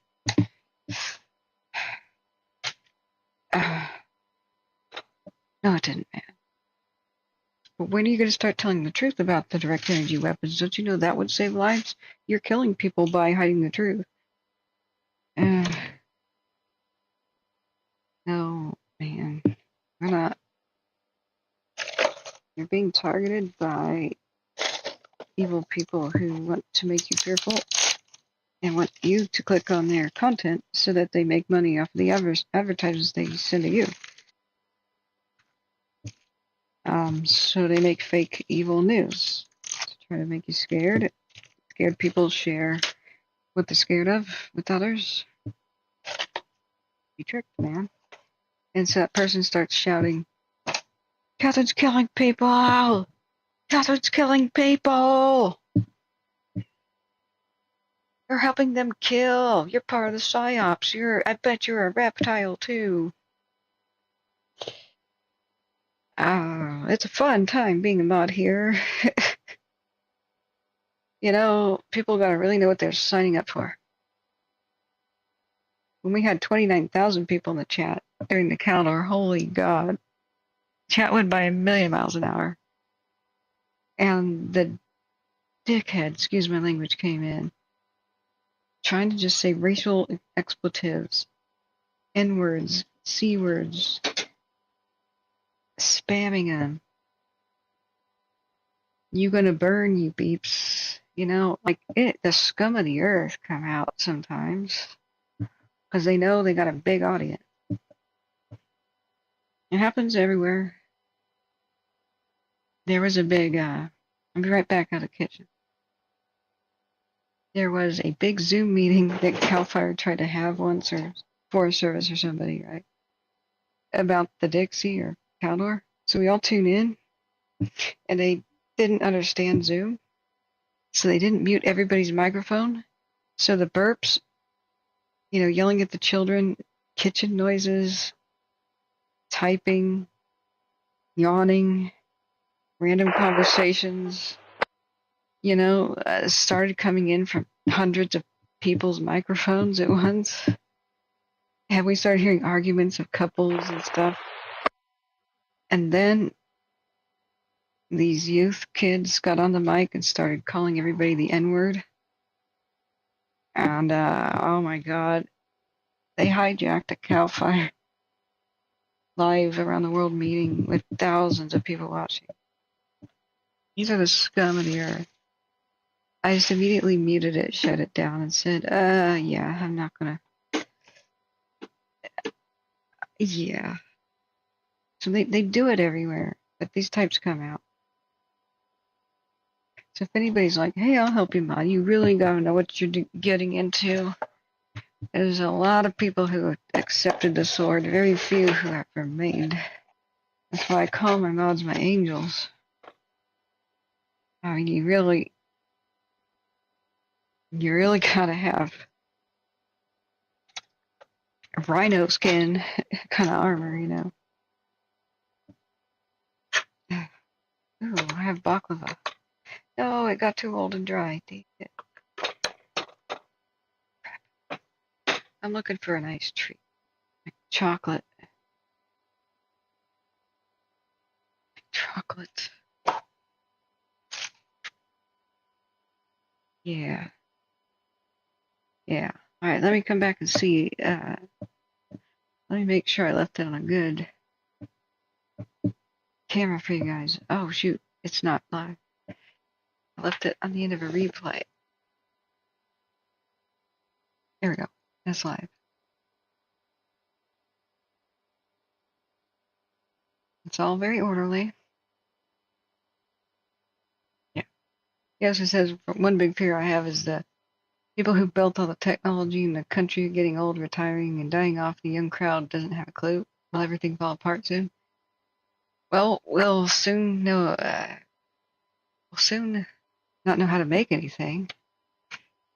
No, it didn't, man. But when are you going to start telling the truth about the direct energy weapons? Don't you know that would save lives? You're killing people by hiding the truth. No, man. We're not. You're being targeted by evil people who want to make you fearful and want you to click on their content so that they make money off of the advertisements they send to you. So they make fake evil news to try to make you scared. Scared people share what they're scared of with others. Be tricked, man. And so that person starts shouting, Catherine's killing people! Catherine's killing people! You're helping them kill. You're part of the psyops. I bet you're a reptile too. It's a fun time being a mod here. You know, people gotta really know what they're signing up for. When we had 29,000 people in the chat during the counter, holy God. Chat went by 1,000,000 miles an hour. And the dickhead, excuse my language, came in trying to just say racial expletives, N-words, C-words, spamming them. You gonna burn, you beeps. You know, like the scum of the earth come out sometimes because they know they got a big audience. It happens everywhere. There was a big, I'll be right back out of the kitchen. There was a big Zoom meeting that CAL FIRE tried to have once, or Forest Service or somebody, right? About the Dixie or Caldor. So we all tune in, and they didn't understand Zoom, so they didn't mute everybody's microphone. So the burps, you know, yelling at the children, kitchen noises, typing, yawning, random conversations, you know, started coming in from hundreds of people's microphones at once. And we started hearing arguments of couples and stuff. And then these youth kids got on the mic and started calling everybody the N-word. And, oh my God, they hijacked a CAL FIRE live around the world meeting with thousands of people watching. These are the scum of the earth. I just immediately muted it, shut it down, and said, yeah, I'm not gonna. Yeah. So they do it everywhere, but these types come out. So if anybody's like, hey, I'll help you, mod, you really gotta know what you're getting into. There's a lot of people who have accepted the sword, very few who have remained. That's why I call my mods my angels. I mean, you really gotta have a rhino skin kind of armor, you know. Ooh, I have baklava. No, it got too old and dry. I'm looking for a nice treat. Chocolate. Chocolate. Yeah. Yeah. All right, let me come back and see. Let me make sure I left it on a good camera for you guys. Oh, shoot. It's not live. I left it on the end of a replay. There we go. That's live. It's all very orderly. Yeah. Yes, it says one big fear I have is the people who built all the technology in the country getting old, retiring, and dying off. The young crowd doesn't have a clue. Will everything fall apart soon? Well, we'll soon know. We'll soon not know how to make anything.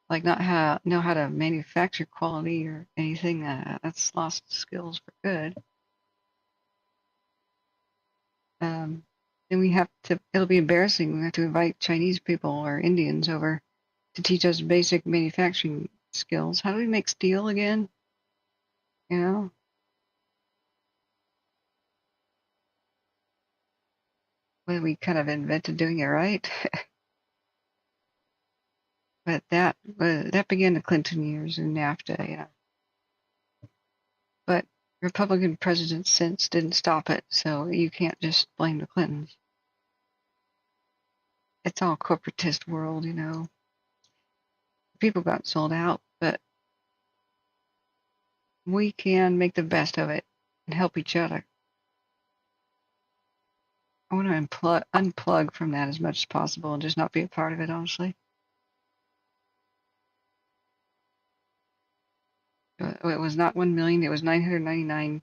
Like not know how to manufacture quality or anything. That's lost skills for good. then we have to, it'll be embarrassing. We have to invite Chinese people or Indians over to teach us basic manufacturing skills. How do we make steel again? You know? Well, we kind of invented doing it right. But that began the Clinton years and NAFTA, yeah. But Republican presidents since didn't stop it, so you can't just blame the Clintons. It's all corporatist world, you know. People got sold out, but we can make the best of it and help each other. I want to unplug from that as much as possible and just not be a part of it, honestly. It was not 1 million, it was 999.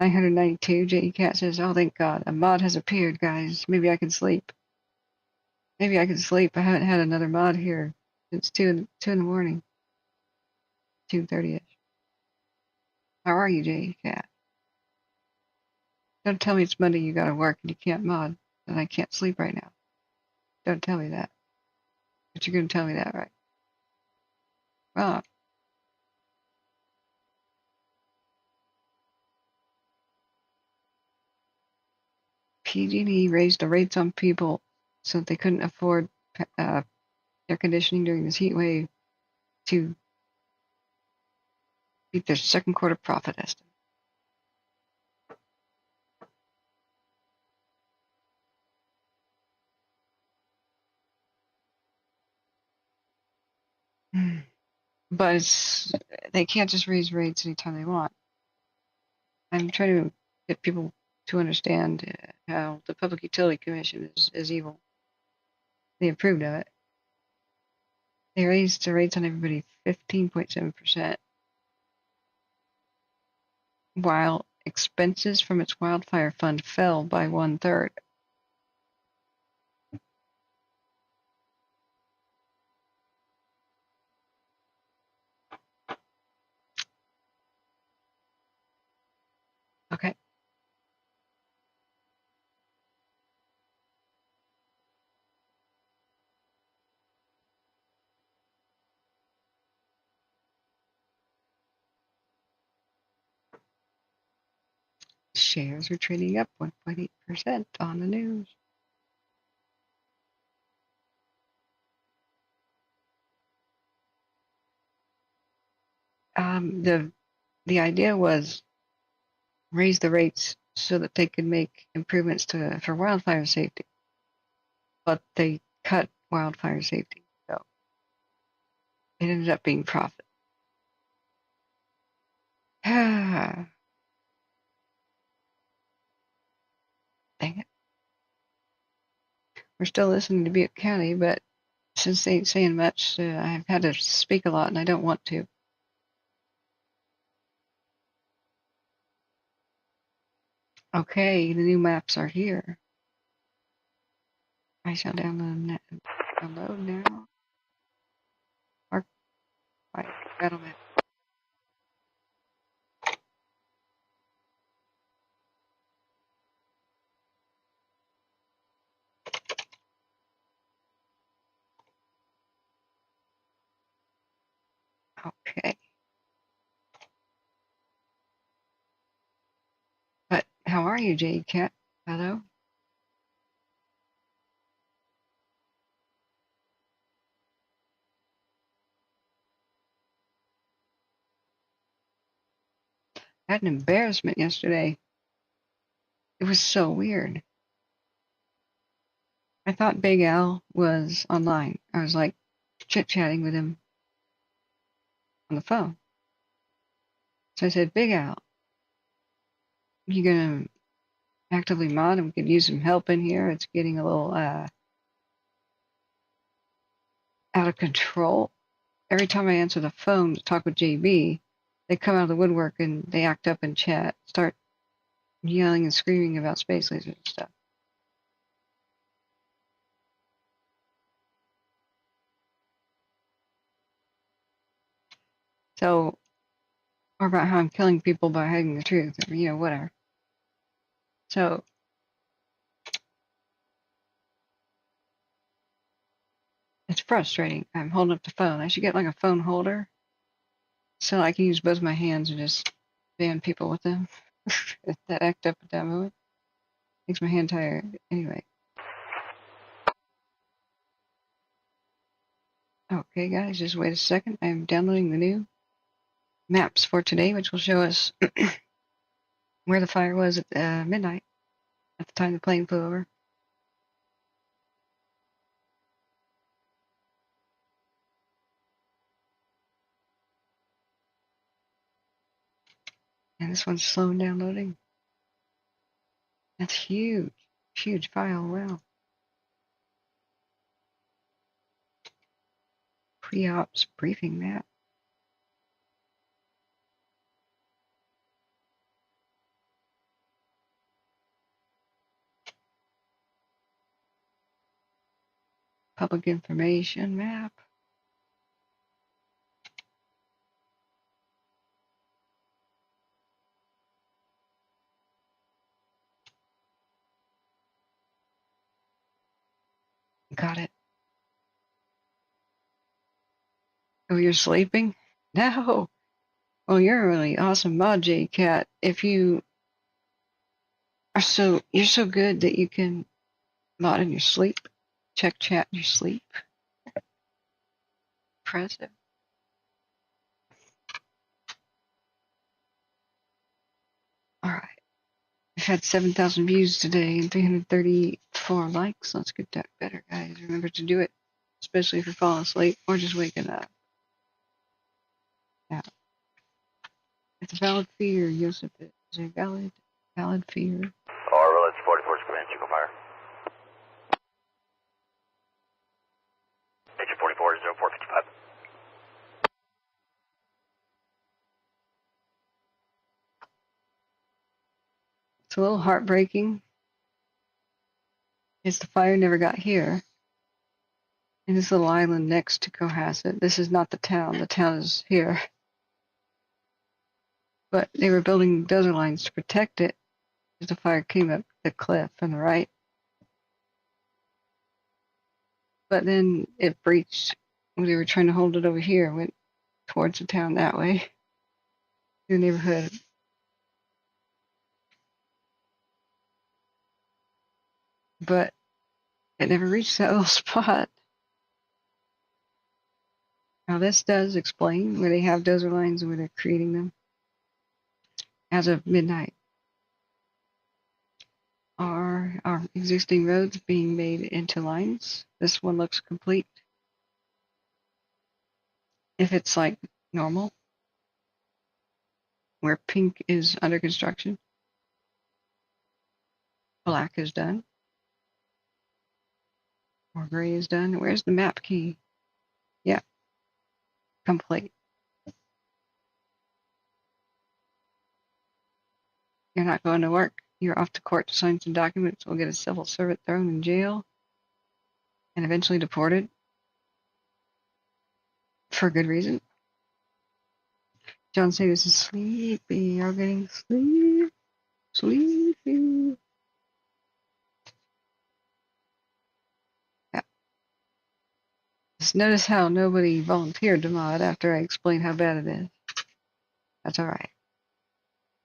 992, J.E. Cat says, oh, thank God, a mod has appeared, guys. Maybe I can sleep. Maybe I can sleep. I haven't had another mod here since 2 in the morning. 2:30ish. How are you, J.E. Cat? Don't tell me it's Monday you gotta work and you can't mod, and I can't sleep right now. Don't tell me that. But you're gonna tell me that, right? Well, PG&E raised the rates on people so that they couldn't afford air conditioning during this heat wave to beat their second quarter profit estimate. But they can't just raise rates anytime they want. I'm trying to get people to understand how the Public Utility Commission is evil. They approved of it. They raised the rates on everybody 15.7%, while expenses from its wildfire fund fell by 1/3. Okay. Shares are trading up 1.8% on the news. The idea was raise the rates so that they could make improvements for wildfire safety, but they cut wildfire safety, so it ended up being profit. Dang it. We're still listening to Butte County, but since they ain't saying much, I've had to speak a lot and I don't want to. Okay, the new maps are here. I shall download now. Park battle map. Okay. But how are you, Jade Cat? Hello? I had an embarrassment yesterday. It was so weird. I thought Big Al was online. I was like chit-chatting with him on the phone. So I said, Big Al, you gonna actively mod? We could use some help in here. It's getting a little out of control. Every time I answer the phone to talk with JB, they come out of the woodwork and they act up in chat, start yelling and screaming about space lasers and stuff. So, or about how I'm killing people by hiding the truth, or, whatever. So, frustrating. I'm holding up the phone. I should get like a phone holder so I can use both my hands and just ban people with them. That act up at that moment makes my hand tired. Anyway. Okay, guys, just wait a second. I'm downloading the new maps for today, which will show us where the fire was at midnight, at the time the plane flew over. And this one's slow in downloading. That's huge. Huge file. Wow. Pre-ops briefing map. Public information map. Got it. Oh, you're sleeping? No. Well, you're a really awesome mod, JCat. If you are you're so good that you can mod in your sleep. Check chat in your sleep. Impressive. All right. We've had 7,000 views today and 334 likes. Let's get that better, guys. Remember to do it, especially if you're falling asleep or just waking up. Yeah. It's a valid fear, Joseph. It's a valid fear. Orville, it's 44's command, single fire. Agent 44 is 0455. It's a little heartbreaking. It's the fire never got here. In this little island next to Cohasset. This is not the town. The town is here. But they were building dozer lines to protect it as the fire came up the cliff on the right. But then it breached when they were trying to hold it over here, went towards the town that way, through the neighborhood. But it never reached that little spot. Now this does explain where they have dozer lines and where they're creating them. As of midnight, are our existing roads being made into lines? This one looks complete. If it's like normal, where pink is under construction, black is done, or gray is done. Where's the map key? Yeah, complete. You're not going to work. You're off to court to sign some documents. We'll get a civil servant thrown in jail and eventually deported for good reason. John Davis is sleepy. You're getting sleepy. Yeah. Just notice how nobody volunteered to mod after I explained how bad it is. That's all right.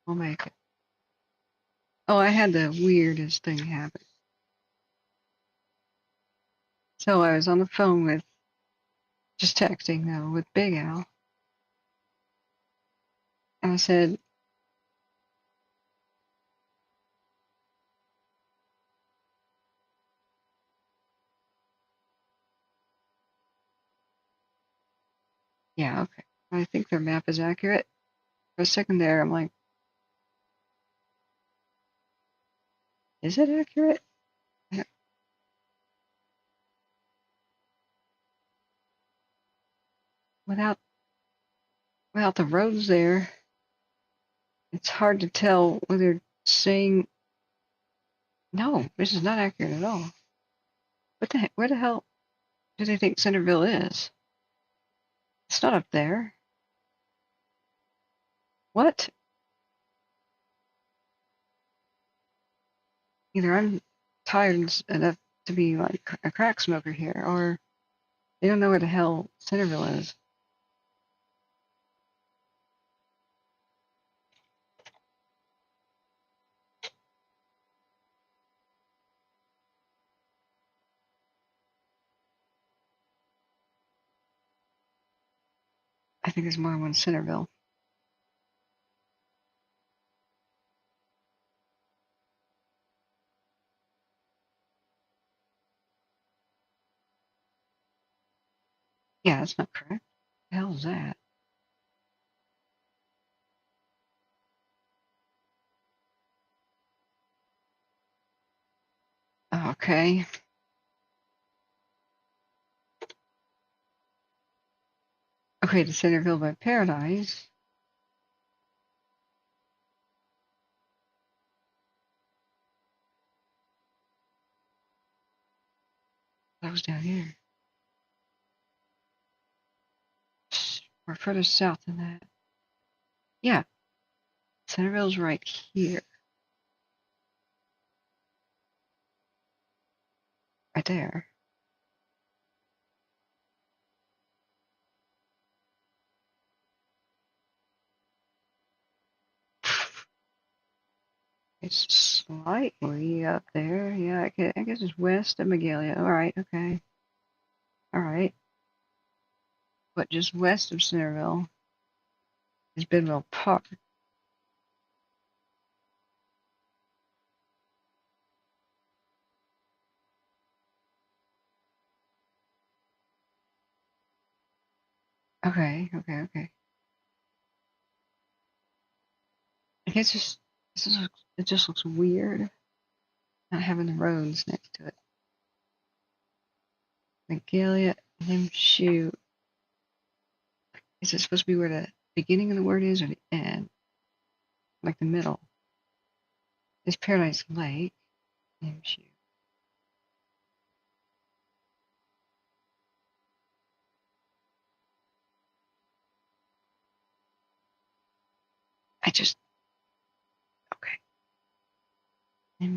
We'll make it. Oh, I had the weirdest thing happen. So I was on the phone with, just texting now, with Big Al. And I said, yeah, okay. I think their map is accurate. For a second there, I'm like, is it accurate? Without the roads there, it's hard to tell whether saying, no, this is not accurate at all. What the heck? Where the hell do they think Centerville is? It's not up there. What? Either I'm tired enough to be like a crack smoker here, or They don't know where the hell Centerville is. I think there's more than one Centerville. Yeah, that's not correct. What the hell is that? Okay. Okay, to Centerville by Paradise. That was down here. We're further south than that. Yeah, Centerville's right here. Right there. It's slightly up there. Yeah, I guess it's west of Magalia. All right, okay. All right. But just west of Centerville is Bidwell Park. Okay. I guess it just looks weird not having the roads next to it. Magalia, shoot. Is it supposed to be where the beginning of the word is or the end? Like the middle. It's Paradise Lake. Shoot. Okay.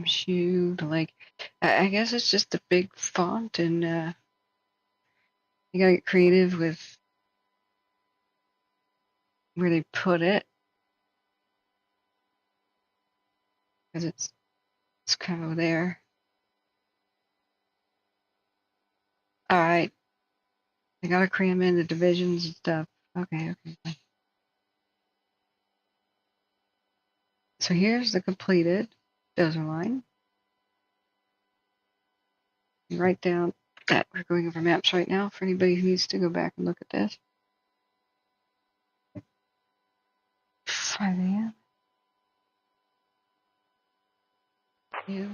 Shoot, like, I guess it's just the big font, and you gotta get creative with where they put it, because it's kind of there. All right, they gotta cram in the divisions and stuff. Okay. So here's the completed dozer line. You write down that we're going over maps right now for anybody who needs to go back and look at this. 5 a.m. New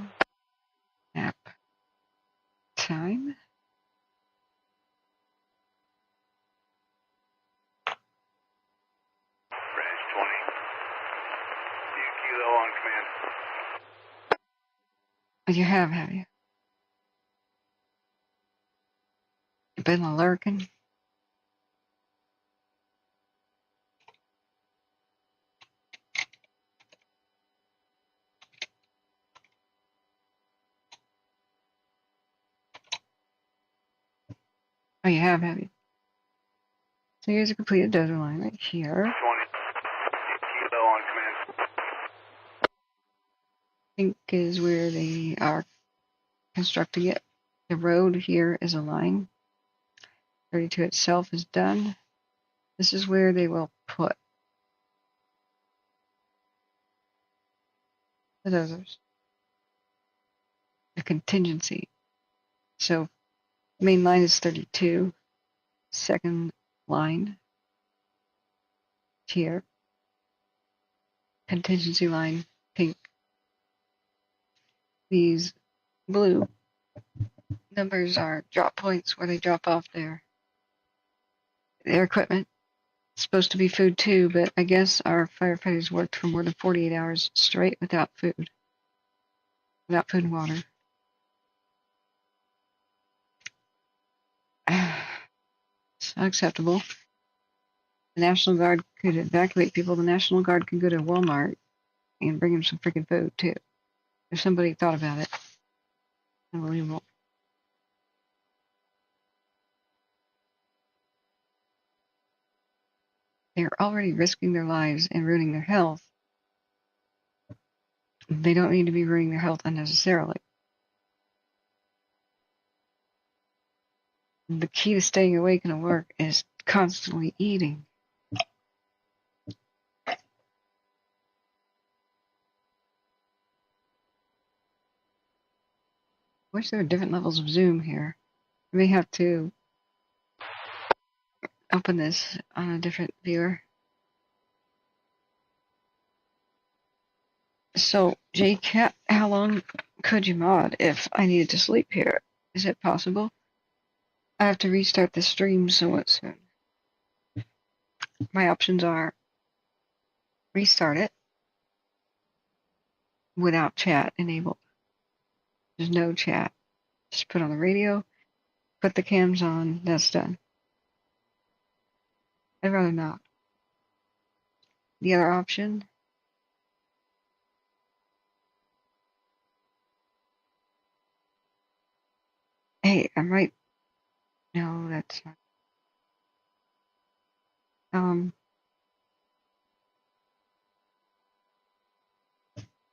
map time. Branch 20. Butte Kilo on command. You have you? You've been lurking? Oh, you have you? So here's a completed dozer line right here. 20. Kilo on command. I think is where they are constructing it. The road here is a line. 32 itself is done. This is where they will put the dozers. The contingency. So main line is 32. Second line here. Contingency line pink. These blue numbers are drop points where they drop off their equipment. It's supposed to be food too, but I guess our firefighters worked for more than 48 hours straight without food. Without food and water. It's unacceptable. The National Guard could evacuate people. The National Guard could go to Walmart and bring them some freaking food too. If somebody thought about it. Unbelievable. are already risking their lives and ruining their health, they don't need to be ruining their health unnecessarily. The key to staying awake and at work is constantly eating. Wish there were different levels of zoom here. I may have to open this on a different viewer. So, J-Cat, how long could you mod if I needed to sleep here? Is it possible? I have to restart the stream somewhat soon. My options are restart it without chat enabled. There's no chat. Just put on the radio, put the cams on, that's done. I'd rather not. The other option, hey, I might, no, that's not.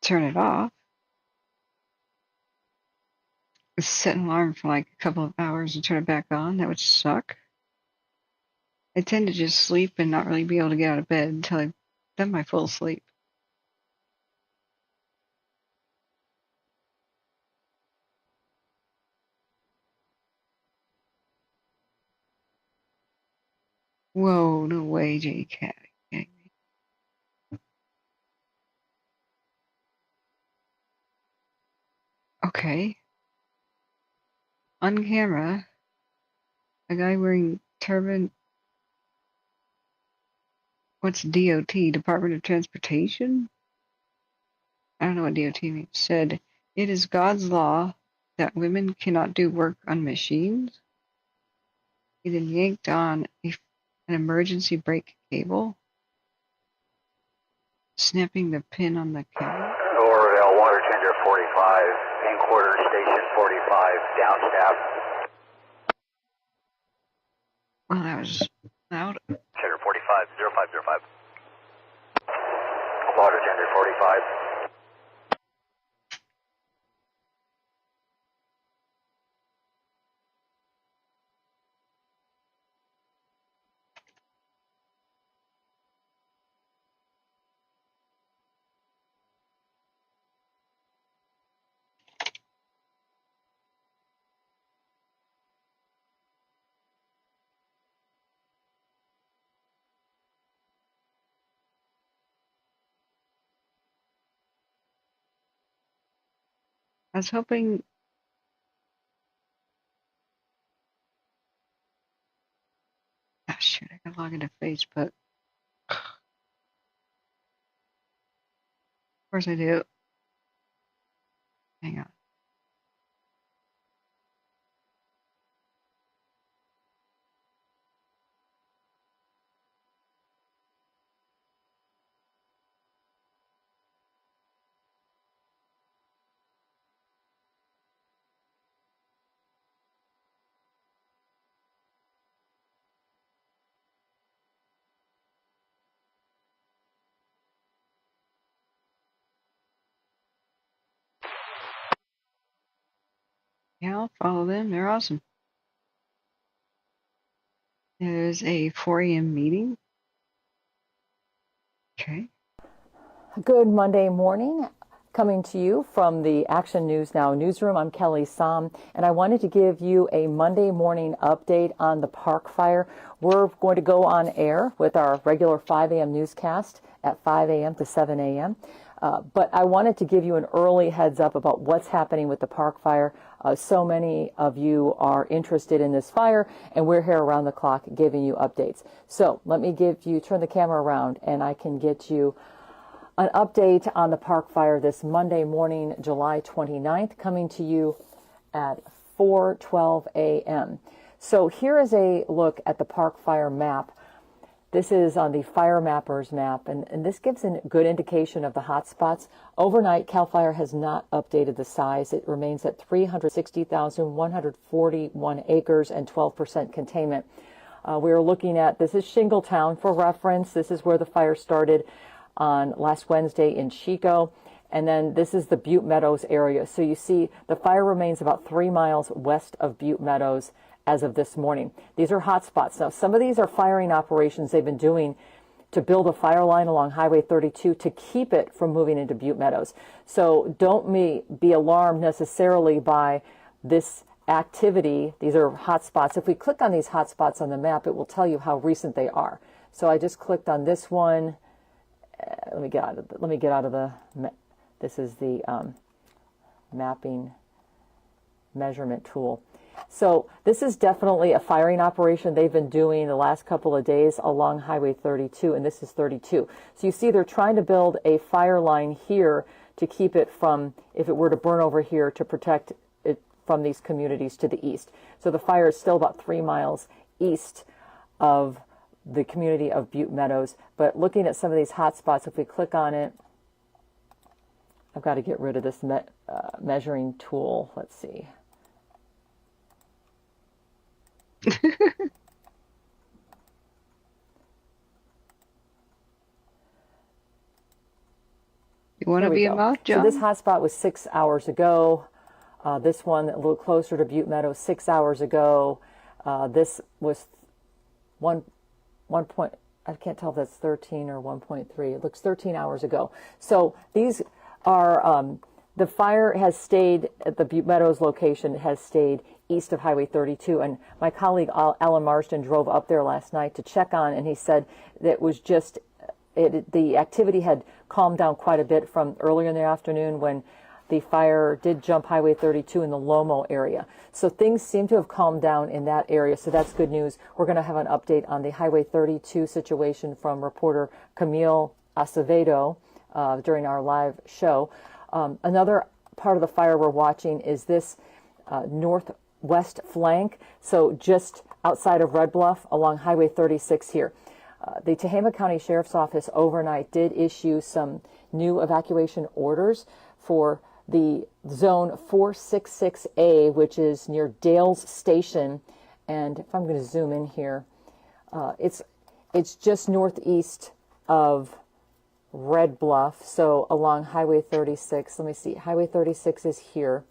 Turn it off. Set an alarm for like a couple of hours and turn it back on. That would suck. I tend to just sleep and not really be able to get out of bed until I've done my full sleep. Whoa, no way, J-Cat. Okay. On camera, a guy wearing turban. What's DOT? Department of Transportation? I don't know what DOT means. Said, it is God's law that women cannot do work on machines. He then yanked on an emergency brake cable, snapping the pin on the cable. Orville, water tender 45, in quarter station 45, downstaff. Well, that was loud. Tender 45, 0505. Water tender 45. I was hoping. Ah, shoot, I gotta log into Facebook. Of course I do. Hang on. Yeah, I'll follow them. They're awesome. There's a 4 a.m. meeting. Okay. Good Monday morning. Coming to you from the Action News Now newsroom, I'm Kelly Som, and I wanted to give you a Monday morning update on the park fire. We're going to go on air with our regular 5 a.m. newscast at 5 a.m. to 7 a.m. But I wanted to give you an early heads up about what's happening with the park fire. So many of you are interested in this fire, and we're here around the clock giving you updates. So let me turn the camera around, and I can get you an update on the park fire this Monday morning, July 29th, coming to you at 4:12 a.m. So here is a look at the park fire map. This is on the Fire Mappers map, and this gives a good indication of the hot spots. Overnight, CAL FIRE has not updated the size. It remains at 360,141 acres and 12% containment. We're looking at, this is Shingletown for reference. This is where the fire started on last Wednesday in Chico. And then this is the Butte Meadows area. So you see the fire remains about 3 miles west of Butte Meadows as of this morning. These are hot spots. Now, some of these are firing operations they've been doing to build a fire line along Highway 32 to keep it from moving into Butte Meadows. So don't be alarmed necessarily by this activity. These are hot spots. If we click on these hot spots on the map, it will tell you how recent they are. So I just clicked on this one. Let me get out of the this is the mapping measurement tool. So this is definitely a firing operation they've been doing the last couple of days along Highway 32, and this is 32. So you see they're trying to build a fire line here to keep it from, if it were to burn over here, to protect it from these communities to the east. So the fire is still about 3 miles east of the community of Butte Meadows. But looking at some of these hot spots, if we click on it, I've got to get rid of this measuring tool. Let's see. You want to be a mouse, John? So this hotspot was 6 hours ago. This one a little closer to Butte Meadows, 6 hours ago. This was one point. I can't tell if that's 13 or 1.3. It looks 13 hours ago. So these are the fire has stayed at the Butte Meadows location. Has stayed east of Highway 32, and my colleague Alan Marsden drove up there last night to check on, and he said that it was just the activity had calmed down quite a bit from earlier in the afternoon when the fire did jump Highway 32 in the Lomo area. So things seem to have calmed down in that area, so that's good news. We're going to have an update on the Highway 32 situation from reporter Camille Acevedo during our live show. Another part of the fire we're watching is this northwest flank, so just outside of Red Bluff along Highway 36 here. The Tehema County Sheriff's Office overnight did issue some new evacuation orders for the zone 466A, which is near Dale's Station. And if I'm going to zoom in here, it's just northeast of Red Bluff, so along Highway 36. Let me see, Highway 36 is here,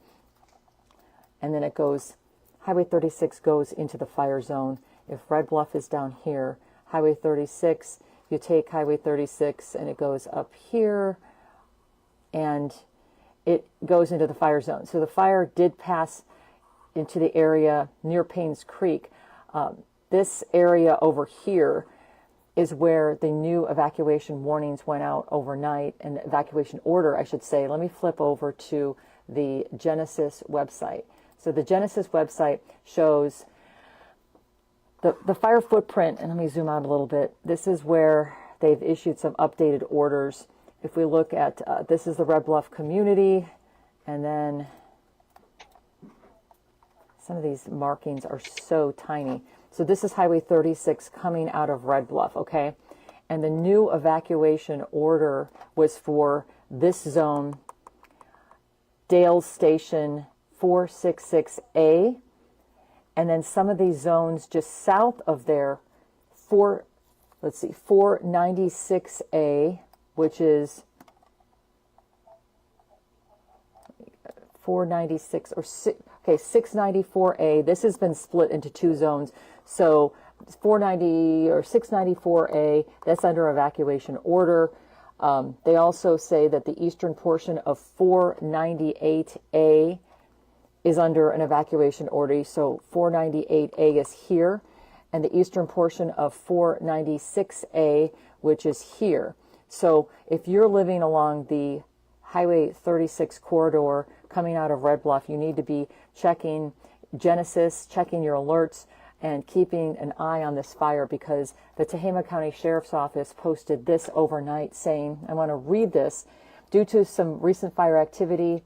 and then it goes, Highway 36 goes into the fire zone. If Red Bluff is down here, Highway 36, you take Highway 36 and it goes up here and it goes into the fire zone. So the fire did pass into the area near Paynes Creek. This area over here is where the new evacuation warnings went out overnight, and evacuation order, I should say. Let me flip over to the Genesis website. So the Genesis website shows the fire footprint, and let me zoom out a little bit. This is where they've issued some updated orders. If we look at, this is the Red Bluff community, and then some of these markings are so tiny. So this is Highway 36 coming out of Red Bluff, okay? And the new evacuation order was for this zone, Dale's Station 466A, and then some of these zones just south of there, 496A, which is 496 or 694A. This has been split into two zones. So 490 or 694A, that's under evacuation order. They also say that the eastern portion of 498A is under an evacuation order. So 498A is here, and the eastern portion of 496A, which is here. So if you're living along the Highway 36 corridor coming out of Red Bluff, you need to be checking Genesis, checking your alerts, and keeping an eye on this fire, because the Tehema County Sheriff's Office posted this overnight saying, I want to read this, due to some recent fire activity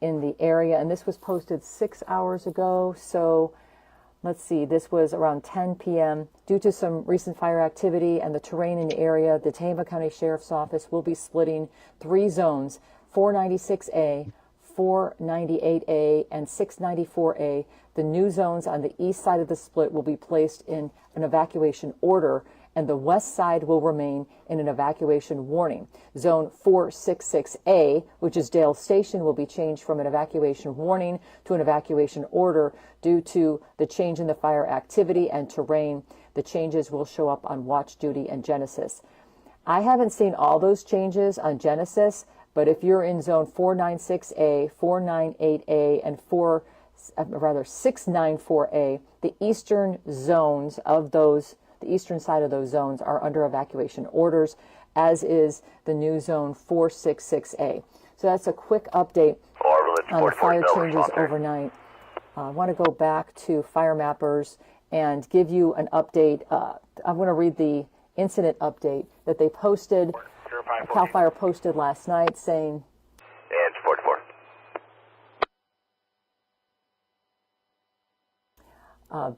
in the area, and this was posted 6 hours ago, so let's see, this was around 10 p.m. Due to some recent fire activity and the terrain in the area, the Tehema County Sheriff's Office will be splitting three zones, 496A, 498A and 694A, the new zones on the east side of the split will be placed in an evacuation order, and the west side will remain in an evacuation warning. Zone 466A, which is Dale Station, will be changed from an evacuation warning to an evacuation order due to the change in the fire activity and terrain. The changes will show up on Watch Duty and Genesis. I haven't seen all those changes on Genesis, but if you're in zone 496A, 498A, and 694A, the eastern zones of those, the eastern side of those zones are under evacuation orders, as is the new zone 466A. So that's a quick update on the fire changes overnight. I want to go back to Fire Mappers and give you an update. I'm going to read the incident update that they posted. CAL FIRE posted last night saying, and 44.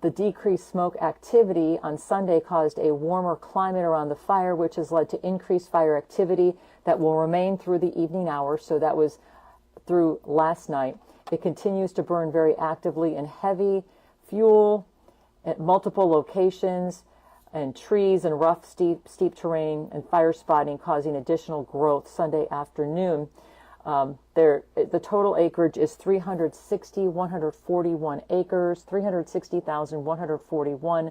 The decreased smoke activity on Sunday caused a warmer climate around the fire, which has led to increased fire activity that will remain through the evening hours. So that was through last night. It continues to burn very actively in heavy fuel at multiple locations, and trees and rough, steep terrain, and fire spotting causing additional growth Sunday afternoon. The total acreage is 360,141 acres, 360,141,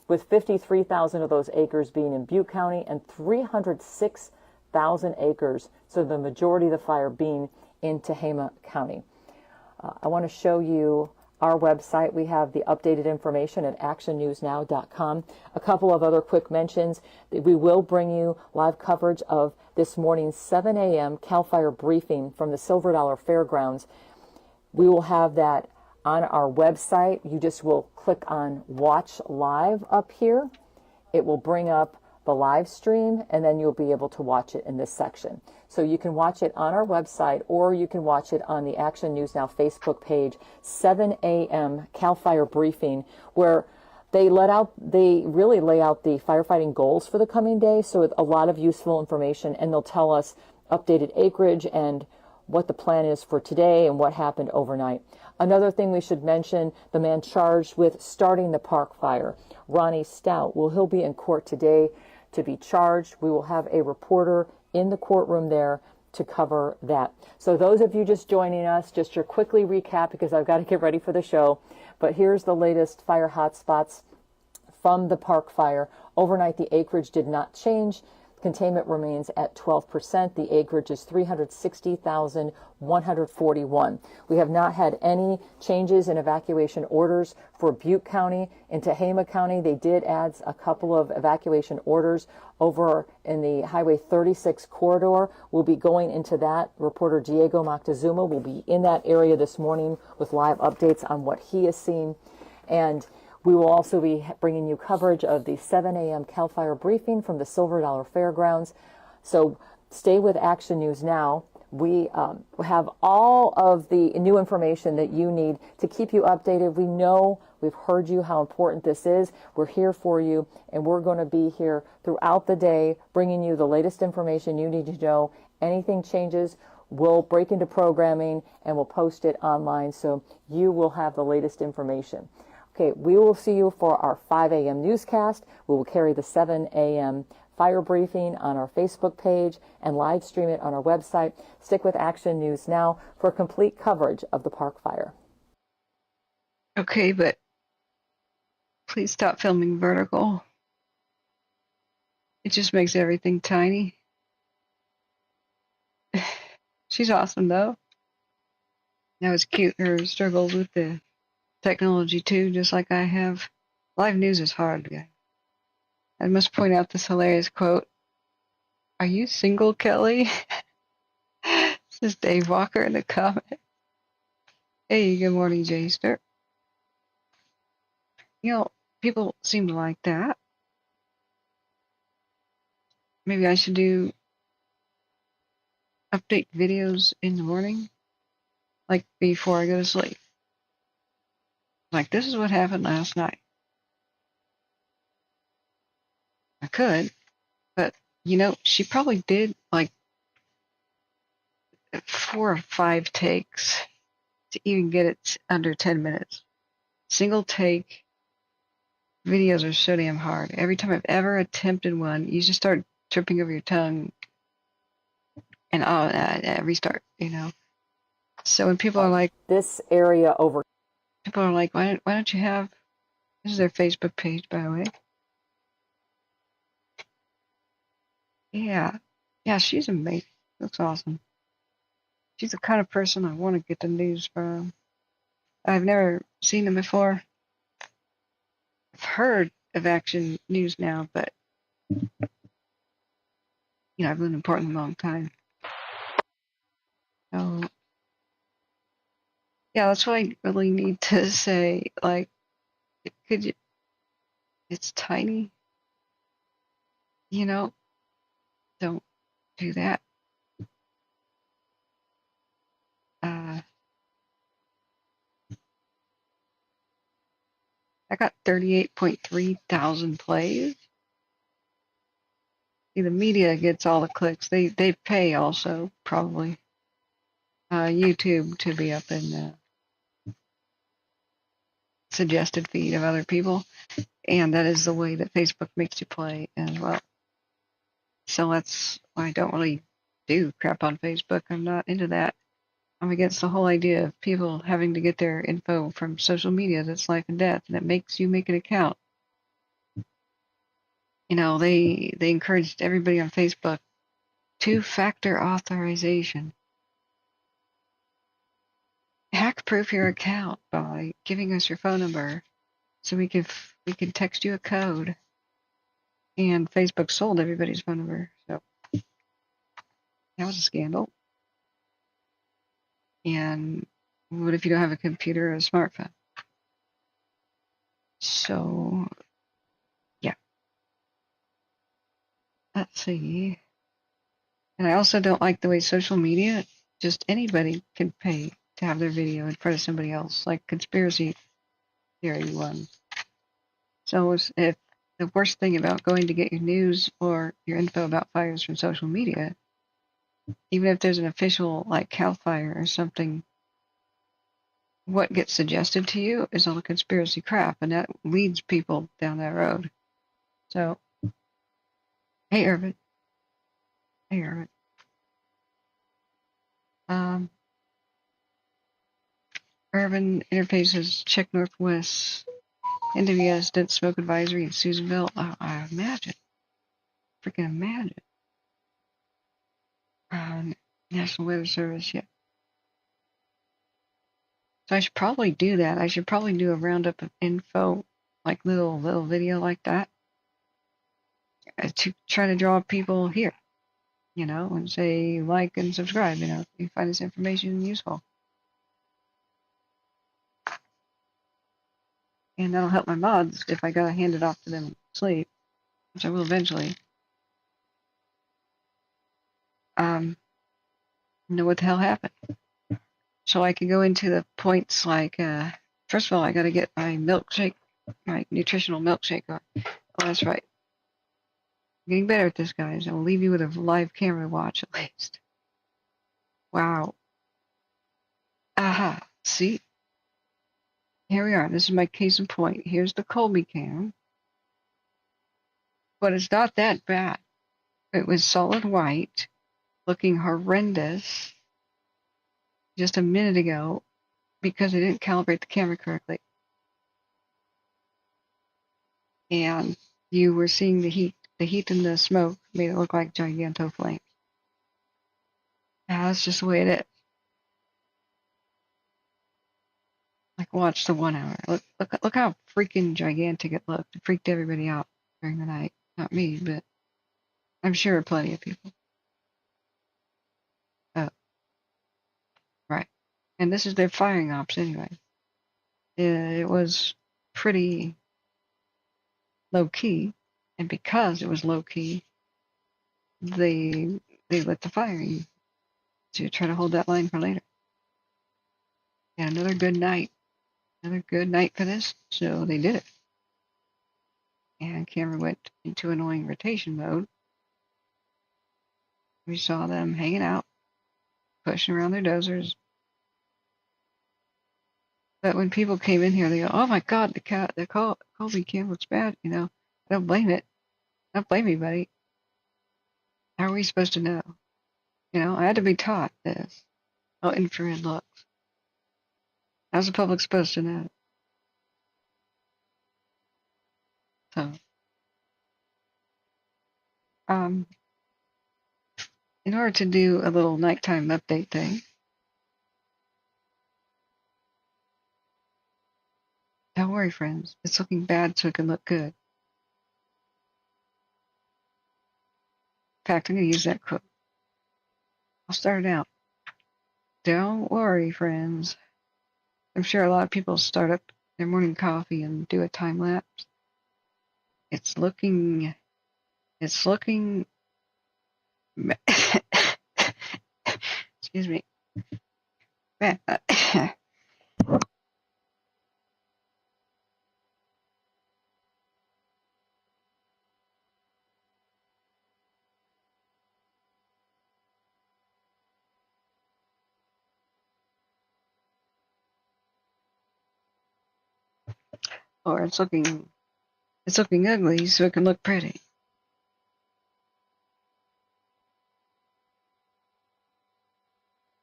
with 53,000 of those acres being in Butte County and 306,000 acres, so the majority of the fire being in Tehema County. I want to show you our website. We have the updated information at actionnewsnow.com. A couple of other quick mentions. We will bring you live coverage of this morning's 7 a.m. CAL FIRE briefing from the Silver Dollar Fairgrounds. We will have that on our website. You just will click on Watch Live up here. It will bring up the live stream, and then you'll be able to watch it in this section. So you can watch it on our website, or you can watch it on the Action News Now Facebook page, 7 a.m. CAL FIRE briefing, where they really lay out the firefighting goals for the coming day. So a lot of useful information, and they'll tell us updated acreage and what the plan is for today and what happened overnight. Another thing we should mention, the man charged with starting the park fire, Ronnie Stout, he'll be in court today to be charged. We will have a reporter in the courtroom there to cover that. So those of you just joining us, just to quickly recap, because I've got to get ready for the show, but here's the latest fire hotspots from the park fire. Overnight, the acreage did not change. Containment remains at 12%. The acreage is 360,141. We have not had any changes in evacuation orders for Butte County. In Tehema County, they did add a couple of evacuation orders over in the Highway 36 corridor. We'll be going into that. Reporter Diego Moctezuma will be in that area this morning with live updates on what he has seen. And we will also be bringing you coverage of the 7 a.m. CAL FIRE briefing from the Silver Dollar Fairgrounds. So stay with Action News Now. We have all of the new information that you need to keep you updated. We know, we've heard you how important this is. We're here for you, and we're going to be here throughout the day bringing you the latest information you need to know. Anything changes, we'll break into programming and we'll post it online so you will have the latest information. Okay, we will see you for our 5 a.m. newscast. We will carry the 7 a.m. fire briefing on our Facebook page and live stream it on our website. Stick with Action News Now for complete coverage of the park fire. Okay, but please stop filming vertical. It just makes everything tiny. She's awesome, though. That was cute, her struggles with the technology too, just like I have. Live news is hard, guys. I must point out this hilarious quote. Are you single, Kelly? This is Dave Walker in the comment. Hey, good morning, Jayster. You know, people seem to like that. Maybe I should do update videos in the morning, like before I go to sleep. Like, this is what happened last night. I could, but, you know, she probably did, like, 4 or 5 takes to even get it under 10 minutes. Single take videos are so damn hard. Every time I've ever attempted one, you just start tripping over your tongue and restart, you know. So when people are like, this area over, people are like, why don't you have, this is their Facebook page, by the way. Yeah. Yeah, she's amazing. Looks awesome. She's the kind of person I want to get the news from. I've never seen them before. I've heard of Action News now, but, you know, I've lived in Portland a long time. So, yeah, that's what I really need to say. Like, could you, it's tiny, you know, don't do that. I got 38.3 thousand plays. See, the media gets all the clicks. They pay also, probably, YouTube to be up in the suggested feed of other people. And that is the way that Facebook makes you play as well. So that's why I don't really do crap on Facebook. I'm not into that. I'm against the whole idea of people having to get their info from social media. That's life and death, and it makes you make an account. You know, they encouraged everybody on Facebook 2-factor authorization. Hack-proof your account by giving us your phone number, so we can text you a code. And Facebook sold everybody's phone number, so that was a scandal. And what if you don't have a computer or a smartphone? So, yeah. Let's see. And I also don't like the way social media, just anybody can pay to have their video in front of somebody else, like conspiracy theory ones. So if the worst thing about going to get your news or your info about fires from social media, even if there's an official, like Cal Fire or something, what gets suggested to you is all the conspiracy crap, and that leads people down that road. So, hey, Irvin. Hey, Irvin. Urban Interfaces, check Northwest, NWS, Dense Smoke Advisory in Susanville. Oh, I imagine. Freaking imagine. National Weather Service, yeah. So I should probably do that. I should probably do a roundup of info, like little video like that, to try to draw people here, you know, and say like and subscribe, you know, if you find this information useful. And that'll help my mods if I gotta hand it off to them to sleep, which I will eventually. Know what the hell happened. So I can go into the points like, first of all, I gotta get my milkshake, my nutritional milkshake on. Oh, that's right. I'm getting better at this, guys. I will leave you with a live camera to watch at least. Wow. Aha. See? Here we are. This is my case in point. Here's the Colby cam. But it's not that bad. It was solid white, looking horrendous just a minute ago because I didn't calibrate the camera correctly. And you were seeing the heat. The heat and the smoke made it look like giganto flames. That's just the way it is. Like, watch the 1 hour. Look how freaking gigantic it looked. It freaked everybody out during the night. Not me, but I'm sure plenty of people. Oh, right. And this is their firing ops anyway. It was pretty low key, and because it was low key, they lit the firing to try to hold that line for later. And another good night for this, so they did it. And camera went into annoying rotation mode. We saw them hanging out pushing around their dozers. But when people came in here, they go, "Oh my God, the Colby camp looks bad." You know, I don't blame it. I don't blame anybody. How are we supposed to know? You know, I had to be taught this. How infrared looks. How's the public supposed to know? So, in order to do a little nighttime update thing, don't worry, friends. It's looking bad so it can look good. In fact, I'm going to use that quote. I'll start it out. Don't worry, friends. I'm sure a lot of people start up their morning coffee and do a time lapse. It's looking, excuse me. Or it's looking ugly so it can look pretty.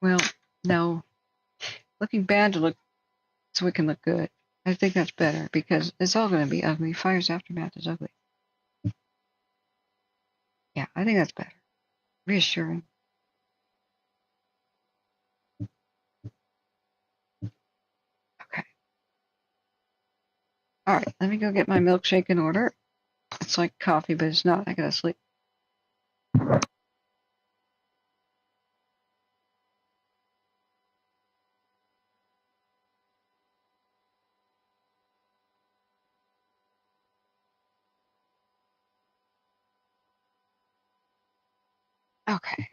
Well, no. Looking bad to look so it can look good. I think that's better because it's all going to be ugly. Fire's aftermath is ugly. Yeah, I think that's better. Reassuring. Okay. All right, let me go get my milkshake in order. It's like coffee, but it's not. I gotta sleep. Okay.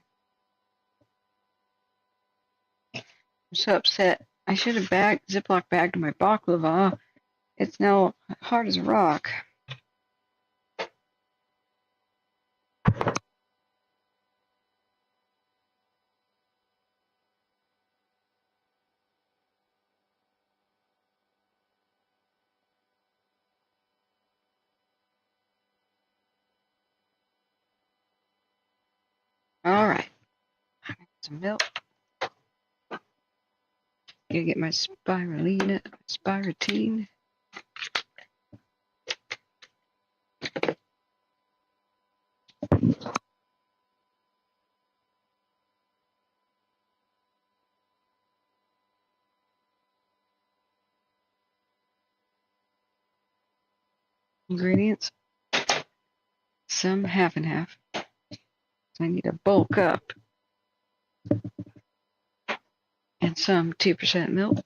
I'm so upset. I should have Ziploc bagged my baklava. It's now hard as a rock. All right. Some milk. Gotta get my spirulina, spiritine. Ingredients. Some half and half. So I need to bulk up. And some 2% milk.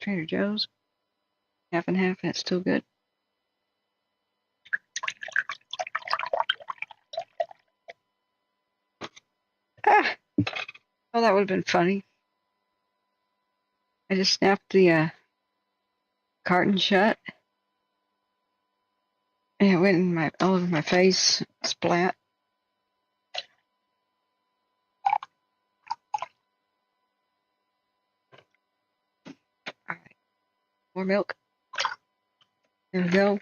Trader Joe's. Half and half, that's still good. Ah! Oh, that would have been funny. I just snapped the carton shut. And it went in all over my face. Splat. All right. More milk. There we go.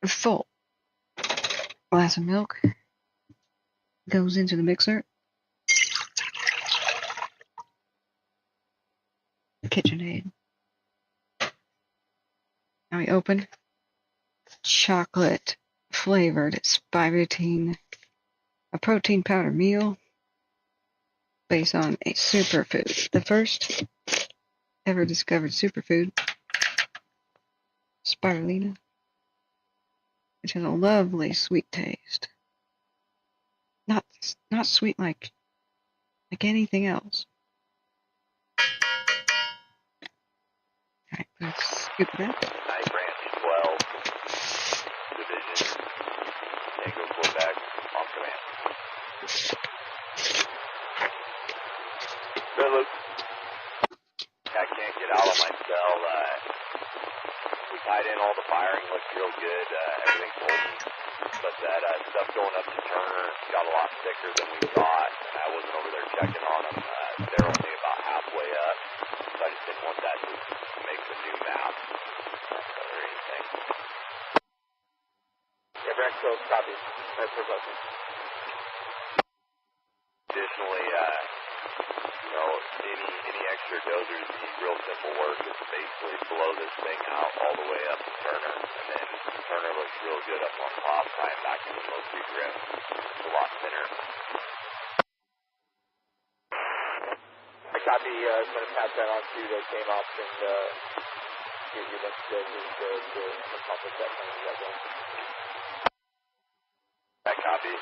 A full glass of milk goes into the mixer. KitchenAid. Now we open chocolate flavored spiritine, a protein powder meal based on a superfood. The first ever discovered superfood, spirulina, which has a lovely sweet taste. Not sweet like anything else. Alright, let's scoop that. Night Branch 12, Division, Tango Quebec, on command. Good, Luke. I can't get out of my cell. We tied in all the firing, looks real good. Everything's holding. but that stuff going up to Turner got a lot thicker than we thought, and I wasn't over there checking on them. They're only about halfway up, so I just didn't want that to make the new map or anything. Yeah, Brexville, copy. That's for us. Additionally, any extra dozers need real simple work. It's basically blow this thing out all the way up to Turner, and then Turner looks real good up on top, tying back to the Mosley Grim. It's a lot thinner. I copy. I'm going to pass that on to the game ops and give you a bunch of dozers to accomplish that plan you got going. I copy.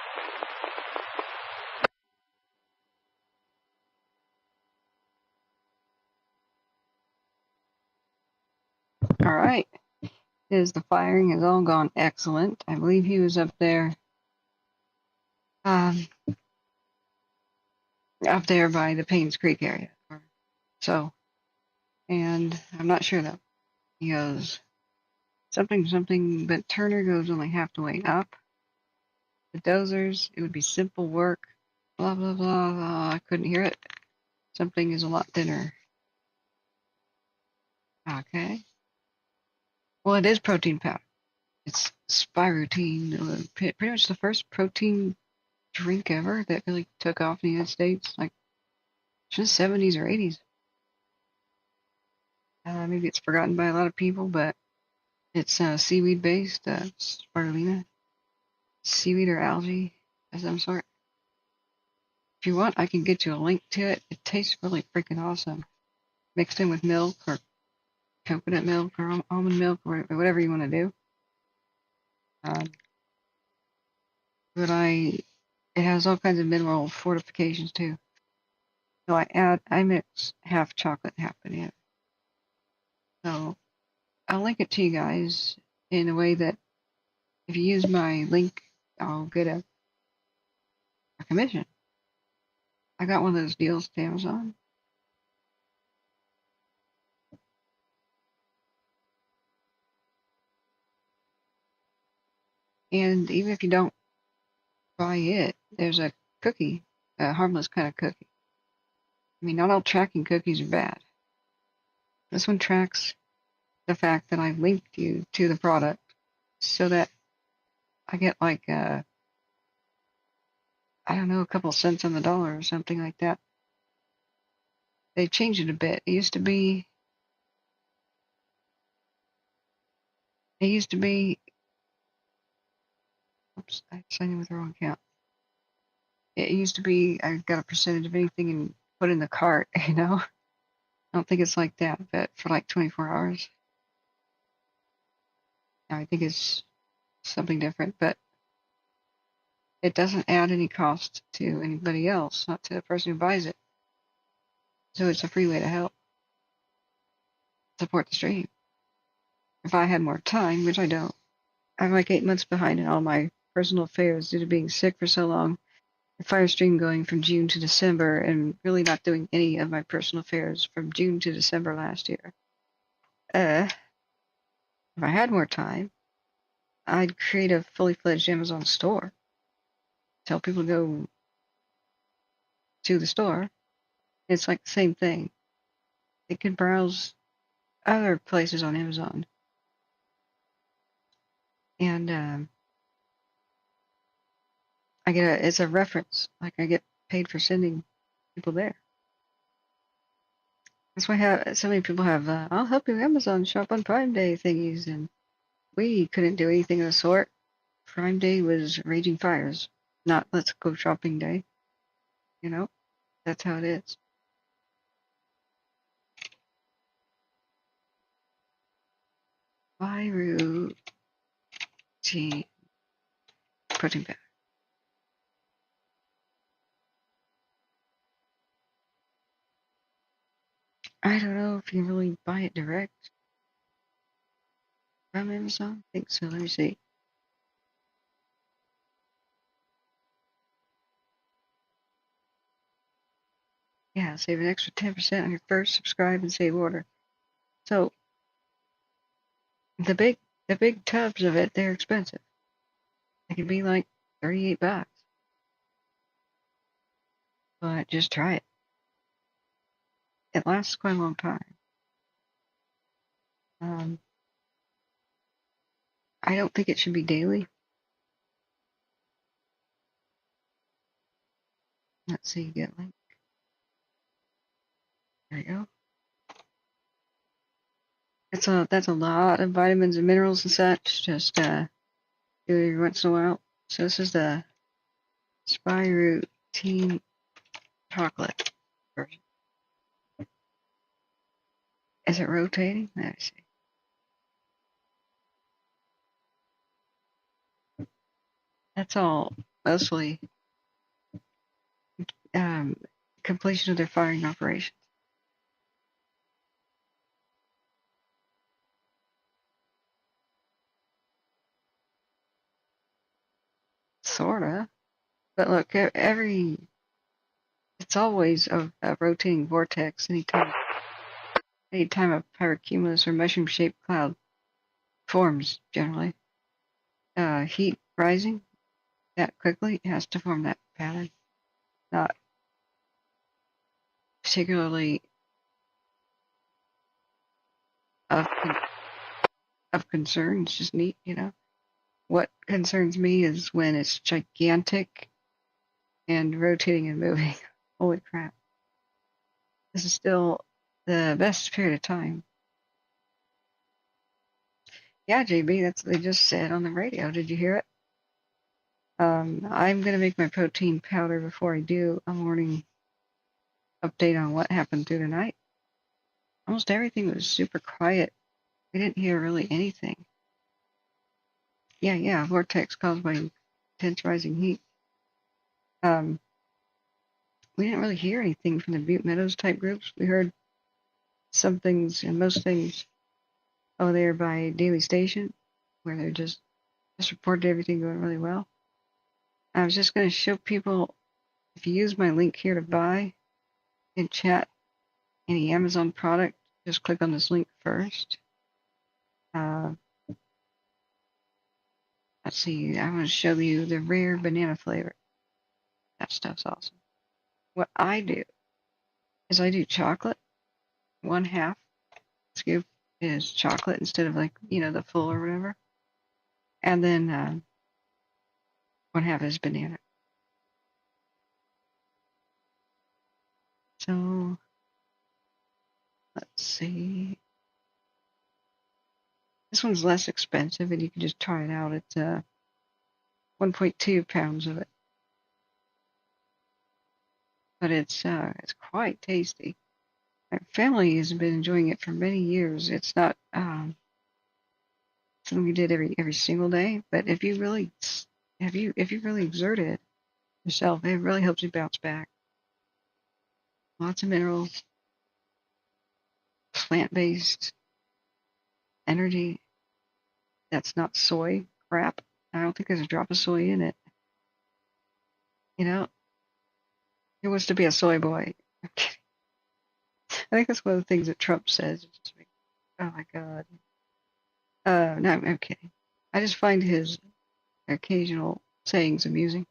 All right. The firing has all gone excellent. I believe he was up there by the Paynes Creek area. So, and I'm not sure though. He goes something, but Turner goes only half the way up. The dozers, it would be simple work. Blah, blah, blah, blah. I couldn't hear it. Something is a lot thinner. Okay. Well, it is protein powder. It's Spirotine, pretty much the first protein drink ever that really took off in the United States, like just 70s or 80s. Maybe it's forgotten by a lot of people, but it's seaweed based, spirulina, seaweed or algae of some sort. If you want, I can get you a link to it. It tastes really freaking awesome. Mixed in with milk or coconut milk or almond milk or whatever you want to do. But it has all kinds of mineral fortifications too. So I mix half chocolate, half banana. So I'll link it to you guys in a way that if you use my link, I'll get a commission. I got one of those deals to Amazon. And even if you don't buy it, there's a cookie, a harmless kind of cookie. I mean, not all tracking cookies are bad. This one tracks the fact that I've linked you to the product so that I get like, I don't know, a couple cents on the dollar or something like that. They changed it a bit. It used to be, oops, I signed in with the wrong account. It used to be I got a percentage of anything and put in the cart, you know? I don't think it's like that, but for like 24 hours. Now I think it's something different, but it doesn't add any cost to anybody else, not to the person who buys it. So it's a free way to help support the stream. If I had more time, which I don't, I'm like 8 months behind in all my personal affairs due to being sick for so long. The fire stream going from June to December and really not doing any of my personal affairs from June to December last year. If I had more time, I'd create a fully fledged Amazon store. Tell people to go to the store. It's like the same thing. They can browse other places on Amazon. And it's a reference. Like I get paid for sending people there. That's why so many people have, I'll help you Amazon shop on Prime Day thingies, and we couldn't do anything of the sort. Prime Day was Raging Fires, not Let's Go Shopping Day. You know, that's how it is. Protein powder. I don't know if you can really buy it direct from Amazon. I think so. Let me see. Yeah, save an extra 10% on your first subscribe and save order. So the big tubs of it, they're expensive. It could be like $38. But just try it. It lasts quite a long time. I don't think it should be daily. Let's see, get link. There you go. That's a lot of vitamins and minerals and such. Just do it every once in a while. So this is the Spirutine chocolate version. Is it rotating? Let's see. That's all mostly completion of their firing operations. Sorta. But look, it's always a rotating vortex anytime a pyrocumulus or mushroom-shaped cloud forms, generally. Heat rising that quickly has to form that pattern. Not particularly of concern. It's just neat, you know. What concerns me is when it's gigantic and rotating and moving. Holy crap. This is still the best period of time. Yeah, JB, that's what they just said on the radio. Did you hear it? I'm going to make my protein powder before I do a morning update on what happened through the night. Almost everything was super quiet. We didn't hear really anything. Yeah, vortex caused by intense rising heat. We didn't really hear anything from the Butte Meadows type groups. We heard some things and most things over there by Daily Station, where they're just reported everything going really well. I was just going to show people, if you use my link here to buy in chat any Amazon product, just click on this link first. Let's see, I want to show you the rare banana flavor. That stuff's awesome. What I do is I do chocolate. 1/2 scoop is chocolate instead of, like, you know, the full or whatever. And then 1/2 is banana. So let's see. This one's less expensive, and you can just try it out. It's 1.2 pounds of it, but it's quite tasty. My family has been enjoying it for many years. It's not something we did every single day, but if you really exert it yourself, it really helps you bounce back. Lots of minerals, plant-based energy. That's not soy crap. I don't think there's a drop of soy in it. You know, who wants to be a soy boy? I'm kidding. I think that's one of the things that Trump says. It's just like, oh my God. No, I'm kidding. I just find his occasional sayings amusing.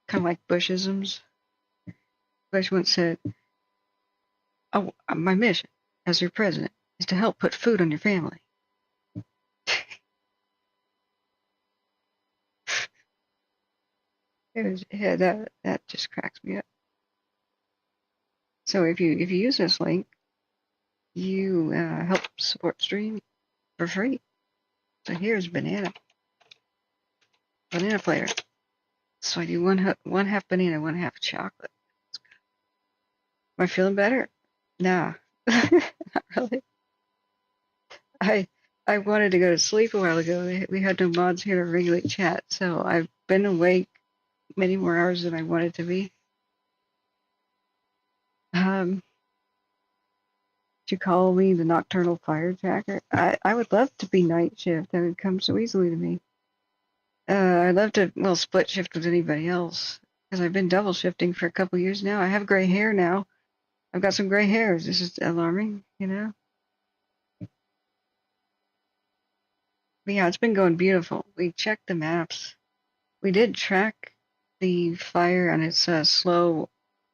Kind of like Bushisms. Bush once said, "Oh, my mission as your president is to help put food on your family." That just cracks me up. So if you use this link, you help support stream for free. So here's banana flavor. So I do 1/2 banana, 1/2 chocolate. Am I feeling better? Nah, not really. I wanted to go to sleep a while ago. We had no mods here to regulate chat, so I've been awake many more hours than I wanted to be. You call me the nocturnal fire tracker? I would love to be night shift. That would come so easily to me. I'd love to, well, split shift with anybody else, because I've been double shifting for a couple years now. I have gray hair now. I've got some gray hairs. This is alarming, you know? But yeah, it's been going beautiful. We checked the maps. We did track the fire and its slow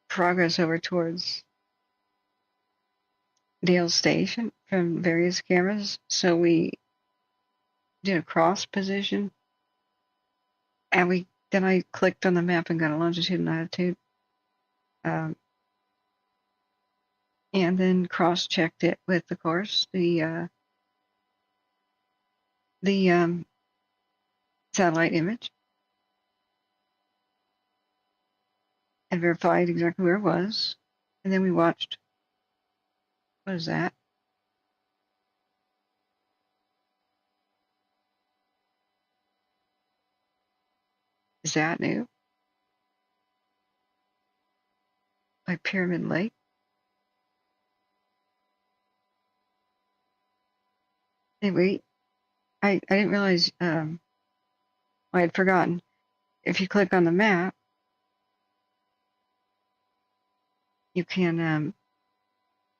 progress over towards Dale Station from various cameras. So we did a cross position, and then I clicked on the map and got a longitude and latitude, and then cross-checked it with, of course, the satellite image, and verified exactly where it was. And then we watched. What is that? Is that new? By Pyramid Lake. Anyway, I didn't realize. I had forgotten. If you click on the map, you can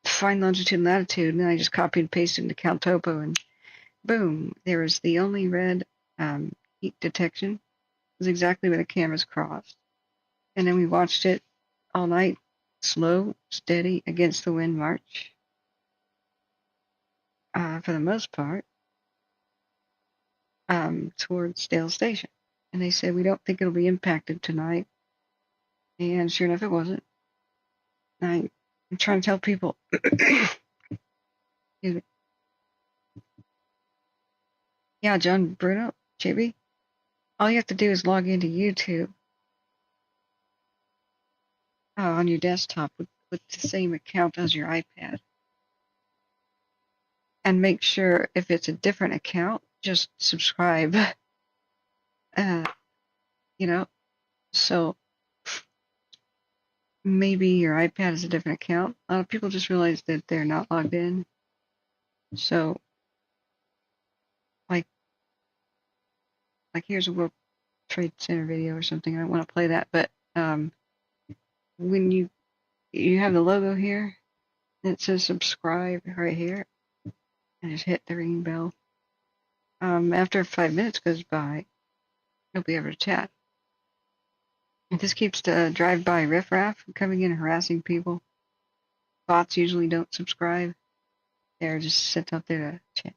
find longitude and latitude, and then I just copied and pasted into CalTopo, and boom, there was the only red heat detection. It was exactly where the cameras crossed. And then we watched it all night, slow, steady, against the wind march, for the most part, towards Dale Station. And they said, we don't think it'll be impacted tonight. And sure enough, it wasn't. I'm trying to tell people, excuse me. Yeah, John Bruno, JB, all you have to do is log into YouTube on your desktop with the same account as your iPad. And make sure if it's a different account, just subscribe. So maybe your iPad is a different account. A lot of people just realize that they're not logged in. So, like here's a World Trade Center video or something. I don't want to play that, but when you have the logo here, and it says subscribe right here, and just hit the ring bell. After 5 minutes goes by, you'll be able to chat. If this keeps the drive-by riffraff from coming in and harassing people, bots usually don't subscribe. They're just set out there to chat.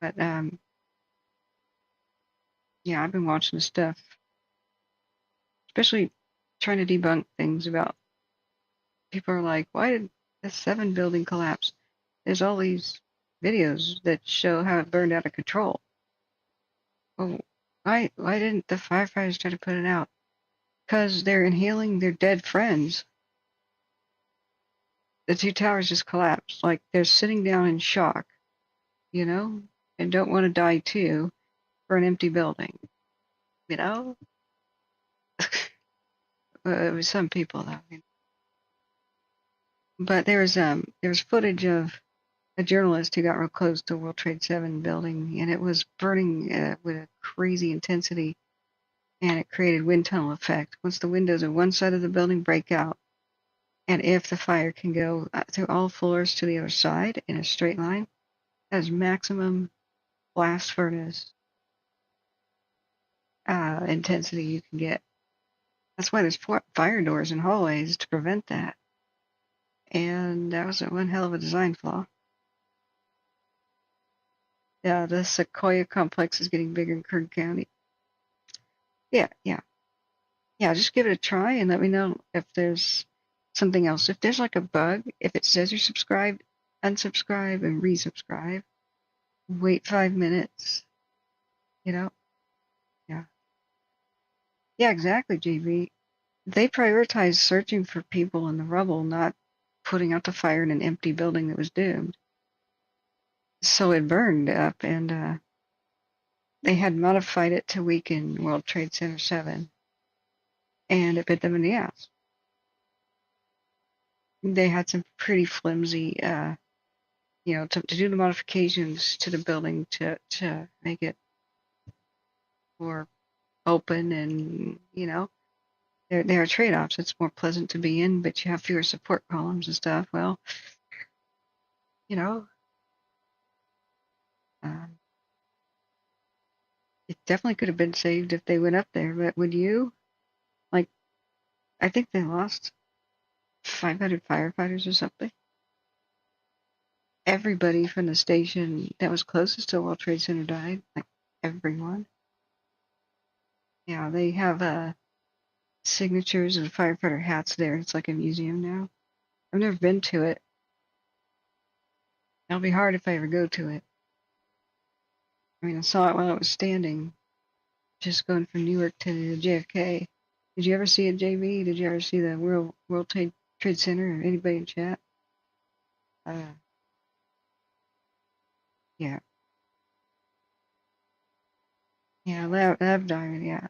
But yeah, I've been watching the stuff, especially trying to debunk things about. People are like, why did the 7 building collapse? There's all these videos that show how it burned out of control. Well, why didn't the firefighters try to put it out? Because they're inhaling their dead friends. The 2 towers just collapsed. Like, they're sitting down in shock, and don't want to die too for an empty building. It was some people, though. But there was footage of a journalist who got real close to World Trade 7 building, and it was burning with a crazy intensity, and it created wind tunnel effect. Once the windows on one side of the building break out, and if the fire can go through all floors to the other side in a straight line, that is maximum blast furnace intensity you can get. That's why there's fire doors in hallways to prevent that. And that was one hell of a design flaw. Yeah, the Sequoia complex is getting bigger in Kern County. Yeah. Just give it a try and let me know if there's something else. If there's like a bug, if it says you're subscribed, unsubscribe and resubscribe. Wait 5 minutes. Yeah. Yeah, exactly, JV. They prioritize searching for people in the rubble, not putting out the fire in an empty building that was doomed. So it burned up, and they had modified it to weaken World Trade Center 7, and it bit them in the ass. They had some pretty flimsy, to do the modifications to the building to make it more open, and there are trade-offs. It's more pleasant to be in, but you have fewer support columns and stuff. Well, It definitely could have been saved if they went up there, but would you? Like, I think they lost 500 firefighters or something. Everybody from the station that was closest to the World Trade Center died. Like, everyone. Yeah, they have signatures and firefighter hats there. It's like a museum now. I've never been to it. It'll be hard if I ever go to it. I mean, I saw it while I was standing, just going from Newark to JFK. Did you ever see it, JB? Did you ever see the World Trade Center, or anybody in chat? Yeah. Yeah, lab diving, yeah.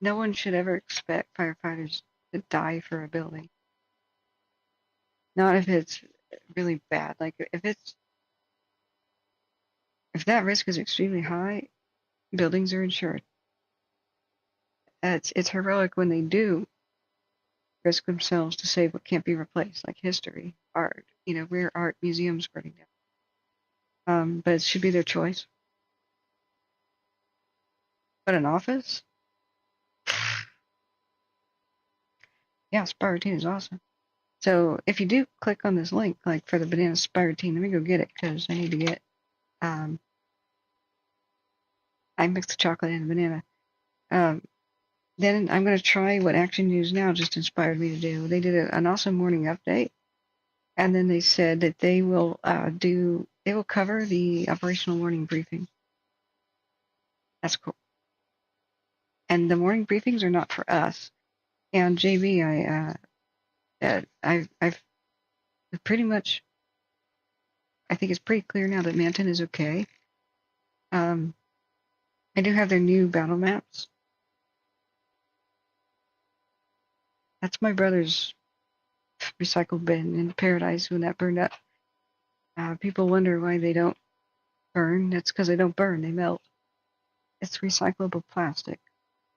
No one should ever expect firefighters to die for a building. Not if it's really bad. Like, if that risk is extremely high, buildings are insured. It's heroic when they do risk themselves to save what can't be replaced, like history, art, rare art museums burning down. But it should be their choice. But an office? Yeah, Spire-routine is awesome. So if you do click on this link, like for the banana Spire-routine, let me go get it because I need to get, I mixed the chocolate and the banana. Then I'm going to try what Action News Now just inspired me to do. They did an awesome morning update, and then they said that they will cover the operational morning briefing. That's cool. And the morning briefings are not for us. And JB, I've pretty much, I think it's pretty clear now that Manton is okay. I do have their new battle maps. That's my brother's recycled bin in Paradise when that burned up. People wonder why they don't burn. That's because they don't burn, they melt. It's recyclable plastic.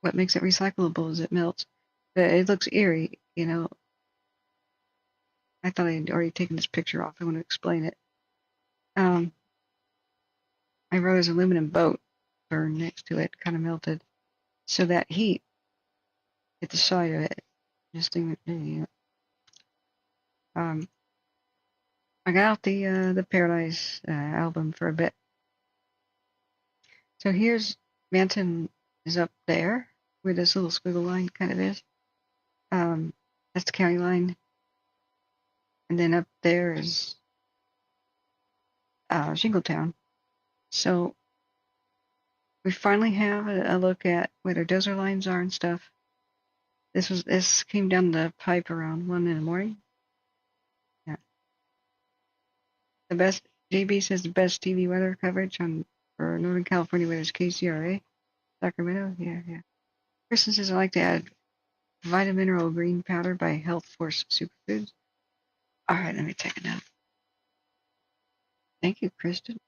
What makes it recyclable is it melts. But it looks eerie, I thought I had already taken this picture off. I want to explain it. My brother's aluminum boat burned next to it, kind of melted. So that heat hit the side of it. This thing, I got out the Paradise album for a bit. So here's Manton is up there, where this little squiggle line kind of is. That's the county line. And then up there is Shingletown. So we finally have a look at where their dozer lines are and stuff. This came down the pipe around 1 in the morning. Yeah. The best, JB says the best TV weather coverage for Northern California weather is KCRA. Sacramento, yeah. Kristen says I like to add Vitamineral green powder by Health Force Superfoods. All right, let me take a note. Thank you, Kristen.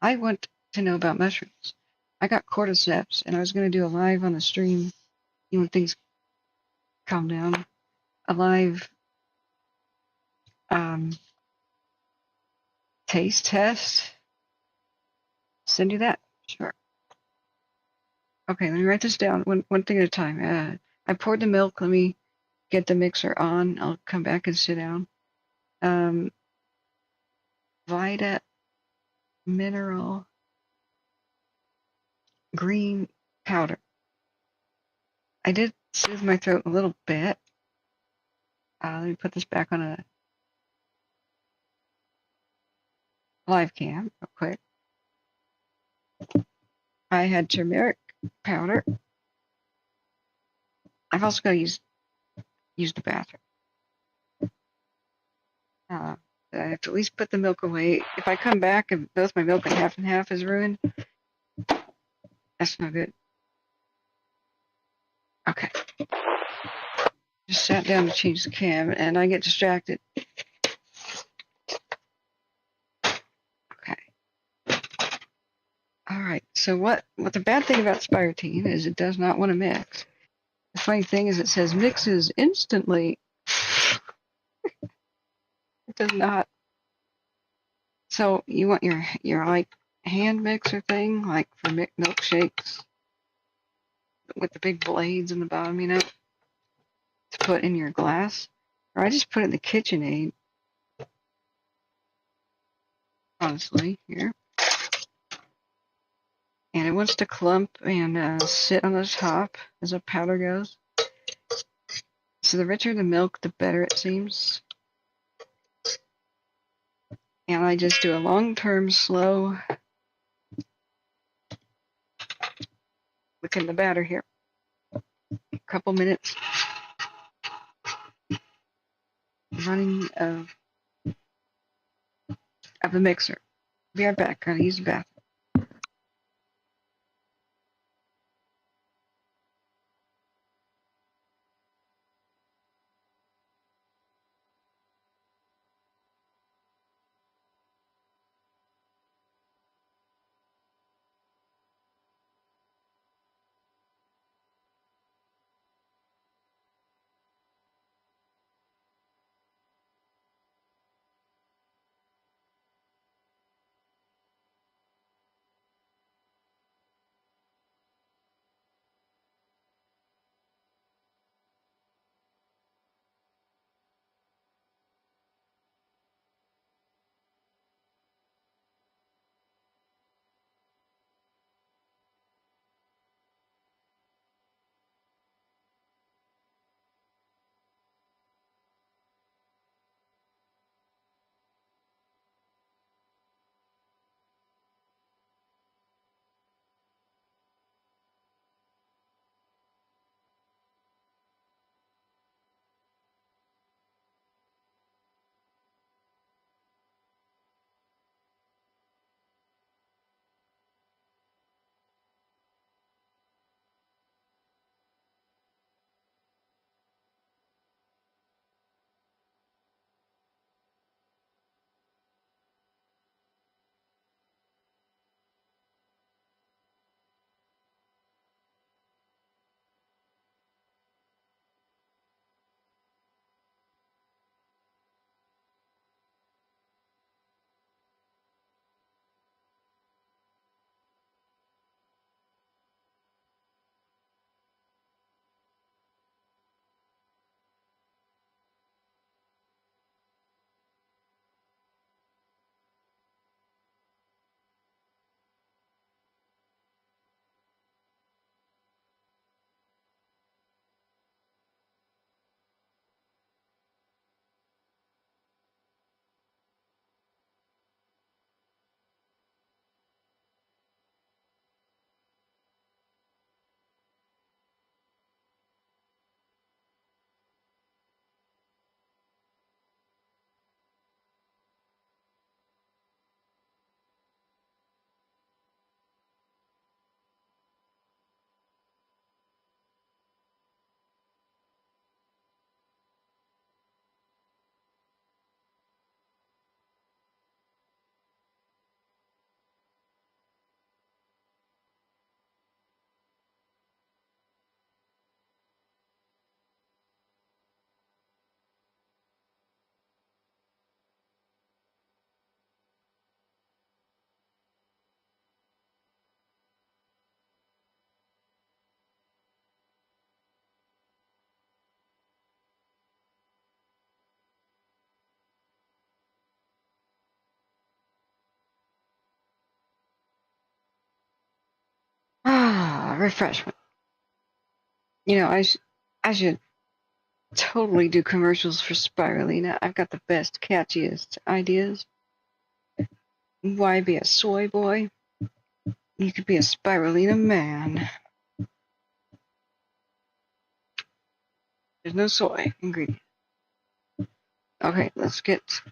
I want to know about mushrooms. I got cordyceps, and I was going to do a live on the stream, when things calm down. A live taste test. Send you that? Sure. Okay, let me write this down one thing at a time. I poured the milk. Let me get the mixer on. I'll come back and sit down. Vita Mineral green powder. I did soothe my throat a little bit. Let me put this back on a live cam real quick. I had turmeric powder. I've also got to use the bathroom. I have to at least put the milk away. If I come back and both my milk and half is ruined, that's not good. Okay. Just sat down to change the cam, and I get distracted. Okay. All right. So what the bad thing about Spire-routine is it does not want to mix. The funny thing is it says mixes instantly. It does not. So you want your like hand mixer thing, like for milkshakes, with the big blades in the bottom, you know, to put in your glass. Or I just put it in the KitchenAid, honestly, here. And it wants to clump and sit on the top as the powder goes. So the richer the milk, the better it seems. And I just do a long-term, slow look in the batter here. A couple minutes running of the mixer. Be right back. Gotta use the bathroom. Refreshment. You know, I should totally do commercials for spirulina. I've got the best, catchiest ideas. Why be a soy boy? You could be a spirulina man. There's no soy ingredient. Okay, let's get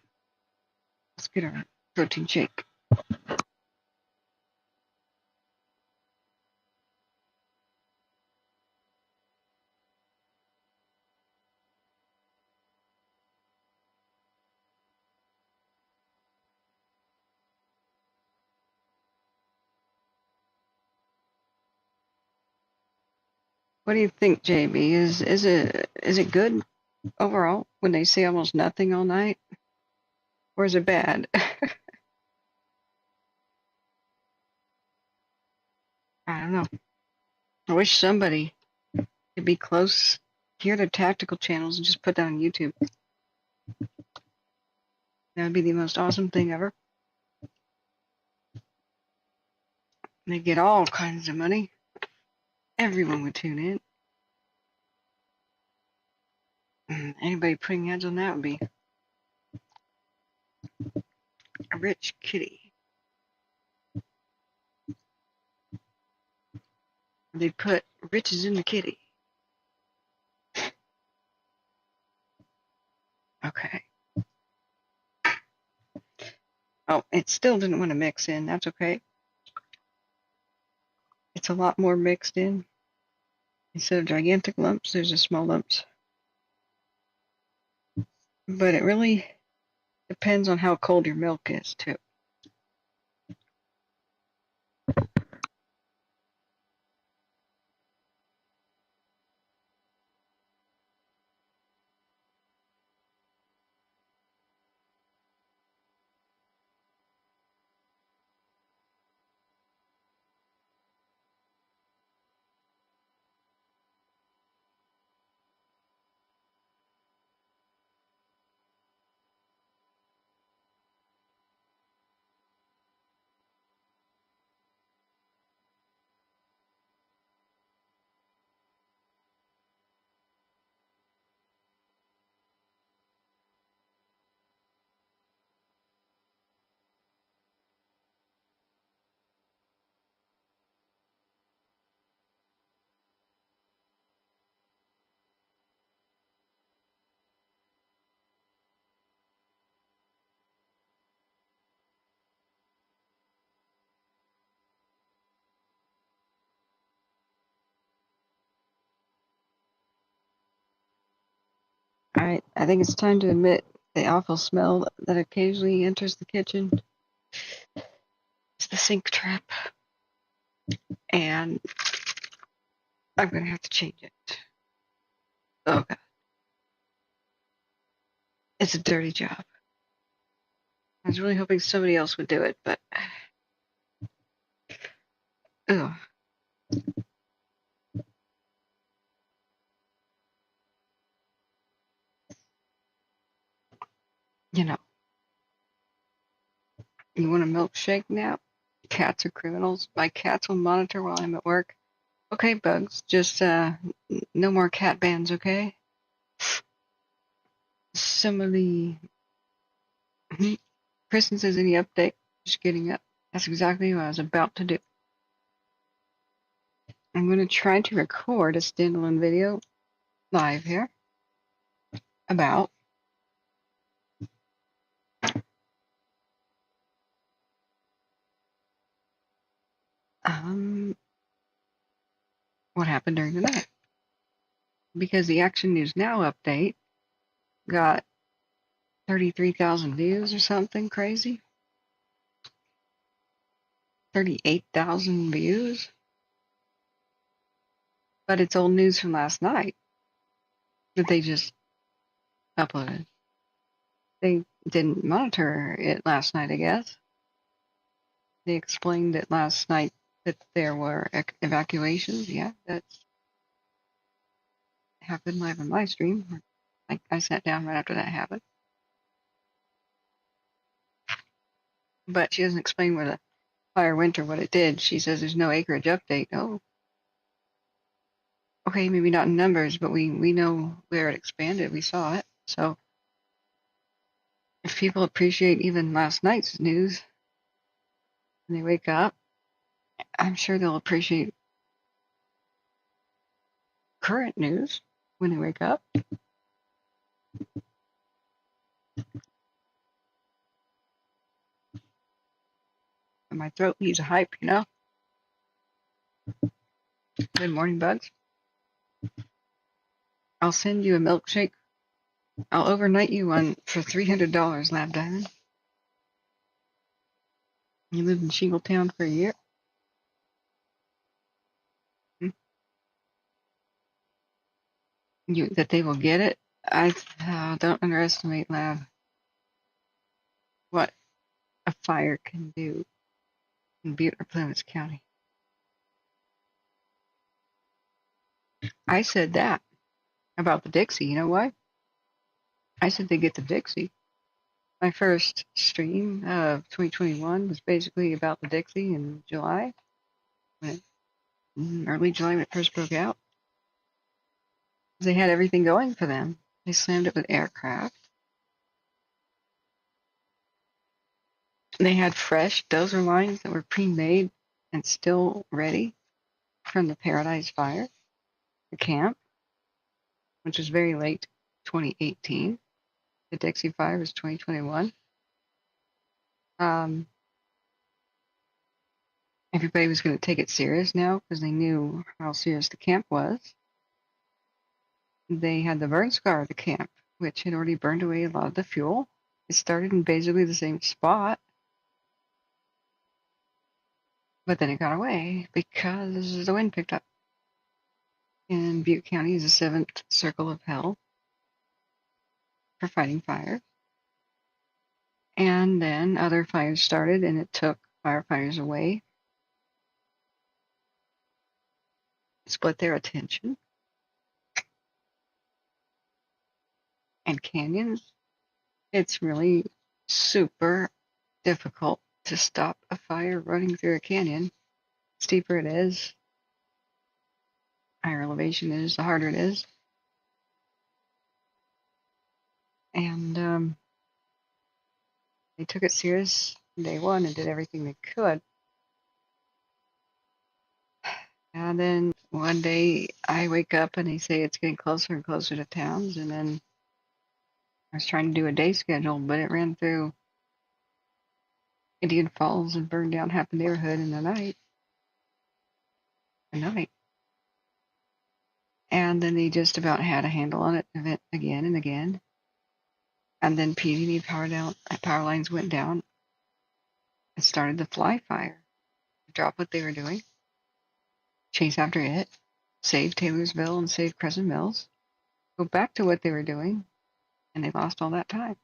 our protein shake. What do you think, JB? Is it good overall when they say almost nothing all night, or is it bad? I don't know. I wish somebody could be close here to tactical channels and just put that on YouTube. That would be the most awesome thing ever. They get all kinds of money. Everyone would tune in. Anybody putting ads on that would be a rich kitty. They'd put riches in the kitty. Okay. Oh, it still didn't want to mix in. That's okay. It's a lot more mixed in. Instead of gigantic lumps, there's a small lumps. But it really depends on how cold your milk is, too. Alright, I think it's time to admit the awful smell that occasionally enters the kitchen. It's the sink trap. And I'm going to have to change it. Oh, God. It's a dirty job. I was really hoping somebody else would do it, but... Ugh. You know. You want a milkshake now? Cats are criminals. My cats will monitor while I'm at work. Okay, Bugs. Just, no more cat bans, okay? Some of the... Kristen says, any update? Just getting up. That's exactly what I was about to do. I'm going to try to record a standalone video live here about what happened during the night. Because the Action News Now update got 33,000 views or something crazy. 38,000 views. But it's old news from last night that they just uploaded. They didn't monitor it last night, I guess. They explained it last night that there were evacuations. Yeah, that's happened live on my stream. I sat down right after that happened. But she doesn't explain where the fire went or what it did. She says there's no acreage update. Oh. Okay, maybe not in numbers, but we know where it expanded. We saw it. So if people appreciate even last night's news when they wake up, I'm sure they'll appreciate current news when they wake up. And my throat needs a hype, you know? Good morning, Bugs. I'll send you a milkshake. I'll overnight you one for $300, Lab Diamond. You lived in Shingletown for a year? That they will get it? I don't underestimate, Lab, what a fire can do in Butte or Plymouth County. I said that about the Dixie. You know why? I said they get the Dixie. My first stream of 2021 was basically about the Dixie in July, early July when it first broke out. They had everything going for them. They slammed it with aircraft. They had fresh dozer lines that were pre-made and still ready from the Paradise Fire, the camp, which was very late 2018. The Dixie Fire was 2021. Everybody was going to take it serious now because they knew how serious the camp was. They had the burn scar of the camp, which had already burned away a lot of the fuel. It started in basically the same spot, but then it got away because the wind picked up. And Butte County is the seventh circle of hell for fighting fire. And then other fires started, and it took firefighters away, split their attention. And canyons, it's really super difficult to stop a fire running through a canyon. The steeper it is, higher elevation it is, the harder it is. And they took it serious day one and did everything they could. And then one day I wake up and they say it's getting closer and closer to towns. And then I was trying to do a day schedule, but it ran through Indian Falls and burned down half the neighborhood in the night. And then they just about had a handle on it again and again. And then PG&E power lines went down and started the fly fire. Drop what they were doing, chase after it, save Taylorsville and save Crescent Mills, go back to what they were doing, and they lost all that time.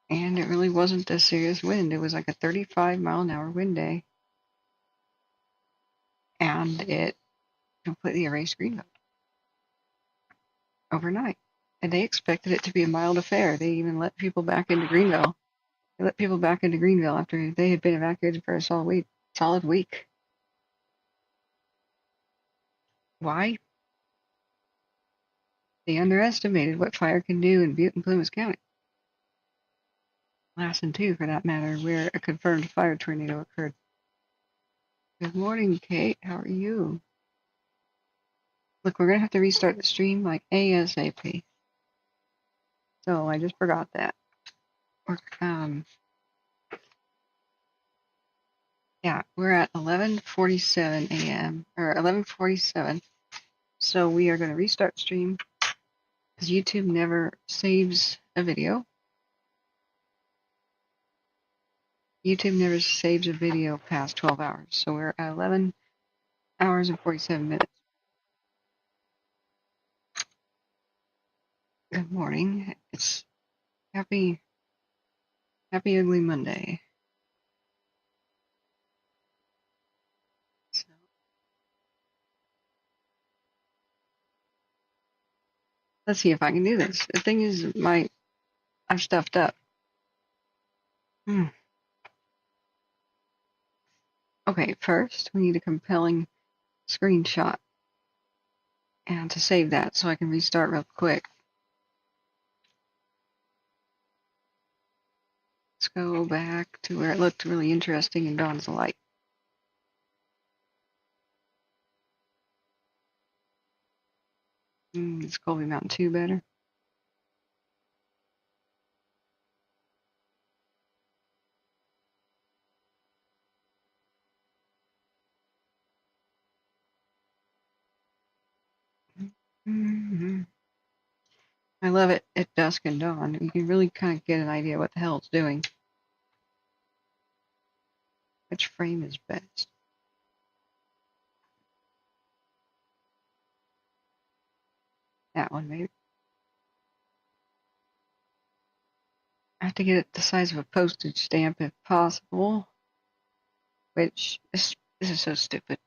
And it really wasn't a serious wind. It was like a 35-mile-an-hour wind day, and it completely erased Greenville overnight. And they expected it to be a mild affair. They even let people back into Greenville. They let people back into Greenville after they had been evacuated for a solid week. Why? They underestimated what fire can do in Butte and Plumas County. Lassen, too, for that matter, where a confirmed fire tornado occurred. Good morning, Kate. How are you? Look, we're going to have to restart the stream like ASAP. So I just forgot that. Yeah, we're at 11:47 a.m. or 11:47. So we are going to restart stream because YouTube never saves a video. YouTube never saves a video past 12 hours. So we're at 11 hours and 47 minutes. Good morning. It's Happy Ugly Monday. So, let's see if I can do this. The thing is, I'm stuffed up. Okay, first we need a compelling screenshot. And to save that so I can restart real quick. Let's go back to where it looked really interesting in Dawn's Light. Is Colby Mountain 2 better? I love it at dusk and dawn. You can really kind of get an idea what the hell it's doing. Which frame is best? That one, maybe. I have to get it the size of a postage stamp if possible. Which, this is so stupid.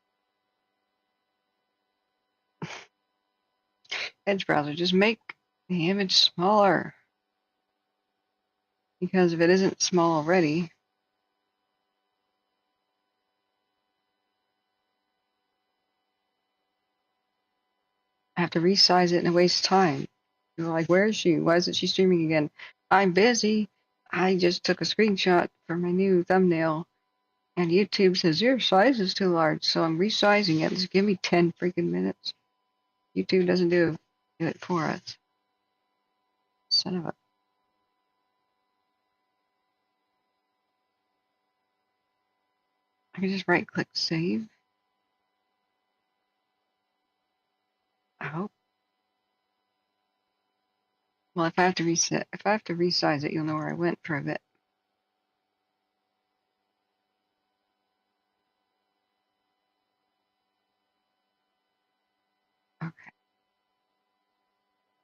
Edge browser, just make the image smaller. Because if it isn't small already, I have to resize it and it wastes time. You're like, where is she? Why isn't she streaming again? I'm busy. I just took a screenshot for my new thumbnail, and YouTube says your size is too large, so I'm resizing it. Just give me 10 freaking minutes. YouTube doesn't do it for us. Son of a... I can just right-click save. I hope. Well, if I have to resize it, you'll know where I went for a bit. Okay.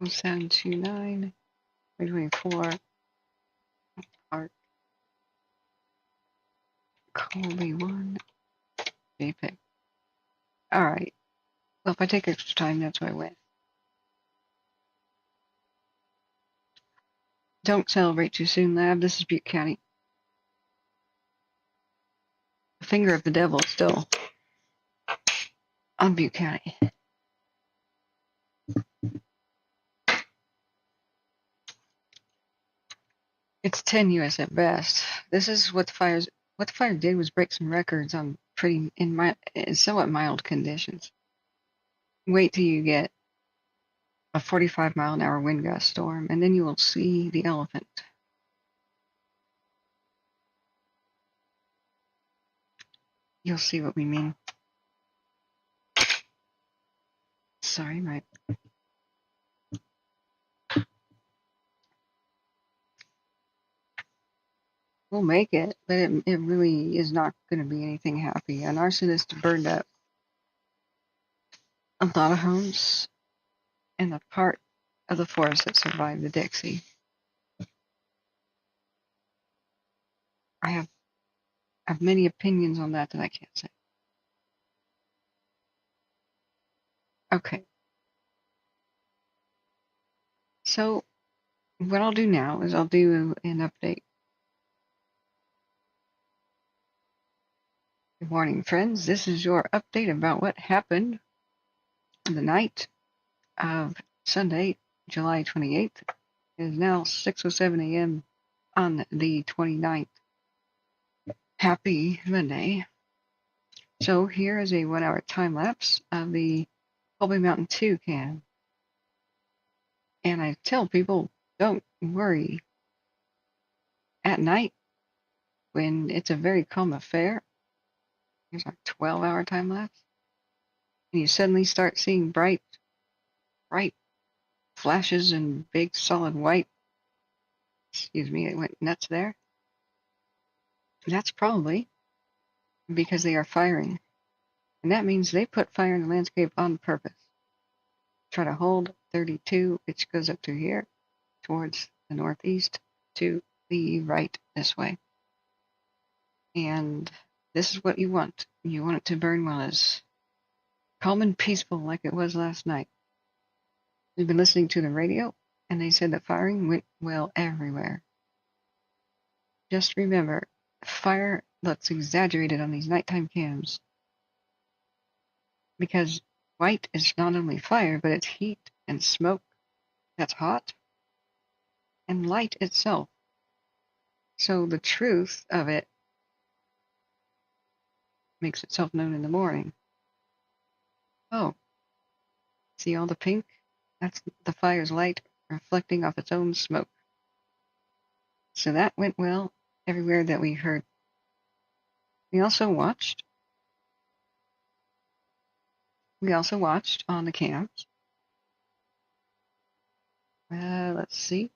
0729, 2024, Park, Colby 1, JPEG. Alright. Well, if I take extra time, that's where I went. Don't celebrate too soon, Lab. This is Butte County. The finger of the devil is still on Butte County. It's tenuous at best. This is what the fire did was break some records on in somewhat mild conditions. Wait till you get a 45-mile-an-hour wind gust storm, and then you will see the elephant. You'll see what we mean. Sorry, right. We'll make it, but it really is not going to be anything happy. An arsonist burned up a lot of homes and the part of the forest that survived the Dixie. I have many opinions on that I can't say. Okay. So what I'll do now is I'll do an update. Good morning, friends. This is your update about what happened the night of Sunday, July 28th. It is now 6:07 a.m. on the 29th. Happy Monday. So here is a 1-hour time lapse of the Colby Mountain 2 cam. And I tell people, don't worry. At night, when it's a very calm affair, here's our 12-hour time lapse, and you suddenly start seeing bright flashes and big solid white. Excuse me, it went nuts there. That's probably because they are firing. And that means they put fire in the landscape on purpose. Try to hold 32, which goes up to here, towards the northeast, to the right this way. And this is what you want. You want it to burn while it's calm and peaceful like it was last night. We've been listening to the radio, and they said the firing went well everywhere. Just remember, fire looks exaggerated on these nighttime cams because white is not only fire, but it's heat and smoke that's hot and light itself. So the truth of it makes itself known in the morning. Oh, see all the pink? That's the fire's light reflecting off its own smoke. So that went well everywhere that we heard. We also watched on the cams. Let's see.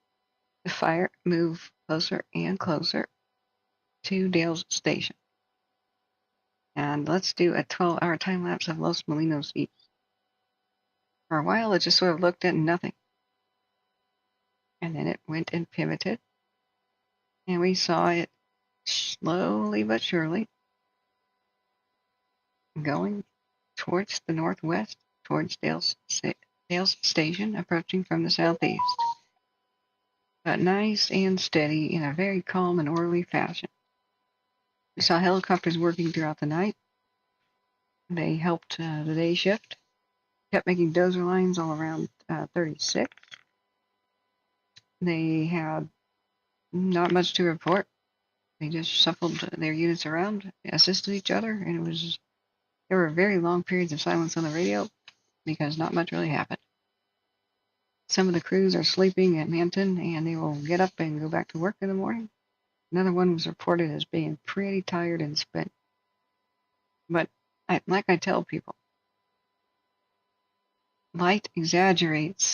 The fire move closer and closer to Dale's station. And let's do a 12-hour time lapse of Los Molinos East. For a while, it just sort of looked at nothing. And then it went and pivoted. And we saw it slowly but surely going towards the northwest, towards Dale's Sales station approaching from the southeast, but nice and steady in a very calm and orderly fashion. We saw helicopters working throughout the night. They helped the day shift, kept making dozer lines all around 36. They had not much to report. They just shuffled their units around, assisted each other, and there were very long periods of silence on the radio because not much really happened. Some of the crews are sleeping at Manton, and they will get up and go back to work in the morning. Another one was reported as being pretty tired and spent. But like I tell people, light exaggerates